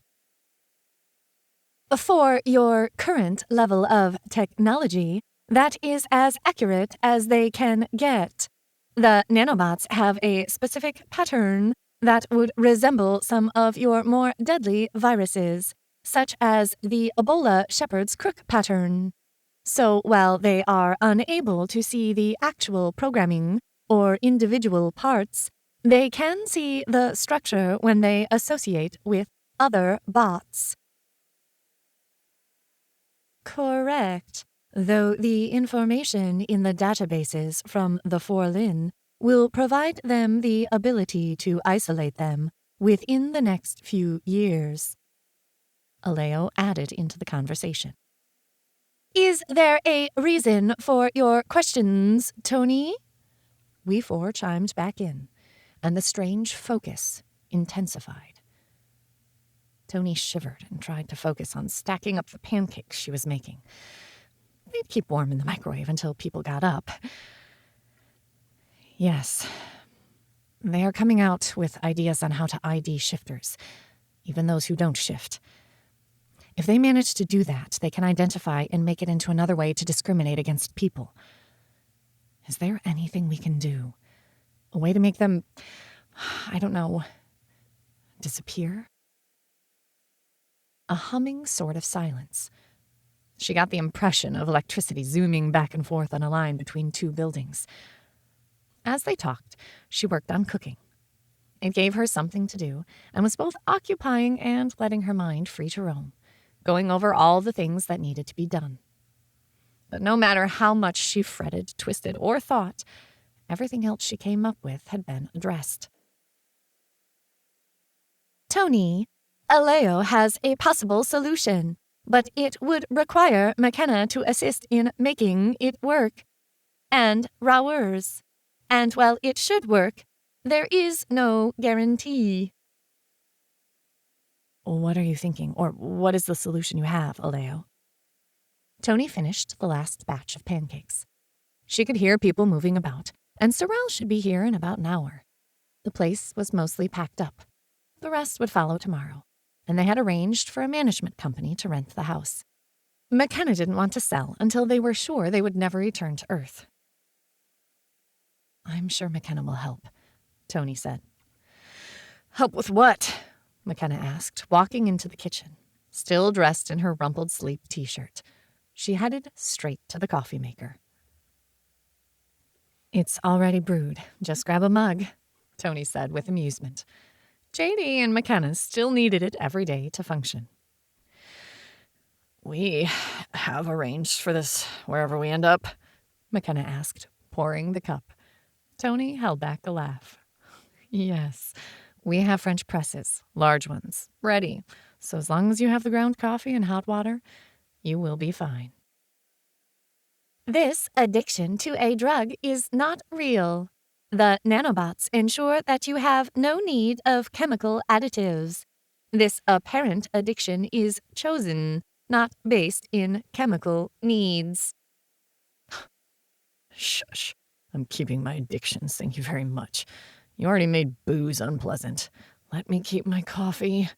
For your current level of technology, that is as accurate as they can get. The nanobots have a specific pattern that would resemble some of your more deadly viruses, such as the Ebola shepherd's crook pattern. So while they are unable to see the actual programming or individual parts, they can see the structure when they associate with other bots. Correct, though the information in the databases from the Forlin will provide them the ability to isolate them within the next few years. Aleo added into the conversation. Is there a reason for your questions, Toni? We four chimed back in, and the strange focus intensified. Toni shivered and tried to focus on stacking up the pancakes she was making. They'd keep warm in the microwave until people got up. Yes, they are coming out with ideas on how to ID shifters, even those who don't shift. If they manage to do that, they can identify and make it into another way to discriminate against people. Is there anything we can do? A way to make them, I don't know, disappear? A humming sort of silence. She got the impression of electricity zooming back and forth on a line between two buildings. As they talked, she worked on cooking. It gave her something to do and was both occupying and letting her mind free to roam, going over all the things that needed to be done. But no matter how much she fretted, twisted, or thought, everything else she came up with had been addressed. Toni, Aleo has a possible solution, but it would require McKenna to assist in making it work. And Rauers. And while it should work, there is no guarantee. What are you thinking, or what is the solution you have, Aleo? Toni finished the last batch of pancakes. She could hear people moving about, and Sorrel should be here in about an hour. The place was mostly packed up. The rest would follow tomorrow, and they had arranged for a management company to rent the house. McKenna didn't want to sell until they were sure they would never return to Earth. I'm sure McKenna will help, Toni said. Help with what? McKenna asked, walking into the kitchen, still dressed in her rumpled sleep t-shirt. She headed straight to the coffee maker. It's already brewed. Just grab a mug, Toni said with amusement. JD and McKenna still needed it every day to function. We have arranged for this wherever we end up, McKenna asked, pouring the cup. Toni held back a laugh. Yes, we have French presses, large ones, ready. So as long as you have the ground coffee and hot water, you will be fine. This addiction to a drug is not real. The nanobots ensure that you have no need of chemical additives. This apparent addiction is chosen, not based in chemical needs. Shush. I'm keeping my addictions, thank you very much. You already made booze unpleasant. Let me keep my coffee.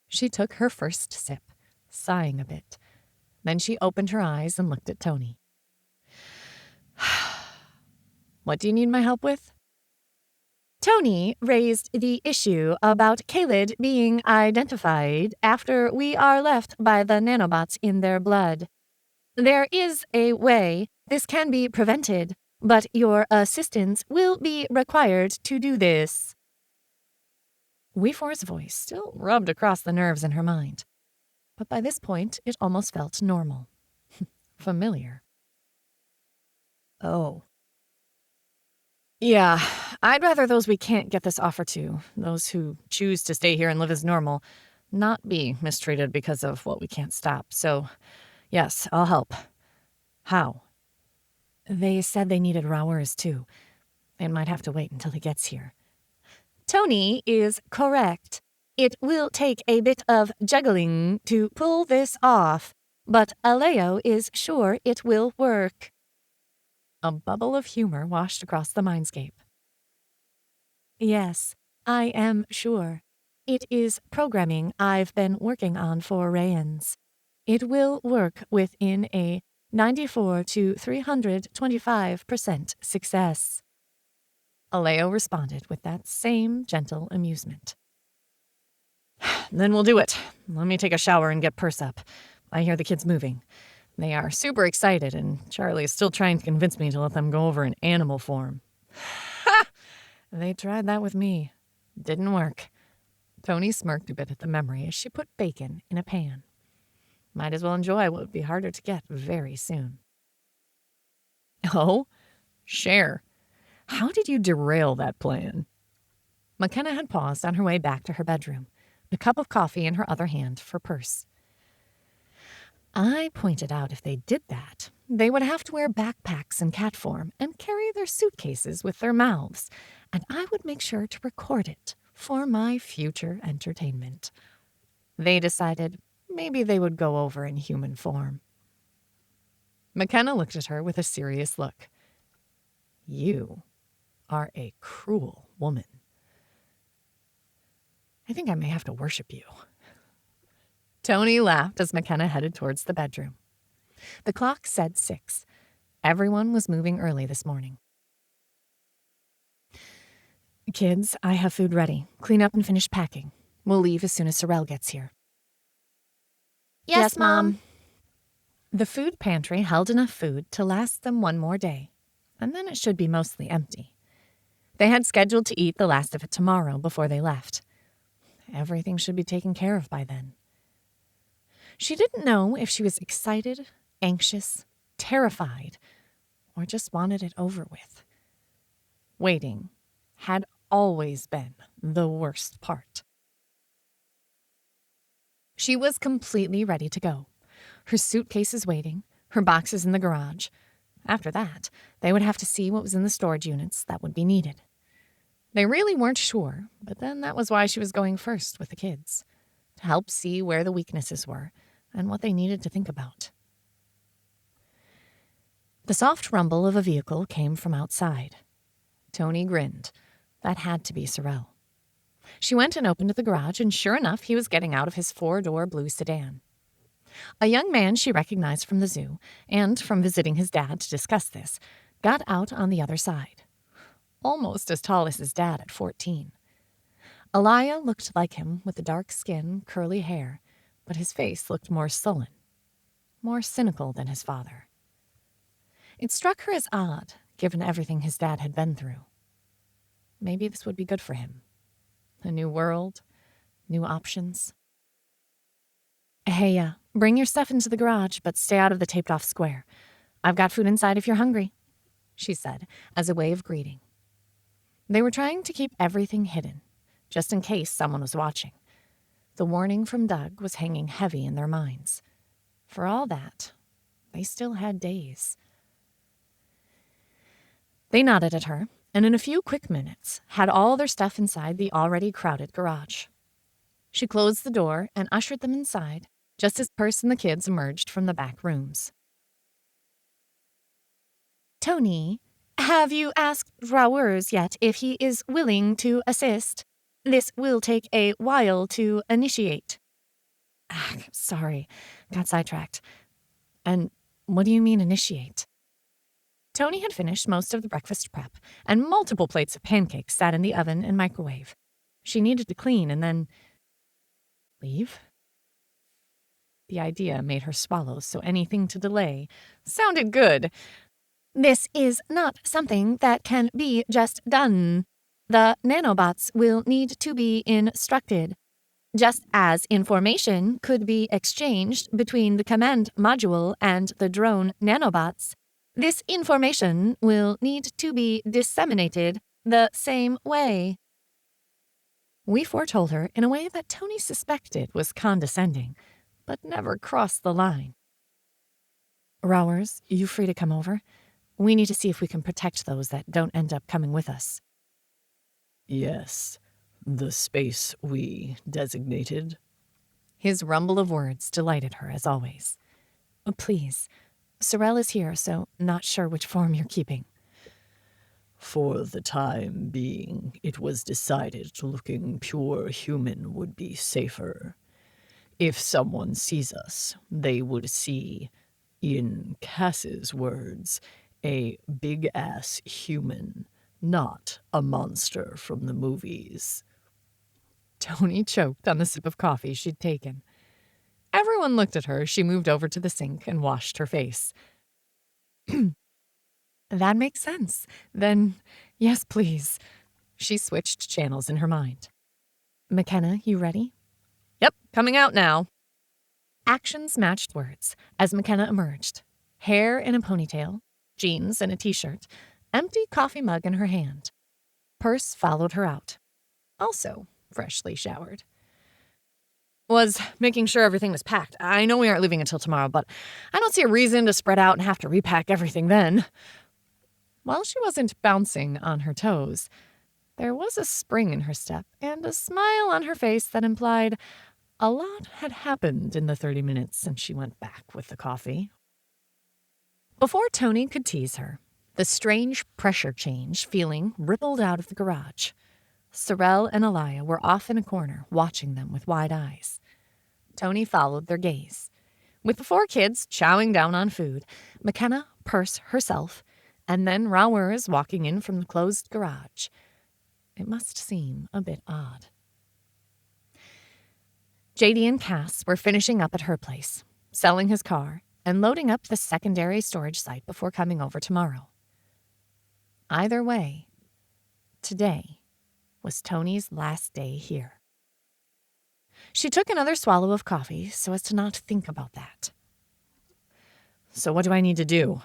She took her first sip, sighing a bit. Then she opened her eyes and looked at Toni. What do you need my help with? Toni raised the issue about Kaylid being identified after we are left by the nanobots in their blood. There is a way this can be prevented, but your assistance will be required to do this. Weefor's voice still rubbed across the nerves in her mind, but by this point it almost felt normal. Familiar. Oh. Yeah, I'd rather those we can't get this offer to, those who choose to stay here and live as normal, not be mistreated because of what we can't stop. So, yes, I'll help. How? They said they needed Rauers too. It might have to wait until he gets here. Toni is correct. It will take a bit of juggling to pull this off, but Aleo is sure it will work. A bubble of humor washed across the mindscape. Yes, I am sure. It is programming I've been working on for Rayans. It will work within a 94 to 325% success. Aleo responded with that same gentle amusement. Then we'll do it. Let me take a shower and get Purse up. I hear the kids moving. They are super excited, and Charlie is still trying to convince me to let them go over in animal form. Ha! They tried that with me. Didn't work. Toni smirked a bit at the memory as she put bacon in a pan. Might as well enjoy what would be harder to get very soon. Oh, Cher, how did you derail that plan? McKenna had paused on her way back to her bedroom, a cup of coffee in her other hand for Purse. I pointed out if they did that, they would have to wear backpacks in cat form and carry their suitcases with their mouths, and I would make sure to record it for my future entertainment. They decided maybe they would go over in human form. McKenna looked at her with a serious look. You are a cruel woman. I think I may have to worship you. Toni laughed as McKenna headed towards the bedroom. The clock said 6. Everyone was moving early this morning. Kids, I have food ready. Clean up and finish packing. We'll leave as soon as Sorrel gets here. Yes, Mom. The food pantry held enough food to last them one more day, and then it should be mostly empty. They had scheduled to eat the last of it tomorrow before they left. Everything should be taken care of by then. She didn't know if she was excited, anxious, terrified, or just wanted it over with. Waiting had always been the worst part. She was completely ready to go. Her suitcases waiting, her boxes in the garage. After that, they would have to see what was in the storage units that would be needed. They really weren't sure, but then that was why she was going first with the kids, to help see where the weaknesses were and what they needed to think about. The soft rumble of a vehicle came from outside. Toni grinned. That had to be Sorrel. She went and opened the garage, and sure enough, he was getting out of his 4-door blue sedan. A young man she recognized from the zoo, and from visiting his dad to discuss this, got out on the other side. Almost as tall as his dad at 14. Elia looked like him with the dark skin, curly hair, but his face looked more sullen, more cynical than his father. It struck her as odd, given everything his dad had been through. Maybe this would be good for him. A new world, new options. Hey, bring your stuff into the garage, but stay out of the taped-off square. I've got food inside if you're hungry, she said, as a way of greeting. They were trying to keep everything hidden, just in case someone was watching. The warning from Doug was hanging heavy in their minds. For all that, they still had days. They nodded at her, and in a few quick minutes had all their stuff inside the already crowded garage. She closed the door and ushered them inside, just as Purse and the kids emerged from the back rooms. Toni, have you asked Rowers yet if he is willing to assist? This will take a while to initiate. Sorry, got sidetracked. And what do you mean initiate? Toni had finished most of the breakfast prep, and multiple plates of pancakes sat in the oven and microwave. She needed to clean and then leave. The idea made her swallow, so anything to delay sounded good. This is not something that can be just done. The nanobots will need to be instructed. Just as information could be exchanged between the command module and the drone nanobots, this information will need to be disseminated the same way. We foretold her in a way that Toni suspected was condescending, but never crossed the line. Rowers, you free to come over? We need to see if we can protect those that don't end up coming with us. Yes, the space we designated. His rumble of words delighted her as always. Please, Sorrel is here, so not sure which form you're keeping. For the time being, it was decided looking pure human would be safer. If someone sees us, they would see, in Cass's words, a big-ass human, not a monster from the movies. Toni choked on the sip of coffee she'd taken. Everyone looked at her as she moved over to the sink and washed her face. That makes sense. Then, yes, please. She switched channels in her mind. McKenna, you ready? Yep, coming out now. Actions matched words as McKenna emerged. Hair in a ponytail, jeans and a t-shirt, empty coffee mug in her hand. Purse followed her out, also freshly showered. Was making sure everything was packed. I know we aren't leaving until tomorrow, but I don't see a reason to spread out and have to repack everything then. While she wasn't bouncing on her toes, there was a spring in her step and a smile on her face that implied a lot had happened in the 30 minutes since she went back with the coffee. Before Toni could tease her, the strange pressure change feeling rippled out of the garage. Sorrel and Elia were off in a corner, watching them with wide eyes. Toni followed their gaze. With the 4 kids chowing down on food, McKenna, Purse herself, and then Rowers walking in from the closed garage. It must seem a bit odd. JD and Cass were finishing up at her place, selling his car, and loading up the secondary storage site before coming over tomorrow. Either way, today was Toni's last day here. She took another swallow of coffee so as to not think about that. So what do I need to do?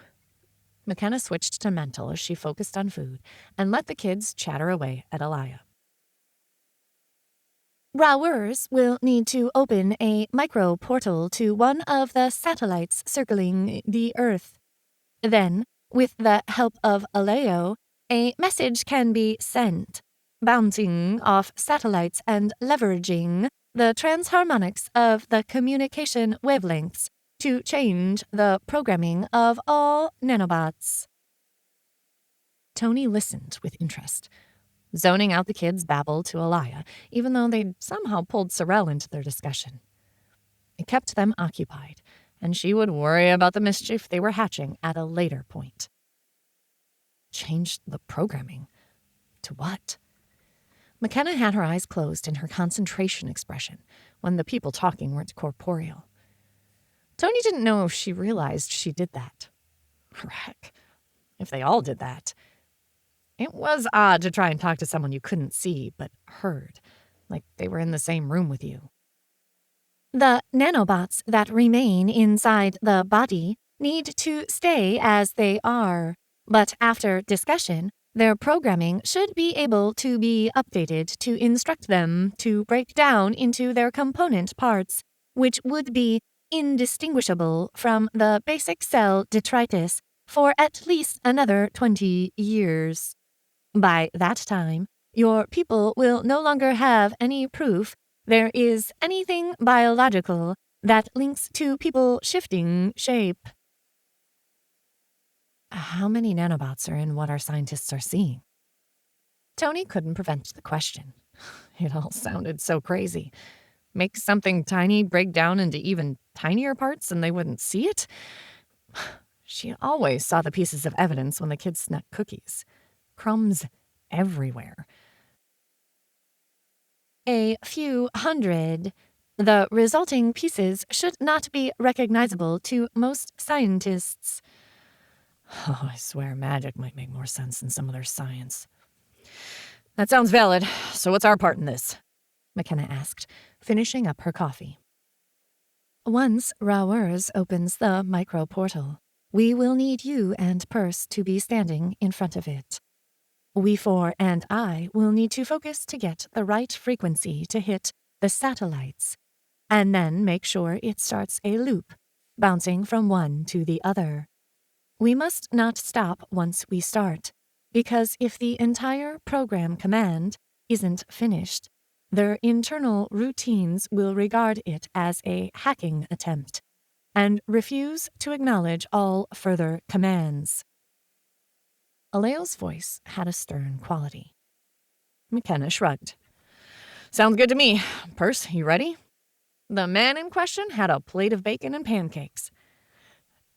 McKenna switched to mental as she focused on food and let the kids chatter away at Elia. Rowers will need to open a micro portal to one of the satellites circling the Earth. Then, with the help of Aleo, a message can be sent, bouncing off satellites and leveraging the transharmonics of the communication wavelengths to change the programming of all nanobots. Toni listened with interest, zoning out the kids' babble to Elia, even though they'd somehow pulled Sorrel into their discussion. It kept them occupied, and she would worry about the mischief they were hatching at a later point. Change the programming? To what? McKenna had her eyes closed in her concentration expression when the people talking weren't corporeal. Toni didn't know if she realized she did that. Heck, if they all did that. It was odd to try and talk to someone you couldn't see but heard, like they were in the same room with you. The nanobots that remain inside the body need to stay as they are, but after discussion, their programming should be able to be updated to instruct them to break down into their component parts, which would be indistinguishable from the basic cell detritus for at least another 20 years. By that time, your people will no longer have any proof there is anything biological that links to people shifting shape. How many nanobots are in what our scientists are seeing? Toni couldn't prevent the question. It all sounded so crazy. Make something tiny break down into even tinier parts and they wouldn't see it? She always saw the pieces of evidence when the kids snuck cookies. Crumbs everywhere. A few hundred. The resulting pieces should not be recognizable to most scientists. Oh, I swear magic might make more sense than some of their science. That sounds valid. So what's our part in this? McKenna asked, finishing up her coffee. Once Rowers opens the micro portal, we will need you and Purse to be standing in front of it. We 4 and I will need to focus to get the right frequency to hit the satellites, and then make sure it starts a loop, bouncing from one to the other. We must not stop once we start, because if the entire program command isn't finished, their internal routines will regard it as a hacking attempt, and refuse to acknowledge all further commands. Aleo's voice had a stern quality. McKenna shrugged. Sounds good to me. Perce, you ready? The man in question had a plate of bacon and pancakes.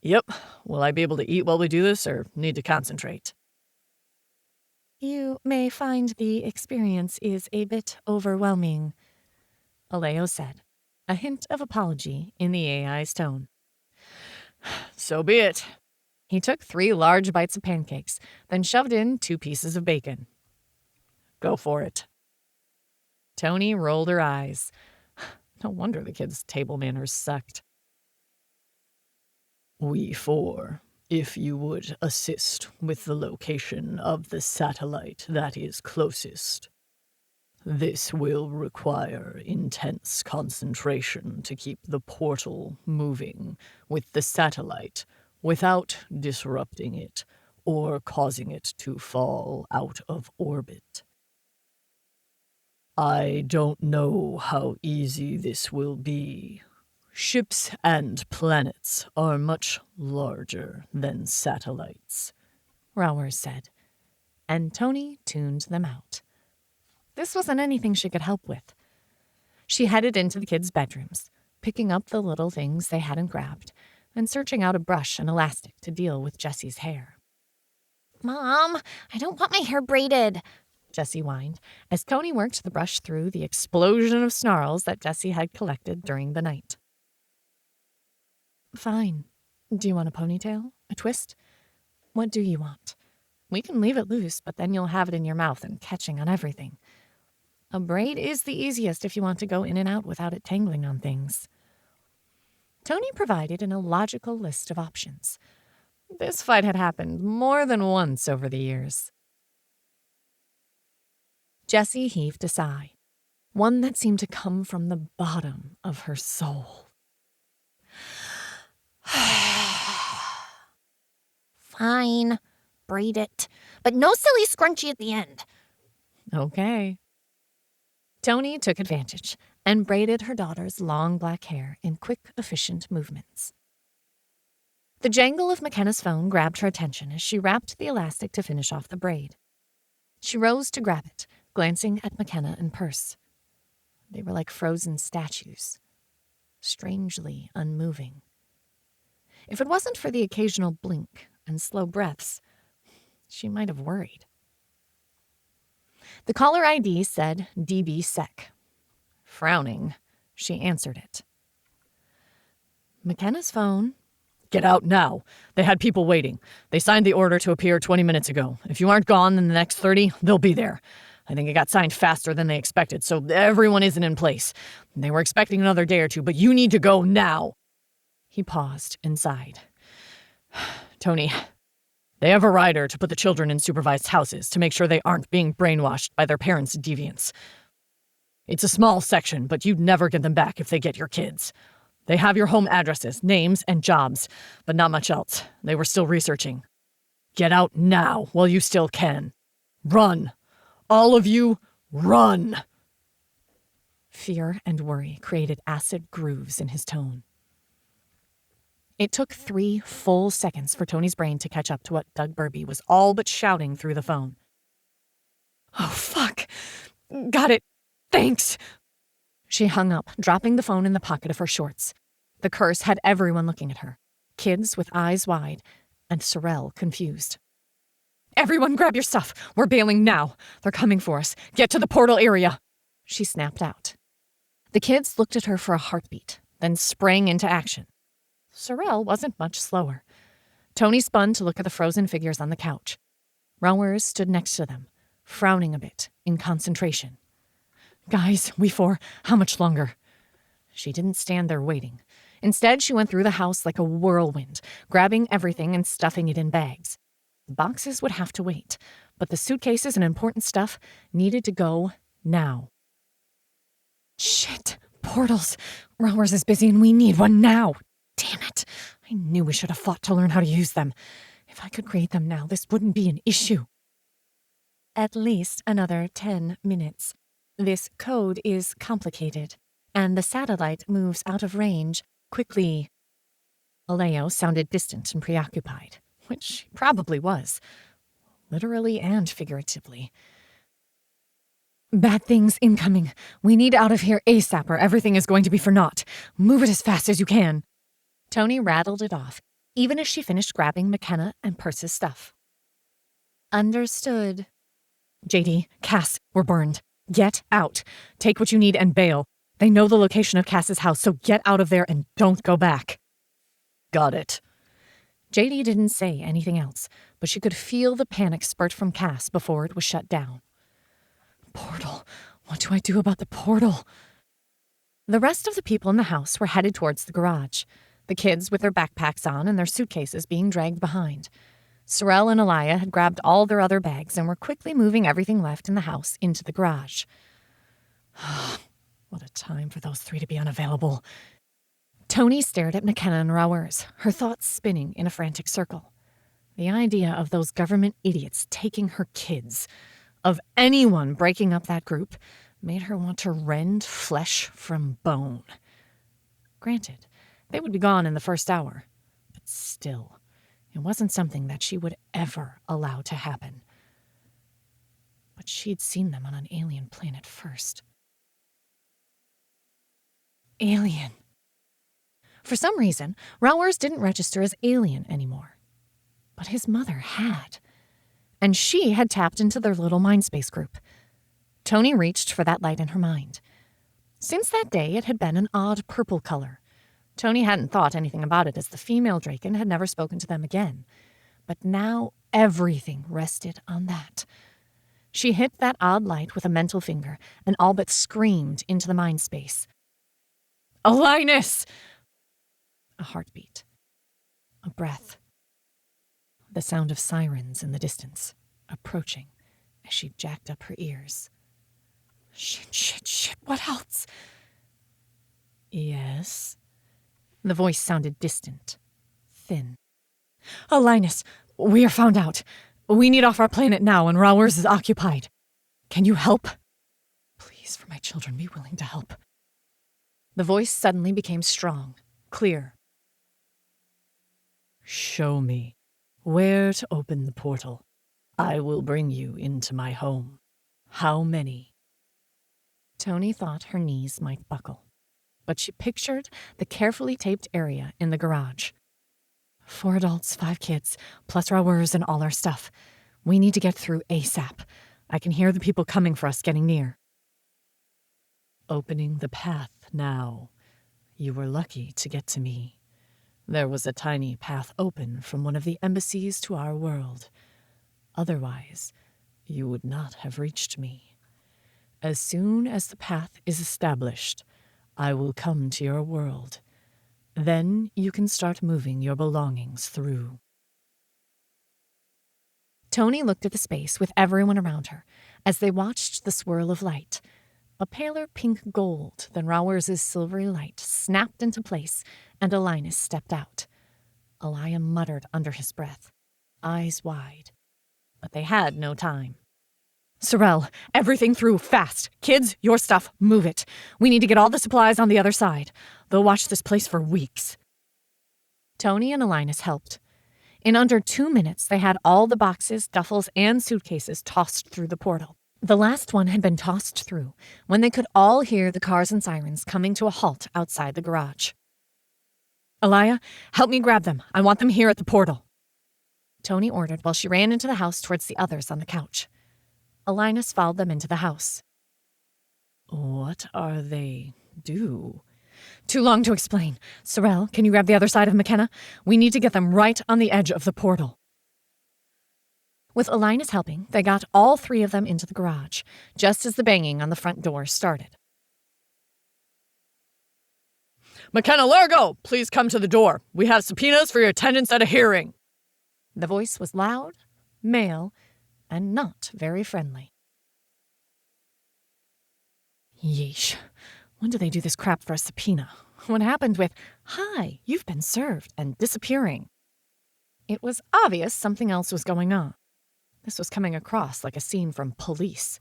Yep. Will I be able to eat while we do this, or need to concentrate? You may find the experience is a bit overwhelming, Aleo said, a hint of apology in the AI's tone. So be it. He took 3 large bites of pancakes, then shoved in 2 pieces of bacon. Go for it. Toni rolled her eyes. No wonder the kids' table manners sucked. We 4, if you would assist with the location of the satellite that is closest. This will require intense concentration to keep the portal moving with the satellite without disrupting it or causing it to fall out of orbit. I don't know how easy this will be. Ships and planets are much larger than satellites, Rowers said, and Toni tuned them out. This wasn't anything she could help with. She headed into the kids' bedrooms, picking up the little things they hadn't grabbed, and searching out a brush and elastic to deal with Jessie's hair. Mom, I don't want my hair braided, Jessie whined, as Toni worked the brush through the explosion of snarls that Jessie had collected during the night. Fine. Do you want a ponytail? A twist? What do you want? We can leave it loose, but then you'll have it in your mouth and catching on everything. A braid is the easiest if you want to go in and out without it tangling on things. Toni provided an illogical list of options. This fight had happened more than once over the years. Jessie heaved a sigh, one that seemed to come from the bottom of her soul. Fine, braid it, but no silly scrunchie at the end. Okay. Toni took advantage and braided her daughter's long black hair in quick, efficient movements. The jangle of McKenna's phone grabbed her attention as she wrapped the elastic to finish off the braid. She rose to grab it, glancing at McKenna and Perce. They were like frozen statues, strangely unmoving. If it wasn't for the occasional blink and slow breaths, she might have worried. The caller ID said DB-Sec. Frowning, she answered it. McKenna's phone. Get out now. They had people waiting. They signed the order to appear 20 minutes ago. If you aren't gone in the next 30, they'll be there. I think it got signed faster than they expected, so everyone isn't in place. They were expecting another day or two, but you need to go now. He paused and sighed. Toni, they have a rider to put the children in supervised houses to make sure they aren't being brainwashed by their parents' deviants. It's a small section, but you'd never get them back if they get your kids. They have your home addresses, names, and jobs, but not much else. They were still researching. Get out now while you still can. Run. All of you, run. Fear and worry created acid grooves in his tone. It took 3 full seconds for Toni's brain to catch up to what Doug Burby was all but shouting through the phone. Oh, fuck. Got it. Thanks. She hung up, dropping the phone in the pocket of her shorts. The curse had everyone looking at her, kids with eyes wide, and Sorrel confused. Everyone grab your stuff. We're bailing now. They're coming for us. Get to the portal area. She snapped out. The kids looked at her for a heartbeat, then sprang into action. Sorrel wasn't much slower. Toni spun to look at the frozen figures on the couch. Rowers stood next to them, frowning a bit, in concentration. Guys, we 4, how much longer? She didn't stand there waiting. Instead, she went through the house like a whirlwind, grabbing everything and stuffing it in bags. The boxes would have to wait, but the suitcases and important stuff needed to go now. Shit, portals. Rowers is busy and we need one now. Damn it. I knew we should have fought to learn how to use them. If I could create them now, this wouldn't be an issue. At least another 10 minutes. This code is complicated, and the satellite moves out of range quickly. Aleo sounded distant and preoccupied, which she probably was, literally and figuratively. Bad things incoming. We need out of here ASAP or everything is going to be for naught. Move it as fast as you can. Toni rattled it off, even as she finished grabbing McKenna and Percy's stuff. Understood. JD, Cass, we're burned. Get out. Take what you need and bail. They know the location of Cass's house, so get out of there and don't go back. Got it. JD didn't say anything else, but she could feel the panic spurt from Cass before it was shut down. Portal. What do I do about the portal? The rest of the people in the house were headed towards the garage, the kids with their backpacks on and their suitcases being dragged behind. Sorrel and Elia had grabbed all their other bags and were quickly moving everything left in the house into the garage. What a time for those three to be unavailable. Toni stared at McKenna and Rowers, her thoughts spinning in a frantic circle. The idea of those government idiots taking her kids, of anyone breaking up that group, made her want to rend flesh from bone. Granted, they would be gone in the first hour, but still, it wasn't something that she would ever allow to happen. But she'd seen them on an alien planet first. Alien. For some reason, Rowers didn't register as alien anymore. But his mother had. And she had tapped into their little mindspace group. Toni reached for that light in her mind. Since that day, it had been an odd purple color. Toni hadn't thought anything about it as the female Draken had never spoken to them again. But now everything rested on that. She hit that odd light with a mental finger and all but screamed into the mind space. Alinus! A heartbeat. A breath. The sound of sirens in the distance, approaching as she jacked up her ears. Shit, what else? Yes? The voice sounded distant, thin. Alinus, we are found out. We need off our planet now, and Rowers is occupied. Can you help? Please, for my children, be willing to help. The voice suddenly became strong, clear. Show me where to open the portal. I will bring you into my home. How many? Toni thought her knees might buckle, but she pictured the carefully taped area in the garage. 4 adults, 5 kids, plus Rowers and all our stuff. We need to get through ASAP. I can hear the people coming for us getting near. Opening the path now. You were lucky to get to me. There was a tiny path open from one of the embassies to our world. Otherwise, you would not have reached me. As soon as the path is established, I will come to your world. Then you can start moving your belongings through. Toni looked at the space with everyone around her as they watched the swirl of light. A paler pink gold than Rowers' silvery light snapped into place, and Alinus stepped out. Elia muttered under his breath, eyes wide. But they had no time. Sorrel, everything through, fast. Kids, your stuff, move it. We need to get all the supplies on the other side. They'll watch this place for weeks. Toni and Alinus helped. In under 2 minutes, they had all the boxes, duffels, and suitcases tossed through the portal. The last one had been tossed through when they could all hear the cars and sirens coming to a halt outside the garage. Elia, help me grab them. I want them here at the portal. Toni ordered while she ran into the house towards the others on the couch. Alinus followed them into the house. What are they do? Too long to explain. Sorrel, can you grab the other side of McKenna? We need to get them right on the edge of the portal. With Alinus helping, they got all 3 of them into the garage, just as the banging on the front door started. McKenna Largo, please come to the door. We have subpoenas for your attendance at a hearing. The voice was loud, male, and not very friendly. Yeesh. When do they do this crap for a subpoena? What happened with, hi, you've been served, and disappearing? It was obvious something else was going on. This was coming across like a scene from Police.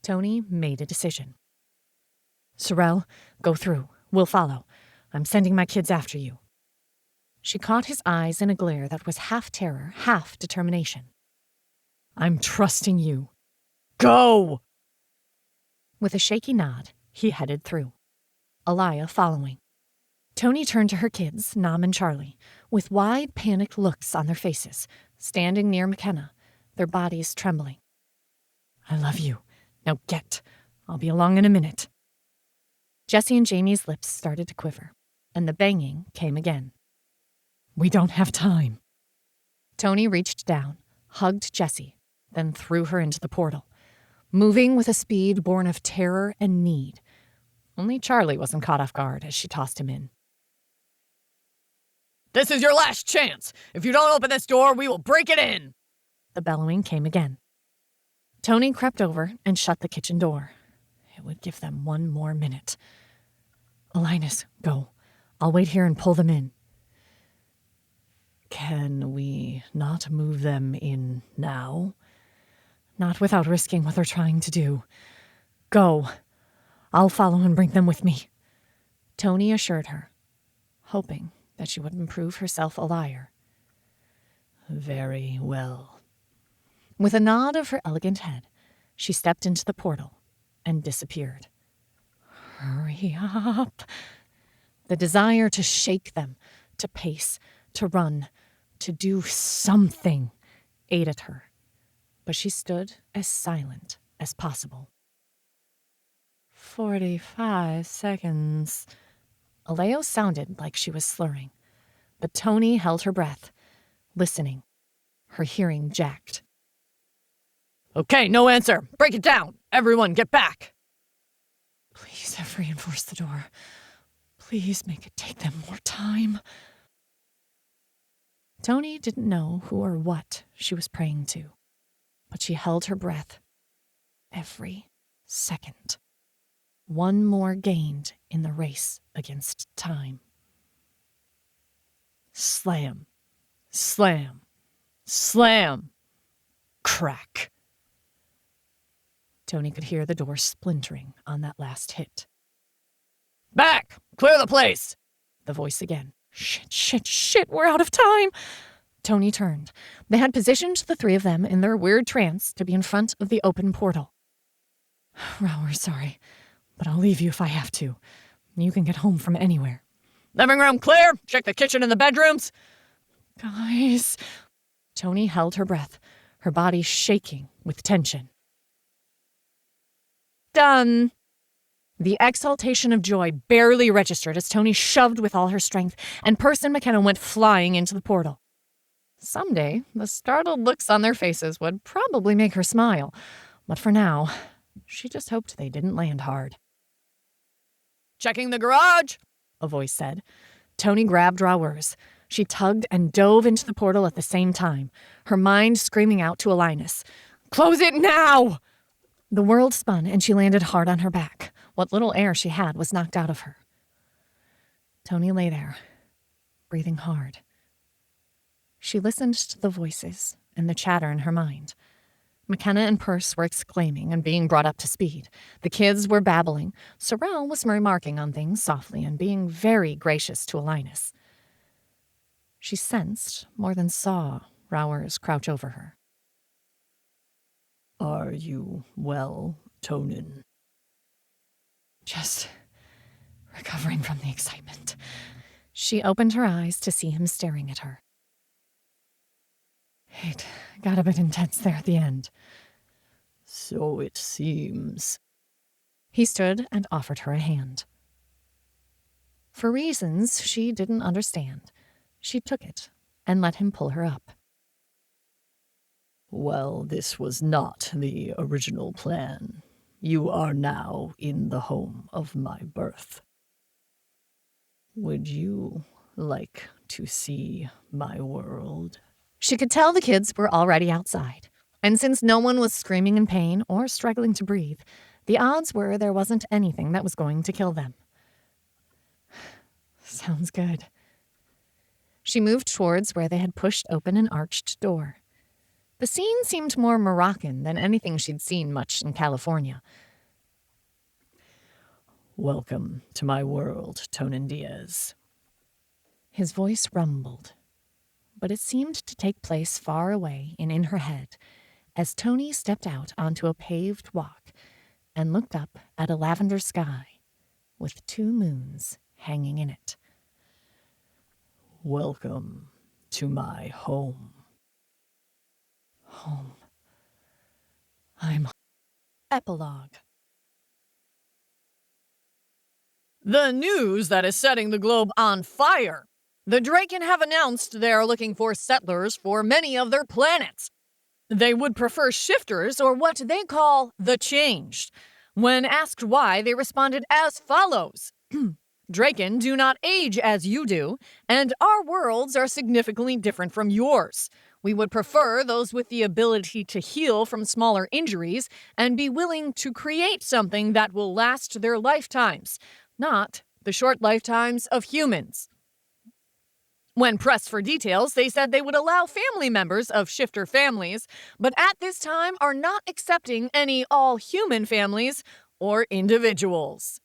Toni made a decision. Sorrel, go through. We'll follow. I'm sending my kids after you. She caught his eyes in a glare that was half terror, half determination. I'm trusting you. Go! With a shaky nod, he headed through, Alaya following. Toni turned to her kids, Nam and Charlie, with wide, panicked looks on their faces, standing near McKenna, their bodies trembling. I love you. Now get. I'll be along in a minute. Jessie and Jamie's lips started to quiver, and the banging came again. We don't have time. Toni reached down, hugged Jessie, then threw her into the portal, moving with a speed born of terror and need. Only Charlie wasn't caught off guard as she tossed him in. This is your last chance. If you don't open this door, we will break it in. The bellowing came again. Toni crept over and shut the kitchen door. It would give them one more minute. Linus, go. I'll wait here and pull them in. Can we not move them in now? Not without risking what they're trying to do. Go. I'll follow and bring them with me. Toni assured her, hoping that she wouldn't prove herself a liar. Very well. With a nod of her elegant head, she stepped into the portal and disappeared. Hurry up. The desire to shake them, to pace, to run, to do something ate at her, but she stood as silent as possible. 45 seconds. Aleo sounded like she was slurring, but Toni held her breath, listening, her hearing jacked. Okay, no answer. Break it down. Everyone, get back. Please have reinforced the door. Please make it take them more time. Toni didn't know who or what she was praying to, but she held her breath every second. One more gained in the race against time. Slam, slam, slam, crack. Toni could hear the door splintering on that last hit. Back! Clear the place! The voice again. Shit, we're out of time! Toni turned. They had positioned the three of them in their weird trance to be in front of the open portal. We're sorry, but I'll leave you if I have to. You can get home from anywhere. Living room clear. Check the kitchen and the bedrooms. Guys. Toni held her breath, her body shaking with tension. Done. The exultation of joy barely registered as Toni shoved with all her strength, and Perce and McKenna went flying into the portal. Someday, the startled looks on their faces would probably make her smile, but for now, she just hoped they didn't land hard. Checking the garage, a voice said. Toni grabbed drawers. She tugged and dove into the portal at the same time, her mind screaming out to Linus, "Close it now!" The world spun and she landed hard on her back. What little air she had was knocked out of her. Toni lay there, breathing hard. She listened to the voices and the chatter in her mind. McKenna and Perce were exclaiming and being brought up to speed. The kids were babbling. Sorrel was remarking on things softly and being very gracious to Linus. She sensed, more than saw, Rowers crouch over her. Are you well, Tonin? Just recovering from the excitement. She opened her eyes to see him staring at her. It got a bit intense there at the end. So it seems. He stood and offered her a hand. For reasons she didn't understand, she took it and let him pull her up. Well, this was not the original plan. You are now in the home of my birth. Would you like to see my world? She could tell the kids were already outside, and since no one was screaming in pain or struggling to breathe, the odds were there wasn't anything that was going to kill them. Sounds good. She moved towards where they had pushed open an arched door. The scene seemed more Moroccan than anything she'd seen much in California. Welcome to my world, Toni Diaz. His voice rumbled, but it seemed to take place far away and in her head as Toni stepped out onto a paved walk and looked up at a lavender sky with 2 moons hanging in it. Welcome to my home. Home. I'm... Epilogue. The news that is setting the globe on fire. The Draken have announced they are looking for settlers for many of their planets. They would prefer shifters, or what they call the changed. When asked why, they responded as follows. Draken do not age as you do, and our worlds are significantly different from yours. We would prefer those with the ability to heal from smaller injuries and be willing to create something that will last their lifetimes, not the short lifetimes of humans. When pressed for details, they said they would allow family members of shifter families, but at this time are not accepting any all-human families or individuals.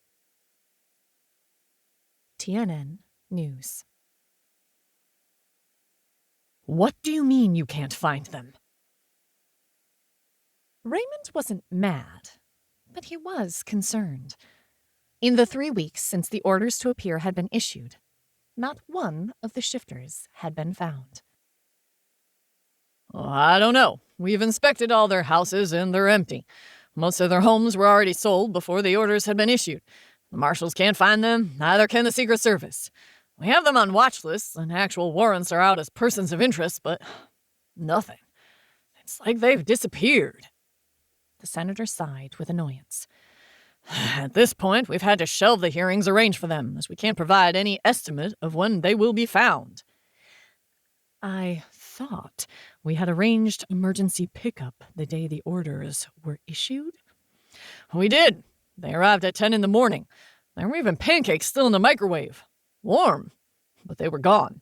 TNN News. What do you mean you can't find them? Raymond wasn't mad, but he was concerned. In the 3 weeks since the orders to appear had been issued, not one of the shifters had been found. I don't know. We've inspected all their houses and they're empty. Most of their homes were already sold before the orders had been issued. The marshals can't find them, neither can the Secret Service. We have them on watch lists and actual warrants are out as persons of interest, but nothing. It's like they've disappeared. The senator sighed with annoyance. At this point, we've had to shelve the hearings arranged for them, as we can't provide any estimate of when they will be found. I thought we had arranged emergency pickup the day the orders were issued. We did. They arrived at 10 in the morning. There were even pancakes still in the microwave. Warm, but they were gone.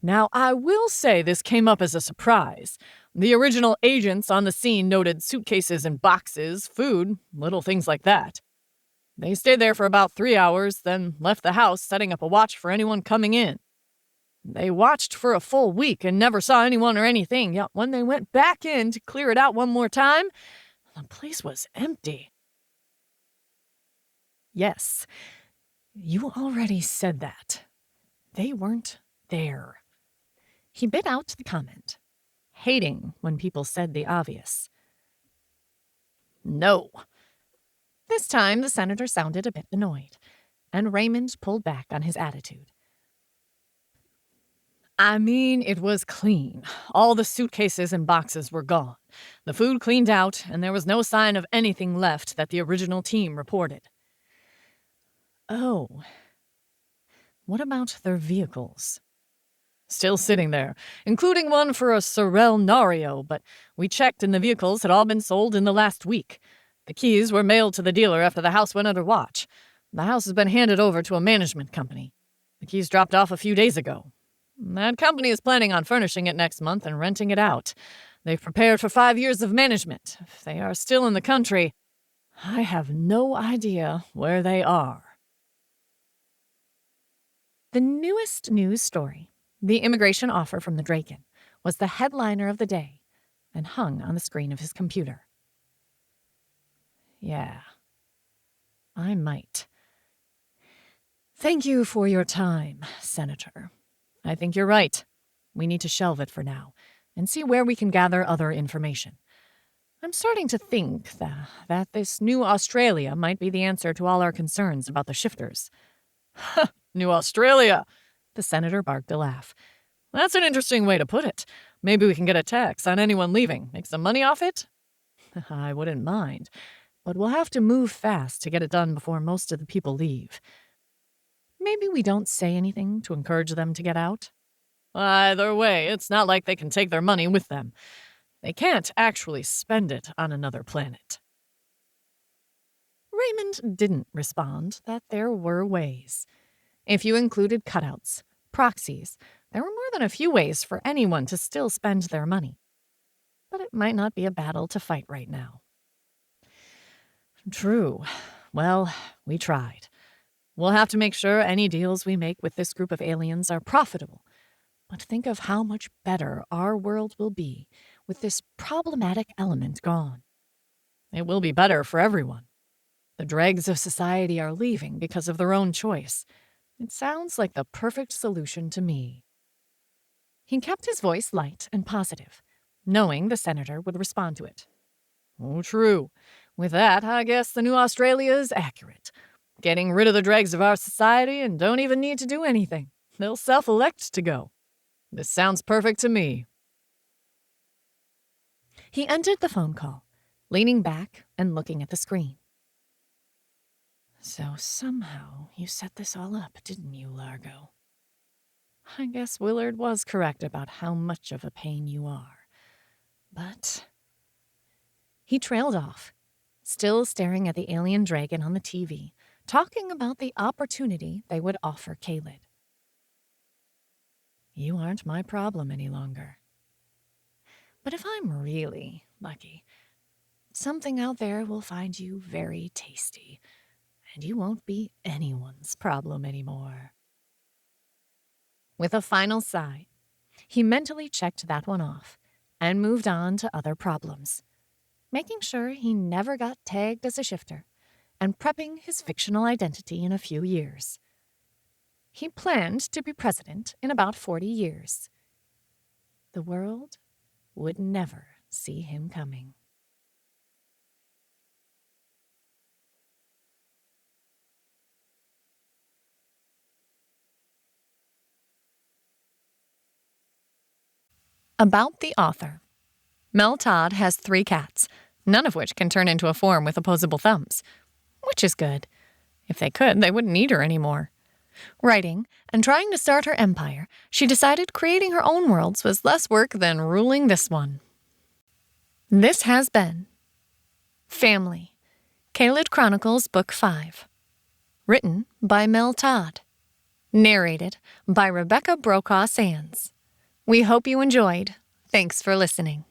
Now, I will say this came up as a surprise. The original agents on the scene noted suitcases and boxes, food, little things like that. They stayed there for about 3 hours, then left the house, setting up a watch for anyone coming in. They watched for a full week and never saw anyone or anything, yet when they went back in to clear it out one more time, the place was empty. Yes, you already said that. They weren't there. He bit out the comment, hating when people said the obvious. No. This time, the senator sounded a bit annoyed, and Raymond pulled back on his attitude. I mean, it was clean. All the suitcases and boxes were gone. The food cleaned out, and there was no sign of anything left that the original team reported. Oh. What about their vehicles? Still sitting there, including one for a Sorel Nario, but we checked and the vehicles had all been sold in the last week. The keys were mailed to the dealer after the house went under watch. The house has been handed over to a management company. The keys dropped off a few days ago. That company is planning on furnishing it next month and renting it out. They've prepared for 5 years of management. If they are still in the country, I have no idea where they are. The newest news story, the immigration offer from the Draken, was the headliner of the day and hung on the screen of his computer. Yeah, I might. Thank you for your time, Senator. I think you're right. We need to shelve it for now and see where we can gather other information. I'm starting to think that this new Australia might be the answer to all our concerns about the shifters. New Australia! The senator barked a laugh. That's an interesting way to put it. Maybe we can get a tax on anyone leaving. Make some money off it? I wouldn't mind, but we'll have to move fast to get it done before most of the people leave. Maybe we don't say anything to encourage them to get out? Either way, it's not like they can take their money with them. They can't actually spend it on another planet. Raymond didn't respond that there were ways. If you included cutouts, proxies, there were more than a few ways for anyone to still spend their money. But it might not be a battle to fight right now. True. Well, we tried. We'll have to make sure any deals we make with this group of aliens are profitable. But think of how much better our world will be with this problematic element gone. It will be better for everyone. The dregs of society are leaving because of their own choice. It sounds like the perfect solution to me. He kept his voice light and positive, knowing the senator would respond to it. Oh, true. With that, I guess the new Australia is accurate. Getting rid of the dregs of our society and don't even need to do anything. They'll self-elect to go. This sounds perfect to me. He ended the phone call, leaning back and looking at the screen. So somehow you set this all up, didn't you, Largo? I guess Willard was correct about how much of a pain you are. But... He trailed off, still staring at the alien dragon on the TV, talking about the opportunity they would offer Kaylid. You aren't my problem any longer. But if I'm really lucky, something out there will find you very tasty, and you won't be anyone's problem anymore. With a final sigh, he mentally checked that one off and moved on to other problems, making sure he never got tagged as a shifter and prepping his fictional identity in a few years. He planned to be president in about 40 years. The world would never see him coming. About the author. Mel Todd has 3 cats, none of which can turn into a form with opposable thumbs, which is good. If they could, they wouldn't need her anymore. Writing and trying to start her empire, she decided creating her own worlds was less work than ruling this one. This has been Family, Kaylid Chronicles Book 5. Written by Mel Todd. Narrated by Rebecca Brokaw Sands. We hope you enjoyed. Thanks for listening.